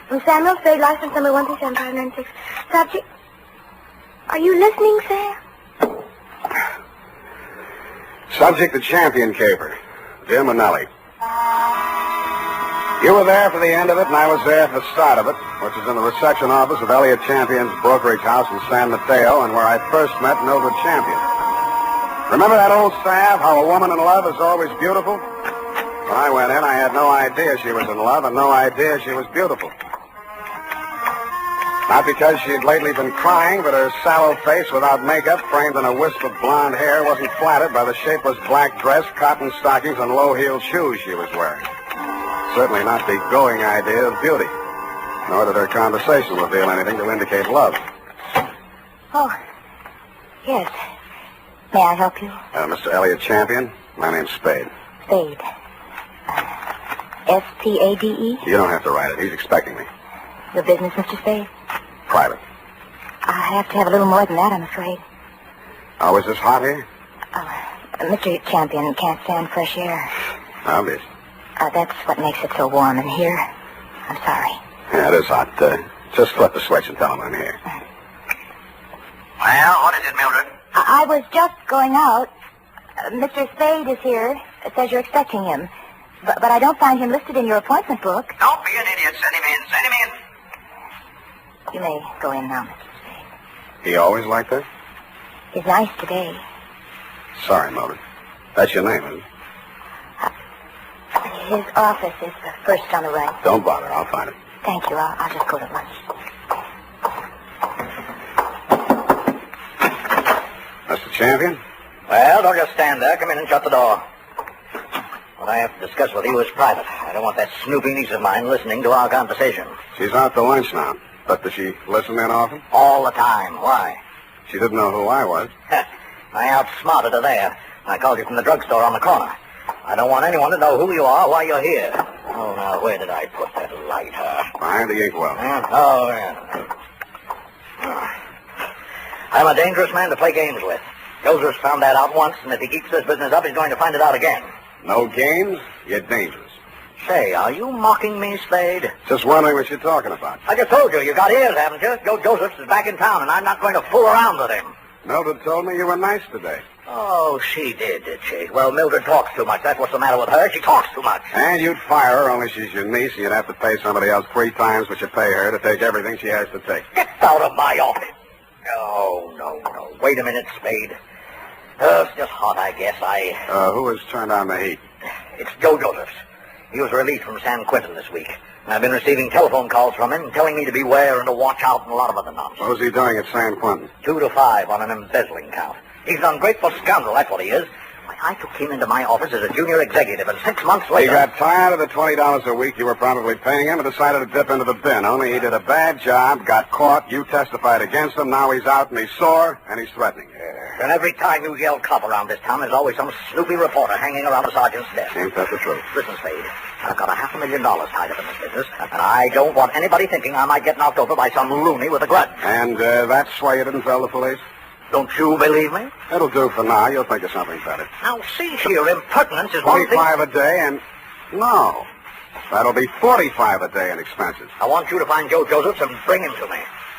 From Samuel Spade, license number 137-596. Subject... Are you listening, Sam? Subject, the champion caper. Dear Manelli. You were there for the end of it, and I was there for the start of it, which is in the reception office of Elliot Champion's brokerage house in San Mateo, and where I first met Mildred Champion. Remember that old salve, how a woman in love is always beautiful? When I went in, I had no idea she was in love and no idea she was beautiful. Not because she'd lately been crying, but her sallow face without makeup, framed in a wisp of blonde hair, wasn't flattered by the shapeless black dress, cotton stockings, and low-heeled shoes she was wearing. Certainly not the going idea of beauty. Nor did her conversation reveal anything to indicate love. Oh, yes. May I help you? Mr. Elliot Champion, my name's Spade. Spade. S-P-A-D-E? You don't have to write it. He's expecting me. Your business, Mr. Spade? Private. I have to have a little more than that, I'm afraid. Oh, is this hot here? Mr. Champion can't stand fresh air. Obvious. That's what makes it so warm in here. I'm sorry. Yeah, it is hot. Just flip the switch and tell him I'm here. Well, what is it, Mildred? I was just going out. Mr. Spade is here. It says you're expecting him. But I don't find him listed in your appointment book. Don't be an idiot. Send him in. Send him in. You may go in now, Mr. Spade. He always like that? He's nice today. Sorry, Mildred. That's your name, isn't it? His office is the first on the right. Don't bother. I'll find it. Thank you. I'll just go to lunch. Mr. Champion? Well, don't just stand there. Come in and shut the door. What I have to discuss with you is private. I don't want that snoopy niece of mine listening to our conversation. She's out to lunch now. But does she listen in often? All the time. Why? She didn't know who I was. I outsmarted her there. I called you from the drugstore on the corner. I don't want anyone to know who you are, why you're here. Oh, now, where did I put that lighter? Behind the inkwell. Oh, yeah. I'm a dangerous man to play games with. Joseph's found that out once, and if he keeps this business up, he's going to find it out again. No games? You're dangerous. Say, are you mocking me, Spade? Just wondering what you're talking about. I just told you, you got ears, haven't you? Joe Josephs is back in town, and I'm not going to fool around with him. Mildred told me you were nice today. Oh, she did she? Well, Mildred talks too much. That's what's the matter with her. She talks too much. And you'd fire her, only she's your niece, and you'd have to pay somebody else 3 times what you pay her to take everything she has to take. Get out of my office. No. Wait a minute, Spade. It's just hot, I guess. Who has turned on the heat? It's Joe Josephs. He was released from San Quentin this week. And I've been receiving telephone calls from him telling me to beware and to watch out and a lot of other nonsense. What was he doing at San Quentin? 2 to 5 on an embezzling count. He's an ungrateful scoundrel, that's what he is. I took him into my office as a junior executive, and 6 months later... He got tired of the $20 a week you were probably paying him and decided to dip into the bin. Only he did a bad job, got caught, you testified against him, now he's out and he's sore, and he's threatening you. And every time you yell cop around this town, there's always some snoopy reporter hanging around the sergeant's desk. Ain't that the truth? Listen, Spade, I've got $500,000 tied up in this business, and I don't want anybody thinking I might get knocked over by some loony with a grudge. And that's why you didn't tell the police? Don't you believe me? It'll do for now. You'll think of something better. Now, see here, impertinence is one thing... 25 a day and... No. That'll be 45 a day in expenses. I want you to find Joe Josephs and bring him to me.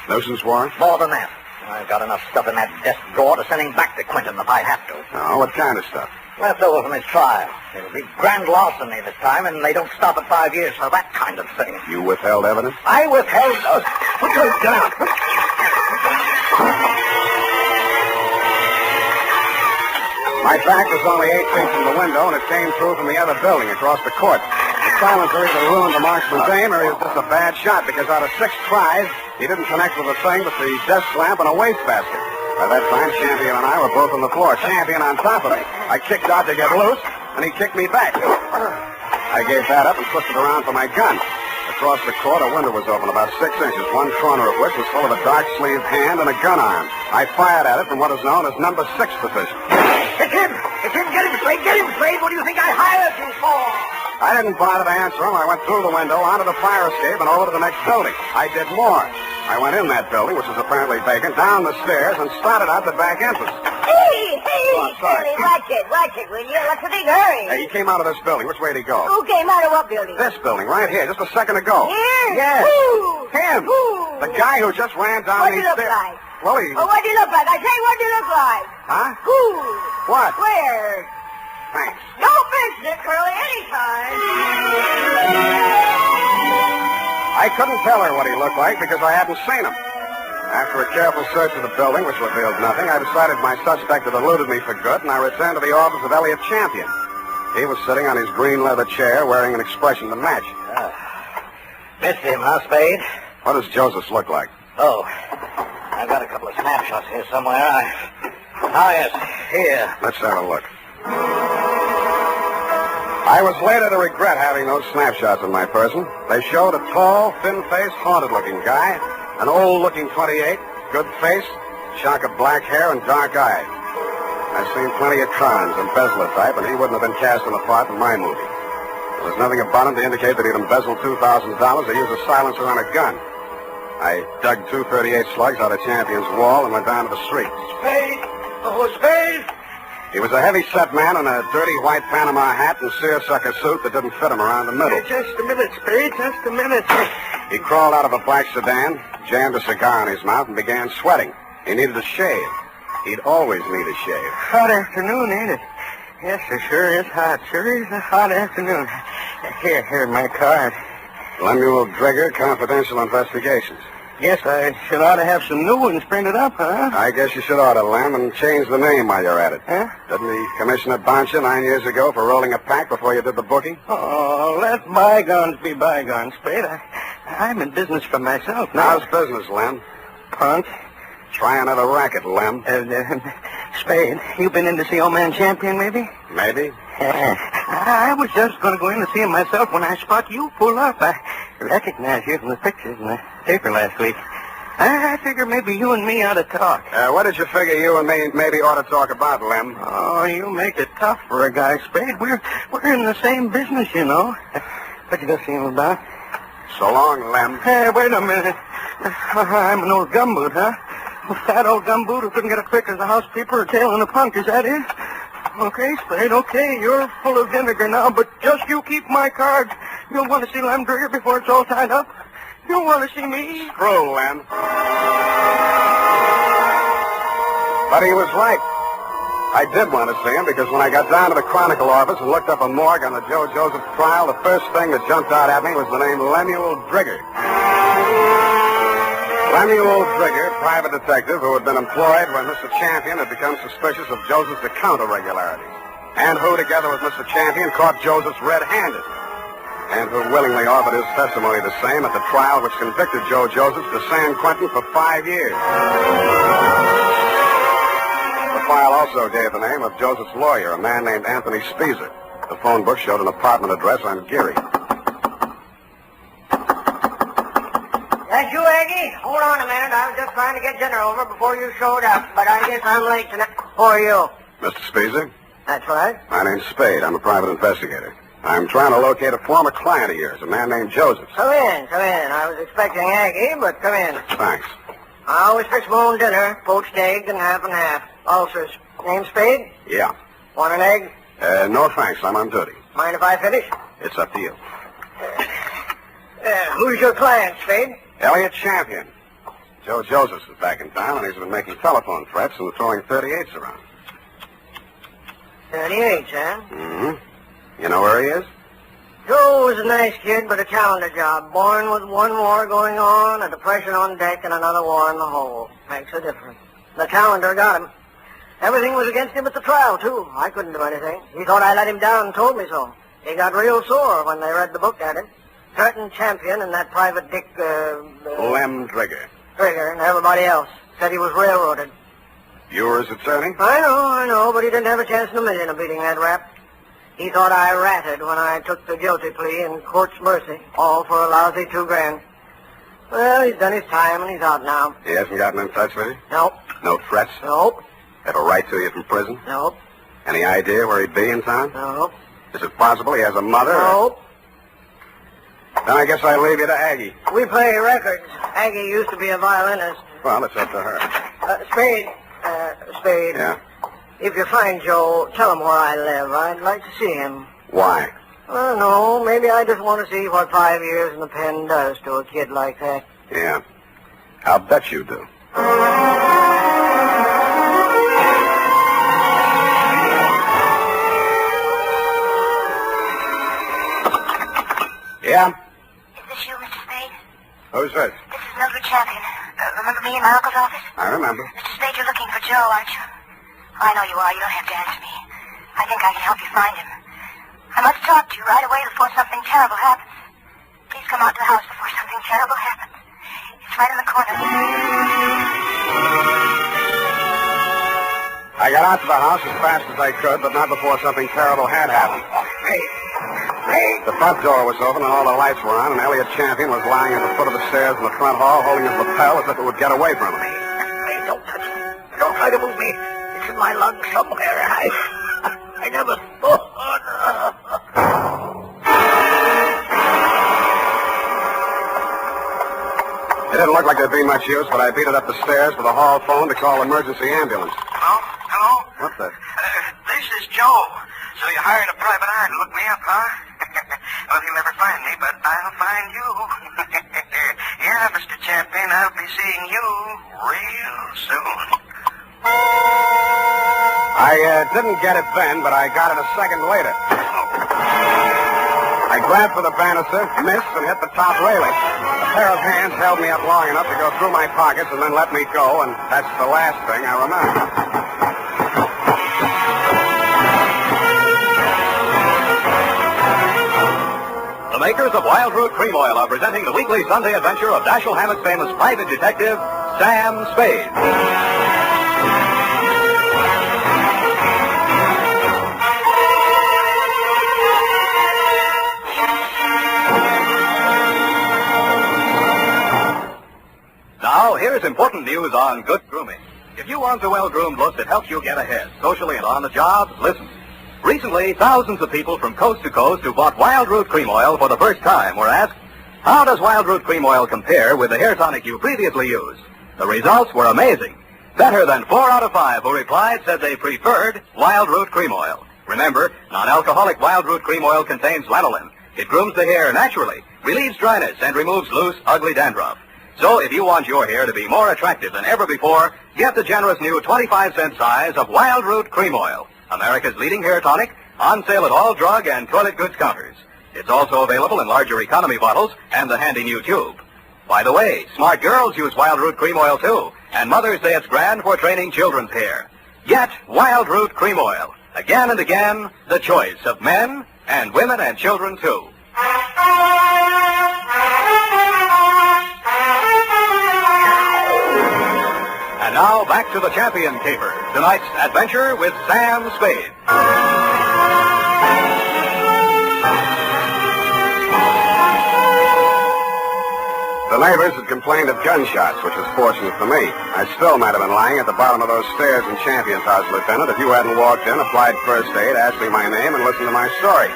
Nuisance warrant? More than that. I've got enough stuff in that desk drawer to send him back to Quentin if I have to. Oh, what kind of stuff? Left over from his trial. It'll be grand larceny this time, and they don't stop at 5 years for that kind of thing. You withheld evidence? I withheld... Put your gun out. My back was only 8 feet from the window, and it came through from the other building across the court. The silencer either ruined the marksman's aim, or he was just a bad shot, because out of 6 tries, he didn't connect with a thing but the desk lamp and a wastebasket. By that time, Champion and I were both on the floor, Champion on top of me. I kicked out to get loose, and he kicked me back. I gave that up and twisted around for my gun. Across the court, a window was open about 6 inches, one corner of which was full of a dark-sleeved hand and a gun arm. I fired at it from what is known as number 6 position. It's him! It's him! Get him, Spade! Get him, Spade! What do you think I hired you for? I didn't bother to answer him. I went through the window, onto the fire escape, and over to the next building. I did more. I went in that building, which was apparently vacant, down the stairs, and started out the back entrance. Hey, Oh, sorry. Curly, watch it, will you? What's the big hurry? Hey, he came out of this building. Which way did he go? Who came out of what building? This building, right here, just a second ago. Here? Yes. Who? Him. Who? The guy who just ran down What'd these he look stairs. like? Well, he... Oh, what'd he look like? I say, what'd he look like? Huh? Who? What? Where? Thanks. Don't mention it, Curly, anytime. I couldn't tell her what he looked like because I hadn't seen him. After a careful search of the building, which revealed nothing, I decided my suspect had eluded me for good, and I returned to the office of Elliot Champion. He was sitting on his green leather chair, wearing an expression to match. Missed him, huh, Spade? What does Joseph look like? Oh, I've got a couple of snapshots here somewhere. Yes, here. Let's have a look. I was later to regret having those snapshots of my person. They showed a tall, thin-faced, haunted-looking guy, an old-looking 28, good face, shock of black hair, and dark eyes. I've seen plenty of Trons, embezzler type, and he wouldn't have been cast in a part in my movie. There was nothing about him to indicate that he'd embezzled $2,000 or used a silencer on a gun. I dug 238 slugs out of Champion's wall and went down to the street. Spade! Oh, Spade! He was a heavy-set man in a dirty white Panama hat and seersucker suit that didn't fit him around the middle. Hey, just a minute, Spade, just a minute. He crawled out of a black sedan, jammed a cigar in his mouth, and began sweating. He needed a shave. He'd always need a shave. Hot afternoon, ain't it? Yes, it sure is hot. Sure is a hot afternoon. Here's my card. Lemuel Drigger, Confidential Investigations. Guess I should ought to have some new ones printed up, huh? I guess you should order, Lem, and change the name while you're at it. Huh? Didn't the commissioner bounce you 9 years ago for rolling a pack before you did the booking? Oh, let bygones be bygones, Spade. I'm in business for myself now. How's business, Lem? Punk. Try another racket, Lem. Spade, you been in to see old man Champion, maybe? Maybe. I was just going to go in to see him myself when I spot you pull up. I recognize you from the pictures in the paper last week. I figure maybe you and me ought to talk. What did you figure you and me maybe ought to talk about, Lem? Oh, you make it tough for a guy, Spade. We're in the same business, you know. What you going to see him about? So long, Lem. Hey, wait a minute. I'm an old gumboot, huh? A fat old gumboot who couldn't get a trick as a housekeeper or tail in a punk, is that it? Okay, Spade, okay. You're full of vinegar now, but just you keep my cards. You'll want to see Lem Drigger before it's all tied up. You'll want to see me. Screw, Lem. But he was right. I did want to see him because when I got down to the Chronicle office and looked up a morgue on the Joe Joseph trial, the first thing that jumped out at me was the name Lemuel Drigger. Lemuel Drigger, private detective who had been employed when Mr. Champion had become suspicious of Joseph's account irregularities, and who, together with Mr. Champion, caught Joseph red-handed, and who willingly offered his testimony the same at the trial which convicted Joe Joseph to San Quentin for 5 years. The file also gave the name of Joseph's lawyer, a man named Anthony Speezer. The phone book showed an apartment address on Geary. That's you, Aggie? Hold on a minute. I was just trying to get dinner over before you showed up, but I guess I'm late tonight. Who are you? Mr. Speezer? That's right. My name's Spade. I'm a private investigator. I'm trying to locate a former client of yours, a man named Joseph. Come in. I was expecting Aggie, but come in. Thanks. I always fix my own dinner, poached egg and half. Ulcers. Name Spade? Yeah. Want an egg? No thanks. I'm on duty. Mind if I finish? It's up to you. Who's your client, Spade? Elliot Champion. Joe Josephs is back in town, and he's been making telephone threats and throwing 38s around. 38, huh? Mm-hmm. You know where he is? Joe was a nice kid, but a calendar job. Born with one war going on, a depression on deck, and another war in the hole. Makes a difference. The calendar got him. Everything was against him at the trial, too. I couldn't do anything. He thought I let him down and told me so. He got real sore when they read the book at him. Threatened Champion and that private dick, Lem Drigger. Drigger and everybody else. Said he was railroaded. You were his attorney? I know, but he didn't have a chance in a million of beating that rap. He thought I ratted when I took the guilty plea in court's mercy, all for a lousy $2,000. Well, he's done his time and he's out now. He hasn't gotten in touch with you? Nope. No threats? Nope. Ever write to you from prison? Nope. Any idea where he'd be in town? Nope. Is it possible he has a mother? No. Then I guess I leave you to Aggie. We play records. Aggie used to be a violinist. Well, it's up to her. Spade. Spade. Yeah? If you find Joe, tell him where I live. I'd like to see him. Why? I don't know. Maybe I just want to see what 5 years in the pen does to a kid like that. Yeah. I'll bet you do. Yeah? Is this you, Mr. Spade? Who's this? This is Mildred Champion. Remember me in my uncle's office? I remember. Mr. Spade, you're looking for Joe, aren't you? Oh, I know you are. You don't have to answer me. I think I can help you find him. I must talk to you right away before something terrible happens. Please come out to the house before something terrible happens. It's right in the corner. I got out to the house as fast as I could, but not before something terrible had happened. The front door was open and all the lights were on, and Elliot Champion was lying at the foot of the stairs in the front hall, holding his lapel as if it would get away from him. Hey, don't touch me. Don't try to move me. It's in my lungs somewhere. I never thought. It didn't look like there'd be much use, but I beat it up the stairs to the hall phone to call emergency ambulance. Hello? What the? This is Joe. So you hired a private eye to look me up, huh? Well, you'll never find me, but I'll find you. Yeah, Mr. Champion, I'll be seeing you real soon. I didn't get it then, but I got it a second later. I grabbed for the banister, missed, and hit the top railing. A pair of hands held me up long enough to go through my pockets and then let me go, and that's the last thing I remember. The makers of Wild Root Cream Oil are presenting the weekly Sunday adventure of Dashiell Hammett's famous private detective, Sam Spade. Now, here's important news on good grooming. If you want a well-groomed look that helps you get ahead, socially and on the job, listen. Recently, thousands of people from coast to coast who bought Wild Root Cream Oil for the first time were asked, how does Wild Root Cream Oil compare with the hair tonic you previously used? The results were amazing. Better than 4 out of 5 who replied said they preferred Wild Root Cream Oil. Remember, non-alcoholic Wild Root Cream Oil contains lanolin. It grooms the hair naturally, relieves dryness, and removes loose, ugly dandruff. So if you want your hair to be more attractive than ever before, get the generous new 25-cent size of Wild Root Cream Oil, America's leading hair tonic, on sale at all drug and toilet goods counters. It's also available in larger economy bottles and the handy new tube. By the way, smart girls use Wild Root Cream Oil too, and mothers say it's grand for training children's hair. Get Wild Root Cream Oil. Again and again, the choice of men and women and children too. And now, back to the Champion Caper. Tonight's adventure with Sam Spade. The neighbors had complained of gunshots, which was fortunate for me. I still might have been lying at the bottom of those stairs in Champion's house, Lieutenant, if you hadn't walked in, applied first aid, asked me my name, and listened to my story.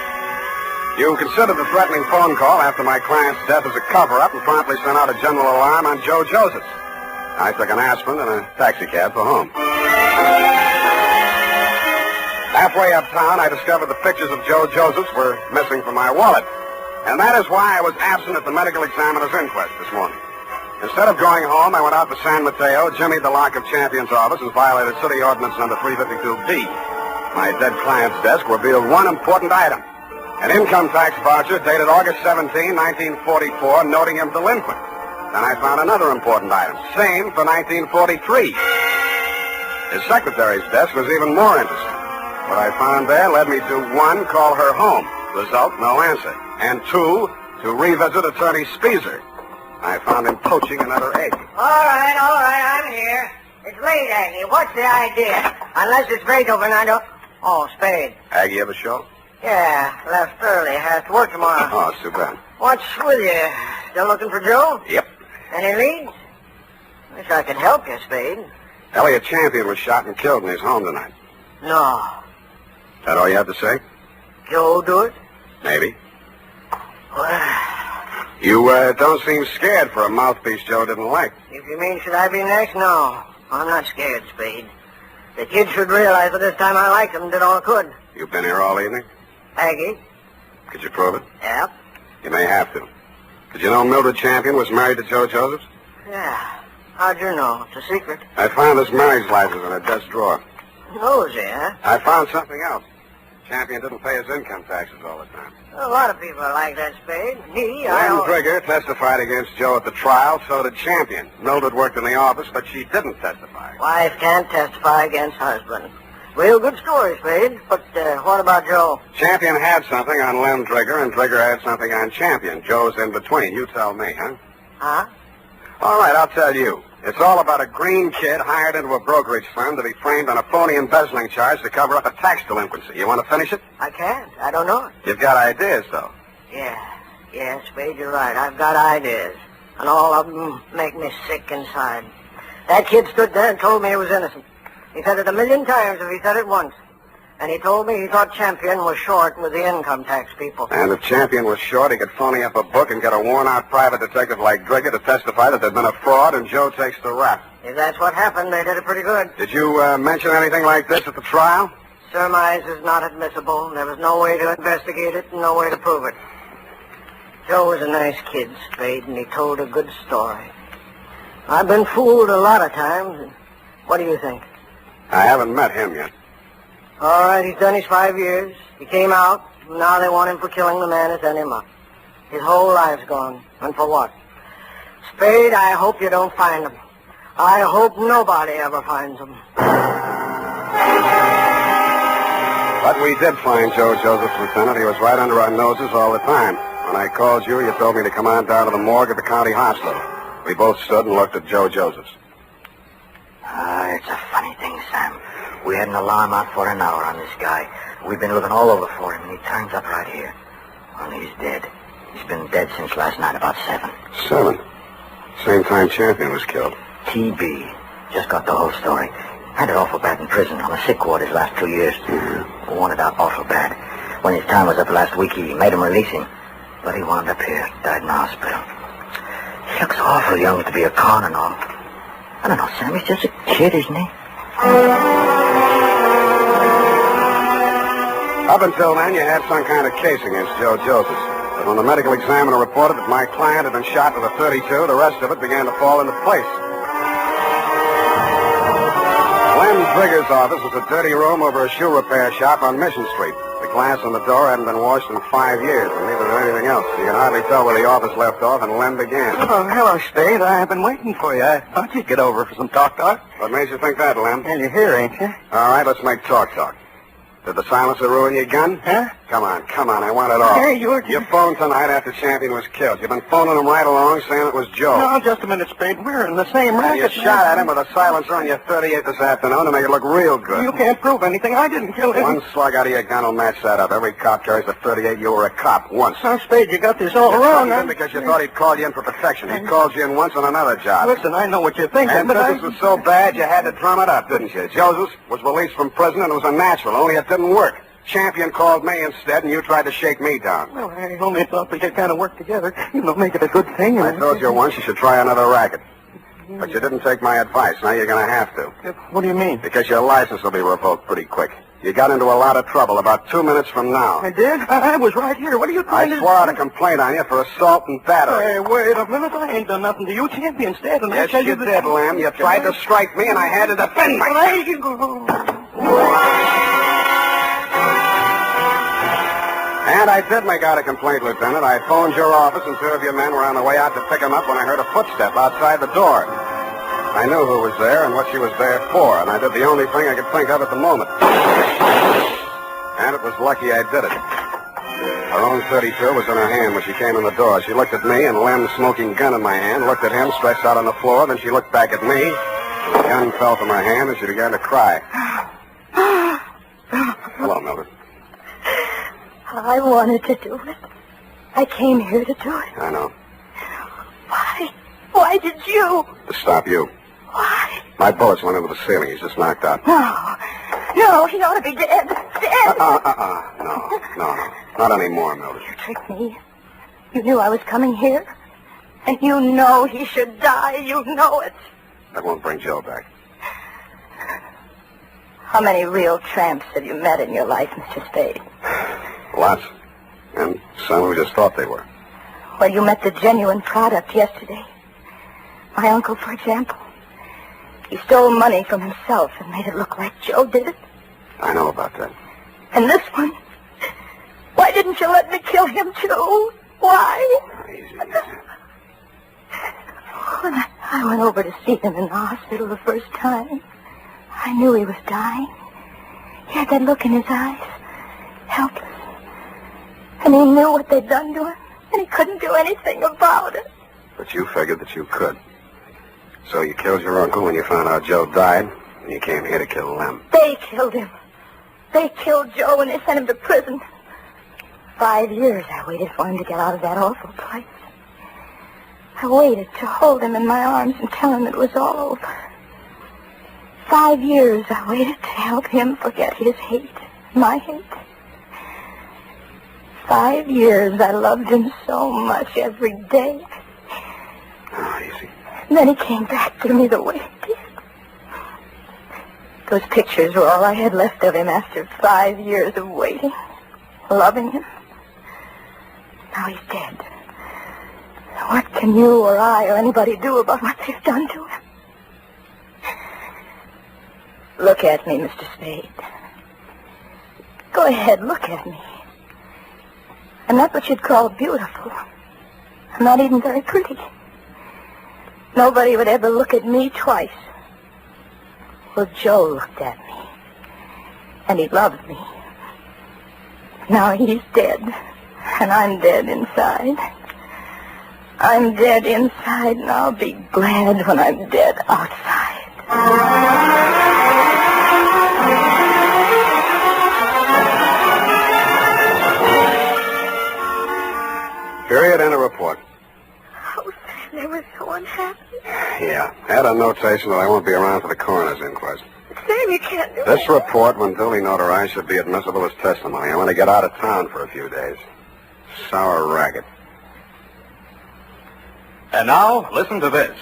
You considered the threatening phone call after my client's death as a cover-up and promptly sent out a general alarm on Joe Josephs. I took an aspirin and a taxicab for home. Halfway uptown, I discovered the pictures of Joe Josephs were missing from my wallet. And that is why I was absent at the medical examiner's inquest this morning. Instead of going home, I went out to San Mateo, jimmied the lock of Champion's office, and violated City Ordinance number 352B. My dead client's desk revealed one important item. An income tax voucher dated August 17, 1944, noting him delinquent. Then I found another important item, same for 1943. His secretary's desk was even more interesting. What I found there led me to, 1, call her home. Result, no answer. And 2, to revisit Attorney Speezer. I found him poaching another egg. All right, I'm here. It's late, Aggie. What's the idea? Unless it's Beethoven, I don't... Oh, Spade. Aggie ever show? Yeah, left early. Has to work tomorrow. Oh, it's too bad. What's with you? Still looking for Joe? Yep. Any leads? Wish I could help you, Spade. Elliot Champion was shot and killed in his home tonight. No. That all you have to say? Joe do it? Maybe. Well, You don't seem scared for a mouthpiece Joe didn't like. if you mean should I be next, no. I'm not scared, Spade. The kid should realize that this time I liked him and did all I could. You've been here all evening? Aggie? Could you prove it? Yep. You may have to. Did you know Mildred Champion was married to Joe Josephs? Yeah. How'd you know? It's a secret. I found his marriage license in a desk drawer. Nosy, huh? I found something else. Champion didn't pay his income taxes all the time. A lot of people are like that, Spade. Me, Lem Trigger testified against Joe at the trial, so did Champion. Mildred worked in the office, but she didn't testify. Wife can't testify against husband. Real good story, Spade. But what about Joe? Champion had something on Lem Trigger, and Trigger had something on Champion. Joe's in between. You tell me, huh? Huh? All right, I'll tell you. It's all about a green kid hired into a brokerage firm to be framed on a phony embezzling charge to cover up a tax delinquency. You want to finish it? I can't. I don't know it. You've got ideas, though. Yeah, Spade, you're right. I've got ideas. And all of them make me sick inside. That kid stood there and told me he was innocent. He said it 1,000,000 times if he said it once. And he told me he thought Champion was short with the income tax people. And if Champion was short, he could phony up a book and get a worn-out private detective like Drigger to testify that there'd been a fraud, and Joe takes the rap. If that's what happened, they did it pretty good. Did you mention anything like this at the trial? Surmise is not admissible. There was no way to investigate it and no way to prove it. Joe was a nice kid, Spade, and he told a good story. I've been fooled a lot of times. What do you think? I haven't met him yet. All right, he's done his 5 years. He came out, and now they want him for killing the man who sent him up. His whole life's gone. And for what? Spade, I hope you don't find him. I hope nobody ever finds him. But we did find Joe Josephs, Lieutenant. He was right under our noses all the time. When I called you, you told me to come on down to the morgue at the county hospital. We both stood and looked at Joe Josephs. It's a funny thing, Sam. We had an alarm out for an hour on this guy. We've been looking all over for him, and he turns up right here. Well, he's dead. He's been dead since last night, about 7. 7? Same time Champion was killed. TB. Just got the whole story. Had it awful bad in prison on the sick ward his last 2 years. Wanted out awful bad. When his time was up last week, he made him release him. But he wound up here, died in the hospital. He looks awful young to be a con and all. I don't know, Sam, he's just a kid, isn't he? Up until then, you had some kind of case against Joe Josephs. But when the medical examiner reported that my client had been shot with a .32, the rest of it began to fall into place. Lem Trigger's office was a dirty room over a shoe repair shop on Mission Street. The glass on the door hadn't been washed in 5 years, and neither did anything else. You can hardly tell where the office left off and Lem began. Oh, hello, Spade. I've been waiting for you. I thought you'd get over for some talk. What made you think that, Lem? Well, you're here, ain't you? All right, let's make talk. Did the silencer ruin your gun? Huh? Come on, I want it all. Hey, you phoned tonight after Champion was killed. You've been phoning him right along saying it was Joe. No, just a minute, Spade. We're in the same racket. You shot at him with a silencer on your .38 this afternoon to make it look real good. You can't prove anything. I didn't kill him. One slug out of your gun will match that up. Every cop carries a .38. You were a cop once. Now, Spade, you got this all wrong. Because you thought he'd called you in for protection. He called you in once on another job. Listen, I know what you're thinking, and but this was so bad you had to drum it up, didn't you? Joseph was released from prison and it was a natural, only it didn't work. Champion called me instead, and you tried to shake me down. Well, I only thought we could kind of work together. Make it a good thing. I told you once you should try another racket. But you didn't take my advice. Now you're going to have to. What do you mean? Because your license will be revoked pretty quick. You got into a lot of trouble about 2 minutes from now. I did? I was right here. What are you trying to do? I swore out a complaint on you for assault and battery. Hey, wait a minute. I ain't done nothing to you. Champion's dead, and yes, I tell you did, Lem. You tried to strike me, and I had to defend myself. And I did make out a complaint, Lieutenant. I phoned your office, and 2 of your men were on the way out to pick him up when I heard a footstep outside the door. I knew who was there and what she was there for, and I did the only thing I could think of at the moment. And it was lucky I did it. Her own .32 was in her hand when she came in the door. She looked at me, and Lem's smoking gun in my hand, looked at him stretched out on the floor, then she looked back at me, and the gun fell from her hand, and she began to cry. Hello, Mildred. I wanted to do it. I came here to do it. I know. Why? Why did you? To stop you. Why? My bullets went into the ceiling. He's just knocked out. No, he ought to be dead. dead. No. Not anymore, Mildred. You tricked me. You knew I was coming here. And you know he should die. You know it. That won't bring Joe back. How many real tramps have you met in your life, Mr. Spade? Lots. And some who just thought they were. Well, you met the genuine product yesterday. My uncle, for example. He stole money from himself and made it look like Joe did it. I know about that. And this one? Why didn't you let me kill him, too? Why? Easy. When I went over to see him in the hospital the first time, I knew he was dying. He had that look in his eyes, helpless. And he knew what they'd done to him, and he couldn't do anything about it. But you figured that you could. So you killed your uncle when you found out Joe died, and you came here to kill them. They killed him. They killed Joe and they sent him to prison. 5 years I waited for him to get out of that awful place. I waited to hold him in my arms and tell him it was all over. 5 years I waited to help him forget his hate, my hate. 5 years I loved him so much every day. Oh, easy. And then he came back to me the way he did. Those pictures were all I had left of him after 5 years of waiting, loving him. Now he's dead. What can you or I or anybody do about what they've done to him? Look at me, Mr. Spade. Go ahead, look at me. I'm not what you'd call beautiful. I'm not even very pretty. Nobody would ever look at me twice. Well, Joe looked at me. And he loved me. Now he's dead. And I'm dead inside. I'm dead inside, and I'll be glad when I'm dead outside. Period and a report. Oh, they were so unhappy. Yeah. Add a notation that I won't be around for the coroner's inquest. Sam, you can't do This report, when duly notarized, should be admissible as testimony. I'm going to get out of town for a few days. Sour racket. And now, listen to this.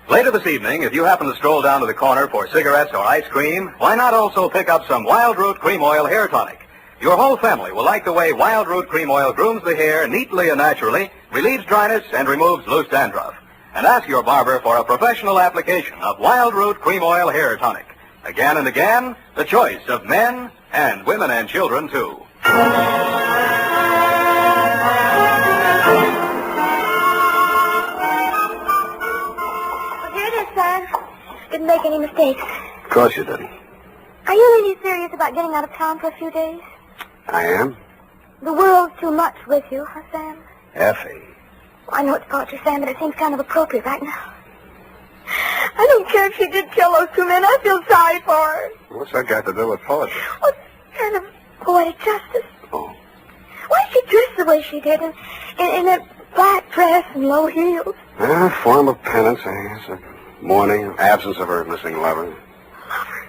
Later this evening, if you happen to stroll down to the corner for cigarettes or ice cream, why not also pick up some Wild Root Cream Oil Hair Tonic? Your whole family will like the way Wild Root Cream Oil grooms the hair neatly and naturally, relieves dryness, and removes loose dandruff. And ask your barber for a professional application of Wild Root Cream Oil Hair Tonic. Again and again, the choice of men and women and children, too. Didn't make any mistakes. Of course you didn't. Are you really serious about getting out of town for a few days? I am? The world's too much with you, huh, Sam? Effie. Well, I know it's poetry, Sam, but it seems kind of appropriate right now. I don't care if she did kill those two men. I feel sorry for her. What's that got to do with poetry? Well, it's kind of poetic justice. Oh. Why did she dress the way she did in that black dress and low heels? A form of penance, I guess. Mourning, absence of her missing lover. Lover?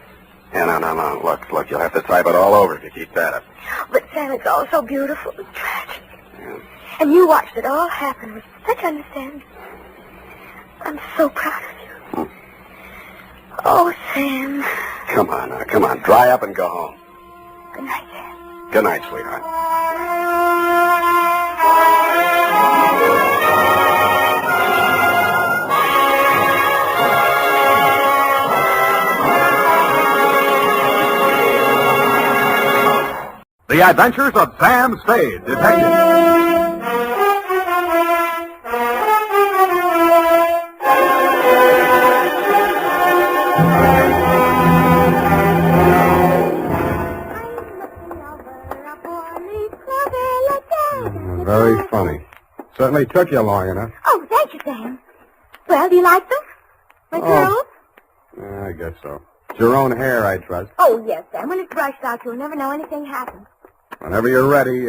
Yeah, no. Look, you'll have to type it all over if you keep that up. But, Sam, it's all so beautiful and tragic. Yeah. And you watched it all happen with such understanding. I'm so proud of you. Oh, Sam. Come on now, come on. Dry up and go home. Good night, Sam. Good night, sweetheart. The Adventures of Sam Spade, Detective. Very funny. Certainly took you long enough. Oh, thank you, Sam. Well, do you like them? My girls? Yeah, I guess so. It's your own hair, I trust. Oh, yes, Sam. When it's brushed out, you'll never know anything happened. Whenever you're ready,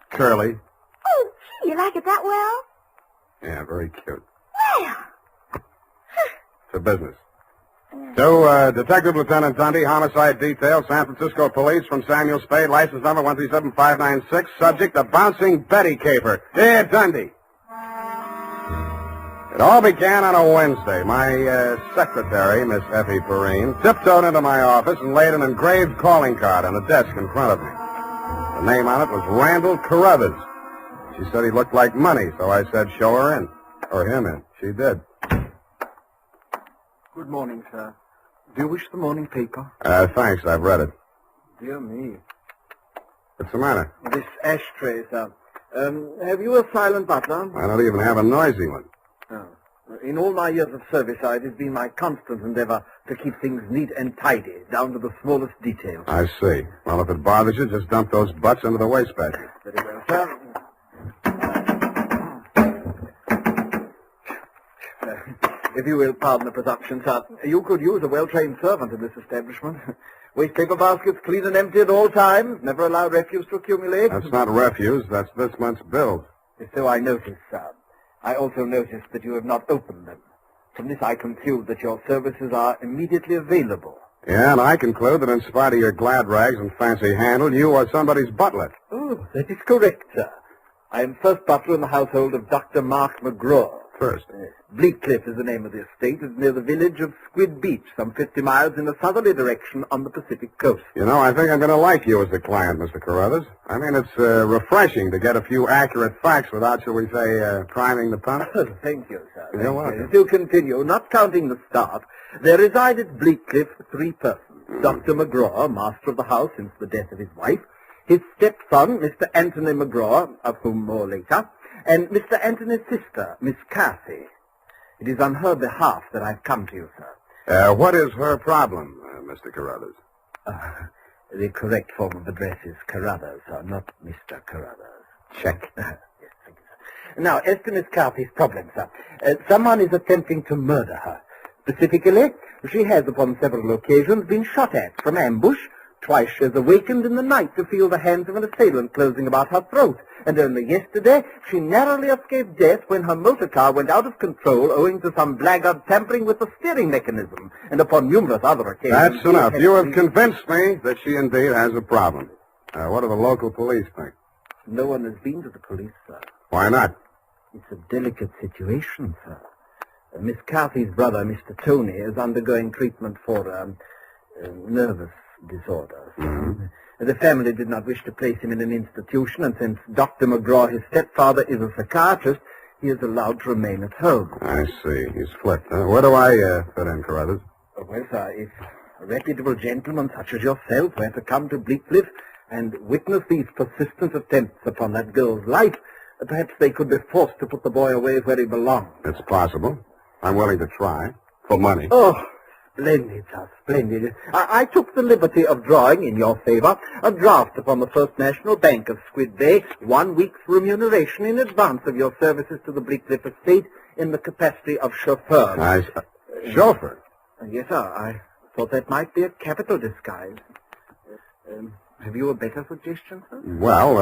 curly. Oh, gee, you like it that well? Yeah, very cute. Well. It's a business. Yeah. To Detective Lieutenant Dundee, Homicide Detail, San Francisco Police, from Samuel Spade, license number 137596, subject, a bouncing Betty caper. Here, Dundee. It all began on a Wednesday. My secretary, Miss Effie Perrine, tiptoed into my office and laid an engraved calling card on the desk in front of me. The name on it was Randall Carruthers. She said he looked like money, so I said, show her in. Or him in. She did. Good morning, sir. Do you wish the morning paper? Thanks, I've read it. Dear me. What's the matter? This ashtray, sir. Have you a silent butler? I don't even have a noisy one. Oh. In all my years of service, it has been my constant endeavor to keep things neat and tidy, down to the smallest details. I see. Well, if it bothers you, just dump those butts into the wastebasket. Very well, sir. If you will pardon the presumption, sir, you could use a well-trained servant in this establishment. Waste paper baskets clean and empty at all times. Never allow refuse to accumulate. That's not refuse. That's this month's bills. So I noticed, sir. I also noticed that you have not opened them. From this I conclude that your services are immediately available. Yeah, and I conclude that in spite of your glad rags and fancy handle, you are somebody's butler. Oh, that is correct, sir. I am first butler in the household of Dr. Mark McGraw. First. Bleakcliff is the name of the estate. It's near the village of Squid Beach, some 50 miles in a southerly direction on the Pacific coast. You know, I think I'm going to like you as the client, Mr. Carruthers. I mean, it's refreshing to get a few accurate facts without, shall we say, priming the pump. Thank you, sir. You're welcome. To continue, not counting the staff, there reside at Bleakcliff 3 persons. Dr. McGraw, master of the house since the death of his wife, his stepson, Mr. Anthony McGraw, of whom more later, and Mr. Anthony's sister, Miss Cathy. It is on her behalf that I've come to you, sir. What is her problem, Mr. Carruthers? The correct form of address is Carruthers, sir, not Mr. Carruthers. Check. Yes, thank you, sir. Now, as to Miss Cathy's problem, sir, someone is attempting to murder her. Specifically, she has upon several occasions been shot at from ambush. Twice she has awakened in the night to feel the hands of an assailant closing about her throat. And only yesterday, she narrowly escaped death when her motor car went out of control owing to some blackguard tampering with the steering mechanism. And upon numerous other occasions... That's enough. You have convinced me that she indeed has a problem. What do the local police think? No one has been to the police, sir. Why not? It's a delicate situation, sir. Miss Cathy's brother, Mr. Tony, is undergoing treatment for nervous disorders. Mm-hmm. The family did not wish to place him in an institution, and since Dr. McGraw, his stepfather, is a psychiatrist, he is allowed to remain at home. I see. He's flipped. Where do I fit in, Carruthers? Well, sir, if a reputable gentleman such as yourself were to come to Bleakcliff and witness these persistent attempts upon that girl's life, perhaps they could be forced to put the boy away where he belongs. It's possible. I'm willing to try. For money. Oh, splendid, sir, splendid. I took the liberty of drawing in your favor a draft upon the First National Bank of Squid Bay, 1 week's remuneration in advance of your services to the Bleakcliff estate in the capacity of chauffeur. Chauffeur? Yes, sir. I thought that might be a capital disguise. Have you a better suggestion, sir? Well,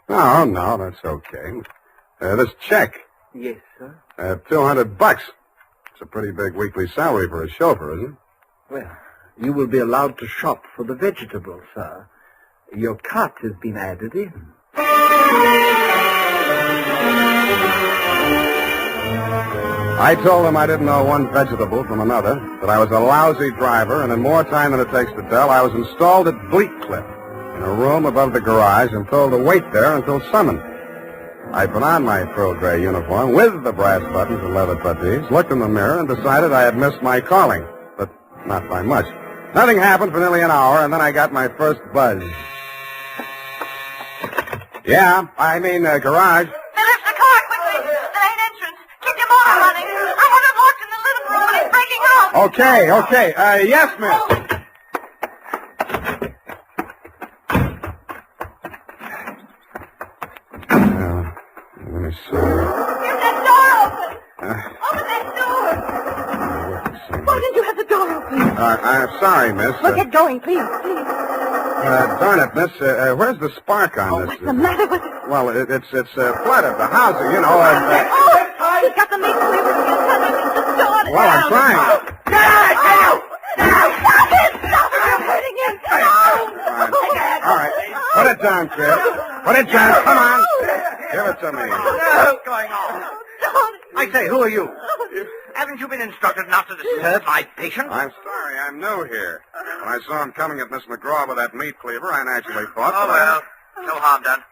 no, that's okay. This check. Yes, sir. $200. It's a pretty big weekly salary for a chauffeur, isn't it? Well, you will be allowed to shop for the vegetables, sir. Your cut has been added in. I told them I didn't know one vegetable from another, that I was a lousy driver, and in more time than it takes to tell, I was installed at Bleakcliff, in a room above the garage, and told to wait there until summoned. I put on my pearl gray uniform with the brass buttons and leather puttees, looked in the mirror, and decided I had missed my calling, but not by much. Nothing happened for nearly an hour, and then I got my first buzz. Yeah, I mean, garage. Lift the car quickly. The main entrance. Keep your motor running. I have it locked in the living room and it's breaking out. Okay. Yes, miss. Let me see. Get that door open. Open that door. Why didn't you have the door open? I'm sorry, miss. Well, get going, please. Darn it, miss. Where's the spark on this? What's the matter with it? Well, it's flooded. The house, you know. He's got the maid away with his son. The door. Well, I'm trying. Dad! down, kid. Put it down. Come on. Give it to me. What's going on? I say, who are you? Haven't you been instructed not to disturb my patient? I'm sorry. I'm new here. When I saw him coming at Miss McGraw with that meat cleaver, I naturally thought... Oh, well, no harm done.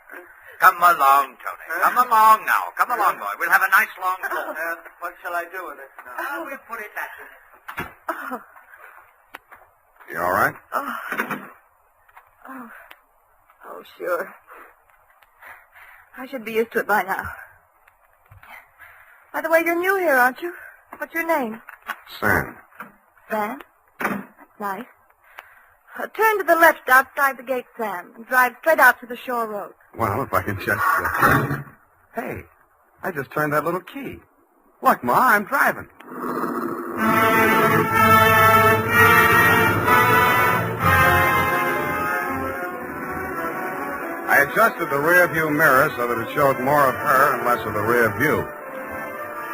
Come along, Tony. Come along now. Come along, boy. We'll have a nice long talk. What shall I do with it now? We'll put it back. You all right? Oh, sure. I should be used to it by now. By the way, you're new here, aren't you? What's your name? Sam. Sam? That's nice. Turn to the left outside the gate, Sam, and drive straight out to the shore road. Well, if I can just... Hey, I just turned that little key. Look, Ma, I'm driving. I adjusted the rear view mirror so that it showed more of her and less of the rear view.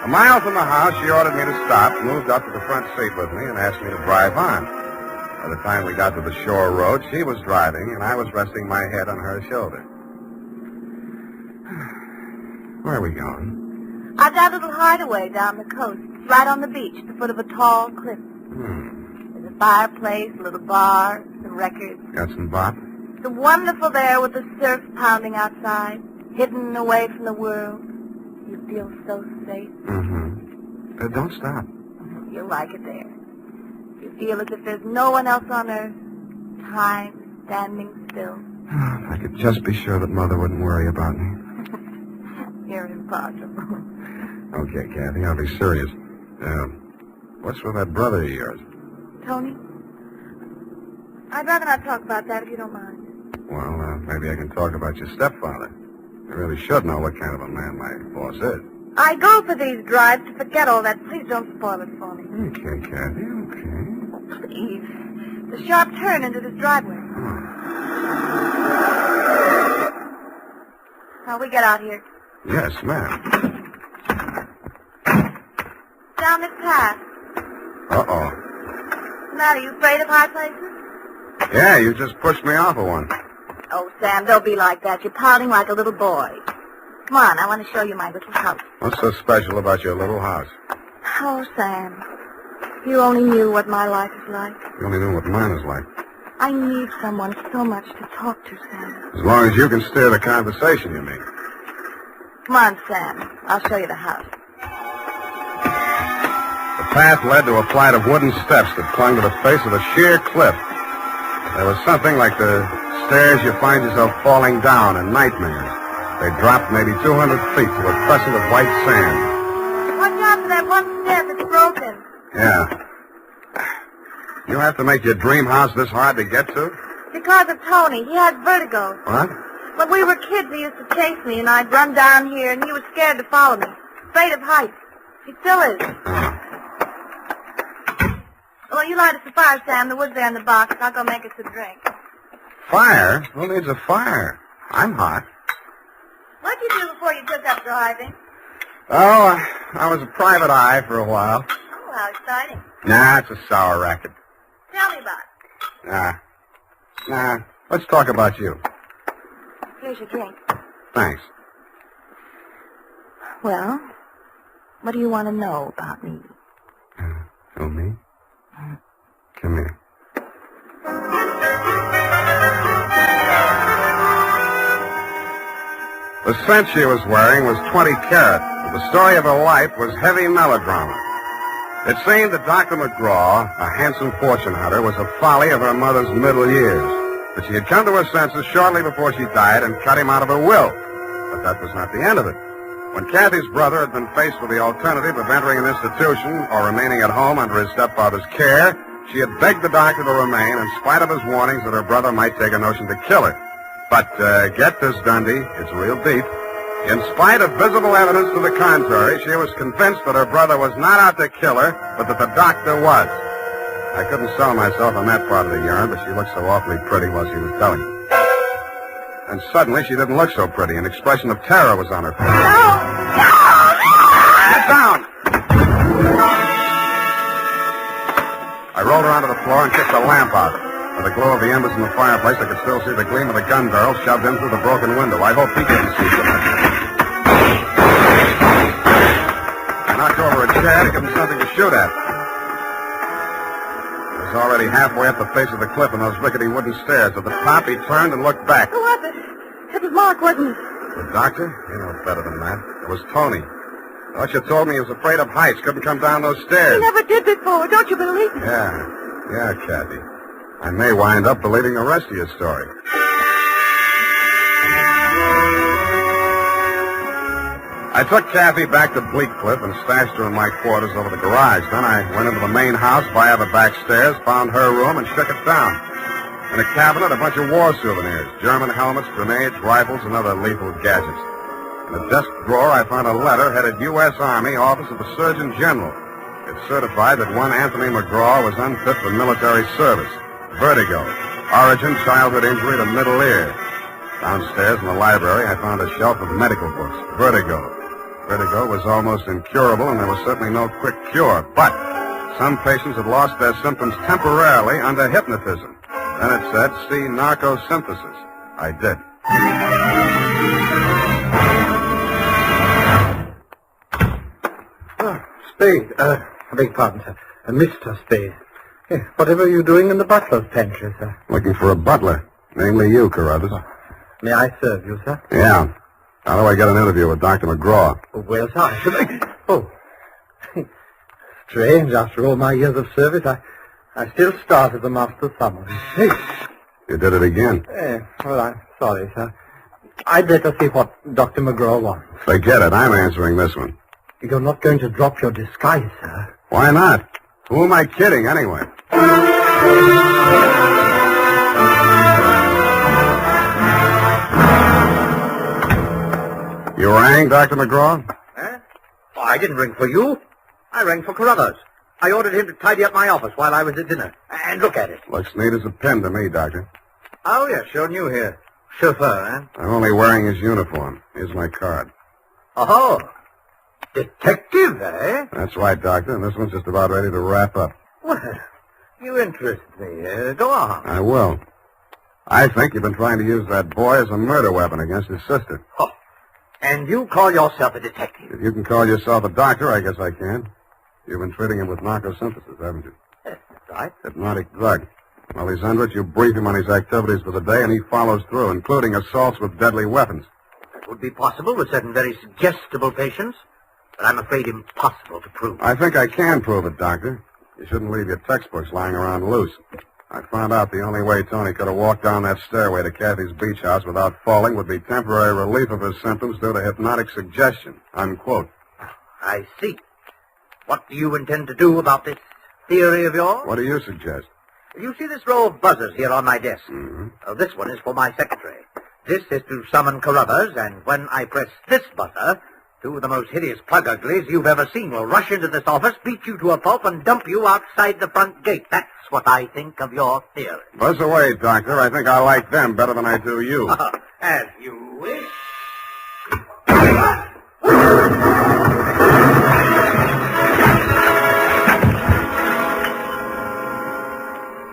A mile from the house, she ordered me to stop, moved up to the front seat with me, and asked me to drive on. By the time we got to the shore road, she was driving, and I was resting my head on her shoulder. Where are we going? I've got a little hideaway down the coast, right on the beach, at the foot of a tall cliff. There's a fireplace, a little bar, some records. Got some bop? It's wonderful there with the surf pounding outside, hidden away from the world. You feel so safe. Don't stop. You'll like it there. You feel as if there's no one else on earth. Time standing still. If I could just be sure that Mother wouldn't worry about me. You're impossible. Okay, Kathy, I'll be serious. What's with that brother of yours? Tony? I'd rather not talk about that if you don't mind. Well, maybe I can talk about your stepfather. I really should know what kind of a man my boss is. I go for these drives to forget all that. Please don't spoil it for me. Okay, Kathy, okay. Please. The sharp turn into this driveway. Now, we get out here. Yes, ma'am. Down this path. Uh-oh. What's the matter? You afraid of high places? Yeah, you just pushed me off of one. Oh, Sam, don't be like that. You're pouting like a little boy. Come on, I want to show you my little house. What's so special about your little house? Oh, Sam, you only knew what my life is like. You only knew what mine is like. I need someone so much to talk to, Sam. As long as you can steer the conversation, you mean. Come on, Sam. I'll show you the house. The path led to a flight of wooden steps that clung to the face of a sheer cliff. There was something like the stairs you find yourself falling down in nightmares. They dropped maybe 200 feet to a crescent of white sand. Watch out for that one step that's broken. Yeah. You have to make your dream house this hard to get to? Because of Tony. He has vertigo. What? When we were kids, he used to chase me, and I'd run down here, and he was scared to follow me. Afraid of heights. He still is. Well, you light us a fire, Sam. The wood's there in the box. I'll go make us a drink. Fire? Who needs a fire? I'm hot. What'd you do before you took up driving? Oh, I was a private eye for a while. Oh, how exciting. Nah, it's a sour racket. Tell me about it. Nah. Let's talk about you. Here's your drink. Thanks. Well, what do you want to know about me? Oh, me? Come here. The scent she was wearing was 20 carat, but the story of her life was heavy melodrama. It seemed that Dr. McGraw, a handsome fortune hunter, was a folly of her mother's middle years. But she had come to her senses shortly before she died and cut him out of her will. But that was not the end of it. When Kathy's brother had been faced with the alternative of entering an institution or remaining at home under his stepfather's care, she had begged the doctor to remain in spite of his warnings that her brother might take a notion to kill her. But get this, Dundee, it's real deep. In spite of visible evidence to the contrary, she was convinced that her brother was not out to kill her, but that the doctor was. I couldn't sell myself on that part of the yarn, but she looked so awfully pretty while she was telling. And suddenly, she didn't look so pretty. An expression of terror was on her face. Get down! I rolled her onto the floor and kicked the lamp out. By the glow of the embers in the fireplace, I could still see the gleam of the gun barrel shoved in through the broken window. I hope he didn't see it. I knocked over a chair to give him something to shoot at. He was already halfway up the face of the cliff in those rickety wooden stairs. At the top, he turned and looked back. Who was it? It was Mark, wasn't it? The doctor? You know better than that. It was Tony. Thought you told me he was afraid of heights, couldn't come down those stairs. He never did before. Don't you believe me? Yeah, Kathy. I may wind up believing the rest of your story. I took Kathy back to Bleak Cliff and stashed her in my quarters over the garage. Then I went into the main house via the back stairs, found her room, and shook it down. In a cabinet, a bunch of war souvenirs, German helmets, grenades, rifles, and other lethal gadgets. In a desk drawer, I found a letter headed U.S. Army, Office of the Surgeon General. It certified that one Anthony McGraw was unfit for military service. Vertigo. Origin, childhood injury to middle ear. Downstairs in the library, I found a shelf of medical books. Vertigo. Vertigo was almost incurable, and there was certainly no quick cure. But some patients had lost their symptoms temporarily under hypnotism. Then it said, see narcosynthesis. I did. Spade. I beg pardon, sir. Mr. Spade. Whatever are you doing in the butler's pantry, sir? Looking for a butler. Namely you, Carruthers. May I serve you, sir? Yeah. How do I get an interview with Dr. McGraw? Well, sir, I should... Oh. Strange, after all my years of service, I still start as a master summons. You did it again. Well, I'm sorry, sir. I'd better see what Dr. McGraw wants. Forget it. I'm answering this one. You're not going to drop your disguise, sir. Why not? Who am I kidding, anyway? You rang, Dr. McGraw? Huh? Oh, I didn't ring for you. I rang for Carruthers. I ordered him to tidy up my office while I was at dinner. And look at it. Looks neat as a pin to me, Doctor. Oh, yes, sure new here. Chauffeur, huh? I'm only wearing his uniform. Here's my card. Oh, detective, eh? That's right, Doctor, and this one's just about ready to wrap up. Well, you interest me. Go on. I will. I think you've been trying to use that boy as a murder weapon against his sister. Oh, and you call yourself a detective? If you can call yourself a doctor, I guess I can. You've been treating him with narcosynthesis, haven't you? That's right. Hypnotic drug. While he's under it, you brief him on his activities for the day, and he follows through, including assaults with deadly weapons. That would be possible with certain very suggestible patients, but I'm afraid impossible to prove. I think I can prove it, Doctor. You shouldn't leave your textbooks lying around loose. I found out the only way Tony could have walked down that stairway to Kathy's beach house without falling would be temporary relief of his symptoms due to hypnotic suggestion. Unquote. I see. What do you intend to do about this theory of yours? What do you suggest? You see this row of buzzers here on my desk? Mm-hmm. This one is for my secretary. This is to summon Carruthers, and when I press this buzzer, two of the most hideous plug uglies you've ever seen will rush into this office, beat you to a pulp, and dump you outside the front gate. That's what I think of your theory. Buzz away, Doctor. I think I like them better than I do you. As you wish.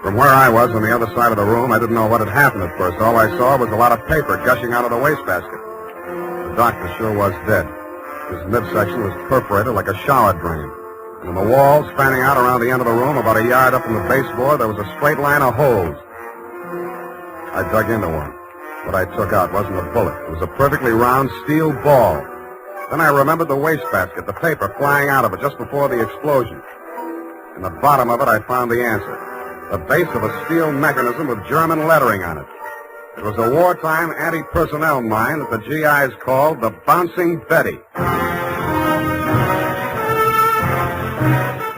From where I was on the other side of the room, I didn't know what had happened at first. All I saw was a lot of paper gushing out of the wastebasket. The doctor sure was dead. His midsection was perforated like a shower drain. And on the walls, fanning out around the end of the room, about a yard up from the baseboard, there was a straight line of holes. I dug into one. What I took out wasn't a bullet. It was a perfectly round steel ball. Then I remembered the wastebasket, the paper flying out of it just before the explosion. In the bottom of it, I found the answer. The base of a steel mechanism with German lettering on it. It was a wartime anti-personnel mine that the GIs called the Bouncing Betty.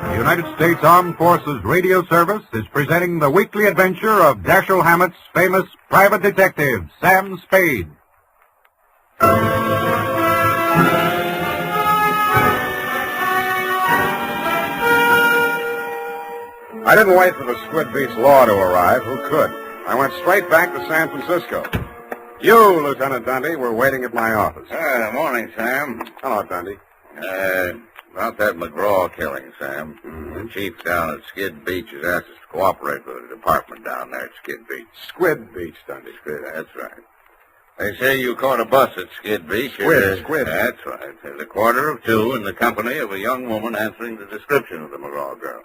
The United States Armed Forces Radio Service is presenting the weekly adventure of Dashiell Hammett's famous private detective, Sam Spade. I didn't wait for the Squid Beach Law to arrive. Who could? I went straight back to San Francisco. You, Lieutenant Dundee, were waiting at my office. Morning, Sam. Hello, Dundee. About that McGraw killing, Sam. The chief down at Skid Beach has asked us to cooperate with the department down there at Skid Beach. Squid Beach, Dundee. Squid, that's right. They say you caught a bus at Skid Beach. Squid. That's right. There's a 1:45 in the company of a young woman answering the description of the McGraw girl.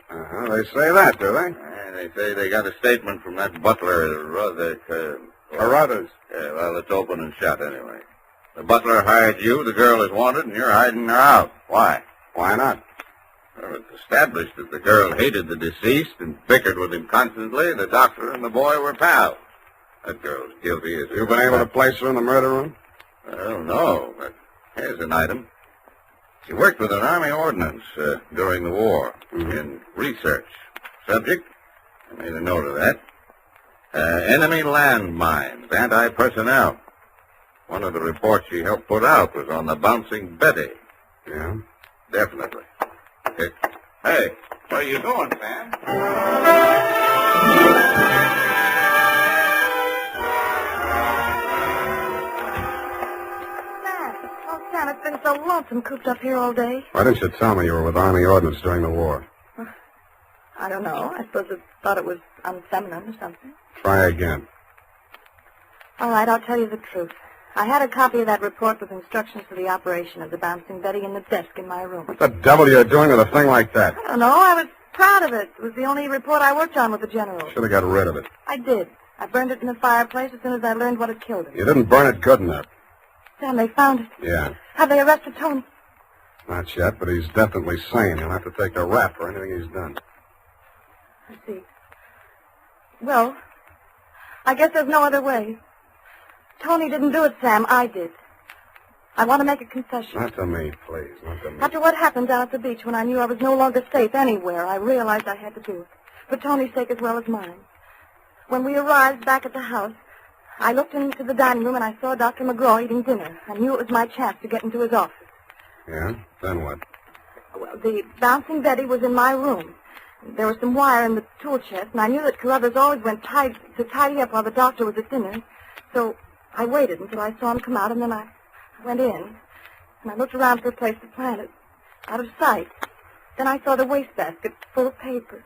They say that, do they? They say they got a statement from that butler, Carruthers. Yeah, well, it's open and shut anyway. The butler hired you, the girl is wanted, and you're hiding her out. Why? Why not? Well, it's established that the girl hated the deceased and bickered with him constantly. The doctor and the boy were pals. That girl's guilty as... You've been able to place her in the murder room? Well, no, but here's an item. She worked with an Army ordnance during the war in research. Subject? I made a note of that. Enemy landmines, anti-personnel. One of the reports she helped put out was on the Bouncing Betty. Yeah? Definitely. Hey, what are you doing, Sam? Oh, Sam, it's been so lonesome cooped up here all day. Why didn't you tell me you were with Army ordnance during the war? I don't know. I suppose it thought it was unfeminine or something. Try again. All right, I'll tell you the truth. I had a copy of that report with instructions for the operation of the Bouncing Betty in the desk in my room. What the devil are you doing with a thing like that? I don't know. I was proud of it. It was the only report I worked on with the general. Should have got rid of it. I did. I burned it in the fireplace as soon as I learned what had killed him. You didn't burn it good enough. Sam, they found it. Yeah. Have they arrested Tony? Not yet, but he's definitely sane. He'll have to take a rap for anything he's done. I see. Well, I guess there's no other way. Tony didn't do it, Sam. I did. I want to make a confession. Not to me, please. Not to me. After what happened down at the beach when I knew I was no longer safe anywhere, I realized I had to do it. For Tony's sake as well as mine. When we arrived back at the house, I looked into the dining room and I saw Dr. McGraw eating dinner. I knew it was my chance to get into his office. Yeah? Then what? Well, the Bouncing Betty was in my room. There was some wire in the tool chest, and I knew that Carruthers always went to tidy up while the doctor was at dinner. So I waited until I saw him come out, and then I went in, and I looked around for a place to plant it, out of sight. Then I saw the wastebasket full of papers.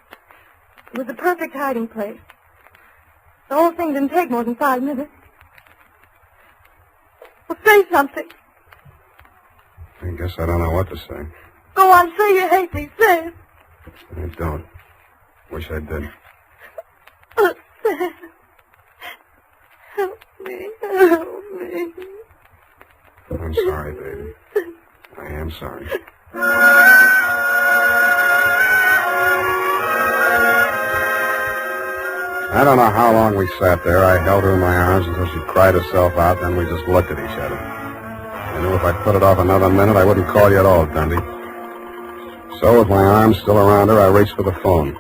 It was the perfect hiding place. The whole thing didn't take more than 5 minutes. Well, say something. I guess I don't know what to say. Go on, say you hate me. Say it. I don't. Wish I did. Oh, Sam. Help me. Help me. I'm sorry, baby. I am sorry. I don't know how long we sat there. I held her in my arms until she cried herself out, then we just looked at each other. I knew if I put it off another minute, I wouldn't call you at all, Dundee. So, with my arms still around her, I reached for the phone.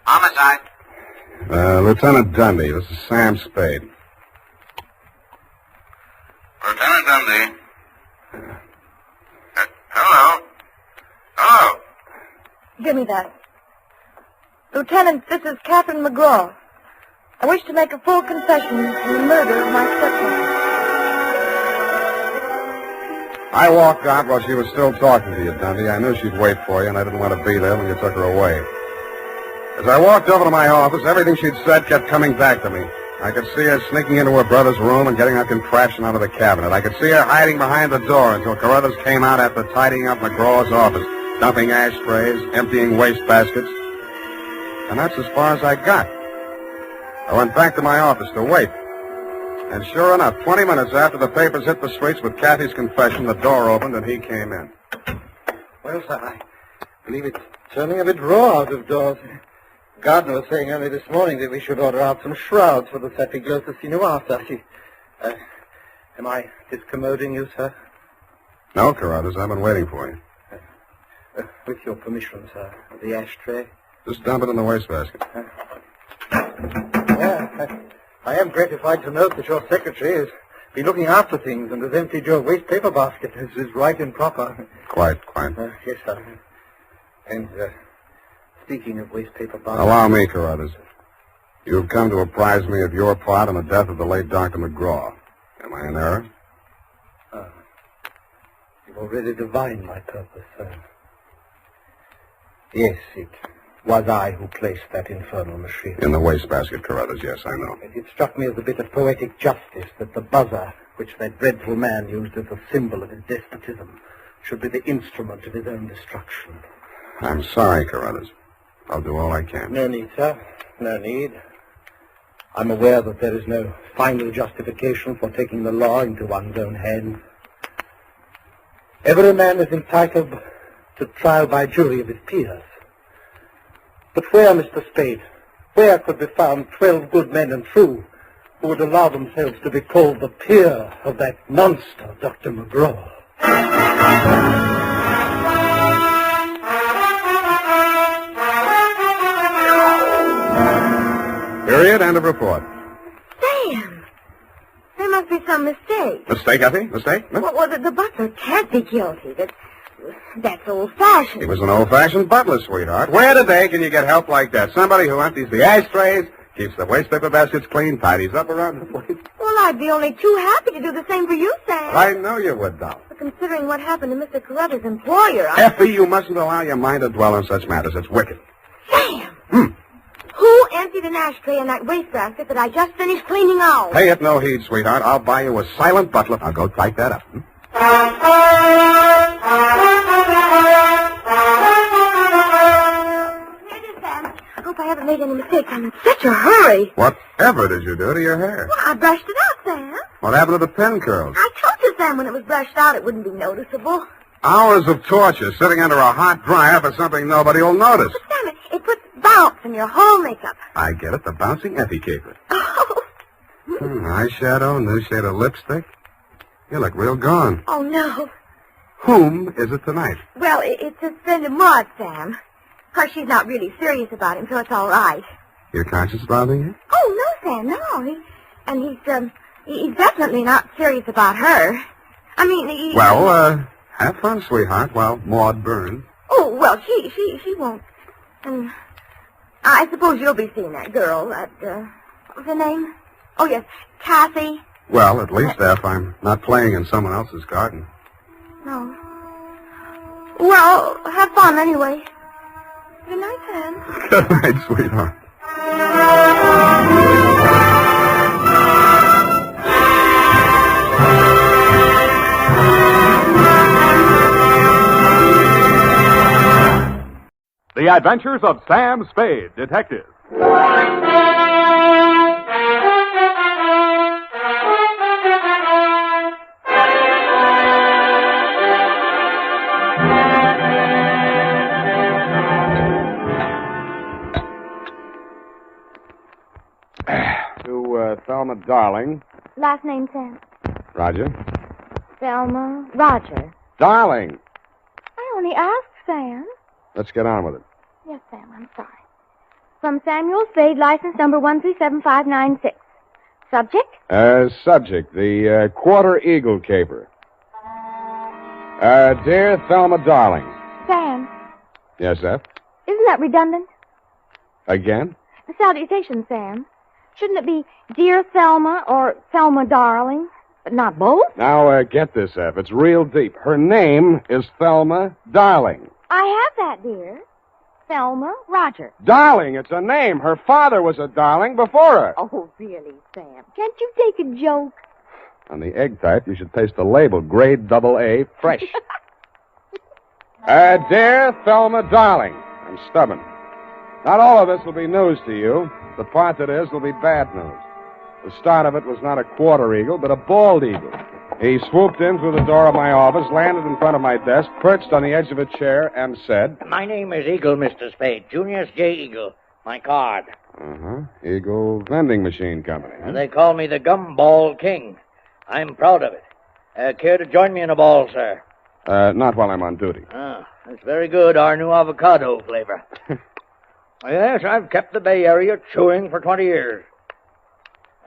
Homicide. Lieutenant Dundee, this is Sam Spade. Lieutenant Dundee. Hello? Hello? Give me that. Lieutenant, this is Captain McGraw. I wish to make a full confession in the murder of my stepmother. I walked out while she was still talking to you, Dundee. I knew she'd wait for you, and I didn't want to be there when you took her away. As I walked over to my office, everything she'd said kept coming back to me. I could see her sneaking into her brother's room and getting her contraption out of the cabinet. I could see her hiding behind the door until Carruthers came out after tidying up McGraw's office, dumping ashtrays, emptying wastebaskets. And that's as far as I got. I went back to my office to wait. And sure enough, 20 minutes after the papers hit the streets with Kathy's confession, the door opened and he came in. Well, sir, I believe it's turning a bit raw out of doors. Gardner was saying only this morning that we should order out some shrouds for the Satiglosa sinuata. Am I discommoding you, sir? No, Carruthers, I've been waiting for you. With your permission, sir, the ashtray. Just dump it in the wastebasket. I am gratified to note that your secretary has been looking after things and has emptied your waste paper basket. This is right and proper. Quite. Yes, sir. And, speaking of waste paper baskets... Allow me, Carruthers. You've come to apprise me of your part in the death of the late Dr. McGraw. Am I in error? You've already divined my purpose, sir. Yes, it was I who placed that infernal machine. In the wastebasket, Carruthers, yes, I know. And it struck me as a bit of poetic justice that the buzzer, which that dreadful man used as a symbol of his despotism, should be the instrument of his own destruction. I'm sorry, Carruthers. I'll do all I can. No need, sir. No need. I'm aware that there is no final justification for taking the law into one's own hands. Every man is entitled to trial by jury of his peers. But where, Mr. Spade, where could be found 12 good men and true who would allow themselves to be called the peer of that monster, Dr. McGraw? Period. End of report. Sam! There must be some mistake. Mistake, Effie? Mistake? Huh? What was it? The butler can't be guilty. That's old-fashioned. He was an old-fashioned butler, sweetheart. Where today can you get help like that? Somebody who empties the ashtrays, keeps the waste paper baskets clean, tidies up around the place. Well, I'd be only too happy to do the same for you, Sam. I know you would, doll. But considering what happened to Mr. Carruthers' employer, Effie, you mustn't allow your mind to dwell on such matters. It's wicked. Sam! Who emptied an ashtray in that wastebasket that I just finished cleaning out? Pay it no heed, sweetheart. I'll buy you a silent butler. I'll go type that up. Here it is, Sam. I hope I haven't made any mistakes. I'm in such a hurry. Whatever did you do to your hair? Well, I brushed it out, Sam. What happened to the pin curls? I told you, Sam, when it was brushed out, it wouldn't be noticeable. Hours of torture sitting under a hot dryer for something nobody will notice. But, Sam, it puts bounce in your whole makeup. I get it. The bouncing Effie caper. Oh. Eyeshadow, new shade of lipstick. You look real gone. Oh, no. Whom is it tonight? Well, it's his friend of Maud, Sam. Of course, she's not really serious about him, so it's all right. Your conscience bothering you? Oh, no, Sam, no. He's definitely not serious about her. I mean, Well, have fun, sweetheart, while Maud burns. Oh, well, she won't. And I suppose you'll be seeing that girl, what was her name? Oh, yes, Kathy. Well, at least if I'm not playing in someone else's garden. No. Well, have fun anyway. Good night, Sam. Good night, sweetheart. The Adventures of Sam Spade, Detective. To Thelma Darling. Last name, Sam. Roger. Thelma Roger. Darling! I only asked, Sam. Let's get on with it. Yes, Sam, I'm sorry. From Samuel Spade, license number 1375596. Subject? Subject, the Quarter Eagle caper. Dear Thelma Darling. Sam, Yes, F? isn't that redundant? Again? Salutation, Sam. Shouldn't it be Dear Thelma or Thelma Darling? But not both? Now, get this, F. It's real deep. Her name is Thelma Darling. I have that, dear. Thelma Roger. Darling, it's a name. Her father was a darling before her. Oh, really, Sam? Can't you take a joke? On the egg type, you should paste the label, grade AA, fresh. Dear Thelma Darling, I'm stubborn. Not all of this will be news to you. The part that is will be bad news. The start of it was not a quarter eagle, but a bald eagle. He swooped in through the door of my office, landed in front of my desk, perched on the edge of a chair, and said... My name is Eagle, Mr. Spade. Junius J. Eagle. My card. Uh-huh. Eagle Vending Machine Company. And they call me the Gumball King. I'm proud of it. Care to join me in a ball, sir? Not while I'm on duty. Ah, that's very good. Our new avocado flavor. Yes, I've kept the Bay Area chewing for 20 years.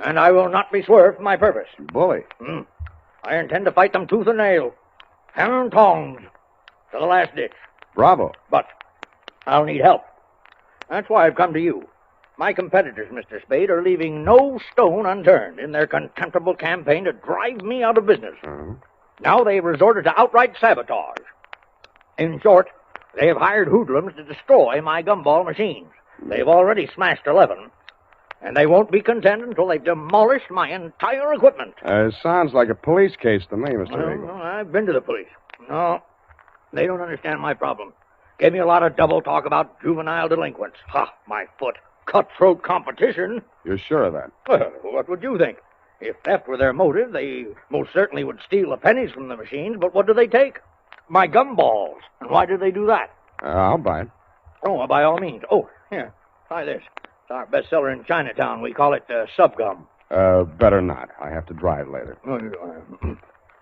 And I will not be swerved from my purpose. Bully. I intend to fight them tooth and nail. Hammer and tongs. To the last ditch. Bravo. But I'll need help. That's why I've come to you. My competitors, Mr. Spade, are leaving no stone unturned in their contemptible campaign to drive me out of business. Now they've resorted to outright sabotage. In short, they have hired hoodlums to destroy my gumball machines. They've already smashed 11, and they won't be content until they've demolished my entire equipment. Sounds like a police case to me, Mr. Eagle. Well, I've been to the police. No, they don't understand my problem. Gave me a lot of double talk about juvenile delinquents. Ha, my foot. Cutthroat competition. You're sure of that? Well, what would you think? If theft were their motive, they most certainly would steal the pennies from the machines, but what do they take? My gumballs. And why do they do that? I'll buy it. Oh, well, by all means. Oh, here, try this. It's our bestseller in Chinatown. We call it Subgum. Better not. I have to drive later.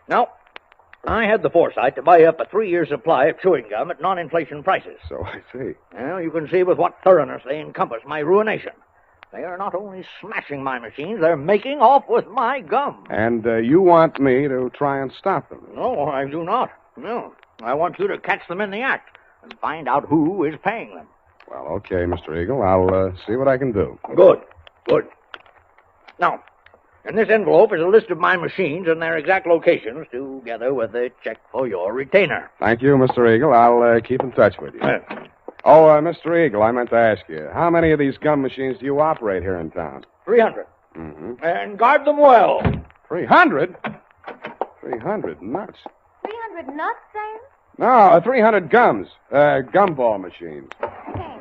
Now, I had the foresight to buy up a 3-year supply of chewing gum at non-inflation prices. So I see. Well, you can see with what thoroughness they encompass my ruination. They are not only smashing my machines, they're making off with my gum. And you want me to try and stop them? No, I do not. No. I want you to catch them in the act and find out who is paying them. Well, okay, Mr. Eagle. I'll see what I can do. Good. Now, in this envelope is a list of my machines and their exact locations, together with a check for your retainer. Thank you, Mr. Eagle. I'll keep in touch with you. Oh, Mr. Eagle, I meant to ask you, how many of these gum machines do you operate here in town? 300. Mm-hmm. And guard them well. 300? 300 nuts. 300 nuts, Sam? No, 300 gums. Gumball machines. Sam,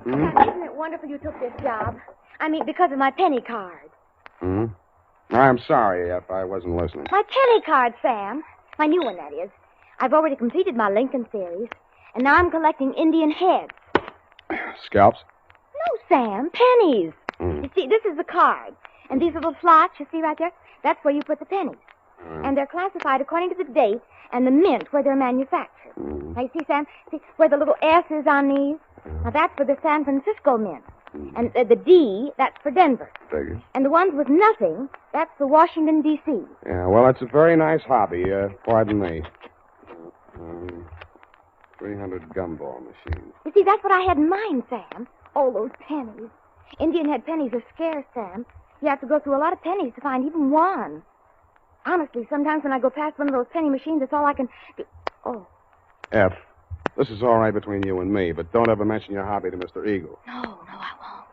Hmm? isn't it wonderful you took this job? I mean, because of my penny card. Hmm? I'm sorry if I wasn't listening. My penny card, Sam. My new one, that is. I've already completed my Lincoln series, and now I'm collecting Indian heads. Scalps? No, Sam, pennies. Hmm. You see, this is the card, and these little slots you see right there, that's where you put the pennies. And they're classified according to the date and the mint where they're manufactured. Now, you see, Sam, see where the little S is on these? Now, that's for the San Francisco mint. And the D, that's for Denver. Figures. And the ones with nothing, that's for Washington, D.C. Yeah, well, it's a very nice hobby. Pardon me. 300 gumball machines. You see, that's what I had in mind, Sam. Oh, those pennies. Indian head pennies are scarce, Sam. You have to go through a lot of pennies to find even one. Honestly, sometimes when I go past one of those penny machines, that's all I can do. Oh. F, this is all right between you and me, but don't ever mention your hobby to Mr. Eagle. No, I won't.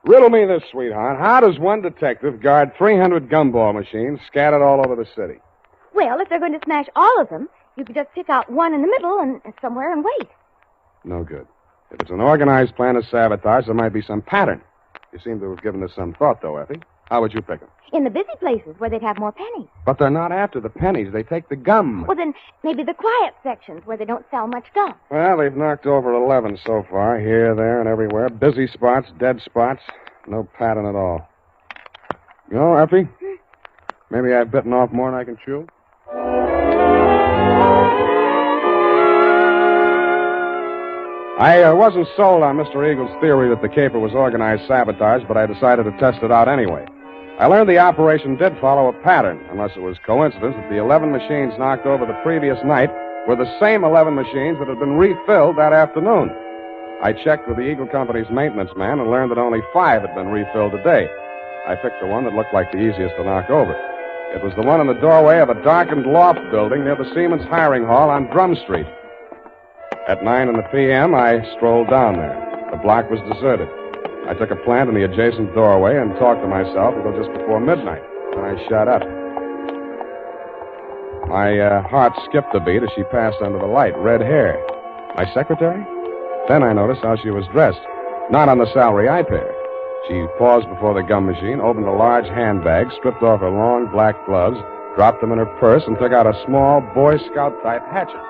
Riddle me this, sweetheart. How does one detective guard 300 gumball machines scattered all over the city? Well, if they're going to smash all of them, you could just pick out one in the middle and somewhere and wait. No good. If it's an organized plan of sabotage, there might be some pattern. You seem to have given this some thought, though, Effie. How would you pick them? In the busy places where they'd have more pennies. But they're not after the pennies. They take the gum. Well, then maybe the quiet sections where they don't sell much gum. Well, they've knocked over 11 so far, here, there, and everywhere. Busy spots, dead spots. No pattern at all. You know, Effie, maybe I've bitten off more than I can chew. I wasn't sold on Mr. Eagle's theory that the caper was organized sabotage, but I decided to test it out anyway. I learned the operation did follow a pattern, unless it was coincidence that the 11 machines knocked over the previous night were the same 11 machines that had been refilled that afternoon. I checked with the Eagle Company's maintenance man and learned that only 5 had been refilled today. I picked the one that looked like the easiest to knock over. It was the one in the doorway of a darkened loft building near the Siemens Hiring Hall on Drum Street. At 9 p.m., I strolled down there. The block was deserted. I took a plant in the adjacent doorway and talked to myself until just before midnight. Then I shut up. My heart skipped a beat as she passed under the light. Red hair. My secretary? Then I noticed how she was dressed. Not on the salary I paid her. She paused before the gum machine, opened a large handbag, stripped off her long black gloves, dropped them in her purse, and took out a small Boy Scout-type hatchet.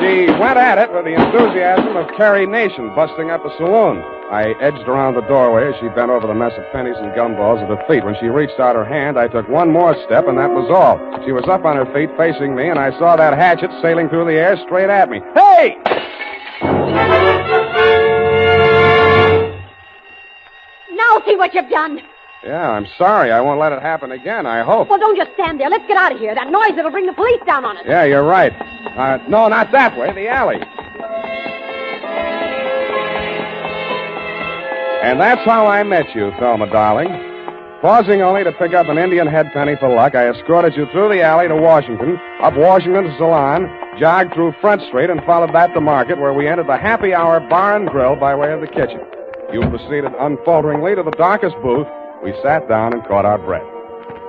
She went at it with the enthusiasm of Carrie Nation busting up a saloon. I edged around the doorway as she bent over the mess of pennies and gumballs at her feet. When she reached out her hand, I took one more step, and that was all. She was up on her feet facing me, and I saw that hatchet sailing through the air straight at me. Hey! Now see what you've done. Yeah, I'm sorry. I won't let it happen again, I hope. Well, don't just stand there. Let's get out of here. That noise will bring the police down on us. Yeah, you're right. No, not that way. The alley. And that's how I met you, Thelma, darling. Pausing only to pick up an Indian head penny for luck, I escorted you through the alley to Washington, up Washington to Salon, jogged through Front Street, and followed that to Market, where we entered the Happy Hour Bar and Grill by way of the kitchen. You proceeded unfalteringly to the darkest booth. We sat down and caught our breath.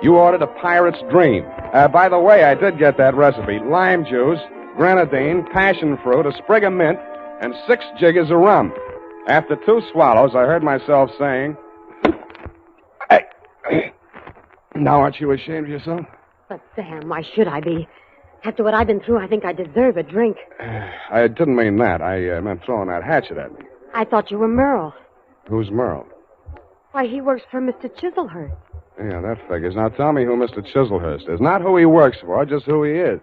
You ordered a pirate's dream. By the way, I did get that recipe. Lime juice, grenadine, passion fruit, a sprig of mint, and 6 jiggers of rum. After 2 swallows, I heard myself saying, now aren't you ashamed of yourself? But, Sam, why should I be? After what I've been through, I think I deserve a drink. I didn't mean that. I meant throwing that hatchet at me. I thought you were Merle. Who's Merle? Why, he works for Mr. Chiselhurst. Yeah, that figures. Now tell me who Mr. Chiselhurst is. Not who he works for, just who he is.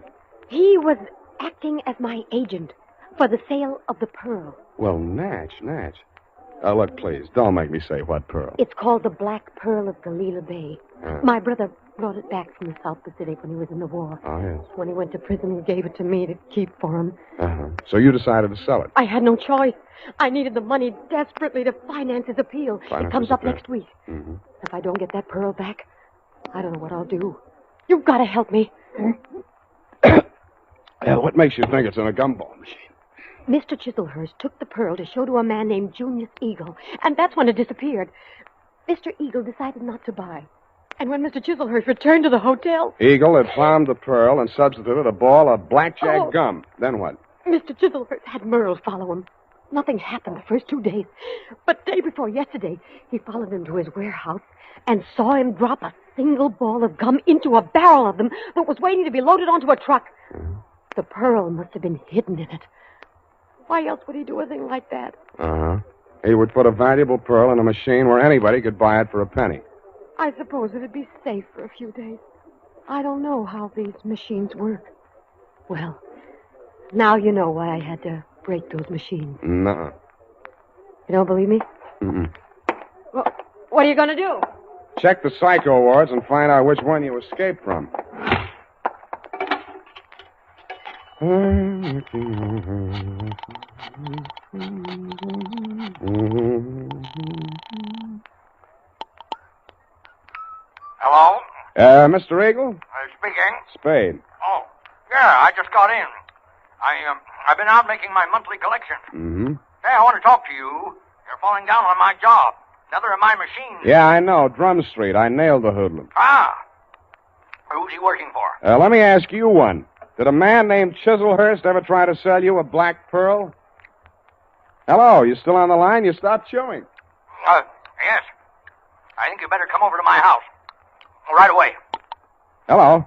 He was acting as my agent for the sale of the pearl. Well, Natch. Look, please, don't make me say what pearl. It's called the Black Pearl of Galila Bay. My brother brought it back from the South Pacific when he was in the war. Oh, yes. When he went to prison, he gave it to me to keep for him. Uh-huh. So you decided to sell it? I had no choice. I needed the money desperately to finance his appeal. It comes up next week. Mm-hmm. If I don't get that pearl back, I don't know what I'll do. You've got to help me. What makes you think it's in a gumball machine? Mr. Chiselhurst took the pearl to show to a man named Junius Eagle, and that's when it disappeared. Mr. Eagle decided not to buy. And when Mr. Chiselhurst returned to the hotel... Eagle had found the pearl and substituted a ball of blackjack gum. Then what? Mr. Chiselhurst had Merle follow him. Nothing happened the first 2 days. But day before yesterday, he followed him to his warehouse and saw him drop a single ball of gum into a barrel of them that was waiting to be loaded onto a truck. The pearl must have been hidden in it. Why else would he do a thing like that? Uh-huh. He would put a valuable pearl in a machine where anybody could buy it for a penny. I suppose it'd be safe for a few days. I don't know how these machines work. Well, now you know why I had to break those machines. No. You don't believe me? Mm-mm. Well, what are you going to do? Check the psycho wards and find out which one you escaped from. Hello? Mr. Eagle? Speaking. Spade. Oh, yeah, I just got in. I've been out making my monthly collection. Mm-hmm. Hey, I want to talk to you. You're falling down on my job. Another of my machines. Yeah, I know. Drum Street. I nailed the hoodlum. Ah. Who's he working for? Let me ask you one. Did a man named Chiselhurst ever try to sell you a black pearl? Hello, you still on the line? You stopped chewing. Yes. I think you better come over to my house. Right away. Hello.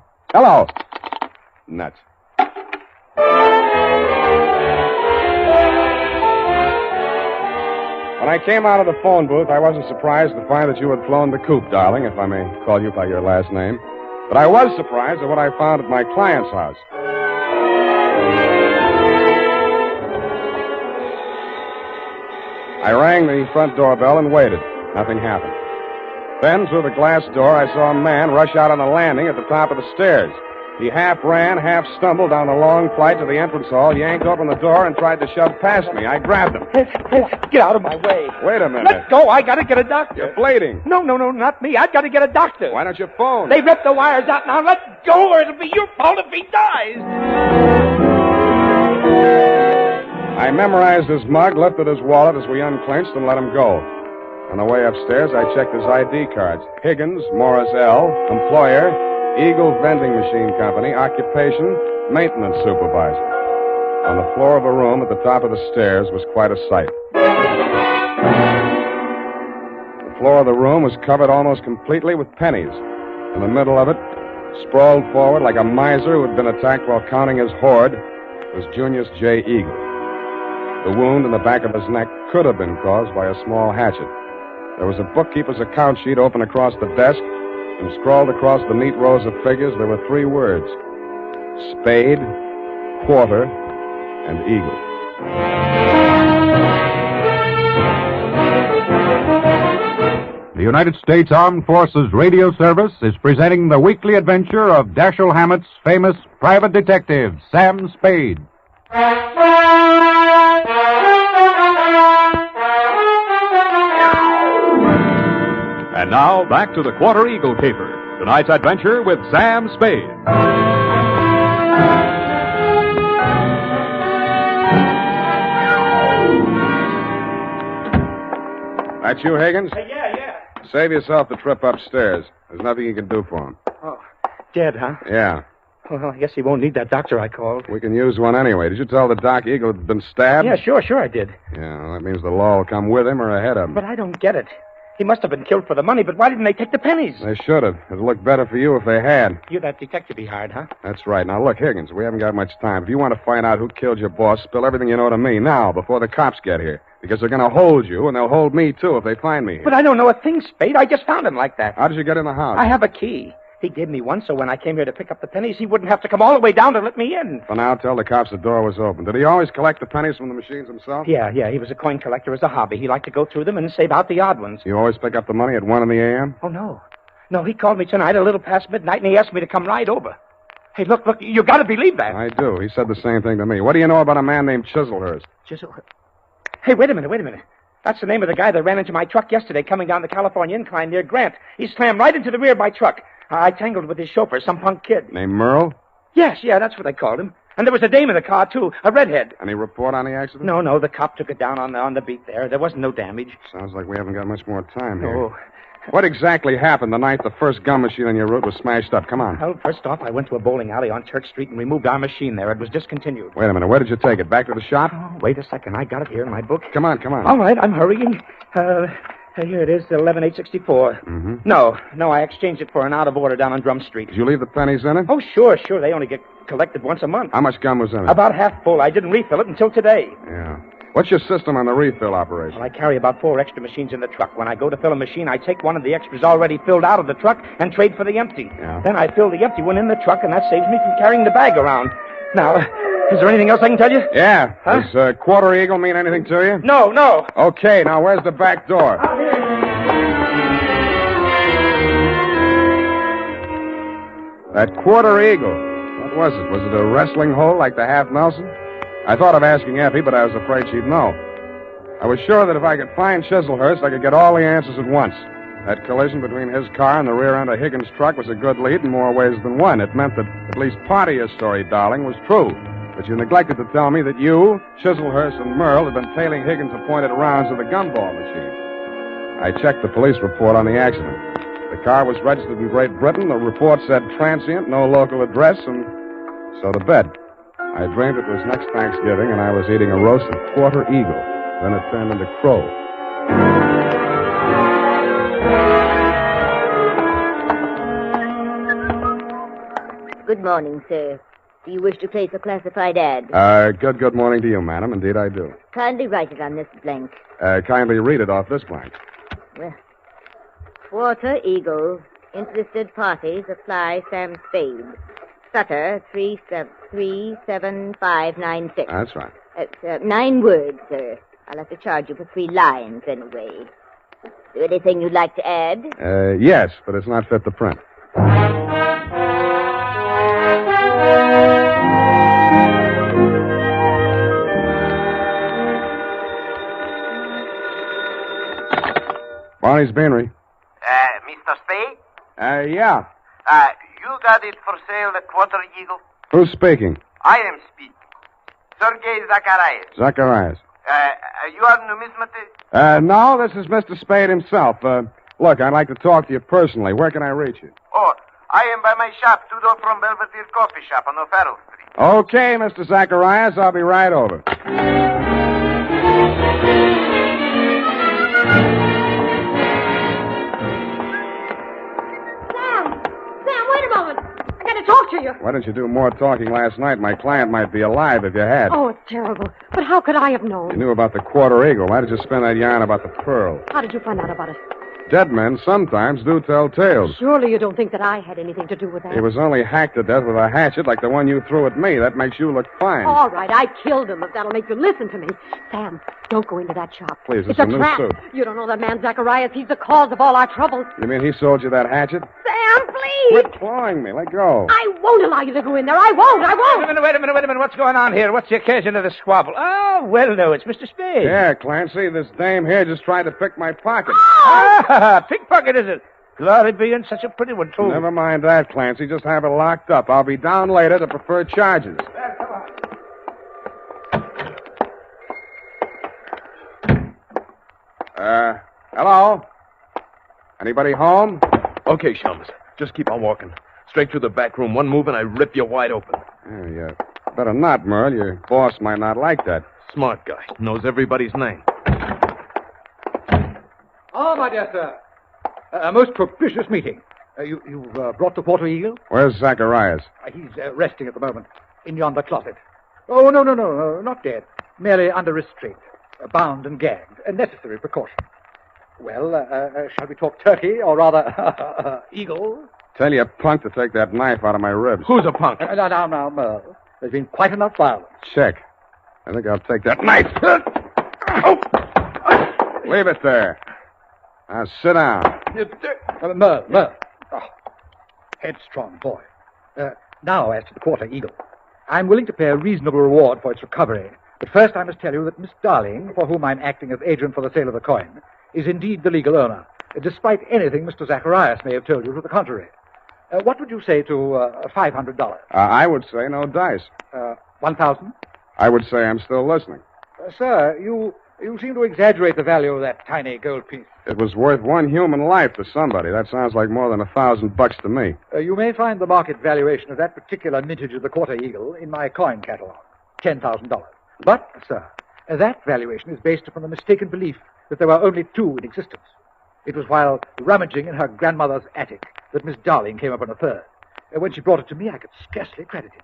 Nuts. When I came out of the phone booth, I wasn't surprised to find that you had flown the coop, darling, if I may call you by your last name. But I was surprised at what I found at my client's house. I rang the front doorbell and waited. Nothing happened. Then, through the glass door, I saw a man rush out on the landing at the top of the stairs. He half ran, half stumbled down the long flight to the entrance hall, yanked open the door, and tried to shove past me. I grabbed him. Get out of my way. Wait a minute. Let go. I got to get a doctor. You're bleeding. No, not me. I've got to get a doctor. Why don't you phone? They ripped the wires out now. Let go, or it'll be your fault if he dies. I memorized his mug, lifted his wallet as we unclinched, and let him go. On the way upstairs, I checked his ID cards. Higgins, Morris L., employer, Eagle Vending Machine Company, occupation, maintenance supervisor. On the floor of a room at the top of the stairs was quite a sight. The floor of the room was covered almost completely with pennies. In the middle of it, sprawled forward like a miser who had been attacked while counting his hoard, was Junius J. Eagle. The wound in the back of his neck could have been caused by a small hatchet. There was a bookkeeper's account sheet open across the desk, and scrawled across the neat rows of figures there were 3 words: Spade, Quarter, and Eagle. The United States Armed Forces Radio Service is presenting the weekly adventure of Dashiell Hammett's famous private detective, Sam Spade. And now, back to the Quarter Eagle Caper. Tonight's adventure with Sam Spade. That you, Higgins? Yeah. Save yourself the trip upstairs. There's nothing you can do for him. Oh, dead, huh? Yeah. Well, I guess he won't need that doctor I called. We can use one anyway. Did you tell the Doc Eagle had been stabbed? Yeah, sure I did. Yeah, well, that means the law will come with him or ahead of him. But I don't get it. He must have been killed for the money, but why didn't they take the pennies? They should have. It'd look better for you if they had. You're that detective he hired, huh? That's right. Now, look, Higgins, we haven't got much time. If you want to find out who killed your boss, spill everything you know to me now, before the cops get here. Because they're going to hold you, and they'll hold me, too, if they find me here. But I don't know a thing, Spade. I just found him like that. How did you get in the house? I have a key. He gave me one, so when I came here to pick up the pennies, he wouldn't have to come all the way down to let me in. For now, tell the cops the door was open. Did he always collect the pennies from the machines himself? Yeah. He was a coin collector as a hobby. He liked to go through them and save out the odd ones. You always pick up the money at 1 a.m.? Oh, no. No, he called me tonight a little past midnight, and he asked me to come right over. Hey, look, you got to believe that. I do. He said the same thing to me. What do you know about a man named Chiselhurst? Hey, wait a minute. That's the name of the guy that ran into my truck yesterday coming down the California incline near Grant. He slammed right into the rear of my truck. I tangled with his chauffeur, some punk kid. Named Merle? Yes, that's what they called him. And there was a dame in the car, too, a redhead. Any report on the accident? No, the cop took it down on the beat there. There wasn't no damage. Sounds like we haven't got much more time here. No. What exactly happened the night the first gun machine on your route was smashed up? Come on. Well, first off, I went to a bowling alley on Church Street and removed our machine there. It was discontinued. Wait a minute. Where did you take it? Back to the shop? Oh, wait a second. I got it here in my book. Come on. All right, I'm hurrying. Here it is, 11864. Mm-hmm. No, I exchanged it for an out of order down on Drum Street. Did you leave the pennies in it? Oh, sure. They only get collected once a month. How much gum was in it? About half full. I didn't refill it until today. Yeah. What's your system on the refill operation? Well, I carry about 4 extra machines in the truck. When I go to fill a machine, I take one of the extras already filled out of the truck and trade for the empty. Yeah. Then I fill the empty one in the truck, and that saves me from carrying the bag around. Now, is there anything else I can tell you? Yeah. Huh? Does Quarter Eagle mean anything to you? No. Okay, now where's the back door? That Quarter Eagle. What was it? Was it a wrestling hole like the Half Nelson? I thought of asking Effie, but I was afraid she'd know. I was sure that if I could find Chiselhurst, I could get all the answers at once. That collision between his car and the rear end of Higgins' truck was a good lead in more ways than one. It meant that at least part of your story, darling, was true. But you neglected to tell me that you, Chiselhurst, and Merle had been tailing Higgins' appointed rounds of the gumball machine. I checked the police report on the accident. The car was registered in Great Britain. The report said transient, no local address, and so to bed. I dreamed it was next Thanksgiving, and I was eating a roasted Quarter Eagle. Then it turned into crow. Good morning, sir. Do you wish to place a classified ad? Good morning to you, madam. Indeed, I do. Kindly write it on this blank. Kindly read it off this blank. Well, Quarter Eagle. Interested parties apply Sam Spade. Sutter 37596. That's right. It's 9 words, sir. I'll have to charge you for 3 lines anyway. Is there anything you'd like to add? Yes, but it's not fit to print. Barney's Beanery. Mr. Spade? Yeah. You got it for sale, the Quarter Eagle? Who's speaking? I am speaking. Sergei Zacharias. Zacharias. You are numismatist? No, this is Mr. Spade himself. Look, I'd like to talk to you personally. Where can I reach you? Oh, I am by my shop, 2 doors from Belvedere Coffee Shop on O'Farrell Street. Okay, Mr. Zacharias, I'll be right over. Sam, wait a moment. I got to talk to you. Why didn't you do more talking last night? My client might be alive if you had. Oh, it's terrible. But how could I have known? You knew about the Quarter Eagle. Why did you spin that yarn about the pearl? How did you find out about it? Dead men sometimes do tell tales. Surely you don't think that I had anything to do with that. He was only hacked to death with a hatchet like the one you threw at me. That makes you look fine. All right, I killed him, if that'll make you listen to me. Sam, don't go into that shop. Please, it's a a new trap. suit. You don't know that man Zacharias. He's the cause of all our troubles. You mean he sold you that hatchet? Sam, please! Quit clawing me. Let go. I won't allow you to go in there. I won't. Wait a minute. What's going on here? What's the occasion of the squabble? Oh, well, no, it's Mr. Spade. Yeah, Clancy, this dame here just tried to pick my pocket. Ah, pickpocket, is it? Glory be, and such a pretty one, too. Never mind that, Clancy. Just have it locked up. I'll be down later to prefer charges. Hello? Anybody home? Okay, chums. Just keep on walking. Straight through the back room. One move and I rip you wide open. Yeah, better not, Merle. Your boss might not like that. Smart guy. Knows everybody's name. Ah, my dear sir. A most propitious meeting. You've brought the Porter Eagle? Where's Zacharias? He's resting at the moment in yonder closet. Oh, no, not dead. Merely under restraint. Bound and gagged. A necessary precaution. Well, shall we talk turkey, or rather, eagle? Tell your punk to take that knife out of my ribs. Who's a punk? Now, Merle. There's been quite enough violence. Check. I think I'll take that knife. Leave it there. Now, sit down. Merle. Oh, headstrong boy. Now, as to the Quarter Eagle. I'm willing to pay a reasonable reward for its recovery. But first I must tell you that Miss Darling, for whom I'm acting as agent for the sale of the coin, is indeed the legal owner, despite anything Mr. Zacharias may have told you to the contrary. What would you say to $500? I would say no dice. 1,000? I would say I'm still listening. Sir, you seem to exaggerate the value of that tiny gold piece. It was worth one human life to somebody. That sounds like more than $1,000 to me. You may find the market valuation of that particular mintage of the Quarter Eagle in my coin catalog. $10,000. But, sir, that valuation is based upon the mistaken belief that there were only two in existence. It was while rummaging in her grandmother's attic that Miss Darling came upon a third. When she brought it to me, I could scarcely credit it.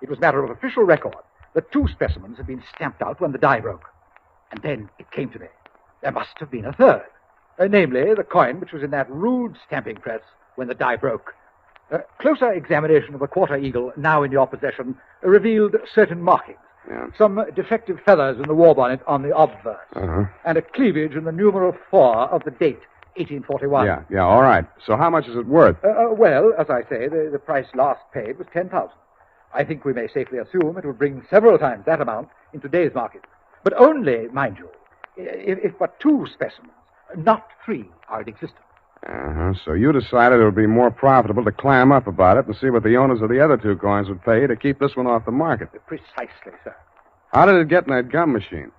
It was matter of official record that two specimens had been stamped out when the die broke. And then it came to me. There must have been a third. Namely, the coin which was in that rude stamping press when the die broke. Closer examination of the Quarter Eagle, now in your possession, revealed certain markings. Yeah. Some defective feathers in the war bonnet on the obverse. And a cleavage in the numeral 4 of the date, 1841. Yeah, all right. So how much is it worth? Well, as I say, the price last paid was $10,000. I think we may safely assume it will bring several times that amount in today's market. But only, mind you, if but two specimens, not three, are in existence. So you decided it would be more profitable to clam up about it and see what the owners of the other two coins would pay to keep this one off the market. Precisely, sir. How did it get in that gum machine?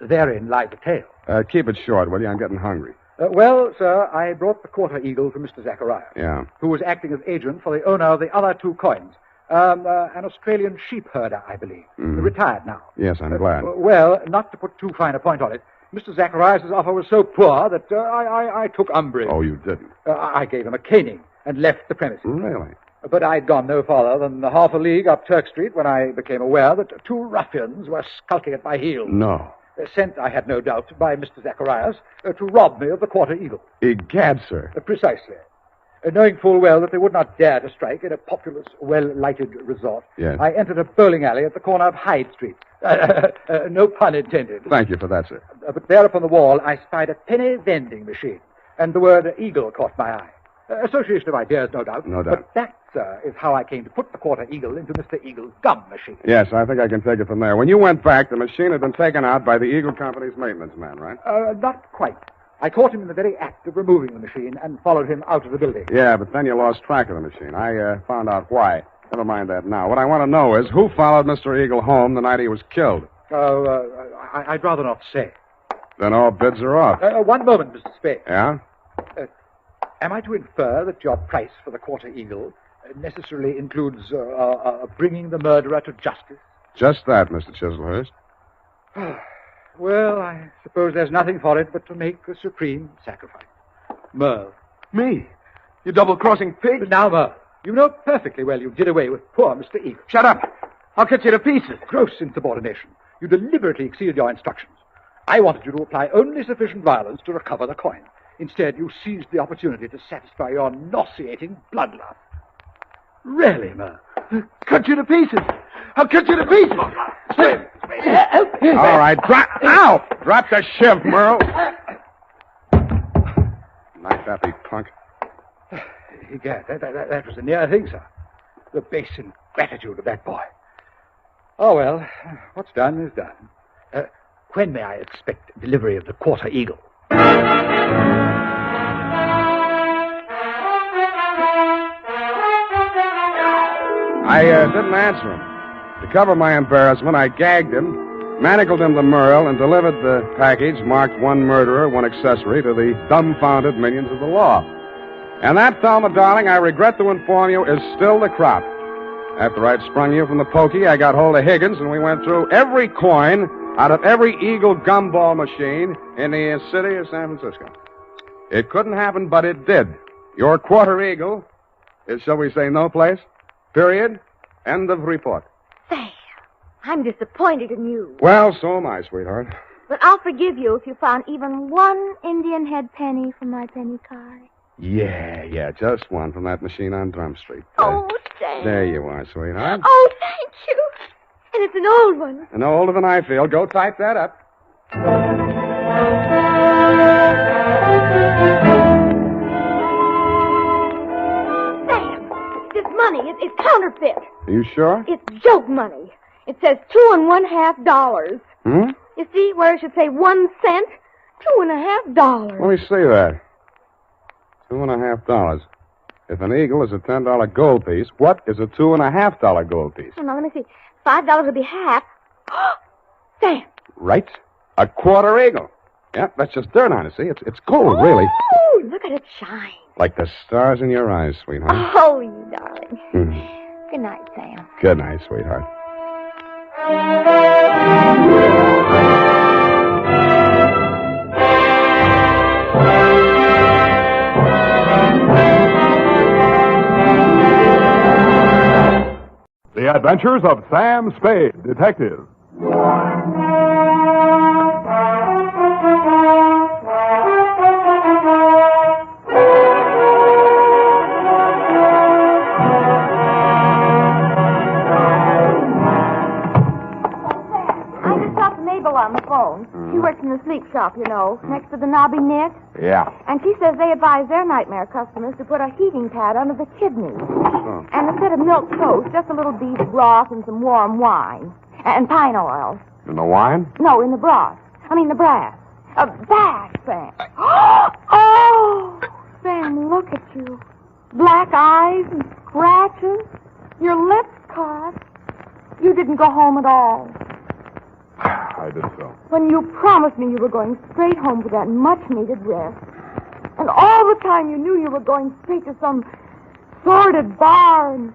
Therein lies the tale. Keep it short, will you? I'm getting hungry. Well, sir, I brought the Quarter Eagle to Mr. Zacharias. Yeah. Who was acting as agent for the owner of the other two coins. An Australian sheep herder, I believe. Retired now. Yes, I'm glad. Well, not to put too fine a point on it, Mr. Zacharias' offer was so poor that I took umbrage. Oh, you didn't? I gave him a caning and left the premises. Really? But I'd gone no farther than half a league up Turk Street when I became aware that two ruffians were skulking at my heels. No. Sent, I had no doubt, by Mr. Zacharias to rob me of the Quarter Eagle. Egad, sir. Precisely. Knowing full well that they would not dare to strike in a populous, well-lighted resort, Yes. I entered a bowling alley at the corner of Hyde Street. No pun intended. Thank you for that, sir. But there upon the wall, I spied a penny vending machine, and the word Eagle caught my eye. Association of ideas, no doubt. No doubt. But that, sir, is how I came to put the Quarter Eagle into Mr. Eagle's gum machine. Yes, I think I can take it from there. When you went back, the machine had been taken out by the Eagle Company's maintenance man, right? Not quite. I caught him in the very act of removing the machine and followed him out of the building. Yeah, but then you lost track of the machine. I found out why. Never mind that now. What I want to know is who followed Mr. Eagle home the night he was killed. I'd rather not say. Then all bids are off. One moment, Mr. Spade. Yeah? Am I to infer that your price for the Quarter Eagle necessarily includes bringing the murderer to justice? Just that, Mr. Chislehurst. Well, I suppose there's nothing for it but to make the supreme sacrifice. Merle. Me? You double-crossing pig? Now, Merle, you know perfectly well you did away with poor Mr. Eagle. Shut up. I'll cut you to pieces. Gross insubordination. You deliberately exceeded your instructions. I wanted you to apply only sufficient violence to recover the coin. Instead, you seized the opportunity to satisfy your nauseating bloodlust. Really, Merle? Cut you to pieces. I'll cut you to pieces. Help me. All right, drop the shiv, Merle. Knife that, you punk. Egad, that was a near thing, sir. The base ingratitude of that boy. Oh, well, what's done is done. When may I expect delivery of the quarter eagle? I didn't answer him. To cover my embarrassment, I gagged him, manacled him to Merle, and delivered the package marked one murderer, one accessory to the dumbfounded minions of the law. And that, Thelma, darling, I regret to inform you, is still the crop. After I'd sprung you from the pokey, I got hold of Higgins, and we went through every coin out of every Eagle gumball machine in the city of San Francisco. It couldn't happen, but it did. Your quarter Eagle is, shall we say, no place. Period. End of report. Sam, I'm disappointed in you. Well, so am I, sweetheart. But I'll forgive you if you found even one Indian head penny from my penny card. Yeah, just one from that machine on Drum Street. Oh, Sam. There you are, sweetheart. Oh, thank you. And it's an old one. And no older than I feel. Go type that up. Sam, this money is counterfeit. Are you sure? It's joke money. It says $2.50. Hmm? You see where it should say 1 cent? $2.50. Let me see that. $2.50. If an eagle is a $10 gold piece, what is a $2.50 gold piece? Oh, now, let me see. $5 would be half. Sam. Right. A quarter eagle. Yeah, that's just dirt on it, see? It's gold, really. Oh, look at it shine. Like the stars in your eyes, sweetheart. Oh, you darling. Hmm. Good night, Sam. Good night, sweetheart. The Adventures of Sam Spade, Detective. On the phone. She works in the sleep shop, you know, next to the knobby knit. Yeah. And she says they advise their nightmare customers to put a heating pad under the kidneys. Oh. And instead of milk toast, just a little beef broth and some warm wine. And pine oil. In the wine? No, in the broth. I mean the brass. Bath, Sam. Oh! Sam, look at you. Black eyes and scratches. Your lips cut. You didn't go home at all. I did so. When you promised me you were going straight home for that much-needed rest. And all the time you knew you were going straight to some sordid bar and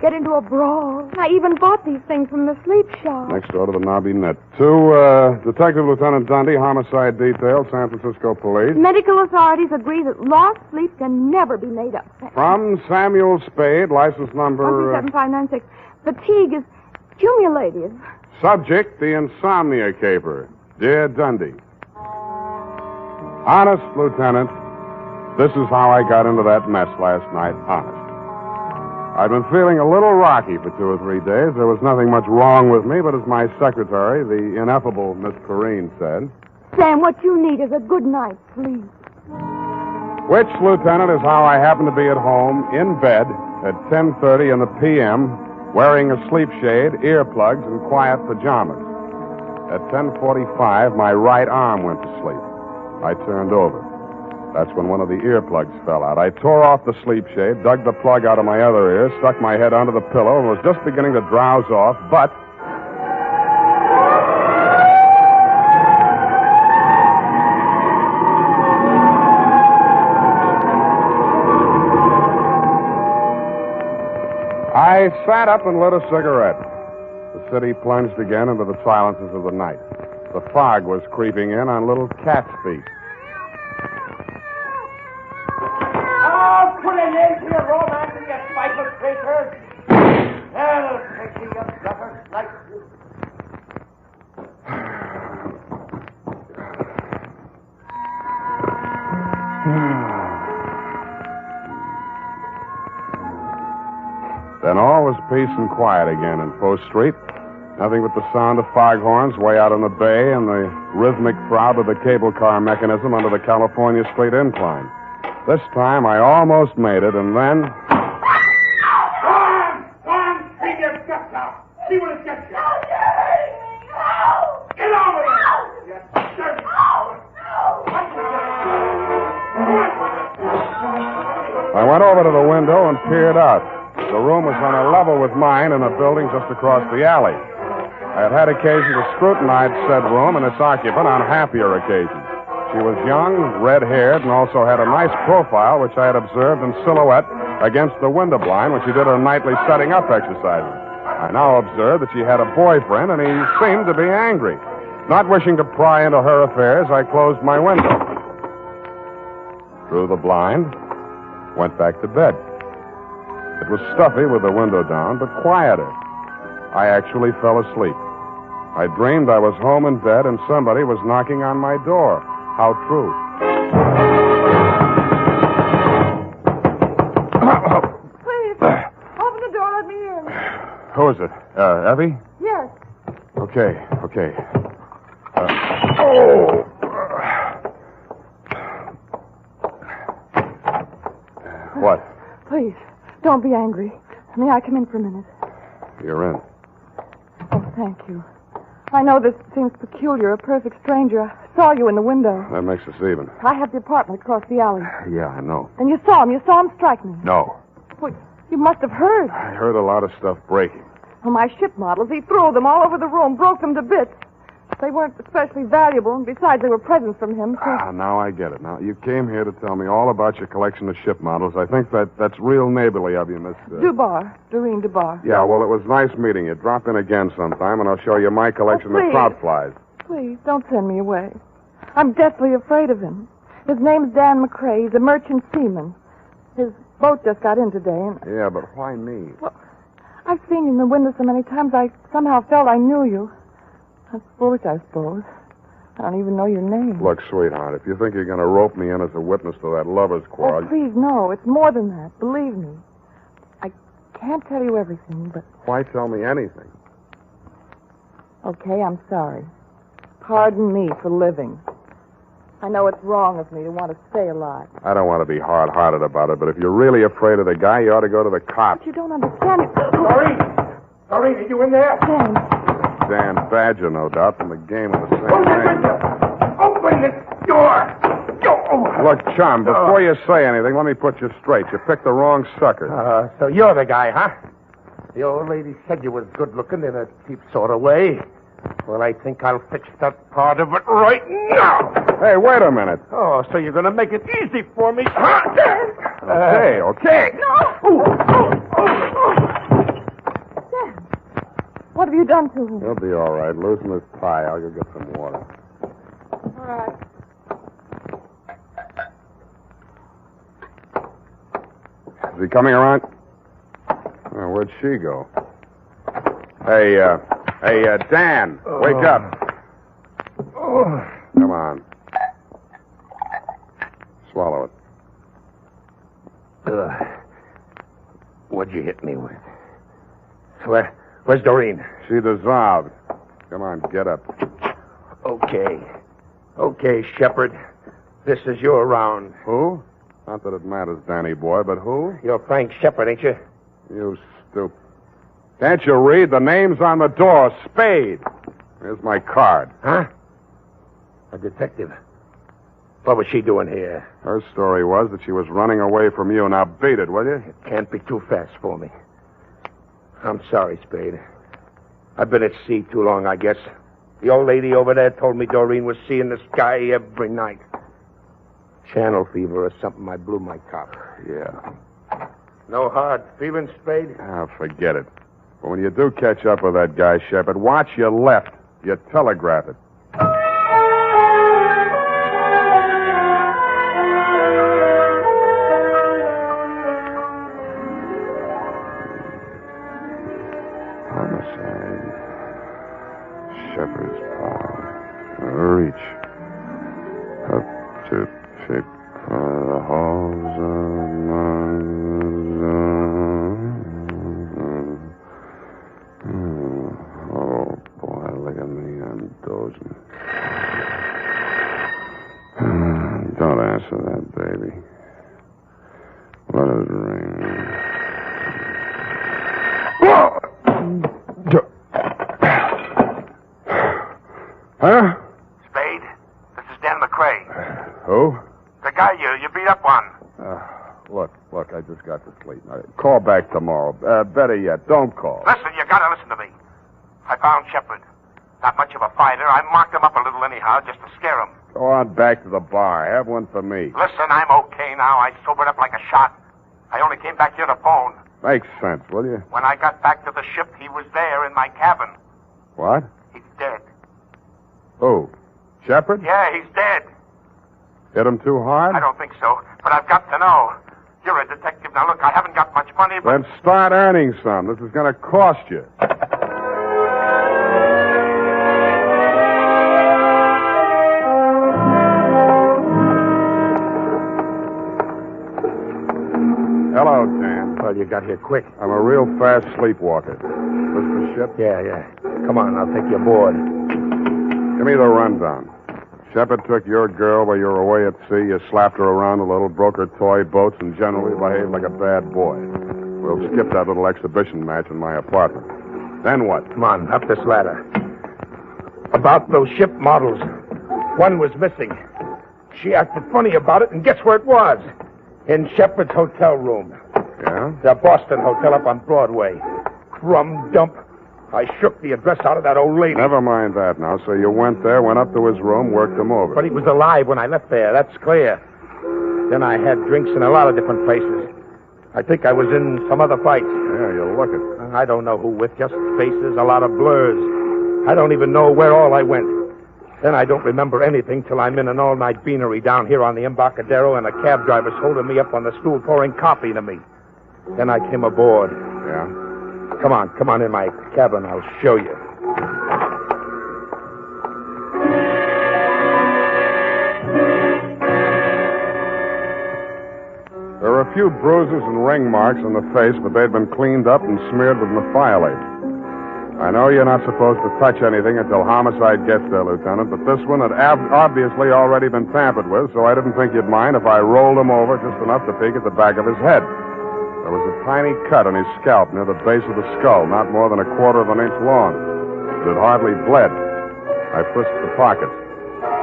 get into a brawl. I even bought these things from the sleep shop. Next door to the knobby net. To Detective Lieutenant Dundee, Homicide Detail, San Francisco Police. Medical authorities agree that lost sleep can never be made up. From Samuel Spade, license number... 17596. Fatigue is cumulative. Subject, the Insomnia caper. Dear Dundee. Honest, Lieutenant, this is how I got into that mess last night. Honest. I've been feeling a little rocky for 2 or 3 days. There was nothing much wrong with me, but as my secretary, the ineffable Miss Perrine, said... Sam, what you need is a good night's sleep. Which, Lieutenant, is how I happen to be at home, in bed, at 10:30 in the p.m., wearing a sleep shade, earplugs, and quiet pajamas. At 10:45, my right arm went to sleep. I turned over. That's when one of the earplugs fell out. I tore off the sleep shade, dug the plug out of my other ear, stuck my head under the pillow, and was just beginning to drowse off, but... I sat up and lit a cigarette. The city plunged again into the silences of the night. The fog was creeping in on little cat's feet. Oh, put an end to your romance and your spiteful creatures. That'll take you, you bluffer. Like you. Then all was peace and quiet again in Post Street. Nothing but the sound of foghorns way out on the bay and the rhythmic throb of the cable car mechanism under the California Street incline. This time I almost made it, and then... Go on, take your guts out. See what it gets you. Get over here. You dirty I went over to the window and peered out. The room was on a level with mine in a building just across the alley. I had had occasion to scrutinize said room and its occupant on happier occasions. She was young, red-haired, and also had a nice profile, which I had observed in silhouette against the window blind when she did her nightly setting up exercises. I now observed that she had a boyfriend, and he seemed to be angry. Not wishing to pry into her affairs, I closed my window. Drew the blind, went back to bed. It was stuffy with the window down, but quieter. I actually fell asleep. I dreamed I was home in bed and somebody was knocking on my door. How true. Please, open the door, let me in. Who is it? Evie? Yes. Okay. What? Please, don't be angry. May I come in for a minute? You're in. Oh, thank you. I know this seems peculiar, a perfect stranger. I saw you in the window. That makes us even. I have the apartment across the alley. Yeah, I know. And you saw him strike me. No. Well, you must have heard. I heard a lot of stuff breaking. Well, my ship models, he threw them all over the room, broke them to bits. They weren't especially valuable, and besides, they were presents from him, so... Now I get it. Now, you came here to tell me all about your collection of ship models. I think that's real neighborly of you, Miss... Doreen Dubar. Yeah, well, it was nice meeting you. Drop in again sometime, and I'll show you my collection of trout flies. Please, don't send me away. I'm deathly afraid of him. His name's Dan McCrae. He's a merchant seaman. His boat just got in today, and... Yeah, but why me? Well, I've seen you in the window so many times, I somehow felt I knew you. That's foolish, I suppose. I don't even know your name. Look, sweetheart, if you think you're going to rope me in as a witness to that lover's quarrel... Oh, please, no. It's more than that. Believe me. I can't tell you everything, but... Why tell me anything? Okay, I'm sorry. Pardon me for living. I know it's wrong of me to want to stay alive. I don't want to be hard-hearted about it, but if you're really afraid of the guy, you ought to go to the cops. But you don't understand it. Doreen, are you in there? Dan Badger, no doubt, from the game of the same name. Open the door! Look, chum, before you say anything, let me put you straight. You picked the wrong sucker. So you're the guy, huh? The old lady said you was good-looking in a cheap sort of way. Well, I think I'll fix that part of it right now. Hey, wait a minute. Oh, so you're going to make it easy for me, huh? Okay. No! What have you done to him? He'll be all right. Loosen his tie. I'll go get some water. All right. Is he coming around? Oh, where'd she go? Hey, Dan, wake up. Come on. Swallow it. What'd you hit me with? Where's Doreen? She dissolved. Come on, get up. Okay, Shepard. This is your round. Who? Not that it matters, Danny boy, but who? You're Frank Shepard, ain't you? You stupid. Can't you read? The name's on the door. Spade. Here's my card. Huh? A detective. What was she doing here? Her story was that she was running away from you. Now beat it, will you? It can't be too fast for me. I'm sorry, Spade. I've been at sea too long, I guess. The old lady over there told me Doreen was seeing the sky every night. Channel fever or something. I blew my top. Yeah. No hard feelings, Spade? Forget it. But when you do catch up with that guy, Shepard, watch your left. You telegraph it. Homicide. Shepherd's Pie. Reach. Up to pick the halls of Oh, boy, look at me. I'm dozing. Don't answer that, baby. sleep. Call back tomorrow. Better yet, don't call. Listen, you gotta listen to me. I found Shepard. Not much of a fighter. I marked him up a little anyhow, just to scare him. Go on back to the bar. Have one for me. Listen, I'm okay now. I sobered up like a shot. I only came back here to phone. Makes sense, will you? When I got back to the ship, he was there in my cabin. What? He's dead. Who? Shepard? Yeah, he's dead. Hit him too hard? I don't think so, but I've got to know. You're a detective. Now, look, I haven't got much money, but... Then start earning some. This is going to cost you. Hello, Dan. Well, you got here quick. I'm a real fast sleepwalker. This the ship? Yeah. Come on, I'll take you aboard. Give me the rundown. Shepard took your girl while you were away at sea. You slapped her around a little, broke her toy boats, and generally behaved like a bad boy. We'll skip that little exhibition match in my apartment. Then what? Come on, up this ladder. About those ship models. One was missing. She acted funny about it, and guess where it was? In Shepard's hotel room. Yeah? The Boston Hotel up on Broadway. Crumb dump. I shook the address out of that old lady. Never mind that now. So you went there, went up to his room, worked him over. But he was alive when I left there, that's clear. Then I had drinks in a lot of different places. I think I was in some other fights. Yeah, you look it. I don't know who with, just faces, a lot of blurs. I don't even know where all I went. Then I don't remember anything till I'm in an all-night beanery down here on the Embarcadero, and a cab driver's holding me up on the stool pouring coffee to me. Then I came aboard. Yeah? Come on in my cabin. I'll show you. There were a few bruises and ring marks on the face, but they'd been cleaned up and smeared with methiolate. I know you're not supposed to touch anything until homicide gets there, Lieutenant, but this one had obviously already been tampered with, so I didn't think you'd mind if I rolled him over just enough to peek at the back of his head. There was a tiny cut on his scalp near the base of the skull, not more than 1/4 of an inch long. It had hardly bled. I frisked the pockets.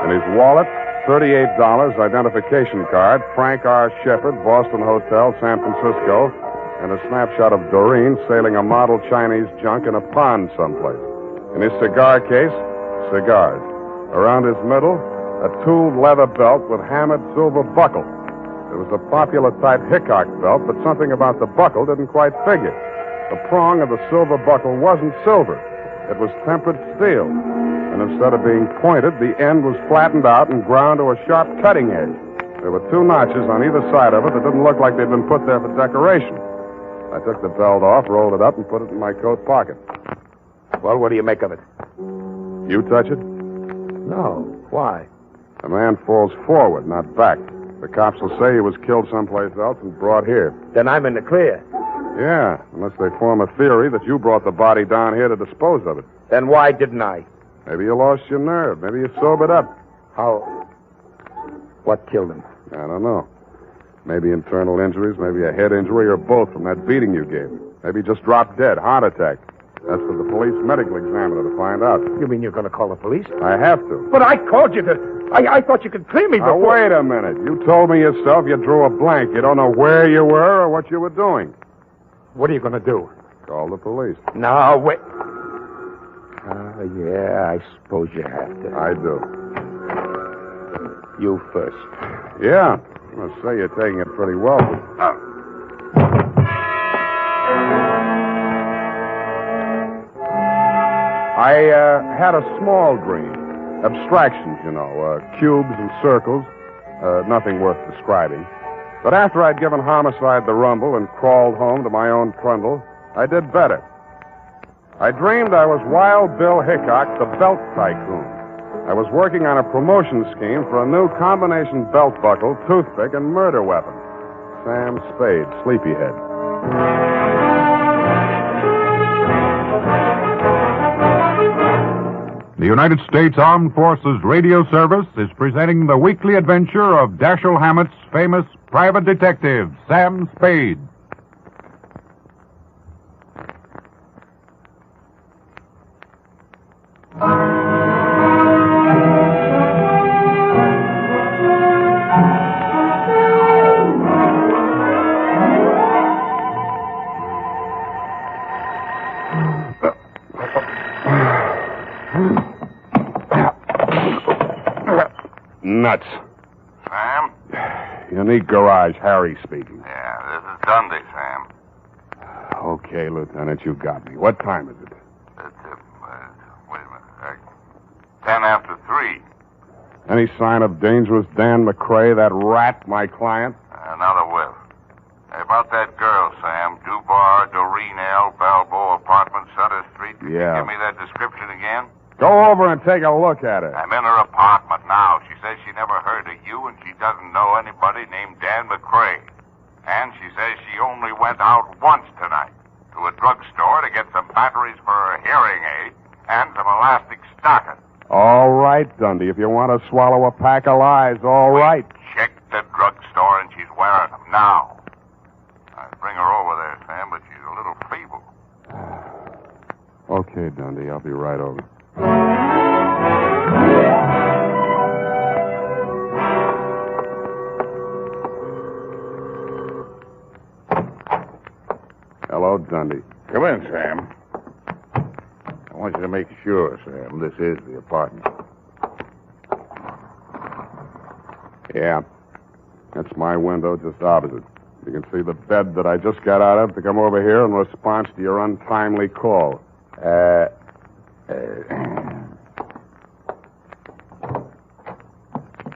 In his wallet, $38, identification card, Frank R. Shepard, Boston Hotel, San Francisco, and a snapshot of Doreen sailing a model Chinese junk in a pond someplace. In his cigar case, cigars. Around his middle, a tooled leather belt with hammered silver buckle. It was a popular type Hickok belt, but something about the buckle didn't quite figure. The prong of the silver buckle wasn't silver. It was tempered steel. And instead of being pointed, the end was flattened out and ground to a sharp cutting edge. There were 2 notches on either side of it that didn't look like they'd been put there for decoration. I took the belt off, rolled it up, and put it in my coat pocket. Well, what do you make of it? You touch it? No. Why? A man falls forward, not back. The cops will say he was killed someplace else and brought here. Then I'm in the clear. Yeah, unless they form a theory that you brought the body down here to dispose of it. Then why didn't I? Maybe you lost your nerve. Maybe you sobered up. How? What killed him? I don't know. Maybe internal injuries, maybe a head injury, or both from that beating you gave him. Maybe he just dropped dead, heart attack. That's for the police medical examiner to find out. You mean you're going to call the police? I have to. But I called you to... I thought you could clear me before... Now, wait a minute. You told me yourself you drew a blank. You don't know where you were or what you were doing. What are you going to do? Call the police. No, wait. Yeah, I suppose you have to. I do. You first. Yeah. I must say you're taking it pretty well. I had a small dream. Abstractions, you know, cubes and circles. Nothing worth describing. But after I'd given homicide the rumble and crawled home to my own trundle, I did better. I dreamed I was Wild Bill Hickok, the belt tycoon. I was working on a promotion scheme for a new combination belt buckle, toothpick, and murder weapon. Sam Spade, sleepyhead. The United States Armed Forces Radio Service is presenting the weekly adventure of Dashiell Hammett's famous private detective, Sam Spade. nuts. Sam? Unique Garage, Harry speaking. Yeah, this is Dundee, Sam. Okay, Lieutenant, you got me. What time is it? It's, wait a minute. 10 after 3. Any sign of dangerous Dan McCrae, that rat, my client? Another whiff. Hey, about that girl, Sam. Dubar, Doreen L., Balboa Apartment, Sutter Street. Yeah. Give me that description again. Go over and take a look at her. I'm in her apartment now. She says she never heard of you, and she doesn't know anybody named Dan McCrae. And she says she only went out once tonight to a drugstore to get some batteries for her hearing aid and some elastic stockings. All right, Dundee. If you want to swallow a pack of lies, all right. Check the drugstore, and she's wearing them now. I'd bring her over there, Sam, but she's a little feeble. Okay, Dundee. I'll be right over. Hello, Dundee. Come in, Sam. I want you to make sure, Sam, this is the apartment. Yeah. That's my window just opposite. You can see the bed that I just got out of to come over here in response to your untimely call.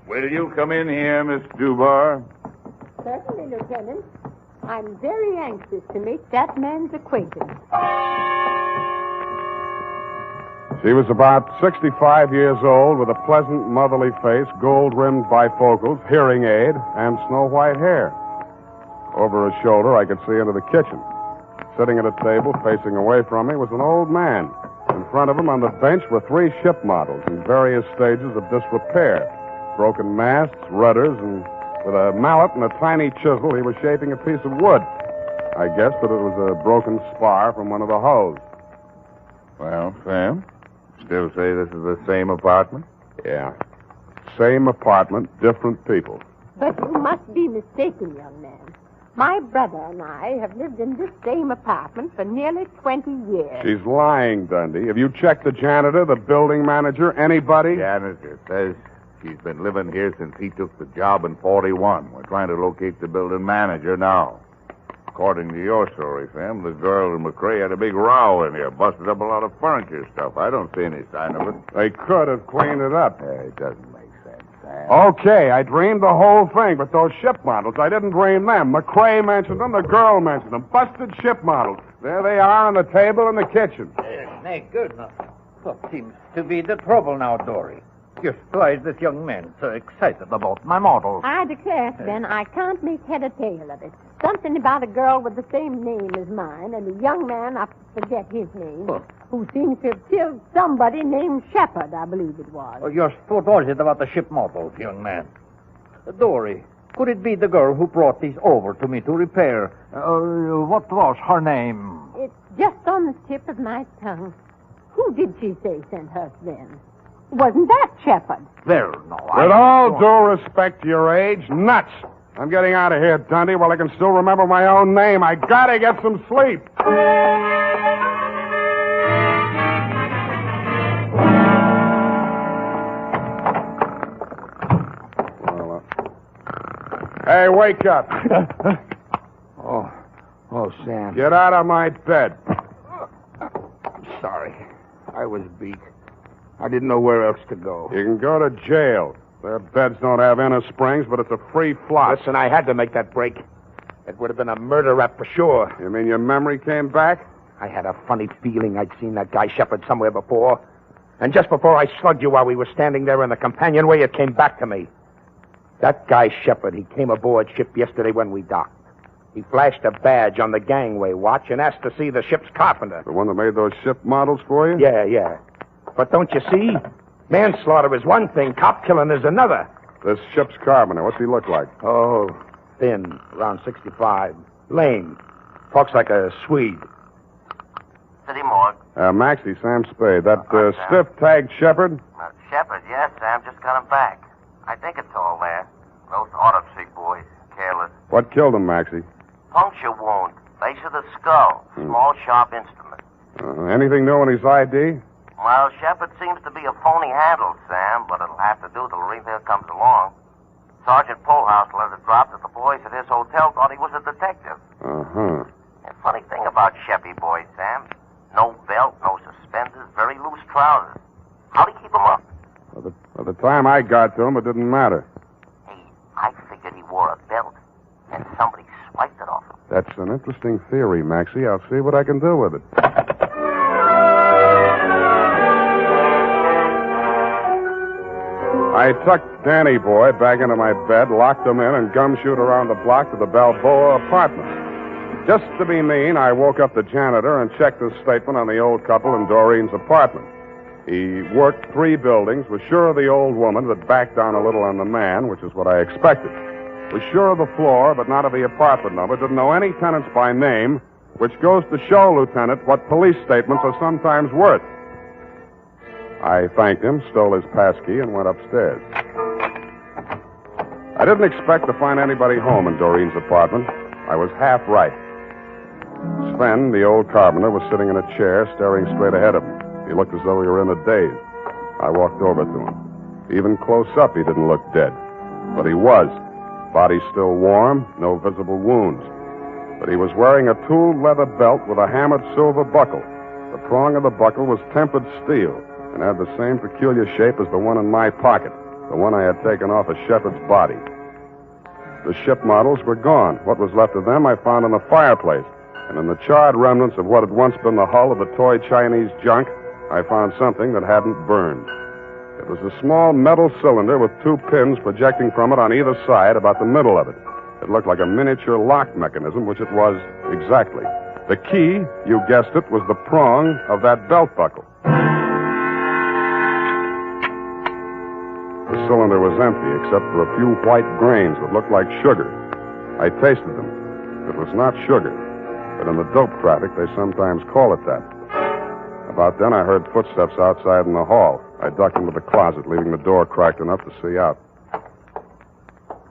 Will you come in here, Miss Dubar? Certainly, Lieutenant. I'm very anxious to make that man's acquaintance. She was about 65 years old with a pleasant, motherly face, gold-rimmed bifocals, hearing aid, and snow-white hair. Over her shoulder, I could see into the kitchen. Sitting at a table facing away from me was an old man. In front of him on the bench were 3 ship models in various stages of disrepair. Broken masts, rudders, and with a mallet and a tiny chisel, he was shaping a piece of wood. I guessed that it was a broken spar from one of the hulls. Well, Sam, still say this is the same apartment? Yeah. Same apartment, different people. But you must be mistaken, young man. My brother and I have lived in this same apartment for nearly 20 years. She's lying, Dundee. Have you checked the janitor, the building manager, anybody? Janitor says she's been living here since he took the job in 41. We're trying to locate the building manager now. According to your story, Sam, the girl and McCrae had a big row in here, busted up a lot of furniture stuff. I don't see any sign of it. They could have cleaned it up. It doesn't make sense, Sam. Okay, I dreamed the whole thing, but those ship models, I didn't dream them. McCrae mentioned them, the girl mentioned them. Busted ship models. There they are on the table in the kitchen. Snake, good enough. What seems to be the trouble now, Dory? Just why is this young man so excited about my model? I declare, Ben, I can't make head or tail of it. Something about a girl with the same name as mine and a young man, I forget his name, who seems to have killed somebody named Shepard, I believe it was. Just what was it about the ship models, young man? Dory, could it be the girl who brought these over to me to repair? What was her name? It's just on the tip of my tongue. Who did she say sent her then? Wasn't that Shepard? Well, no, With all due respect to your age, nuts. I'm getting out of here, Dundee, while I can still remember my own name. I gotta get some sleep. Hey, wake up. Oh, Sam. Get out of my bed. Sorry. I was beat. I didn't know where else to go. You can go to jail. Their beds don't have inner springs, but it's a free flop. Listen, I had to make that break. It would have been a murder rap for sure. You mean your memory came back? I had a funny feeling I'd seen that guy Shepard somewhere before. And just before I slugged you while we were standing there in the companionway, it came back to me. That guy Shepard, he came aboard ship yesterday when we docked. He flashed a badge on the gangway watch and asked to see the ship's carpenter. The one that made those ship models for you? Yeah. But don't you see? Manslaughter is one thing, cop killing is another. This ship's carpenter, what's he look like? Oh, thin, around 65. Lame. Talks like a Swede. City morgue. Maxie, Sam Spade. That stiff-tagged Shepard? Shepard, yes, Sam. Just got him back. I think it's all there. Those autopsy boys. Careless. What killed him, Maxie? Puncture wound. Base of the skull. Small, sharp instrument. Anything new in his ID? Well, Shepard seems to be a phony handle, Sam, but it'll have to do till Rita comes along. Sergeant Polhouse let it drop that the boys at his hotel thought he was a detective. Uh-huh. And funny thing about Sheppy boys, Sam. No belt, no suspenders, very loose trousers. How'd he keep them up? By the time I got to him, it didn't matter. I figured he wore a belt, and somebody swiped it off him. That's an interesting theory, Maxie. I'll see what I can do with it. I tucked Danny boy back into my bed, locked him in, and gumshoed around the block to the Balboa apartment. Just to be mean, I woke up the janitor and checked his statement on the old couple in Doreen's apartment. He worked 3 buildings, was sure of the old woman, but backed down a little on the man, which is what I expected. Was sure of the floor, but not of the apartment number. Didn't know any tenants by name, which goes to show, Lieutenant, what police statements are sometimes worth. I thanked him, stole his passkey, and went upstairs. I didn't expect to find anybody home in Doreen's apartment. I was half right. Sven, the old carpenter, was sitting in a chair, staring straight ahead of him. He looked as though he were in a daze. I walked over to him. Even close up, he didn't look dead. But he was. Body still warm, no visible wounds. But he was wearing a tooled leather belt with a hammered silver buckle. The prong of the buckle was tempered steel and had the same peculiar shape as the one in my pocket, the one I had taken off of Shepard's body. The ship models were gone. What was left of them I found in the fireplace. And in the charred remnants of what had once been the hull of the toy Chinese junk, I found something that hadn't burned. It was a small metal cylinder with 2 pins projecting from it on either side about the middle of it. It looked like a miniature lock mechanism, which it was exactly. The key, you guessed it, was the prong of that belt buckle. The cylinder was empty except for a few white grains that looked like sugar. I tasted them. It was not sugar, but in the dope traffic they sometimes call it that. About then I heard footsteps outside in the hall. I ducked into the closet, leaving the door cracked enough to see out.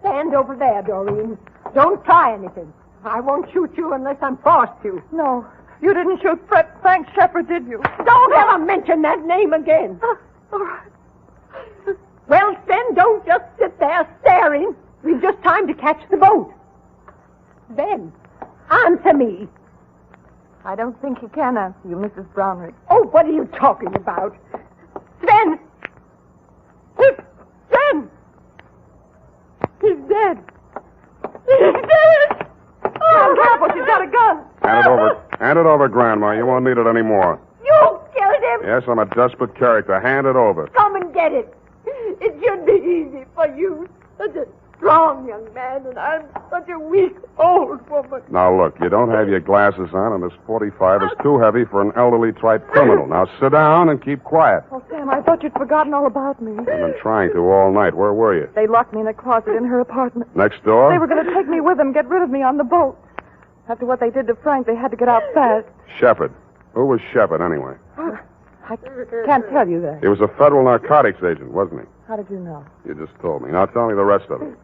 Stand over there, Doreen. Don't try anything. I won't shoot you unless I'm forced to. No, you didn't shoot Frank Shepard, did you? Don't ever mention that name again. All right. Well, Sven, don't just sit there staring. We've just time to catch the boat. Then, answer me. I don't think he can answer you, Mrs. Brownrigg. Oh, what are you talking about? Sven! Sven! He's dead. He's dead! Oh, careful, she's got a gun. Hand it over. Hand it over, Grandma. You won't need it anymore. You killed him! Yes, I'm a desperate character. Hand it over. Come and get it. It should be easy for you. Such a strong young man, and I'm such a weak old woman. Now, look, you don't have your glasses on, and this 45 is too heavy for an elderly type criminal. Now, sit down and keep quiet. Oh, Sam, I thought you'd forgotten all about me. I've been trying to all night. Where were you? They locked me in a closet in her apartment. Next door? They were going to take me with them, get rid of me on the boat. After what they did to Frank, they had to get out fast. Shepard. Who was Shepard, anyway? I can't tell you that. He was a federal narcotics agent, wasn't he? How did you know? You just told me. Now tell me the rest of it.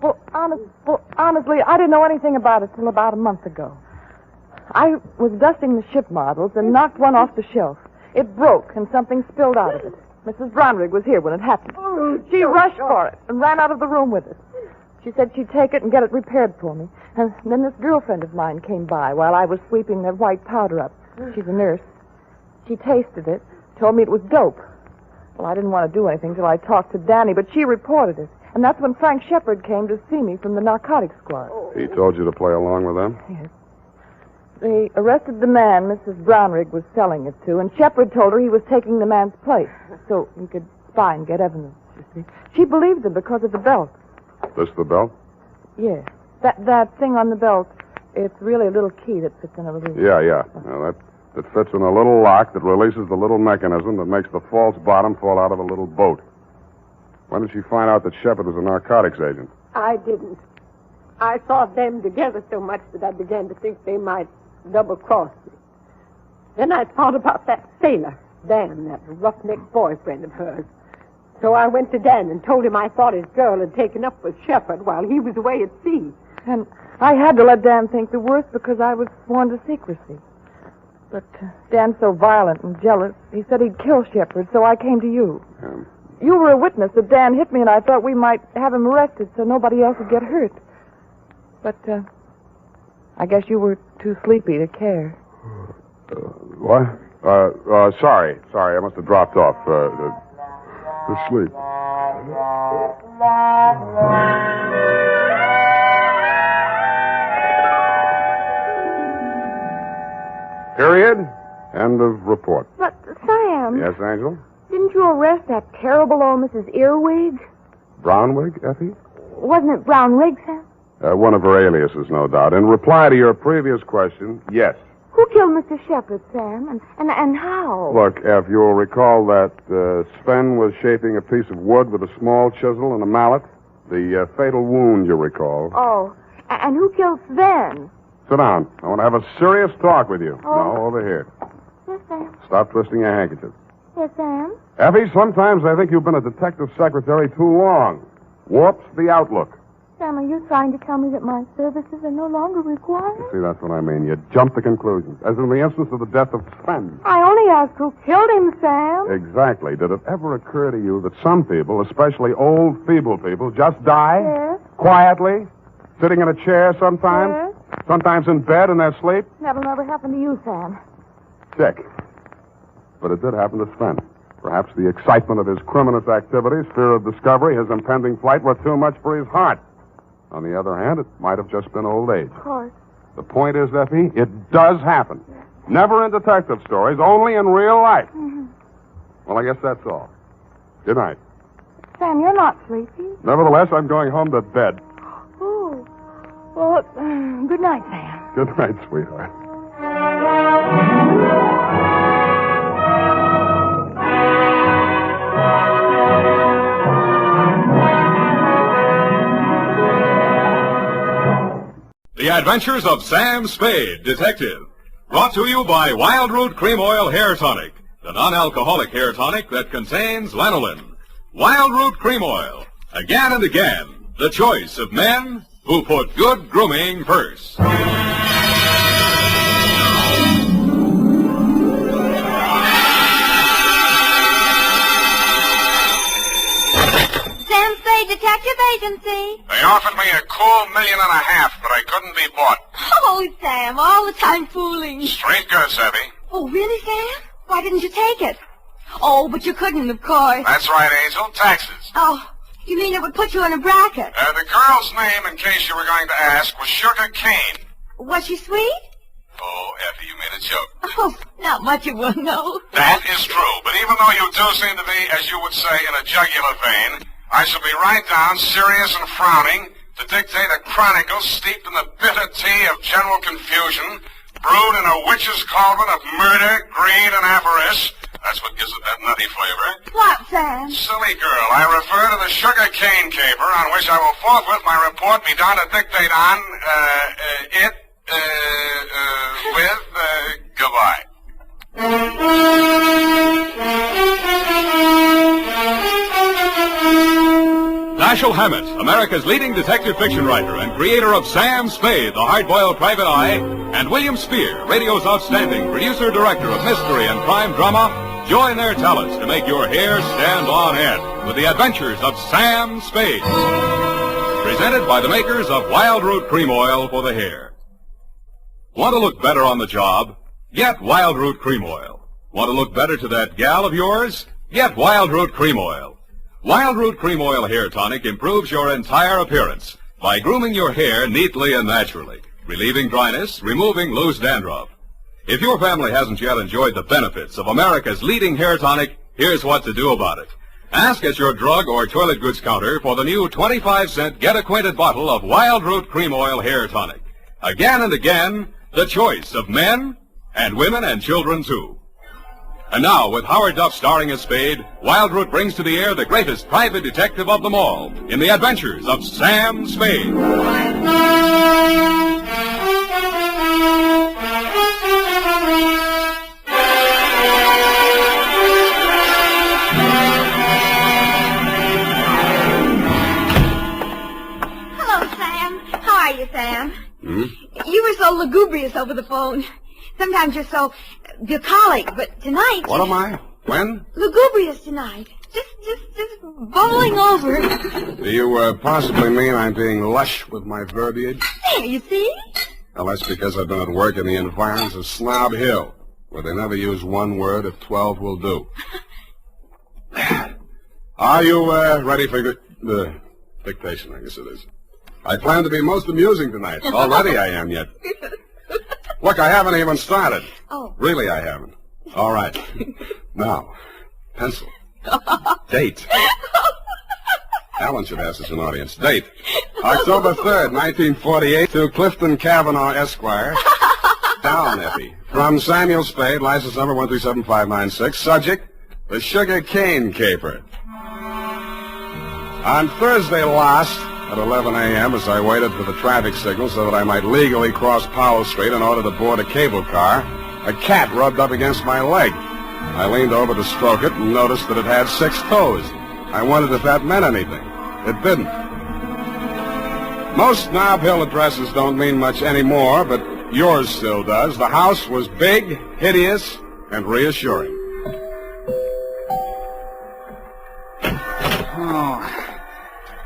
Well, honestly, I didn't know anything about it till about a month ago. I was dusting the ship models and knocked one off the shelf. It broke and something spilled out of it. Mrs. Brownrigg was here when it happened. She rushed for it and ran out of the room with it. She said she'd take it and get it repaired for me. And then this girlfriend of mine came by while I was sweeping that white powder up. She's a nurse. She tasted it, told me it was dope. Well, I didn't want to do anything till I talked to Danny, but she reported it. And that's when Frank Shepard came to see me from the narcotics squad. He told you to play along with them? Yes. They arrested the man Mrs. Brownrigg was selling it to, and Shepard told her he was taking the man's place so he could spy and get evidence, you see. She believed him because of the belt. This the belt? Yes. That thing on the belt, it's really a little key that fits in a little... Yeah. Now, that fits in a little lock that releases the little mechanism that makes the false bottom fall out of a little boat. When did she find out that Shepard was a narcotics agent? I didn't. I saw them together so much that I began to think they might double-cross me. Then I thought about that sailor, Dan, that roughneck boyfriend of hers. So I went to Dan and told him I thought his girl had taken up with Shepard while he was away at sea. And I had to let Dan think the worst because I was sworn to secrecy. But Dan's so violent and jealous, he said he'd kill Shepard, so I came to you. You were a witness that Dan hit me, and I thought we might have him arrested so nobody else would get hurt. But, I guess you were too sleepy to care. What? Sorry. I must have dropped off. To sleep. Period. End of report. But, Sam... Yes, Angel? Didn't you arrest that terrible old Mrs. Earwig? Brownwig, Effie? Wasn't it Brown Wig, Sam? One of her aliases, no doubt. In reply to your previous question, yes. Who killed Mr. Shepard, Sam? And how? Look, Eff, you'll recall that Sven was shaping a piece of wood with a small chisel and a mallet. The fatal wound, you recall. Oh, and who killed Sven? Sit down. I want to have a serious talk with you. Oh. No, over here. Yes, Sam. Stop twisting your handkerchief. Yes, Sam. Effie, sometimes I think you've been a detective secretary too long. Warps the outlook. Sam, are you trying to tell me that my services are no longer required? See, that's what I mean. You jump to conclusions. As in the instance of the death of Sven. I only asked who killed him, Sam. Exactly. Did it ever occur to you that some people, especially old, feeble people, just die? Yes. Quietly? Sitting in a chair sometimes? Yes. Sometimes in bed in their sleep? That'll never happen to you, Sam. Check. But it did happen to Sven. Perhaps the excitement of his criminous activities, fear of discovery, his impending flight were too much for his heart. On the other hand, it might have just been old age. Of course. The point is, Effie, it does happen. Never in detective stories, only in real life. Mm-hmm. Well, I guess that's all. Good night. Sam, you're not sleepy. Nevertheless, I'm going home to bed. Oh. Well, good night, Sam. Good night, sweetheart. The Adventures of Sam Spade, Detective. Brought to you by Wild Root Cream Oil Hair Tonic, the non-alcoholic hair tonic that contains lanolin. Wild Root Cream Oil. Again and again, the choice of men who put good grooming first. Sam Spade Detective Agency. They offered me a cool $1.5 million, but I couldn't be bought. Oh, Sam, all the time fooling. Straight goods, Effie. Oh, really, Sam? Why didn't you take it? Oh, but you couldn't, of course. That's right, Angel. Taxes. Oh, you mean it would put you in a bracket? The girl's name, in case you were going to ask, was Sugar Kane. Was she sweet? Oh, Effie, you made a joke. Oh, not much of one, no. That is true, but even though you do seem to be, as you would say, in a jugular vein, I shall be right down, serious and frowning, to dictate a chronicle steeped in the bitter tea of general confusion, brewed in a witch's cauldron of murder, greed, and avarice. That's what gives it that nutty flavor. What, Sam? Silly girl, I refer to the Sugar Cane caper, on which I will forthwith my report be down to dictate on, goodbye. Dashiell Hammett, America's leading detective fiction writer and creator of Sam Spade, the hard-boiled private eye, and William Spear, radio's outstanding producer-director of mystery and crime drama, join their talents to make your hair stand on end with the Adventures of Sam Spade. Presented by the makers of Wild Root Cream Oil for the hair. Want to look better on the job? Get Wild Root Cream Oil. Want to look better to that gal of yours? Get Wild Root Cream Oil. Wild Root Cream Oil Hair Tonic improves your entire appearance by grooming your hair neatly and naturally, relieving dryness, removing loose dandruff. If your family hasn't yet enjoyed the benefits of America's leading hair tonic, here's what to do about it. Ask at your drug or toilet goods counter for the new 25-cent get-acquainted bottle of Wild Root Cream Oil Hair Tonic. Again and again, the choice of men and women and children, too. And now, with Howard Duff starring as Spade, Wild Root brings to the air the greatest private detective of them all in the Adventures of Sam Spade. Hello, Sam. How are you, Sam? You were so lugubrious over the phone. Sometimes you're so bucolic, but tonight... What am I? When? Lugubrious tonight. Just bowling over. Do you possibly mean I'm being lush with my verbiage? There, you see? Well, that's because I've been at work in the environs of Snob Hill, where they never use one word if 12 will do. Are you ready for the dictation, I guess it is? I plan to be most amusing tonight. Already I am yet. Look, I haven't even started. Oh. Really, I haven't. All right. Now, pencil. Date. Alan should ask us an audience. Date. October 3rd, 1948, to Clifton Cavanaugh, Esquire. Down, Effie. From Samuel Spade, license number 1375596. Subject, the Sugar Cane Caper. On Thursday last, at 11 a.m., as I waited for the traffic signal so that I might legally cross Powell Street in order to board a cable car, a cat rubbed up against my leg. I leaned over to stroke it and noticed that it had 6 toes. I wondered if that meant anything. It didn't. Most Snob Hill addresses don't mean much anymore, but yours still does. The house was big, hideous, and reassuring. Oh.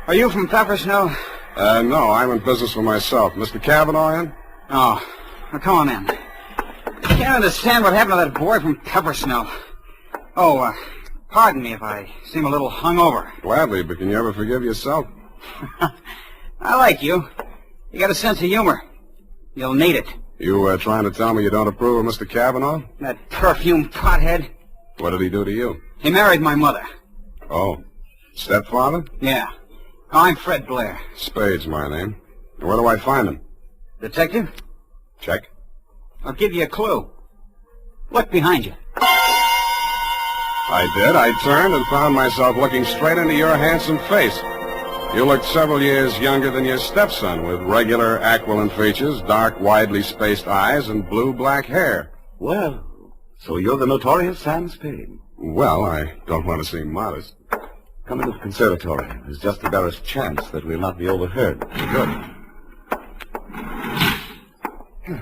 Are you from Peppersnell? No, I'm in business for myself. Mr. Cavanaugh in? Oh. Well, come on in. I can't understand what happened to that boy from Peppersnell. Oh, pardon me if I seem a little hungover. Gladly, but can you ever forgive yourself? I like you. You got a sense of humor. You'll need it. You trying to tell me you don't approve of Mr. Cavanaugh? That perfumed pothead. What did he do to you? He married my mother. Oh. Stepfather? Yeah. I'm Fred Blair. Spade's my name. Where do I find him? Detective? Check. I'll give you a clue. Look behind you. I did. I turned and found myself looking straight into your handsome face. You looked several years younger than your stepson, with regular aquiline features, dark, widely spaced eyes, and blue-black hair. Well, so you're the notorious Sam Spade. Well, I don't want to seem modest. Come into the conservatory. There's just the barest chance that we'll not be overheard. Good.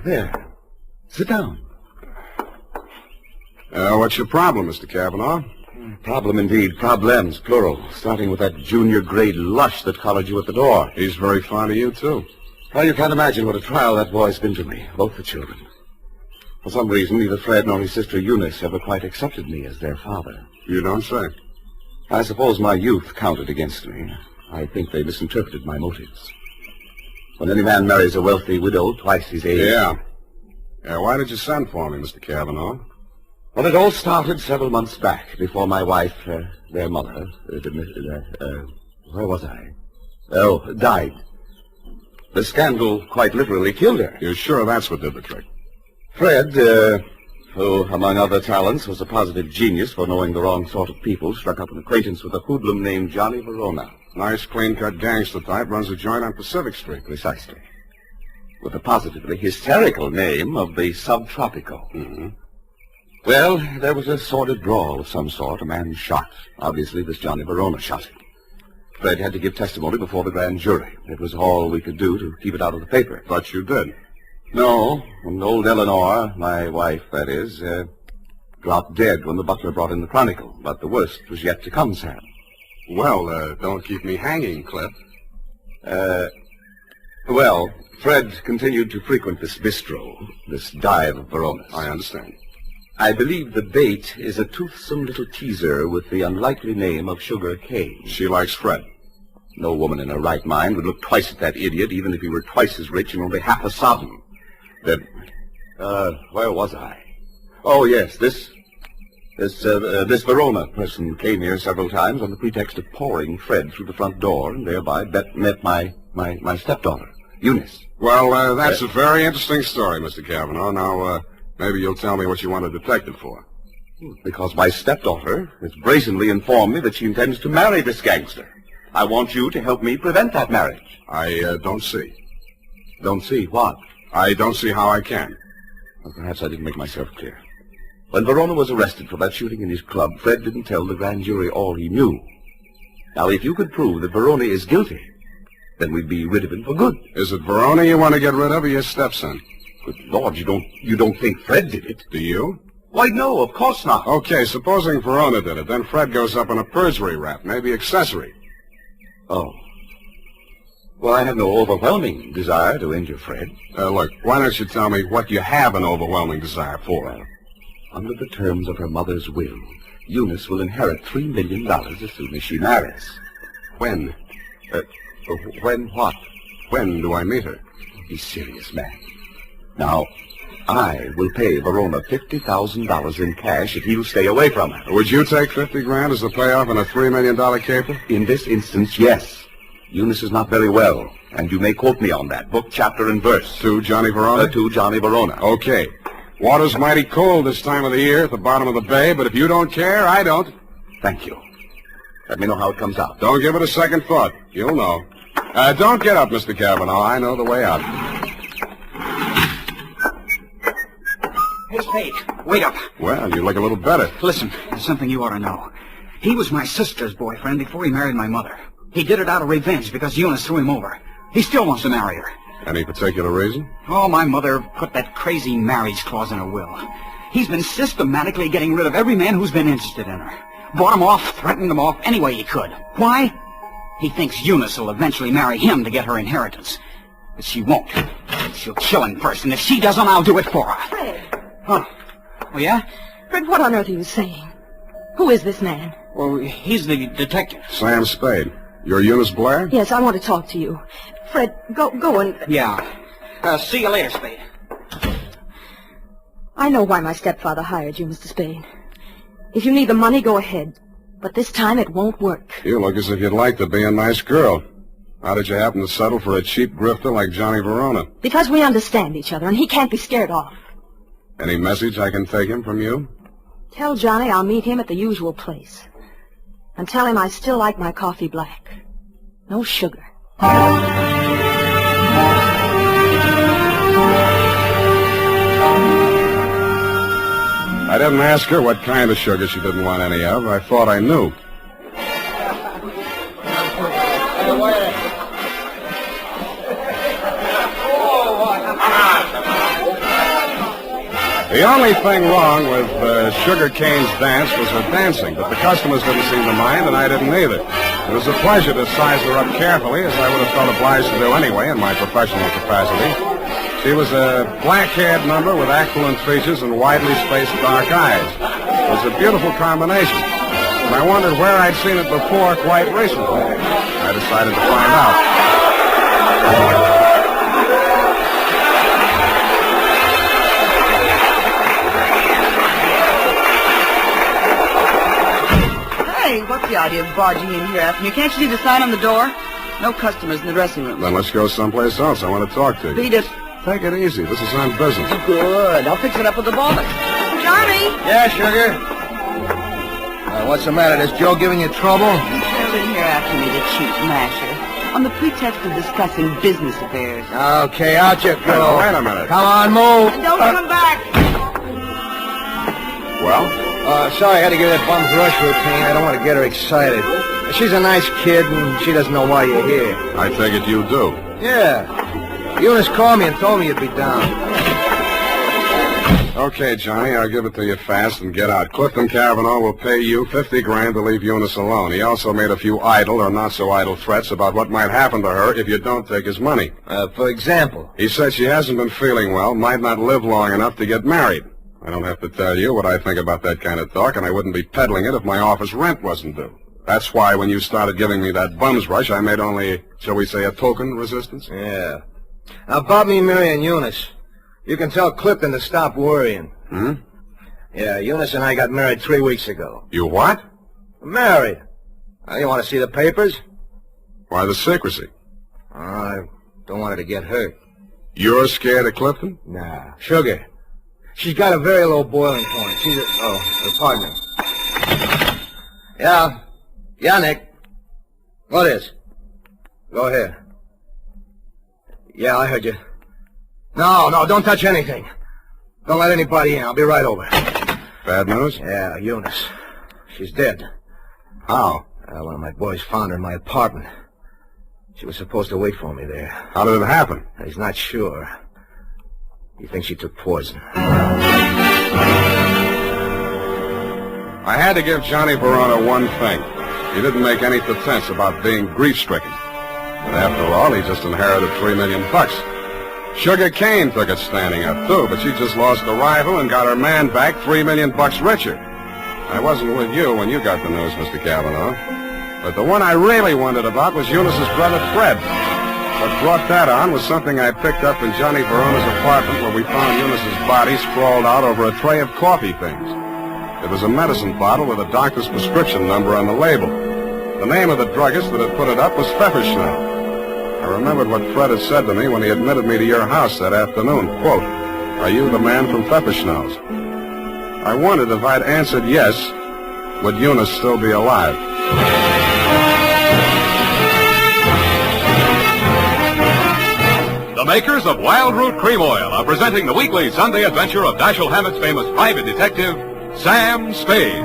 There. Sit down. What's your problem, Mr. Cavanaugh? Problem indeed. Problems, plural. Starting with that junior grade lush that collared you at the door. He's very fond of you, too. Well, you can't imagine what a trial that boy's been to me. Both the children. For some reason, neither Fred nor his sister Eunice ever quite accepted me as their father. You don't say. I suppose my youth counted against me. I think they misinterpreted my motives. When any man marries a wealthy widow twice his age... Yeah. Why did you send for me, Mr. Cavanaugh? Well, it all started several months back, before my wife, their mother, where was I? Oh, died. The scandal quite literally killed her. You're sure that's what did the trick? Fred, who, among other talents, was a positive genius for knowing the wrong sort of people, struck up an acquaintance with a hoodlum named Johnny Verona. Nice, clean-cut gangster type, runs a joint on Pacific Street. Precisely. With the positively hysterical name of the Subtropico. Mm-hmm. Well, there was a sordid brawl of some sort. A man shot. Obviously, this Johnny Verona shot him. Fred had to give testimony before the grand jury. It was all we could do to keep it out of the paper. But you did. No, and old Eleanor, my wife, that is, dropped dead when the butler brought in the Chronicle. But the worst was yet to come, Sam. Well, don't keep me hanging, Cliff. Well, Fred continued to frequent this bistro, this dive of Verona's. I understand. I believe the bait is a toothsome little teaser with the unlikely name of Sugar Kane. She likes Fred. No woman in her right mind would look twice at that idiot, even if he were twice as rich and only half as sodden. Then, where was I? Oh, yes, this Verona person came here several times on the pretext of pouring Fred through the front door, and thereby met my stepdaughter, Eunice. Well, that's a very interesting story, Mr. Cavanaugh. Now, maybe you'll tell me what you want a detective for. Because my stepdaughter has brazenly informed me that she intends to marry this gangster. I want you to help me prevent that marriage. I don't see. Don't see what? I don't see how I can. Well, perhaps I didn't make myself clear. When Verona was arrested for that shooting in his club, Fred didn't tell the grand jury all he knew. Now, if you could prove that Verona is guilty, then we'd be rid of him for good. Is it Verona you want to get rid of or your stepson? Good Lord, you don't think Fred did it? Do you? Why, no, of course not. Okay, supposing Verona did it, then Fred goes up on a perjury rap, maybe accessory. Oh. Well, I have no overwhelming desire to injure Fred. Look, why don't you tell me what you have an overwhelming desire for? Well, under the terms of her mother's will, Eunice will inherit $3 million as soon as she marries. When? When what? When do I meet her? Be serious, man. Now, I will pay Verona $50,000 in cash if he'll stay away from her. Would you take $50,000 as the payoff on a $3 million caper? In this instance, yes. Eunice is not very well, and you may quote me on that. Book, chapter, and verse. To Johnny Verona? To Johnny Verona. Okay. Water's mighty cold this time of the year at the bottom of the bay, but if you don't care, I don't. Thank you. Let me know how it comes out. Don't give it a second thought. You'll know. Don't get up, Mr. Cavanaugh. I know the way out. Hey, Spade, wait up. Well, you look a little better. Listen, there's something you ought to know. He was my sister's boyfriend before he married my mother. He did it out of revenge because Eunice threw him over. He still wants to marry her. Any particular reason? Oh, my mother put that crazy marriage clause in her will. He's been systematically getting rid of every man who's been interested in her. Bought him off, threatened him off any way he could. Why? He thinks Eunice will eventually marry him to get her inheritance. But she won't. She'll kill him first, and if she doesn't, I'll do it for her. Fred. Huh? Oh, yeah? Fred, what on earth are you saying? Who is this man? Well, he's the detective. Sam Spade. You're Eunice Blair? Yes, I want to talk to you. Fred, go and... Yeah. See you later, Spade. I know why my stepfather hired you, Mr. Spade. If you need the money, go ahead. But this time it won't work. You look as if you'd like to be a nice girl. How did you happen to settle for a cheap grifter like Johnny Verona? Because we understand each other, and he can't be scared off. Any message I can take him from you? Tell Johnny I'll meet him at the usual place. And tell him I still like my coffee black. No sugar. I didn't ask her what kind of sugar she didn't want any of. I thought I knew. The only thing wrong with Sugar Kane's dance was her dancing, but the customers didn't seem to mind, and I didn't either. It was a pleasure to size her up carefully, as I would have felt obliged to do anyway in my professional capacity. She was a black-haired number with aquiline features and widely spaced dark eyes. It was a beautiful combination, and I wondered where I'd seen it before quite recently. I decided to find out. Hey, what's the idea of barging in here after me? Can't you see the sign on the door? No customers in the dressing room. Then let's go someplace else. I want to talk to you. Beat it. Take it easy. This is on business. Good. I'll fix it up with the boss. Johnny! Yeah, Sugar? What's the matter? Is Joe giving you trouble? He trailed in here after me, the cheap masher, on the pretext of discussing business affairs. Okay, out you go. Wait a minute. Come on, move. And don't come back! Well? Sorry I had to give that bum's rush routine. I don't want to get her excited. She's a nice kid, and she doesn't know why you're here. I take it you do. Yeah. Eunice called me and told me you'd be down. Okay, Johnny, I'll give it to you fast and get out. Clifton Cavanaugh will pay you $50,000 to leave Eunice alone. He also made a few idle or not-so-idle threats about what might happen to her if you don't take his money. For example? He said she hasn't been feeling well, might not live long enough to get married. I don't have to tell you what I think about that kind of talk, and I wouldn't be peddling it if my office rent wasn't due. That's why when you started giving me that bum's rush, I made only, shall we say, a token resistance? Yeah. Now, about me marrying Eunice, you can tell Clifton to stop worrying. Hmm? Yeah, Eunice and I got married 3 weeks ago. You what? Married. You want to see the papers? Why the secrecy? I don't want her to get hurt. You're scared of Clifton? Nah. Sugar. She's got a very low boiling point. She's pardon me. Yeah. Yeah, Nick. What is? Go ahead. Yeah, I heard you. No, don't touch anything. Don't let anybody in. I'll be right over. Bad news? Yeah, Eunice. She's dead. How? One of my boys found her in my apartment. She was supposed to wait for me there. How did it happen? He's not sure. He thinks she took poison. I had to give Johnny Verona one thing. He didn't make any pretense about being grief-stricken. But after all, he just inherited $3 million. Sugar Kane took it standing up, too, but she just lost a rival and got her man back $3 million richer. I wasn't with you when you got the news, Mr. Cavanaugh. But the one I really wondered about was Eunice's brother, Fred. What brought that on was something I picked up in Johnny Verona's apartment where we found Eunice's body sprawled out over a tray of coffee things. It was a medicine bottle with a doctor's prescription number on the label. The name of the druggist that had put it up was Pfefferschnell. I remembered what Fred had said to me when he admitted me to your house that afternoon. Quote, "Are you the man from Pfefferschnell's?" I wondered if I'd answered yes, would Eunice still be alive? The makers of Wild Root Cream Oil are presenting the weekly Sunday adventure of Dashiell Hammett's famous private detective, Sam Spade.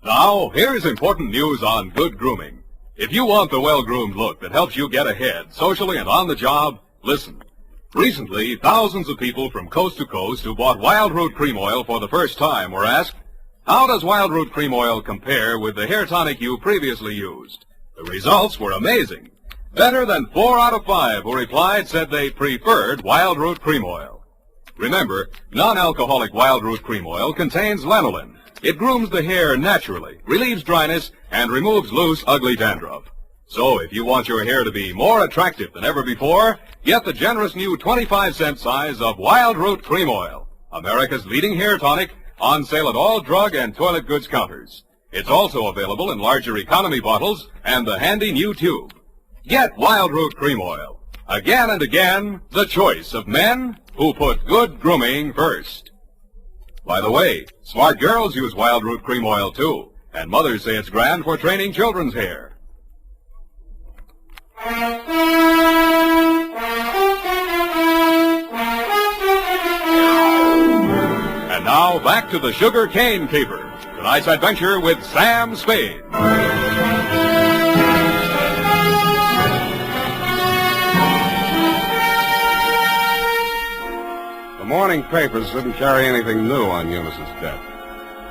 Now, here's important news on good grooming. If you want the well-groomed look that helps you get ahead, socially and on the job, listen. Recently, thousands of people from coast to coast who bought Wild Root Cream Oil for the first time were asked, how does Wild Root Cream Oil compare with the hair tonic you previously used? The results were amazing. Better than 4 out of 5 who replied said they preferred Wild Root Cream Oil. Remember, non-alcoholic Wild Root Cream Oil contains lanolin. It grooms the hair naturally, relieves dryness, and removes loose, ugly dandruff. So if you want your hair to be more attractive than ever before, get the generous new 25-cent size of Wild Root Cream Oil, America's leading hair tonic, on sale at all drug and toilet goods counters. It's also available in larger economy bottles and the handy new tube. Get Wild Root Cream Oil. Again and again, the choice of men who put good grooming first. By the way, smart girls use Wild Root Cream Oil, too, and mothers say it's grand for training children's hair. And now, back to the Sugar Cane Caper. Tonight's adventure with Sam Spade. The morning papers didn't carry anything new on Eunice's death.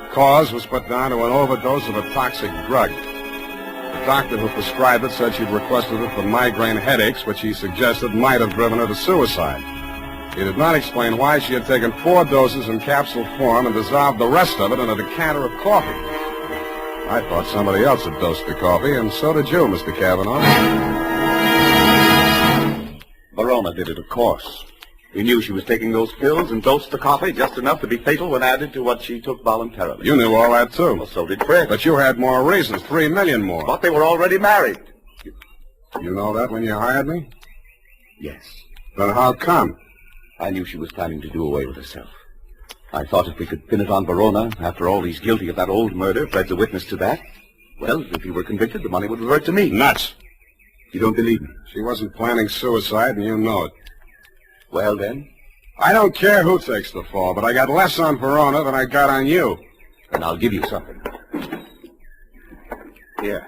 The cause was put down to an overdose of a toxic drug. The doctor who prescribed it said she'd requested it for migraine headaches, which he suggested might have driven her to suicide. He did not explain why she had taken 4 doses in capsule form and dissolved the rest of it in a decanter of coffee. I thought somebody else had dosed the coffee, and so did you, Mr. Cavanaugh. Verona did it, of course. We knew she was taking those pills and dosed the coffee just enough to be fatal when added to what she took voluntarily. You knew all that, too. Well, so did Fred. But you had more reasons, 3 million more. But they were already married. You know that when you hired me? Yes. Then how come? I knew she was planning to do away with herself. I thought if we could pin it on Verona, after all, he's guilty of that old murder, Fred's a witness to that. Well, if he were convicted, the money would revert to me. Nuts. You don't believe me? She wasn't planning suicide, and you know it. Well, then? I don't care who takes the fall, but I got less on Verona than I got on you. And I'll give you something. Here.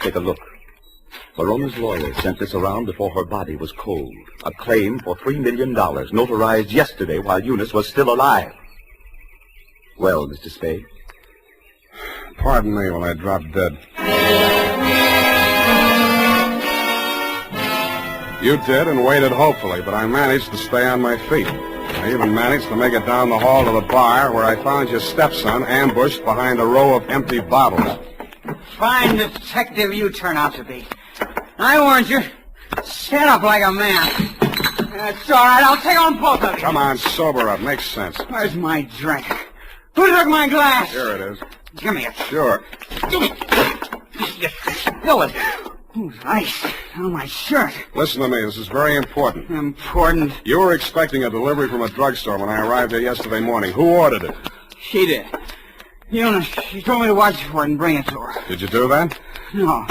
Take a look. Verona's lawyer sent this around before her body was cold. A claim for $3 million, notarized yesterday while Eunice was still alive. Well, Mr. Spade? Pardon me while I drop dead. You did and waited hopefully, but I managed to stay on my feet. I even managed to make it down the hall to the bar where I found your stepson ambushed behind a row of empty bottles. Fine detective you turn out to be. I warned you. Stand up like a man. It's all right. I'll take on both of you. Come on, sober up. Makes sense. Where's my drink? Who took my glass? Here it is. Give me it. Sure. Give me. You spill it. Ooh, ice on my shirt. Listen to me. This is very important. Important? You were expecting a delivery from a drugstore when I arrived there yesterday morning. Who ordered it? She did. Eunice, she told me to watch for it and bring it to her. Did you do that? No,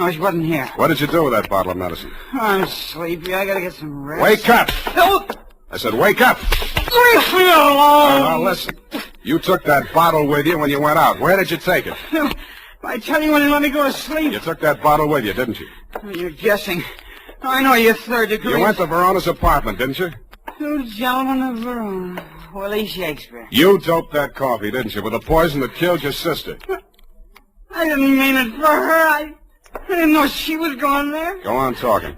she wasn't here. What did you do with that bottle of medicine? I'm sleepy. I gotta get some rest. Wake up! No! I said, wake up! Leave me alone! Now, listen. You took that bottle with you when you went out. Where did you take it? I tell you when you let me go to sleep. You took that bottle with you, didn't you? You're guessing. I know you're third degree. You went to Verona's apartment, didn't you? Two gentlemen of Verona. Willie Shakespeare. You doped that coffee, didn't you, with the poison that killed your sister? I didn't mean it for her. I didn't know she was going there. Go on talking.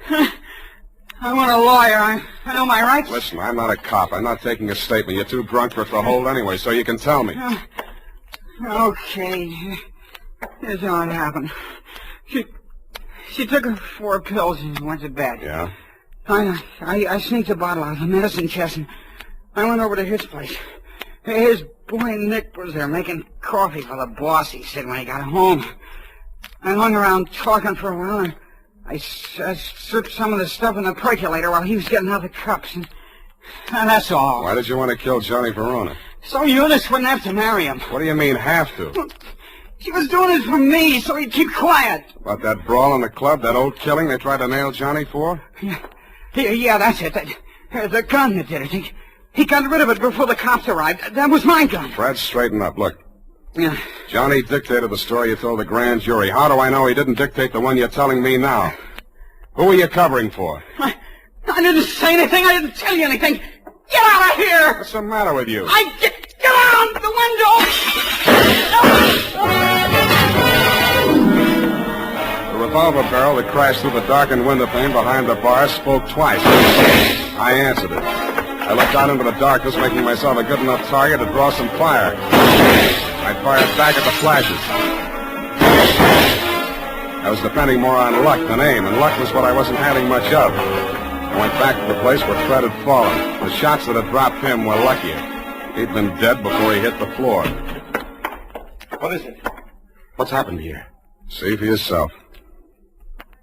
I want a lawyer. I know my rights. Listen, I'm not a cop. I'm not taking a statement. You're too drunk for us to hold anyway, so you can tell me. Okay. Here's how it happened. She took her 4 pills and went to bed. Yeah? I sneaked a bottle out of the medicine chest and I went over to his place. His boy Nick was there making coffee for the boss, he said, when he got home. I hung around talking for a while and I stripped some of the stuff in the percolator while he was getting out the cups. And that's all. Why did you want to kill Johnny Verona? So Eunice wouldn't have to marry him. What do you mean, have to? She was doing it for me, so he'd keep quiet. About that brawl in the club, that old killing they tried to nail Johnny for? Yeah, that's it. The gun that did it. He got rid of it before the cops arrived. That was my gun. Fred, straighten up. Look. Yeah. Johnny dictated the story you told the grand jury. How do I know he didn't dictate the one you're telling me now? Who are you covering for? I didn't say anything. I didn't tell you anything. Get out of here! What's the matter with you? Get out the window! The revolver barrel that crashed through the darkened window pane behind the bar spoke twice. I answered it. I looked out into the darkness, making myself a good enough target to draw some fire. I fired back at the flashes. I was depending more on luck than aim, and luck was what I wasn't having much of. I went back to the place where Fred had fallen. The shots that had dropped him were luckier. He'd been dead before he hit the floor. What is it? What's happened here? See for yourself.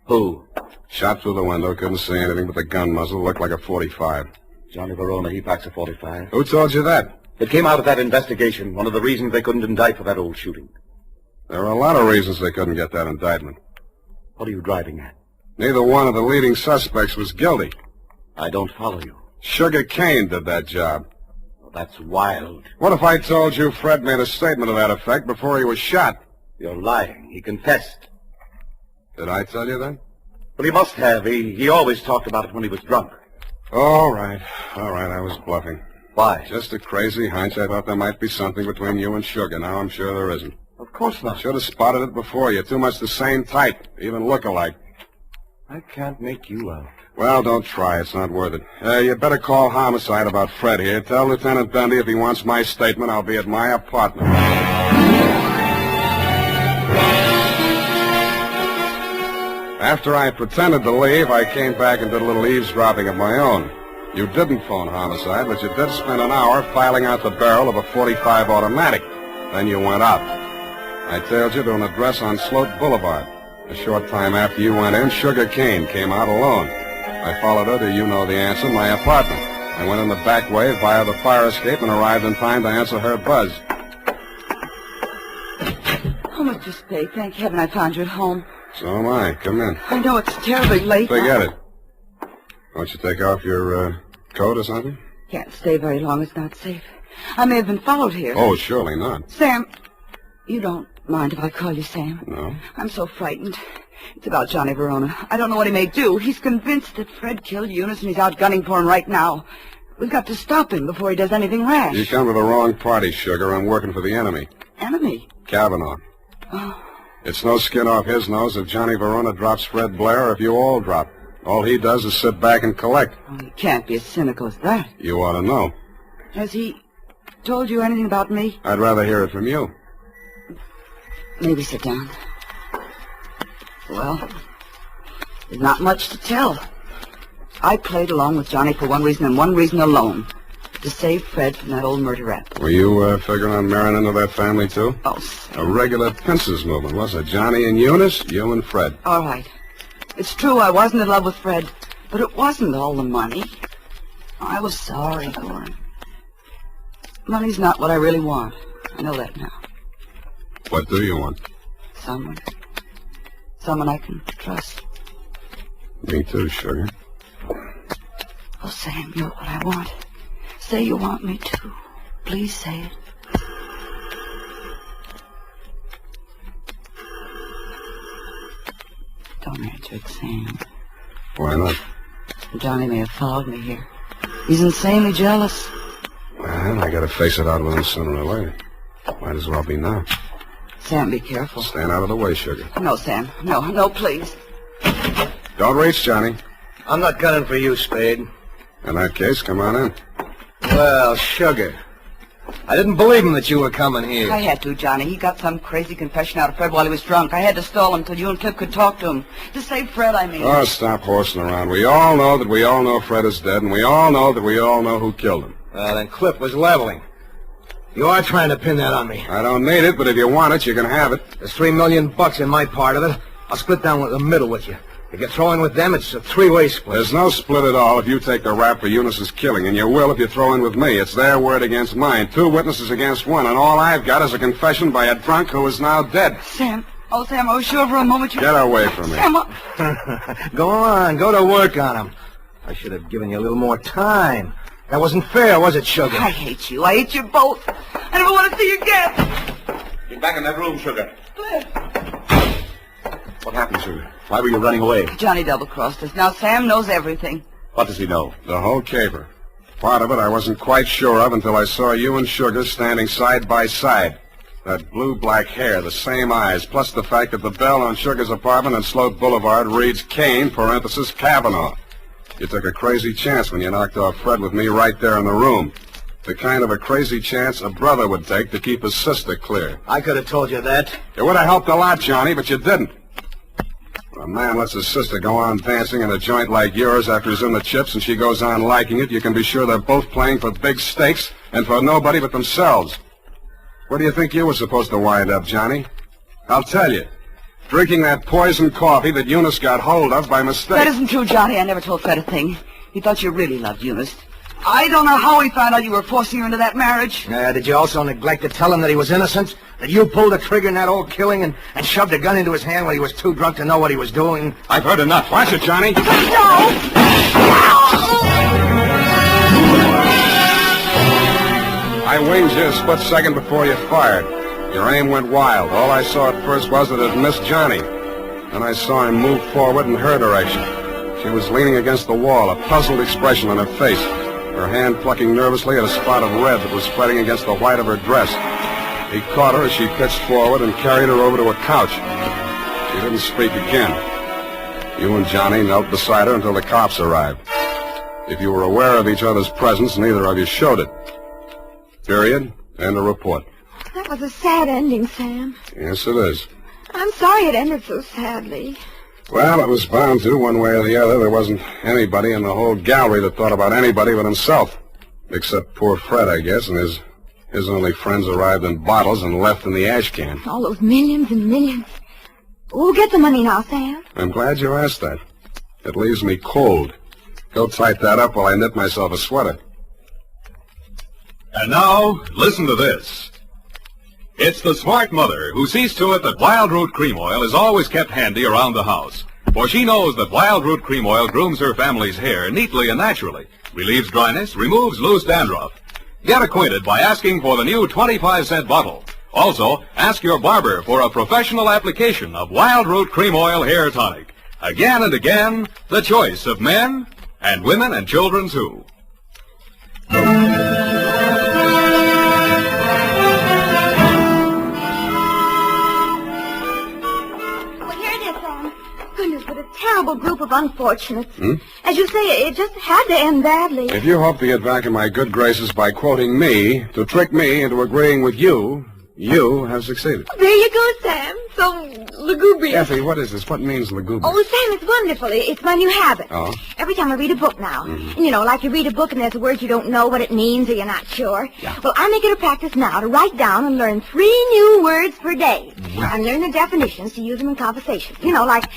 Who? Shot through the window, couldn't see anything but the gun muzzle. Looked like a .45. Johnny Verona, he packs a .45. Who told you that? It came out of that investigation. One of the reasons they couldn't indict for that old shooting. There were a lot of reasons they couldn't get that indictment. What are you driving at? Neither one of the leading suspects was guilty. I don't follow you. Sugar Kane did that job. Well, that's wild. What if I told you Fred made a statement to that effect before he was shot? You're lying. He confessed. Did I tell you that? Well, he must have. He always talked about it when he was drunk. All right, I was bluffing. Why? Just a crazy hunch. I thought there might be something between you and Sugar. Now I'm sure there isn't. Of course not. Should have spotted it before. You're too much the same type. Even look alike. I can't make you out. Well, don't try. It's not worth it. You better call homicide about Fred here. Tell Lieutenant Dundee if he wants my statement, I'll be at my apartment. After I pretended to leave, I came back and did a little eavesdropping of my own. You didn't phone homicide, but you did spend an hour filing out the barrel of a .45 automatic. Then you went out. I tailed you to an address on Sloat Boulevard. A short time after you went in, Sugar Kane came out alone. I followed her to, you know the answer, my apartment. I went in the back way via the fire escape and arrived in time to answer her buzz. Oh, Mr. Spade, thank heaven I found you at home. So am I. Come in. I know it's terribly late. Forget it. Won't you take off your coat or something? Can't stay very long. It's not safe. I may have been followed here. Oh, surely not. Sam, you don't mind if I call you Sam? No. I'm so frightened. It's about Johnny Verona. I don't know what he may do. He's convinced that Fred killed Eunice and he's out gunning for him right now. We've got to stop him before he does anything rash. You come to the wrong party, Sugar. I'm working for the enemy. Enemy? Kavanaugh. Oh. It's no skin off his nose if Johnny Verona drops Fred Blair or if you all drop. All he does is sit back and collect. Oh, he can't be as cynical as that. You ought to know. Has he told you anything about me? I'd rather hear it from you. Maybe sit down. Well, there's not much to tell. I played along with Johnny for one reason and one reason alone. To save Fred from that old murder rap. Were you figuring on marrying into that family, too? Oh, a regular pincers movement, was it? Johnny and Eunice, you and Fred. All right. It's true I wasn't in love with Fred, but it wasn't all the money. I was sorry for him. Money's not what I really want. I know that now. What do you want? Someone. Someone I can trust. Me too, Sugar. Oh, Sam, you're what I want. Say you want me to. Please say it. Don't answer it, Sam. Why not? Johnny may have followed me here. He's insanely jealous. Well, I gotta face it out with him sooner or later. Might as well be now. Sam, be careful. Stand out of the way, sugar. No, Sam. No, please. Don't reach, Johnny. I'm not gunning for you, Spade. In that case, come on in. Well, sugar. I didn't believe him that you were coming here. I had to, Johnny. He got some crazy confession out of Fred while he was drunk. I had to stall him till you and Cliff could talk to him. To save Fred, I mean. Oh, stop horsing around. We all know that we all know Fred is dead, and we all know that we all know who killed him. Well, then Cliff was leveling. You are trying to pin that on me. I don't need it, but if you want it, you can have it. There's $3 million in my part of it. I'll split down the middle with you. If you throw in with them, it's a three-way split. There's no split at all if you take the rap for Eunice's killing, and you will if you throw in with me. It's their word against mine. 2 witnesses against 1, and all I've got is a confession by a drunk who is now dead. Sam. Oh, Sam, I was sure for a moment you... Get away from me. Sam, Go on. Go to work on him. I should have given you a little more time. That wasn't fair, was it, Sugar? I hate you. I hate you both. I never want to see you again. Get back in that room, Sugar. Cliff. What happened, Sugar? Why were you running away? Johnny double-crossed us. Now Sam knows everything. What does he know? The whole caper. Part of it I wasn't quite sure of until I saw you and Sugar standing side by side. That blue-black hair, the same eyes, plus the fact that the bell on Sugar's apartment on Sloat Boulevard reads Kane, parenthesis, Kavanaugh. You took a crazy chance when you knocked off Fred with me right there in the room. The kind of a crazy chance a brother would take to keep his sister clear. I could have told you that. It would have helped a lot, Johnny, but you didn't. When a man lets his sister go on dancing in a joint like yours after he's in the chips and she goes on liking it, you can be sure they're both playing for big stakes and for nobody but themselves. Where do you think you were supposed to wind up, Johnny? I'll tell you. Drinking that poison coffee that Eunice got hold of by mistake. That isn't true, Johnny. I never told Fred a thing. He thought you really loved Eunice. I don't know how he found out you were forcing her into that marriage. Did you also neglect to tell him that he was innocent? That you pulled the trigger in that old killing and shoved a gun into his hand when he was too drunk to know what he was doing? I've heard enough. Watch it, Johnny. No! I winged you a split second before you fired. Your aim went wild. All I saw at first was that it missed Johnny. Then I saw him move forward in her direction. She was leaning against the wall, a puzzled expression on her face, her hand plucking nervously at a spot of red that was spreading against the white of her dress. He caught her as she pitched forward and carried her over to a couch. She didn't speak again. You and Johnny knelt beside her until the cops arrived. If you were aware of each other's presence, neither of you showed it. Period. End of report. That was a sad ending, Sam. Yes, it is. I'm sorry it ended so sadly. Well, it was bound to, one way or the other. There wasn't anybody in the whole gallery that thought about anybody but himself. Except poor Fred, I guess, and his only friends arrived in bottles and left in the ash can. All those millions and millions. Who'll get the money now, Sam? I'm glad you asked that. It leaves me cold. Go tight that up while I knit myself a sweater. And now, listen to this. It's the smart mother who sees to it that Wild Root Cream Oil is always kept handy around the house. For she knows that Wild Root Cream Oil grooms her family's hair neatly and naturally, relieves dryness, removes loose dandruff. Get acquainted by asking for the new 25-cent bottle. Also, ask your barber for a professional application of Wild Root Cream Oil Hair Tonic. Again and again, the choice of men and women and children, too. Goodness, what a terrible group of unfortunates. As you say, it just had to end badly. If you hope to get back in my good graces by quoting me, to trick me into agreeing with you, you have succeeded. There you go, Sam. So lugubrious. Effie, what is this? What means lugubrious? Oh, Sam, it's wonderful. It's my new habit. Oh? Every time I read a book now, you know, like you read a book and there's a word you don't know what it means or you're not sure. Yeah. Well, I make it a practice now to write down and learn 3 new words per day. Right. And learn the definitions to use them in conversation. You know, like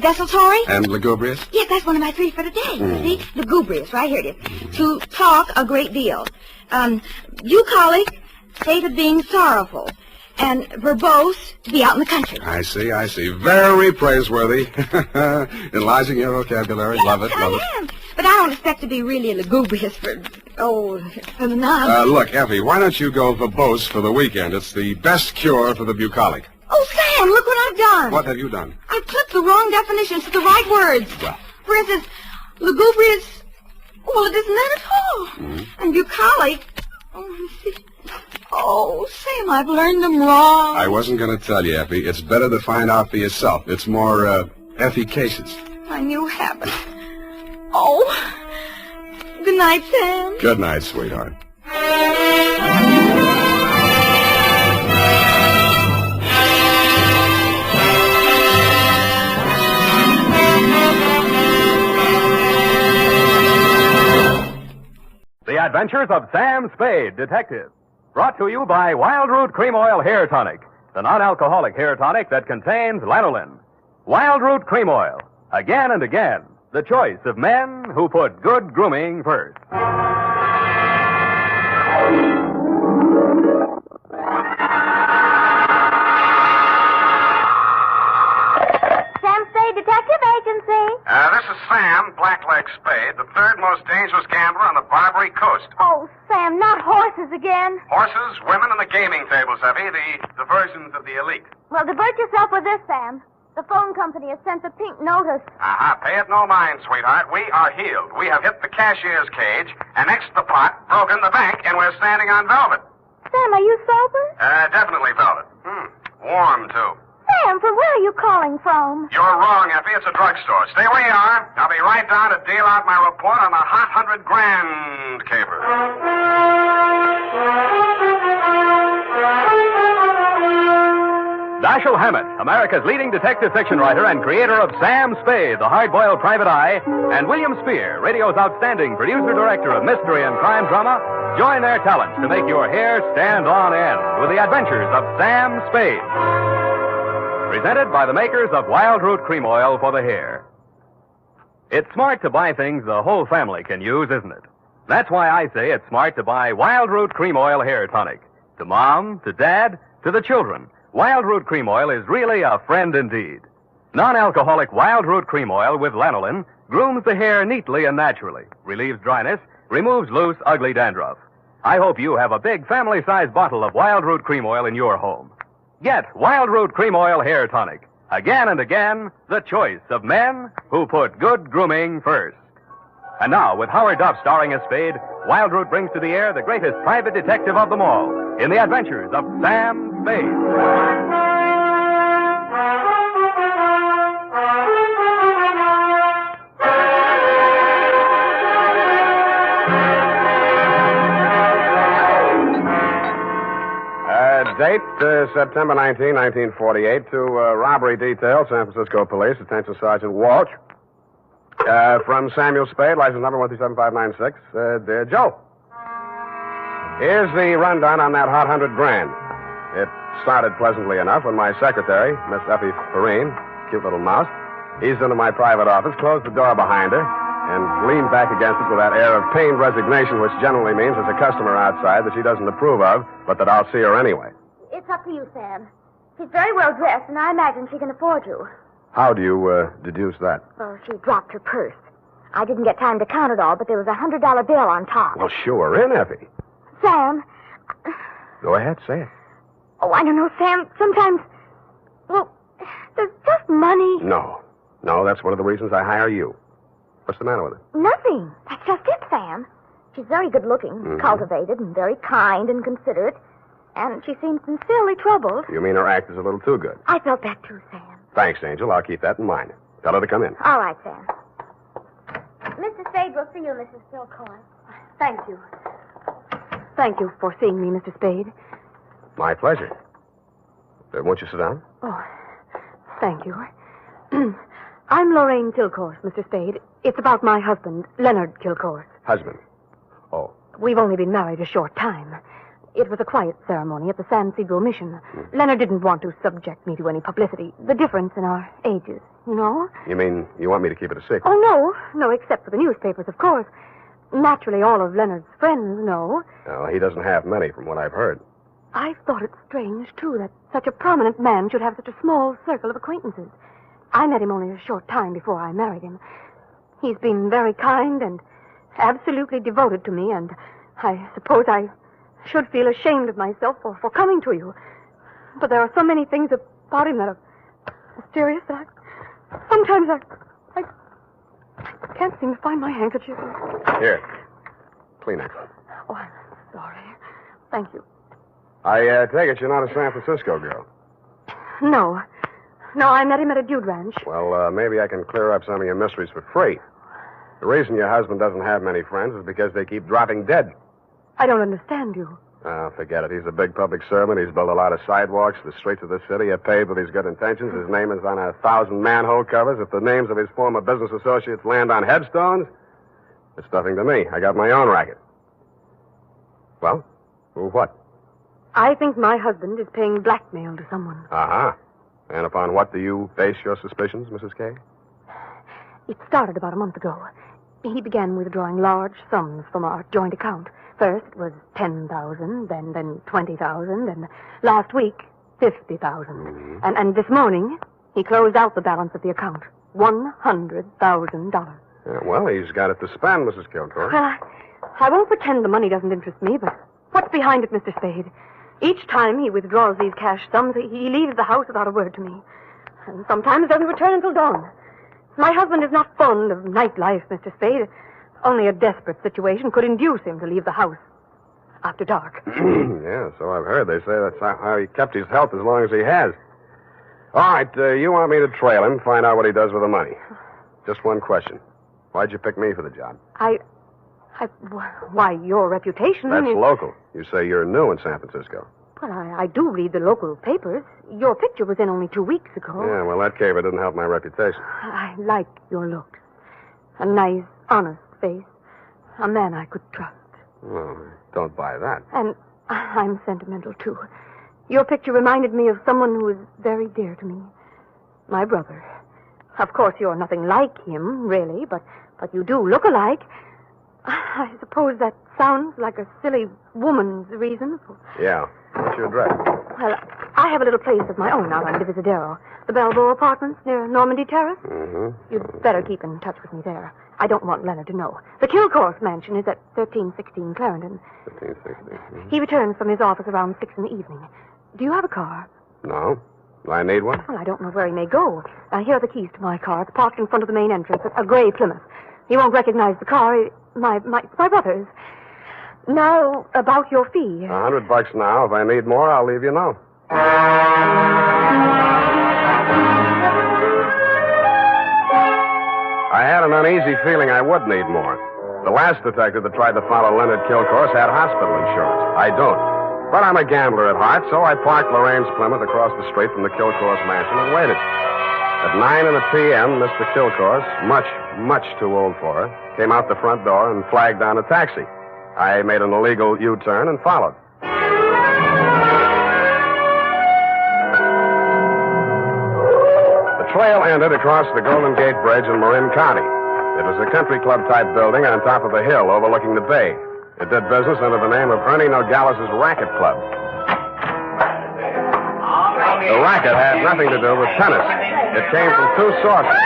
desultory. And lugubrious? Yes, that's one of my 3 for today. See? Lugubrious, right here it is. To talk a great deal. Bucolic, state of being sorrowful. And verbose, to be out in the country. I see. Very praiseworthy. Enlarging your vocabulary. Love it. But I don't expect to be really lugubrious for the nonsense. Look, Effie, why don't you go verbose for the weekend? It's the best cure for the bucolic. Oh, Sam, look what I've done. What have you done? I've clipped the wrong definitions to the right words. Well. For instance, lugubrious, well, it isn't that at all. Mm-hmm. And bucolic, oh, Sam, I've learned them wrong. I wasn't going to tell you, Effie. It's better to find out for yourself. It's more, efficacious. My new habit. Oh, good night, Sam. Good night, sweetheart. The Adventures of Sam Spade, Detective. Brought to you by Wild Root Cream Oil Hair Tonic, the non-alcoholic hair tonic that contains lanolin. Wild Root Cream Oil. Again and again, the choice of men who put good grooming first. Sam Spade Detective Agency. This is Sam, Blackleg Spade, the third most dangerous gambler on the Barbary Coast. Oh, Sam, not horses again. Horses, women, and the gaming tables, Effie, the diversions of the elite. Well, divert yourself with this, Sam. The phone company has sent the pink notice. Pay it no mind, sweetheart. We are healed. We have hit the cashier's cage, annexed the pot, broken the bank, and we're standing on velvet. Sam, are you sober? Definitely velvet. Warm, too. Sam, from where are you calling from? You're wrong, Effie. It's a drugstore. Stay where you are. I'll be right down to deal out my report on the hot 100 grand caper. Dashiell Hammett, America's leading detective fiction writer and creator of Sam Spade, the hard-boiled private eye, and William Spear, radio's outstanding producer-director of mystery and crime drama, join their talents to make your hair stand on end with the Adventures of Sam Spade. Presented by the makers of Wild Root Cream Oil for the hair. It's smart to buy things the whole family can use, isn't it? That's why I say it's smart to buy Wild Root Cream Oil Hair Tonic. To Mom, to Dad, to the children, Wild Root Cream Oil is really a friend indeed. Non-alcoholic Wild Root Cream Oil with lanolin grooms the hair neatly and naturally, relieves dryness, removes loose, ugly dandruff. I hope you have a big family-sized bottle of Wild Root Cream Oil in your home. Get Wild Root Cream Oil Hair Tonic. Again and again, the choice of men who put good grooming first. And now, with Howard Duff starring as Spade, Wild Root brings to the air the greatest private detective of them all in the Adventures of Sam Spade. Date, September 19, 1948, to robbery detail, San Francisco Police, attention Sergeant Walsh. From Samuel Spade, license number 127596. Dear Joe, here's the rundown on that hot 100 grand. It started pleasantly enough when my secretary, Miss Effie Perrine, cute little mouse, eased into my private office, closed the door behind her, and leaned back against it with that air of pained resignation, which generally means there's a customer outside that she doesn't approve of, but that I'll see her anyway. It's up to you, Sam. She's very well dressed, and I imagine she can afford you. How do you deduce that? Well, she dropped her purse. I didn't get time to count it all, but there was a $100 bill on top. Well, sure, in, Effie. Sam. Go ahead, say it. Oh, I don't know, Sam. Sometimes, well, there's just money. No, that's one of the reasons I hire you. What's the matter with her? Nothing. That's just it, Sam. She's very good-looking, cultivated, and very kind and considerate. And she seems sincerely troubled. You mean her act is a little too good? I felt that too, Sam. Thanks, Angel. I'll keep that in mind. Tell her to come in. All right, Sam. Mr. Spade will see you, Mrs. Stillcourt. Thank you. Thank you for seeing me, Mr. Spade. My pleasure. Won't you sit down? Oh, thank you. I'm Lorraine Kilcourse, Mr. Spade. It's about my husband, Leonard Kilcourse. Husband? Oh. We've only been married a short time. It was a quiet ceremony at the San Cedro Mission. Leonard didn't want to subject me to any publicity. The difference in our ages, you know? You mean you want me to keep it a secret? Oh, no, except for the newspapers, of course. Naturally, all of Leonard's friends know. No, he doesn't have many, from what I've heard. I've thought it strange, too, that such a prominent man should have such a small circle of acquaintances. I met him only a short time before I married him. He's been very kind and absolutely devoted to me, and I suppose I should feel ashamed of myself for coming to you. But there are so many things about him that are mysterious that sometimes I can't seem to find my handkerchief. Here. Kleenex. Oh, I'm sorry. Thank you. I take it you're not a San Francisco girl. No, I met him at a dude ranch. Well, maybe I can clear up some of your mysteries for free. The reason your husband doesn't have many friends is because they keep dropping dead. I don't understand you. Oh, forget it. He's a big public servant. He's built a lot of sidewalks. The streets of the city are paved with his good intentions. His name is on 1,000 manhole covers. If the names of his former business associates land on headstones, it's nothing to me. I got my own racket. Well, what? I think my husband is paying blackmail to someone. Uh-huh. And upon what do you base your suspicions, Mrs. Kay? It started about a month ago. He began withdrawing large sums from our joint account. First it was $10,000, then $20,000, and last week, $50,000. Mm-hmm. And this morning, he closed out the balance of the account. $100,000. Yeah, well, he's got it to spend, Mrs. Kilcourt. Well, I won't pretend the money doesn't interest me, but what's behind it, Mr. Spade? Each time he withdraws these cash sums, he leaves the house without a word to me. And sometimes doesn't return until dawn. My husband is not fond of nightlife, Mr. Spade. Only a desperate situation could induce him to leave the house after dark. Yeah, so I've heard. They say that's how he kept his health as long as he has. All right, you want me to trail him, find out what he does with the money. Just one question. Why'd you pick me for the job? Why, your reputation That's is... local. You say you're new in San Francisco. Well, I do read the local papers. Your picture was in only 2 weeks ago. Yeah, well, that caper didn't help my reputation. I like your looks. A nice, honest face. A man I could trust. Well, don't buy that. And I'm sentimental, too. Your picture reminded me of someone who is very dear to me. My brother. Of course, you're nothing like him, really, but you do look alike. I suppose that sounds like a silly woman's reason. Yeah. What's your address? Well, I have a little place of my own out on Divisadero. The Balboa Apartments near Normandy Terrace. Mm-hmm. You'd better keep in touch with me there. I don't want Leonard to know. The Kilcourse mansion is at 1316 Clarendon. 1316. Mm-hmm. He returns from his office around 6 in the evening. Do you have a car? No. Do I need one? Well, I don't know where he may go. Here are the keys to my car. It's parked in front of the main entrance, a gray Plymouth. He won't recognize the car. My brother's. Now, about your fee. $100 now. If I need more, I'll leave you know. I had an uneasy feeling I would need more. The last detective that tried to follow Leonard Kilcourse had hospital insurance. I don't. But I'm a gambler at heart, so I parked Lorraine's Plymouth across the street from the Kilcourse mansion and waited. At 9 p.m., Mr. Kilcourse, much too old for her, came out the front door and flagged down a taxi. I made an illegal U-turn and followed. The trail ended across the Golden Gate Bridge in Marin County. It was a country club-type building on top of a hill overlooking the bay. It did business under the name of Ernie Nogales' Racket Club. The racket had nothing to do with tennis. It came from two sources.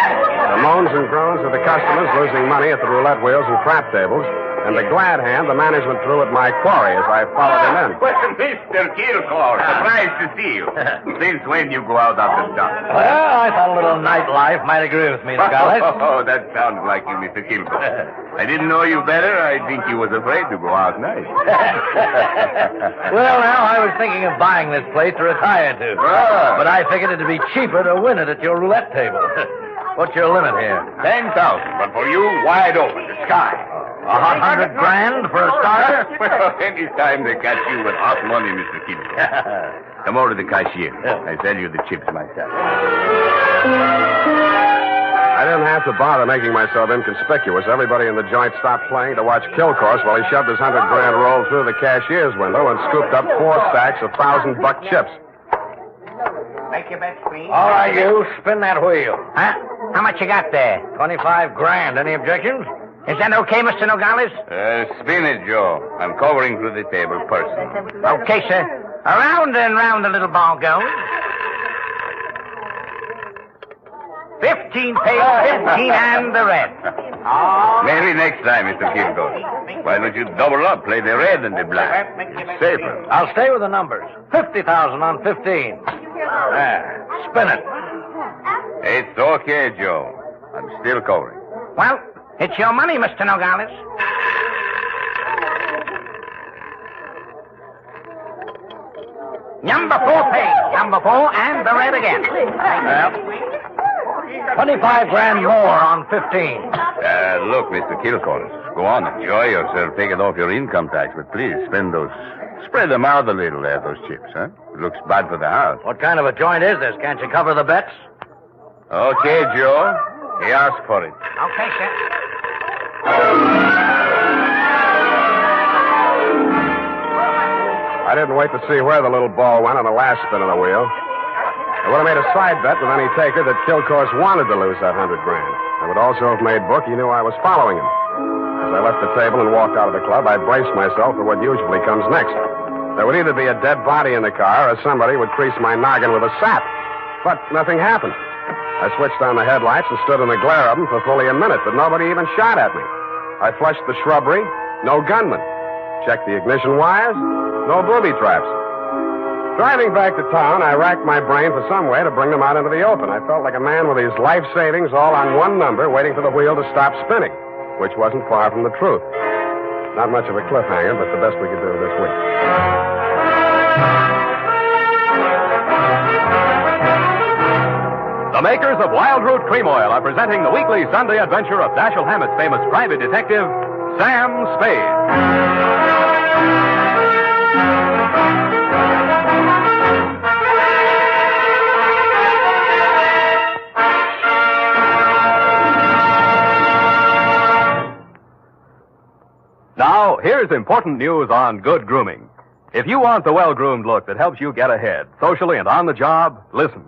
The moans and groans of the customers losing money at the roulette wheels and crap tables, and the glad hand the management threw at my quarry as I followed him in. Well, Mr. Kilcourse, surprised to see you. Since when you go out after dark? Well, I thought a little nightlife might agree with me, Nogales. Oh, that sounds like you, Mr. Kilcourse. I didn't know you better. I think you was afraid to go out night. Well, now, I was thinking of buying this place to retire to. Ah. But I figured it'd be cheaper to win it at your roulette table. What's your limit here? 10,000, but for you, wide open, the sky. $100 grand for a starter? Well, any time they catch you with hot money, Mr. Kilcourse. Come over to the cashier. I sell you the chips myself. I didn't have to bother making myself inconspicuous. Everybody in the joint stopped playing to watch Kilcourse while he shoved his $100 grand roll through the cashier's window and scooped up 4 stacks of $1,000 chips. Make your bets, please. All right, you. Spin that wheel. Huh? How much you got there? $25 grand. Any objections? Is that okay, Mr. Nogales? Spin it, Joe. I'm covering through the table personally. Okay, sir. Around and round the little ball goes. 15 pays, 15 and the red. Oh. Maybe next time, Mr. Kilgore. Why don't you double up, play the red and the black? It's safer. I'll stay with the numbers. 50,000 on 15. There. Spin it. It's okay, Joe. I'm still covering. Well, it's your money, Mr. Nogales. Number 4 pays. Number 4 and the red again. Well, 25 grand more on 15. Look, Mr. Kilgore, go on, enjoy yourself. Take it off your income tax, but please spread them out a little there, those chips, huh? It looks bad for the house. What kind of a joint is this? Can't you cover the bets? Okay, Joe. He asked for it. Okay, sir. I didn't wait to see where the little ball went on the last spin of the wheel. I would have made a side bet with any taker that Kilcourse wanted to lose that $100 grand. I would also have made book he knew I was following him. As I left the table and walked out of the club, I braced myself for what usually comes next. There would either be a dead body in the car or somebody would crease my noggin with a sap. But nothing happened. I switched on the headlights and stood in the glare of them for fully a minute, but nobody even shot at me. I flushed the shrubbery, no gunman. Checked the ignition wires, no booby traps. Driving back to town, I racked my brain for some way to bring them out into the open. I felt like a man with his life savings all on one number, waiting for the wheel to stop spinning, which wasn't far from the truth. Not much of a cliffhanger, but the best we could do this week. The makers of Wild Root Cream Oil are presenting the weekly Sunday adventure of Dashiell Hammett's famous private detective, Sam Spade. Now, here's important news on good grooming. If you want the well-groomed look that helps you get ahead, socially and on the job, listen.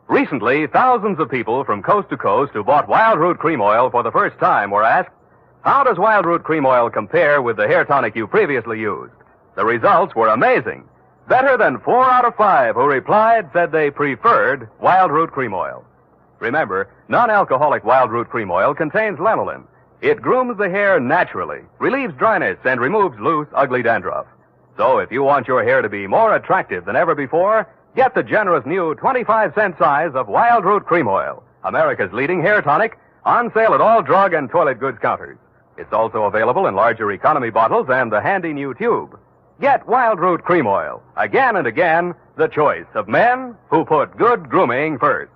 Recently, thousands of people from coast to coast who bought Wild Root Cream Oil for the first time were asked, how does Wild Root Cream Oil compare with the hair tonic you previously used? The results were amazing. Better than 4 out of 5 who replied said they preferred Wild Root Cream Oil. Remember, non-alcoholic Wild Root Cream Oil contains lanolin. It grooms the hair naturally, relieves dryness, and removes loose, ugly dandruff. So if you want your hair to be more attractive than ever before, get the generous new 25-cent size of Wild Root Cream Oil, America's leading hair tonic, on sale at all drug and toilet goods counters. It's also available in larger economy bottles and the handy new tube. Get Wild Root Cream Oil, again and again, the choice of men who put good grooming first.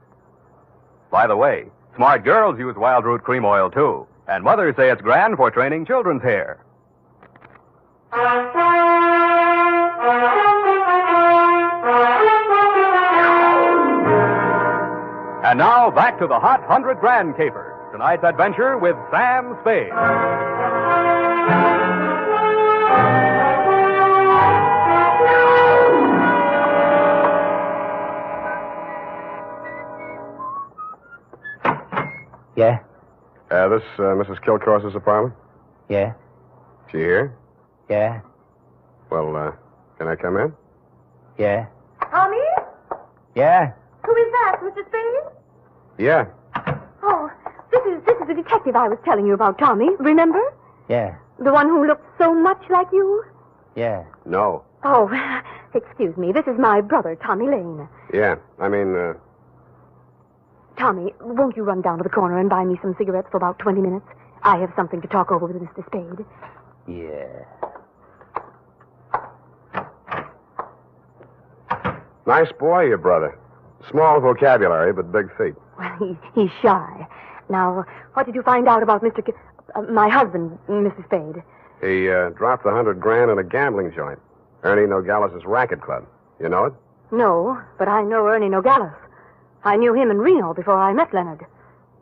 By the way, smart girls use Wild Root Cream Oil, too. And mothers say it's grand for training children's hair. And now, back to the hot 100 grand caper. Tonight's adventure with Sam Spade. Yeah? This Mrs. Kilcourse's apartment? Yeah? She here? Yeah? Well, can I come in? Yeah? Tommy? Yeah? Who is that, Mr. Spade? Yeah. Oh, this is the detective I was telling you about, Tommy. Remember? Yeah. The one who looked so much like you? Yeah. No. Oh, excuse me. This is my brother, Tommy Lane. Yeah. I mean, Tommy, won't you run down to the corner and buy me some cigarettes for about 20 minutes? I have something to talk over with Mr. Spade. Yeah. Nice boy, your brother. Small vocabulary, but big feet. Well, he's shy. Now, what did you find out about my husband, Mr. Spade? He dropped $100 grand in a gambling joint. Ernie Nogales' racket club. You know it? No, but I know Ernie Nogales. I knew him in Reno before I met Leonard.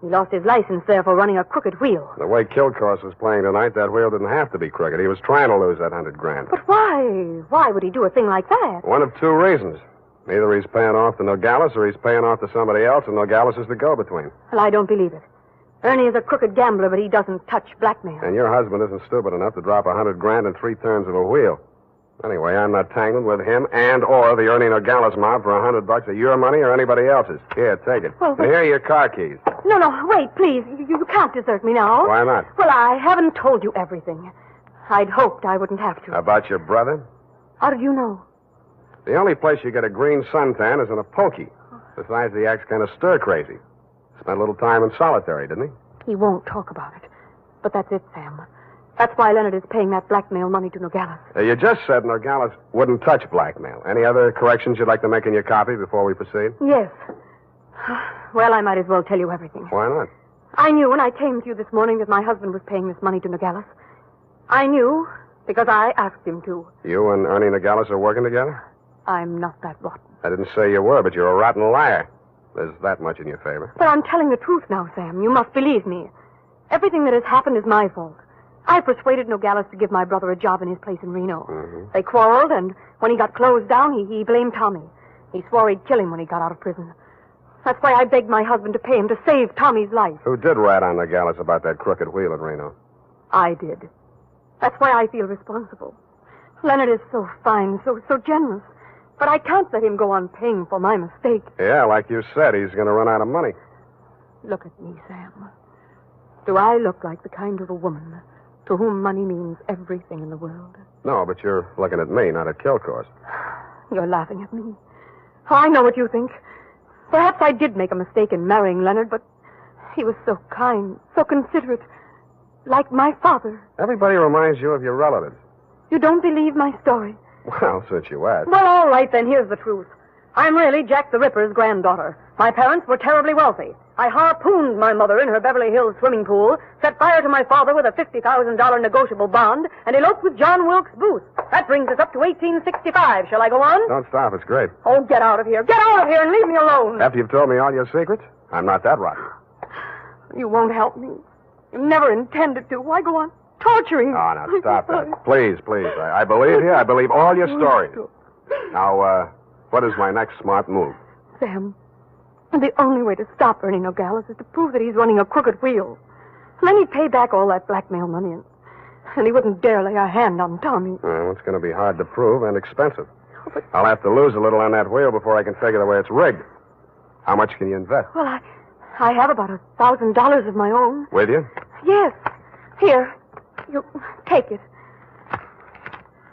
He lost his license there for running a crooked wheel. The way Kilcourse was playing tonight, that wheel didn't have to be crooked. He was trying to lose that $100 grand. But why? Why would he do a thing like that? One of two reasons. Either he's paying off to Nogales or he's paying off to somebody else, and Nogales is the go-between. Well, I don't believe it. Ernie is a crooked gambler, but he doesn't touch blackmail. And your husband isn't stupid enough to drop $100 grand in 3 turns of a wheel. Anyway, I'm not tangled with him and or the Ernie Nogales mob for $100 of your money or anybody else's. Here, take it. Well, And here are your car keys. No, wait, please. You can't desert me now. Why not? Well, I haven't told you everything. I'd hoped I wouldn't have to. About your brother? How did you know? The only place you get a green suntan is in a pokey. Besides, he acts kind of stir-crazy. Spent a little time in solitary, didn't he? He won't talk about it. But that's it, Sam. That's why Leonard is paying that blackmail money to Nogales. You just said Nogales wouldn't touch blackmail. Any other corrections you'd like to make in your copy before we proceed? Yes. Well, I might as well tell you everything. Why not? I knew when I came to you this morning that my husband was paying this money to Nogales. I knew because I asked him to. You and Ernie Nogales are working together? I'm not that rotten. I didn't say you were, but you're a rotten liar. There's that much in your favor. But I'm telling the truth now, Sam. You must believe me. Everything that has happened is my fault. I persuaded Nogales to give my brother a job in his place in Reno. Mm-hmm. They quarreled, and when he got closed down, he blamed Tommy. He swore he'd kill him when he got out of prison. That's why I begged my husband to pay him to save Tommy's life. Who did rat on Nogales about that crooked wheel at Reno? I did. That's why I feel responsible. Leonard is so fine, so generous. But I can't let him go on paying for my mistake. Yeah, like you said, he's going to run out of money. Look at me, Sam. Do I look like the kind of a woman to whom money means everything in the world? No, but you're looking at me, not at Kilcourse. You're laughing at me. Oh, I know what you think. Perhaps I did make a mistake in marrying Leonard, but he was so kind, so considerate, like my father. Everybody reminds you of your relatives. You don't believe my story? Well, since you asked. Well, all right, then here's the truth. I'm really Jack the Ripper's granddaughter. My parents were terribly wealthy. I harpooned my mother in her Beverly Hills swimming pool, set fire to my father with a $50,000 negotiable bond, and eloped with John Wilkes Booth. That brings us up to 1865. Shall I go on? Don't stop. It's great. Oh, get out of here. Get out of here and leave me alone. After you've told me all your secrets, I'm not that rotten. You won't help me. You never intended to. Why go on torturing me? Oh, now, stop that. Please. I believe you. I believe all your stories. Now, what is my next smart move? Sam, the only way to stop Ernie Nogales is to prove that he's running a crooked wheel. And then he'd pay back all that blackmail money, and he wouldn't dare lay a hand on Tommy. Well, it's going to be hard to prove and expensive. I'll have to lose a little on that wheel before I can figure the way it's rigged. How much can you invest? Well, I have about $1,000 of my own. With you? Yes. Here. You take it.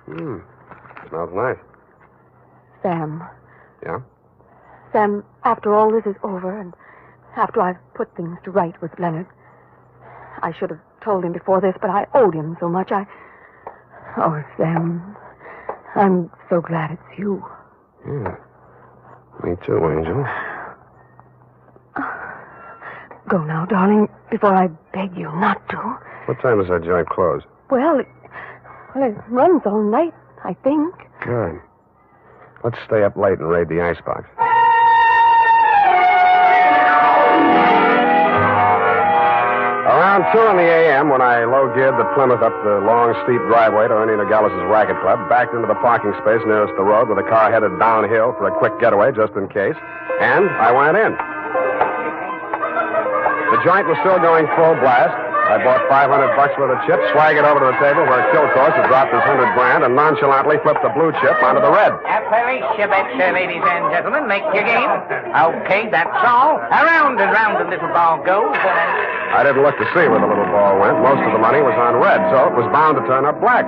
Smells nice. Sam. Yeah? Sam, after all this is over, and after I've put things to right with Leonard, I should have told him before this, but I owed him so much. Oh, Sam, I'm so glad it's you. Yeah. Me too, Angel. Go now, darling, before I beg you not to. What time does that joint close? Well, it runs all night, I think. Good. Let's stay up late and raid the icebox. Around 2 a.m., when I low-geared the Plymouth up the long, steep driveway to Ernie Nogales' racket club, backed into the parking space nearest the road with a car headed downhill for a quick getaway, just in case, and I went in. The joint was still going full blast. I bought $500 worth of chips, swaggered over to the table where Kilcourse had dropped his $100 and nonchalantly flipped the blue chip onto the red. Appalachia, ladies and gentlemen, make your game. Okay, that's all. Around and round the little ball goes. I didn't look to see where the little ball went. Most of the money was on red, so it was bound to turn up black.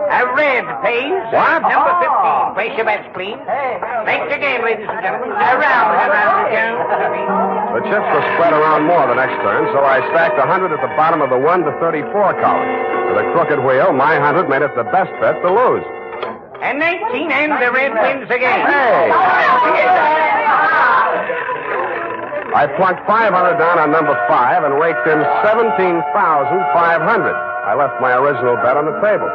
A red, please. What? Number 15. Place your bets, please. Make your game, ladies and gentlemen. Around and goes. The chips were spread around more the next turn, so I stacked 100 at the bottom of the 1 to 34 column. With a crooked wheel, my 100 made it the best bet to lose. And 19, and the red wins again. Hey! I plunked 500 down on number 5 and raked in 17,500. I left my original bet on the table.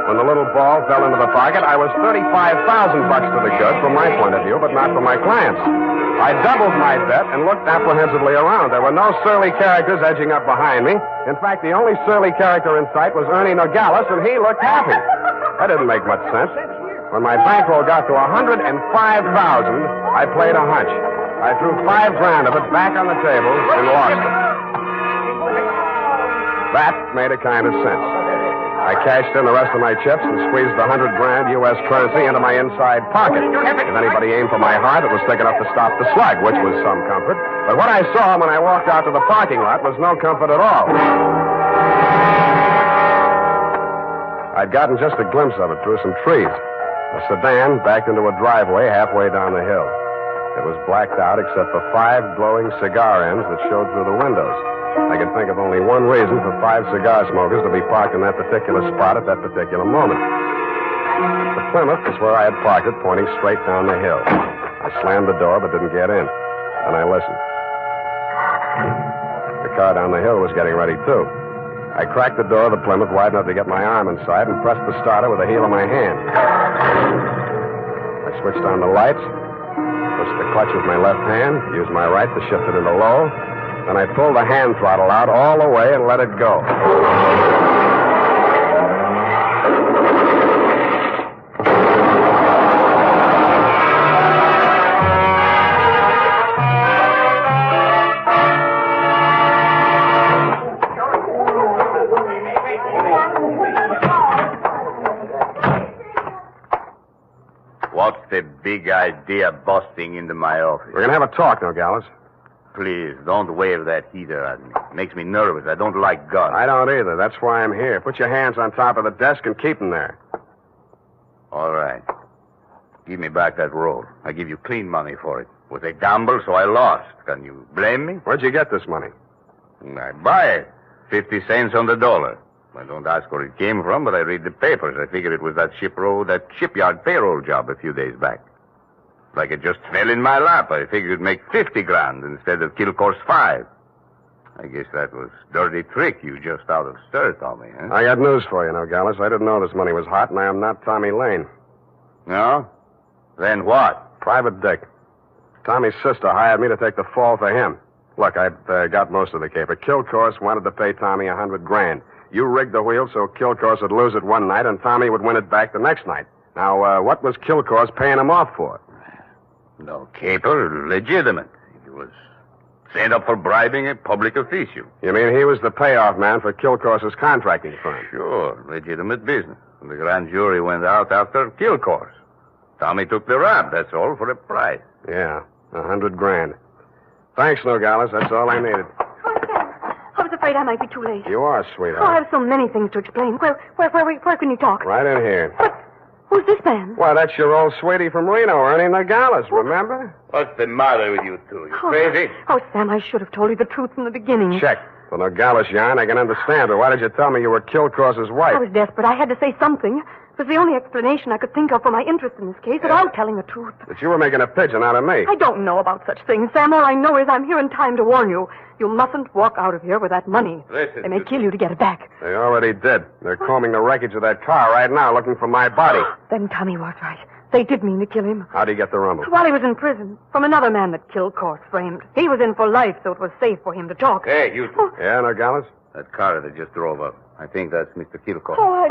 When the little ball fell into the pocket, I was $35,000 to the good from my point of view, but not from my clients. I doubled my bet and looked apprehensively around. There were no surly characters edging up behind me. In fact, the only surly character in sight was Ernie Nogales, and he looked happy. That didn't make much sense. When my bankroll got to $105,000, I played a hunch. I threw $5,000 of it back on the table and lost it. That made a kind of sense. I cashed in the rest of my chips and squeezed the $100 grand U.S. currency into my inside pocket. If anybody aimed for my heart, it was thick enough to stop the slug, which was some comfort. But what I saw when I walked out to the parking lot was no comfort at all. I'd gotten just a glimpse of it through some trees. A sedan backed into a driveway halfway down the hill. It was blacked out except for 5 glowing cigar ends that showed through the windows. I could think of only one reason for 5 cigar smokers to be parked in that particular spot at that particular moment. The Plymouth was where I had parked it, pointing straight down the hill. I slammed the door but didn't get in. And I listened. The car down the hill was getting ready, too. I cracked the door of the Plymouth wide enough to get my arm inside and pressed the starter with the heel of my hand. I switched on the lights, pushed the clutch with my left hand, used my right to shift it into low, then I pulled the hand throttle out all the way and let it go. What's the big idea busting into my office? We're going to have a talk, Nogales. Please, don't wave that heater at me. It makes me nervous. I don't like guns. I don't either. That's why I'm here. Put your hands on top of the desk and keep them there. All right. Give me back that roll. I give you clean money for it. It was a gamble, so I lost. Can you blame me? Where'd you get this money? I buy it. 50 cents on the dollar. I don't ask where it came from, but I read the papers. I figured it was that shipyard payroll job a few days back. Like it just fell in my lap. I figured it'd make 50 grand instead of Kilcore's 5. I guess that was dirty trick you just out of stir, Tommy, huh? I got news for you, Nogales. I didn't know this money was hot, and I am not Tommy Lane. No? Then what? Private Dick. Tommy's sister hired me to take the fall for him. Look, I've got most of the caper. Kilcourse wanted to pay Tommy $100 grand. You rigged the wheel so Kilcourse would lose it one night and Tommy would win it back the next night. Now, what was Kilcourse paying him off for? No caper, legitimate. He was sent up for bribing a public official. You mean he was the payoff man for Kilcourse's contracting firm? Sure, legitimate business. The grand jury went out after Kilcourse. Tommy took the rap, that's all, for a price. Yeah, $100 grand. Thanks, Nogales. That's all I needed. I was afraid I might be too late. You are, Oh, I sweetheart. have so many things to explain. Where can you talk? Right in here. Who's this man? Why, that's your old sweetie from Reno, Ernie Nogales, remember? What's the matter with you two? You crazy? Oh, Sam, I should have told you the truth from the beginning. Check. The Nogales yarn, I can understand, but why did you tell me you were Kilcourse's wife? I was desperate. I had to say something. It was the only explanation I could think of for my interest in this case, without telling the truth. But you were making a pigeon out of me. I don't know about such things, Sam. All I know is I'm here in time to warn you. You mustn't walk out of here with that money. Listen. They may kill you to get it back. They already did. They're combing the wreckage of that car right now, looking for my body. Then Tommy was right. They did mean to kill him. How'd he get the rumble? While he was in prison, from another man that Kilcourse framed. He was in for life, so it was safe for him to talk. Hey, you two. Yeah, Nogales? That car that just drove up. I think that's Mr. Kilcourse. Oh,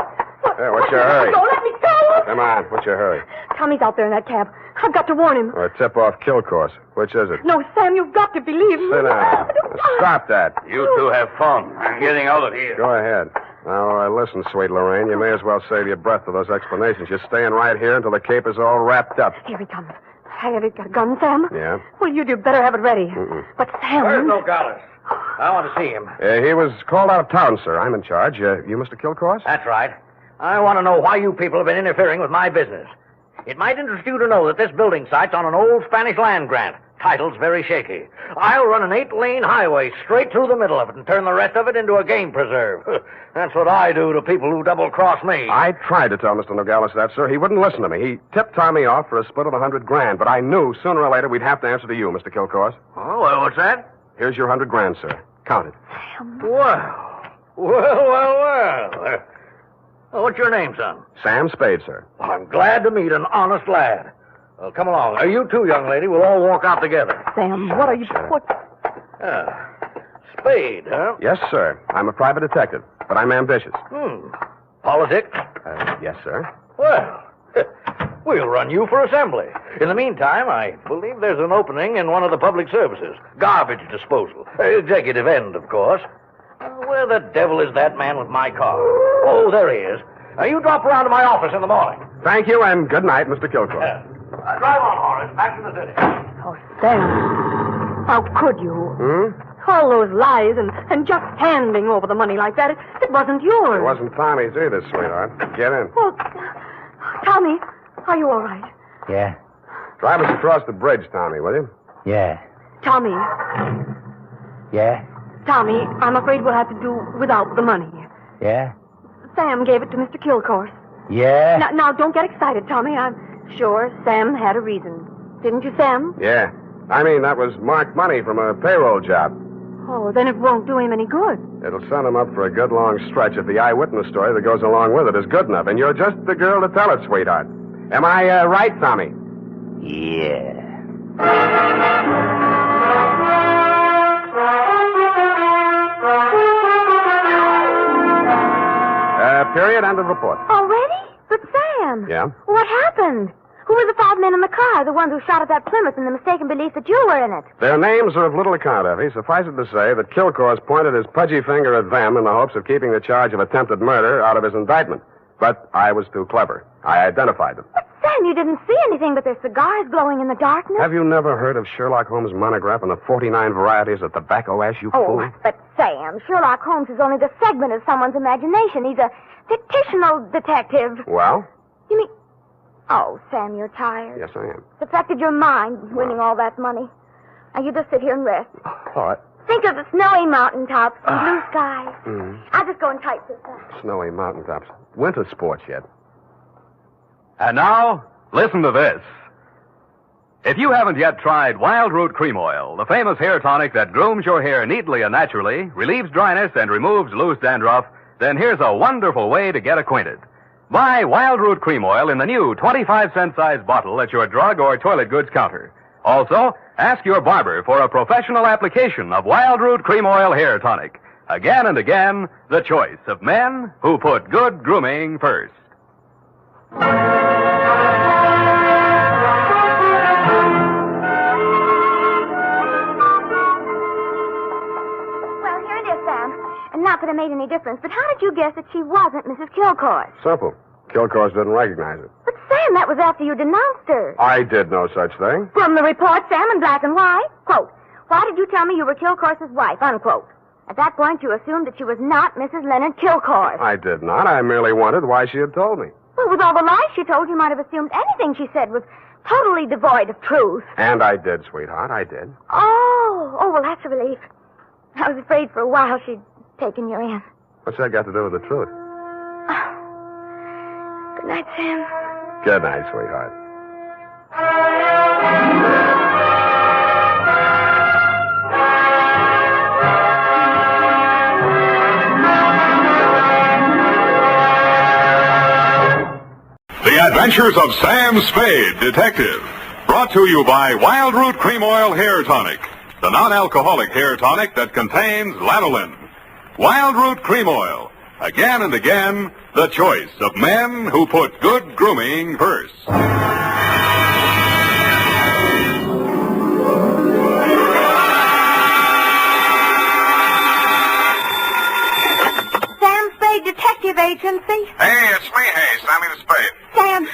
Hey, what's your hurry? Don't let me go! Come on, what's your hurry? Tommy's out there in that cab. I've got to warn him. Or tip off Kilcourse. Which is it? No, Sam, you've got to believe me. Sit down. Stop that. You two have fun. I'm getting out of here. Go ahead. Now, listen, sweet Lorraine, you may as well save your breath for those explanations. You're staying right here until the cape is all wrapped up. Here he comes. Have you got a gun, Sam? Yeah? Well, you better have it ready. Mm-mm. But Sam... Where's Nogales? I want to see him. He was called out of town, sir. I'm in charge. You Mr. Kilcourse? That's right. I want to know why you people have been interfering with my business. It might interest you to know that this building site's on an old Spanish land grant. Title's very shaky. I'll run an 8-lane highway straight through the middle of it and turn the rest of it into a game preserve. That's what I do to people who double-cross me. I tried to tell Mr. Nogales that, sir. He wouldn't listen to me. He tipped Tommy off for a split of $100 grand, but I knew sooner or later we'd have to answer to you, Mr. Kilcourse. Oh, well, what's that? Here's your $100 grand, sir. Count it. Well. What's your name, son? Sam Spade, sir. Well, I'm glad to meet an honest lad. Well, come along. You two, young lady, we'll all walk out together. Sam, what are you... What? Spade, huh? Yes, sir. I'm a private detective, but I'm ambitious. Politics? Yes, sir. Well, we'll run you for assembly. In the meantime, I believe there's an opening in one of the public services. Garbage disposal. Executive end, of course. Where the devil is that man with my car? Oh, there he is. You drop around to my office in the morning. Thank you, and good night, Mr. Kilcoy. Drive on, Horace. Back to the city. Oh, Sam. How could you? Hmm? All those lies and just handing over the money like that. It wasn't yours. It wasn't Tommy's either, sweetheart. Get in. Well, Tommy, are you all right? Yeah. Drive us across the bridge, Tommy, will you? Yeah. Tommy, Yeah? Tommy, I'm afraid we'll have to do without the money. Yeah? Sam gave it to Mr. Kilcourse. Yeah? Now, don't get excited, Tommy. I'm sure Sam had a reason. Didn't you, Sam? Yeah. I mean, that was marked money from a payroll job. Oh, then it won't do him any good. It'll send him up for a good long stretch if the eyewitness story that goes along with it is good enough. And you're just the girl to tell it, sweetheart. Am I right, Tommy? Yeah. Period. End of report. Already? But Sam. Yeah? What happened? Who were the 5 men in the car, the ones who shot at that Plymouth in the mistaken belief that you were in it? Their names are of little account, Effie. Suffice it to say that Kilcourse pointed his pudgy finger at them in the hopes of keeping the charge of attempted murder out of his indictment. But I was too clever. I identified them. But Sam, you didn't see anything but their cigars glowing in the darkness. Have you never heard of Sherlock Holmes' monograph and the 49 varieties of tobacco ash, you fool? But Sam, Sherlock Holmes is only the segment of someone's imagination. He's a fictional detective. Well? You mean... Oh, Sam, you're tired. Yes, I am. It's affected your mind, winning all that money. Now, you just sit here and rest. What? Think of the snowy mountaintops and blue skies. I'll just go and type this up. Snowy mountaintops. Winter sports yet. And now, listen to this. If you haven't yet tried Wild Root Cream Oil, the famous hair tonic that grooms your hair neatly and naturally, relieves dryness, and removes loose dandruff, then here's a wonderful way to get acquainted. Buy Wild Root Cream Oil in the new 25-cent size bottle at your drug or toilet goods counter. Also, ask your barber for a professional application of Wild Root Cream Oil hair tonic. Again and again, the choice of men who put good grooming first. Well, here it is, Sam. And not that it made any difference, but how did you guess that she wasn't Mrs. Kilcourse? Simple. Kilcourse didn't recognize it. But, Sam, that was after you denounced her. I did no such thing. From the report, Sam, in black and white. Quote, why did you tell me you were Kilcourse's wife? Unquote. At that point, you assumed that she was not Mrs. Leonard Kilcourse. I did not. I merely wondered why she had told me. Well, with all the lies she told, you might have assumed anything she said was totally devoid of truth. And I did, sweetheart. I did. Oh, well, that's a relief. I was afraid for a while she'd taken you in. What's that got to do with the truth? Good night, Sam. Good night, sweetheart. The Adventures of Sam Spade, Detective. Brought to you by Wild Root Cream Oil Hair Tonic, the non-alcoholic hair tonic that contains lanolin. Wild Root Cream Oil. Again and again, the choice of men who put good grooming first. Sam Spade Detective Agency. Hey, it's me, Sammy the Spade. Sam,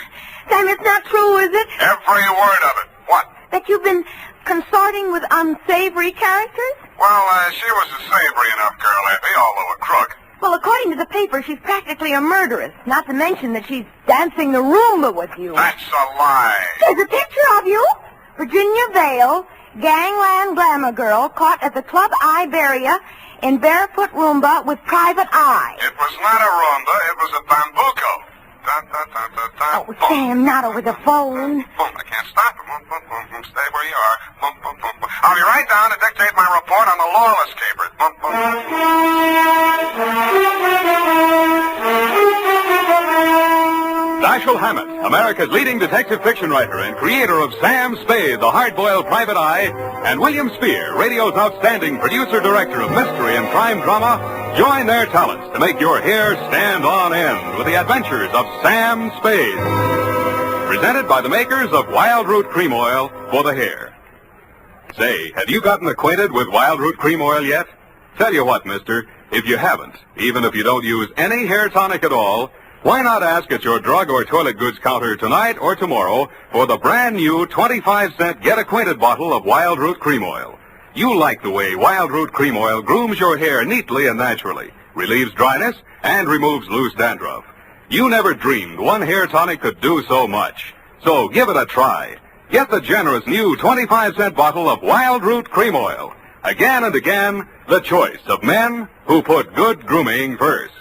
it's not true, is it? Every word of it. What? That you've been consorting with unsavory characters? Well, she was a savory enough girl, Effie, although a crook. Well, according to the paper, she's practically a murderess. Not to mention that she's dancing the Roomba with you. That's a lie. There's a picture of you. Virginia Vale, gangland glamour girl, caught at the Club Iberia in barefoot Roomba with private eye. It was not a Roomba, it was a bambuco. Oh, Sam, not over the phone. Boom, I can't stop it. Boom, boom, boom, boom. Stay where you are. Boom, boom, boom, boom. I'll be right down to dictate my report on the Lawless capers. Boom, boom. Dashiell Hammett, America's leading detective fiction writer and creator of Sam Spade, the hard-boiled private eye, and William Spear, radio's outstanding producer-director of mystery and crime drama, join their talents to make your hair stand on end with the Adventures of Sam Spade. Presented by the makers of Wild Root Cream Oil for the hair. Say, have you gotten acquainted with Wild Root Cream Oil yet? Tell you what, mister, If you haven't, even if you don't use any hair tonic at all, why not ask at your drug or toilet goods counter tonight or tomorrow for the brand new 25-cent Get Acquainted bottle of Wild Root Cream Oil. You'll like the way Wild Root Cream Oil grooms your hair neatly and naturally, relieves dryness, and removes loose dandruff. You never dreamed one hair tonic could do so much. So give it a try. Get the generous new 25-cent bottle of Wild Root Cream Oil. Again and again, the choice of men who put good grooming first.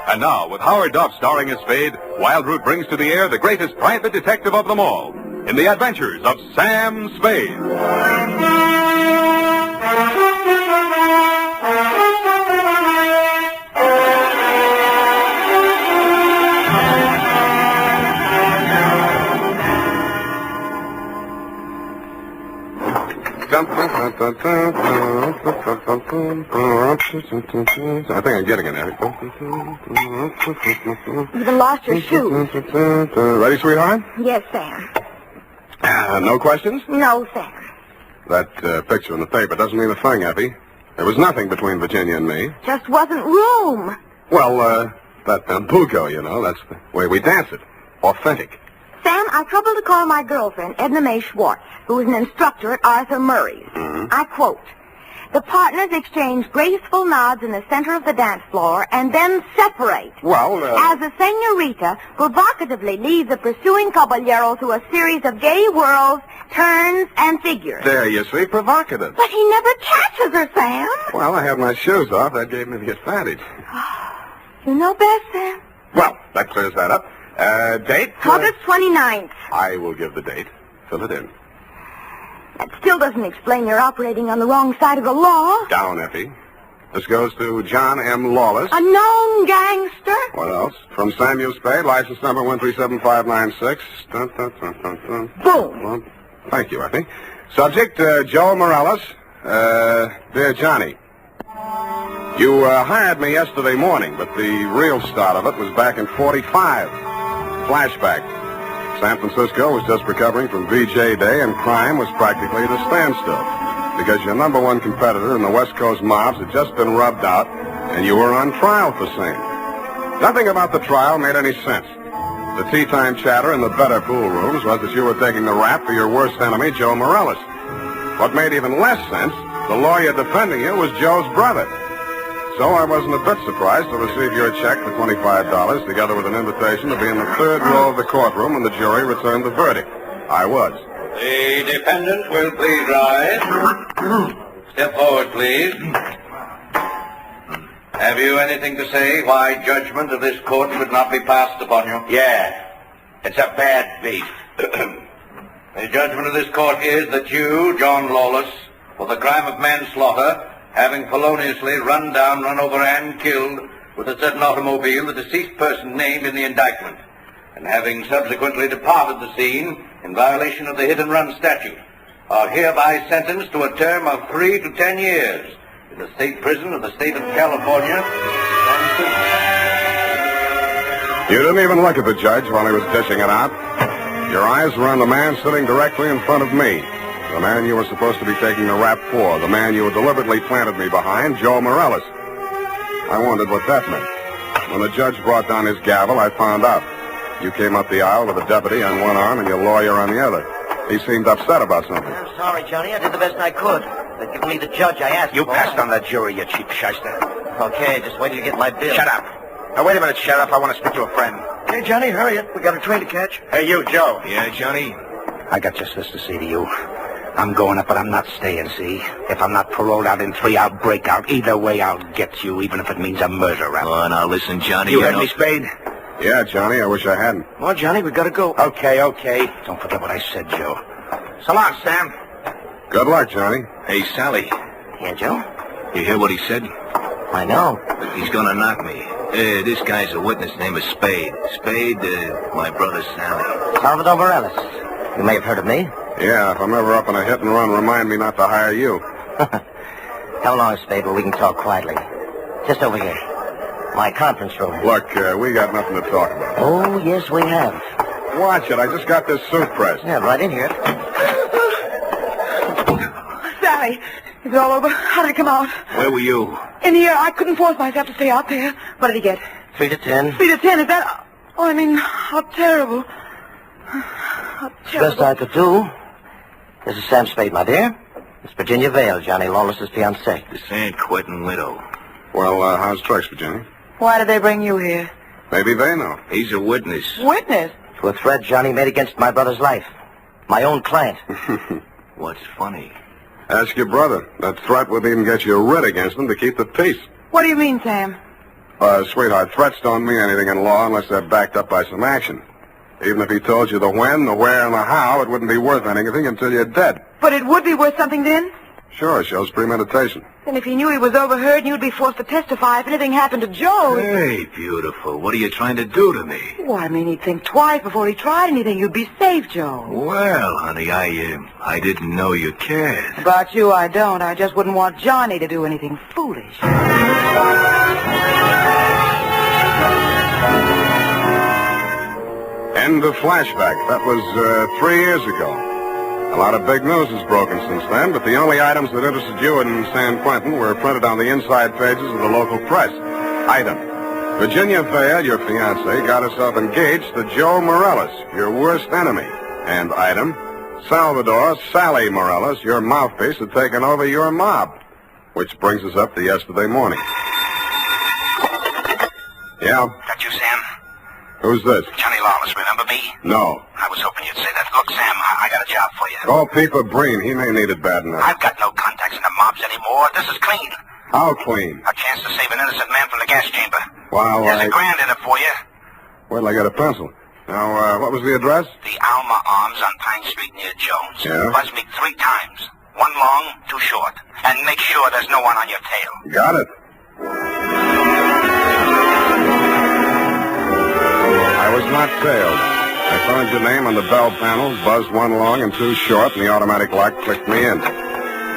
And now, with Howard Duff starring as Spade, Wild Root brings to the air the greatest private detective of them all in the Adventures of Sam Spade. I think I'm getting it, Abby. You even lost your shoes. Ready, sweetheart? Yes, Sam. No questions? No, Sam. That picture in the paper doesn't mean a thing, Effie. There was nothing between Virginia and me. Just wasn't room. Well, that bambuco, you know, that's the way we dance it. Authentic. Sam, I troubled to call my girlfriend, Edna Mae Schwartz, who is an instructor at Arthur Murray's. I quote, "The partners exchange graceful nods in the center of the dance floor and then separate. Well, as the senorita provocatively leads the pursuing caballero through a series of gay whirls, turns, and figures." There you see, provocative. But he never catches her, Sam. Well, I had my shoes off. That gave me the advantage. You know best, Sam. Well, that clears that up. Date? August 29th. I will give the date. Fill it in. That still doesn't explain your operating on the wrong side of the law. Down, Effie. This goes to John M. Lawless. A known gangster. What else? From Samuel Spade, license number 137596. Dun, dun, dun, dun, dun. Boom. Well, thank you, Effie. Subject, Joe Morales. Dear Johnny, you hired me yesterday morning, but the real start of it was back in 45. Flashback. San Francisco was just recovering from VJ Day, and crime was practically at a standstill because your number one competitor in the West Coast mobs had just been rubbed out, and you were on trial for same. Nothing about the trial made any sense. The tea-time chatter in the better pool rooms was that you were taking the rap for your worst enemy, Joe Morales. What made even less sense, the lawyer defending you was Joe's brother. So I wasn't a bit surprised to receive your check for $25, together with an invitation to be in the third row of the courtroom when the jury returned the verdict. I was. The defendant will please rise. Step forward, please. Have you anything to say why judgment of this court should not be passed upon you? Yeah. It's a bad beef. The judgment of this court is that you, John Lawless, for the crime of manslaughter, having feloniously run down, run over, and killed with a certain automobile the deceased person named in the indictment, and having subsequently departed the scene in violation of the hit-and-run statute, are hereby sentenced to a term of 3 to 10 years in the state prison of the state of California. You didn't even look at the judge while he was dishing it out. Your eyes were on the man sitting directly in front of me. The man you were supposed to be taking the rap for. The man you had deliberately planted me behind, Joe Morales. I wondered what that meant. When the judge brought down his gavel, I found out. You came up the aisle with a deputy on one arm and your lawyer on the other. He seemed upset about something. I'm sorry, Johnny. I did the best I could. They've given me the judge I asked for. You passed on that jury, you cheap shyster. Okay, just wait till you get my bill. Shut up. Now, wait a minute, Sheriff. I want to speak to a friend. Hey, Johnny, hurry up. We got a train to catch. Hey, you, Joe. Yeah, Johnny? I got just this to say to you. I'm going up, but I'm not staying, see? If I'm not paroled out in 3, I'll break out. Either way, I'll get you, even if it means a murder rap. Oh, now listen, Johnny. You heard me, Spade? Yeah, Johnny, I wish I hadn't. Well, Johnny, we gotta go. Okay. Don't forget what I said, Joe. So long, Sam. Good luck, Johnny. Hey, Sally. Yeah, Joe? You hear what he said? I know. He's gonna knock me. This guy's a witness named Spade. Spade, my brother Sally. Salvador Morales. You may have heard of me. Yeah, if I'm ever up in a hit and run, remind me not to hire you. Come along, Spade, where we can talk quietly. Just over here. My conference room. Look, we got nothing to talk about. Oh, yes, we have. Watch it. I just got this suit pressed. Yeah, right in here. Sally, is it all over? How did it come out? Where were you? In here, I couldn't force myself to stay out there. What did he get? 3 to 10. 3 to 10, is that... Oh, I mean, how terrible. How terrible. Best I could do. This is Sam Spade, my dear. Miss Virginia Vale, Johnny Lawless's fiancée. The San Quentin widow. Well, how's Trex, Virginia? Why did they bring you here? Maybe they know. He's a witness. Witness? To a threat Johnny made against my brother's life. My own client. What's funny? Ask your brother. That threat would even get you a writ against him to keep the peace. What do you mean, Sam? Sweetheart, threats don't mean anything in law unless they're backed up by some action. Even if he told you the when, the where, and the how, it wouldn't be worth anything until you're dead. But it would be worth something then? Sure, it shows premeditation. Then if he knew he was overheard, you'd be forced to testify if anything happened to Joe. Hey, beautiful. What are you trying to do to me? Well, I mean, he'd think twice before he tried anything. You'd be safe, Joe. Well, honey, I didn't know you cared. About you, I don't. I just wouldn't want Johnny to do anything foolish. End of flashback. That was 3 years ago. A lot of big news has broken since then, but the only items that interested you in San Quentin were printed on the inside pages of the local press. Item: Virginia Vale, your fiancée, got herself engaged to Joe Morales, your worst enemy. And item: Salvador Sally Morales, your mouthpiece, had taken over your mob. Which brings us up to yesterday morning. Yeah? That you, Sam? Who's this? Johnny Lawless, remember me? No. I was hoping you'd say that. Look, Sam, I got a job for you. Call Peeper Breen. He may need it bad enough. I've got no contacts in the mobs anymore. This is clean. How clean? A chance to save an innocent man from the gas chamber. Well, There's $1,000 in it for you. Where'd I get a pencil? Now, what was the address? The Alma Arms on Pine Street near Jones. Yeah? Buzz me 3 times. 1 long, 2 short. And make sure there's no one on your tail. Got it. I was not tailed. I found your name on the bell panel, buzzed 1 long and 2 short, and the automatic lock clicked me in.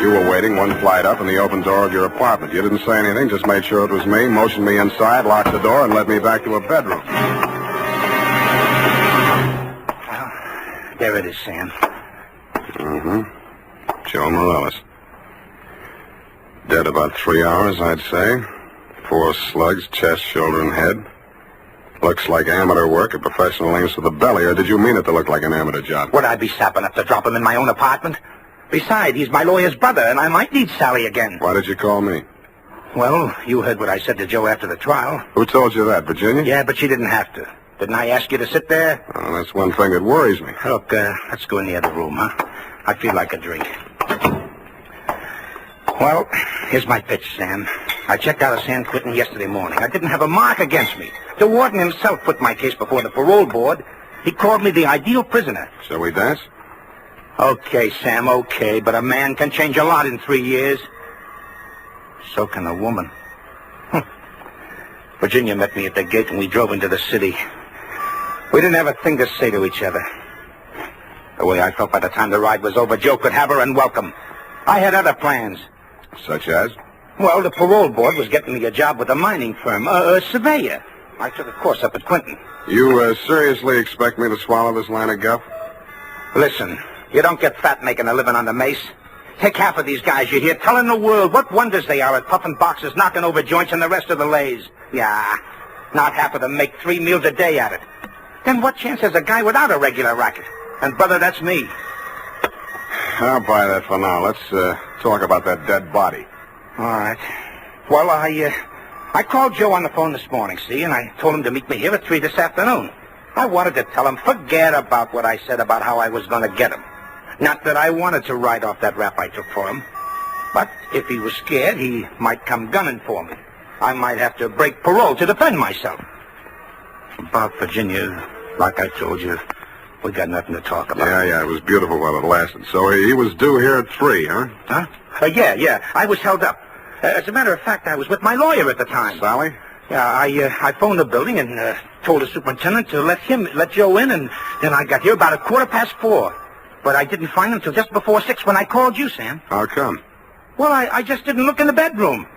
You were waiting 1 flight up in the open door of your apartment. You didn't say anything, just made sure it was me, motioned me inside, locked the door, and led me back to a bedroom. Well, there it is, Sam. Mm-hmm. Joe Morales. Dead about 3 hours, I'd say. 4 slugs, chest, shoulder, and head. Looks like amateur work, a professional aims for the belly, or did you mean it to look like an amateur job? Would I be sap enough to drop him in my own apartment? Besides, he's my lawyer's brother, and I might need Sally again. Why did you call me? Well, you heard what I said to Joe after the trial. Who told you that, Virginia? Yeah, but she didn't have to. Didn't I ask you to sit there? Oh, that's one thing that worries me. Look, let's go in the other room, huh? I feel like a drink. Well, here's my pitch, Sam. I checked out of San Quentin yesterday morning. I didn't have a mark against me. The warden himself put my case before the parole board. He called me the ideal prisoner. Shall we dance? Okay, Sam, okay, but a man can change a lot in 3 years. So can a woman. Virginia met me at the gate and we drove into the city. We didn't have a thing to say to each other. The way I felt by the time the ride was over, Joe could have her and welcome. I had other plans. Such as? Well, the parole board was getting me a job with a mining firm, a surveyor. I took a course up at Quentin. You seriously expect me to swallow this line of guff? Listen, you don't get fat making a living on the mace. Take half of these guys you hear telling the world what wonders they are at puffing boxes, knocking over joints, and the rest of the lays. Yeah, not half of them make 3 meals a day at it. Then what chance has a guy without a regular racket? And, brother, that's me. I'll buy that for now. Let's talk about that dead body. All right. Well, I called Joe on the phone this morning, see, and I told him to meet me here at 3 this afternoon. I wanted to tell him, forget about what I said about how I was going to get him. Not that I wanted to write off that rap I took for him. But if he was scared, he might come gunning for me. I might have to break parole to defend myself. About Virginia, like I told you, we got nothing to talk about. Yeah, it was beautiful while it lasted. So he was due here at 3, huh? Huh? Yeah. I was held up. As a matter of fact, I was with my lawyer at the time. Sally? Yeah, I phoned the building and told the superintendent to let Joe in, and then I got here about 4:15. But I didn't find him till just before 6 when I called you, Sam. How come? Well, I just didn't look in the bedroom.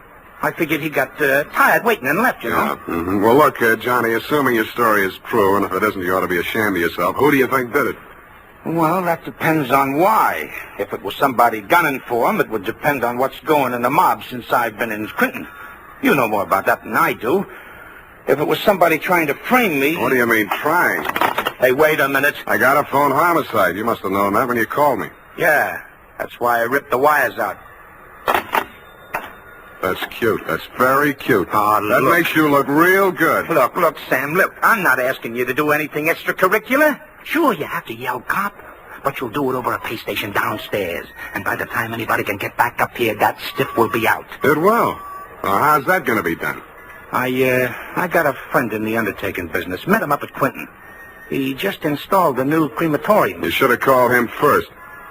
I figured he got tired waiting and left, you know. Mm-hmm. Well, look, Johnny, assuming your story is true, and if it isn't, you ought to be ashamed of yourself. Who do you think did it? Well, that depends on why. If it was somebody gunning for him, it would depend on what's going in the mob since I've been in Clinton. You know more about that than I do. If it was somebody trying to frame me... What do you mean, trying? Hey, wait a minute. I got a phone homicide. You must have known that when you called me. Yeah, that's why I ripped the wires out. That's cute. That's very cute. Oh, that makes you look real good. Look, Sam, look. I'm not asking you to do anything extracurricular. Sure, you have to yell cop, but you'll do it over a pay station downstairs. And by the time anybody can get back up here, that stiff will be out. It will. Well, how's that going to be done? I got a friend in the undertaking business. Met him up at Quinton. He just installed a new crematorium. You should have called him first.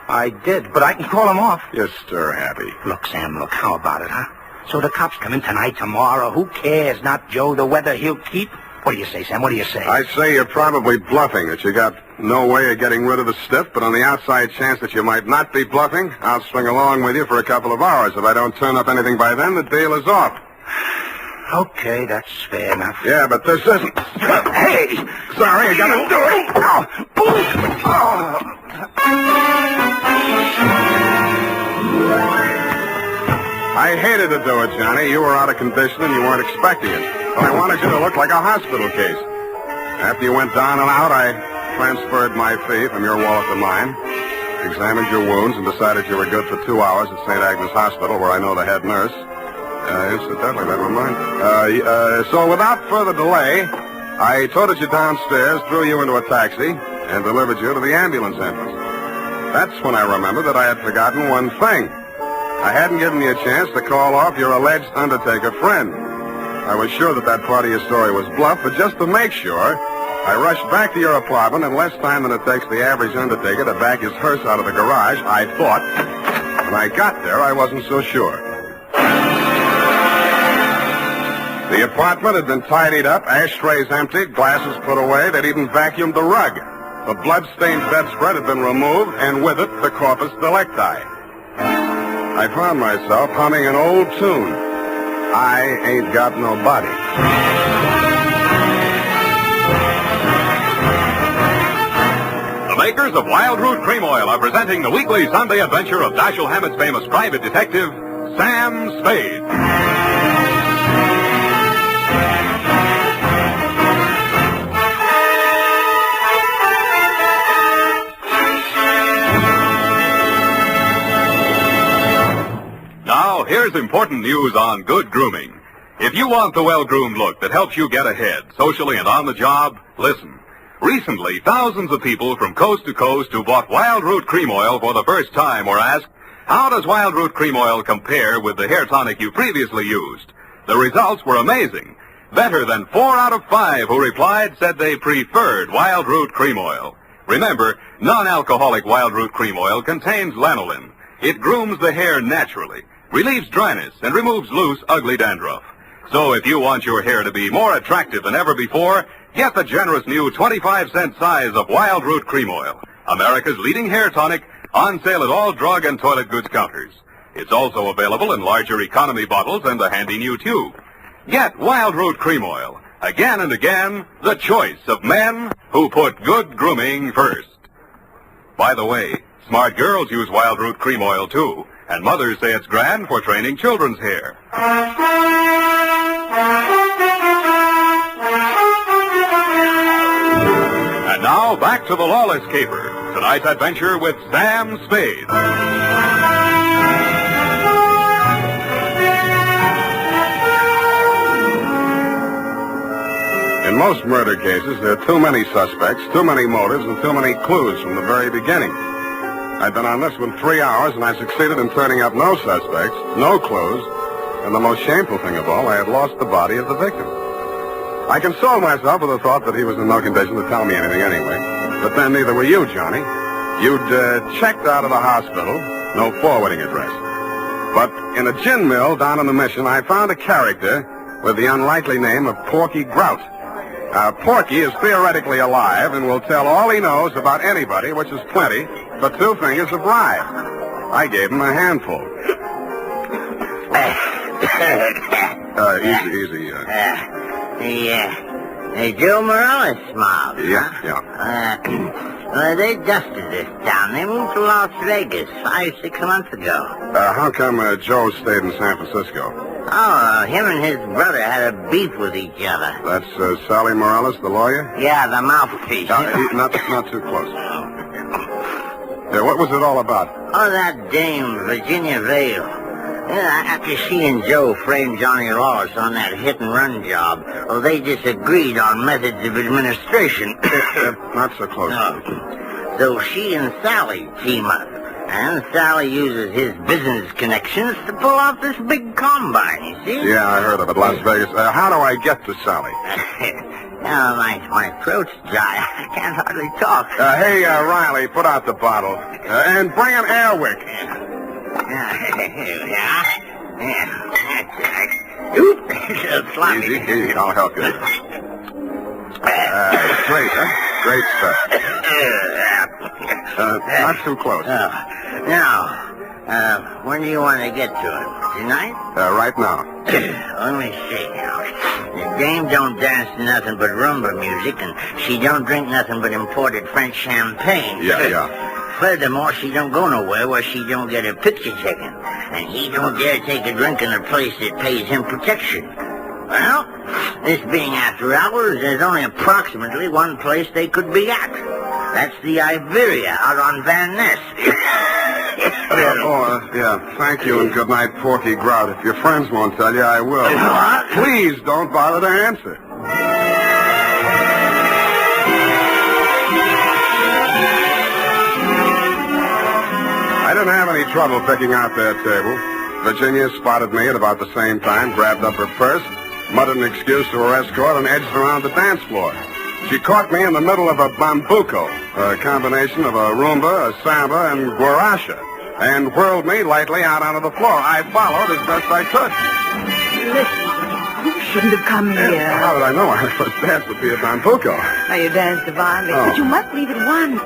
I did, but I can call him off. You're stir-happy. Look, Sam, look, how about it, huh? So the cops come in tonight, tomorrow. Who cares? Not Joe, the weather he'll keep. What do you say, Sam? What do you say? I say you're probably bluffing, that you got no way of getting rid of the stiff, but on the outside chance that you might not be bluffing, I'll swing along with you for a couple of hours. If I don't turn up anything by then, the deal is off. Okay, that's fair enough. Yeah, but this isn't... Hey! Sorry, I gotta do it. I hated to do it, Johnny. You were out of condition and you weren't expecting it. But I wanted you to look like a hospital case. After you went down and out, I transferred my fee from your wallet to mine, examined your wounds, and decided you were good for 2 hours at St. Agnes Hospital, where I know the head nurse. Incidentally, never mind. So without further delay, I toted you downstairs, threw you into a taxi, and delivered you to the ambulance entrance. That's when I remembered that I had forgotten one thing. I hadn't given you a chance to call off your alleged undertaker friend. I was sure that part of your story was bluff, but just to make sure, I rushed back to your apartment in less time than it takes the average undertaker to back his hearse out of the garage, I thought. When I got there, I wasn't so sure. The apartment had been tidied up, ashtrays emptied, glasses put away. They'd even vacuumed the rug. The blood-stained bedspread had been removed, and with it, the corpus delicti. I found myself humming an old tune. I ain't got no body. The makers of Wild Root Cream Oil are presenting the weekly Sunday adventure of Dashiell Hammett's famous private detective, Sam Spade. Now, here's important news on good grooming. If you want the well-groomed look that helps you get ahead, socially and on the job, listen. Recently, thousands of people from coast to coast who bought Wild Root Cream Oil for the first time were asked, how does Wild Root Cream Oil compare with the hair tonic you previously used? The results were amazing. Better than 4 out of 5 who replied said they preferred Wild Root Cream Oil. Remember, non-alcoholic Wild Root Cream Oil contains lanolin. It grooms the hair naturally, relieves dryness, and removes loose, ugly dandruff. So if you want your hair to be more attractive than ever before, get the generous new 25-cent size of Wild Root Cream Oil, America's leading hair tonic, on sale at all drug and toilet goods counters. It's also available in larger economy bottles and a handy new tube. Get Wild Root Cream Oil. Again and again, the choice of men who put good grooming first. By the way, smart girls use Wild Root Cream Oil, too, and mothers say it's grand for training children's hair. And now, back to the Lawless caper. Tonight's adventure with Sam Spade. In most murder cases, there are too many suspects, too many motives, and too many clues from the very beginning. I'd been on this one 3 hours, and I succeeded in turning up no suspects, no clues, and the most shameful thing of all, I had lost the body of the victim. I consoled myself with the thought that he was in no condition to tell me anything anyway. But then neither were you, Johnny. You'd checked out of the hospital, no forwarding address. But in a gin mill down in the Mission, I found a character with the unlikely name of Porky Grout. Porky is theoretically alive and will tell all he knows about anybody, which is plenty, for 2 fingers of rye. I gave him a handful. Easy. Hey, Joe Morales smiled. Yeah. They dusted this town. They moved to Las Vegas 5-6 months ago. How come Joe stayed in San Francisco? Oh, him and his brother had a beef with each other. That's Sally Morales, the lawyer? Yeah, the mouthpiece. Not too close. What was it all about? Oh, that dame, Virginia Vale. Yeah, after she and Joe framed Johnny Lawless on that hit-and-run job, well, they disagreed on methods of administration. Not so close. No. So she and Sally team up, and Sally uses his business connections to pull off this big combine, you see? Yeah, I heard of it, Las Vegas. How do I get to Sally? Oh, my throat's dry. I can't hardly talk. Hey, Riley, put out the bottle. And bring an airwick. Oop! Easy, I'll help you. Great, huh? Great stuff. Not too close. Now, when do you want to get to it? Tonight? Right now. Let me see now. The dame don't dance to nothing but rumba music, and she don't drink nothing but imported French champagne. Yeah. Furthermore, she don't go nowhere where she don't get her picture taken. And he don't dare take a drink in a place that pays him protection. Well, this being after hours, there's only approximately one place they could be at. That's the Iberia out on Van Ness. Yeah. Thank you and good night, Porky Grout. If your friends won't tell you, I will. What? Please don't bother to answer. I didn't have any trouble picking out their table. Virginia spotted me at about the same time, grabbed up her purse, muttered an excuse to her escort, and edged around the dance floor. She caught me in the middle of a bambuco, a combination of a rumba, a samba, and guaracha, and whirled me lightly out onto the floor. I followed as best I could. Listen, you shouldn't have come here. How did I know our first dance would be a bambuco? Now, you danced divinely, but you must leave at once.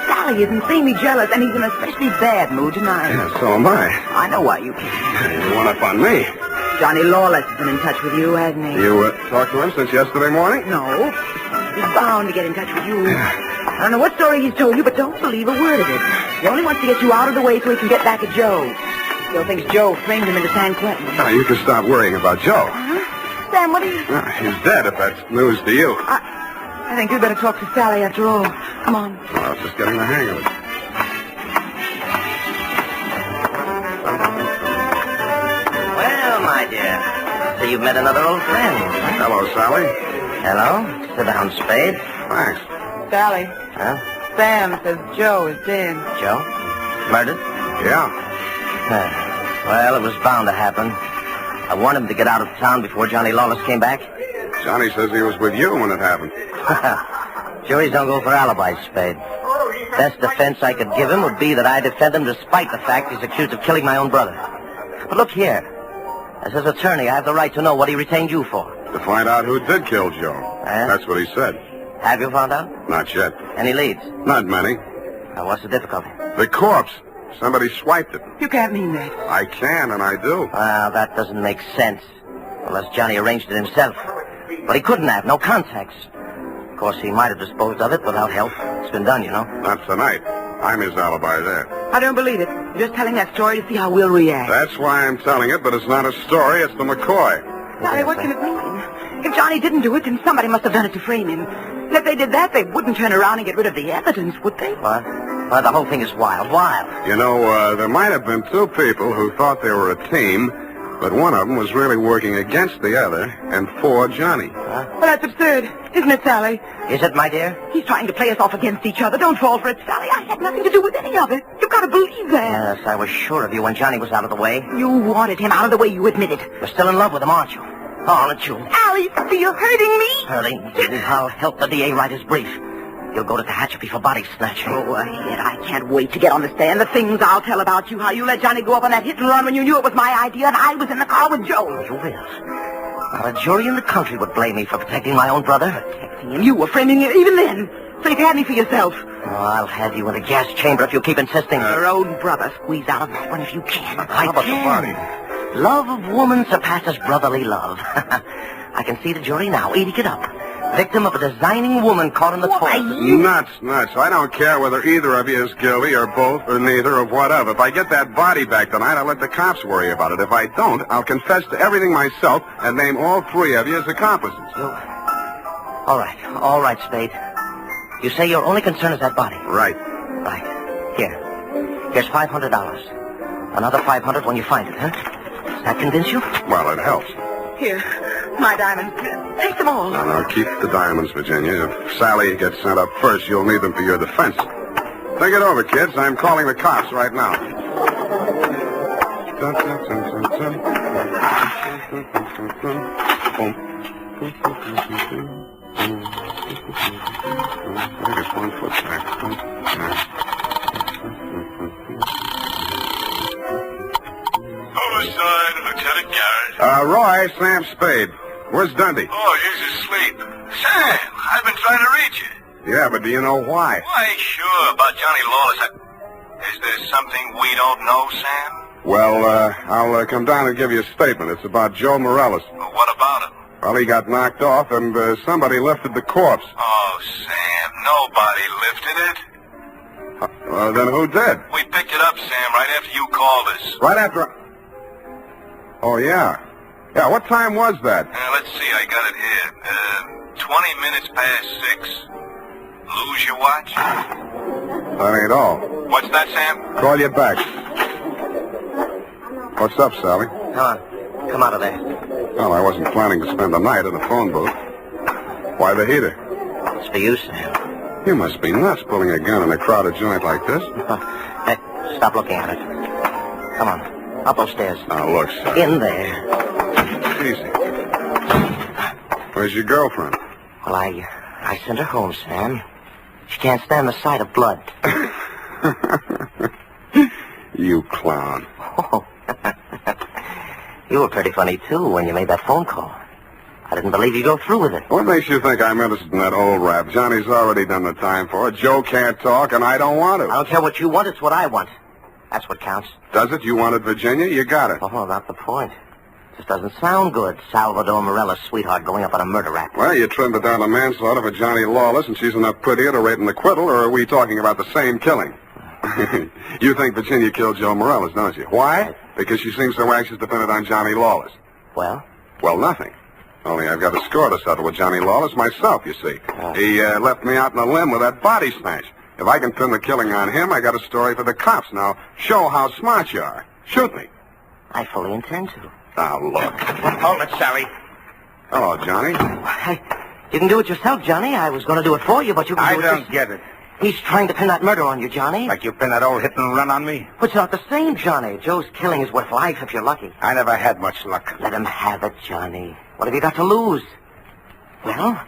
Sally is insanely jealous, and he's in an especially bad mood tonight. Yeah, so am I. I know why you came. You went up on me. Johnny Lawless has been in touch with you, hasn't he? You talked to him since yesterday morning? No. He's bound to get in touch with you. I don't know what story he's told you, but don't believe a word of it. He only wants to get you out of the way so he can get back at Joe. Joe thinks Joe framed him into San Quentin. Now, you can stop worrying about Joe. Huh? Sam, what are you... He's dead, if that's news to you. I think you'd better talk to Sally after all. Come on. Well, I was just getting the hang of it. Well, my dear, so you've met another old friend. Hello, Sally. Hello. Sit down, Spade. Thanks. Sally. Huh? Sam says Joe is dead. Joe? Murdered? Yeah. Well, it was bound to happen. I wanted him to get out of town before Johnny Lawless came back. Johnny says he was with you when it happened. Juries don't go for alibis, Spade. Best defense I could give him would be that I defend him despite the fact he's accused of killing my own brother. But look here. As his attorney, I have the right to know what he retained you for. To find out who did kill Joe. That's what he said. Have you found out? Not yet. Any leads? Not many. Now, what's the difficulty? The corpse. Somebody swiped it. You can't mean that. I can, and I do. Well, that doesn't make sense. Unless Johnny arranged it himself. But he couldn't have. No contacts. Of course, he might have disposed of it without help. It's been done, you know. Not tonight. I'm his alibi there. I don't believe it. You're just telling that story to see how we'll react. That's why I'm telling it, but it's not a story. It's the McCoy. Sally, what can it mean? If Johnny didn't do it, then somebody must have done it to frame him. And if they did that, they wouldn't turn around and get rid of the evidence, would they? What? Well, the whole thing is wild. You know, there might have been two people who thought they were a team, but one of them was really working against the other and for Johnny. Well, that's absurd, isn't it, Sally? Is it, my dear? He's trying to play us off against each other. Don't fall for it, Sally. I had nothing to do with any of it. You've got to believe that. Yes, I was sure of you when Johnny was out of the way. You wanted him out of the way, you admit it. You're still in love with him, aren't you? Oh, aren't you? Alice, you're hurting me. Hurting? I'll help the DA write his brief. You'll go to Tehachapi for body snatching. Go ahead. I can't wait to get on the stand. The things I'll tell about you, how you let Johnny go up on that hit and run when you knew it was my idea and I was in the car with Joe. You will. Not a jury in the country would blame me for protecting my own brother. Protecting him? You were framing him even then. So you can have me for yourself. Oh, I'll have you in a gas chamber if you keep insisting. Your own brother. Squeeze out of that one if you can. I can. Love of woman surpasses brotherly love. I can see the jury now eating it up. Victim of a designing woman caught in the toilet. Nuts. I don't care whether either of you is guilty or both or neither or whatever. If I get that body back tonight, I'll let the cops worry about it. If I don't, I'll confess to everything myself and name all three of you as accomplices. All right, Spade. You say your only concern is that body? Right. Here's $500. Another $500 when you find it, huh? Does that convince you? Well, it helps. Here, my diamonds. Take them all. No, keep the diamonds, Virginia. If Sally gets sent up first, you'll need them for your defense. Think it over, kids. I'm calling the cops right now. I guess 1 foot back. Homicide, Lieutenant Garrett. Roy, Sam Spade. Where's Dundee? Oh, he's asleep. Sam, I've been trying to reach you. Yeah, but do you know why? Why, sure, about Johnny Lawless. Is there something we don't know, Sam? Well, I'll come down and give you a statement. It's about Joe Morales. Well, what about him? Well, he got knocked off, and somebody lifted the corpse. Oh, Sam, nobody lifted it. Then who did? We picked it up, Sam, right after you called us. Right after... Oh, yeah. Yeah, what time was that? Let's see, I got it here. 20 minutes past 6. Lose your watch? That ain't all. What's that, Sam? Call you back. What's up, Sally? Come out of there. Well, I wasn't planning to spend the night in a phone booth. Why the heater? It's for you, Sam. You must be nuts pulling a gun in a crowded joint like this. Hey, stop looking at it. Come on, up those stairs. Now, look, Sally. In there. Easy. Where's your girlfriend? Well, I sent her home, Sam. She can't stand the sight of blood. You clown. Oh. You were pretty funny, too, when you made that phone call. I didn't believe you'd go through with it. What makes you think I'm interested in that old rap? Johnny's already done the time for it. Joe can't talk, and I don't want to. I don't care what you want. It's what I want. That's what counts. Does it? You wanted Virginia? You got it. Oh, not the point. Just doesn't sound good. Salvador Morella's sweetheart going up on a murder rap. Well, you trimmed it down to manslaughter for Johnny Lawless, and she's enough prettier to rate an acquittal, or are we talking about the same killing? You think Virginia killed Joe Morales, don't you? Why? Because she seems so anxious to pin it on Johnny Lawless. Well? Well, nothing. Only I've got a score to settle with Johnny Lawless myself, you see. He left me out in a limb with that body snatch. If I can pin the killing on him, I got a story for the cops. Now, show how smart you are. Shoot me. I fully intend to. Now, look. Hold it, Sally. Hello, Johnny. You can do it yourself, Johnny. I was going to do it for you, but you can do it I don't get it. He's trying to pin that murder on you, Johnny. Like you pinned that old hit and run on me? But it's not the same, Johnny. Joe's killing is worth life if you're lucky. I never had much luck. Let him have it, Johnny. What have you got to lose? Well,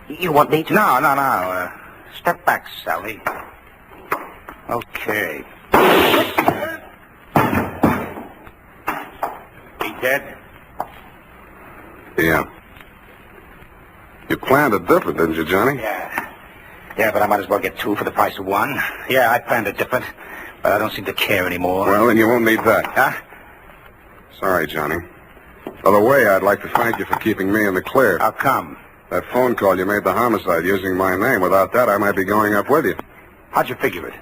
you want me to... No. Step back, Sally. Okay. He dead? Yeah. You planned it different, didn't you, Johnny? Yeah, but I might as well get two for the price of one. Yeah, I planned it different, but I don't seem to care anymore. Well, then you won't need that. Huh? Sorry, Johnny. By the way, I'd like to thank you for keeping me in the clear. How come? That phone call you made the homicide using my name. Without that, I might be going up with you. How'd you figure it?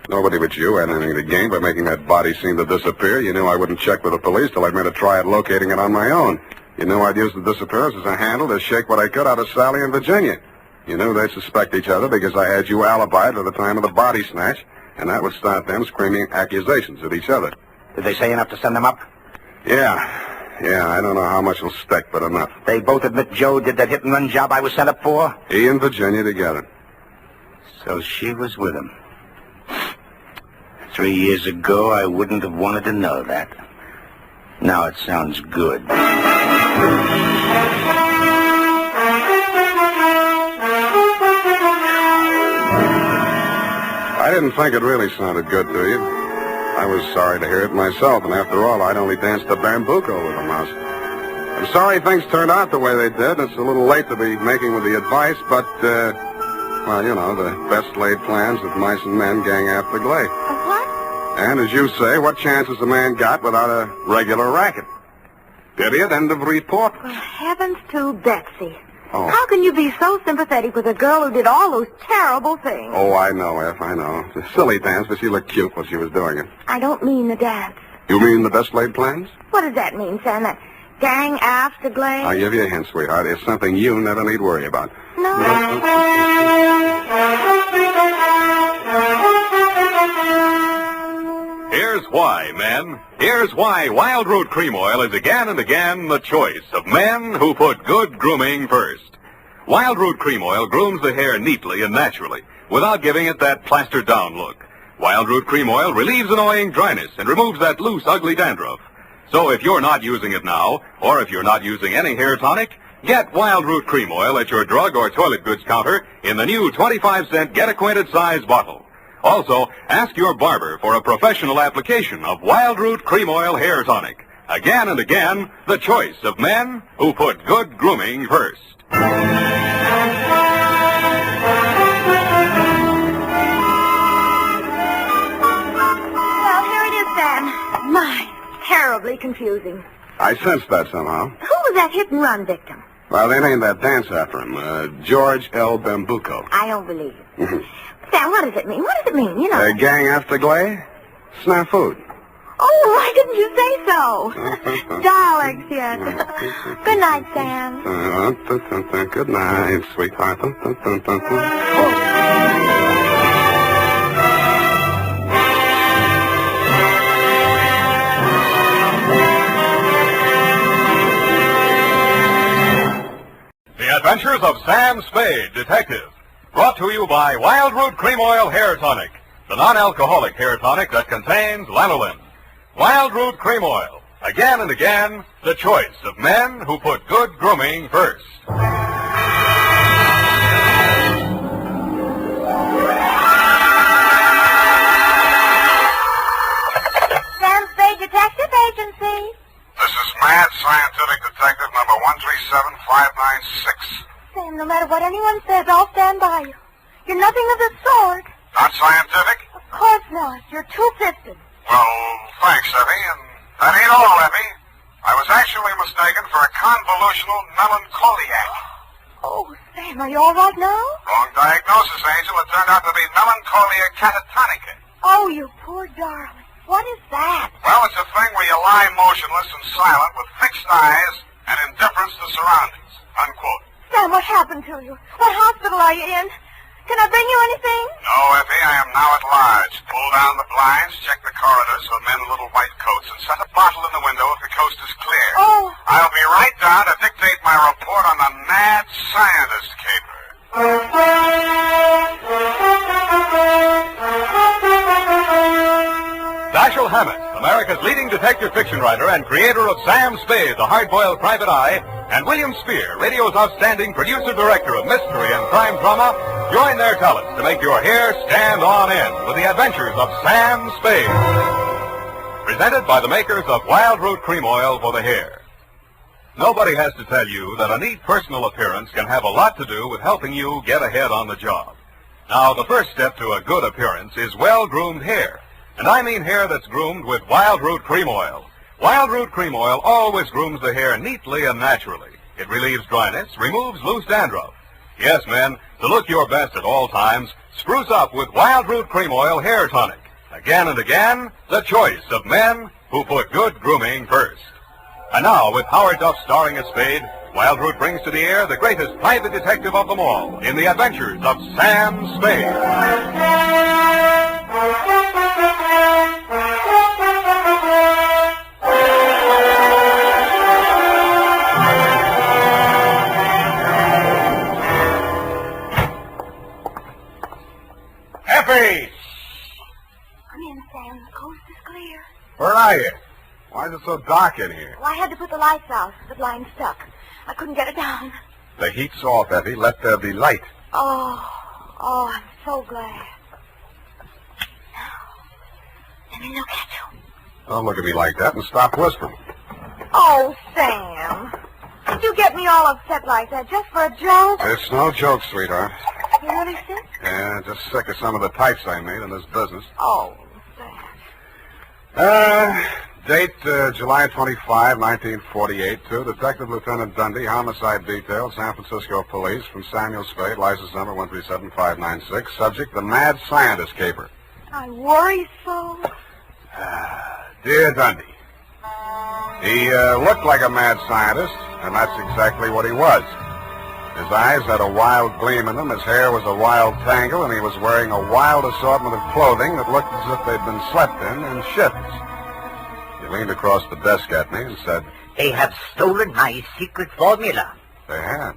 Nobody but you had anything to gain by making that body seem to disappear. You knew I wouldn't check with the police till I'd made a try at locating it on my own. You knew I'd use the disappearance as a handle to shake what I could out of Sally and Virginia. You knew they'd suspect each other because I had you alibied at the time of the body snatch, and that would start them screaming accusations at each other. Did they say enough to send them up? Yeah, I don't know how much will stick, but enough. They both admit Joe did that hit-and-run job I was sent up for? He and Virginia together. So she was with him. 3 years ago, I wouldn't have wanted to know that. Now it sounds good. I didn't think it really sounded good to you. I was sorry to hear it myself, and after all, I'd only danced the bambuco with a mouse. I'm sorry things turned out the way they did. It's a little late to be making with the advice, but, well, you know, the best laid plans of mice and men gang after Glade. What? And as you say, what chance has a man got without a regular racket? Period. End of report. Well, heavens to Betsy. Oh. How can you be so sympathetic with a girl who did all those terrible things? Oh, I know, F, I know. It's a silly dance, but she looked cute while she was doing it. I don't mean the dance. You mean the best laid plans? What does that mean, Sam? That gang after glade? I'll give you a hint, sweetheart. It's something you never need worry about. No. Here's why, men. Here's why Wild Root Cream Oil is again and again the choice of men who put good grooming first. Wild Root Cream Oil grooms the hair neatly and naturally without giving it that plastered down look. Wild Root Cream Oil relieves annoying dryness and removes that loose, ugly dandruff. So if you're not using it now, or if you're not using any hair tonic, get Wild Root Cream Oil at your drug or toilet goods counter in the new 25-cent Get Acquainted size bottle. Also, ask your barber for a professional application of Wild Root Cream Oil Hair Tonic. Again and again, the choice of men who put good grooming first. Well, here it is, Sam. My, terribly confusing. I sensed that somehow. Who was that hit-and-run victim? Well, they named that dance after him, George L. Bambuco. I don't believe it. Sam, what does it mean? What does it mean? You know. Gang after glay? Snafu. Oh, why didn't you say so? Darlings, yes. Good night, Sam. Good night, sweetheart. The Adventures of Sam Spade, Detective. Brought to you by Wild Root Cream Oil Hair Tonic, the non-alcoholic hair tonic that contains lanolin. Wild Root Cream Oil. Again and again, the choice of men who put good grooming first. Sam Spade Detective Agency. This is Mad Scientific Detective number 137596. Sam, no matter what anyone says, I'll stand by you. You're nothing of the sort. Not scientific? Of course not. You're two-fisted. Well, thanks, Effie, and that ain't all, Effie. I was actually mistaken for a convolutional melancholiac. Oh, Sam, are you all right now? Wrong diagnosis, Angel. It turned out to be melancholia catatonica. Oh, you poor darling. What is that? Well, it's a thing where you lie motionless and silent with fixed eyes and indifference to surroundings. Unquote. Sam, what happened to you? What hospital are you in? Can I bring you anything? No, Effie, I am now at large. Pull down the blinds, check the corridors for men in little white coats, and set a bottle in the window if the coast is clear. Oh. I'll be right down to dictate my report on the mad scientist caper. Dashiell Hammett, America's leading detective fiction writer and creator of Sam Spade, the hard-boiled private eye, and William Spear, radio's outstanding producer-director of mystery and crime drama, join their talents to make your hair stand on end with the adventures of Sam Spade. Presented by the makers of Wild Root Cream Oil for the hair. Nobody has to tell you that a neat personal appearance can have a lot to do with helping you get ahead on the job. Now, the first step to a good appearance is well-groomed hair. And I mean hair that's groomed with Wild Root Cream Oil. Wild Root Cream Oil always grooms the hair neatly and naturally. It relieves dryness, removes loose dandruff. Yes, men, to look your best at all times, spruce up with Wild Root Cream Oil Hair Tonic. Again and again, the choice of men who put good grooming first. And now, with Howard Duff starring as Spade, Wild Root brings to the air the greatest private detective of them all in the adventures of Sam Spade. Effie! Come in, Sam. The coast is clear. Where are you? Why is it so dark in here? Well, I had to put the lights out. The blind stuck. I couldn't get it down. The heat's off, Effie. Let there be light. Oh, I'm so glad. Let me look at you. Don't look at me like that and stop whispering. Oh, Sam. Did you get me all upset like that just for a joke? It's no joke, sweetheart. You really sick? Yeah, just sick of some of the types I made in this business. Oh, Sam. Date, July 25, 1948, to Detective Lieutenant Dundee, Homicide Detail, San Francisco Police, from Samuel Spade, license number 137596. Subject, the Mad Scientist caper. I worry so. Dear Dundee, he looked like a mad scientist, and that's exactly what he was. His eyes had a wild gleam in them, his hair was a wild tangle, and he was wearing a wild assortment of clothing that looked as if they'd been slept in shifts. He leaned across the desk at me and said, They have stolen my secret formula. They had.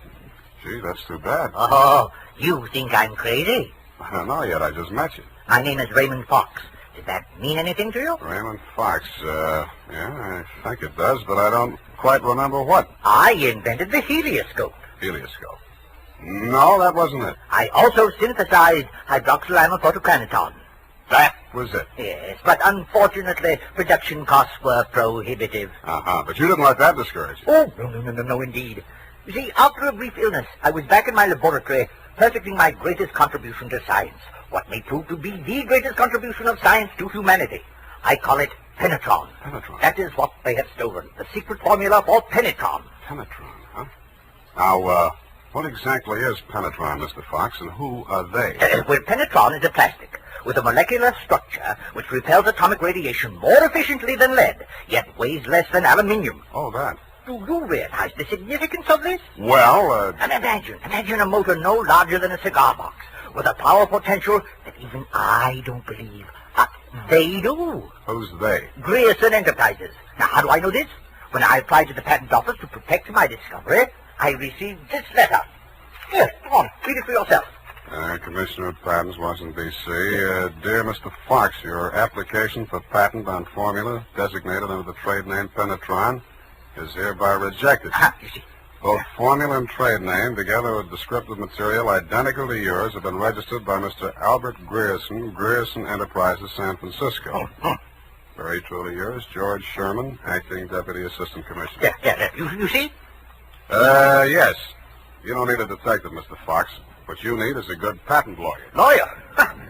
Gee, that's too bad. Oh, you think I'm crazy? I don't know yet, I just met you. My name is Raymond Fox. Does that mean anything to you? Raymond Fox, yeah, I think it does, but I don't quite remember what. I invented the helioscope. Helioscope? No, that wasn't it. I also synthesized hydroxylamophotocanatone. That was it. Yes, but unfortunately, production costs were prohibitive. But you didn't let that discourage you. Oh, no, indeed. You see, after a brief illness, I was back in my laboratory, perfecting my greatest contribution to science. What may prove to be the greatest contribution of science to humanity. I call it penetron. Penetron? That is what they have stolen. The secret formula for penetron. Penetron, huh? Now, what exactly is penetron, Mr. Fox, and who are they? Well, penetron is a plastic with a molecular structure which repels atomic radiation more efficiently than lead, yet weighs less than aluminium. Oh, that. Do you realize the significance of this? Well, And imagine a motor no larger than a cigar box, with a power potential that even I don't believe. They do. Who's they? Grierson Enterprises. Now, how do I know this? When I applied to the patent office to protect my discovery, I received this letter. Here, come on, read it for yourself. Commissioner of Patents, Washington, D.C. Dear Mr. Fox, your application for patent on formula designated under the trade name Penetron is hereby rejected. You see. Both formula and trade name, together with descriptive material identical to yours, have been registered by Mr. Albert Grierson, Grierson Enterprises, San Francisco. Very truly yours, George Sherman, Acting Deputy Assistant Commissioner. Yeah. You see? Yes. You don't need a detective, Mr. Fox. What you need is a good patent lawyer. Lawyer?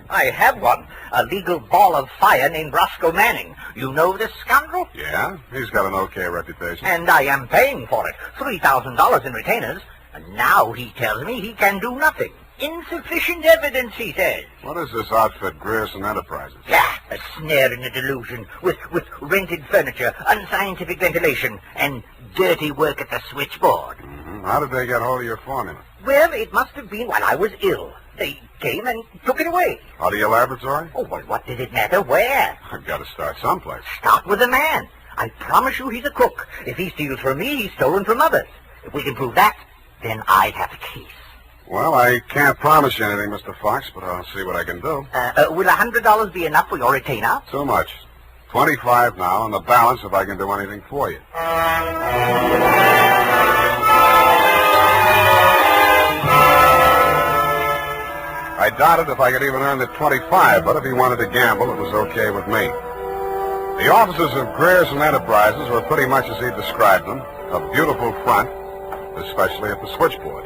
I have one. A legal ball of fire named Roscoe Manning. You know this scoundrel? Yeah? He's got an okay reputation. And I am paying for it. $3,000 in retainers. And now he tells me he can do nothing. Insufficient evidence, he says. What is this outfit, Grierson Enterprises? Yeah, a snare in a delusion, with rented furniture, unscientific ventilation, and dirty work at the switchboard. Mm-hmm. How did they get hold of your formula? Well, it must have been while I was ill. They came and took it away. Out of your laboratory? Oh, well, what did it matter where? I've got to start someplace. Start with the man. I promise you he's a crook. If he steals from me, he's stolen from others. If we can prove that, then I have a case. Well, I can't promise you anything, Mr. Fox, but I'll see what I can do. Will $100 be enough for your retainer? Too much. 25 now, and the balance if I can do anything for you. I doubted if I could even earn the 25, but if he wanted to gamble, it was okay with me. The offices of Grierson Enterprises were pretty much as he described them, a beautiful front, especially at the switchboard.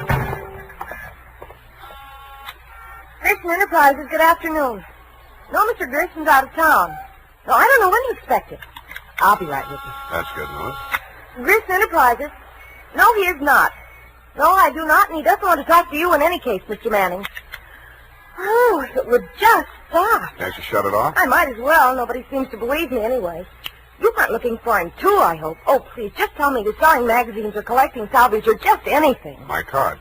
Grierson Enterprises, good afternoon. No, Mr. Grierson's out of town. No, I don't know when to expect it. I'll be right with you. That's good news. Grierson Enterprises? No, he is not. No, I do not, and he doesn't want to talk to you in any case, Mr. Manning. Oh, if it would just stop. Can't you shut it off? I might as well. Nobody seems to believe me anyway. You aren't looking for him, too, I hope. Oh, please, just tell me you're selling magazines or collecting salvage or just anything. My card.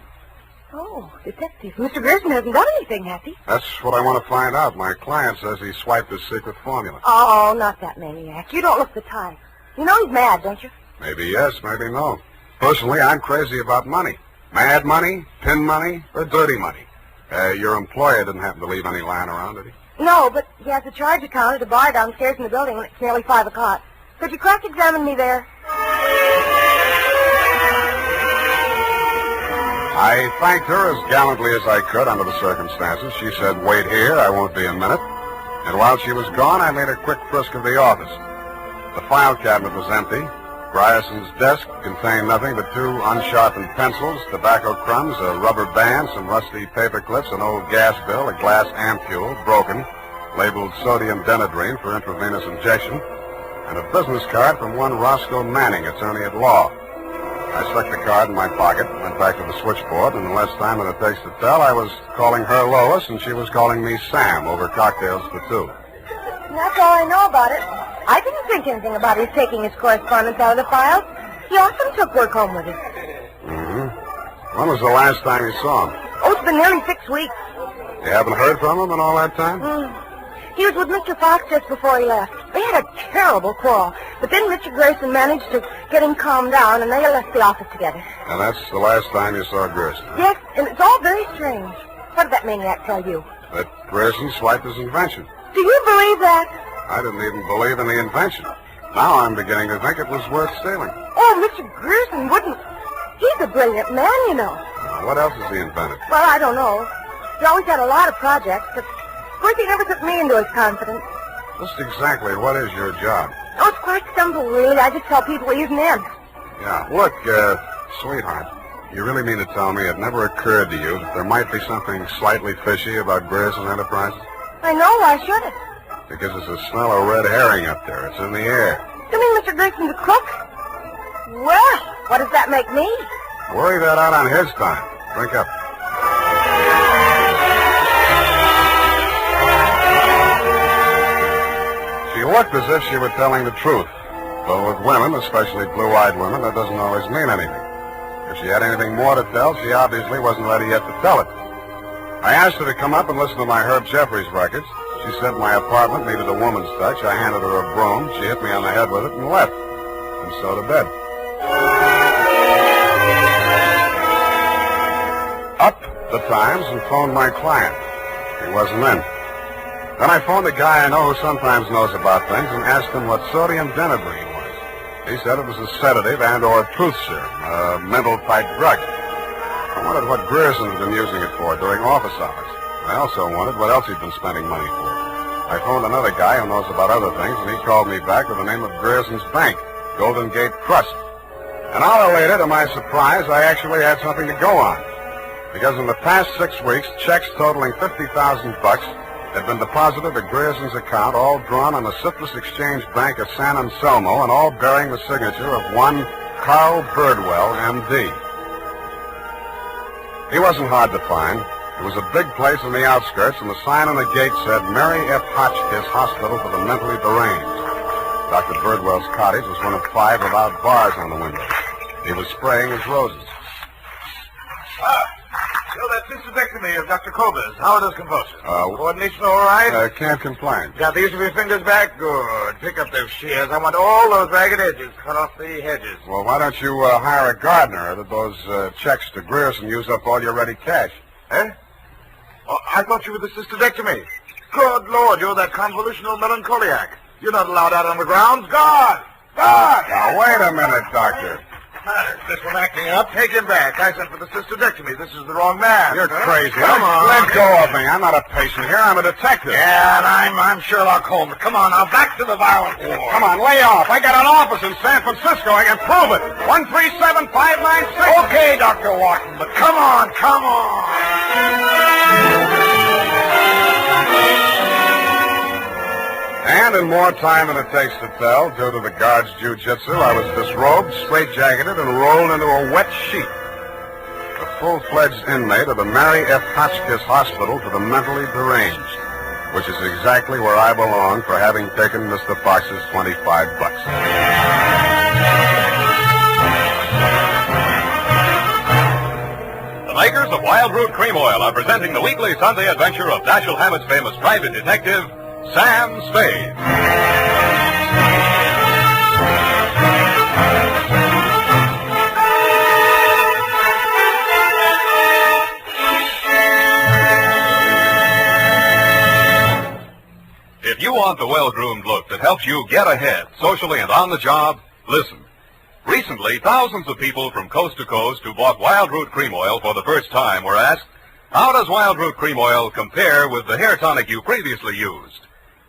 Oh, detective. Mr. Grierson hasn't done anything, has he? That's what I want to find out. My client says he swiped his secret formula. Oh, not that maniac. You don't look the type. You know he's mad, don't you? Maybe yes, maybe no. Personally, I'm crazy about money. Mad money, pin money, or dirty money. Your employer didn't happen to leave any lying around, did he? No, but he has a charge account at a bar downstairs in the building, and it's nearly 5 o'clock. Could you cross-examine me there? I thanked her as gallantly as I could under the circumstances. She said, wait here, I won't be a minute. And while she was gone, I made a quick frisk of the office. The file cabinet was empty. Grierson's desk contained nothing but 2 unsharpened pencils, tobacco crumbs, a rubber band, some rusty paper clips, an old gas bill, a glass ampule, broken, labeled sodium denadrine for intravenous injection, and a business card from one Roscoe Manning, attorney at law. I stuck the card in my pocket, went back to the switchboard, and in less time than it takes to tell, I was calling her Lois, and she was calling me Sam over cocktails for two. That's all I know about it. I didn't think anything about his taking his correspondence out of the files. He often took work home with him. Mm-hmm. When was the last time you saw him? Oh, it's been nearly 6 weeks. You haven't heard from him in all that time? He was with Mr. Fox just before he left. They had a terrible quarrel, but then Mr. Grayson managed to get him calmed down, and they left the office together. And that's the last time you saw Grayson? Yes, and it's all very strange. What did that maniac tell you? That Grayson swiped his invention. Do you believe that? I didn't even believe in the invention. Now I'm beginning to think it was worth stealing. Oh, Mr. Grayson wouldn't. He's a brilliant man, you know. What else has he invented? Well, I don't know. He always had a lot of projects, but of course he never took me into his confidence. Just exactly what is your job? Oh, it's quite simple, really. I just tell people he's an imp. Yeah. Look, sweetheart, you really mean to tell me it never occurred to you that there might be something slightly fishy about Grayson's enterprises? I know. Why should it? Because there's a smell of red herring up there. It's in the air. You mean Mr. Grayson's a crook? Well, what does that make me? Worry that out on his time. Drink up. She looked as if she were telling the truth. Though with women, especially blue-eyed women, that doesn't always mean anything. If she had anything more to tell, she obviously wasn't ready yet to tell it. I asked her to come up and listen to my Herb Jeffries records. She said my apartment needed a woman's touch. I handed her a broom. She hit me on the head with it and left. And so to bed. Up the Times and phoned my client. He wasn't in. Then I phoned a guy I know who sometimes knows about things and asked him what sodium denibray was. He said it was a sedative and or a truth serum, a mental-type drug. I wondered what Grierson had been using it for during office hours. I also wondered what else he'd been spending money for. I phoned another guy who knows about other things, and he called me back with the name of Grierson's Bank, Golden Gate Trust. An hour later, to my surprise, I actually had something to go on. Because in the past 6 weeks, checks totaling $50,000 had been deposited at Grierson's account, all drawn on the Citrus Exchange Bank of San Anselmo, and all bearing the signature of one Carl Birdwell, M.D. He wasn't hard to find. It was a big place in the outskirts, and the sign on the gate said, Mary F. Hotchkiss Hospital for the Mentally Deranged. Dr. Birdwell's cottage was one of 5 without bars on the window. He was spraying his roses. So that cystectomy of Dr. Koba's, how are those convulsions? Coordination all right? Can't complain. Got the use of your fingers back? Good. Pick up those shears. I want all those ragged edges. Cut off the hedges. Well, why don't you hire a gardener, or did those checks to Grierson use up all your ready cash? Eh? Oh, I thought you were the cystectomy. Good Lord, you're that convolutional melancholiac. You're not allowed out on the grounds. Guard! Guard! Now, wait a minute, Doctor. This one acting up. Take him back. I sent for the cystectomy. This is the wrong man. You're crazy. Come on. Let go of me. I'm not a patient here. I'm a detective. Yeah, and I'm Sherlock Holmes. Come on, now, back to the violent war. Come on, lay off. I got an office in San Francisco. I can prove it. 137596. Okay, Dr. Watson, but come on, come on. And in more time than it takes to tell, due to the guard's jiu-jitsu, I was disrobed, straitjacketed, and rolled into a wet sheet. A full-fledged inmate of the Mary F. Hotchkiss Hospital for the Mentally Deranged, which is exactly where I belong for having taken Mr. Fox's $25. The makers of Wild Root Cream Oil are presenting the weekly Sunday adventure of Dashiell Hammett's famous private detective, Sam Spade. If you want the well-groomed look that helps you get ahead, socially and on the job, listen. Recently, thousands of people from coast to coast who bought Wild Root Cream Oil for the first time were asked, how does Wild Root Cream Oil compare with the hair tonic you previously used?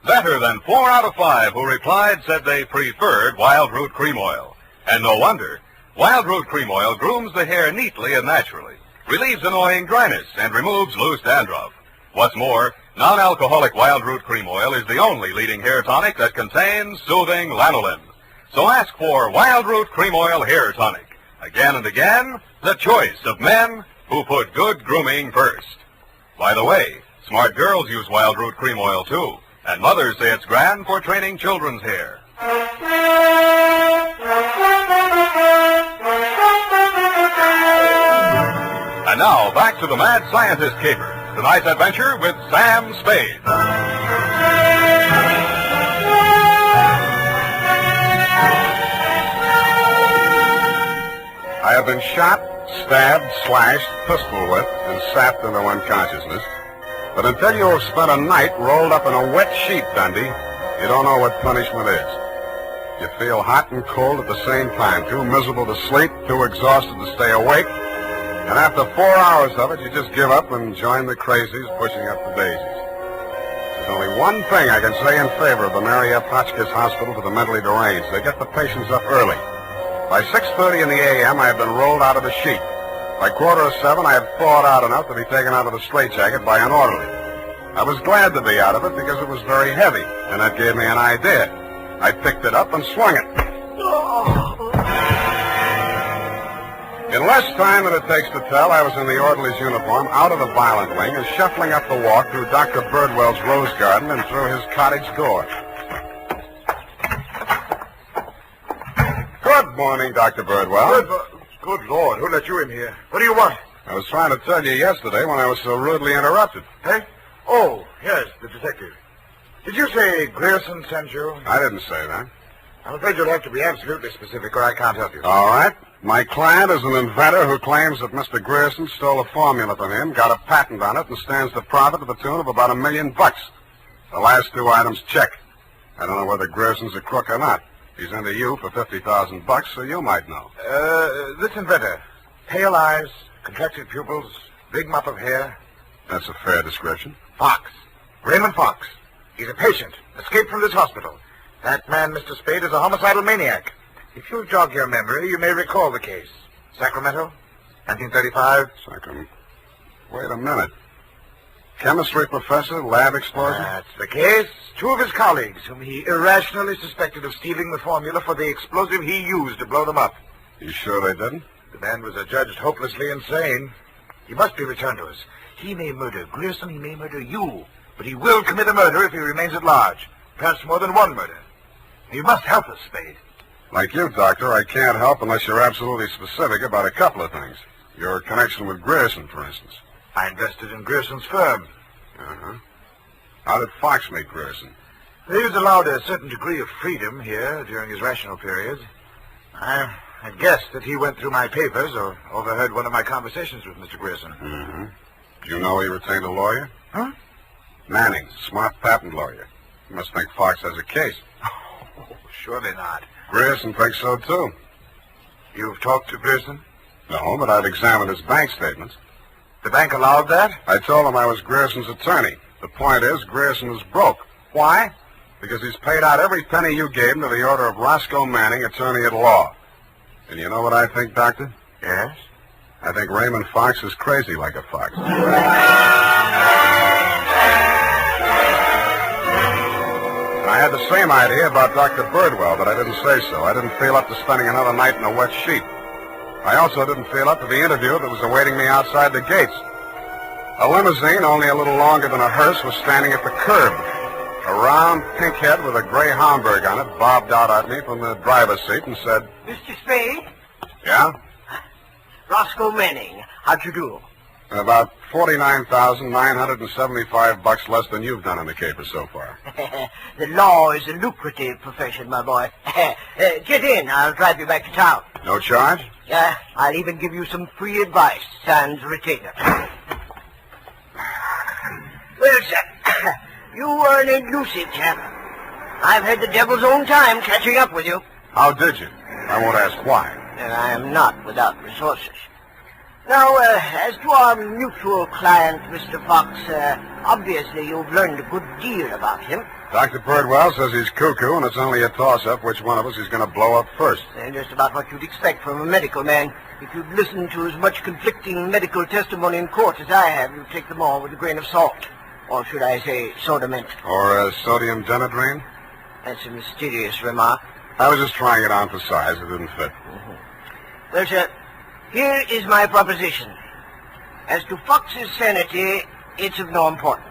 Better than 4 out of 5 who replied said they preferred Wild Root Cream Oil. And no wonder. Wild Root Cream Oil grooms the hair neatly and naturally, relieves annoying dryness, and removes loose dandruff. What's more, Non-alcoholic wild root cream oil is the only leading hair tonic that contains soothing lanolin. So ask for Wild Root Cream Oil Hair Tonic. Again and again, the choice of men who put good grooming first. By the way, smart girls use Wild Root Cream Oil too, and mothers say it's grand for training children's hair. And now, back to the Mad Scientist Caper. Tonight's adventure with Sam Spade. I have been shot, stabbed, slashed, pistol whipped, and sapped into unconsciousness. But until you have spent a night rolled up in a wet sheet, Dundee, you don't know what punishment is. You feel hot and cold at the same time, too miserable to sleep, too exhausted to stay awake. And after 4 hours of it, you just give up and join the crazies pushing up the daisies. There's only one thing I can say in favor of the Mary F. Hotchkiss Hospital for the mentally deranged. They get the patients up early. By 6:30 in the a.m., I had been rolled out of the sheet. By 6:45, I had thawed out enough to be taken out of the straitjacket by an orderly. I was glad to be out of it because it was very heavy, and that gave me an idea. I picked it up and swung it. In less time than it takes to tell, I was in the orderly's uniform, out of the violent wing, and shuffling up the walk through Dr. Birdwell's rose garden and through his cottage door. Good morning, Dr. Birdwell. Good Lord, who let you in here? What do you want? I was trying to tell you yesterday when I was so rudely interrupted. Hey? Oh, yes, the detective. Did you say Grierson sent you? I didn't say that. I'm afraid you'll have to be absolutely specific or I can't help you. All right. My client is an inventor who claims that Mr. Grierson stole a formula from him, got a patent on it, and stands to profit to the tune of about $1 million. The last two items check. I don't know whether Grierson's a crook or not. He's into you for $50,000, so you might know. This inventor. Pale eyes, contracted pupils, big mop of hair. That's a fair description. Fox. Raymond Fox. He's a patient, escaped from this hospital. That man, Mr. Spade, is a homicidal maniac. If you'll jog your memory, you may recall the case. Sacramento, 1935. Sacramento. Wait a minute. Chemistry professor, lab explosion? That's the case. Two of his colleagues, whom he irrationally suspected of stealing the formula for the explosive he used to blow them up. You sure they didn't? The man was adjudged hopelessly insane. He must be returned to us. He may murder Grierson, he may murder you, but he will commit a murder if he remains at large. Perhaps more than one murder. You must help us, Spade. Like you, Doctor, I can't help unless you're absolutely specific about a couple of things. Your connection with Grierson, for instance. I invested in Grierson's firm. Uh-huh. How did Fox meet Grierson? He was allowed a certain degree of freedom here during his rational periods. I guessed that he went through my papers or overheard one of my conversations with Mr. Grierson. Mm-hmm. Do you know he retained a lawyer? Huh? Manning, smart patent lawyer. You must think Fox has a case. Oh, surely not. Grierson thinks so, too. You've talked to Grierson? No, but I've examined his bank statements. The bank allowed that? I told him I was Grierson's attorney. The point is, Grierson is broke. Why? Because he's paid out every penny you gave him to the order of Roscoe Manning, attorney at law. And you know what I think, Doctor? Yes? I think Raymond Fox is crazy like a fox. I had the same idea about Dr. Birdwell, but I didn't say so. I didn't feel up to spending another night in a wet sheet. I also didn't feel up to the interview that was awaiting me outside the gates. A limousine, only a little longer than a hearse, was standing at the curb. A round pink head with a gray Homburg on it bobbed out at me from the driver's seat and said, Mr. Spade? Yeah? Roscoe Manning. How'd you do? About $49,975 less than you've done in the caper so far. The law is a lucrative profession, my boy. Get in. I'll drive you back to town. No charge? Yeah, I'll even give you some free advice, sans retainer. Well, sir, you are an elusive chap. I've had the devil's own time catching up with you. How did you? I won't ask why. And I am not without resources. Now, as to our mutual client, Mr. Fox, obviously you've learned a good deal about him. Dr. Birdwell says he's cuckoo, and it's only a toss-up which one of us is going to blow up first. Just about what you'd expect from a medical man. If you'd listened to as much conflicting medical testimony in court as I have, you'd take them all with a grain of salt. Or should I say soda mint? Or sodium denadrine? That's a mysterious remark. I was just trying it on for size. It didn't fit. Well, sir, here is my proposition. As to Fox's sanity, it's of no importance.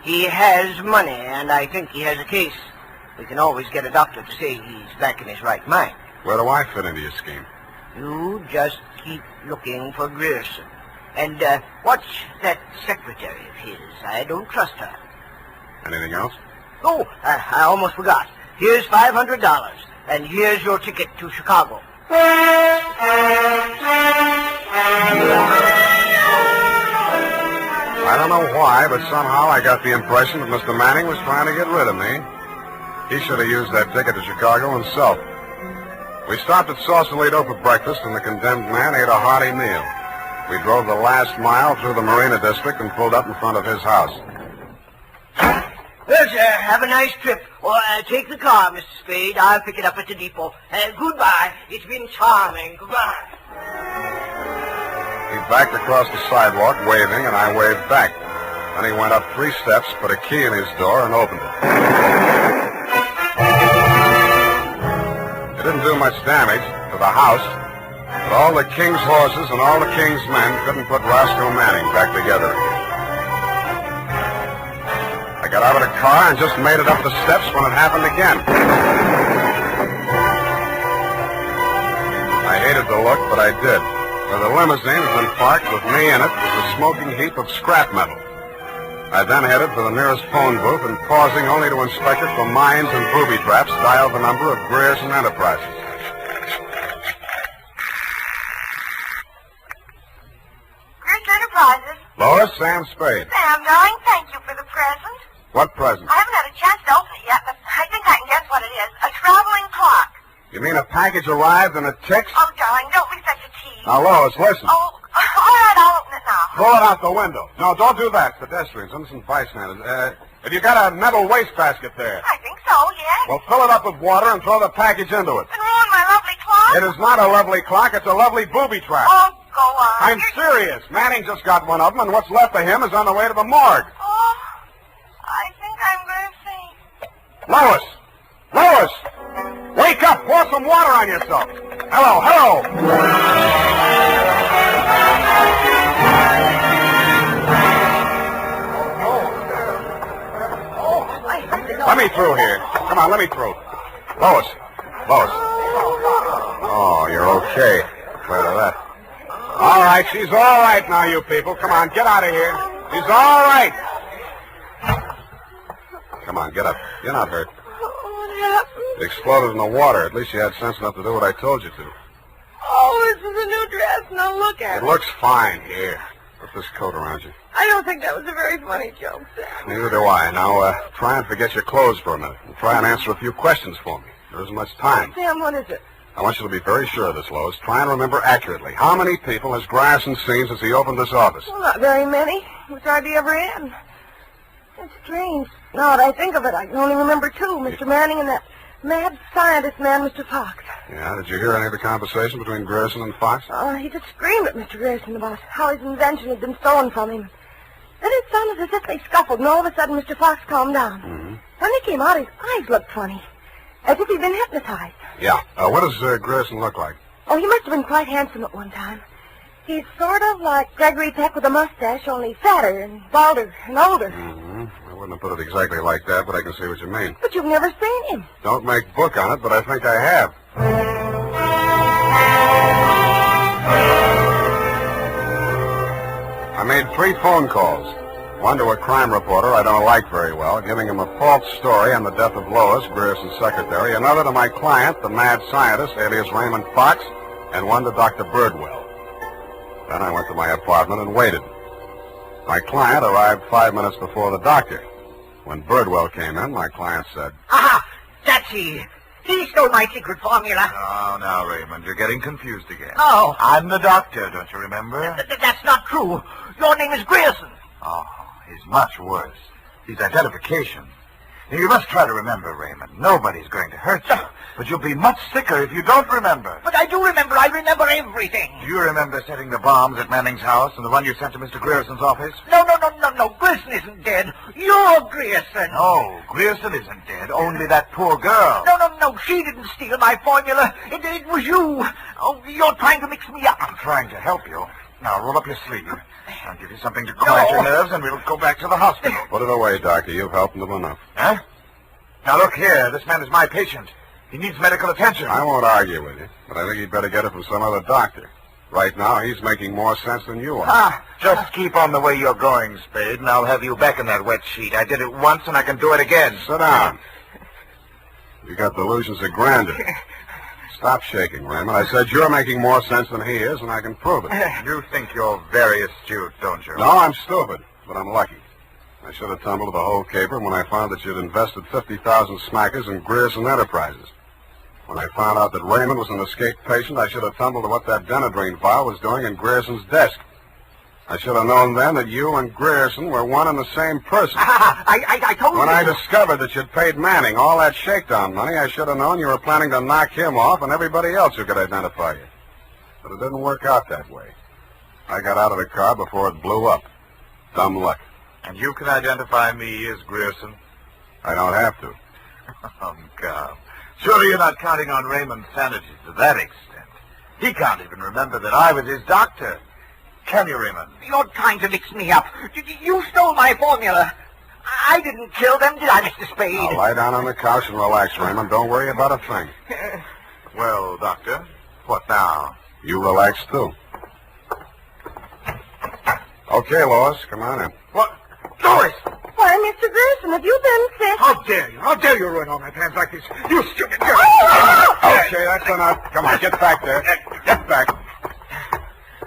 He has money, and I think he has a case. We can always get a doctor to say he's back in his right mind. Where do I fit into your scheme? You just keep looking for Grierson. And watch that secretary of his. I don't trust her. Anything else? Oh, I almost forgot. Here's $500, and here's your ticket to Chicago. I don't know why, but somehow I got the impression that Mr. Manning was trying to get rid of me. He should have used that ticket to Chicago himself. We stopped at Sausalito for breakfast, and the condemned man ate a hearty meal. We drove the last mile through the Marina District and pulled up in front of his house. Well, sir, have a nice trip. Or take the car, Mr. Spade. I'll pick it up at the depot. Goodbye. It's been charming. Goodbye. He backed across the sidewalk, waving, and I waved back. Then he went up 3 steps, put a key in his door, and opened it. It didn't do much damage to the house, but all the king's horses and all the king's men couldn't put Roscoe Manning back together again. I got out of the car and just made it up the steps when it happened again. I hated the look, but I did. Where the limousine had been parked with me in it was a smoking heap of scrap metal. I then headed for the nearest phone booth and, pausing only to inspect it for mines and booby traps, dialed the number of Grierson Enterprises. Grierson Enterprises. Lois, Sam Spade. Sam, darling, thank you for the present. What present? I haven't had a chance to open it yet, but I think I can guess what it is. A traveling clock. You mean a package arrived and it ticks? Oh, darling, don't be such a tease. Now, Lois, listen. Oh, all right, I'll open it now. Throw it out the window. No, don't do that. Pedestrians, innocent bystanders. Have you got a metal wastebasket there? I think so, yes. Well, fill it up with water and throw the package into it. And ruin my lovely clock? It is not a lovely clock. It's a lovely booby trap. Oh, go on. I'm serious. Manning just got one of them, and what's left of him is on the way to the morgue. Oh, I think I'm going to faint. Lois! Lois! Wake up! Pour some water on yourself. Hello, hello! Let me through here. Come on, let me through. Lois. Lois. Oh, you're okay. Glad of that. All right, she's all right now, you people. Come on, get out of here. She's all right. Come on, get up. You're not hurt. What happened? It exploded in the water. At least you had sense enough to do what I told you to. Oh, this is a new dress. Now look at It looks fine. Here. Put this coat around you. I don't think that was a very funny joke, Sam. Neither do I. Now, try and forget your clothes for a minute. And try and answer a few questions for me. There isn't much time. Sam, what is it? I want you to be very sure of this, Lois. Try and remember accurately. How many people has Grierson seen since he opened this office? Well, not very many. Which hardly ever in. It's strange. Now that I think of it, I can only remember 2. Mr. Manning and that mad scientist man, Mr. Fox. Yeah, did you hear any of the conversation between Grierson and Fox? He just screamed at Mr. Grierson about how his invention had been stolen from him. Then it sounded as if they scuffled, and all of a sudden Mr. Fox calmed down. Mm-hmm. When he came out, his eyes looked funny, as if he'd been hypnotized. Yeah. What does Grierson look like? Oh, he must have been quite handsome at one time. He's sort of like Gregory Peck with a mustache, only fatter and balder and older. Mm-hmm. I wouldn't have put it exactly like that, but I can see what you mean. But you've never seen him. Don't make book on it, but I think I have. I made 3 phone calls. One to a crime reporter I don't like very well, giving him a false story on the death of Lois, Grierson's secretary. Another to my client, the mad scientist, alias Raymond Fox, and one to Dr. Birdwell. Then I went to my apartment and waited. My client arrived 5 minutes before the doctor. When Birdwell came in, my client said, Aha! That's he. He stole my secret formula. Oh, now, Raymond, you're getting confused again. Oh. I'm the doctor, don't you remember? That's not true. Your name is Grierson. Oh, he's much worse. He's identification. Now, you must try to remember, Raymond. Nobody's going to hurt you. But you'll be much sicker if you don't remember. But I do remember. I remember everything. Do you remember setting the bombs at Manning's house and the one you sent to Mr. Grierson's office? No. no, Grierson isn't dead. You're Grierson. No, Grierson isn't dead. Only that poor girl. No, she didn't steal my formula. It was you. Oh, you're trying to mix me up. I'm trying to help you. Now, roll up your sleeve. I'll give you something to quiet your nerves, and we'll go back to the hospital. Put it away, Doctor. You've helped him enough. Huh? Now, look here. This man is my patient. He needs medical attention. I won't argue with you, but I think you'd better get it from some other doctor. Right now, he's making more sense than you are. Just keep on the way you're going, Spade, and I'll have you back in that wet sheet. I did it once, and I can do it again. Sit down. You got delusions of grandeur. Stop shaking, Raymond. I said you're making more sense than he is, and I can prove it. You think you're very astute, don't you? No, I'm stupid, but I'm lucky. I should have tumbled the whole caper when I found that you'd invested 50,000 smackers in Grierson Enterprises. When I found out that Raymond was an escaped patient, I should have tumbled to what that Denadrine file was doing in Grierson's desk. I should have known then that you and Grierson were one and the same person. I told you. When I discovered that you'd paid Manning all that shakedown money, I should have known you were planning to knock him off and everybody else who could identify you. But it didn't work out that way. I got out of the car before it blew up. Dumb luck. And you can identify me as Grierson? I don't have to. Oh, God. Surely you're not counting on Raymond's sanity to that extent. He can't even remember that I was his doctor. Can you, Raymond? You're trying to mix me up. You stole my formula. I didn't kill them, did I, Mr. Spade? Now, lie down on the couch and relax, Raymond. Don't worry about a thing. Well, Doctor, what now? You relax, too. Okay, Lois, come on in. What? Lois! Why, Mr. Grierson, have you been sick? How dare you? How dare you ruin all my plans like this? You stupid girl! Okay, that's enough. Come on, get back there. Get back.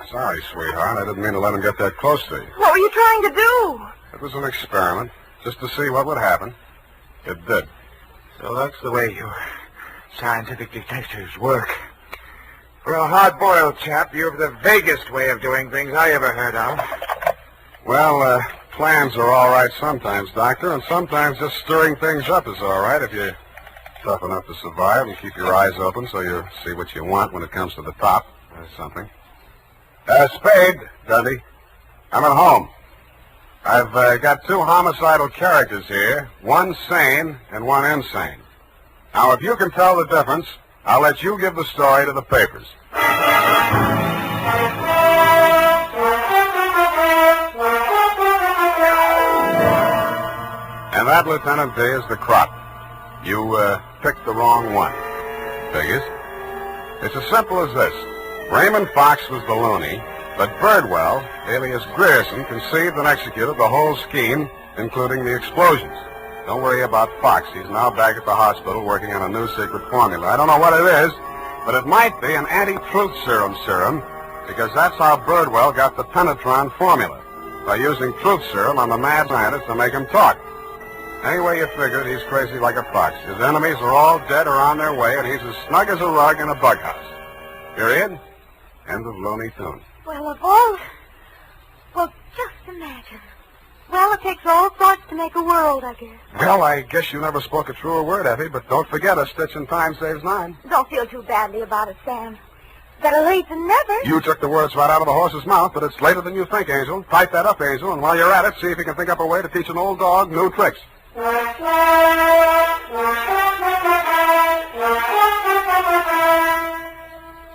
Sorry, sweetheart. I didn't mean to let him get that close to you. What were you trying to do? It was an experiment, just to see what would happen. It did. So that's the way you scientific detectives work. For a hard-boiled chap, you have the vaguest way of doing things I ever heard of. Well, plans are all right sometimes, Doctor, and sometimes just stirring things up is all right if you're tough enough to survive and keep your eyes open so you see what you want when it comes to the top. That's something. Spade, Dundee. I'm at home. I've got two homicidal characters here, one sane and one insane. Now, if you can tell the difference, I'll let you give the story to the papers. And that, Lieutenant D, is the crop. You picked the wrong one. Figures. It's as simple as this. Raymond Fox was the loony, but Birdwell, alias Grierson, conceived and executed the whole scheme, including the explosions. Don't worry about Fox. He's now back at the hospital working on a new secret formula. I don't know what it is, but it might be an anti-truth serum, because that's how Birdwell got the Penetron formula, by using truth serum on the mad scientist to make him talk. Anyway you figured, he's crazy like a fox. His enemies are all dead or on their way, and he's as snug as a rug in a bug house. Period. End of Looney Tunes. Well, of all... Well, just imagine. Well, it takes all sorts to make a world, I guess. Well, I guess you never spoke a truer word, Effie, but don't forget a stitch in time saves 9. Don't feel too badly about it, Sam. Better late than never. You took the words right out of the horse's mouth, but it's later than you think, Angel. Type that up, Angel, and while you're at it, see if you can think up a way to teach an old dog new tricks.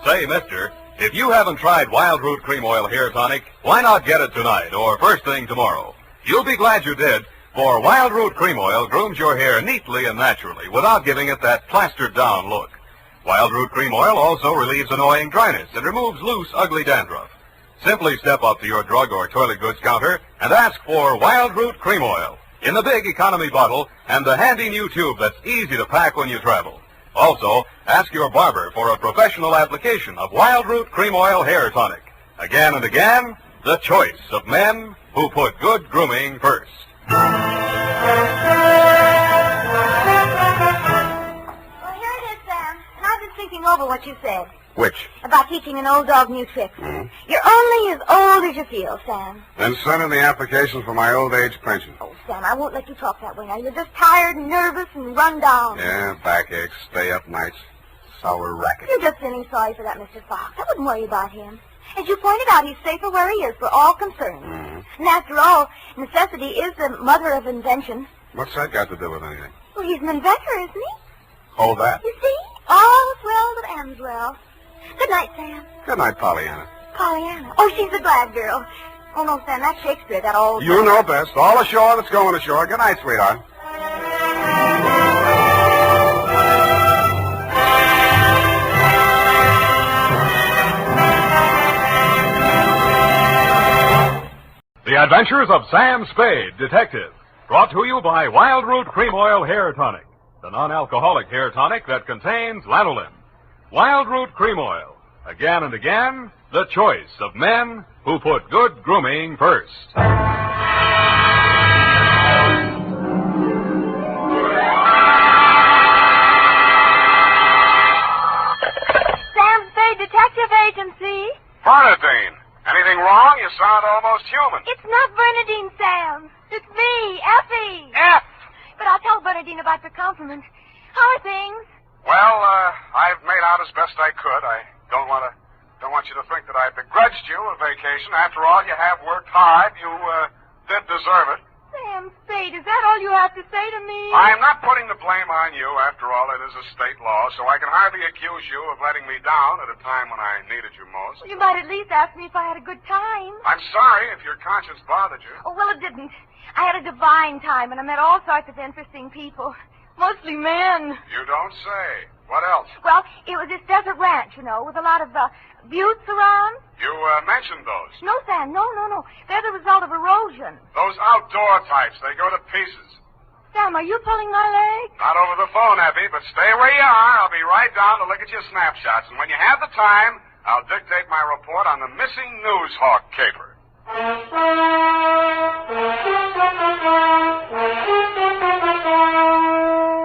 Say, mister, if you haven't tried Wild Root Cream Oil Hair Tonic, why not get it tonight or first thing tomorrow? You'll be glad you did, for Wild Root Cream Oil grooms your hair neatly and naturally without giving it that plastered-down look. Wild Root Cream Oil also relieves annoying dryness and removes loose, ugly dandruff. Simply step up to your drug or toilet goods counter and ask for Wild Root Cream Oil in the big economy bottle and the handy new tube that's easy to pack when you travel. Also, ask your barber for a professional application of Wild Root Cream Oil Hair Tonic. Again and again, the choice of men who put good grooming first. Well, here it is, Sam. And I've been thinking over what you said. Which? About teaching an old dog new tricks. You're only as old as you feel, Sam. Then send in the application for my old age pension. Oh, Sam, I won't let you talk that way now. You're just tired and nervous and run down. Yeah, backaches, stay up nights, sour racket. You're just feeling sorry for that Mr. Fox. I wouldn't worry about him. As you pointed out, he's safer where he is for all concerned. And after all, necessity is the mother of invention. What's that got to do with anything? Well, he's an inventor, isn't he? Oh, that. You see? All's well that ends well. Good night, Sam. Good night, Pollyanna. Pollyanna. Oh, she's a glad girl. Oh, no, Sam, that's Shakespeare, that old... You know best. All ashore that's going ashore. Good night, sweetheart. The Adventures of Sam Spade, Detective. Brought to you by Wild Root Cream Oil Hair Tonic, the non-alcoholic hair tonic that contains lanolin. Wild Root Cream Oil. Again and again, the choice of men who put good grooming first. Sam Spade Detective Agency. Bernadine, anything wrong? You sound almost human. It's not Bernadine, Sam. It's me, Effie. F. But I'll tell Bernadine about your compliment. How are things? Well, I've made out as best I could. I don't want you to think that I begrudged you a vacation. After all, you have worked hard. You did deserve it. Sam Spade, is that all you have to say to me? I'm not putting the blame on you. After all, it is a state law, so I can hardly accuse you of letting me down at a time when I needed you most. Well, you might at least ask me if I had a good time. I'm sorry if your conscience bothered you. Oh, well, it didn't. I had a divine time, and I met all sorts of interesting people. Mostly men. You don't say. What else? Well, it was this desert ranch, you know, with a lot of buttes around. You mentioned those. No, Sam, no. They're the result of erosion. Those outdoor types, they go to pieces. Sam, are you pulling my leg? Not over the phone, Abby, but stay where you are. I'll be right down to look at your snapshots, and when you have the time, I'll dictate my report on the missing Newshawk caper.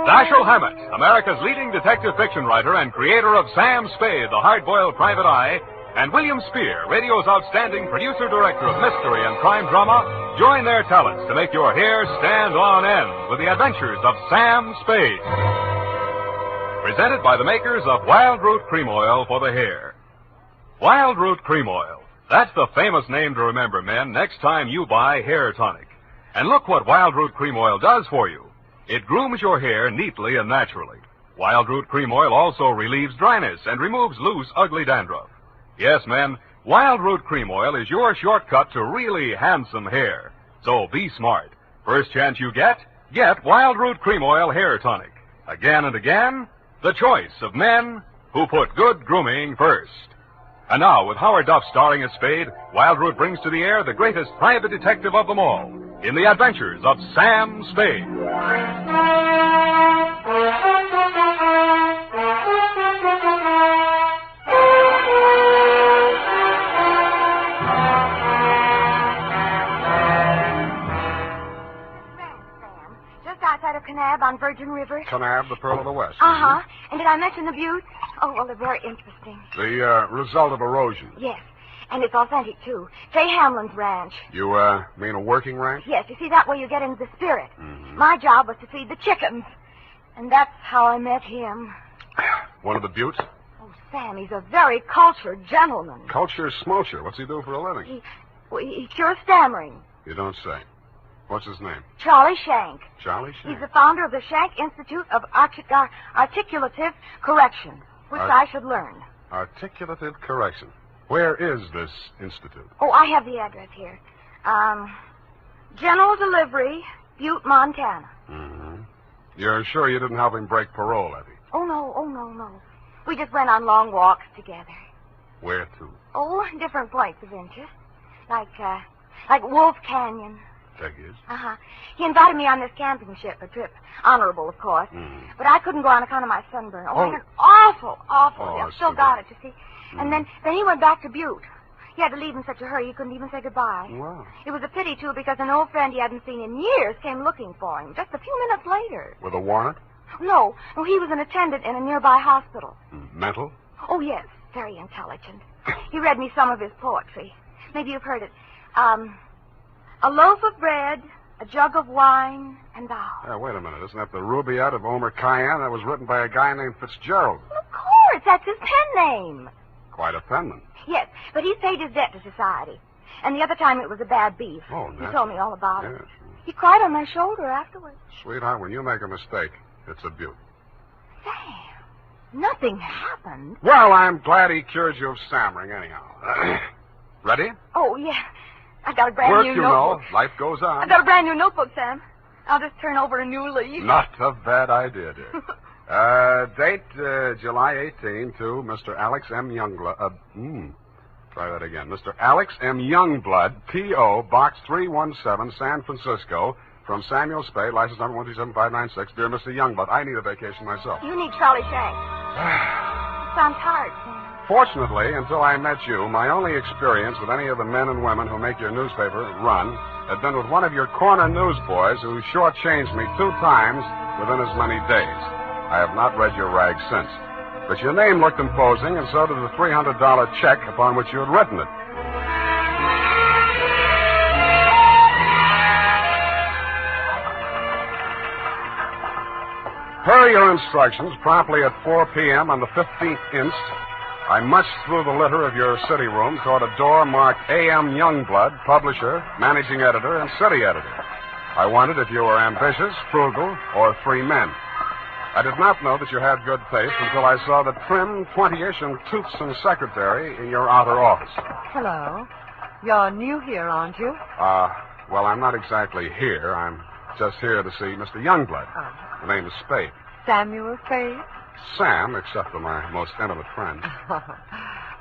Dashiell Hammett, America's leading detective fiction writer and creator of Sam Spade, the hard-boiled private eye, and William Spear, radio's outstanding producer-director of mystery and crime drama, join their talents to make your hair stand on end with the adventures of Sam Spade. Presented by the makers of Wild Root Cream Oil for the hair. Wild Root Cream Oil. That's the famous name to remember, men, next time you buy hair tonic. And look what Wild Root Cream Oil does for you. It grooms your hair neatly and naturally. Wild Root Cream Oil also relieves dryness and removes loose, ugly dandruff. Yes, men, Wild Root Cream Oil is your shortcut to really handsome hair. So be smart. First chance you get Wild Root Cream Oil Hair Tonic. Again and again, the choice of men who put good grooming first. And now, with Howard Duff starring as Spade, Wild Root brings to the air the greatest private detective of them all, in the adventures of Sam Spade. Just outside of Kanab on Virgin River. Kanab, the Pearl of the West. Uh-huh. And did I mention the buttes? Oh, well, they're very interesting. The result of erosion. Yes. And it's authentic, too. J. Hamlin's ranch. You, mean a working ranch? Yes, you see, that way you get into the spirit. Mm-hmm. My job was to feed the chickens. And that's how I met him. One of the buttes? Oh, Sam, he's a very cultured gentleman. Culture smulcher. What's he do for a living? He cures stammering. You don't say. What's his name? Charlie Shank. Charlie Shank? He's the founder of the Shank Institute of Articulative Correction, which I should learn. Articulative Correction. Where is this institute? Oh, I have the address here. General Delivery, Butte, Montana. Mm-hmm. You're sure you didn't help him break parole, Effie? Oh, no. We just went on long walks together. Where to? Oh, different points of interest. Like Wolf Canyon. Figures. Uh-huh. He invited me on this camping ship, a trip. Honorable, of course. Mm. But I couldn't go on account of my sunburn. Oh. I had an awful. I've still got it, you see. Mm. And then he went back to Butte. He had to leave in such a hurry he couldn't even say goodbye. Wow. It was a pity, too, because an old friend he hadn't seen in years came looking for him just a few minutes later. With a warrant? No, he was an attendant in a nearby hospital. Mental? Oh, yes. Very intelligent. He read me some of his poetry. Maybe you've heard it. A loaf of bread, a jug of wine, and thou. Wait a minute. Isn't that the Rubaiyat of Omer Khayyam? That was written by a guy named Fitzgerald. Well, of course. That's his pen name. Quite a penman. Yes, but he's paid his debt to society. And the other time it was a bad beef. Oh, He naturally. told me all about it. Yes. He cried on my shoulder afterwards. Sweetheart, when you make a mistake, it's a beaut. Nothing happened. Well, I'm glad he cured you of stammering, anyhow. Ready? Oh, yeah. I got a brand Work, new you notebook. know. Life goes I on. got a brand new notebook, Sam. I'll just turn over a new leaf. Not a bad idea, dear. Date July 18 to Mr. Alex M. Youngblood. Try that again. Mr. Alex M. Youngblood, P.O., Box 317, San Francisco. From Samuel Spade, license number 137-596. Dear Mr. Youngblood, I need a vacation myself. You need Charlie Shanks. Sounds hard, Sam. Fortunately, until I met you, my only experience with any of the men and women who make your newspaper run had been with one of your corner newsboys who shortchanged me 2 times within as many days. I have not read your rag since. But your name looked imposing, and so did the $300 check upon which you had written it. Per your instructions, promptly at 4 p.m. on the 15th inst., I munched through the litter of your city room toward a door marked A.M. Youngblood, publisher, managing editor, and city editor. I wondered if you were ambitious, frugal, or 3 men. I did not know that you had good taste until I saw the trim, 20-ish, and toothsome secretary in your outer office. Hello. You're new here, aren't you? Well, I'm not exactly here. I'm just here to see Mr. Youngblood. The name is Spade. Samuel Spade? Sam, except for my most intimate friend.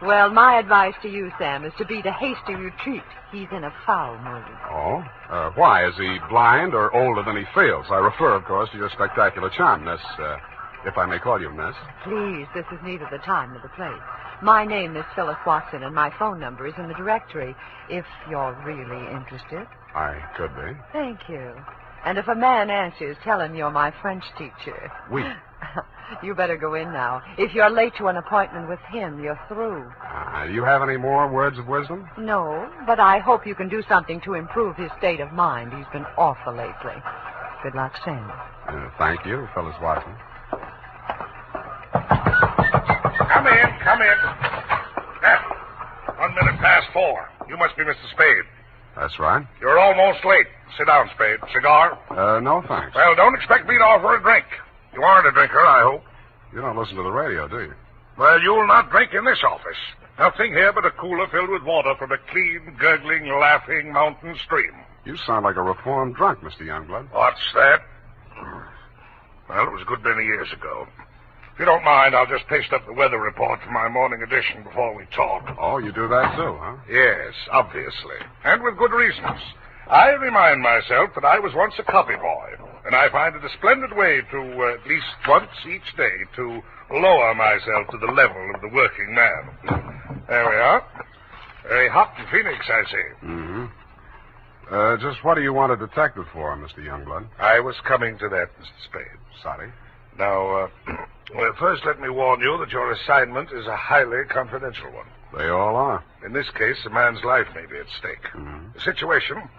Well, my advice to you, Sam, is to beat a hasty retreat. He's in a foul mood. Oh? Why? Is he blind or older than he feels? I refer, of course, to your spectacular charm, Miss, if I may call you Miss. Please, this is neither the time nor the place. My name is Phyllis Watson, and my phone number is in the directory, if you're really interested. I could be. Thank you. And if a man answers, tell him you're my French teacher. Oui. You better go in now. If you're late to an appointment with him, you're through. Do you have any more words of wisdom? No, but I hope you can do something to improve his state of mind. He's been awful lately. Good luck, Sam. Thank you, Phyllis Watson. Come in, come in. Now, 1 minute past 4. You must be Mr. Spade. That's right. You're almost late. Sit down, Spade. Cigar? No, thanks. Well, don't expect me to offer a drink. You aren't a drinker, I hope. You don't listen to the radio, do you? Well, you'll not drink in this office. Nothing here but a cooler filled with water from a clean, gurgling, laughing mountain stream. You sound like a reformed drunk, Mr. Youngblood. What's that? Well, it was a good many years ago. If you don't mind, I'll just paste up the weather report for my morning edition before we talk. Oh, you do that too, huh? Yes, obviously. And with good reasons. I remind myself that I was once a copy boy, and I find it a splendid way to, at least once each day, to lower myself to the level of the working man. There we are. Very hot in Phoenix, I see. Mm-hmm. Just what do you want a detective for, Mr. Youngblood? I was coming to that, Mr. Spade. Sorry. Now, well, first let me warn you that your assignment is a highly confidential one. They all are. In this case, a man's life may be at stake. The situation,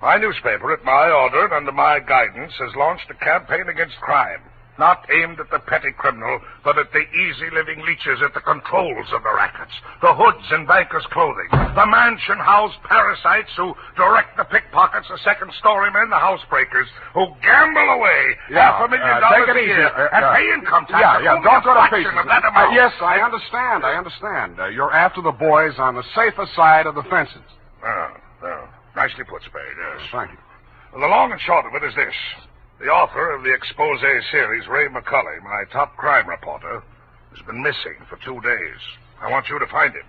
my newspaper, at my order and under my guidance, has launched a campaign against crime. Not aimed at the petty criminal, but at the easy-living leeches at the controls of the rackets, the hoods in bankers' clothing, the mansion-house parasites who direct the pickpockets, the second-story men, the housebreakers, who gamble away $500,000 a year and pay income tax. Don't go to pieces. Of that amount. Yes, I understand. You're after the boys on the safer side of the fences. Nicely put, Spade, yes. Thank you. Well, the long and short of it is this. The author of the expose series, Ray McCully, my top crime reporter, has been missing for 2 days. I want you to find him.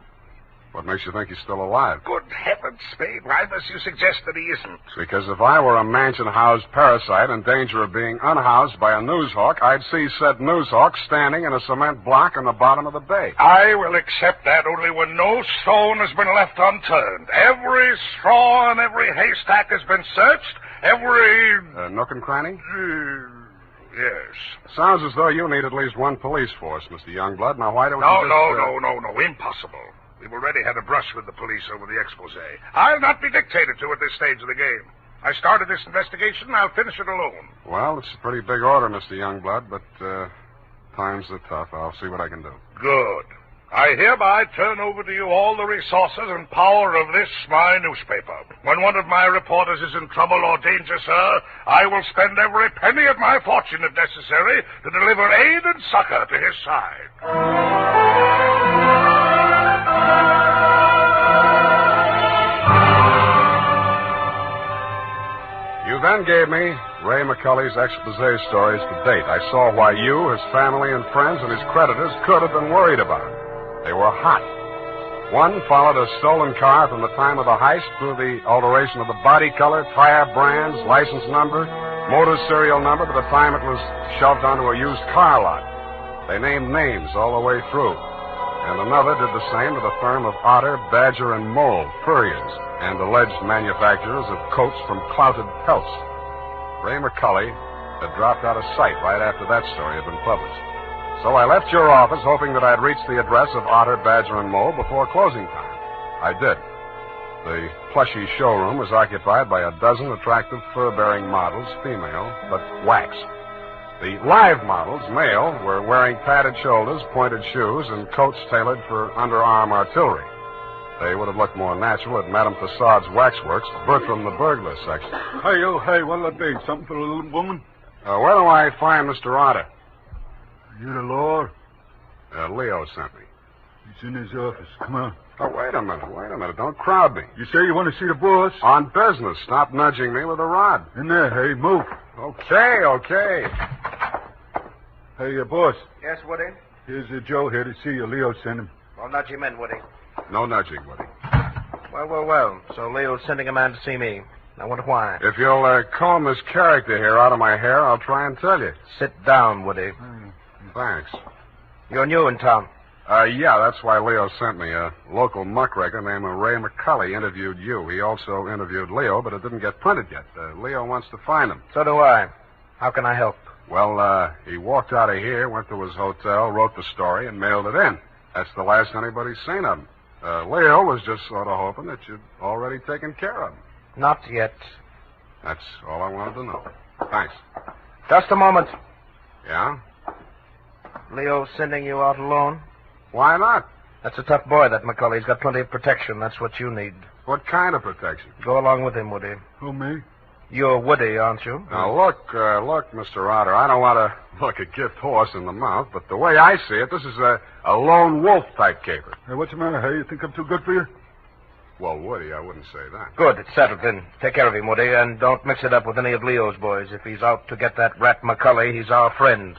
What makes you think he's still alive? Good heavens, Spade. Why must you suggest that he isn't? Because if I were a mansion-housed parasite in danger of being unhoused by a newshawk, I'd see said newshawk standing in a cement block on the bottom of the bay. I will accept that only when no stone has been left unturned. Every straw and every haystack has been searched. Every... nook and cranny? Yes. Sounds as though you need at least one police force, Mr. Youngblood. Now, why don't No, you impossible. We've already had a brush with the police over the expose. I'll not be dictated to at this stage of the game. I started this investigation, and I'll finish it alone. Well, it's a pretty big order, Mr. Youngblood, but times are tough. I'll see what I can do. Good. I hereby turn over to you all the resources and power of this, my newspaper. When one of my reporters is in trouble or danger, sir, I will spend every penny of my fortune, if necessary, to deliver aid and succor to his side. You then gave me Ray McCully's expose stories to date. I saw why you, his family and friends, and his creditors could have been worried about him. They were hot. One followed a stolen car from the time of the heist through the alteration of the body color, tire brands, license number, motor serial number to the time it was shoved onto a used car lot. They named names all the way through. And another did the same to the firm of Otter, Badger, and Mole, furriers, and alleged manufacturers of coats from clouted pelts. Ray McCully had dropped out of sight right after that story had been published. So I left your office hoping that I'd reach the address of Otter, Badger, and Mole before closing time. I did. The plushy showroom was occupied by a dozen attractive fur-bearing models, female, but wax. The live models, male, were wearing padded shoulders, pointed shoes, and coats tailored for underarm artillery. They would have looked more natural at Madame Tussaud's waxworks, Bertram the burglar section. Hey, oh, hey, what'll it be? Something for the little woman? Where do I find Mr. Otter? You the law? Leo sent me. He's in his office. Come on. Oh, wait a minute. Don't crowd me. You say you want to see the boss? On business. Stop nudging me with a rod. In there, hey, move. Okay. Hey, boss. Yes, Woody? Here's Joe here to see you. Leo sent him. Well, nudge him in, Woody. No nudging, Woody. Well. So Leo's sending a man to see me. I wonder why. If you'll comb this character here out of my hair, I'll try and tell you. Sit down, Woody. Thanks. You're new in town. Yeah, that's why Leo sent me. A local muckraker named Ray McCully interviewed you. He also interviewed Leo, but it didn't get printed yet. Leo wants to find him. So do I. How can I help? Well, he walked out of here, went to his hotel, wrote the story, and mailed it in. That's the last anybody's seen of him. Leo was just sort of hoping that you'd already taken care of him. Not yet. That's all I wanted to know. Thanks. Just a moment. Yeah? Leo's sending you out alone? Why not? That's a tough boy, that McCully. He's got plenty of protection. That's what you need. What kind of protection? Go along with him, Woody. Who, me? You're Woody, aren't you? Now, look, Mr. Otter, I don't want to look a gift horse in the mouth, but the way I see it, this is a lone wolf type caper. Hey, what's the matter, hey? You think I'm too good for you? Well, Woody, I wouldn't say that. Good, it's settled then. Take care of him, Woody, and don't mix it up with any of Leo's boys. If he's out to get that rat McCully, he's our friend.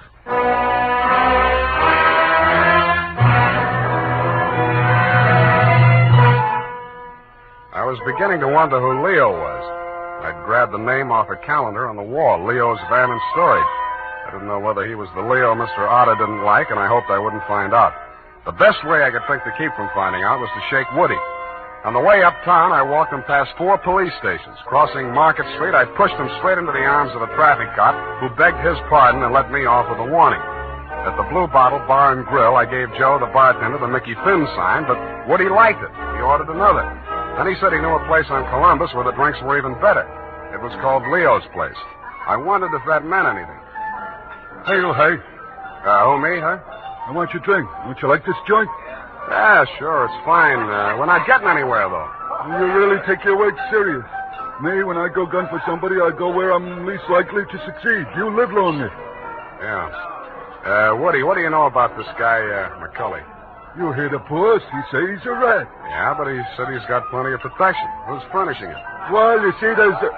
I was beginning to wonder who Leo was. I'd grabbed the name off a calendar on the wall, Leo's Van and Storage. I didn't know whether he was the Leo Mr. Otter didn't like, and I hoped I wouldn't find out. The best way I could think to keep from finding out was to shake Woody. On the way uptown, I walked him past 4 police stations. Crossing Market Street, I pushed him straight into the arms of a traffic cop who begged his pardon and let me off with a warning. At the Blue Bottle Bar and Grill, I gave Joe, the bartender, the Mickey Finn sign, but Woody liked it. He ordered another. Then he said he knew a place on Columbus where the drinks were even better. It was called Leo's Place. I wondered if that meant anything. Hey, you, hey. Who, me, huh? I want your drink. Don't you like this joint? Yeah, sure, it's fine. We're not getting anywhere, though. You really take your work serious. Me, when I go gun for somebody, I go where I'm least likely to succeed. You live longer. Yeah. Woody, what do you know about this guy, McCully? You hear the boss. He says he's a rat. Yeah, but he said he's got plenty of protection. Who's furnishing it? Well, you see, there's a...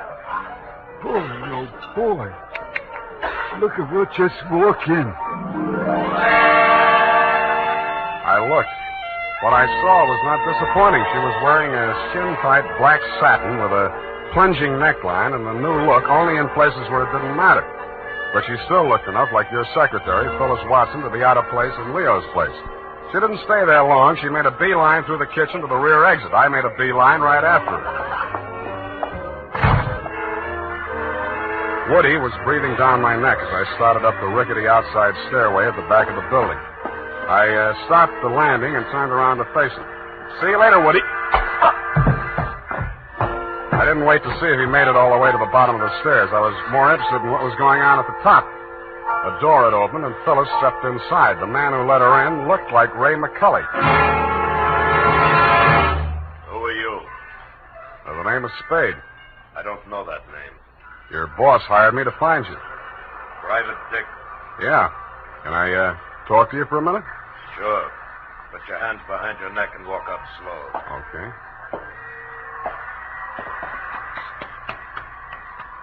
Boy, oh, boy. Look at what just walked in. I looked. What I saw was not disappointing. She was wearing a skin-tight black satin with a plunging neckline and a new look only in places where it didn't matter. But she still looked enough like your secretary, Phyllis Watson, to be out of place in Leo's place. She didn't stay there long. She made a beeline through the kitchen to the rear exit. I made a beeline right after her. Woody was breathing down my neck as I started up the rickety outside stairway at the back of the building. I stopped the landing and turned around to face him. See you later, Woody. I didn't wait to see if he made it all the way to the bottom of the stairs. I was more interested in what was going on at the top. A door had opened, and Phyllis stepped inside. The man who let her in looked like Ray McCully. Who are you? The name is Spade. I don't know that name. Your boss hired me to find you. Private Dick. Yeah. Can I talk to you for a minute? Sure. Put your hands behind your neck and walk up slow. Okay.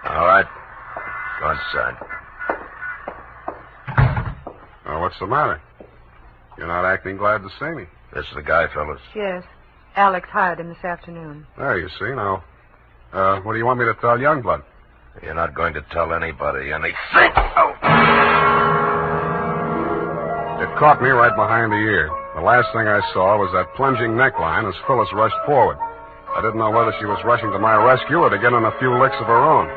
All right. Go inside. What's the matter? You're not acting glad to see me. This is the guy, fellas. Yes. Alex hired him this afternoon. There, you see. Now, what do you want me to tell Youngblood? You're not going to tell anybody anything. Oh. It caught me right behind the ear. The last thing I saw was that plunging neckline as Phyllis rushed forward. I didn't know whether she was rushing to my rescue or to get in a few licks of her own.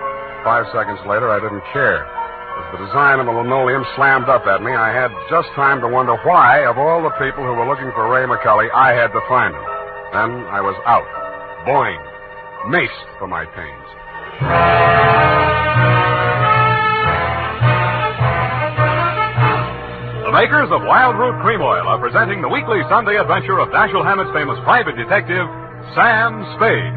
5 seconds later, I didn't care. As the design of the linoleum slammed up at me, I had just time to wonder why, of all the people who were looking for Ray McCully, I had to find him. Then I was out. Boing. Maced for my pains. The makers of Wild Root Cream Oil are presenting the weekly Sunday adventure of Dashiell Hammett's famous private detective, Sam Spade.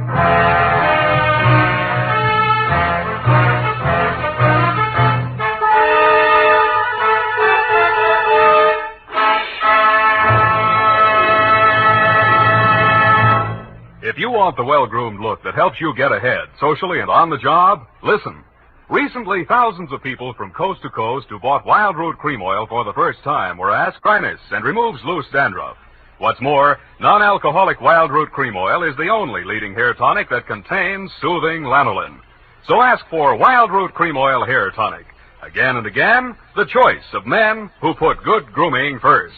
If you want the well-groomed look that helps you get ahead, socially and on the job, listen. Recently, thousands of people from coast to coast who bought Wild Root Cream Oil for the first time were asked dryness and removes loose dandruff. What's more, non-alcoholic Wild Root Cream Oil is the only leading hair tonic that contains soothing lanolin. So ask for Wild Root Cream Oil Hair Tonic. Again and again, the choice of men who put good grooming first.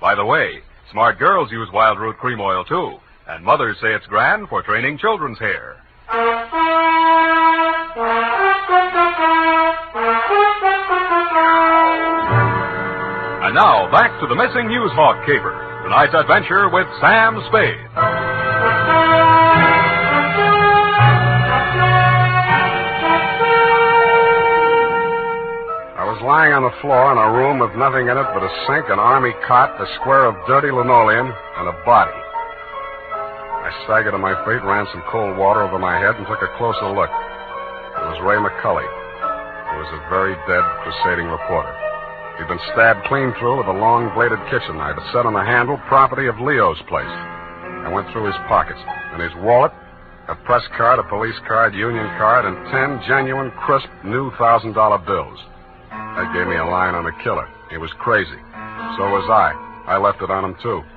By the way, smart girls use Wild Root Cream Oil, too. And mothers say it's grand for training children's hair. And now, back to the missing Newshawk caper. Tonight's adventure with Sam Spade. I was lying on the floor in a room with nothing in it but a sink, an army cot, a square of dirty linoleum, and a body. I staggered to my feet, ran some cold water over my head, and took a closer look. It was Ray McCully. He was a very dead crusading reporter. He'd been stabbed clean through with a long-bladed kitchen knife. It said on the handle, property of Leo's place. I went through his pockets. In his wallet, a press card, a police card, union card, and 10 genuine, crisp, new $1,000 bills. That gave me a line on the killer. He was crazy. So was I. I left it on him, too.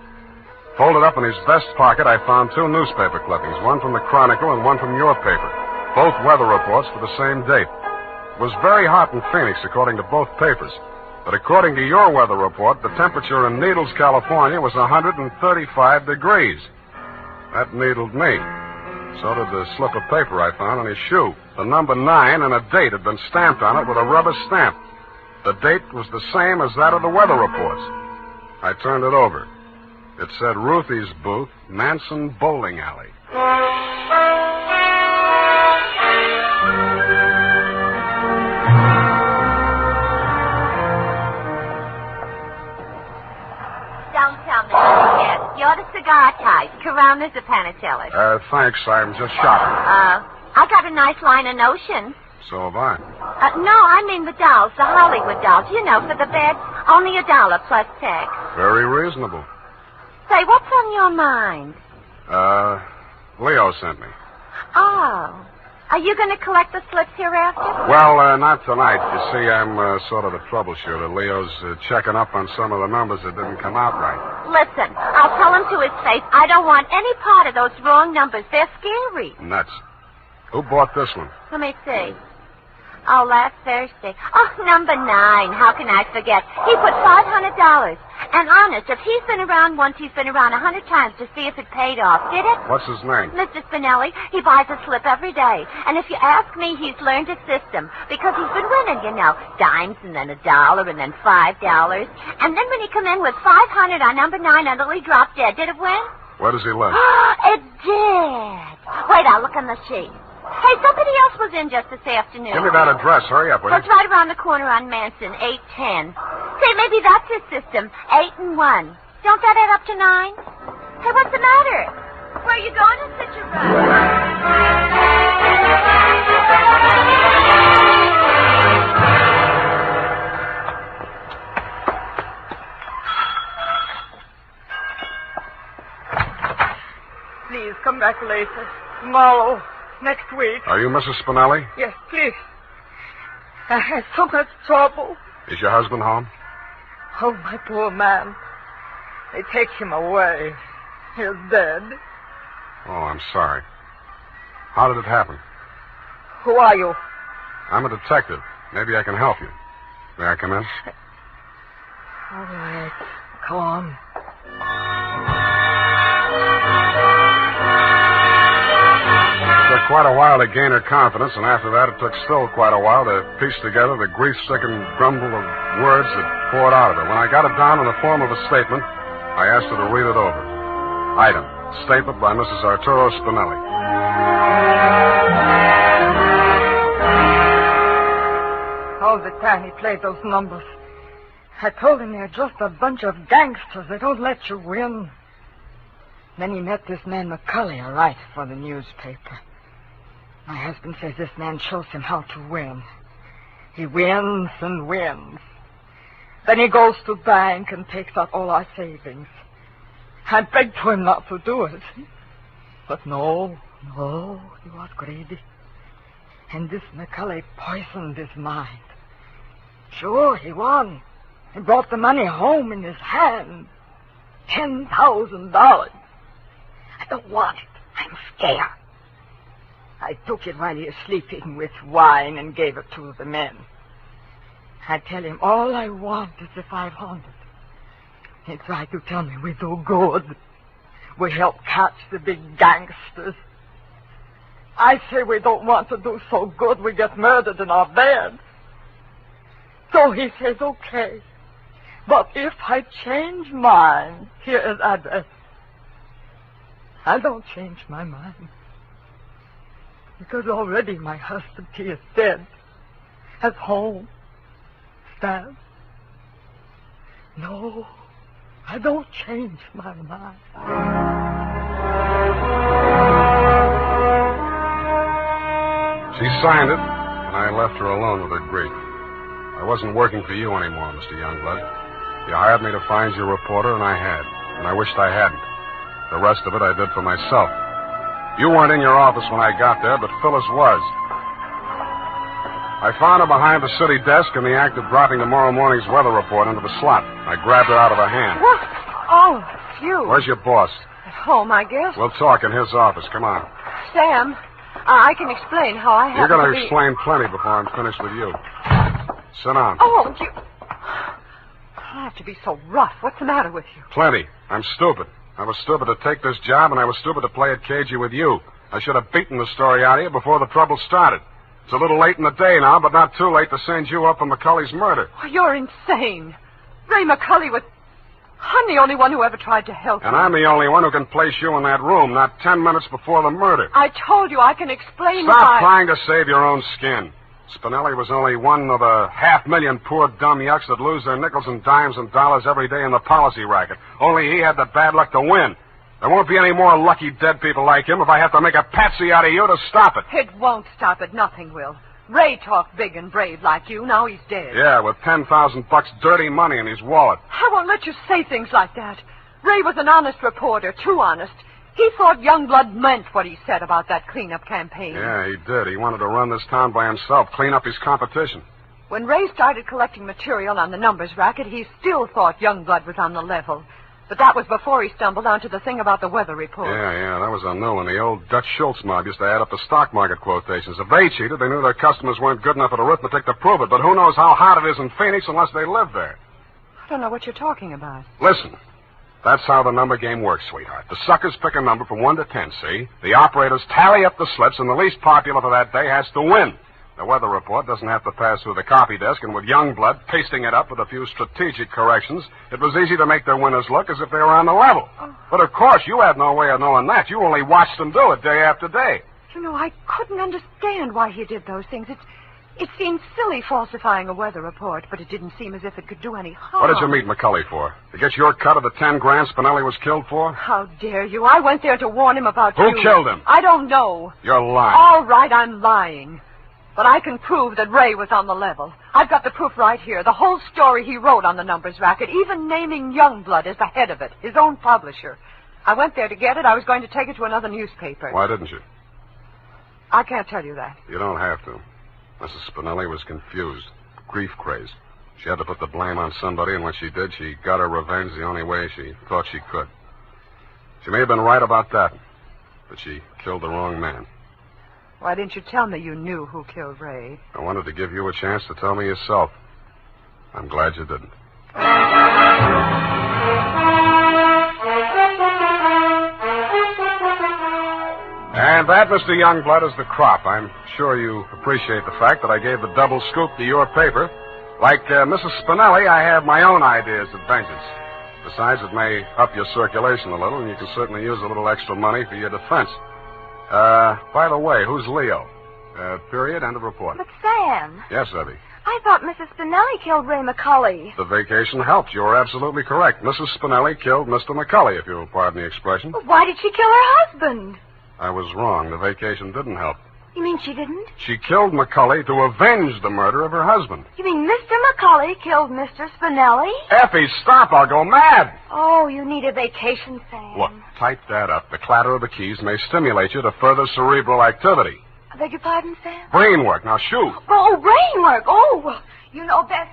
Folded up in his vest pocket, I found 2 newspaper clippings, one from the Chronicle and one from your paper. Both weather reports for the same date. It was very hot in Phoenix, according to both papers. But according to your weather report, the temperature in Needles, California was 135 degrees. That needled me. So did the slip of paper I found on his shoe. The number 9 and a date had been stamped on it with a rubber stamp. The date was the same as that of the weather reports. I turned it over. It said Ruthie's Booth, Manson Bowling Alley. Don't tell me anything yet. You're the cigar type. Coronas or Panatellas? Thanks. I'm just shopping. I got a nice line of notions. So have I. No, I mean the dolls, the Hollywood dolls. You know, for the bed, only $1 plus tax. Very reasonable. Say, what's on your mind? Leo sent me. Oh. Are you going to collect the slips hereafter? Well, not tonight. You see, I'm sort of a troubleshooter. Leo's checking up on some of the numbers that didn't come out right. Listen, I'll tell him to his face I don't want any part of those wrong numbers. They're scary. Nuts. Who bought this one? Let me see. Oh, last Thursday. Oh, number 9. How can I forget? He put $500. And honest, if he's been around once, he's been around 100 times to see if it paid off. Did it? What's his name? Mr. Spinelli. He buys a slip every day. And if you ask me, he's learned his system. Because he's been winning, you know. Dimes and then $1 and then $5. And then when he come in with 500 on number 9 until he dropped dead, did it win? Where does he live? It did. Wait, I'll look on the sheet. Hey, somebody else was in just this afternoon. Give me that address. Hurry up, will you? It's right around the corner on Manson, 810. Say, maybe that's his system, 8 and 1. Don't that add up to 9? Hey, what's the matter? Where are you going in such a rush? Please, come back later. Tomorrow. Next week. Are you Mrs. Spinelli? Yes, please. I had so much trouble. Is your husband home? Oh, my poor man. They take him away. He's dead. Oh, I'm sorry. How did it happen? Who are you? I'm a detective. Maybe I can help you. May I come in? All right. Come on. It took quite a while to gain her confidence, and after that it took still quite a while to piece together the grief-stricken grumble of words that poured out of her. When I got it down in the form of a statement, I asked her to read it over. Item, statement by Mrs. Arturo Spinelli. All the time he played those numbers. I told him they're just a bunch of gangsters. They don't let you win. Then he met this man McCully, a writer for the newspaper. My husband says this man shows him how to win. He wins and wins. Then he goes to the bank and takes out all our savings. I begged for him not to do it. But no, he was greedy. And this McCully poisoned his mind. Sure, he won. He brought the money home in his hand. $10,000. I don't want it. I'm scared. I took it while he was sleeping with wine and gave it to the men. I tell him all I want is the 500. He tried to tell me we do good. We help catch the big gangsters. I say we don't want to do so good we get murdered in our bed. So he says, okay. But if I change mine, here is address. I don't change my mind. Because already my husband, he is dead. At home. Stabbed. No, I don't change my mind. She signed it, and I left her alone with her grief. I wasn't working for you anymore, Mr. Youngblood. You hired me to find you a reporter, and I had. And I wished I hadn't. The rest of it I did for myself. You weren't in your office when I got there, but Phyllis was. I found her behind the city desk in the act of dropping tomorrow morning's weather report into the slot. I grabbed it out of her hand. What? Oh, it's you. Where's your boss? At home, I guess. We'll talk in his office. Come on. Sam, I can explain how I You're happened going to to be... explain plenty before I'm finished with you. Sit down. Oh, you... I have to be so rough. What's the matter with you? Plenty. I'm stupid. I was stupid to take this job, and I was stupid to play it cagey with you. I should have beaten the story out of you before the trouble started. It's a little late in the day now, but not too late to send you up for McCully's murder. Oh, you're insane. Ray McCully was... I'm the only one who ever tried to help And you. I'm the only one who can place you in that room, not 10 minutes before the murder. I told you I can explain Stop why... trying to save your own skin. Spinelli was only one of a 500,000 poor dumb yucks that lose their nickels and dimes and dollars every day in the policy racket. Only he had the bad luck to win. There won't be any more lucky dead people like him if I have to make a patsy out of you to stop it. It won't stop it. Nothing will. Ray talked big and brave like you. Now he's dead. Yeah, with $10,000 dirty money in his wallet. I won't let you say things like that. Ray was an honest reporter, too honest. He thought Youngblood meant what he said about that cleanup campaign. Yeah, he did. He wanted to run this town by himself, clean up his competition. When Ray started collecting material on the numbers racket, he still thought Youngblood was on the level. But that was before he stumbled onto the thing about the weather report. Yeah, that was a new one. The old Dutch Schultz mob used to add up the stock market quotations. If they cheated, they knew their customers weren't good enough at arithmetic to prove it. But who knows how hot it is in Phoenix unless they live there. I don't know what you're talking about. Listen, that's how the number game works, sweetheart. The suckers pick a number from 1 to 10, see? The operators tally up the slips, and the least popular for that day has to win. The weather report doesn't have to pass through the copy desk, and with Youngblood pasting it up with a few strategic corrections, it was easy to make their winners look as if they were on the level. But of course, you had no way of knowing that. You only watched them do it day after day. You know, I couldn't understand why he did those things. It seemed silly falsifying a weather report, but it didn't seem as if it could do any harm. What did you meet McCully for? To get your cut of the 10 grand Spinelli was killed for? How dare you? I went there to warn him about you. Who killed him? I don't know. You're lying. All right, I'm lying. But I can prove that Ray was on the level. I've got the proof right here. The whole story he wrote on the numbers racket, even naming Youngblood as the head of it, his own publisher. I went there to get it. I was going to take it to another newspaper. Why didn't you? I can't tell you that. You don't have to. Mrs. Spinelli was confused, grief-crazed. She had to put the blame on somebody, and when she did, she got her revenge the only way she thought she could. She may have been right about that, but she killed the wrong man. Why didn't you tell me you knew who killed Ray? I wanted to give you a chance to tell me yourself. I'm glad you didn't. And that, Mr. Youngblood, is the crop. I'm sure you appreciate the fact that I gave the double scoop to your paper. Like Mrs. Spinelli, I have my own ideas of vengeance. Besides, it may up your circulation a little, and you can certainly use a little extra money for your defense. By the way, who's Leo? Period, end of report. But, Sam. Yes, Evie. I thought Mrs. Spinelli killed Ray McCully. The vacation helped. You were absolutely correct. Mrs. Spinelli killed Mr. McCully, if you'll pardon the expression. But why did she kill her husband? I was wrong. The vacation didn't help. You mean she didn't? She killed McCully to avenge the murder of her husband. You mean Mr. McCully killed Mr. Spinelli? Effie, stop. I'll go mad. Oh, you need a vacation, Sam. Look, type that up. The clatter of the keys may stimulate you to further cerebral activity. I beg your pardon, Sam? Brain work. Now, shoot. Oh, brain work. Oh, well, you know best.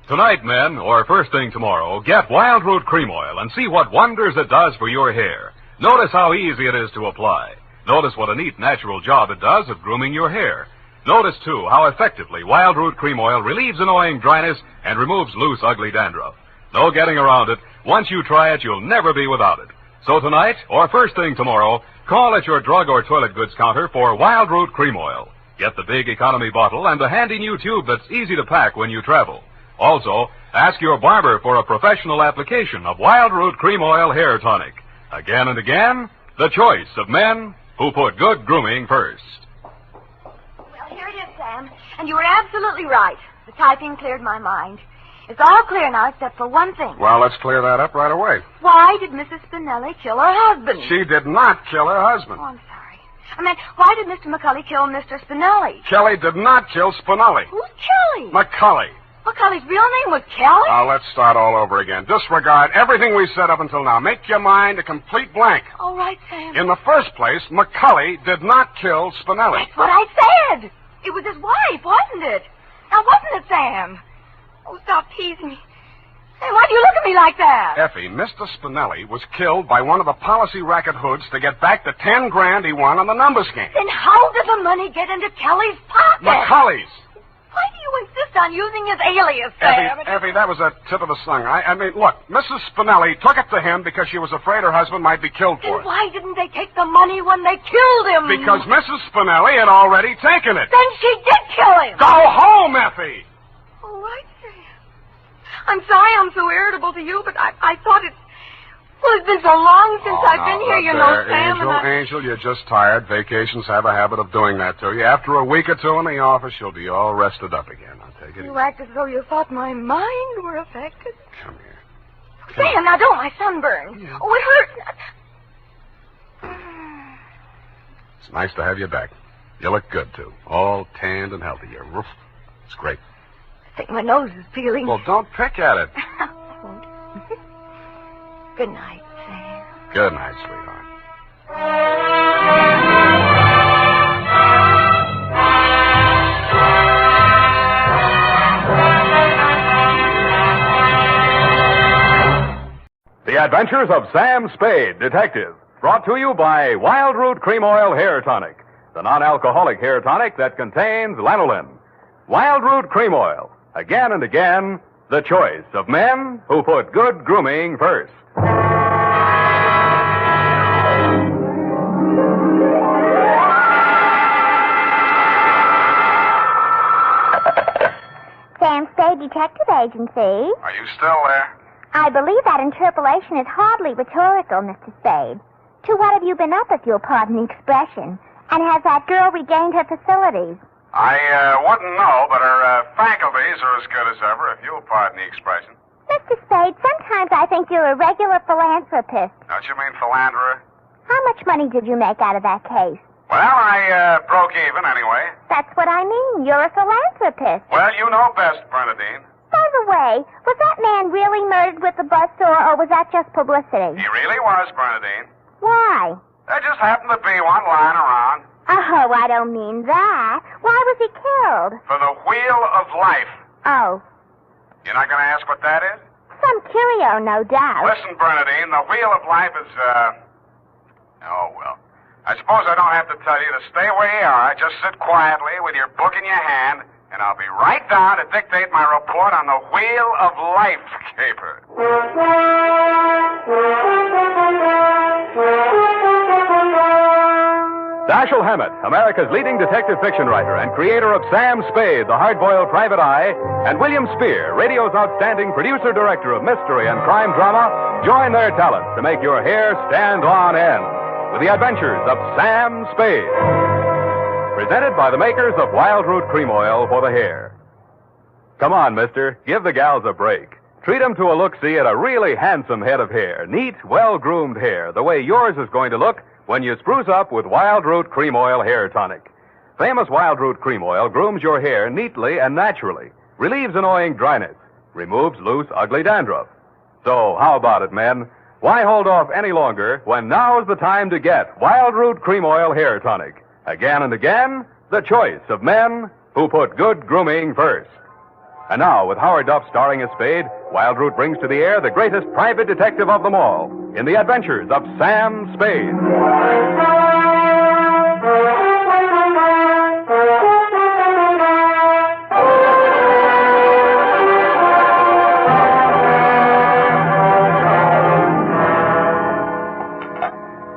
Tonight, men, or first thing tomorrow, get Wild Root Cream Oil and see what wonders it does for your hair. Notice how easy it is to apply. Notice what a neat, natural job it does of grooming your hair. Notice, too, how effectively Wild Root Cream Oil relieves annoying dryness and removes loose, ugly dandruff. No getting around it. Once you try it, you'll never be without it. So tonight, or first thing tomorrow, call at your drug or toilet goods counter for Wild Root Cream Oil. Get the big economy bottle and the handy new tube that's easy to pack when you travel. Also, ask your barber for a professional application of Wild Root Cream Oil Hair Tonic. Again and again, the choice of men who put good grooming first. Well, here it is, Sam. And you were absolutely right. The typing cleared my mind. It's all clear now except for one thing. Well, let's clear that up right away. Why did Mrs. Spinelli kill her husband? She did not kill her husband. Oh, I'm sorry. I meant, why did Mr. McCully kill Mr. Spinelli? Kelly did not kill Spinelli. Who's Kelly? McCully. McCully's real name was Kelly? Now, let's start all over again. Disregard everything we said up until now. Make your mind a complete blank. All right, Sam. In the first place, McCully did not kill Spinelli. That's what I said. It was his wife, wasn't it? Now, wasn't it, Sam? Oh, stop teasing me. Hey, why do you look at me like that? Effie, Mr. Spinelli was killed by one of the policy racket hoods to get back the 10 grand he won on the numbers game. Then how did the money get into Kelly's pocket? McCully's. Why do you insist on using his alias, Sam? Effie, that was a tip of the tongue. I mean, look, Mrs. Spinelli took it to him because she was afraid her husband might be killed for Then it. why didn't they take the money when they killed him? Because Mrs. Spinelli had already taken it. Then she did kill him. Go home, Effie! All right, Sam. I'm sorry I'm so irritable to you, but I thought it... Well, it's been so long since I've been here, you know, Sam, Angel, you're just tired. Vacations have a habit of doing that to you. After a week or two in the office, you'll be all rested up again. I'll take it easy. You act as though you thought my mind were affected. Come here. Sam, now don't, my sunburn. Yeah. Oh, it hurts. It's nice to have you back. You look good, too. All tanned and healthy. You're roof. It's great. I think my nose is peeling. Well, don't pick at it. Good night, Sam. Good night, sweetheart. The Adventures of Sam Spade, Detective. Brought to you by Wild Root Cream Oil Hair Tonic, the non-alcoholic hair tonic that contains lanolin. Wild Root Cream Oil. Again and again, the choice of men who put good grooming first. Sam Spade Detective Agency. Are you still there? I believe that interpolation is hardly rhetorical, Mr. Spade. To what have you been up, if you'll pardon the expression? And has that girl regained her facilities? I wouldn't know, but her faculties are as good as ever, if you'll pardon the expression. Mr. Spade, sometimes I think you're a regular philanthropist. Don't you mean philanderer? How much money did you make out of that case? Well, I broke even anyway. That's what I mean. You're a philanthropist. Well, you know best, Bernadine. By the way, was that man really murdered with the buzzsaw, or was that just publicity? He really was, Bernadine. Why? There just happened to be one lying around. Oh, I don't mean that. Why was he killed? For the wheel of life. Oh, You're not going to ask what that is? some curio, no doubt. Listen, Bernadine, the wheel of life is, oh, well. I suppose I don't have to tell you to stay where you are. Just sit quietly with your book in your hand, and I'll be right down to dictate my report on the wheel of life caper. Dashiell Hammett, America's leading detective fiction writer and creator of Sam Spade, the hard-boiled private eye, and William Spear, radio's outstanding producer-director of mystery and crime drama, join their talents to make your hair stand on end with the Adventures of Sam Spade. Presented by the makers of Wild Root Cream Oil for the hair. Come on, mister, give the gals a break. Treat them to a look-see at a really handsome head of hair. Neat, well-groomed hair, the way yours is going to look when you spruce up with Wild Root Cream Oil Hair Tonic. Famous Wild Root Cream Oil grooms your hair neatly and naturally, relieves annoying dryness, removes loose, ugly dandruff. So, how about it, men? Why hold off any longer when now's the time to get Wild Root Cream Oil Hair Tonic? Again and again, the choice of men who put good grooming first. And now, with Howard Duff starring as Spade, Wild Root brings to the air the greatest private detective of them all in the Adventures of Sam Spade.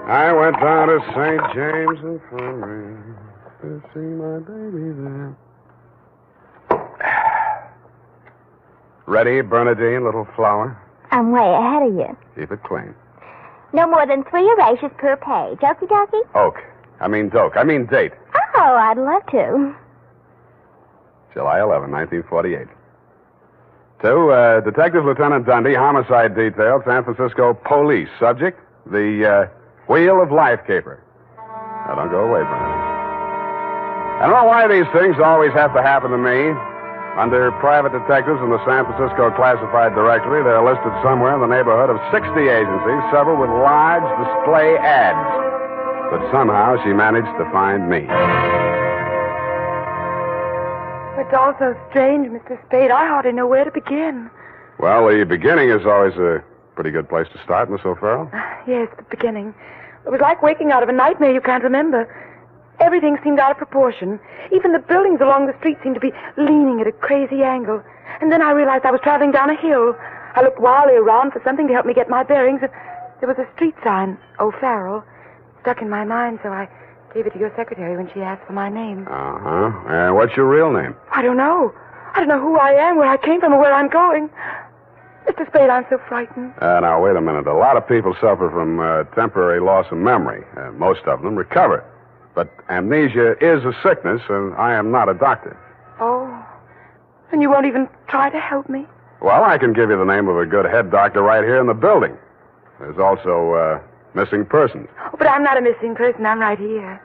I went down to St. James Infirmary to see my baby there. Ready, Bernadine, little flower? I'm way ahead of you. Keep it clean. No more than 3 erasures per page. Okie dokie? Doke. I mean date. Oh, I'd love to. July 11, 1948. To Detective Lieutenant Dundee, Homicide Detail, San Francisco Police. Subject, the Wheel of Life caper. Now, don't go away, Bernadine. I don't know why these things always have to happen to me. Under private detectives in the San Francisco Classified Directory, they're listed somewhere in the neighborhood of 60 agencies, several with large display ads. But somehow she managed to find me. It's all so strange, Mr. Spade. I hardly know where to begin. Well, the beginning is always a pretty good place to start, Miss O'Farrell. Yes, the beginning. It was like waking out of a nightmare you can't remember. Everything seemed out of proportion. Even the buildings along the street seemed to be leaning at a crazy angle. And then I realized I was traveling down a hill. I looked wildly around for something to help me get my bearings. And there was a street sign, O'Farrell, stuck in my mind, so I gave it to your secretary when she asked for my name. Uh-huh. What's your real name? I don't know. I don't know who I am, where I came from, or where I'm going. Mr. Spade, I'm so frightened. Now, wait a minute. A lot of people suffer from temporary loss of memory. Most of them recover. But amnesia is a sickness, and I am not a doctor. Oh. And you won't even try to help me? Well, I can give you the name of a good head doctor right here in the building. There's also missing persons. Oh, but I'm not a missing person. I'm right here.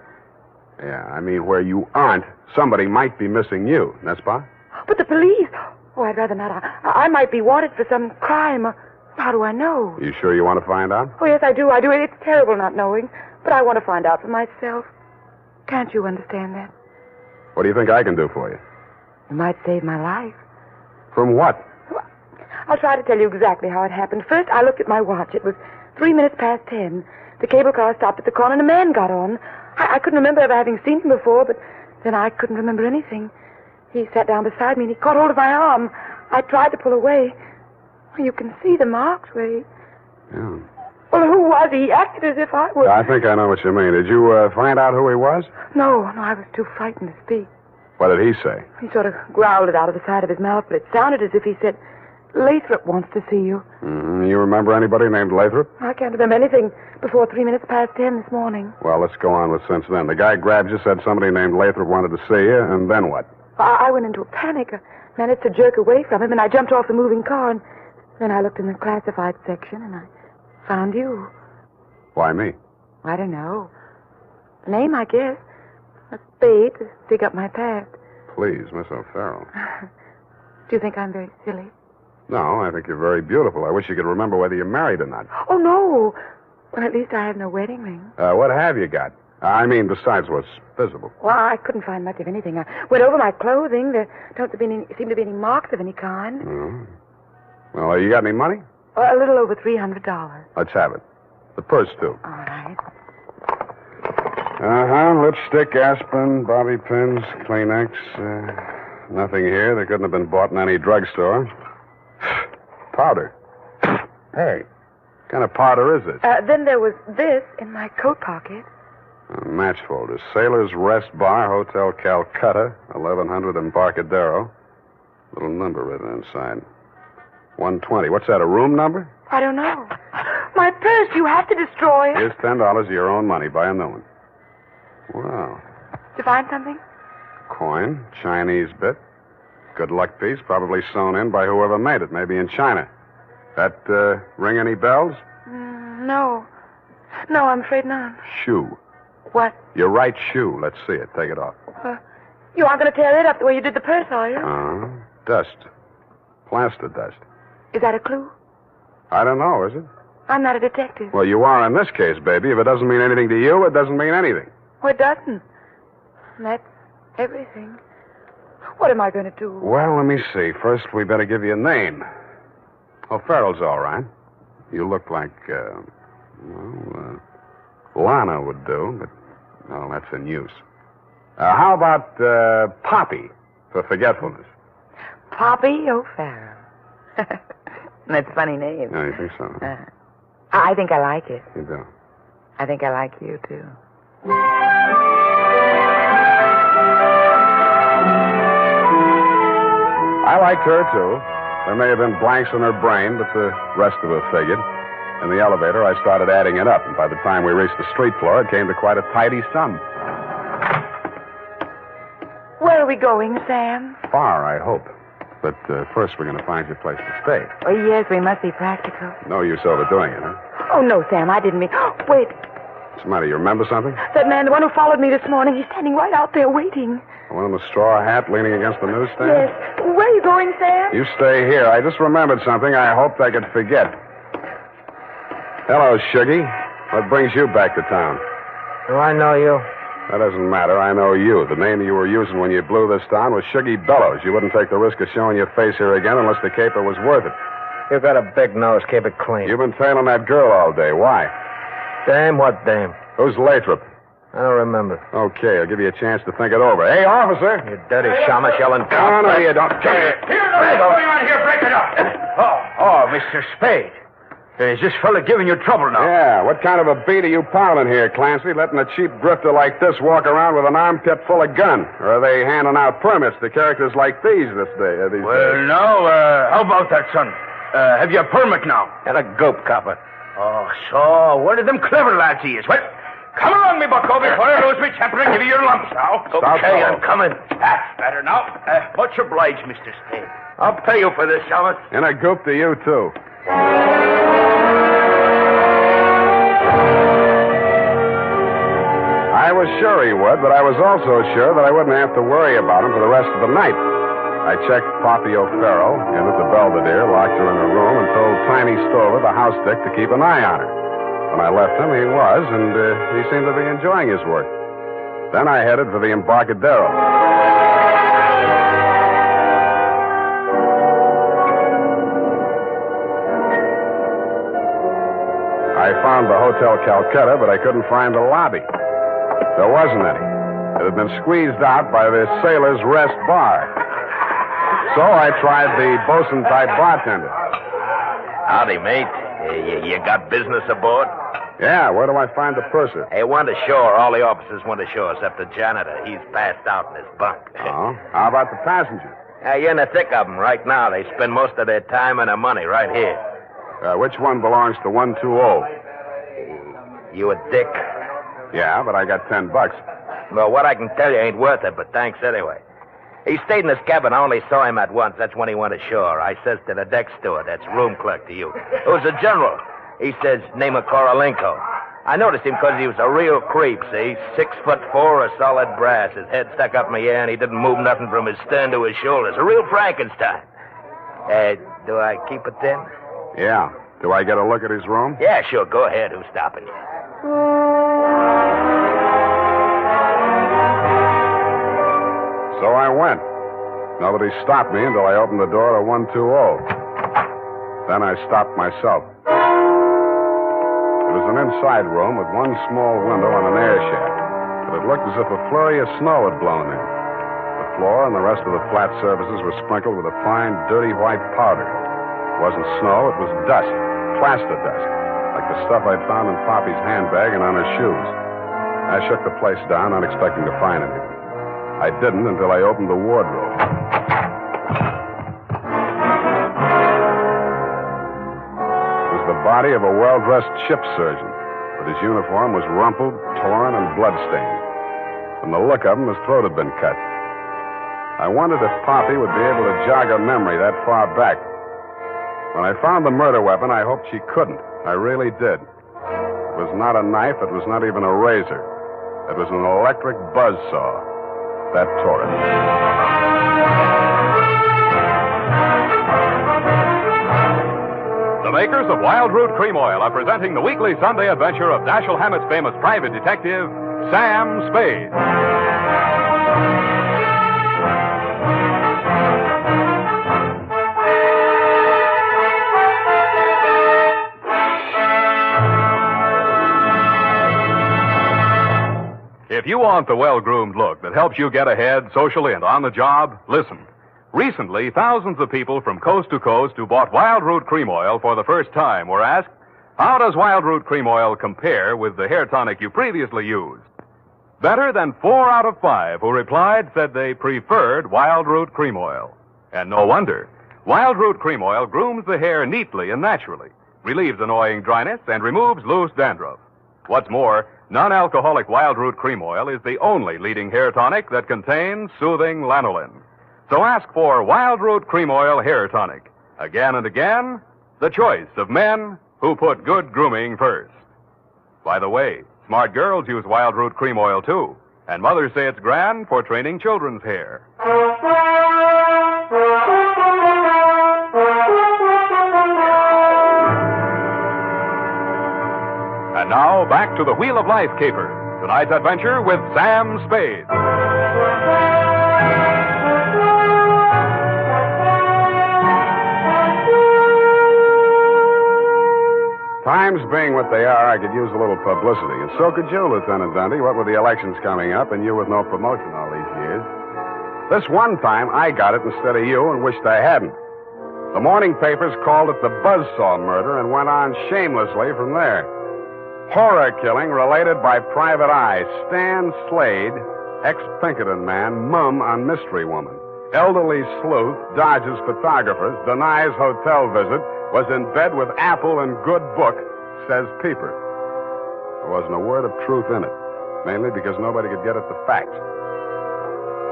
Yeah, I mean, where you aren't, somebody might be missing you, n'est-ce pas? But the police... Oh, I'd rather not. I might be wanted for some crime. How do I know? You sure you want to find out? Oh, yes, I do. It's terrible not knowing. But I want to find out for myself. Can't you understand that? What do you think I can do for you? You might save my life. From what? I'll try to tell you exactly how it happened. First, I looked at my watch. It was 3 minutes past 10. The cable car stopped at the corner and a man got on. I couldn't remember ever having seen him before, but then I couldn't remember anything. He sat down beside me and he caught hold of my arm. I tried to pull away. Well, you can see the marks where he... Yeah. Well, who was he? He acted as if I was... I think I know what you mean. Did you find out who he was? No, I was too frightened to speak. What did he say? He sort of growled it out of the side of his mouth, but it sounded as if he said, Lathrop wants to see you. You remember anybody named Lathrop? I can't remember anything before 3 minutes past 10 this morning. Well, let's go on with since then. The guy grabbed you, said somebody named Lathrop wanted to see you, and then what? I went into a panic. I managed to jerk away from him, and I jumped off the moving car, and then I looked in the classified section, and I found you. Why me? I don't know. Name, I guess. A spade to dig up my past. Please, Miss O'Farrell. Do you think I'm very silly? No, I think you're very beautiful. I wish you could remember whether you're married or not. Oh, no. Well, at least I have no wedding ring. What have you got? I mean, besides what's visible. Well, I couldn't find much of anything. I went over my clothing. There don't seem to be any marks of any kind. Oh. Well, you got any money? A little over $300. Let's have it. The purse, too. All right. Lipstick, aspirin, bobby pins, Kleenex. Nothing here. They couldn't have been bought in any drugstore. Powder. Hey, what kind of powder is it? Then there was this in my coat pocket. Match folder. Sailor's Rest Bar, Hotel Calcutta, 1100 Embarcadero. Little number written inside. 120. What's that, a room number? I don't know. My purse, you have to destroy it. Here's $10 of your own money. Buy a new one. Wow. Did you find something? Coin, Chinese bit. Good luck piece, probably sewn in by whoever made it, maybe in China. That ring any bells? No. No, I'm afraid not. Shoe. What? Your right shoe. Let's see it. Take it off. You aren't going to tear it up the way you did the purse, are you? Dust. Plaster dust. Is that a clue? I don't know, is it? I'm not a detective. Well, you are in this case, baby. If it doesn't mean anything to you, it doesn't mean anything. Well, it doesn't. That's everything. What am I going to do? Well, let me see. First, we better give you a name. O'Farrell's all right. You look like, Lana would do, but, well, that's in use. How about, Poppy, for forgetfulness? Poppy O'Farrell. That's a funny name. Yeah, you think so? I think I like it. You do? I think I like you, too. I liked her, too. There may have been blanks in her brain, but the rest of it figured. In the elevator, I started adding it up, and by the time we reached the street floor, it came to quite a tidy sum. Where are we going, Sam? Far, I hope. But first, we're going to find you a place to stay. Oh, yes, we must be practical. No use overdoing it, huh? Oh, no, Sam, I didn't mean... Wait, What's the matter? You remember something? that man, the one who followed me this morning, he's standing right out there waiting. The one in the straw hat leaning against the newsstand? Yes. Where are you going, Sam? You stay here. I just remembered something I hoped I could forget. Hello, Shuggy. What brings you back to town? Do I know you? That doesn't matter. I know you. The name you were using when you blew this town was Shuggy Bellows. You wouldn't take the risk of showing your face here again unless the caper was worth it. You got a big nose. Keep it clean. You've been tailing that girl all day. Why? Dame? What dame? Who's Lathrop? I don't remember. Okay, I'll give you a chance to think it over. Hey, officer! You dirty shamus yelling. No, you don't. Here, what's going on here? Break it up. Oh, Mr. Spade. Is this fella giving you trouble now? Yeah, what kind of a beat are you pounding here, Clancy? Letting a cheap drifter like this walk around with an armpit full of gun? Or are they handing out permits to characters like these days? No, how about that, son? Have you a permit now? And a gope copper. Oh, so one of them clever lads he is. Well, come along, me bucko, before I lose my temper and give you your lumps now. Okay, I'm coming. That's better now. Much obliged, Mr. Spade. I'll pay you for this, Shamus. And a gope to you, too. I was sure he would, but I was also sure that I wouldn't have to worry about him for the rest of the night. I checked Poppy O'Farrell in at the Belvedere, locked her in her room, and told Tiny Stover, the house dick, to keep an eye on her. When I left him, he was, and he seemed to be enjoying his work. Then I headed for the Embarcadero. I found the Hotel Calcutta, but I couldn't find the lobby. There wasn't any. It had been squeezed out by the Sailor's Rest Bar. So I tried the bosun-type bartender. Howdy, mate. You got business aboard? Yeah, where do I find the purser? Hey, went ashore. All the officers went ashore except the janitor. He's passed out in his bunk. Oh? How about the passenger? You're in the thick of them right now. They spend most of their time and their money right here. Which one belongs to 120? You a dick? Yeah, but I got $10. Well, what I can tell you ain't worth it, but thanks anyway. He stayed in his cabin. I only saw him at once. That's when he went ashore. I says to the deck steward, that's room clerk to you. It was a general. He says, name of Korolenko. I noticed him because he was a real creep, see? 6'4", of solid brass. His head stuck up in the air, and he didn't move nothing from his stern to his shoulders. A real Frankenstein. Do I keep it then? Yeah. Do I get a look at his room? Yeah, sure. Go ahead. Who's stopping you? So I went. Nobody stopped me until I opened the door to 120. Then I stopped myself. It was an inside room with one small window and an air shaft, but it looked as if a flurry of snow had blown in. The floor and the rest of the flat surfaces were sprinkled with a fine, dirty white powder. It wasn't snow, it was dust, plaster dust, like the stuff I'd found in Poppy's handbag and on her shoes. I shook the place down, not expecting to find anything. I didn't until I opened the wardrobe. It was the body of a well-dressed ship surgeon, but his uniform was rumpled, torn, and bloodstained. From the look of him, his throat had been cut. I wondered if Poppy would be able to jog her memory that far back. When I found the murder weapon, I hoped she couldn't. I really did. It was not a knife. It was not even a razor. It was an electric buzzsaw. That tore it. The makers of Wild Root Cream Oil are presenting the weekly Sunday adventure of Dashiell Hammett's famous private detective, Sam Spade. If you want the well-groomed look that helps you get ahead socially and on the job, listen. Recently, thousands of people from coast to coast who bought Wild Root Cream Oil for the first time were asked, how does Wild Root Cream Oil compare with the hair tonic you previously used? Better than 4 out of 5 who replied said they preferred Wild Root Cream Oil. And no wonder. Wild Root Cream Oil grooms the hair neatly and naturally, relieves annoying dryness, and removes loose dandruff. What's more, non-alcoholic Wild Root Cream Oil is the only leading hair tonic that contains soothing lanolin. So ask for Wild Root Cream Oil Hair Tonic. Again and again, the choice of men who put good grooming first. By the way, smart girls use Wild Root Cream Oil, too. And mothers say it's grand for training children's hair. And now, back to the Wheel of Life caper. Tonight's adventure with Sam Spade. Times being what they are, I could use a little publicity. And so could you, Lieutenant Dundee, what with the elections coming up and you with no promotion all these years. This one time, I got it instead of you and wished I hadn't. The morning papers called it the Buzzsaw murder and went on shamelessly from there. Horror killing related by Private Eye. Stan Slade, ex-Pinkerton man, mum on mystery woman. Elderly sleuth, dodges photographers, denies hotel visit, was in bed with Apple and good book, says Peeper. There wasn't a word of truth in it, mainly because nobody could get at the facts.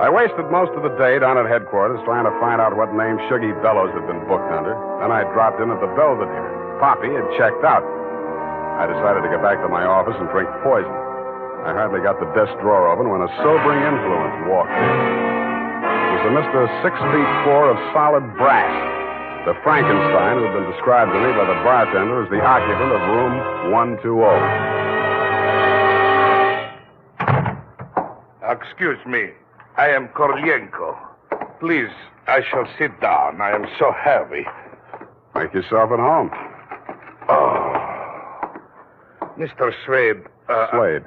I wasted most of the day down at headquarters trying to find out what name Shuggy Bellows had been booked under. Then I dropped in at the Belvedere. Poppy had checked out. I decided to get back to my office and drink poison. I hardly got the desk drawer open when a sobering influence walked in. It was a Mr. 6'4" of solid brass. The Frankenstein who had been described to me by the bartender as the occupant of room 120. Excuse me. I am Korolenko. Please, I shall sit down. I am so heavy. Make yourself at home. Oh. Mr. Spade. Slade.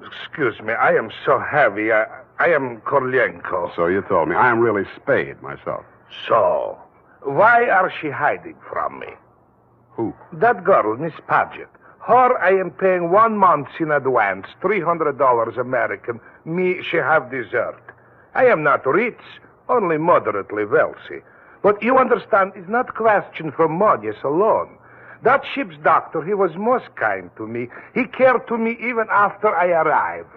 Excuse me. I am so heavy. I am Korolenko. So you told me. I am really Spade myself. So, why are she hiding from me? Who? That girl, Miss Paget. Her I am paying 1 month in advance, $300 American. Me, she have dessert. I am not rich, only moderately wealthy. But you understand, it's not question for money alone. That ship's doctor, he was most kind to me. He cared to me even after I arrived.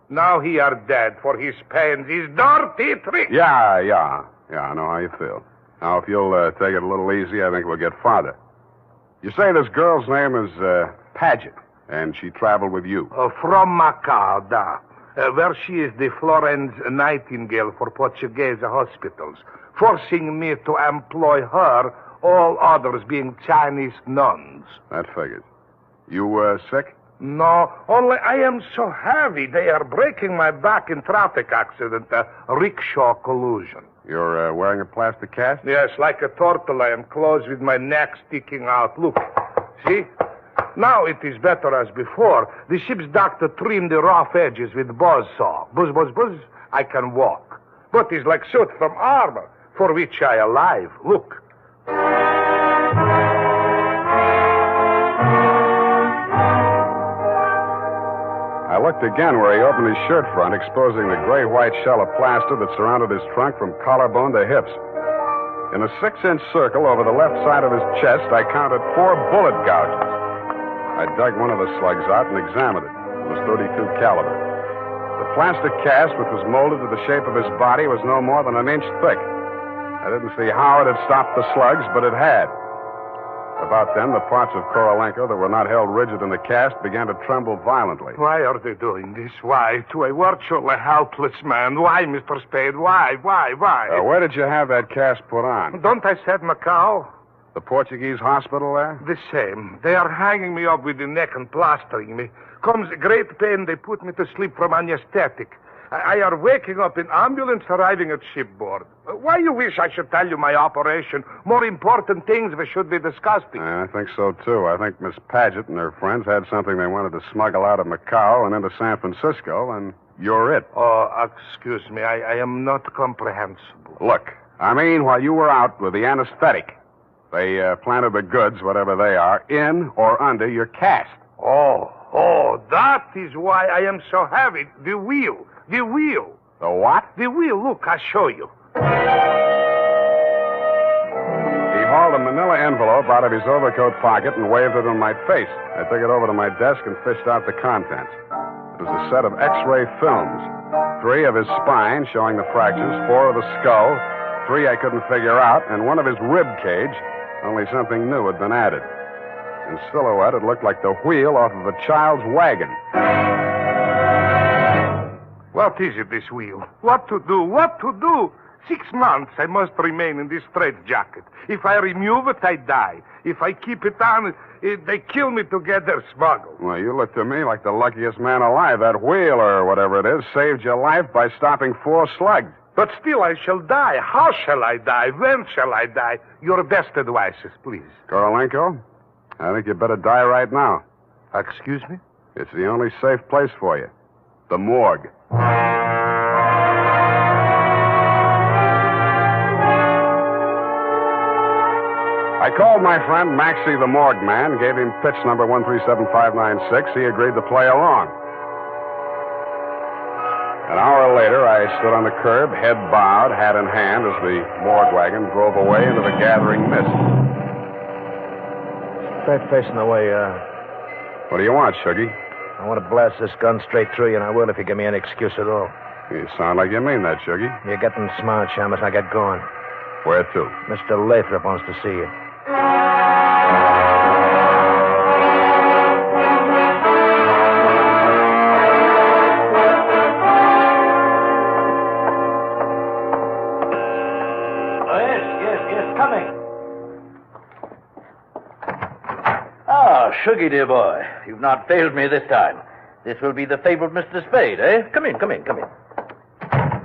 Now he are dead for his pains, his dirty tricks. Yeah, I know how you feel. Now, if you'll take it a little easy, I think we'll get farther. You say this girl's name is Paget, and she traveled with you. From McCloud, where she is the Florence Nightingale for Portuguese hospitals, forcing me to employ her, all others being Chinese nuns. That figures. You sick? No, only I am so heavy. They are breaking my back in traffic accident, rickshaw collusion. You're wearing a plastic cast? Yes, like a turtle. I am closed with my neck sticking out. Look, see? Now it is better as before. The ship's doctor trimmed the rough edges with buzzsaw. Buzz, buzz, buzz. I can walk. But it's like suit from armor, for which I alive. Look. I looked again where he opened his shirt front, exposing the gray-white shell of plaster that surrounded his trunk from collarbone to hips. In a 6-inch circle over the left side of his chest, I counted 4 bullet gouges. I dug one of the slugs out and examined it. It was .32 caliber. The plastic cast, which was molded to the shape of his body, was no more than an inch thick. I didn't see how it had stopped the slugs, but it had. About then, the parts of Korolenko that were not held rigid in the cast began to tremble violently. Why are they doing this? Why? To a virtually helpless man. Why, Mr. Spade? Why? Where did you have that cast put on? Don't I said Macau? The Portuguese hospital there? The same. They are hanging me up with the neck and plastering me. Comes great pain, they put me to sleep from anesthetic. I are waking up in ambulance arriving at shipboard. Why you wish I should tell you my operation? More important things we should be discussing. I think so, too. I think Miss Paget and her friends had something they wanted to smuggle out of Macau and into San Francisco, and you're it. Oh, excuse me. I am not comprehensible. Look, I mean, while you were out with the anesthetic, they planted the goods, whatever they are, in or under your cast. Oh, that is why I am so heavy. The wheel. The wheel. The what? The wheel. Look, I'll show you. He hauled a manila envelope out of his overcoat pocket and waved it in my face. I took it over to my desk and fished out the contents. It was a set of X-ray films. 3 of his spine, showing the fractures, 4 of the skull, 3 I couldn't figure out, and 1 of his rib cage, only something new had been added. In silhouette, it looked like the wheel off of a child's wagon. What is it, this wheel? What to do? 6 months I must remain in this straitjacket. If I remove it, I die. If I keep it on, they kill me to get their smuggle. Well, you look to me like the luckiest man alive. That wheel, or whatever it is, saved your life by stopping 4 slugs. But still I shall die. How shall I die? When shall I die? Your best advices, please. Korolenko, I think you better die right now. Excuse me? It's the only safe place for you. The morgue. I called my friend Maxie the morgue man, gave him pitch number 137596. He agreed to play along. An hour later, I stood on the curb, head bowed, hat in hand, as the morgue wagon drove away into the gathering mist. Straight facing the way, What do you want, Shuggy? I want to blast this gun straight through you, and I will if you give me any excuse at all. You sound like you mean that, Shuggy. You're getting smart, Shamus. I get going. Where to? Mr. Lathrop wants to see you. Yes, coming. Ah, Shuggy, dear boy. You've not failed me this time. This will be the fabled Mr. Spade, eh? Come in.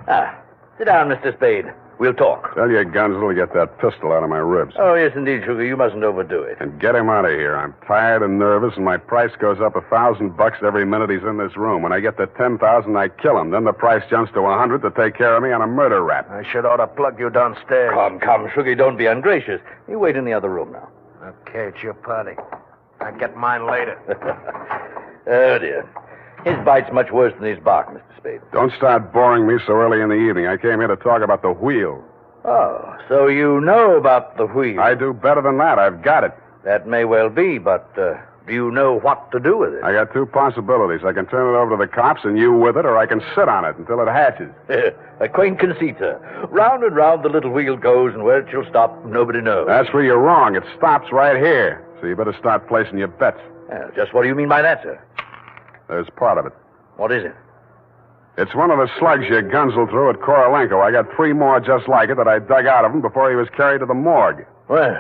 Ah, sit down, Mr. Spade. We'll talk. Tell your Gunsel to get that pistol out of my ribs. Oh, yes, indeed, Sugar. You mustn't overdo it. And get him out of here. I'm tired and nervous, and my price goes up $1,000 every minute he's in this room. When I get to 10,000, I kill him. Then the price jumps to 100 to take care of me on a murder rap. I should ought to plug you downstairs. Come, Sugar. Don't be ungracious. You wait in the other room now. Okay, it's your party. I'll get mine later. Oh, dear. His bite's much worse than his bark, Mr. Spade. Don't start boring me so early in the evening. I came here to talk about the wheel. Oh, so you know about the wheel. I do better than that. I've got it. That may well be, but do you know what to do with it? I got two possibilities. I can turn it over to the cops and you with it, or I can sit on it until it hatches. A quaint conceit, sir. Round and round the little wheel goes, and where it shall stop, nobody knows. That's where you're wrong. It stops right here. So you better start placing your bets. Just what do you mean by that, sir? There's part of it. What is it? It's one of the slugs you gunsel through at Korolenko. I got 3 more just like it that I dug out of him before he was carried to the morgue. Well,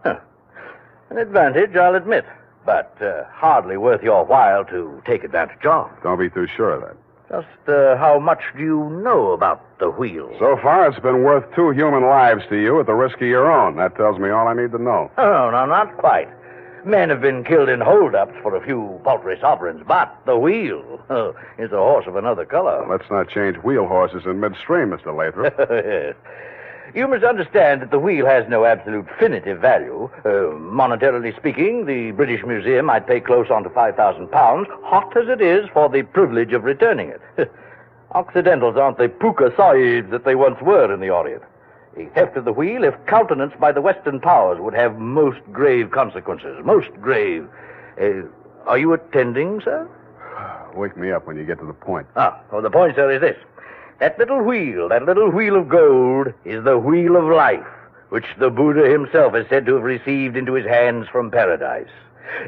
an advantage, I'll admit. But hardly worth your while to take advantage of. Don't be too sure of that. Just how much do you know about the wheel? So far, it's been worth 2 human lives to you at the risk of your own. That tells me all I need to know. Oh, no, not quite. Men have been killed in holdups for a few paltry sovereigns, but the wheel is a horse of another color. Let's not change wheel horses in midstream, Mr. Lathrop. Yes. You must understand that the wheel has no absolute definitive value. Monetarily speaking, the British Museum might pay close on to £5,000, hot as it is, for the privilege of returning it. Occidentals aren't the puka sahibs that they once were in the Orient. A theft of the wheel, if countenanced by the Western powers, would have most grave consequences. Most grave. Are you attending, sir? Wake me up when you get to the point. The point, sir, is this. That little wheel of gold, is the wheel of life, which the Buddha himself is said to have received into his hands from paradise.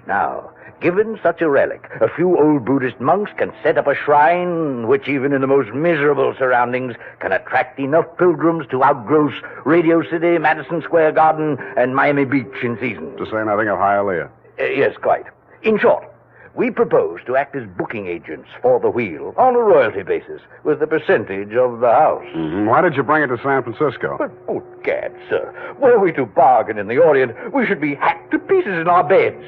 Now, given such a relic, a few old Buddhist monks can set up a shrine which, even in the most miserable surroundings, can attract enough pilgrims to outgross Radio City, Madison Square Garden, and Miami Beach in season. To say nothing of Hialeah. Yes, quite. In short, we propose to act as booking agents for the wheel on a royalty basis with a percentage of the house. Mm-hmm. Why did you bring it to San Francisco? But, good gad, sir. Were we to bargain in the Orient, we should be hacked to pieces in our beds.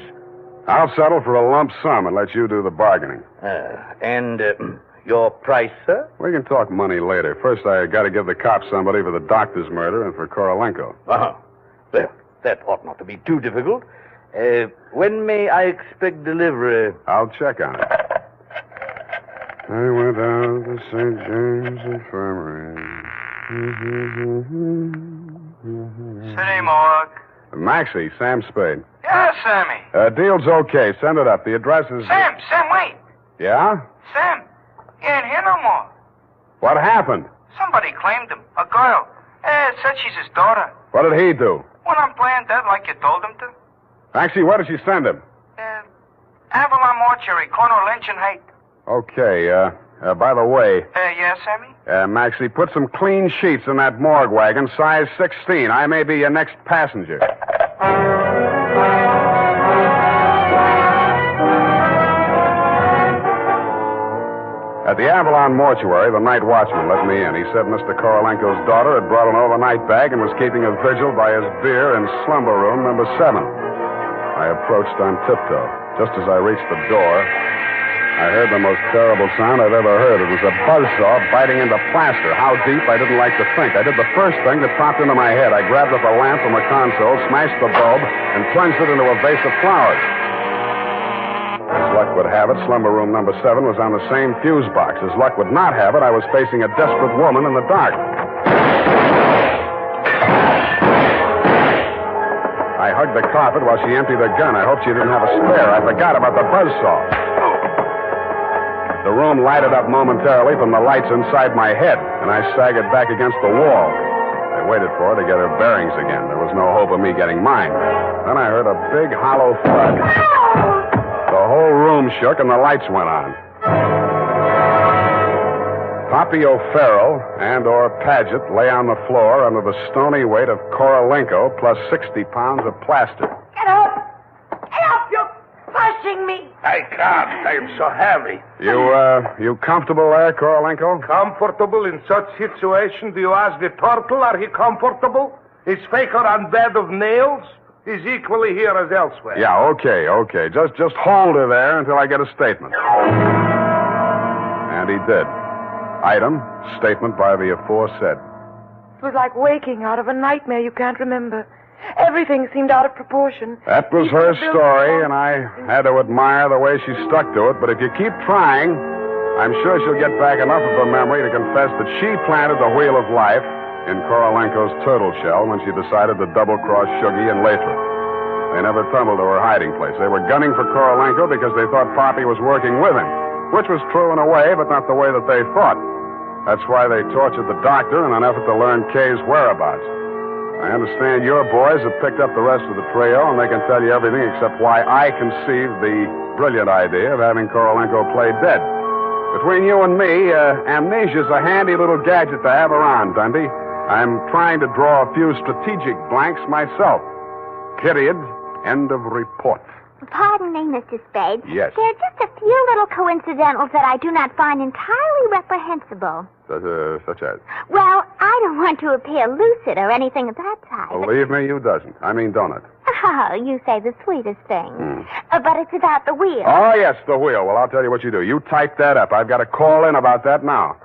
I'll settle for a lump sum and let you do the bargaining. And your price, sir? We can talk money later. First, I got to give the cops somebody for the doctor's murder and for Korolenko. Well, that ought not to be too difficult. When may I expect delivery? I'll check on it. I went out to St. James Infirmary. City morgue. Maxie, Sam Spade. Yeah, Sammy. Deal's okay. Send it up. The address is... Sam, wait. Yeah? Sam, he ain't here no more. What happened? Somebody claimed him. A girl. Said she's his daughter. What did he do? Went on playing dead like you told him to. Maxie, where did she send him? Avalon Mortuary, corner of Lynch and Haight. Okay, by the way... Yeah, Sammy? Maxie, put some clean sheets in that morgue wagon, size 16. I may be your next passenger. At the Avalon Mortuary, the night watchman let me in. He said Mr. Korolenko's daughter had brought an overnight bag and was keeping a vigil by his bier in slumber room number 7. I approached on tiptoe. Just as I reached the door, I heard the most terrible sound I've ever heard. It was a buzzsaw biting into plaster. How deep, I didn't like to think. I did the first thing that popped into my head. I grabbed up a lamp from the console, smashed the bulb, and plunged it into a vase of flowers. As luck would have it, slumber room number 7 was on the same fuse box. As luck would not have it, I was facing a desperate woman in the dark. I hugged the carpet while she emptied her gun. I hoped she didn't have a spare. I forgot about the buzzsaw. The room lighted up momentarily from the lights inside my head, and I staggered back against the wall. I waited for her to get her bearings again. There was no hope of me getting mine. Then I heard a big, hollow thud. The whole room shook, and the lights went on. Poppy O'Farrell and/or Paget lay on the floor under the stony weight of Korolenko plus 60 pounds of plaster. Get up! Get up! You're crushing me! I can't. I'm so heavy. You comfortable there, Korolenko? Comfortable in such situation? Do you ask the turtle, are he comfortable? Is Faker on bed of nails? He's equally here as elsewhere. Yeah, okay. Just hold her there until I get a statement. And he did. Item, statement by the aforesaid. It was like waking out of a nightmare you can't remember. Everything seemed out of proportion. That was her story, and I had to admire the way she stuck to it. But if you keep trying, I'm sure she'll get back enough of her memory to confess that she planted the wheel of life in Korolenko's turtle shell when she decided to double-cross Shuggy and Lathrop. They never tumbled to her hiding place. They were gunning for Korolenko because they thought Poppy was working with him, which was true in a way, but not the way that they thought. That's why they tortured the doctor in an effort to learn Kay's whereabouts. I understand your boys have picked up the rest of the trio, and they can tell you everything except why I conceived the brilliant idea of having Korolenko play dead. Between you and me, amnesia's a handy little gadget to have around, Dundee. I'm trying to draw a few strategic blanks myself. Period. End of report. Pardon me, Mr. Spade. Yes. There are just a few little coincidentals that I do not find entirely reprehensible. Such as? Well, I don't want to appear lucid or anything of that type. Believe me, you doesn't. I mean, don't it? Oh, you say the sweetest thing. But it's about the wheel. Oh, yes, the wheel. Well, I'll tell you what you do. You type that up. I've got to call in about that now.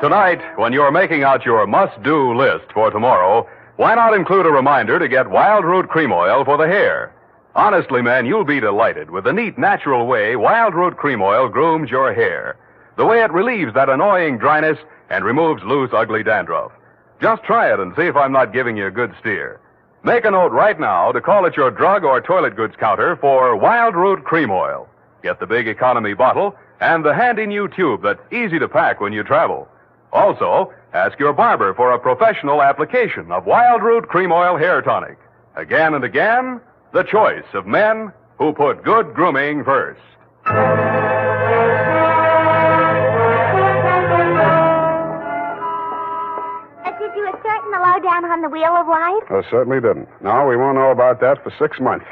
Tonight, when you're making out your must-do list for tomorrow, why not include a reminder to get Wild Root Cream Oil for the hair? Honestly, man, you'll be delighted with the neat, natural way Wild Root Cream Oil grooms your hair. The way it relieves that annoying dryness and removes loose, ugly dandruff. Just try it and see if I'm not giving you a good steer. Make a note right now to call at your drug or toilet goods counter for Wild Root Cream Oil. Get the big economy bottle and the handy new tube that's easy to pack when you travel. Also, ask your barber for a professional application of Wild Root Cream Oil Hair Tonic. Again and again, the choice of men who put good grooming first. Did you ascertain the lowdown on the Wheel of Life? I certainly didn't. No, we won't know about that for 6 months.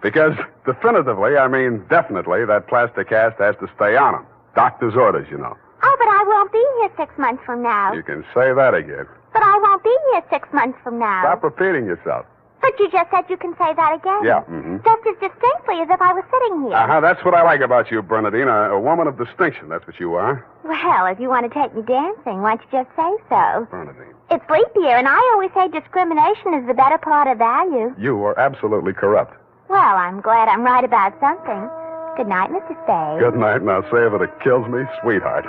Because definitely, that plastic cast has to stay on him. Doctor's orders, you know. Oh, but I won't be here 6 months from now. You can say that again. But I won't be here 6 months from now. Stop repeating yourself. But you just said you can say that again. Yeah, Just as distinctly as if I was sitting here. That's what I like about you, Bernadine. A woman of distinction, that's what you are. Well, if you want to take me dancing, why don't you just say so? Bernadine. It's leap year, and I always say discrimination is the better part of value. You are absolutely corrupt. Well, I'm glad I'm right about something. Good night, Mr. Spade. Good night. Now say that it kills me, sweetheart.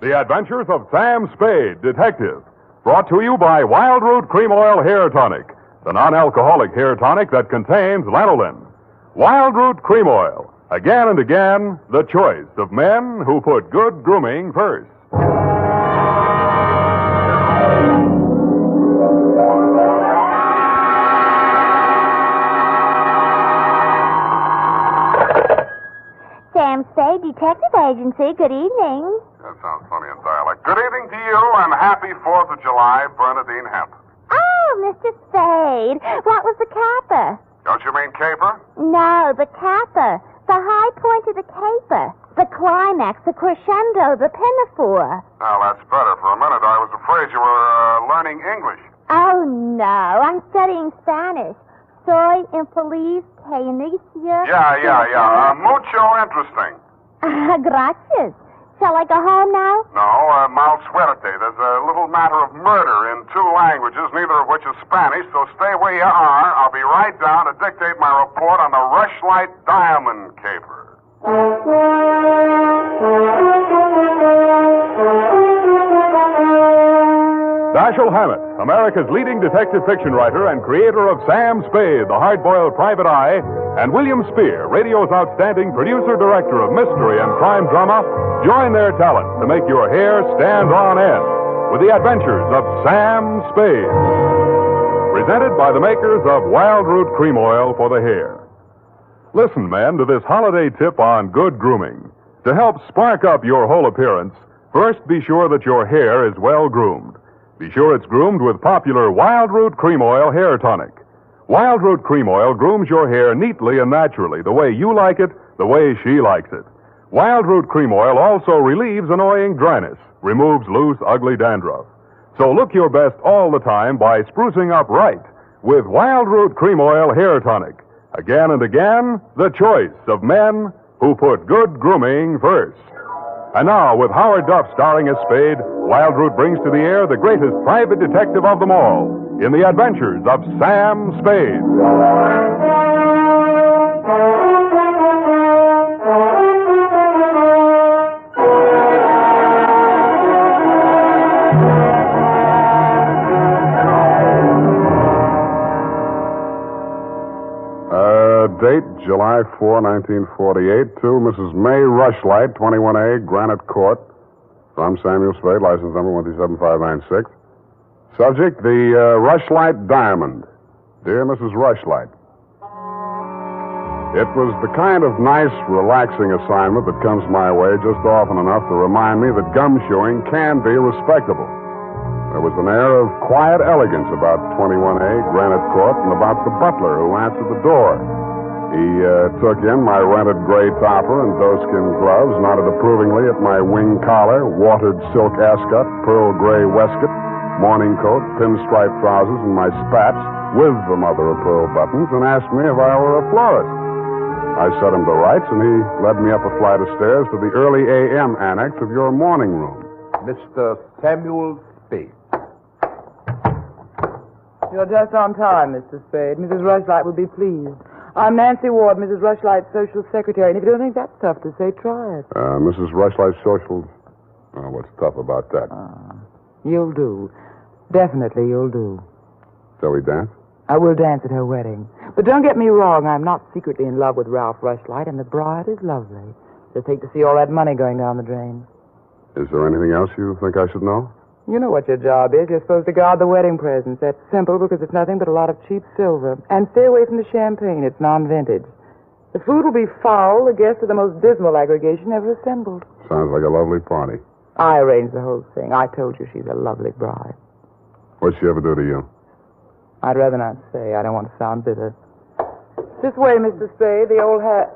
The Adventures of Sam Spade, Detective. Brought to you by Wild Root Cream Oil Hair Tonic, the non-alcoholic hair tonic that contains lanolin. Wild Root Cream Oil. Again and again, the choice of men who put good grooming first. Sam Spade, Detective Agency. Good evening. That sounds funny in dialect. Good evening to you, and happy 4th of July, Bernadine Hammett. Oh, Mr. Spade. What was the capper? Don't you mean caper? No, the capper. The high point of the caper. The climax, the crescendo, the pinafore. Now, that's better. For a minute, I was afraid you were learning English. Oh, no. I'm studying Spanish. Soy infeliz que inicia... Yeah. Mucho interesting. Gracias. Shall I go home now? No, mal suerte. There's a little matter of murder in 2 languages, neither of which is Spanish, so stay where you are. I'll be right down to dictate my report on the Rushlight diamond caper. Dashiell Hammett, America's leading detective fiction writer and creator of Sam Spade, the hard-boiled private eye, and William Spear, radio's outstanding producer-director of mystery and crime drama, join their talents to make your hair stand on end with the Adventures of Sam Spade. Presented by the makers of Wild Root Cream Oil for the hair. Listen, men, to this holiday tip on good grooming. To help spark up your whole appearance, first be sure that your hair is well groomed. Be sure it's groomed with popular Wild Root Cream Oil Hair Tonic. Wild Root Cream Oil grooms your hair neatly and naturally, the way you like it, the way she likes it. Wild Root Cream Oil also relieves annoying dryness, removes loose, ugly dandruff. So look your best all the time by sprucing up right with Wild Root Cream Oil Hair Tonic. Again and again, the choice of men who put good grooming first. And now, with Howard Duff starring as Spade, Wild Root brings to the air the greatest private detective of them all in the Adventures of Sam Spade. Date, July 4, 1948, to Mrs. May Rushlight, 21A, Granite Court. From Samuel Spade, license number 127596. Subject, the Rushlight Diamond. Dear Mrs. Rushlight, it was the kind of nice, relaxing assignment that comes my way just often enough to remind me that gumshoeing can be respectable. There was an air of quiet elegance about 21A, Granite Court, and about the butler who answered the door. He took in my rented gray topper and doeskin gloves, nodded approvingly at my wing collar, watered silk ascot, pearl gray waistcoat, morning coat, pinstripe trousers, and my spats with the mother of pearl buttons, and asked me if I were a florist. I set him to rights, and he led me up a flight of stairs to the early A.M. annex of your morning room. Mr. Samuel Spade. You're just on time, Mr. Spade. Mrs. Rushlight will be pleased. I'm Nancy Ward, Mrs. Rushlight's social secretary, and if you don't think that's tough to say, try it. Mrs. Rushlight's social... what's tough about that? You'll do. Definitely you'll do. Shall we dance? I will dance at her wedding. But don't get me wrong, I'm not secretly in love with Ralph Rushlight, and the bride is lovely. Just hate to see all that money going down the drain. Is there anything else you think I should know? You know what your job is. You're supposed to guard the wedding presents. That's simple because it's nothing but a lot of cheap silver. And stay away from the champagne. It's non-vintage. The food will be foul. The guests are the most dismal aggregation ever assembled. Sounds like a lovely party. I arranged the whole thing. I told you she's a lovely bride. What'd she ever do to you? I'd rather not say. I don't want to sound bitter. This way, Mr. Spade. The old hat.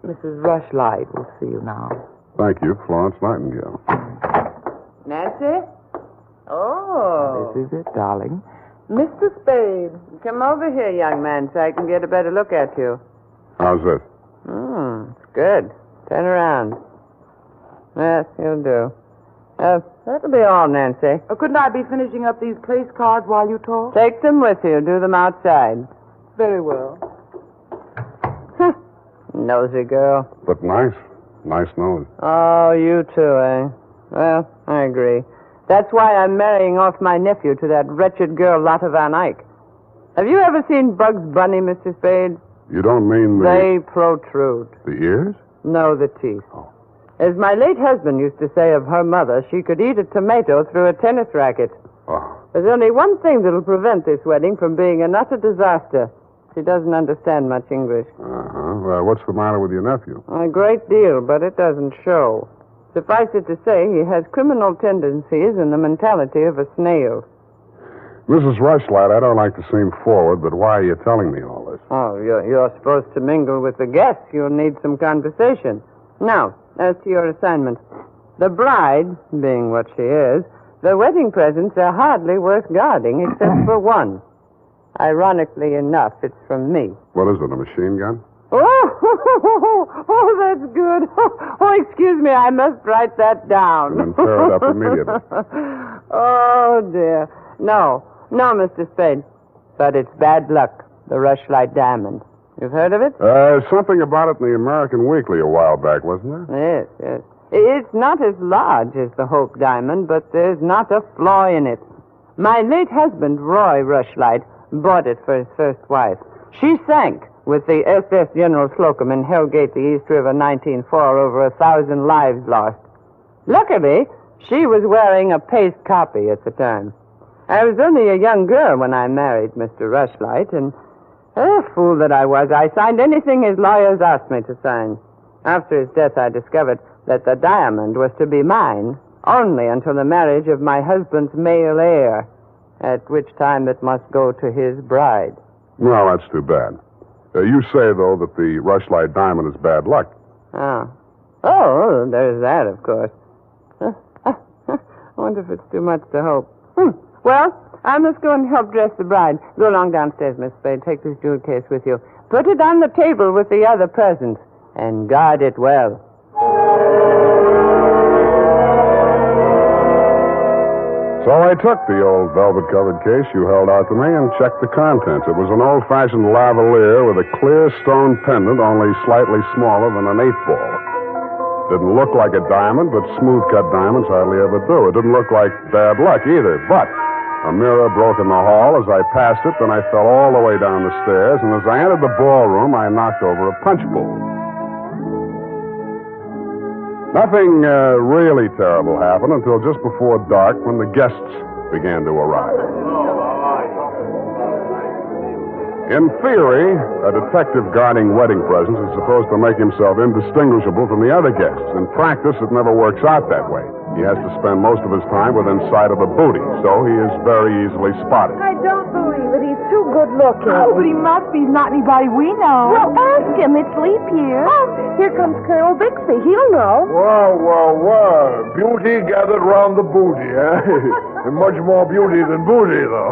Mrs. Rushlight will see you now. Thank you, Florence Nightingale. Nancy? Oh. This is it, darling. Mr. Spade, come over here, young man, so I can get a better look at you. How's this? It's good. Turn around. Yes, you'll do. That'll be all, Nancy. Couldn't I be finishing up these place cards while you talk? Take them with you. Do them outside. Very well. Nosy girl. But nice. Nice nose. Oh, you too, eh? Well, I agree. That's why I'm marrying off my nephew to that wretched girl, Lotta Van Eyck. Have you ever seen Bugs Bunny, Mr. Spade? You don't mean the... They protrude. The ears? No, the teeth. As my late husband used to say of her mother, she could eat a tomato through a tennis racket. There's only one thing that'll prevent this wedding from being an utter disaster. She doesn't understand much English. Well, what's the matter with your nephew? A great deal, but it doesn't show. Suffice it to say, he has criminal tendencies and the mentality of a snail. Mrs. Rushlight, I don't like to seem forward, but why are you telling me all this? Oh, you're supposed to mingle with the guests. You'll need some conversation. Now, as to your assignment. The bride, being what she is, the wedding presents are hardly worth guarding, except for one. Ironically enough, it's from me. What is it, a machine gun? Oh, that's good. Oh, excuse me, I must write that down. And then tear it up immediately. Oh, dear. No, Mr. Spade. But it's bad luck, the Rushlight Diamond. You've heard of it? Something about it in the American Weekly a while back, wasn't there? Yes. It's not as large as the Hope Diamond, but there's not a flaw in it. My late husband, Roy Rushlight, bought it for his first wife. She sank with the SS General Slocum in Hellgate, the East River, 1904, over 1,000 lives lost. Luckily, she was wearing a paste copy at the time. I was only a young girl when I married Mr. Rushlight, and fool that I was, I signed anything his lawyers asked me to sign. After his death, I discovered that the diamond was to be mine only until the marriage of my husband's male heir, at which time it must go to his bride. Well, that's too bad. You say, though, that the Rushlight Diamond is bad luck. Oh, there's that, of course. I wonder if it's too much to hope. Well, I must go and help dress the bride. Go along downstairs, Miss Spade. Take this jewel case with you. Put it on the table with the other presents, and guard it well. So I took the old velvet-covered case you held out to me and checked the contents. It was an old-fashioned lavalier with a clear stone pendant only slightly smaller than an 8-ball. Didn't look like a diamond, but smooth-cut diamonds hardly ever do. It didn't look like bad luck either, but a mirror broke in the hall as I passed it, then I fell all the way down the stairs, and as I entered the ballroom, I knocked over a punch bowl. Nothing really terrible happened until just before dark when the guests began to arrive. In theory, a detective guarding wedding presents is supposed to make himself indistinguishable from the other guests. In practice, it never works out that way. He has to spend most of his time within sight of the booty, so he is very easily spotted. I don't believe it. He's too good looking. Oh, but he must be. He's not anybody we know. Well, ask him. It's leap year. Oh, here comes Colonel Bixby. He'll know. Well. Beauty gathered round the booty, eh? And much more beauty than booty, though.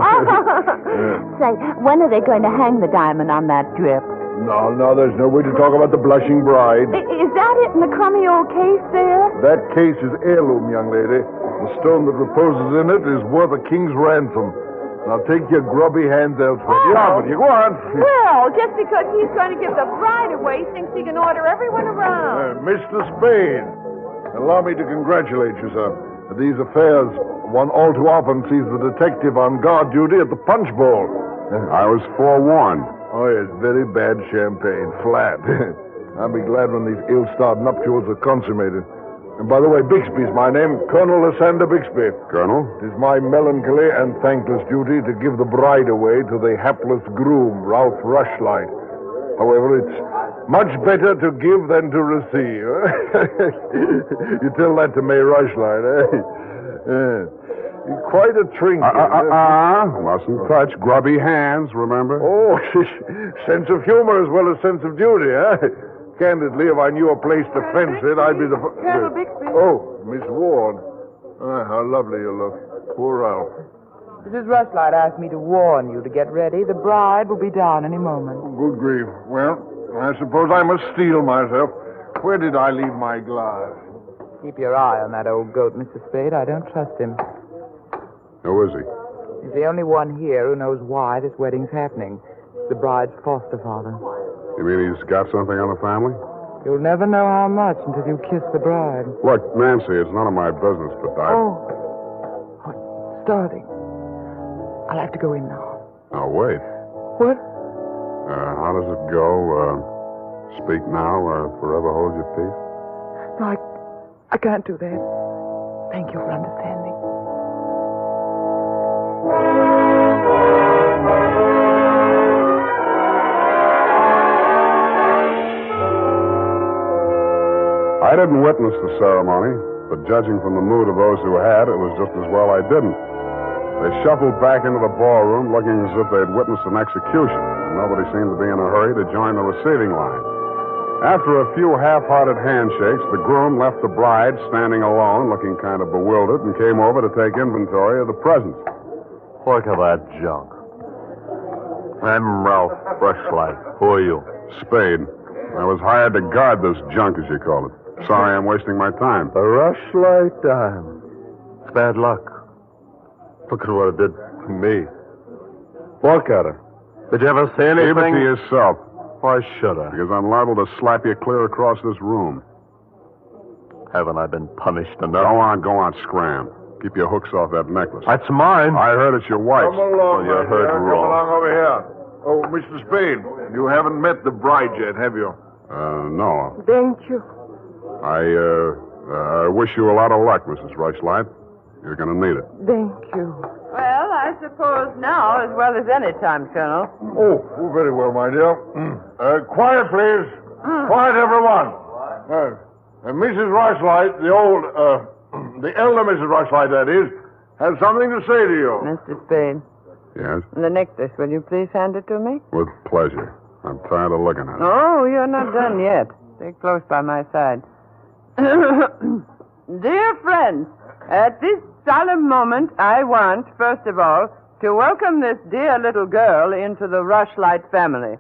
Say, when are they going to hang the diamond on that drip? No, there's no way to talk about the blushing bride. Is that it in the crummy old case there? That case is heirloom, young lady. The stone that reposes in it is worth a king's ransom. Now take your grubby hands elsewhere. Get on with you. Go on. Well, just because he's going to give the bride away, thinks he can order everyone around. Mr. Spade, allow me to congratulate you, sir. These affairs, one all too often sees the detective on guard duty at the punch bowl. I was forewarned. Oh, yes, very bad champagne. Flat. I'll be glad when these ill-starred nuptials are consummated. And by the way, Bixby's my name, Colonel Lysander Bixby. Colonel? It is my melancholy and thankless duty to give the bride away to the hapless groom, Ralph Rushlight. However, it's much better to give than to receive. You tell that to May Rushlight, eh? Quite a trinket. Mustn't touch grubby hands, remember? Oh, sense of humor as well as sense of duty, eh? Candidly, if I knew a place to fence it, I'd be the... Colonel Bixby. Oh, Miss Ward. How lovely you look. Poor Ralph. Mrs. Rushlight asked me to warn you to get ready. The bride will be down any moment. Good grief. Well, I suppose I must steel myself. Where did I leave my glass? Keep your eye on that old goat, Mr. Spade. I don't trust him. Who is he? He's the only one here who knows why this wedding's happening. It's the bride's foster father. You mean he's got something on the family? You'll never know how much until you kiss the bride. Look, Nancy, it's none of my business, but Starting. I'll have to go in now. Now, wait. What? How does it go? Speak now or forever hold your peace? No, I can't do that. Thank you for understanding. I didn't witness the ceremony, but judging from the mood of those who had, it was just as well I didn't. They shuffled back into the ballroom looking as if they'd witnessed an execution, and nobody seemed to be in a hurry to join the receiving line. After a few half-hearted handshakes, the groom left the bride standing alone, looking kind of bewildered, and came over to take inventory of the presents. Look at that junk. I'm Ralph Rushlight. Who are you? Spade. I was hired to guard this junk, as you call it. Sorry I'm wasting my time. The Rushlight dime. It's bad luck. Look at what it did to me. Look at her. Did you ever see anything? Keep it to yourself. Why should I? Because I'm liable to slap you clear across this room. Haven't I been punished enough? Go on, scram. Keep your hooks off that necklace. That's mine. I heard it's your wife's. Come along, you heard wrong. Come along over here. Oh, Mr. Spade, you haven't met the bride yet, have you? No. Thank you. I wish you a lot of luck, Mrs. Rushlight. You're going to need it. Thank you. Well, I suppose now as well as any time, Colonel. Oh, very well, my dear. Quiet, please. Quiet, everyone. Mrs. Rushlight, the elder Mrs. Rushlight, that is, has something to say to you. Mr. Spade. Yes? The necklace, will you please hand it to me? With pleasure. I'm tired of looking at it. Oh, you're not done yet. Stay close by my side. Dear friends, at this solemn moment, I want, first of all, to welcome this dear little girl into the Rushlight family.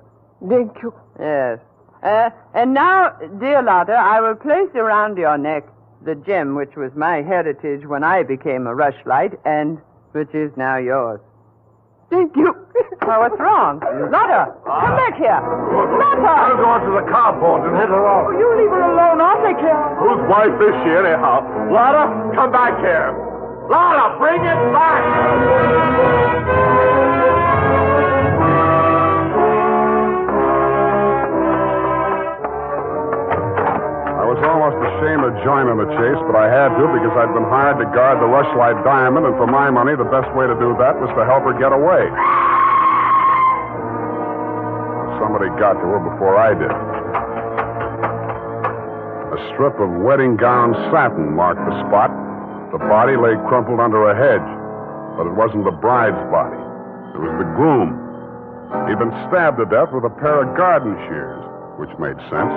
Thank you. Yes. And now, dear Lotta, I will place around your neck the gem which was my heritage when I became a Rushlight and which is now yours. Thank you. Oh, what's wrong? Lotta, come back here. Lotta! I'll go out to the carport and hit her off. Oh, you leave her alone. I'll take care of her. Whose wife is she, anyhow? Lotta, come back here. Lotta, bring it back! I was almost ashamed to join in the chase, but I had to because I'd been hired to guard the Rushlight diamond, and for my money, the best way to do that was to help her get away. Somebody got to her before I did. A strip of wedding gown satin marked the spot. The body lay crumpled under a hedge, but it wasn't the bride's body. It was the groom. He'd been stabbed to death with a pair of garden shears, which made sense.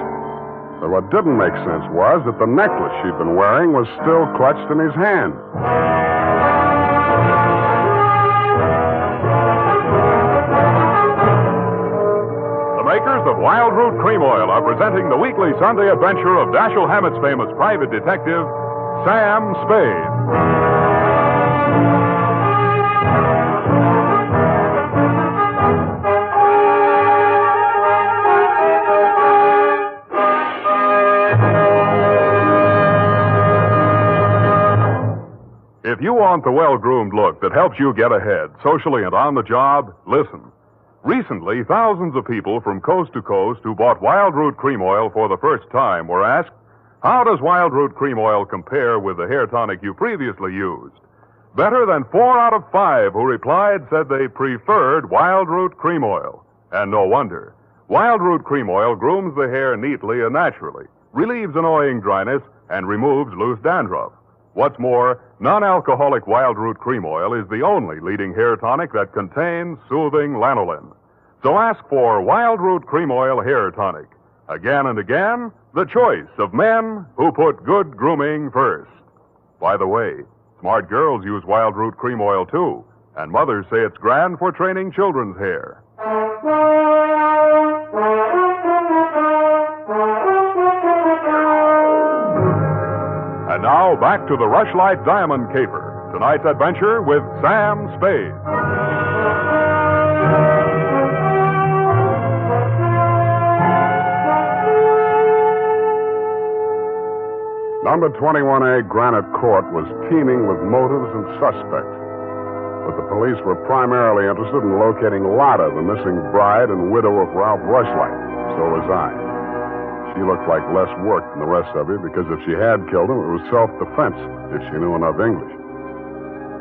But what didn't make sense was that the necklace she'd been wearing was still clutched in his hand. The makers of Wild Root Cream Oil are presenting the weekly Sunday adventure of Dashiell Hammett's famous private detective, Sam Spade. If you want the well-groomed look that helps you get ahead, socially and on the job, listen. Recently, thousands of people from coast to coast who bought Wild Root Cream Oil for the first time were asked, how does Wild Root Cream Oil compare with the hair tonic you previously used? Better than 4 out of 5 who replied said they preferred Wild Root Cream Oil. And no wonder. Wild Root Cream Oil grooms the hair neatly and naturally, relieves annoying dryness, and removes loose dandruff. What's more, non-alcoholic Wild Root Cream Oil is the only leading hair tonic that contains soothing lanolin. So ask for Wild Root Cream Oil Hair Tonic. Again and again, the choice of men who put good grooming first. By the way, smart girls use Wild Root Cream Oil too, and mothers say it's grand for training children's hair. And now, back to the Rushlight Diamond Caper. Tonight's adventure with Sam Spade. Number 21A Granite Court was teeming with motives and suspects. But the police were primarily interested in locating Lotta, the missing bride and widow of Ralph Rushlight. So was I. She looked like less work than the rest of you because if she had killed him, it was self-defense, if she knew enough English.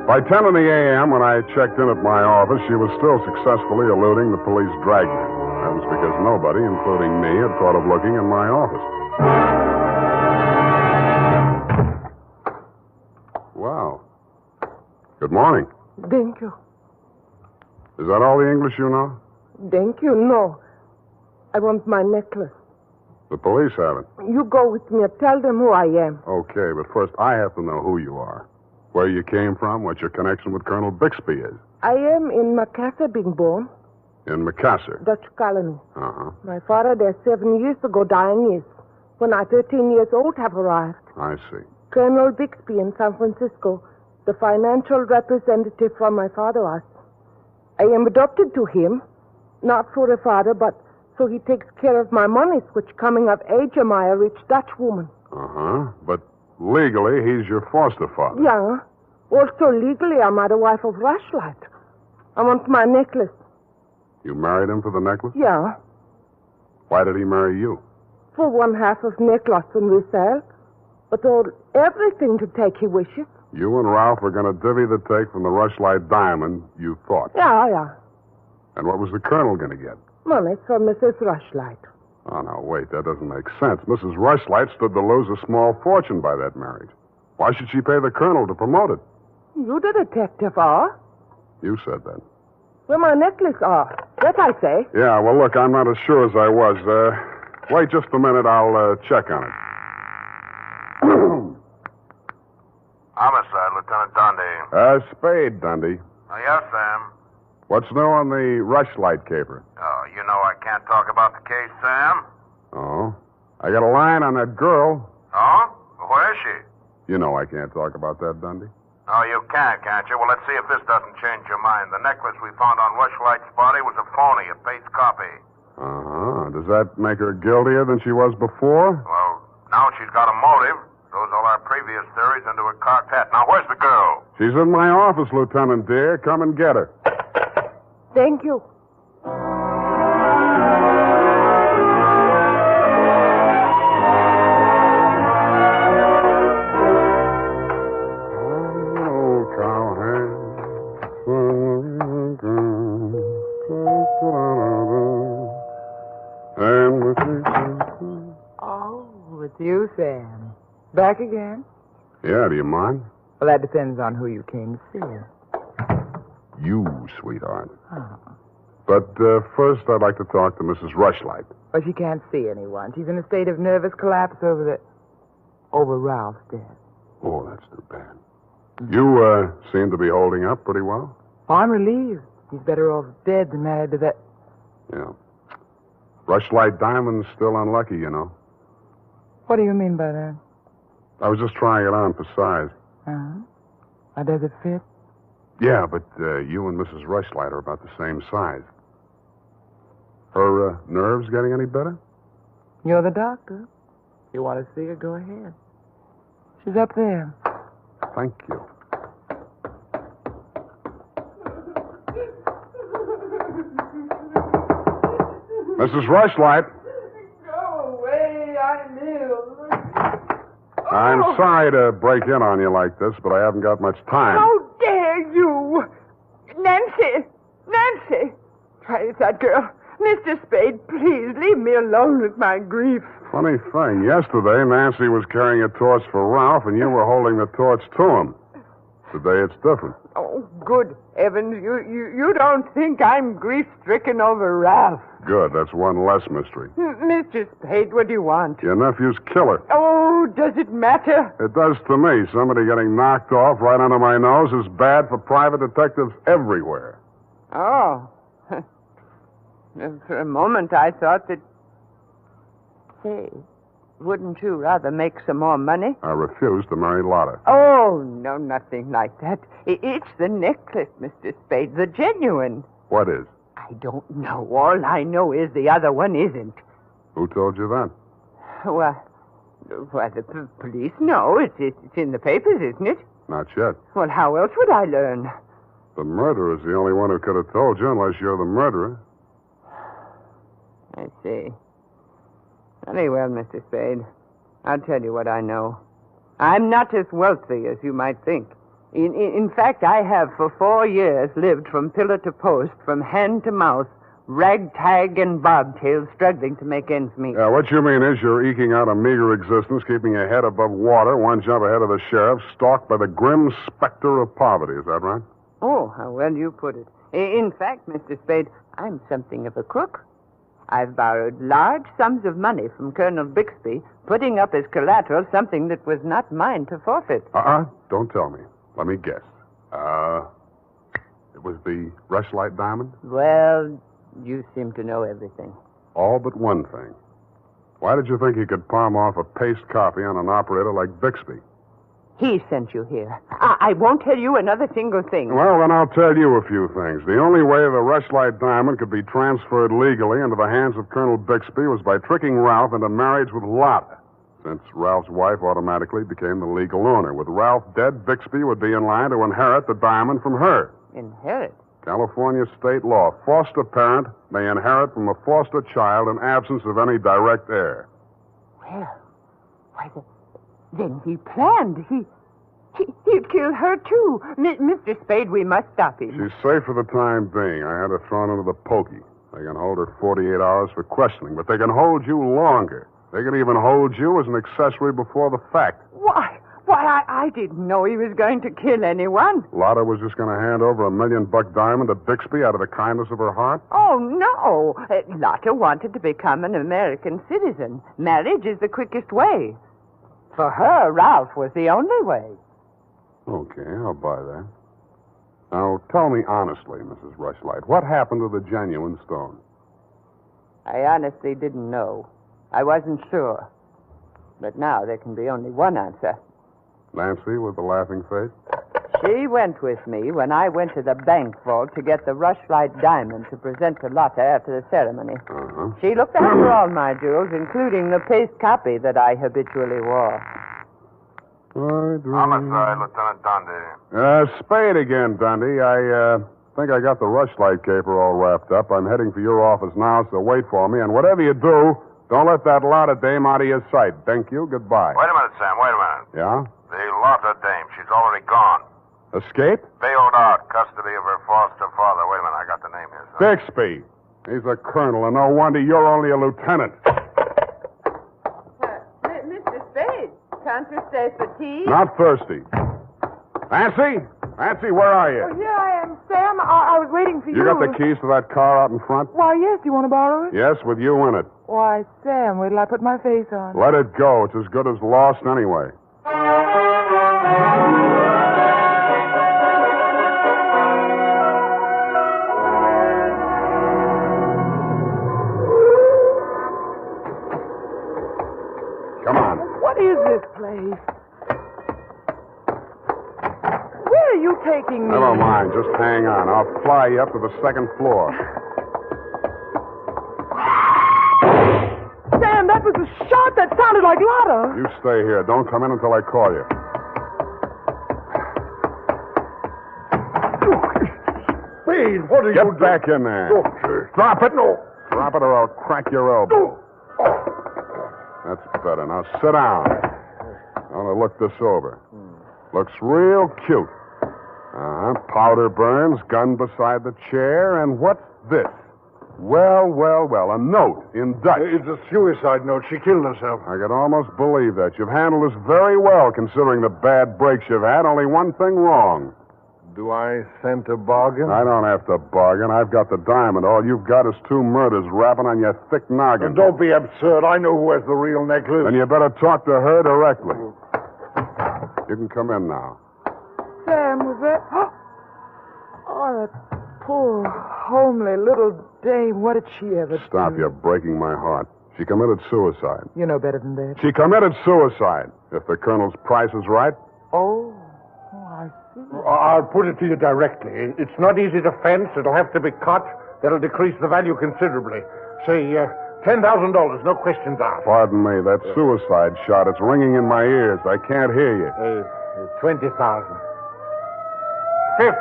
By 10 in the a.m., when I checked in at my office, she was still successfully eluding the police dragnet. That was because nobody, including me, had thought of looking in my office. Wow. Good morning. Thank you. Is that all the English you know? Thank you. No. I want my necklace. The police have it. You go with me and tell them who I am. Okay, but first I have to know who you are. Where you came from, what your connection with Colonel Bixby is. I am in Macassar being born. In Macassar? Dutch colony. Uh-huh. My father there 7 years ago dying is. When I 13 years old have arrived. I see. Colonel Bixby in San Francisco, the financial representative from my father was. I am adopted to him, not for a father, but so he takes care of my monies, which coming of age am I a rich Dutch woman. Uh-huh. But legally, he's your foster father. Yeah. Also legally, I'm the wife of Rushlight. I want my necklace. You married him for the necklace? Yeah. Why did he marry you? For 1/2 of necklace when we sell. But everything to take he wishes. You and Ralph were going to divvy the take from the Rushlight diamond, you thought. Yeah. And what was the colonel going to get? Money for Mrs. Rushlight. Oh, no, wait, that doesn't make sense. Mrs. Rushlight stood to lose a small fortune by that marriage. Why should she pay the colonel to promote it? You the detective are? You said that. Where my necklace are. That I say. Yeah, well, look, I'm not as sure as I was. Wait just a minute. I'll check on it. Homicide, Lieutenant Donde Spade, Dundee. Oh, yes, Sam. What's new on the Rushlight caper? Oh, you know I can't talk about the case, Sam. Oh? I got a line on that girl. Oh? Where is she? You know I can't talk about that, Dundee. Oh, you can't you? Well, let's see if this doesn't change your mind. The necklace we found on Rushlight's body was a phony, a paste copy. Uh-huh. Does that make her guiltier than she was before? Well, now she's got a motive. Throws all our previous theories into a cocked hat. Now, where's the girl? She's in my office, Lieutenant dear. Come and get her. Thank you. Oh, it's you, Sam. Back again? Yeah, do you mind? Well, that depends on who you came to see. You, sweetheart. Oh. But first, I'd like to talk to Mrs. Rushlight. Well, she can't see anyone. She's in a state of nervous collapse over Ralph's death. Oh, that's too bad. You seem to be holding up pretty well. Oh, I'm relieved. He's better off dead than married to that. Yeah. Rushlight Diamond's still unlucky, you know. What do you mean by that? I was just trying it on for size. Uh-huh. How does it fit? Yeah, but you and Mrs. Rushlight are about the same size. Her nerves getting any better? You're the doctor. If you want to see her, go ahead. She's up there. Thank you. Mrs. Rushlight. Go away, I'm ill. I'm sorry to break in on you like this, but I haven't got much time. How dare you? Nancy! Try it's that girl. Mr. Spade, please leave me alone with my grief. Funny thing, yesterday Nancy was carrying a torch for Ralph, and you were holding the torch to him. Today it's different. Oh, good heavens, you don't think I'm grief-stricken over Ralph. Good, that's one less mystery. Mr. Spade, what do you want? Your nephew's killer. Oh, does it matter? It does to me. Somebody getting knocked off right under my nose is bad for private detectives everywhere. Oh. For a moment, I thought that... Say, wouldn't you rather make some more money? I refuse to marry Lotta. Oh, no, nothing like that. It's the necklace, Mr. Spade, the genuine. What is? I don't know. All I know is the other one isn't. Who told you that? Well, the police know. It's in the papers, isn't it? Not yet. Well, how else would I learn? The murderer's the only one who could have told you, unless you're the murderer. I see. Very well, Mr. Spade. I'll tell you what I know. I'm not as wealthy as you might think. In fact, I have for 4 years lived from pillar to post, from hand to mouth, ragtag and bobtail, struggling to make ends meet. What you mean is you're eking out a meager existence, keeping your head above water, one jump ahead of the sheriff, stalked by the grim specter of poverty. Is that right? Oh, how well you put it. In fact, Mr. Spade, I'm something of a crook. I've borrowed large sums of money from Colonel Bixby, putting up as collateral something that was not mine to forfeit. Don't tell me. Let me guess. It was the Rushlight diamond? Well, you seem to know everything. All but one thing. Why did you think he could palm off a paste copy on an operator like Bixby? He sent you here. I won't tell you another single thing. Well, then I'll tell you a few things. The only way the Rushlight diamond could be transferred legally into the hands of Colonel Bixby was by tricking Ralph into marriage with Lotta, since Ralph's wife automatically became the legal owner. With Ralph dead, Bixby would be in line to inherit the diamond from her. Inherit? California state law. Foster parent may inherit from a foster child in absence of any direct heir. Well, why, then he planned. He'd kill her, too. Mr. Spade, we must stop him. She's safe for the time being. I had her thrown into the pokey. They can hold her 48 hours for questioning, but they can hold you longer. They can even hold you as an accessory before the fact. Why, I didn't know he was going to kill anyone. Lotta was just going to hand over $1 million diamond to Bixby out of the kindness of her heart? Oh, no. Lotta wanted to become an American citizen. Marriage is the quickest way. For her, Ralph was the only way. Okay, I'll buy that. Now, tell me honestly, Mrs. Rushlight, what happened to the genuine stone? I honestly didn't know. I wasn't sure. But now there can be only one answer. Nancy with the laughing face? She went with me when I went to the bank vault to get the Rushlight diamond to present to Lotta after the ceremony. Uh-huh. She looked after all my jewels, including the paste copy that I habitually wore. Homicide, Lieutenant Dundee. Spade again, Dundee. I think I got the Rushlight caper all wrapped up. I'm heading for your office now, so wait for me. And whatever you do, don't let that Lotta dame out of your sight. Thank you. Goodbye. Wait a minute, Sam. Wait a minute. Yeah? The Lotta dame, she's already gone. Escape? Bailed out. Custody of her foster father. Wait a minute. I got the name here, son. Bixby. He's a colonel, and no wonder you're only a lieutenant. Mr. Spade, can't you stay for tea? Not thirsty. Nancy? Nancy, where are you? Oh, here I am, Sam. I was waiting for you. You got the keys to that car out in front? Why, yes. You want to borrow it? Yes, with you in it. Why, Sam, wait till I put my face on. Let it go. It's as good as lost anyway. Come on. What is this place? Where are you taking me? Never mind. Just hang on. I'll fly you up to the second floor. Sam, that was a shot that sounded like Lotta. You stay here. Don't come in until I call you. Spade, what are you doing? Get back in there. Okay. Drop it. No. Drop it or I'll crack your elbow. That's better. Now sit down. I want to look this over. Looks real cute. Powder burns, gun beside the chair, and what's this? Well, a note in Dutch. It's a suicide note. She killed herself. I could almost believe that. You've handled this very well, considering the bad breaks you've had. Only one thing wrong. Do I scent a bargain? I don't have to bargain. I've got the diamond. All you've got is 2 murders rapping on your thick noggin. And don't be absurd. I know who has the real necklace. Then you better talk to her directly. You can come in now. Sam, was that... Oh, that poor, homely little dame. What did she ever do? Stop. You're breaking my heart. She committed suicide. You know better than that. She committed suicide. If the colonel's price is right. Oh, I see. I'll put it to you directly. It's not easy to fence. It'll have to be cut. That'll decrease the value considerably. Say, $10,000, no questions asked. Pardon me, that suicide shot, it's ringing in my ears. I can't hear you. 20,000. 50.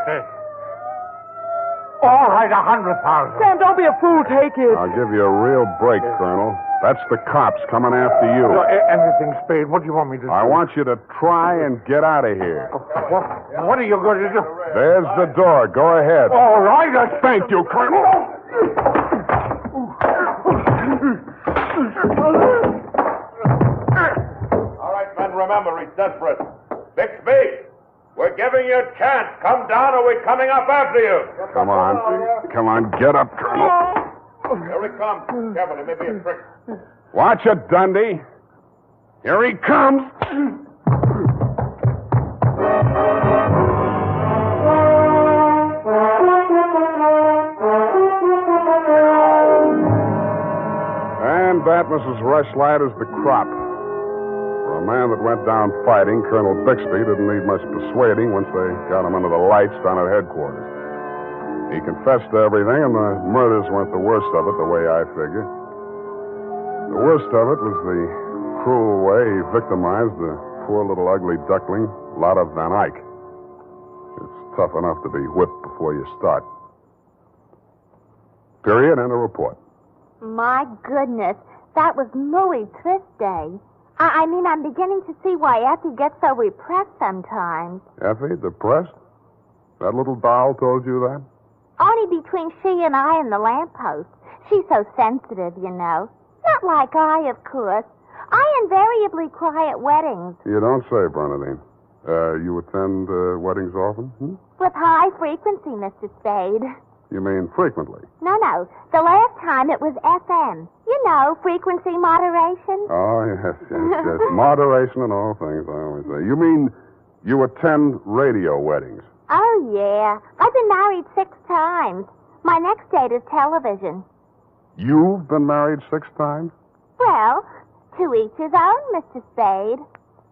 All right, 100,000. Sam, don't be a fool. Take it. I'll give you a real break, Colonel. That's the cops coming after you. No, anything, Spade. What do you want me to do? I want you to try and get out of here. What are you going to do? There's the door. Go ahead. All right. Thank you, Colonel. All right, men, remember, he's desperate. Bixby, we're giving you a chance. Come down or we're coming up after you. Come on, get up, Colonel. Here he comes. Careful, it may be a trick. Watch it, Dundee. Here he comes. And that, Mrs. Rushlight, is the crop. For a man that went down fighting, Colonel Bixby didn't need much persuading once they got him under the lights down at headquarters. He confessed to everything, and the murders weren't the worst of it, the way I figure. The worst of it was the cruel way he victimized the poor little ugly duckling, Lotta Van Eyck. It's tough enough to be whipped before you start. Period, and a report. My goodness, that was Louis Trist Day. I mean, I'm beginning to see why Effie gets so repressed sometimes. Effie, depressed? That little doll told you that? Only between she and I and the lamppost. She's so sensitive, you know. Not like I, of course. I invariably cry at weddings. You don't say, Bernadine. You attend weddings often? With high frequency, Mr. Spade. You mean frequently? No. The last time it was FM. You know, frequency moderation. Oh, yes. Moderation in all things, I always say. You mean you attend radio weddings? Oh, yeah. I've been married 6 times. My next date is television. You've been married 6 times? Well, to each his own, Mr. Spade.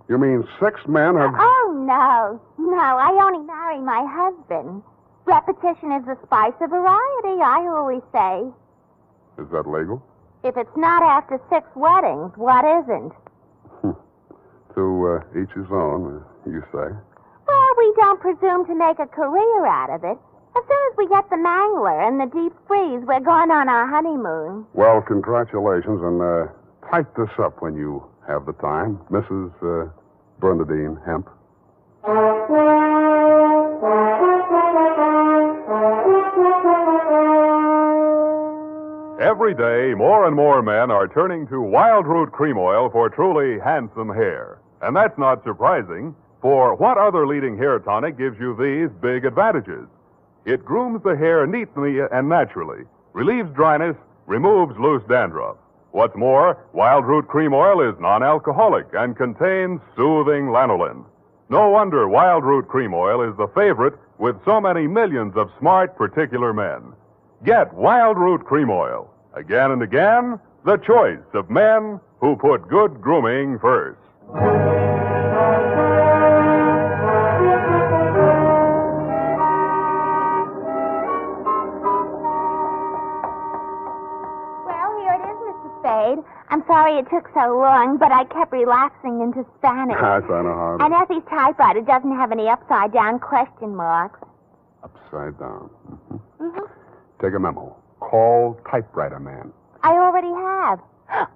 You mean 6 men have... Oh, no. No, I only marry my husband. Repetition is the spice of variety, I always say. Is that legal? If it's not after 6 weddings, what isn't? To each his own, you say. Well, we don't presume to make a career out of it. As soon as we get the mangler and the deep freeze, we're going on our honeymoon. Well, congratulations, and type this up when you have the time. Mrs. Bernadine Hemp. Every day, more and more men are turning to Wild Root Cream Oil for truly handsome hair. And that's not surprising, for what other leading hair tonic gives you these big advantages? It grooms the hair neatly and naturally, relieves dryness, removes loose dandruff. What's more, Wild Root Cream Oil is non-alcoholic and contains soothing lanolin. No wonder Wild Root Cream Oil is the favorite with so many millions of smart, particular men. Get Wild Root Cream Oil. Again and again, the choice of men who put good grooming first. I'm sorry it took so long, but I kept relaxing into Spanish. I know how. And Effie's typewriter doesn't have any upside-down question marks. Upside down. Mm-hmm. Take a memo. Call typewriter man. I already have.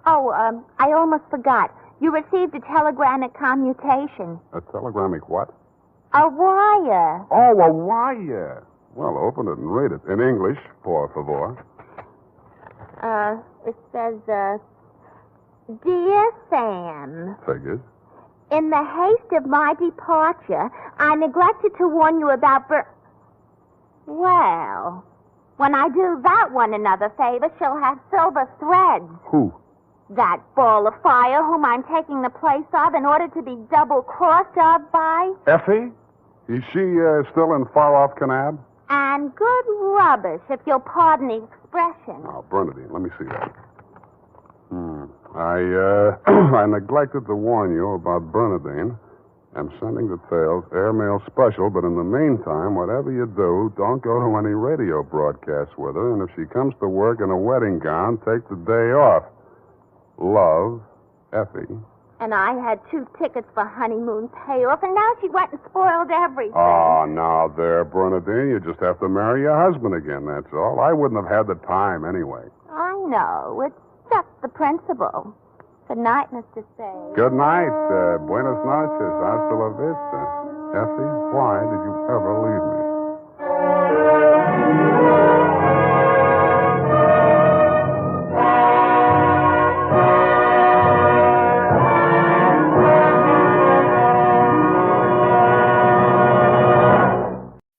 Oh, I almost forgot. You received a telegramic commutation. A telegramic what? A wire. Oh, a wire. Well, open it and read it. In English, por favor. It says, Dear Sam. Figures. In the haste of my departure, I neglected to warn you about Well, when I do that one another favor, she'll have silver threads. Who? That ball of fire whom I'm taking the place of in order to be double-crossed of by. Effie? Is she still in far-off Canab? And good rubbish, if you'll pardon the expression. Oh, Bernadine, let me see that. I neglected to warn you about Bernadine. I'm sending details, airmail special, but in the meantime, whatever you do, don't go to any radio broadcasts with her, and if she comes to work in a wedding gown, take the day off. Love, Effie. And I had 2 tickets for honeymoon payoff, and now she went and spoiled everything. Oh, now there, Bernadine, you just have to marry your husband again, that's all. I wouldn't have had the time anyway. I know. It's just the principle. Good night, Mr. Spade. Good night. Buenas noches. Hasta la vista. Effie, why did you ever leave me?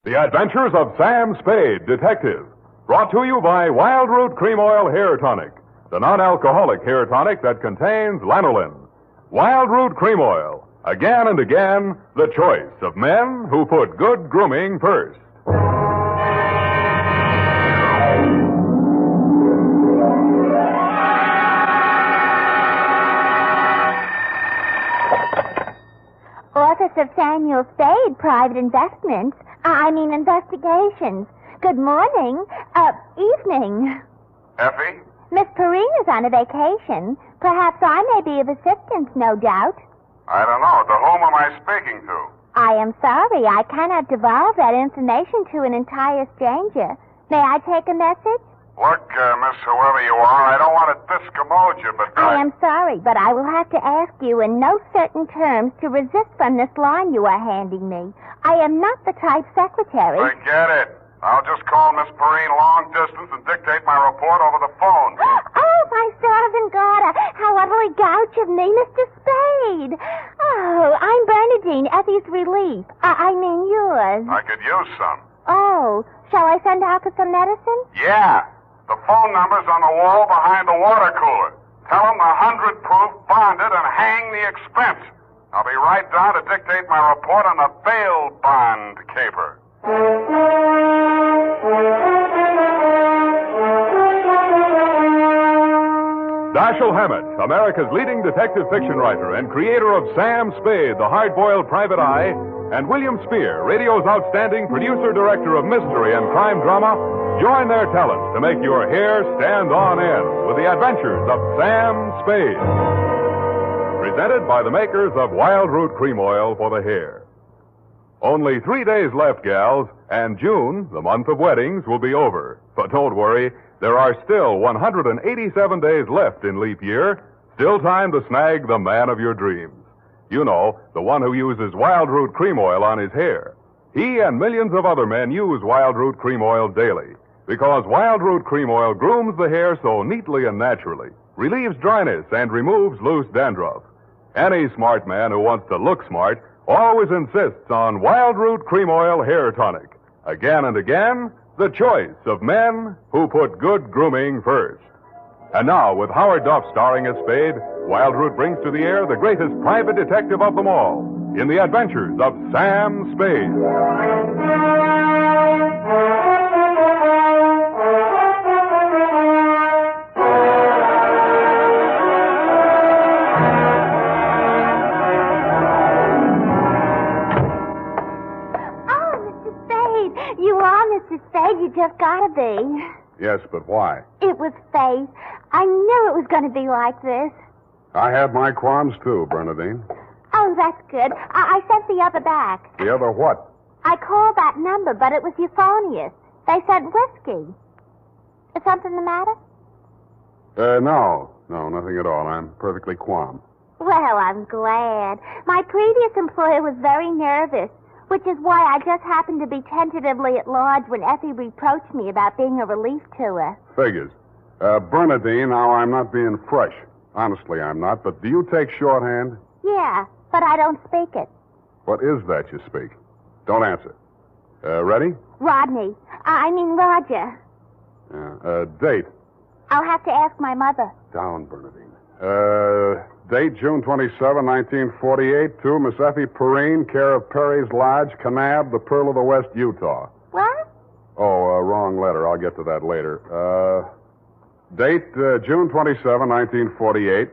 The Adventures of Sam Spade, Detective. Brought to you by Wild Root Cream Oil Hair Tonic, the non-alcoholic hair tonic that contains lanolin. Wild Root Cream Oil. Again and again, the choice of men who put good grooming first. Office of Samuel Spade, Private Investments. Investigations. Good morning. Evening. Effie? Miss Perrine is on a vacation. Perhaps I may be of assistance, no doubt. I don't know. To whom am I speaking to? I am sorry. I cannot divulge that information to an entire stranger. May I take a message? Look, Miss whoever you are, I don't want to discommode you, but I am sorry, but I will have to ask you in no certain terms to resist from this line you are handing me. I am not the type secretary. Forget it. I'll just call Miss Perrine long distance and dictate my report over the phone. Oh, my starving daughter. How utterly gouch of me, Mr. Spade. Oh, I'm Bernadine, Effie's relief. I mean yours. I could use some. Oh, shall I send out for some medicine? Yeah. The phone number's on the wall behind the water cooler. Tell them the 100 proof, bonded, and hang the expense. I'll be right down to dictate my report on the bail bond caper. Dashiell Hammett, America's leading detective fiction writer and creator of Sam Spade, the hard-boiled private eye, and William Spear, radio's outstanding producer-director of mystery and crime drama, join their talents to make your hair stand on end with the Adventures of Sam Spade. Presented by the makers of Wild Root Cream Oil for the hair. Only 3 days left, gals, and June, the month of weddings, will be over. But don't worry, there are still 187 days left in leap year, still time to snag the man of your dreams. You know, the one who uses Wild Root Cream Oil on his hair. He and millions of other men use Wild Root Cream Oil daily, because Wild Root Cream Oil grooms the hair so neatly and naturally, relieves dryness, and removes loose dandruff. Any smart man who wants to look smart always insists on Wild Root Cream Oil Hair Tonic. Again and again, the choice of men who put good grooming first. And now, with Howard Duff starring as Spade, Wild Root brings to the air the greatest private detective of them all in the Adventures of Sam Spade. Mr. Spade, you just gotta be. Yes, but why? It was fate. I knew it was going to be like this. I had my qualms, too, Bernadine. Oh, that's good. I sent the other back. The other what? I called that number, but it was euphonious. They said whiskey. Is something the matter? No, nothing at all. I'm perfectly calm. Well, I'm glad. My previous employer was very nervous, which is why I just happened to be tentatively at large when Effie reproached me about being a relief to her. Figures. Bernadine, now I'm not being fresh. Honestly, I'm not, but do you take shorthand? Yeah, but I don't speak it. What is that you speak? Don't answer. Ready? Rodney. I mean Roger. Date. I'll have to ask my mother. Down, Bernadine. Date, June 27, 1948, to Miss Effie Perrine, care of Perry's Lodge, Kanab, the Pearl of the West, Utah. What? Oh, wrong letter. I'll get to that later. Date, June 27, 1948,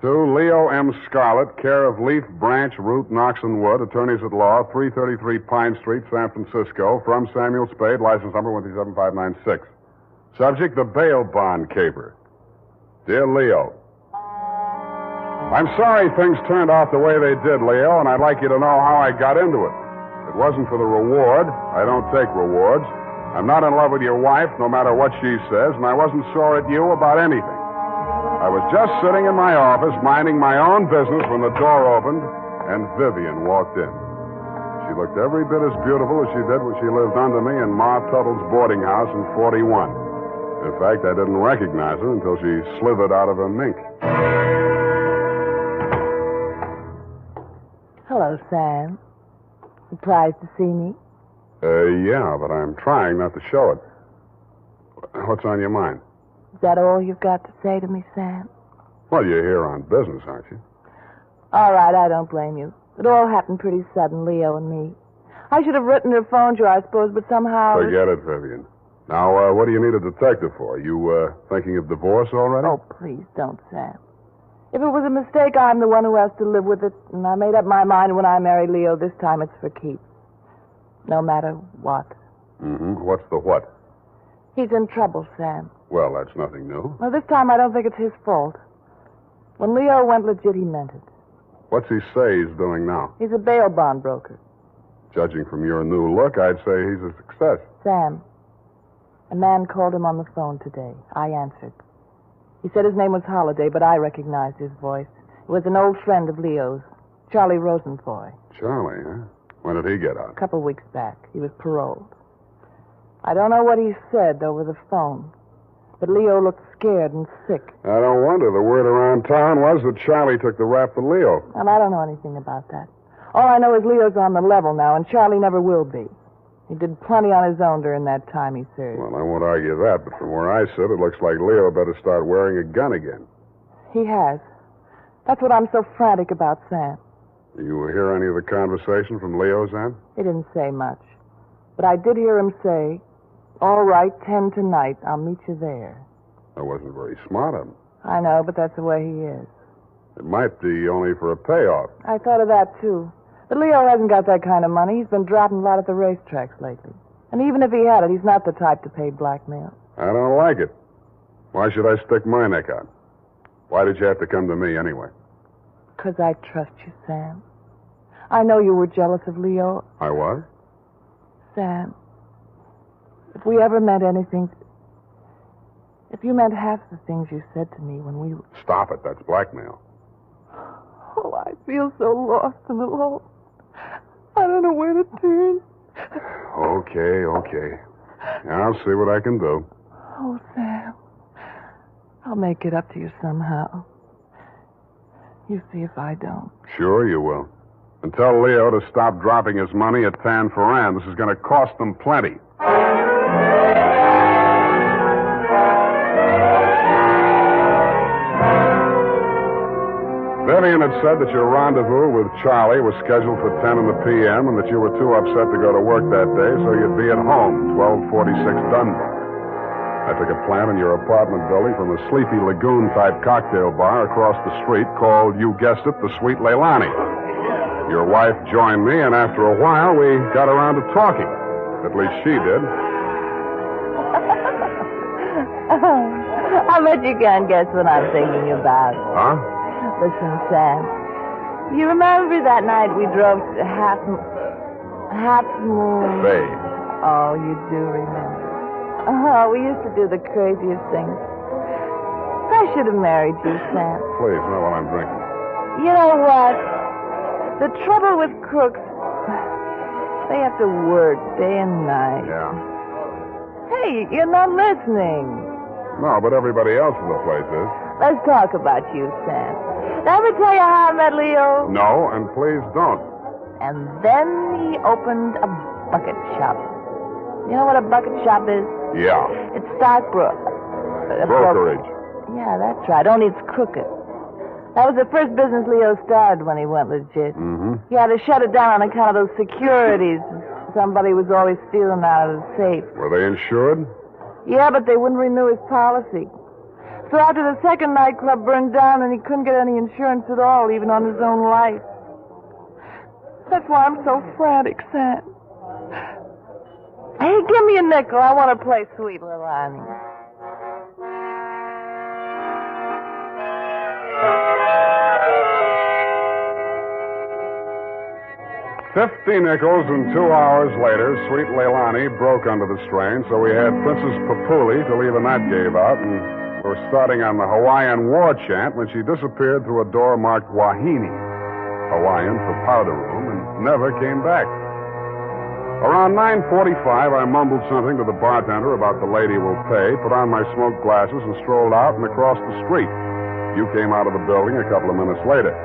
to Leo M. Scarlett, care of Leaf Branch, Root, Knox and Wood, attorneys at law, 333 Pine Street, San Francisco, from Samuel Spade, license number 137596. Subject, the bail bond caper. Dear Leo, I'm sorry things turned out the way they did, Leo, and I'd like you to know how I got into it. It wasn't for the reward. I don't take rewards. I'm not in love with your wife, no matter what she says, and I wasn't sore at you about anything. I was just sitting in my office, minding my own business, when the door opened, and Vivian walked in. She looked every bit as beautiful as she did when she lived under me in Ma Tuttle's boarding house in 41. In fact, I didn't recognize her until she slithered out of her mink. Hello, Sam. Surprised to see me? Yeah, but I'm trying not to show it. What's on your mind? Is that all you've got to say to me, Sam? Well, you're here on business, aren't you? All right, I don't blame you. It all happened pretty sudden, Leo and me. I should have written or phoned you, I suppose, but somehow... Forget it, Vivian. Now, what do you need a detective for? You, thinking of divorce already? Oh, please don't, Sam. If it was a mistake, I'm the one who has to live with it, and I made up my mind when I married Leo. This time it's for keeps. No matter what. Mm-hmm. What's the what? He's in trouble, Sam. Well, that's nothing new. Well, this time I don't think it's his fault. When Leo went legit, he meant it. What's he say he's doing now? He's a bail bond broker. Judging from your new look, I'd say he's a success. Sam, a man called him on the phone today. I answered. He said his name was Holliday, but I recognized his voice. It was an old friend of Leo's, Charlie Rosenfoy. Charlie, huh? When did he get out? A couple weeks back. He was paroled. I don't know what he said over the phone, but Leo looked scared and sick. I don't wonder. The word around town was that Charlie took the rap for Leo. And I don't know anything about that. All I know is Leo's on the level now, and Charlie never will be. He did plenty on his own during that time he served. Well, I won't argue that, but from where I sit, it looks like Leo better start wearing a gun again. He has. That's what I'm so frantic about, Sam. You hear any of the conversation from Leo's end? He didn't say much. But I did hear him say, all right, 10 tonight. I'll meet you there. That wasn't very smart of him. I know, but that's the way he is. It might be only for a payoff. I thought of that, too. But Leo hasn't got that kind of money. He's been dropping a lot at the racetracks lately. And even if he had it, he's not the type to pay blackmail. I don't like it. Why should I stick my neck out? Why did you have to come to me anyway? 'Cause I trust you, Sam. I know you were jealous of Leo. I was? Sam, if we ever meant anything... If you meant half the things you said to me when we... Stop it. That's blackmail. Oh, I feel so lost and alone. I don't know where to turn. Okay. I'll see what I can do. Oh, Sam. I'll make it up to you somehow. You see if I don't. Sure you will. And tell Leo to stop dropping his money at Tan Ferran. This is going to cost them plenty. Vivian had said that your rendezvous with Charlie was scheduled for 10 p.m. and that you were too upset to go to work that day, so you'd be at home, 1246 Dunbar. I took a plant in your apartment building from a sleepy lagoon-type cocktail bar across the street called, you guessed it, the Sweet Leilani. Your wife joined me, and after a while, we got around to talking. At least she did. I bet you can't guess what I'm thinking about. Huh? Listen, Sam. You remember that night we drove to Half Moon? Bay. Oh, you do remember. Oh, we used to do the craziest things. I should have married you, Sam. Please, not while I'm drinking. You know what? The trouble with crooks, they have to work day and night. Yeah. Hey, you're not listening. No, but everybody else in the place is. Let's talk about you, Sam. Did I ever tell you how I met Leo? No, and please don't. And then he opened a bucket shop. You know what a bucket shop is? Yeah. It's stockbrokerage. Yeah, that's right. Only it's crooked. That was the first business Leo started when he went legit. Mm-hmm. He had to shut it down on account of those securities. Somebody was always stealing out of the safe. Were they insured? Yeah, but they wouldn't renew his policy. So after the second nightclub burned down and he couldn't get any insurance at all, even on his own life. That's why I'm so frantic, Sam. Hey, give me a nickel. I want to play Sweet Leilani. $50 and 2 hours later, Sweet Leilani broke under the strain, so we had Princess Papuli to leave a nut gave out, and we were starting on the Hawaiian war chant when she disappeared through a door marked Wahine, Hawaiian for powder room, and never came back. Around 9:45, I mumbled something to the bartender about the lady will pay, put on my smoke glasses, and strolled out and across the street. You came out of the building a couple of minutes later.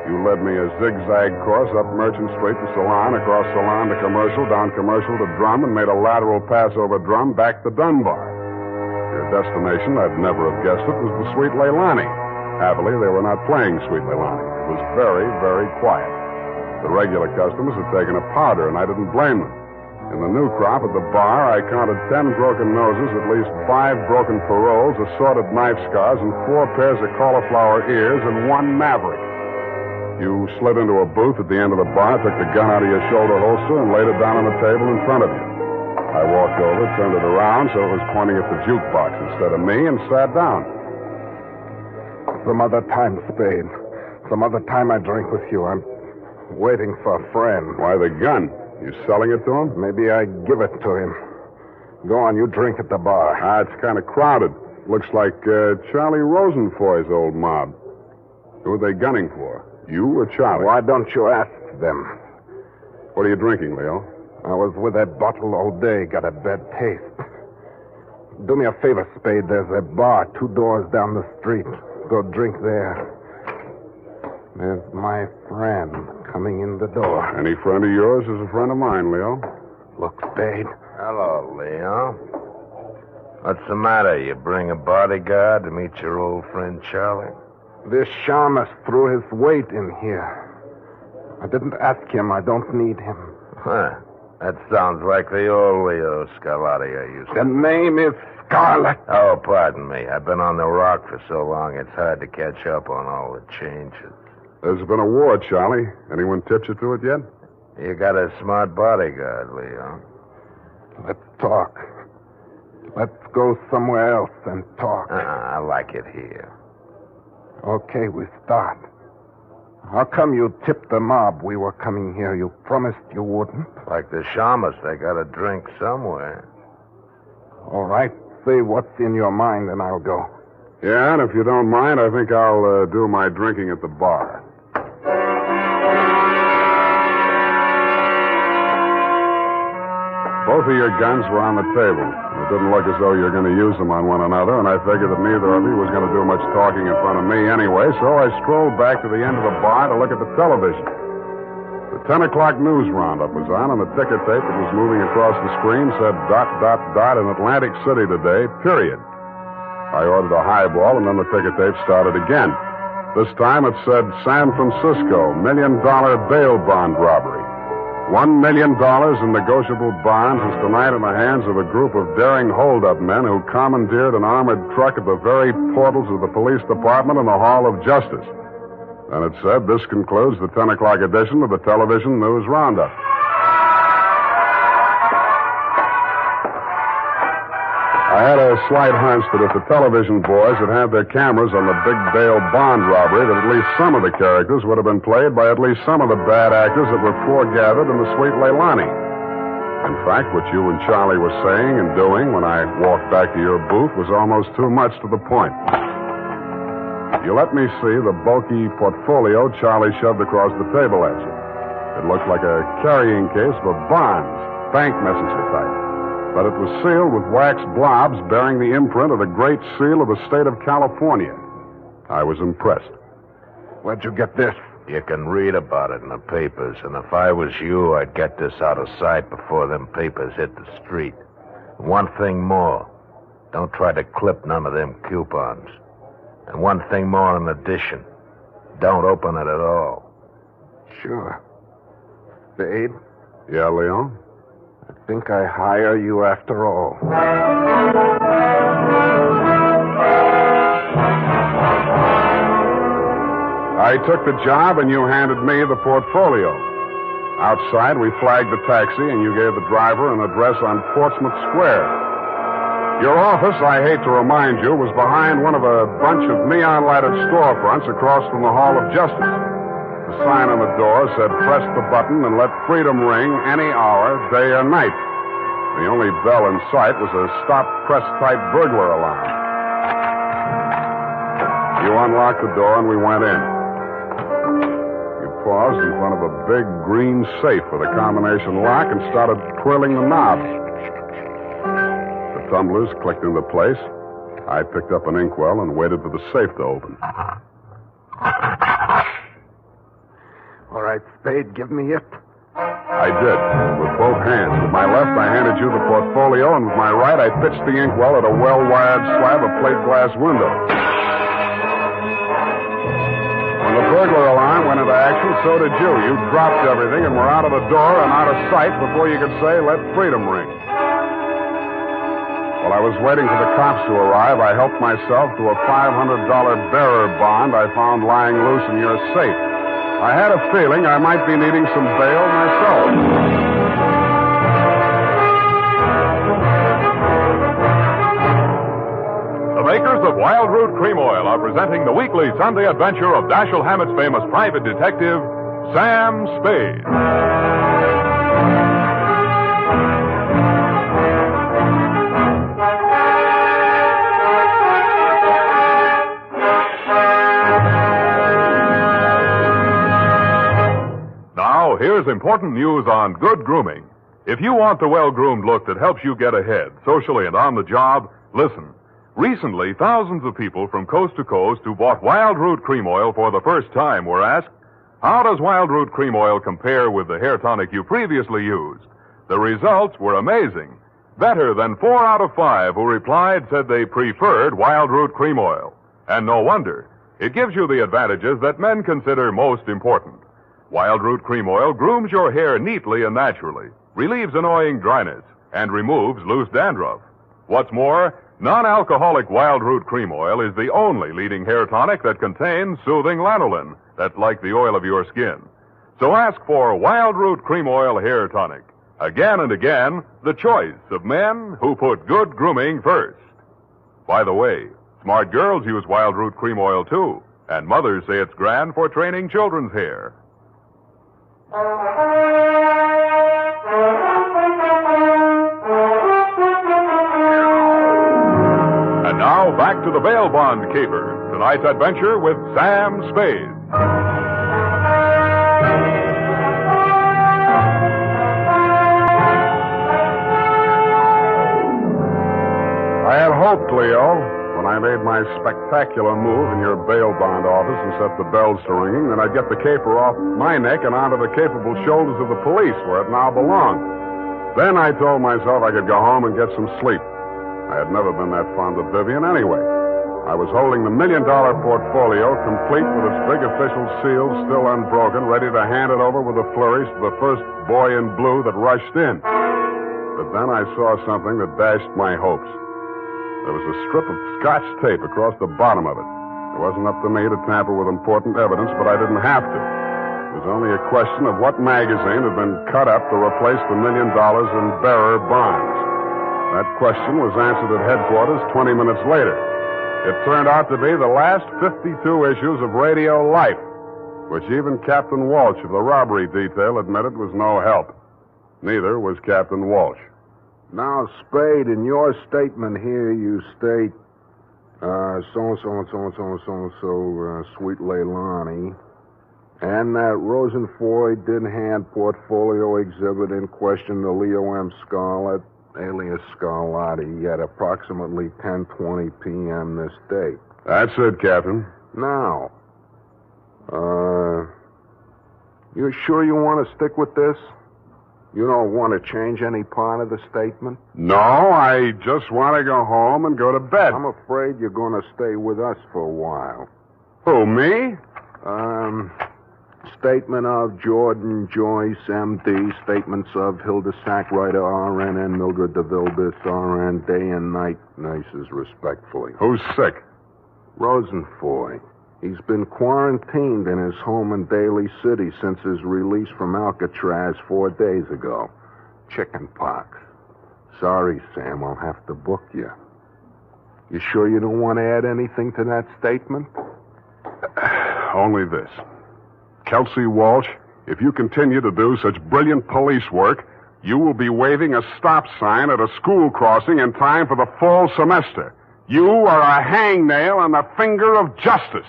You led me a zigzag course up Merchant Street to Salon, across Salon to Commercial, down Commercial to Drum, and made a lateral pass over Drum back to Dunbar. Your destination, I'd never have guessed it, was the Sweet Leilani. Happily, they were not playing Sweet Leilani. It was very, very quiet. The regular customers had taken a powder, and I didn't blame them. In the new crop at the bar, I counted 10 broken noses, at least 5 broken paroles, assorted knife scars, and 4 pairs of cauliflower ears, and 1 maverick. You slid into a booth at the end of the bar, took the gun out of your shoulder holster, and laid it down on the table in front of you. I walked over, turned it around so it was pointing at the jukebox instead of me, and sat down. Some other time, Spade. Some other time I drink with you. I'm waiting for a friend. Why the gun? You selling it to him? Maybe I give it to him. Go on, you drink at the bar. It's kind of crowded. Looks like Charlie Rosenfoy's old mob. Who are they gunning for? You or Charlie? Why don't you ask them? What are you drinking, Leo? I was with that bottle all day. Got a bad taste. Do me a favor, Spade. There's a bar 2 doors down the street. Go drink there. There's my friend coming in the door. Any friend of yours is a friend of mine, Leo. Look, Spade. Hello, Leo. What's the matter? You bring a bodyguard to meet your old friend Charlie? This shamus threw his weight in here. I didn't ask him. I don't need him. Huh. That sounds like the old Leo Scarlatti I used to. The name is Scarlet. Oh, pardon me. I've been on the rock for so long, it's hard to catch up on all the changes. There's been a war, Charlie. Anyone tipped you to it yet? You got a smart bodyguard, Leo. Let's talk. Let's go somewhere else and talk. I like it here. Okay, we start. How come you tipped the mob we were coming here? You promised you wouldn't. Like the shamus, they got a drink somewhere. All right, say what's in your mind and I'll go. Yeah, and if you don't mind, I think I'll do my drinking at the bar. Both of your guns were on the table. It didn't look as though you were going to use them on one another, and I figured that neither of you was going to do much talking in front of me anyway, so I strolled back to the end of the bar to look at the television. The 10 o'clock news roundup was on, and the ticker tape that was moving across the screen said ... in Atlantic City today, period. I ordered a highball, and then the ticker tape started again. This time it said San Francisco, $1 million bail bond robbery. $1 million in negotiable bonds is tonight in the hands of a group of daring hold-up men who commandeered an armored truck at the very portals of the police department in the Hall of Justice. And it said, this concludes the 10 o'clock edition of the television news roundup. I had a slight hunch that if the television boys had had their cameras on the big bail bond robbery, that at least some of the characters would have been played by at least some of the bad actors that were foregathered in the Sweet Leilani. In fact, what you and Charlie were saying and doing when I walked back to your booth was almost too much to the point. You let me see the bulky portfolio Charlie shoved across the table at you. It looked like a carrying case for bonds, bank messenger type. But it was sealed with wax blobs bearing the imprint of the Great Seal of the state of California. I was impressed. Where'd you get this? You can read about it in the papers, and if I was you, I'd get this out of sight before them papers hit the street. One thing more. Don't try to clip none of them coupons. And one thing more in addition. Don't open it at all. Sure. Spade? Yeah, Leon? I think I hire you after all. I took the job, and you handed me the portfolio. Outside, we flagged the taxi, and you gave the driver an address on Portsmouth Square. Your office, I hate to remind you, was behind one of a bunch of neon-lighted storefronts across from the Hall of Justice. The sign on the door said, press the button and let freedom ring any hour, day or night. The only bell in sight was a stop-press-type burglar alarm. You unlocked the door and we went in. You paused in front of a big green safe with a combination lock and started twirling the knob. The tumblers clicked into place. I picked up an inkwell and waited for the safe to open. All right, Spade, give me it. I did, with both hands. With my left, I handed you the portfolio, and with my right, I pitched the inkwell at a well-wired slab of plate glass window. When the burglar alarm went into action, so did you. You dropped everything and were out of the door and out of sight before you could say, let freedom ring. While I was waiting for the cops to arrive, I helped myself to a $500 bearer bond I found lying loose in your safe. I had a feeling I might be needing some bail myself. The makers of Wild Root Cream Oil are presenting the weekly Sunday adventure of Dashiell Hammett's famous private detective, Sam Spade. Here's important news on good grooming. If you want the well-groomed look that helps you get ahead, socially and on the job, listen. Recently, thousands of people from coast to coast who bought Wild Root Cream Oil for the first time were asked, how does Wild Root Cream Oil compare with the hair tonic you previously used? The results were amazing. Better than 4 out of 5 who replied said they preferred Wild Root Cream Oil. And no wonder. It gives you the advantages that men consider most important. Wild Root Cream Oil grooms your hair neatly and naturally. relieves annoying dryness, and removes loose dandruff. What's more, non-alcoholic Wild Root Cream Oil is the only leading hair tonic that contains soothing lanolin, that's like the oil of your skin. So ask for Wild Root Cream Oil Hair Tonic. Again and again, the choice of men who put good grooming first. By the way, smart girls use Wild Root Cream Oil, too, and mothers say it's grand for training children's hair. And now, back to the bail bond caper. Tonight's adventure with Sam Spade. I had hoped, Leo, when I made my spectacular move in your bail bond office and set the bells to ringing, that I'd get the caper off my neck and onto the capable shoulders of the police, where it now belonged. Then I told myself I could go home and get some sleep. I had never been that fond of Vivian anyway. I was holding the $1 million portfolio, complete with its big official seal still unbroken, ready to hand it over with a flourish to the first boy in blue that rushed in. But then I saw something that dashed my hopes. There was a strip of Scotch tape across the bottom of it. It wasn't up to me to tamper with important evidence, but I didn't have to. It was only a question of what magazine had been cut up to replace the $1 million in bearer bonds. That question was answered at headquarters 20 minutes later. It turned out to be the last 52 issues of Radio Life, which even Captain Walsh of the robbery detail admitted was no help. Neither was Captain Walsh. Now, Spade, in your statement here, you state, Sweet Leilani, and that Rosenfoy did hand portfolio exhibit in question to Leo M. Scarlett, alias Scarlatti, at approximately 10:20 p.m. this date. That's it, Captain. Now, you sure you want to stick with this? You don't want to change any part of the statement? No, I just want to go home and go to bed. I'm afraid you're going to stay with us for a while. Who, me? Statement of Jordan Joyce, M.D. Statements of Hilda Sackwriter, R.N. and Mildred DeVille, R.N. Day and night nurses, respectfully. Who's sick? Rosenfoy. He's been quarantined in his home in Daly City since his release from Alcatraz 4 days ago. Chicken pox. Sorry, Sam, I'll have to book you. You sure you don't want to add anything to that statement? Only this. Kelsey Walsh, if you continue to do such brilliant police work, you will be waving a stop sign at a school crossing in time for the fall semester. You are a hangnail on the finger of justice.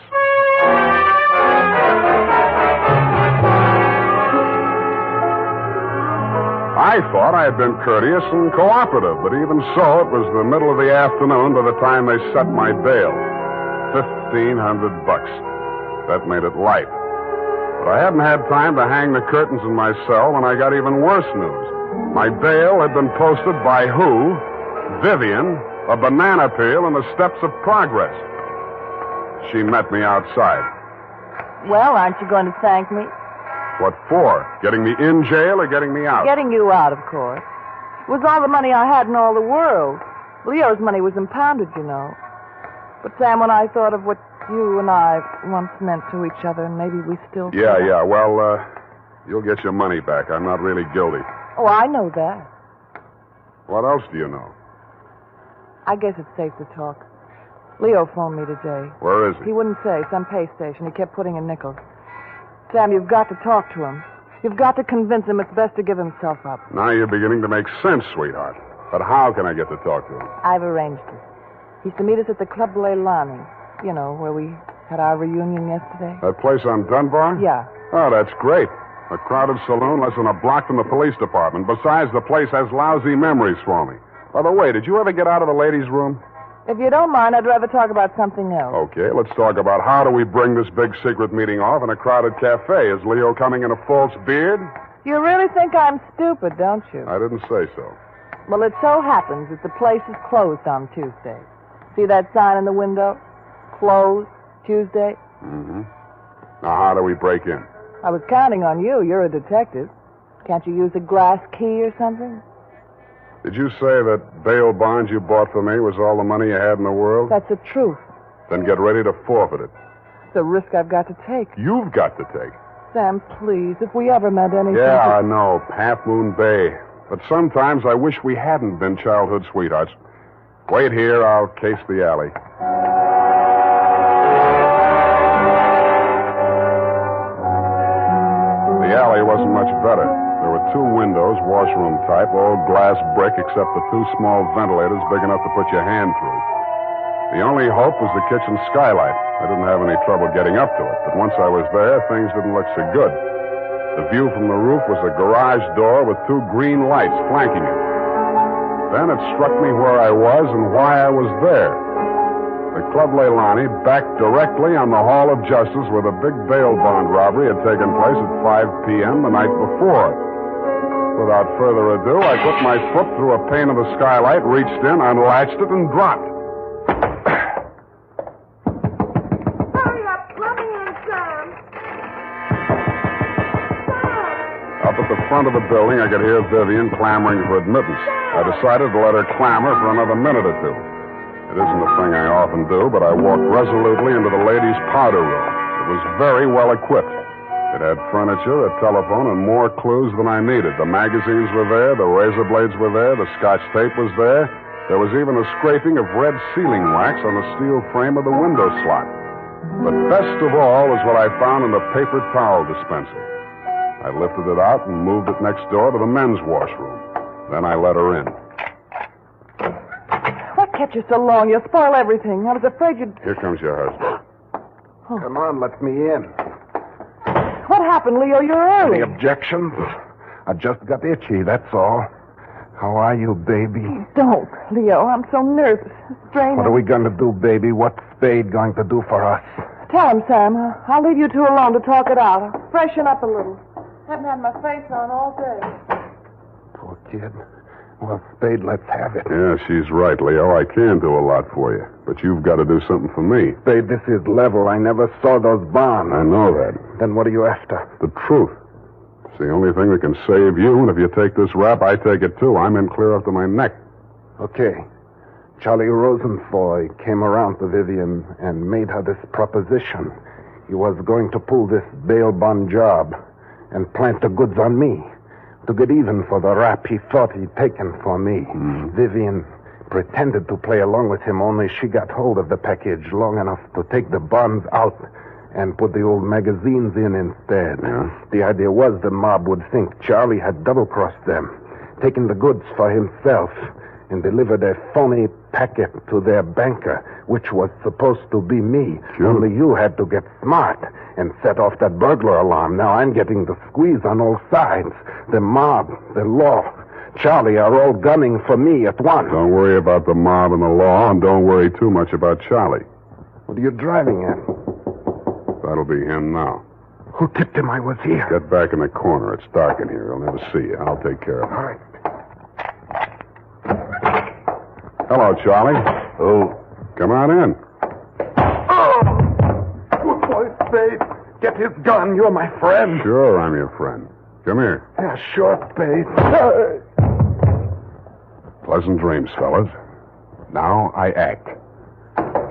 I thought I had been courteous and cooperative, but even so, it was the middle of the afternoon by the time they set my bail. $1,500. That made it light. But I hadn't had time to hang the curtains in my cell when I got even worse news. My bail had been posted by who? Vivian, a banana peel on the steps of Progress. She met me outside. Well, aren't you going to thank me? What for? Getting me in jail or getting me out? Getting you out, of course. It was all the money I had in all the world. Leo's money was impounded, you know. But, Sam, when I thought of what you and I once meant to each other, and maybe we still... Yeah. Well, you'll get your money back. I'm not really guilty. Oh, I know that. What else do you know? I guess it's safe to talk. Leo phoned me today. Where is he? He wouldn't say. Some pay station. He kept putting in nickels. Sam, you've got to talk to him. You've got to convince him it's best to give himself up. Now you're beginning to make sense, sweetheart. But how can I get to talk to him? I've arranged it. He's to meet us at the Club Leilani. You know, where we had our reunion yesterday. That place on Dunbar? Yeah. Oh, that's great. A crowded saloon less than a block from the police department. Besides, the place has lousy memories for me. By the way, did you ever get out of the ladies' room? If you don't mind, I'd rather talk about something else. Okay, let's talk about how do we bring this big secret meeting off in a crowded cafe. Is Leo coming in a false beard? You really think I'm stupid, don't you? I didn't say so. Well, it so happens that the place is closed on Tuesday. See that sign in the window? Closed Tuesday? Mm-hmm. Now, how do we break in? I was counting on you. You're a detective. Can't you use a glass key or something? Did you say that bail bond you bought for me was all the money you had in the world? That's the truth. Then get ready to forfeit it. It's a risk I've got to take. You've got to take. Sam, please, if we ever meant anything... Yeah, I know. Half Moon Bay. But sometimes I wish we hadn't been childhood sweethearts. Wait here. I'll case the alley. The alley wasn't much better. There were 2 windows, washroom type, all glass brick except for 2 small ventilators big enough to put your hand through. The only hope was the kitchen skylight. I didn't have any trouble getting up to it, but once I was there, things didn't look so good. The view from the roof was a garage door with 2 green lights flanking it. Then it struck me where I was and why I was there. The Club Leilani backed directly on the Hall of Justice where the big bail bond robbery had taken place at 5 p.m. the night before. Without further ado, I put my foot through a pane of the skylight, reached in, unlatched it, and dropped. Hurry up. Let me in, Sam. Up at the front of the building, I could hear Vivian clamoring for admittance. I decided to let her clamor for another minute or 2. It isn't a thing I often do, but I walked resolutely into the ladies' powder room. It was very well equipped. It had furniture, a telephone, and more clues than I needed. The magazines were there, the razor blades were there, the Scotch tape was there. There was even a scraping of red sealing wax on the steel frame of the window slot. But best of all was what I found in the paper towel dispenser. I lifted it out and moved it next door to the men's washroom. Then I let her in. What kept you so long? You'll spoil everything. I was afraid you'd... Here comes your husband. Oh. Come on, let me in. What happened, Leo? You're early. Any objections? I just got itchy, that's all. How are you, baby? Don't, Leo. I'm so nervous. Straining. What are we going to do, baby? What's Spade going to do for us? Tell him, Sam. I'll leave you 2 alone to talk it out. I'll freshen up a little. Haven't had my face on all day. Poor kid. Well, Spade, let's have it. Yeah, she's right, Leo. I can do a lot for you. But you've got to do something for me. Spade, this is level. I never saw those bonds. I know that. Then what are you after? The truth. It's the only thing that can save you, and if you take this rap, I take it too. I'm in clear up to my neck. Okay. Charlie Rosenfoy came around to Vivian and made her this proposition. He was going to pull this bail bond job and plant the goods on me to get even for the rap he thought he'd taken for me. Vivian pretended to play along with him, only she got hold of the package long enough to take the bonds out and put the old magazines in instead. Yeah. The idea was the mob would think Charlie had double-crossed them, taken the goods for himself, and delivered a phony packet to their banker, which was supposed to be me. Sure. Only you had to get smart and set off that burglar alarm. Now I'm getting the squeeze on all sides. The mob, the law, Charlie are all gunning for me at once. Don't worry about the mob and the law, and don't worry too much about Charlie. What are you driving at? That'll be him now. Who tipped him I was here? Get back in the corner. It's dark in here. He'll never see you. I'll take care of him. All right. Hello, Charlie. Oh. Come on in. Oh! Good boy, Spade. Get his gun. You're my friend. Sure, I'm your friend. Come here. Yeah, sure, Spade. Pleasant dreams, fellas. Now I act.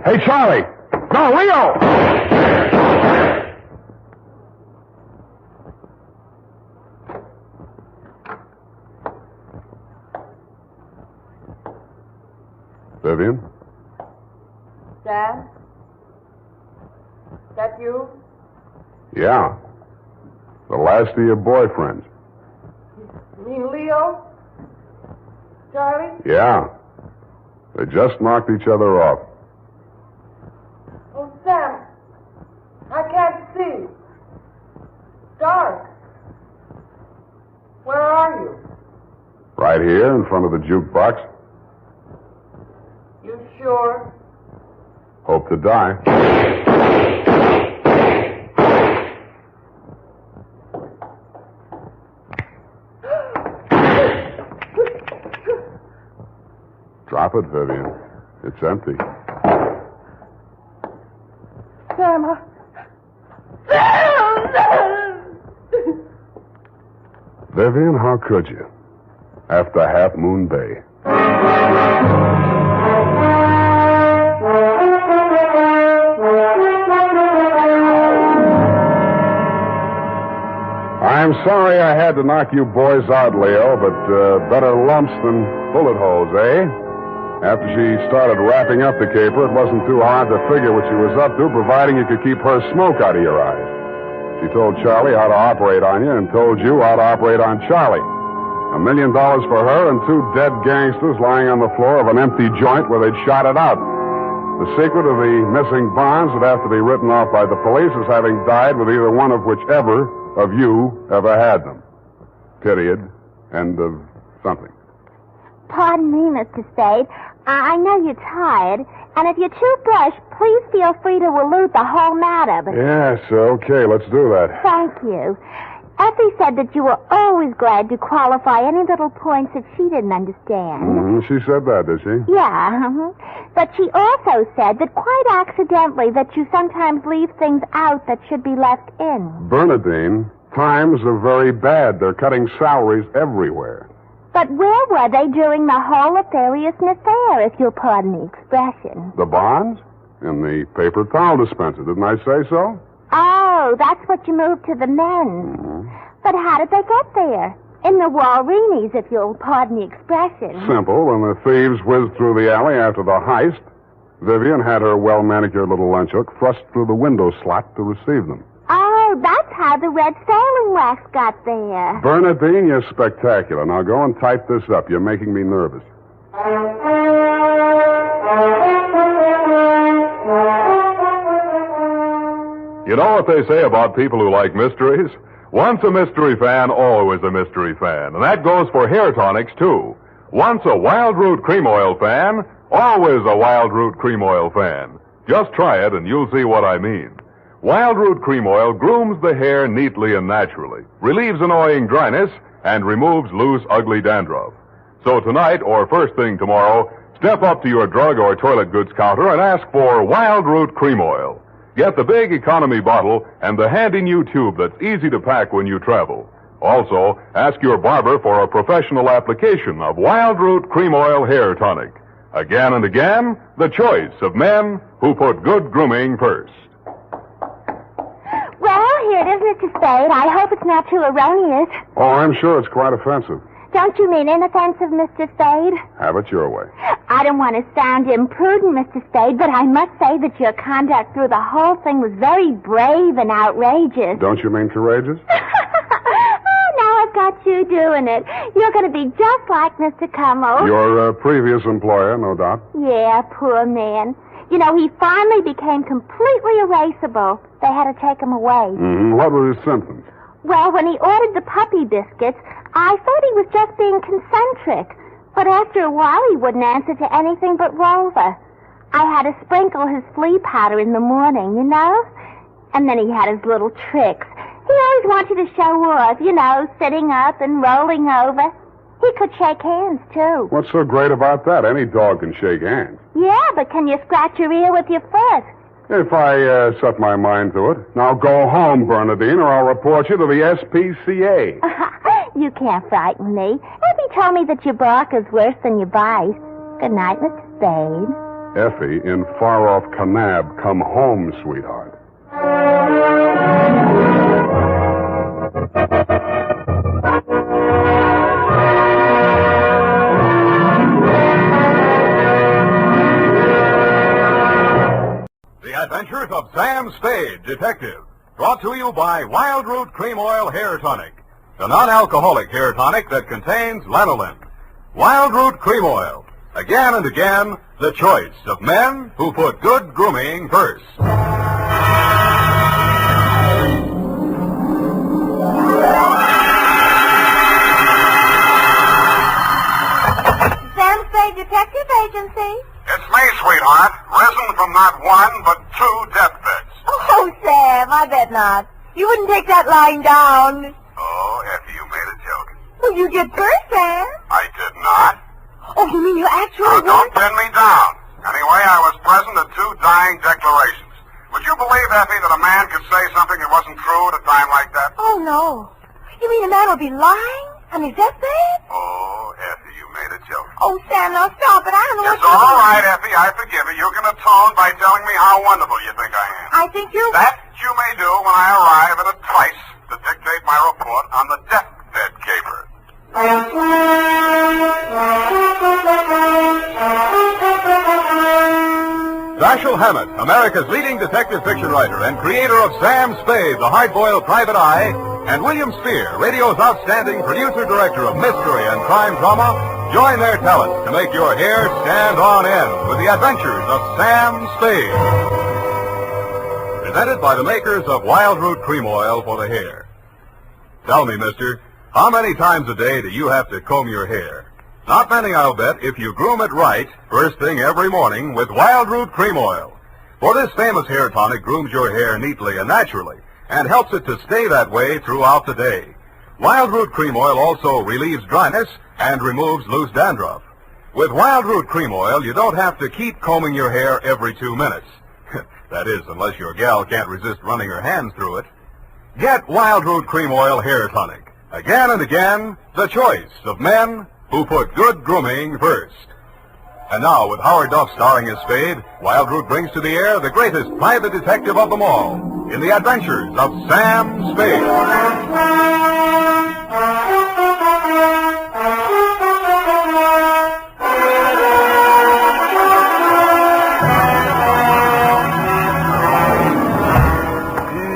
Hey, Charlie! No, Leo! Vivian? Sam? That you? Yeah. The last of your boyfriends. You mean Leo? Charlie? Yeah. They just knocked each other off. Oh, Sam. I can't see. Dark. Where are you? Right here in front of the jukebox. You sure? Hope to die. Drop it, Vivian. It's empty. Sam, Vivian, how could you? After Half Moon Bay. I'm sorry I had to knock you boys out, Leo, but better lumps than bullet holes, eh? After she started wrapping up the caper, it wasn't too hard to figure what she was up to, providing you could keep her smoke out of your eyes. She told Charlie how to operate on you and told you how to operate on Charlie. $1 million for her and 2 dead gangsters lying on the floor of an empty joint where they'd shot it out. The secret of the missing bonds would have to be written off by the police as having died with either one of whichever of you ever had them. Period. End of something. Pardon me, Mr. Spade. I know you're tired, and if you toothbrush, please feel free to allude the whole matter. But Yes, okay, let's do that. thank you. Effie said that you were always glad to qualify any little points that she didn't understand. She said that, did she? Yeah, but she also said that quite accidentally that you sometimes leave things out that should be left in. Bernadine, times are very bad. They're cutting salaries everywhere. But where were they during the whole nefarious affair, if you'll pardon the expression? The bonds? In the paper towel dispenser, didn't I say so? Oh, that's what you moved to the men's. But how did they get there? In the Walreenies, if you'll pardon the expression. Simple. When the thieves whizzed through the alley after the heist, Vivian had her well-manicured little lunch hook thrust through the window slot to receive them. Oh, that's how the red sailing wax got there. Bernadine, you're spectacular. Now go and type this up. You're making me nervous. You know what they say about people who like mysteries? Once a mystery fan, always a mystery fan. And that goes for hair tonics, too. Once a Wild Root Cream Oil fan, always a Wild Root Cream Oil fan. Just try it and you'll see what I mean. Wild Root Cream Oil grooms the hair neatly and naturally, relieves annoying dryness, and removes loose, ugly dandruff. So tonight, or first thing tomorrow, step up to your drug or toilet goods counter and ask for Wild Root Cream Oil. Get the big economy bottle and the handy new tube that's easy to pack when you travel. Also, ask your barber for a professional application of Wild Root Cream Oil Hair Tonic. Again and again, the choice of men who put good grooming first. Well, here it is, Mr. Spade. I hope it's not too erroneous. Oh, I'm sure it's quite offensive. Don't you mean inoffensive, Mr. Spade? Have it your way. I don't want to sound imprudent, Mr. Spade, but I must say that your conduct through the whole thing was very brave and outrageous. Don't you mean courageous? Oh, now I've got you doing it. You're going to be just like Mr. Cummel. Your previous employer, no doubt. Yeah, poor man. You know, he finally became completely erasable. They had to take him away. What were his symptoms? Well, when he ordered the puppy biscuits, I thought he was just being concentric. But after a while, he wouldn't answer to anything but Rover. I had to sprinkle his flea powder in the morning, you know? And then he had his little tricks. He always wanted to show off, you know, sitting up and rolling over. He could shake hands, too. What's so great about that? Any dog can shake hands. Yeah, but can you scratch your ear with your foot? If I set my mind to it. Now go home, Bernadine, or I'll report you to the SPCA. You can't frighten me. Effie told me that your bark is worse than your bite. Good night, Mr. Spade. Effie, in far-off Kanab, come home, sweetheart. The Adventures of Sam Spade, Detective. Brought to you by Wild Root Cream Oil Hair Tonic, the non-alcoholic hair tonic that contains lanolin. Wild Root Cream Oil. Again and again, the choice of men who put good grooming first. Sam Spade Detective Agency. It's me, sweetheart. Risen from not one, but 2 deathbeds. Oh, Sam, I bet not. You wouldn't take that lying down. Oh, Effie, you made a joke. Well, you did first, Sam. I did not. Oh, you mean you actually Now, don't pin me down. Anyway, I was present at 2 dying declarations. Would you believe, Effie, that a man could say something that wasn't true at a time like that? Oh, no. You mean a man will be lying on his deathbed? Oh, Effie, you made a joke. Oh, Sam, now stop it. I don't know It's all right, Effie. I forgive you. You can atone by telling me how wonderful you think I am. I think you're... That you may do when I arrive at a trice to dictate my report on the deathbed caper. Dashiell Hammett, America's leading detective fiction writer and creator of Sam Spade, the hard-boiled private eye, and William Spear, radio's outstanding producer-director of mystery and crime drama, join their talents to make your hair stand on end with the Adventures of Sam Spade. Presented by the makers of Wild Root Cream Oil for the hair. Tell me, mister, how many times a day do you have to comb your hair? Not many, I'll bet, if you groom it right first thing every morning with Wild Root Cream Oil. For this famous hair tonic grooms your hair neatly and naturally and helps it to stay that way throughout the day. Wild Root Cream Oil also relieves dryness and removes loose dandruff. With Wild Root Cream Oil, you don't have to keep combing your hair every 2 minutes. That is, unless your gal can't resist running her hands through it. Get Wild Root Cream Oil Hair Tonic. Again and again, the choice of men who put good grooming first. And now, with Howard Duff starring as Spade, Wild Root brings to the air the greatest private detective of them all in the Adventures of Sam Spade.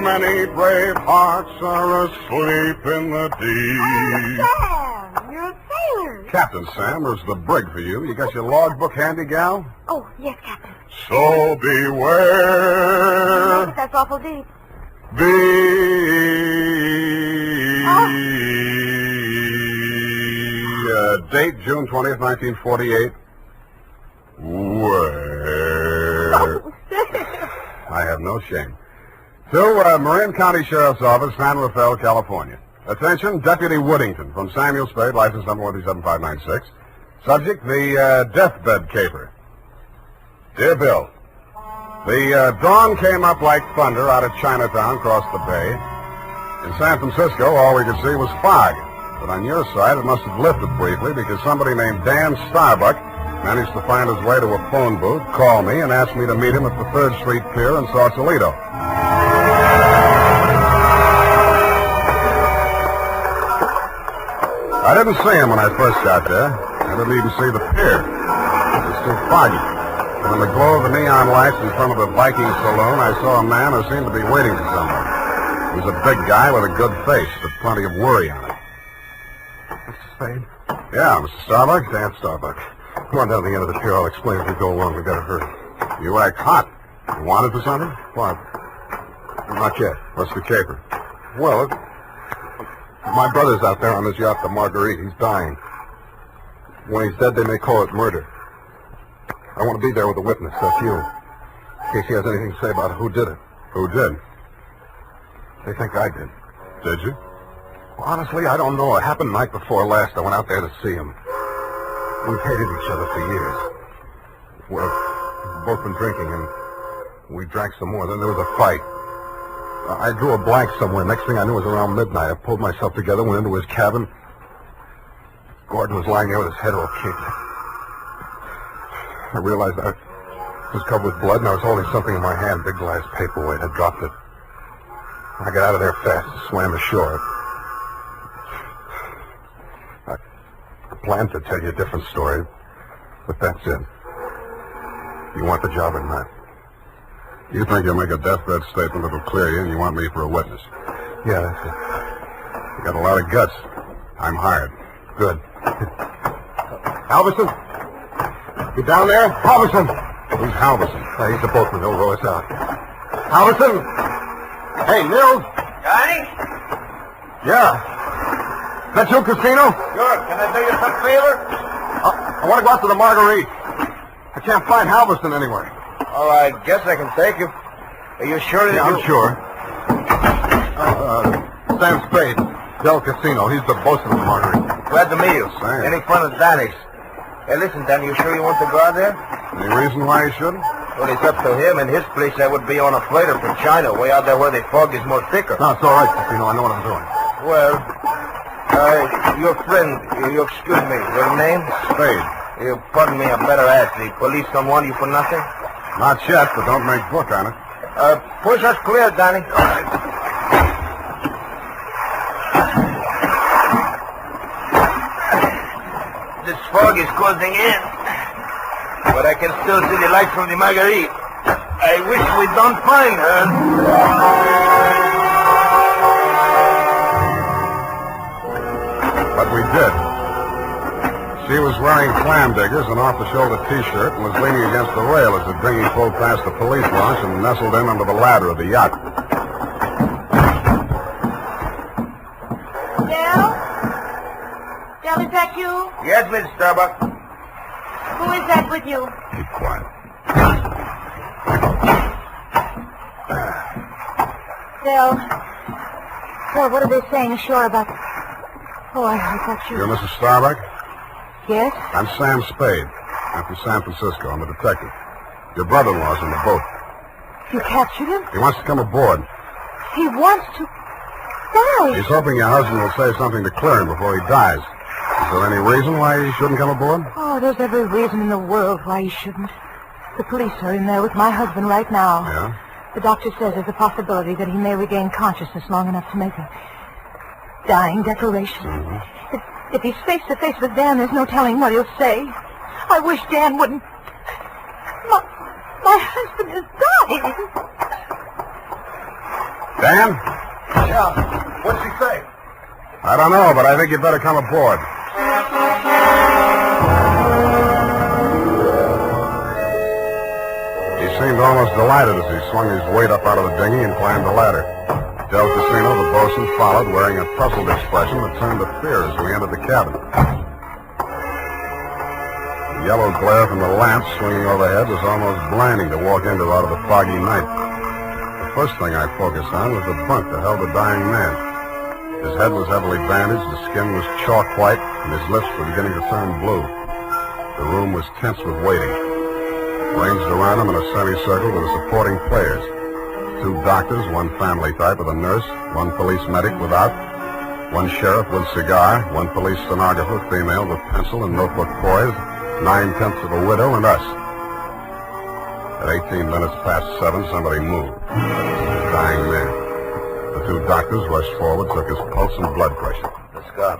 Many brave hearts are asleep in the deep. Sam, you're a sailor. Captain Sam, there's the brig for you. You got your logbook handy, gal? Oh, yes, Captain. So beware. But that's awful deep. Date June 20th, 1948. Where? Oh, I have no shame. To Marin County Sheriff's Office, San Rafael, California. Attention, Deputy Woodington from Samuel Spade, license number 137-596. Subject, the deathbed caper. Dear Bill, the dawn came up like thunder out of Chinatown across the bay. In San Francisco, all we could see was fog. But on your side, it must have lifted briefly because somebody named Dan Starbuck managed to find his way to a phone booth, call me, and asked me to meet him at the 3rd Street Pier in Sausalito. I didn't see him when I first got there. I didn't even see the pier. It was too foggy. And in the glow of the neon lights in front of the Viking saloon, I saw a man who seemed to be waiting for someone. He was a big guy with a good face, but plenty of worry on it. Mr. Spade? Yeah, Mr. Starbuck. Dan Starbuck. Come on down to the end of the pier. I'll explain as we go along. We got to hurry. You act hot. You wanted for something? What? Not yet. What's the caper? Well, my brother's out there on his yacht, the Marguerite. He's dying. When he's dead, they may call it murder. I want to be there with a witness. That's you. In case he has anything to say about who did it. Who did? They think I did. Did you? Well, honestly, I don't know. It happened the night before last. I went out there to see him. We've hated each other for years. We've both been drinking, and we drank some more. Then there was a fight. I drew a blank somewhere. Next thing I knew, it was around midnight. I pulled myself together, went into his cabin. Gordon was lying there with his head all kicked. I realized I was covered with blood, and I was holding something in my hand, big glass paperweight. I dropped it. I got out of there fast, swam ashore. I planned to tell you a different story, but that's it. You want the job or not? You think you'll make a deathbed statement that'll clear you, and you want me for a witness? Yeah, that's it. You got a lot of guts. I'm hired. Good. Halverson? You down there? Halverson! Who's Halverson? He's the boatman. He'll row us out. Halverson! Hey, Nils! Johnny? Yeah. That you, Casino? Sure. Can I do you some favor? I want to go out to the Marguerite. I can't find Halverson anywhere. Oh, I guess I can take you. Are you sure that I'm sure. Sam Spade, Del Casino. He's the boss of the Marguerite. Glad to meet you. Thanks. Any fun at Danny's? Hey, listen, Danny, you sure you want to go out there? Any reason why he shouldn't? Well, it's up to him. In his place, I would be on a freighter from China, way out there where the fog is more thicker. No, it's all right, Casino. I know what I'm doing. Well, Your friend, you excuse me, your name? Spade. You pardon me, I better ask. The police don't want you for nothing? Not yet, but don't make book on it. Push us clear, Danny. This fog is closing in, but I can still see the light from the Marguerite. I wish we don't find her. But we did. She was wearing clam diggers, an off-the-shoulder T-shirt, and was leaning against the rail as the dinghy pulled past the police launch and nestled in under the ladder of the yacht. Del, is that you? Yes, Miss Starbuck. Who is that with you? Keep quiet. Del, what are they saying ashore about... Oh, I thought you... You're Mrs. Starbuck? Yes? I'm Sam Spade. I'm from San Francisco. I'm a detective. Your brother-in-law's in the boat. You captured him? He wants to come aboard. He wants to... die. He's hoping your husband will say something to clear him before he dies. Is there any reason why he shouldn't come aboard? Oh, there's every reason in the world why he shouldn't. The police are in there with my husband right now. Yeah? The doctor says there's a possibility that he may regain consciousness long enough to make a dying declaration. Mm-hmm. If he's face to face with Dan, there's no telling what he'll say. I wish Dan wouldn't... My husband is dying. Dan? Yeah. What's he say? I don't know, but I think you'd better come aboard. He seemed almost delighted as he swung his weight up out of the dinghy and climbed the ladder. Del Casino, the bosun, followed, wearing a puzzled expression that turned to fear as we entered the cabin. The yellow glare from the lamps swinging overhead was almost blinding to walk into out of the foggy night. The first thing I focused on was the bunk that held the dying man. His head was heavily bandaged, his skin was chalk white, and his lips were beginning to turn blue. The room was tense with waiting. Ranged around him in a semicircle were the supporting players. 2 doctors, 1 family type with a nurse, 1 police medic without, 1 sheriff with cigar, 1 police stenographer, female with pencil and notebook poised, 9/10 of a widow, and us. At 18 minutes past 7, somebody moved. The dying man. The 2 doctors rushed forward, took his pulse and blood pressure. Let's go.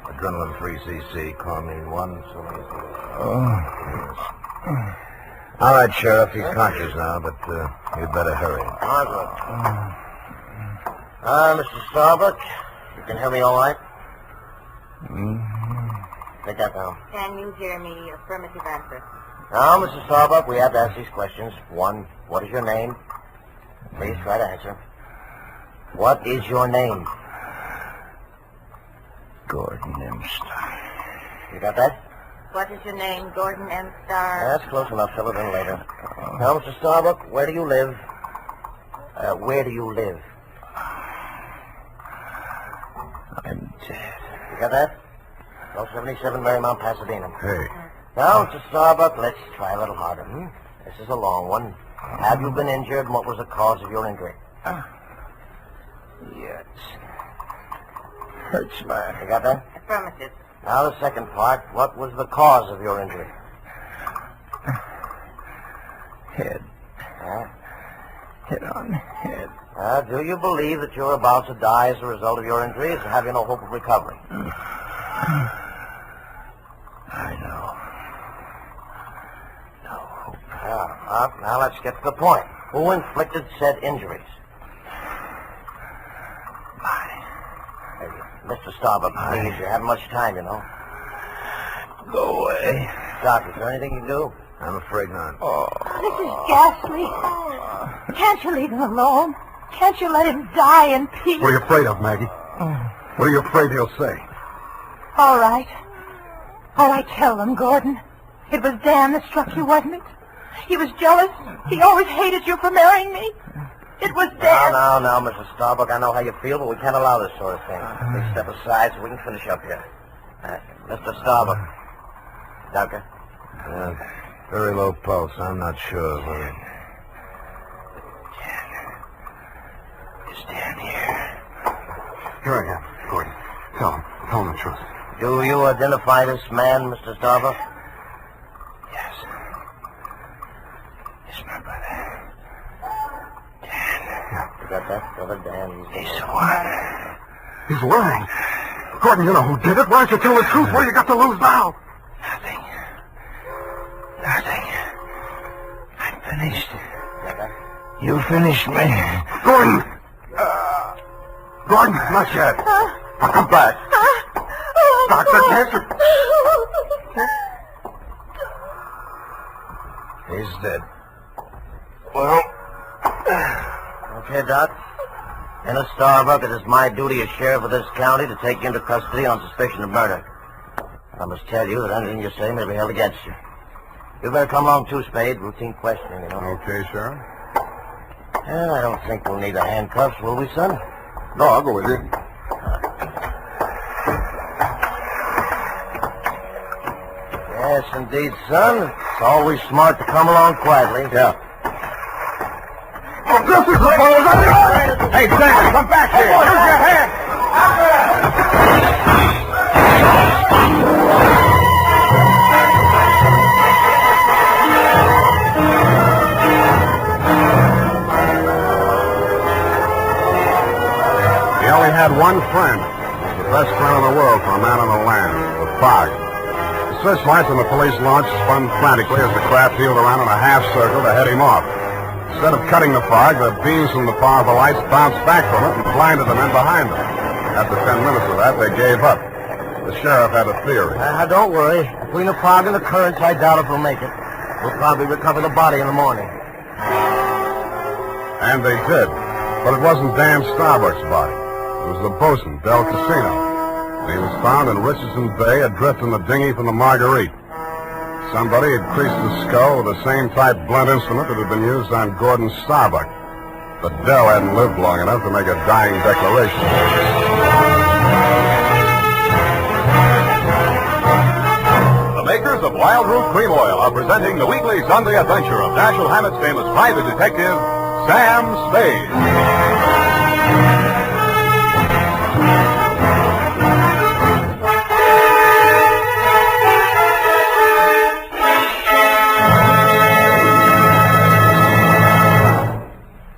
Adrenaline 3cc, chlorine 1, so many... All right, Sheriff, he's conscious now, but you'd better hurry. Mr. Starbuck, you can hear me all right? Take that down. Can you hear me? Affirmative answer. Now, Mr. Starbuck, we have to ask these questions. 1, what is your name? Please try to answer. What is your name? Gordon M. Starr. You got that? What is your name, Gordon M. Starr? That's close enough. Fill it in later. Now, Mr. Starbuck, where do you live? Where do you live? I'm dead. You got that? 1277 Marymount, Pasadena. Hey. Now, Mr. Starbuck, let's try a little harder. This is a long one. Have you been injured, and what was the cause of your injury? Yes. Hurts my... You got that? Affirmative. Now, the second part. What was the cause of your injury? Head. Head on head. Do you believe that you're about to die as a result of your injuries, or have you no hope of recovery? I know. No hope. Now let's get to the point. Who inflicted said injuries? Hey, Mr. Starbuck, please, you haven't much time, you know. Go away. Doc, is there anything you can do? I'm afraid not. This is ghastly. Can't you leave him alone? Can't you let him die in peace? What are you afraid of, Maggie? What are you afraid he'll say? All right. Tell them, Gordon. It was Dan that struck you, wasn't it? He was jealous. He always hated you for marrying me. It was Dan. Now, Mrs. Starbuck, I know how you feel, but we can't allow this sort of thing. Please step aside so we can finish up here. Mr. Starbuck. Doctor? Very low pulse. I'm not sure whether... Is Dan here? Here I am, Gordon. Tell him Do you identify this man, Mr. Starbuck? Yes. It's my brother. Dan. You got that, brother Dan? He's the one. He's lying. Gordon, you know who did it. Why don't you tell the truth? What do you got to lose now? Nothing. I'm finished. You finished me. Gordon! Gordon, not yet. Now come back. Doctor, answer. He's dead. Well, okay, Doc. Ennis Starbuck, it is my duty as sheriff of this county to take you into custody on suspicion of murder. I must tell you that anything you say may be held against you. You better come along too, Spade. Routine questioning, you know. Okay, Sheriff. Well, I don't think we'll need the handcuffs, will we, son? No, I'll go with you. Yes, indeed, son. It's always smart to come along quietly. Yeah. Oh, this is the fellow. Hey, David, come back here. Use your hand. He only had one friend. The best friend in the world for a man on the land, the fog. The searchlights and the police launch spun frantically as the craft heeled around in a half circle to head him off. Instead of cutting the fog, the beams from the powerful lights bounced back from it and blinded the men behind them. After 10 minutes of that, they gave up. The sheriff had a theory. Don't worry. Between the fog and the currents, I doubt if we'll make it. We'll probably recover the body in the morning. And they did. But it wasn't Dan Starbuck's body. It was the bosun, Del Casino. And he was found in Richardson Bay, adrift in the dinghy from the Marguerite. Somebody had creased the skull with the same type blunt instrument that had been used on Gordon Starbuck. But Dell hadn't lived long enough to make a dying declaration. The makers of Wild Root Cream Oil are presenting the weekly Sunday adventure of Dashiell Hammett's famous private detective, Sam Spade.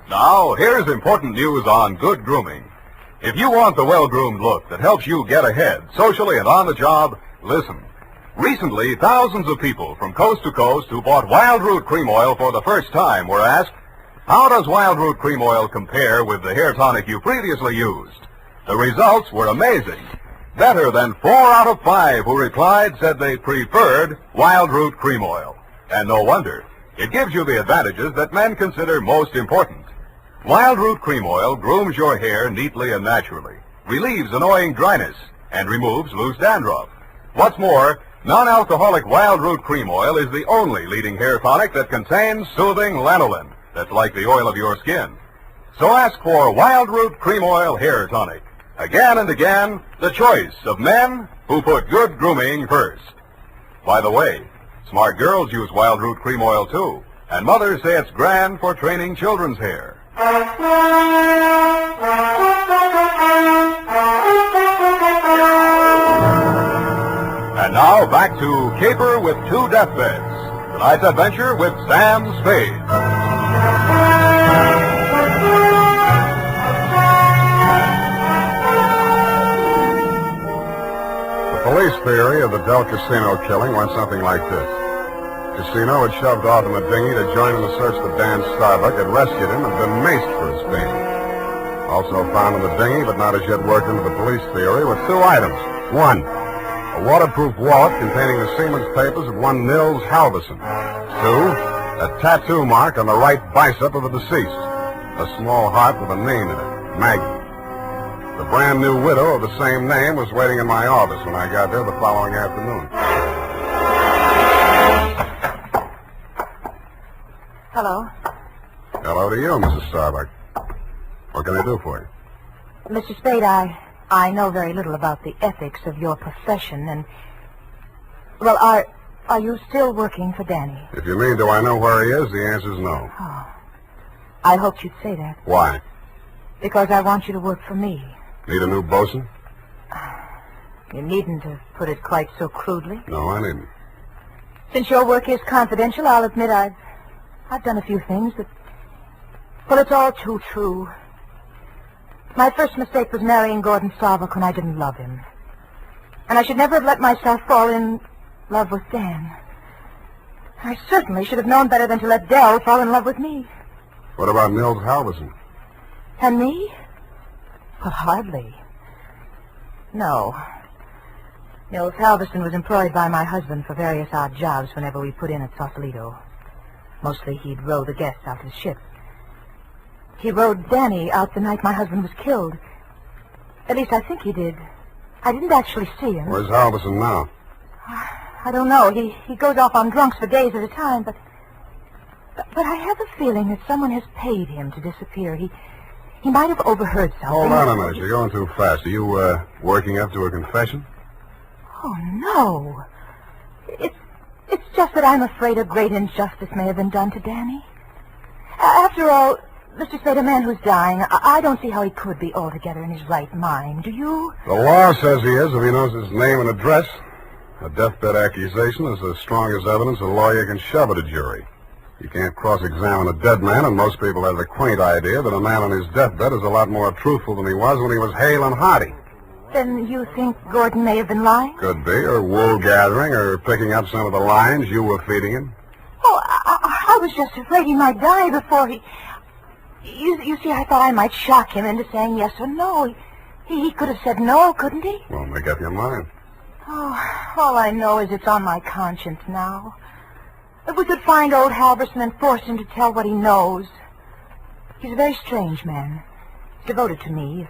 Now, here's important news on good grooming. If you want the well-groomed look that helps you get ahead, socially and on the job, listen. Recently, thousands of people from coast to coast who bought Wild Root Cream Oil for the first time were asked, how does Wild Root Cream Oil compare with the hair tonic you previously used? The results were amazing. Better than 4 out of 5 who replied said they preferred Wild Root Cream Oil. And no wonder. It gives you the advantages that men consider most important. Wild Root Cream Oil grooms your hair neatly and naturally, relieves annoying dryness, and removes loose dandruff. What's more, non-alcoholic Wild Root Cream Oil is the only leading hair tonic that contains soothing lanolin that's like the oil of your skin. So ask for Wild Root Cream Oil Hair Tonic. Again and again, the choice of men who put good grooming first. By the way, smart girls use Wild Root Cream Oil too, and mothers say it's grand for training children's hair. And now back to Caper with 2 Deathbeds. Tonight's adventure with Sam Spade. The police theory of the Del Casino killing went something like this. Casino had shoved off in the dinghy to join in the search for Dan Starbuck, had rescued him, and been maced for his pains. Also found in the dinghy, but not as yet worked into the police theory, were 2 items. 1, a waterproof wallet containing the seaman's papers of one Nils Halverson. 2, a tattoo mark on the right bicep of the deceased. A small heart with a name in it, Maggie. The brand new widow of the same name was waiting in my office when I got there the following afternoon. Hello. Hello to you, Mrs. Starbuck. What can I do for you? Mr. Spade, I know very little about the ethics of your profession, and... Well, are you still working for Danny? If you mean, do I know where he is, the answer's no. Oh. I hoped you'd say that. Why? Because I want you to work for me. Need a new bosun? You needn't have put it quite so crudely. No, I didn't. Since your work is confidential, I'll admit I've done a few things that... Well, it's all too true. My first mistake was marrying Gordon Starbuck when I didn't love him. And I should never have let myself fall in love with Dan. I certainly should have known better than to let Dell fall in love with me. What about Nils Halverson? And me? Well, hardly. No. Nils Halverson was employed by my husband for various odd jobs whenever we put in at Sausalito. Mostly he'd row the guests out to the ship. He rowed Danny out the night my husband was killed. At least I think he did. I didn't actually see him. Where's Halverson now? I don't know. He goes off on drunks for days at a time, but I have a feeling that someone has paid him to disappear. He might have overheard something. Hold on a minute. You're going too fast. Are you, working up to a confession? Oh, no. It's just that I'm afraid a great injustice may have been done to Danny. After all, Mr. Spade, a man who's dying, I don't see how he could be altogether in his right mind. Do you? The law says he is if he knows his name and address. A deathbed accusation is as strong as evidence a lawyer can shove at a jury. You can't cross-examine a dead man, and most people have the quaint idea that a man on his deathbed is a lot more truthful than he was when he was hale and hearty. Then you think Gordon may have been lying? Could be, or wool gathering, or picking up some of the lines you were feeding him. Oh, I was just afraid he might die before he... You see, I thought I might shock him into saying yes or no. He could have said no, couldn't he? Well, make up your mind. Oh, all I know is it's on my conscience now. If we could find old Halverson and force him to tell what he knows. He's a very strange man. He's devoted to me.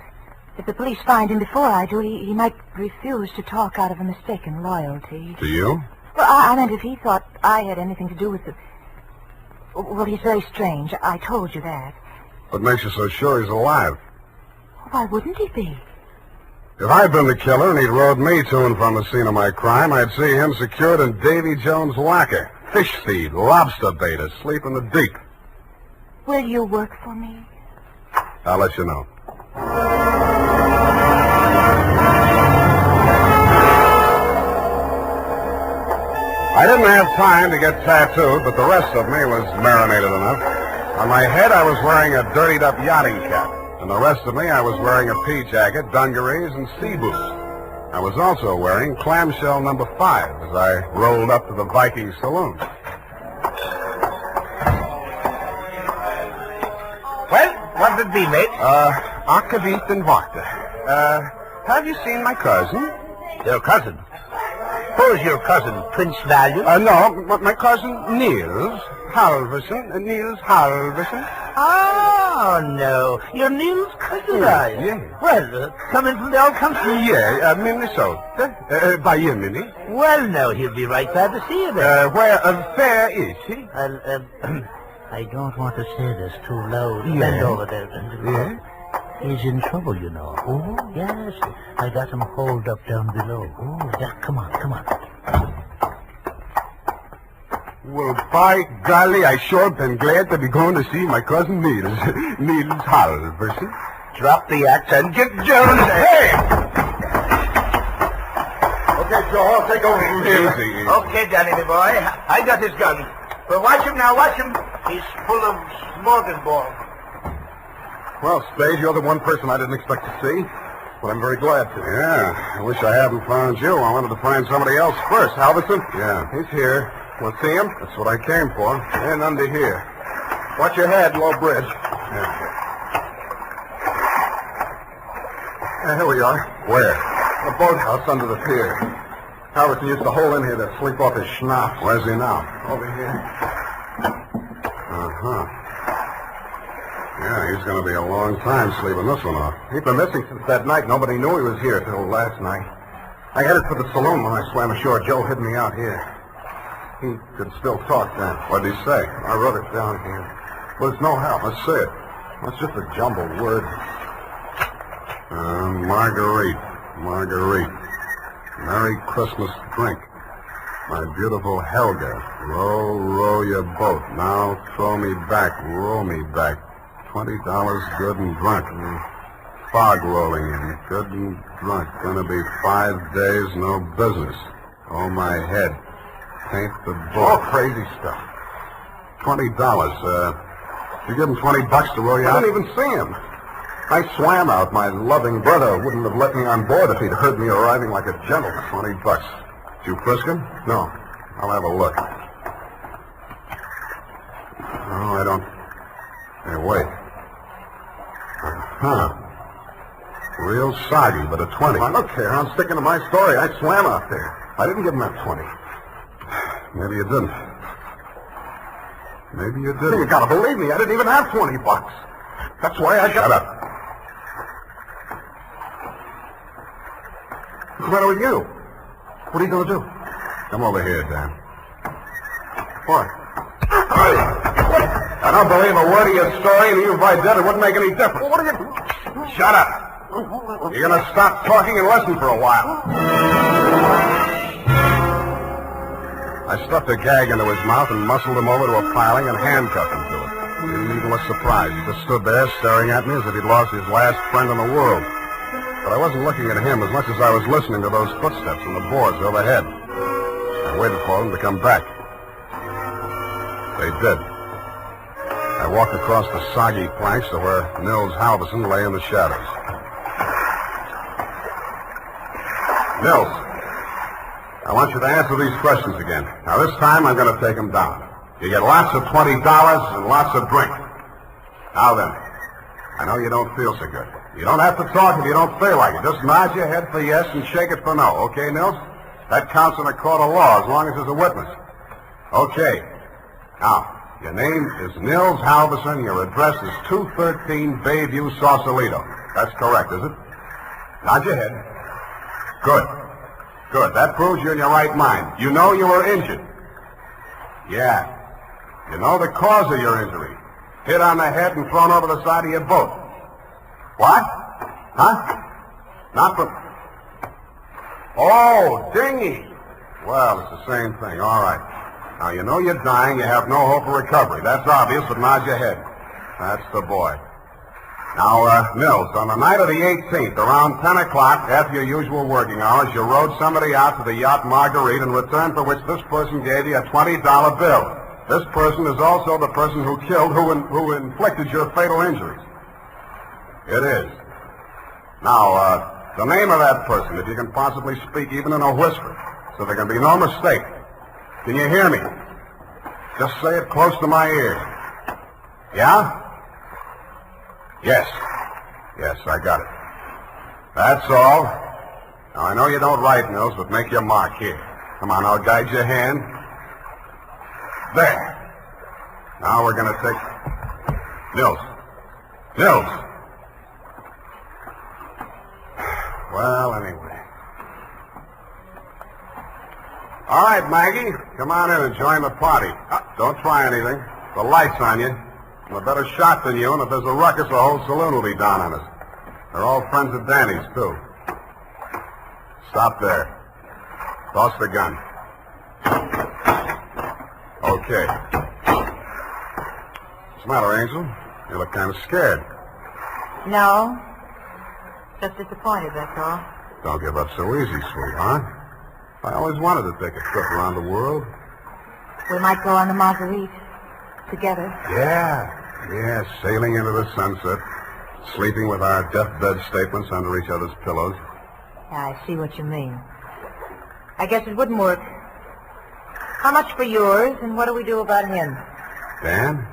If the police find him before I do, he might refuse to talk out of a mistaken loyalty. To you? Well, I meant if he thought I had anything to do with it. Well, he's very strange. I told you that. What makes you so sure he's alive? Why wouldn't he be? If I'd been the killer and he'd rode me to and from the scene of my crime, I'd see him secured in Davy Jones' locker. Fish feed, lobster bait, asleep in the deep. Will you work for me? I'll let you know. I didn't have time to get tattooed, but the rest of me was marinated enough. On my head, I was wearing a dirtied-up yachting cap. And the rest of me, I was wearing a pea jacket, dungarees, and sea boots. I was also wearing clamshell number 5 as I rolled up to the Viking saloon. Well, what'd it be, mate? Akavit and vodka. Have you seen my cousin? Your cousin? Who's your cousin, Prince Value? No, my cousin Niels Halverson. Niels Halverson. Oh, no. You're Neil's cousin, are you? Yeah. Well, coming from the old country? Yeah, Minnesota. By you, Minnie. Well, no, he'll be right glad to see you there. Where fair is he? I don't want to say this too loud. Yeah. Bend over there, Bend. Yeah? He's in trouble, you know. Oh? Yes. I got him holed up down below. Oh, yeah, come on. Well, by golly, I sure been glad to be going to see my cousin Niels. Niels Halverson. Drop the axe and get Jones. Hey! Okay, Joe, I'll take over from here. Easy. Okay, Danny, my boy. I got his gun. But watch him now, watch him. He's full of smorgasbord. Well, Spade, you're the one person I didn't expect to see, but I'm very glad to. Yeah, I wish I hadn't found you. I wanted to find somebody else first. Halverson? Yeah, he's here. Want to see him? That's what I came for. And under here. Watch your head, low bridge. Yeah. Here we are. Where? The boathouse under the pier. Halverson used to hole in here to sleep off his schnapp. Where's he now? Over here. Uh-huh. Yeah, he's going to be a long time sleeping this one off. He's been missing since that night. Nobody knew he was here till last night. I headed for the saloon when I swam ashore. Joe hid me out here. He could still talk then. What'd he say? I wrote it down here. Well, it's no help. Let's say it. That's just a jumbled word. Marguerite. Merry Christmas drink. My beautiful Helga. Row, row your boat. Now throw me back. Row me back. $20 good and drunk. fog rolling in. Good and drunk. Gonna be 5 days, no business. Oh, my head. Paint the book. All crazy stuff. $20. You give him $20 to row you out? I didn't even see him. I swam out. My loving brother wouldn't have let me on board if he'd heard me arriving like a gentleman. $20. Did you frisk him? No. I'll have a look. Oh, I don't... Hey, wait. Huh. Real soggy, but a 20. Now, look here. I'm sticking to my story. I swam out there. I didn't give him that 20. Maybe you didn't. Maybe you didn't. You gotta believe me. I didn't even have $20. That's why I got... Shut up. What's the matter with you? What are you gonna do? Come over here, Dan. What? I don't believe a word of your story, and even if I did, it wouldn't make any difference. Well, what are you... Shut up. You're going to stop talking and listen for a while. I stuffed a gag into his mouth and muscled him over to a piling and handcuffed him to it. He didn't even look surprised. He just stood there staring at me as if he'd lost his last friend in the world. But I wasn't looking at him as much as I was listening to those footsteps on the boards overhead. I waited for them to come back. They did. I walked across the soggy planks to where Nils Halverson lay in the shadows. Nils, I want you to answer these questions again. Now, this time I'm going to take them down. You get lots of $20 and lots of drink. Now then, I know you don't feel so good. You don't have to talk if you don't feel like it. Just nod your head for yes and shake it for no. Okay, Nils? That counts in a court of law as long as there's a witness. Okay. Now, your name is Nils Halverson. Your address is 213 Bayview, Sausalito. That's correct, is it? Nod your head. Good. Good. That proves you're in your right mind. You know you were injured. Yeah. You know the cause of your injury. Hit on the head and thrown over the side of your boat. What? Huh? Not from... Oh, dinghy. Well, it's the same thing. All right. Now, you know you're dying. You have no hope of recovery. That's obvious, but nod your head. That's the boy. Now, Nils, on the night of the 18th, around 10 o'clock, after your usual working hours, you rowed somebody out to the yacht Marguerite, in return for which this person gave you a $20 bill. This person is also the person who killed, who inflicted your fatal injuries. It is. Now, the name of that person, if you can possibly speak even in a whisper, so there can be no mistake. Can you hear me? Just say it close to my ear. Yeah? Yes. Yes, I got it. That's all. Now, I know you don't write, Nils, but make your mark here. Come on, I'll guide your hand. There. Now we're going to take... Nils. Nils. Well, anyway. All right, Maggie. Come on in and join the party. Don't try anything. The light's on you. I'm a better shot than you, and if there's a ruckus, the whole saloon will be down on us. They're all friends of Danny's, too. Stop there. Toss the gun. Okay. What's the matter, Angel? You look kind of scared. No. Just disappointed, that's all. Don't give up so easy, sweetheart. I always wanted to take a trip around the world. We might go on the Marguerite together. Yeah, sailing into the sunset, sleeping with our deathbed statements under each other's pillows. I see what you mean. I guess it wouldn't work. How much for yours, and what do we do about him? Dan?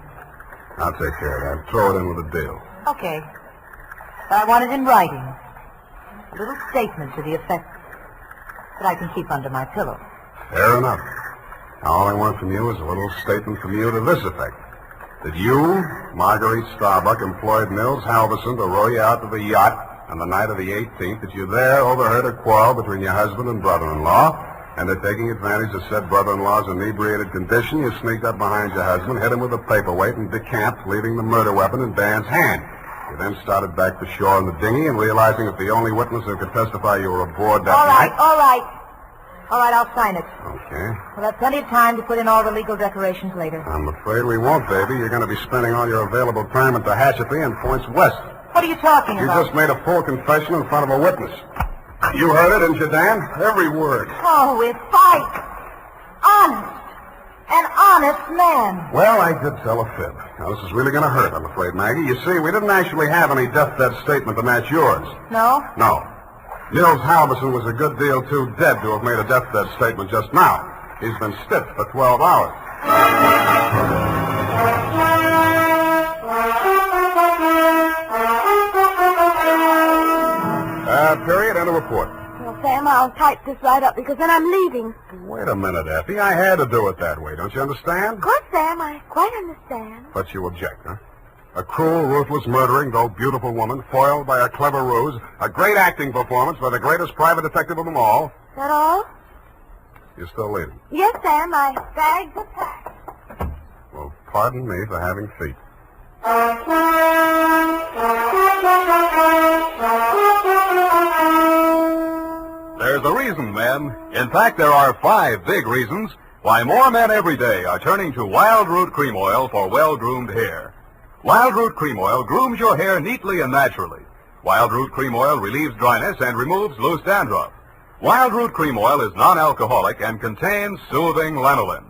I'll take care of that. Throw it in with a deal. Okay. But I want it in writing. A little statement to the effect that I can keep under my pillow. Fair enough. Now, all I want from you is a little statement from you to this effect. That you, Marguerite Starbuck, employed Nils Halverson to row you out to the yacht on the night of the 18th, that you there overheard a quarrel between your husband and brother-in-law, and that taking advantage of said brother-in-law's inebriated condition, you sneaked up behind your husband, hit him with a paperweight, and decamped, leaving the murder weapon in Dan's hand. You then started back to shore in the dinghy, and realizing that the only witness who could testify you were aboard that night... All right. All right, I'll sign it. Okay. We'll have plenty of time to put in all the legal decorations later. I'm afraid we won't, baby. You're going to be spending all your available time at the Tehachapi and points west. What are you talking You about? just made a full confession in front of a witness. You heard it, didn't you, Dan? Every word. Oh, it's Spike. Honest. An honest man. Well, I did tell a fib. Now, this is really going to hurt, I'm afraid, Maggie. You see, we didn't actually have any deathbed statement to match yours. No? No. Nils Halverson was a good deal too dead to have made a deathbed statement just now. He's been stiff for 12 hours. Period. End of report. Well, Sam, I'll type this right up because then I'm leaving. Wait a minute, Effie. I had to do it that way. Don't you understand? Of course, Sam, I quite understand. But you object, huh? A cruel, ruthless, murdering, though beautiful woman, foiled by a clever ruse, a great acting performance by the greatest private detective of them all. Is that all? You're still leaving. Yes, Sam, my bags are packed. Well, pardon me for having feet. There's a reason, men. In fact, there are 5 big reasons why more men every day are turning to Wild Root Cream Oil for well-groomed hair. Wild Root Cream Oil grooms your hair neatly and naturally. Wild Root Cream Oil relieves dryness and removes loose dandruff. Wild Root Cream Oil is non-alcoholic and contains soothing lanolin.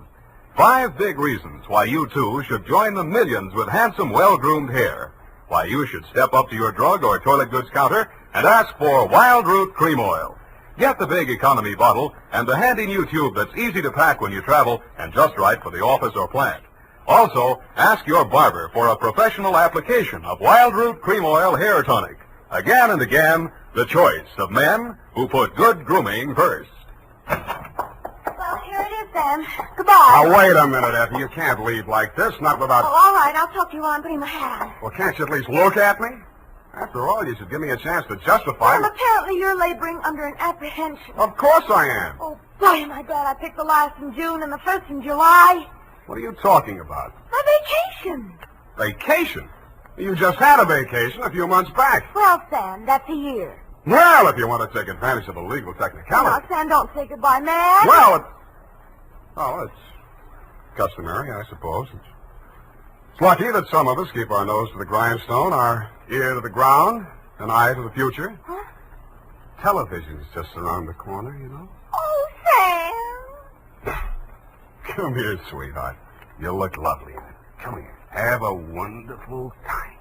5 big reasons why you, too, should join the millions with handsome, well-groomed hair. Why you should step up to your drug or toilet goods counter and ask for Wild Root Cream Oil. Get the big economy bottle and the handy new tube that's easy to pack when you travel and just right for the office or plant. Also, ask your barber for a professional application of Wild Root Cream Oil Hair Tonic. Again and again, the choice of men who put good grooming first. Well, here it is, Sam. Goodbye. Now, wait a minute, Effie. You can't leave like this, not without... Oh, all right. I'll talk to you while I'm putting my hat on. Well, can't you at least look at me? After all, you should give me a chance to justify... Sam, apparently you're laboring under an apprehension. Of course I am. Oh, boy, am I glad I picked the last in June and the first in July. What are you talking about? My vacation. Vacation? You just had a vacation a few months back. Well, Sam, that's a year. Well, if you want to take advantage of a legal technicality... Now, Sam, don't say goodbye, man. Well, it's customary, I suppose. It's lucky that some of us keep our nose to the grindstone, our ear to the ground, an eye to the future. Huh? Television's just around the corner, you know. Oh, Sam. Come here, sweetheart. You look lovely in it. Come here. Have a wonderful time.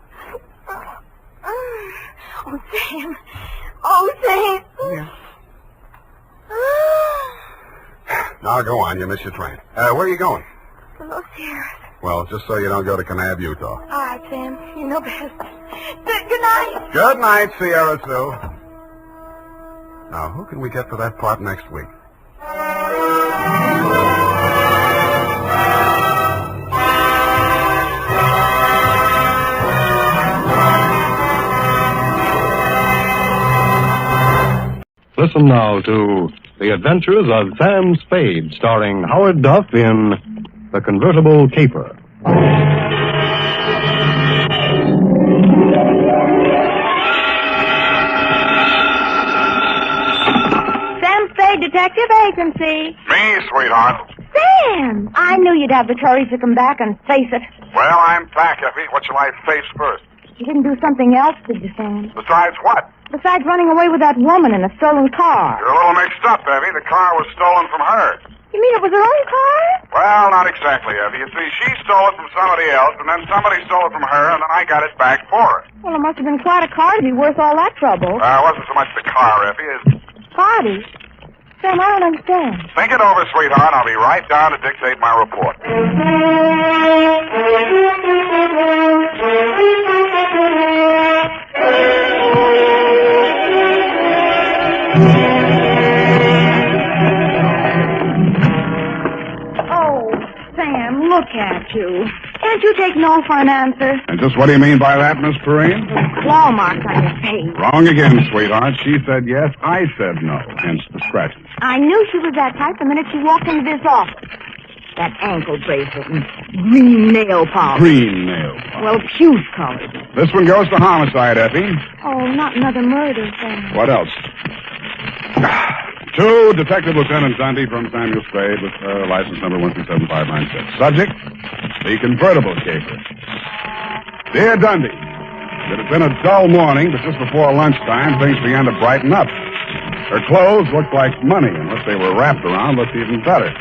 Oh, Sam. Oh, Sam. Yeah. Now, go on. You missed your train. Where are you going? To Los Sierras. Well, just so you don't go to Kanab, Utah. All right, Sam. You know best. Good night. Good night, Sierra Sue. Now, who can we get for that part next week? Listen now to The Adventures of Sam Spade, starring Howard Duff in The Convertible Caper. Sam Spade Detective Agency. Me, sweetheart. Sam! I knew you'd have the courage to come back and face it. Well, I'm back, Effie. What shall I face first? You didn't do something else, did you, Sam? Besides what? Besides running away with that woman in a stolen car. You're a little mixed up, Effie. The car was stolen from her. You mean it was her own car? Well, not exactly, Effie. You see, she stole it from somebody else, and then somebody stole it from her, and then I got it back for her. Well, it must have been quite a car to be worth all that trouble. It wasn't so much the car, Effie, as... Party? Sam, I don't understand. Think it over, sweetheart. I'll be right down to dictate my report. Oh, Sam, look at you. Can't you take no for an answer? And just what do you mean by that, Miss Perrine? Claw marks on your face. Wrong again, sweetheart. She said yes, I said no. Hence the scratches. I knew she was that type the minute she walked into this office. That ankle bracelet and green nail polish. Green nail polish. Well, puce colored. This one goes to homicide, Effie. Oh, not another murder, Sam. What else? To Detective Lieutenant Dundee from Samuel Spade with license number 1377596. Subject, the convertible caper. Dear Dundee, It had been a dull morning, but just before lunchtime, things began to brighten up. Her clothes looked like money, and what they were wrapped around looked even better.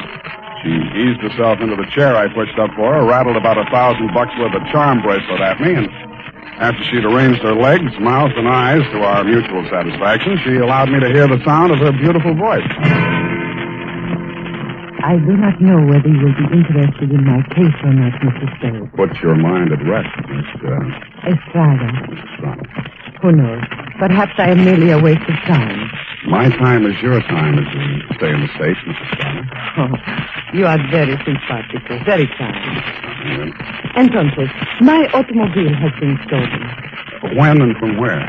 She eased herself into the chair I pushed up for her, rattled about $1,000 worth of charm bracelet at me, and after she'd arranged her legs, mouth, and eyes to our mutual satisfaction, she allowed me to hear the sound of her beautiful voice. I do not know whether you will be interested in my case or not, Mr. Spade. Put your mind at rest, Miss Estrada. Estrada. Who knows? Perhaps I am merely a waste of time. My time is your time as we stay in the States, Mrs. Estrada. Oh, you are very simpático, very kind. Entonces, my automobile has been stolen. When and from where?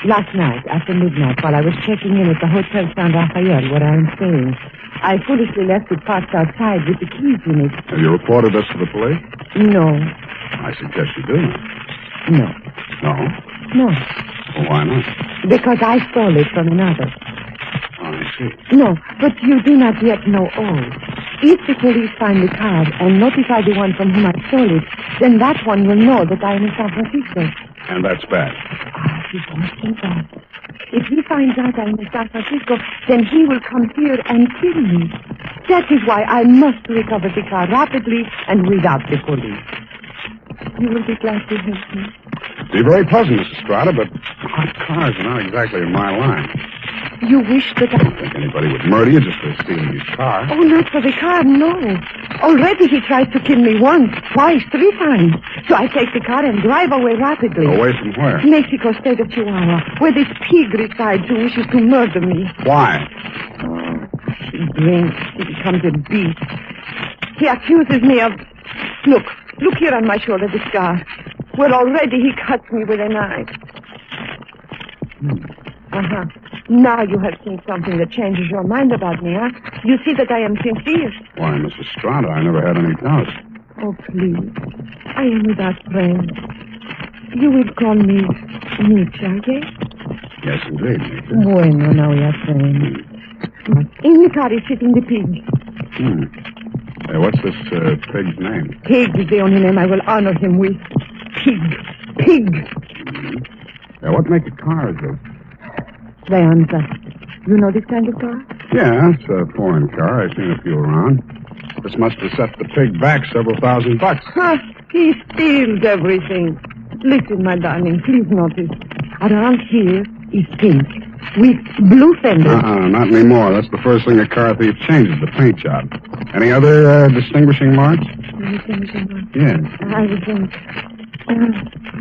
Last night, after midnight, while I was checking in at the Hotel San Rafael, where I am staying, I foolishly left it parked outside with the keys in it. Have you reported this to the police? No. I suggest you do. No. No? No. Well, why not? Because I stole it from another. Oh, I see. No, but you do not yet know all. If the police find the car and notify the one from whom I stole it, then that one will know that I am in San Francisco. And that's bad. He won't think that. If he finds out I'm in San Francisco, then he will come here and kill me. That is why I must recover the car rapidly and without the police. You will be glad to help me. Be very pleasant, Mrs. Estrada, but hot cars are not exactly in my line. You wish that I don't think anybody would murder you just for stealing his car. Oh, not for the car, no. Already he tried to kill me once, twice, 3 times. So I take the car and drive away rapidly. Away from where? Mexico, state of Chihuahua, where this pig resides who wishes to murder me. Why? Oh, he drinks. He becomes a beast. He accuses me of... Look here on my shoulder, the scar. Well, already he cuts me with a knife. Uh-huh. Now you have seen something that changes your mind about me, huh? You see that I am sincere. Why, Mrs. Estrada, I never had any doubts. Oh, please. I am without friends. You will call me Nietzsche, yes? Yes, indeed, Nietzsche. Bueno, now we are friends. In the car is sitting the pig. What's this pig's name? Pig is the only name I will honor him with. Pig. What make of car is this? Leonza. You know this kind of car? Yeah, it's a foreign car. I've seen a few around. This must have set the pig back several $1,000. Huh, he steals everything. Listen, my darling, please notice. Around here is pink with blue fenders. Not anymore. That's the first thing a car thief changes, the paint job. Any other distinguishing marks? Distinguishing marks? Yes. I would think.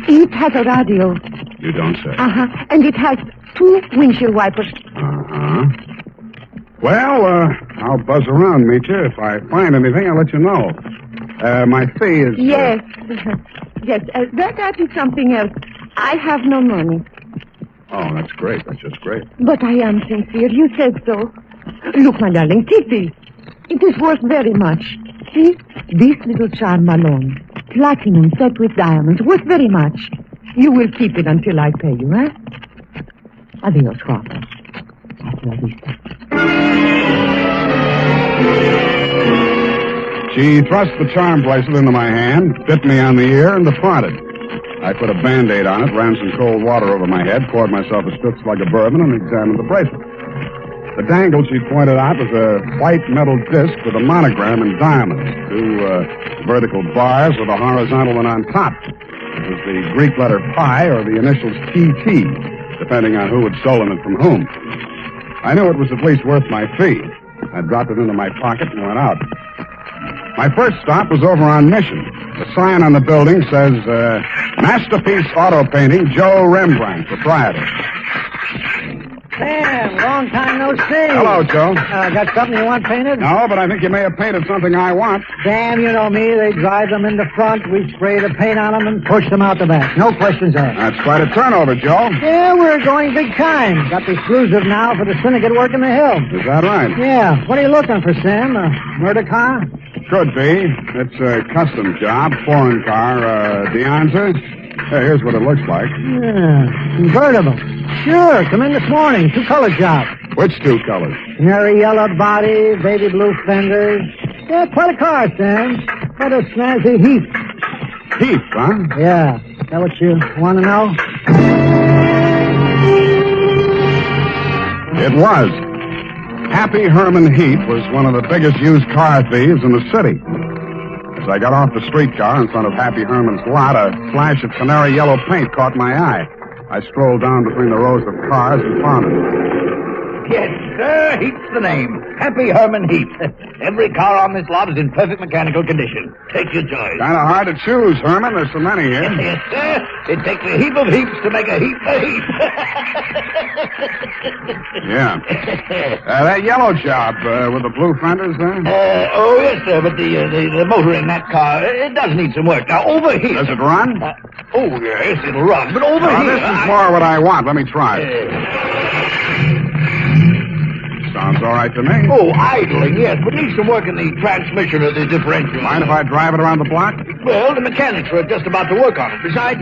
It has a radio. You don't say. And it has 2 windshield wipers. Well, I'll buzz around, Meetcha. If I find anything, I'll let you know. My fee is... Yes. Yes, that is something else. I have no money. Oh, that's great. That's just great. But I am sincere. You said so. Look, my darling, take this. It is worth very much. See? This little charm alone. Platinum set with diamonds. Worth very much. You will keep it until I pay you, eh? Adios, guapa. Hasta la vista. She thrust the charm bracelet into my hand, bit me on the ear, and departed. I put a Band-Aid on it, ran some cold water over my head, poured myself a stutz like a bourbon, and examined the bracelet. The dangle she pointed out was a white metal disc with a monogram in diamonds, 2 vertical bars with a horizontal one on top. It was the Greek letter pi or the initials TT, depending on who had stolen it from whom. I knew it was at least worth my fee. I dropped it into my pocket and went out. My first stop was over on Mission. The sign on the building says, Masterpiece Auto Painting, Joe Rembrandt, proprietor. Sam, long time no see. Hello, Joe. Got something you want painted? No, but I think you may have painted something I want. Sam, you know me. They drive them in the front. We spray the paint on them and push them out the back. No questions asked. That's quite a turnover, Joe. Yeah, we're going big time. Got the exclusive now for the syndicate work in the hill. Is that right? Yeah. What are you looking for, Sam? A murder car? Could be. It's a custom job, foreign car, Deonza. Here's what it looks like. Yeah, convertible. Sure, come in this morning. 2-color job. Which 2 colors? Canary yellow body, baby blue fenders. Yeah, quite a car, Sam. Quite a snazzy Heath. Heath, huh? Yeah. Is that what you want to know? It was. Happy Herman Heath was one of the biggest used car thieves in the city. As I got off the streetcar in front of Happy Herman's lot, a flash of canary yellow paint caught my eye. I strolled down between the rows of cars and found it. Yes, sir, Heath's the name. Happy Herman Heath. Every car on this lot is in perfect mechanical condition. Take your choice. Kind of hard to choose, Herman. There's so many here. Yes, sir. It takes a heap of heaps to make a heap of heaps. Yeah. That yellow job with the blue fenders there? Oh, yes, sir, but the motor in that car, it does need some work. Now, over here... Does it run? Oh, yes, it'll run. But over here... This is more what I want. Let me try it. Sounds all right to me. Oh, idling, yes, but needs some work in the transmission of the differential. Mind if I drive it around the block? Well, the mechanics are just about to work on it. Besides,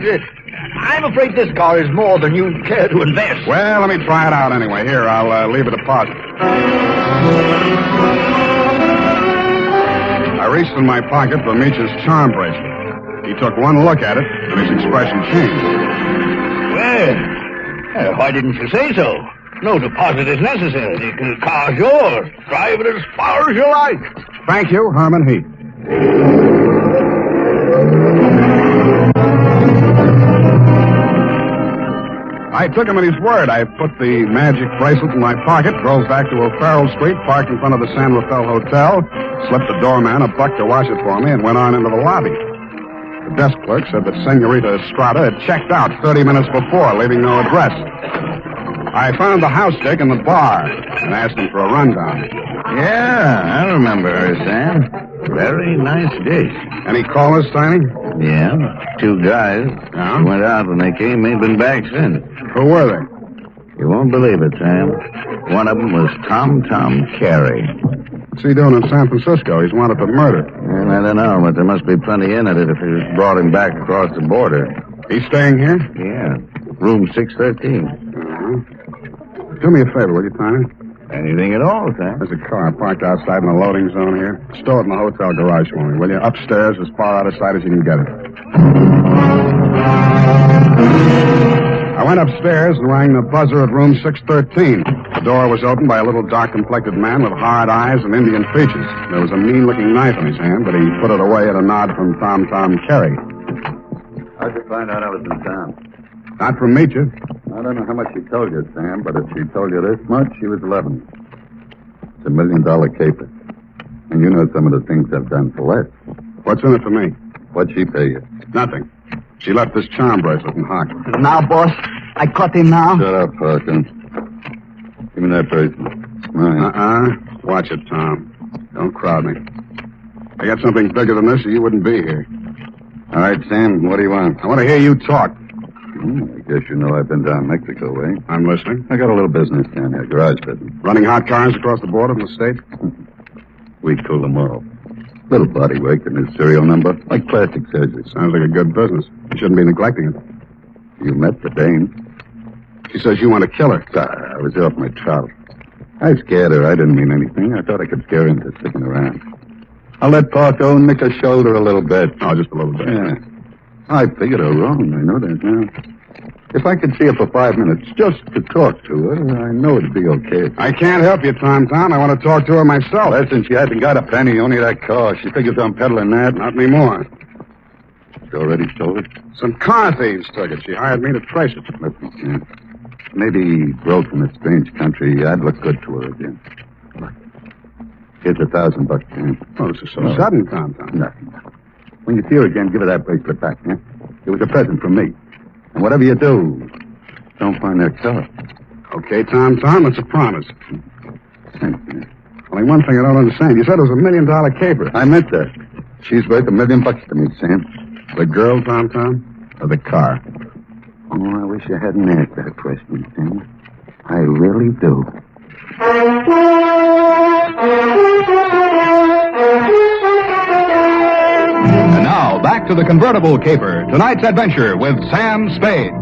I'm afraid this car is more than you care to invest. Well, let me try it out anyway. Here, I'll leave a deposit. I reached in my pocket for Meech's charm bracelet. He took one look at it, and his expression changed. Well, why didn't you say so? No deposit is necessary. The car's yours. Drive it as far as you like. Thank you, Herman Heath. I took him at his word. I put the magic bracelet in my pocket, drove back to O'Farrell Street, parked in front of the San Rafael Hotel, slipped the doorman a buck to wash it for me, and went on into the lobby. The desk clerk said that Senorita Estrada had checked out 30 minutes before, leaving no address. I found the house dick in the bar and asked him for a rundown. Yeah, I remember her, Sam. Very nice dish. Any callers, Tiny? Yeah, 2 guys. Yeah? Went out when they came, ain't been back since. Who were they? You won't believe it, Sam. One of them was Tom Carey. What's he doing in San Francisco? He's wanted for murder. And I don't know, but there must be plenty in it if he brought him back across the border. He's staying here? Yeah, room 613. Do me a favor, will you, Tiny? Anything at all, Sam. There's a car parked outside in the loading zone here. Stow it in the hotel garage for me, will you? Upstairs, as far out of sight as you can get it. I went upstairs and rang the buzzer at room 613. The door was opened by a little dark-complected man with hard eyes and Indian features. There was a mean-looking knife in his hand, but he put it away at a nod from Tom Carey. How'd you find out I was in town? Not from Meecher. I don't know how much she told you, Sam, but if she told you this much, she was 11. It's $1 million caper. And you know some of the things I've done for less. What's in it for me? What'd she pay you? Nothing. She left this charm bracelet in Hawk. Now, boss, I caught him now. Shut up, Parker. Give me that bracelet. Mine. Watch it, Tom. Don't crowd me. I got something bigger than this, or you wouldn't be here. All right, Sam, what do you want? I want to hear you talk. I guess you know I've been down Mexico way. I'm listening. I got a little business down here, garage business. Running hot cars across the border from the States? We cool them all. Little body work and his serial number, like plastic surgery. Sounds like a good business. You shouldn't be neglecting it. You met the dame. She says you want to kill her. I was off my trout. I scared her. I didn't mean anything. I thought I could scare her into sticking around. I'll let Parko nick her shoulder a little bit. Oh, just a little bit. Yeah. I figured her wrong. I know that now. If I could see her for 5 minutes just to talk to her, I know it'd be okay. I can't help you, Tom. I want to talk to her myself. Listen, she hasn't got a penny, only that car. She figures I'm peddling that. Not anymore. She already sold it? Some car thieves took it. She hired me to trace it. Listen, Sam. Maybe broke from a strange country. I'd look good to her again. Here's $1,000, Sam. Oh, this is so sudden, Tom. Nothing. When you see her again, give her that bracelet back, huh? It was a present from me. And whatever you do, don't find that car. Okay, Tom, it's a promise. Thanks, man. Only one thing I don't understand. You said it was $1 million caper. I meant that. She's worth $1 million to me, Sam. The girl, Tom? Or the car? Oh, I wish I hadn't asked that question, Sam. I really do. And now, back to the Convertible Caper. Tonight's adventure with Sam Spade.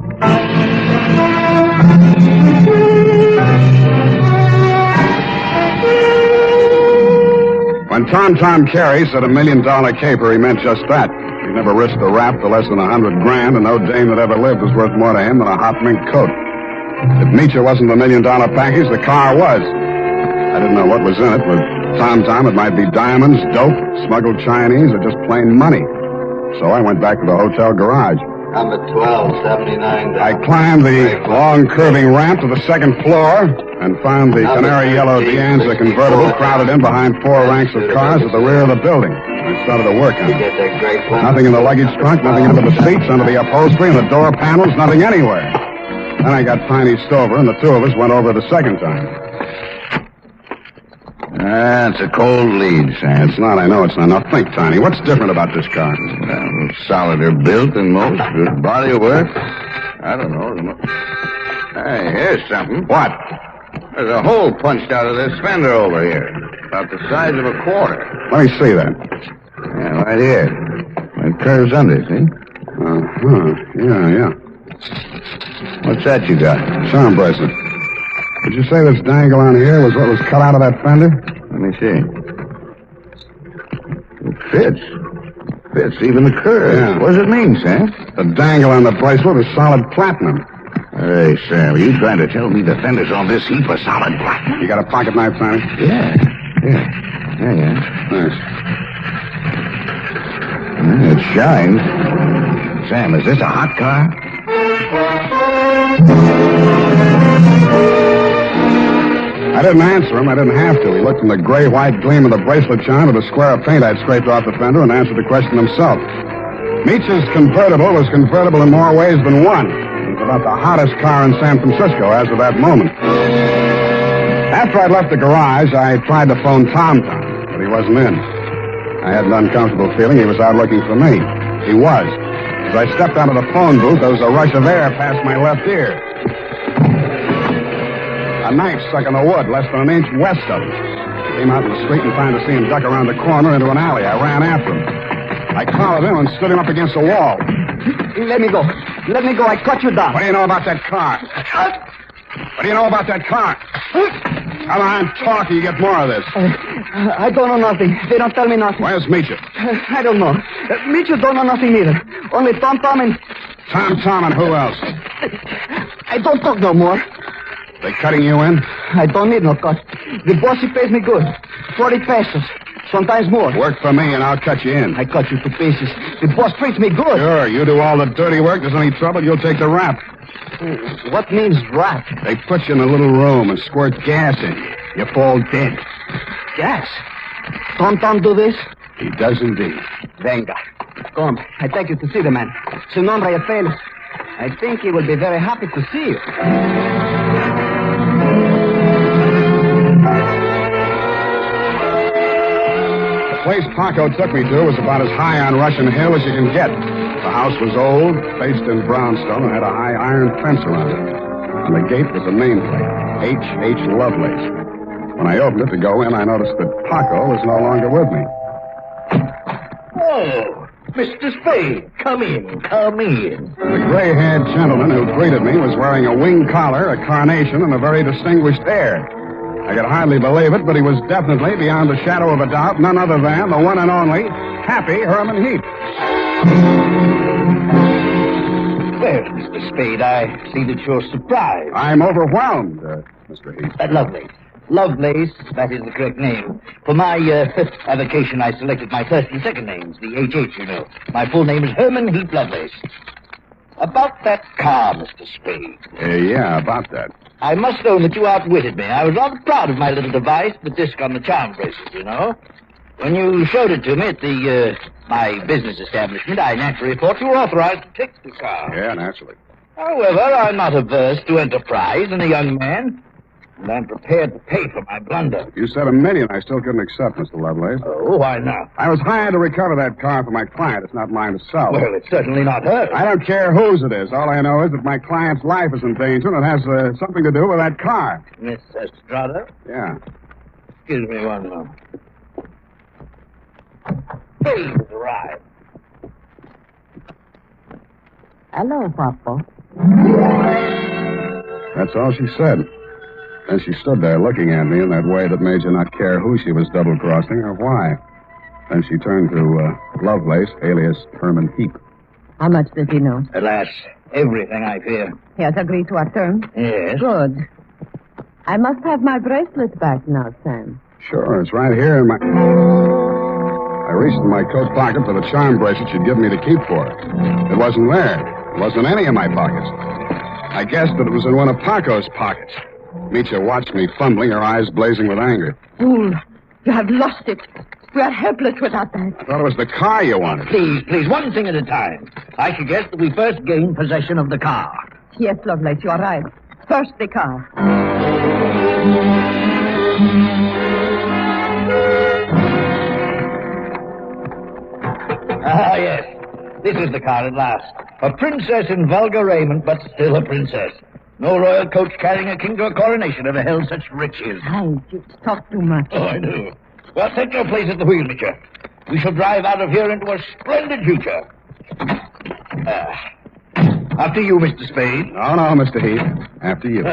When Tom Carey said $1 million caper, he meant just that. He never risked a rap for less than $100 grand, and no dame that ever lived was worth more to him than a hot mink coat. If Nietzsche wasn't the $1 million package, the car was. I didn't know what was in it, but Tom, it might be diamonds, dope, smuggled Chinese, or just plain money. So I went back to the hotel garage. Number 1279. I climbed the long curving ramp to the second floor and found the canary yellow D'Anza convertible crowded in behind 4 ranks of cars at the rear of the building. I started to work on it. Nothing in the luggage trunk, nothing under the seats, under the upholstery, and the door panels, nothing anywhere. Then I got Tiny Stover, and the two of us went over the second time. It's a cold lead, Sam. It's not, I know it's not. Now think, Tiny, what's different about this car? Well, solider built than most. Good body work. I don't know. Hey, here's something. What? There's a hole punched out of this fender over here. About the size of a quarter. Let me see that. Yeah, right here. It curves under, see? Yeah. What's that you got? Sound bracelet. Did you say this dangle on here was what was cut out of that fender? Let me see. It fits. Fits even the curve. Yeah. What does it mean, Sam? The dangle on the bracelet is solid platinum. Hey, Sam, are you trying to tell me the fenders on this heap are solid platinum? You got a pocket knife, Tiny? Yeah. Thanks. It shines. Sam, is this a hot car? I didn't answer him. I didn't have to. He looked in the gray-white gleam of the bracelet shine at a square of paint I'd scraped off the fender and answered the question himself. Nietzsche's convertible was convertible in more ways than one. It was about the hottest car in San Francisco as of that moment. After I'd left the garage, I tried to phone Tom, but he wasn't in. I had an uncomfortable feeling he was out looking for me. He was. As I stepped out of the phone booth, there was a rush of air past my left ear. A knife stuck in the wood less than an inch west of him. I came out in the street and trying to see him duck around the corner into an alley. I ran after him. I collared him and stood him up against the wall. Let me go. I cut you down. What do you know about that car? What do you know about that car? Come on, talk, you get more of this. I don't know nothing. They don't tell me nothing. Where's Meacher? I don't know. Meacher don't know nothing either. Only Tom and... Tom and who else? I don't talk no more. They cutting you in? I don't need no cut. The boss, he pays me good. 40 pesos. Sometimes more. Work for me and I'll cut you in. I cut you to pieces. The boss treats me good. Sure, you do all the dirty work. There's any trouble, you'll take the rap. What means rap? They put you in a little room and squirt gas in you. You fall dead. Gas? Tom do this? He does indeed. Venga. Come, I take you to see the man. Su nombre es Felix. I think he will be very happy to see you. The place Paco took me to was about as high on Russian Hill as you can get. The house was old, faced in brownstone, and had a high iron fence around it. On the gate was a nameplate, H.H. Lovelace. When I opened it to go in, I noticed that Paco was no longer with me. Oh, Mr. Spade, come in. The gray-haired gentleman who greeted me was wearing a wing collar, a carnation, and a very distinguished air. I could hardly believe it, but he was definitely, beyond the shadow of a doubt, none other than the one and only Happy Herman Heap. Well, Mr. Spade, I see that you're surprised. I'm overwhelmed, Mr. Heap. Lovelace, that is the correct name. For my avocation, I selected my first and second names, the H.H., you know. My full name is Herman Heap Lovelace. About that car, Mr. Spade. Yeah, about that. I must own that you outwitted me. I was rather proud of my little device, the disc on the charm bracelet, you know. When you showed it to me at my business establishment, I naturally thought you were authorized to take the car. Yeah, naturally. However, I'm not averse to enterprise in a young man, and I'm prepared to pay for my blunder. You said $1 million. I still couldn't accept, Mr. Lovelace. Oh, why not? I was hired to recover that car for my client. It's not mine to sell. Well, it's certainly not hers. I don't care whose it is. All I know is that my client's life is in danger, and it has something to do with that car. Miss Estrada? Yeah. Excuse me one moment. Spade has arrived. Hello, Papa. That's all she said. Then she stood there looking at me in that way that made you not care who she was double-crossing or why. Then she turned to Lovelace, alias Herman Heap. How much does he know? Alas, everything, I fear. He has agreed to our terms? Yes. Good. I must have my bracelet back now, Sam. Sure, it's right here in my... I reached in my coat pocket for the charm bracelet she'd given me to keep for her. It wasn't there. It wasn't in any of my pockets. I guessed that it was in one of Paco's pockets. Mitya watched me fumbling, her eyes blazing with anger. Fool, you have lost it. We are helpless without that. I thought it was the car you wanted. Please, one thing at a time. I suggest that we first gain possession of the car. Yes, Lovelace, you are right. First, the car. Ah, yes. This is the car at last. A princess in vulgar raiment, but still a princess. No royal coach carrying a king to a coronation ever held such riches. Hey, you talk too much. Oh, I do. Well, take your place at the wheel, Mitya. We shall drive out of here into a splendid future. After you, Mr. Spade. No, Mr. Heath. After you.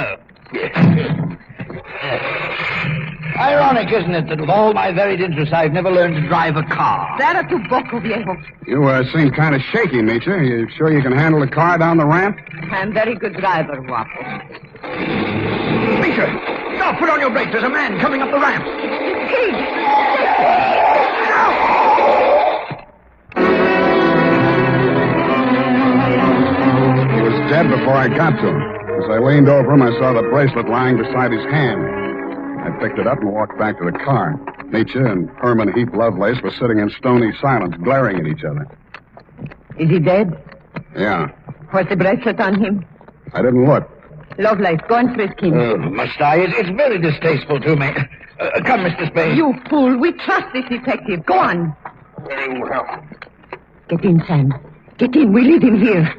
Ironic, isn't it, that with all my varied interests, I've never learned to drive a car. Será tu poco, viejo. You seem kind of shaky, Mitya. You sure you can handle the car down the ramp? I'm very good driver, Guapo. Mitya, stop! Put on your brakes. There's a man coming up the ramp. He was dead before I got to him. As I leaned over him, I saw the bracelet lying beside his hand. I picked it up and walked back to the car. Mitya and Herman Heap Lovelace were sitting in stony silence, glaring at each other. Is he dead? Yeah. Was the bracelet on him? I didn't look. Lovelace, go and frisk him. Must I? It's very distasteful to me. Come, Mr. Spade. You fool. We trust this detective. Go on. Very well. Get in, Sam. Get in. We leave him here.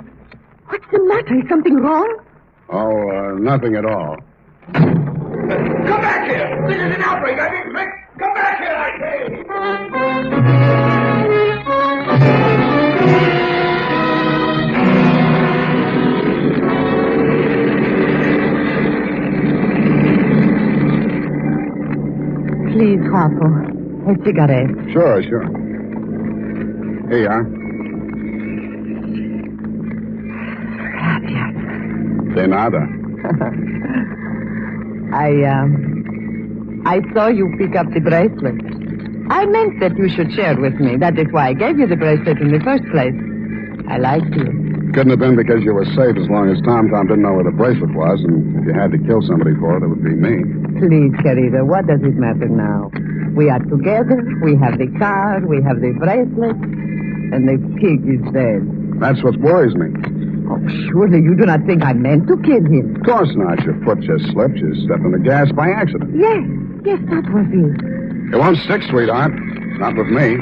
What's the matter? Is something wrong? Oh, nothing at all. Come back here! This is an outbreak, I think, Rick! Come back here, I say! Please, Guapo. A cigarette. Sure. Here you are. Gracias. De nada. I saw you pick up the bracelet. I meant that you should share with me. That is why I gave you the bracelet in the first place. I liked you. Couldn't have been because you were safe as long as Tom didn't know where the bracelet was, and if you had to kill somebody for it, it would be me. Please, querida, what does it matter now? We are together, we have the car, we have the bracelet, and the pig is dead. That's what worries me. Oh, surely you do not think I meant to kill him. Of course not. Your foot just slipped. You stepped on the gas by accident. Yes, that was it. It won't stick, sweetheart. Not with me.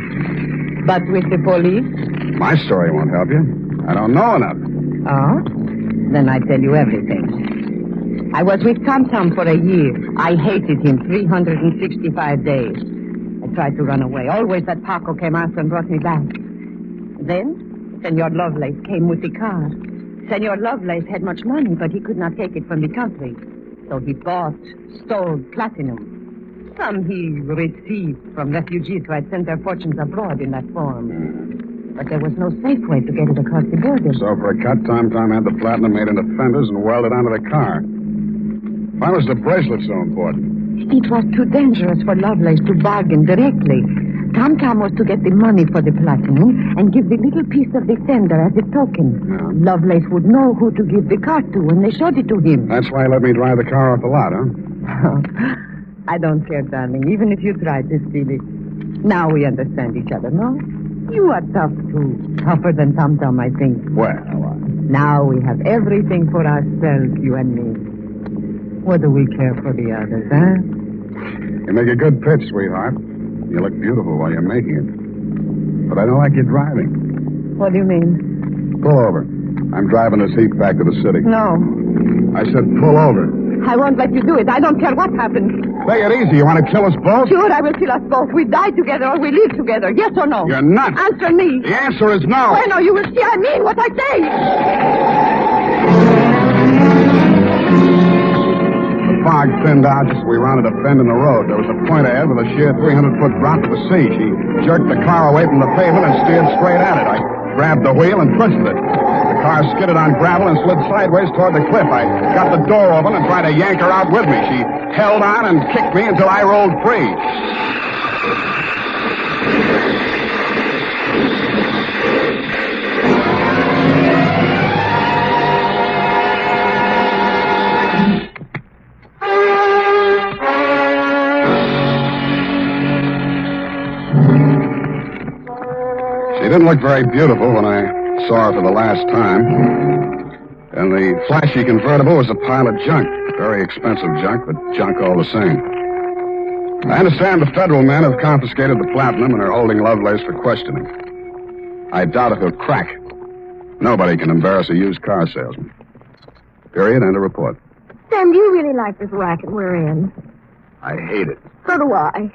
But with the police? My story won't help you. I don't know enough. Oh? Then I tell you everything. I was with Tom for a year. I hated him 365 days. I tried to run away. Always that Paco came after and brought me back. Then, Senor Lovelace came with the car. Senor Lovelace had much money, but he could not take it from the country. So he stole platinum. Some he received from refugees who had sent their fortunes abroad in that form. But there was no safe way to get it across the border. So for a cut, Tom had the platinum made into fenders and welded onto the car. Why was the bracelet so important? It was too dangerous for Lovelace to bargain directly. Tom was to get the money for the platinum and give the little piece of the fender as a token. Yeah. Lovelace would know who to give the car to when they showed it to him. That's why he let me drive the car off the lot, huh? I don't care, darling, even if you tried to steal it. Now we understand each other, no? You are tough, too. Tougher than Tom, I think. Well, now we have everything for ourselves, you and me. What do we care for the others, huh? You make a good pitch, sweetheart. You look beautiful while you're making it. But I don't like you driving. What do you mean? Pull over. I'm driving this heap back to the city. No. I said pull over. I won't let you do it. I don't care what happens. Take it easy. You want to kill us both? Sure, I will kill us both. We die together or we live together. Yes or no? You're nuts. Answer me. The answer is no. Bueno, you will see I mean what I say. fog thinned out just as we rounded a bend in the road. There was a point ahead with a sheer 300-foot drop to the sea. She jerked the car away from the pavement and steered straight at it. I grabbed the wheel and twisted it. The car skidded on gravel and slid sideways toward the cliff. I got the door open and tried to yank her out with me. She held on and kicked me until I rolled free. She didn't look very beautiful when I saw her for the last time. And the flashy convertible was a pile of junk. Very expensive junk, but junk all the same. I understand the federal men have confiscated the platinum and are holding Lovelace for questioning. I doubt if he'll crack. Nobody can embarrass a used car salesman. Period. End of report. Sam, do you really like this racket we're in? I hate it. So do I.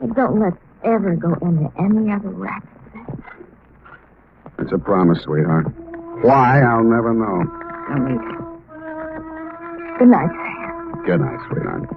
But don't let's ever go into any other racket. It's a promise, sweetheart. Why, I'll never know. Don't need to. Good night, Sam. Good night, sweetheart.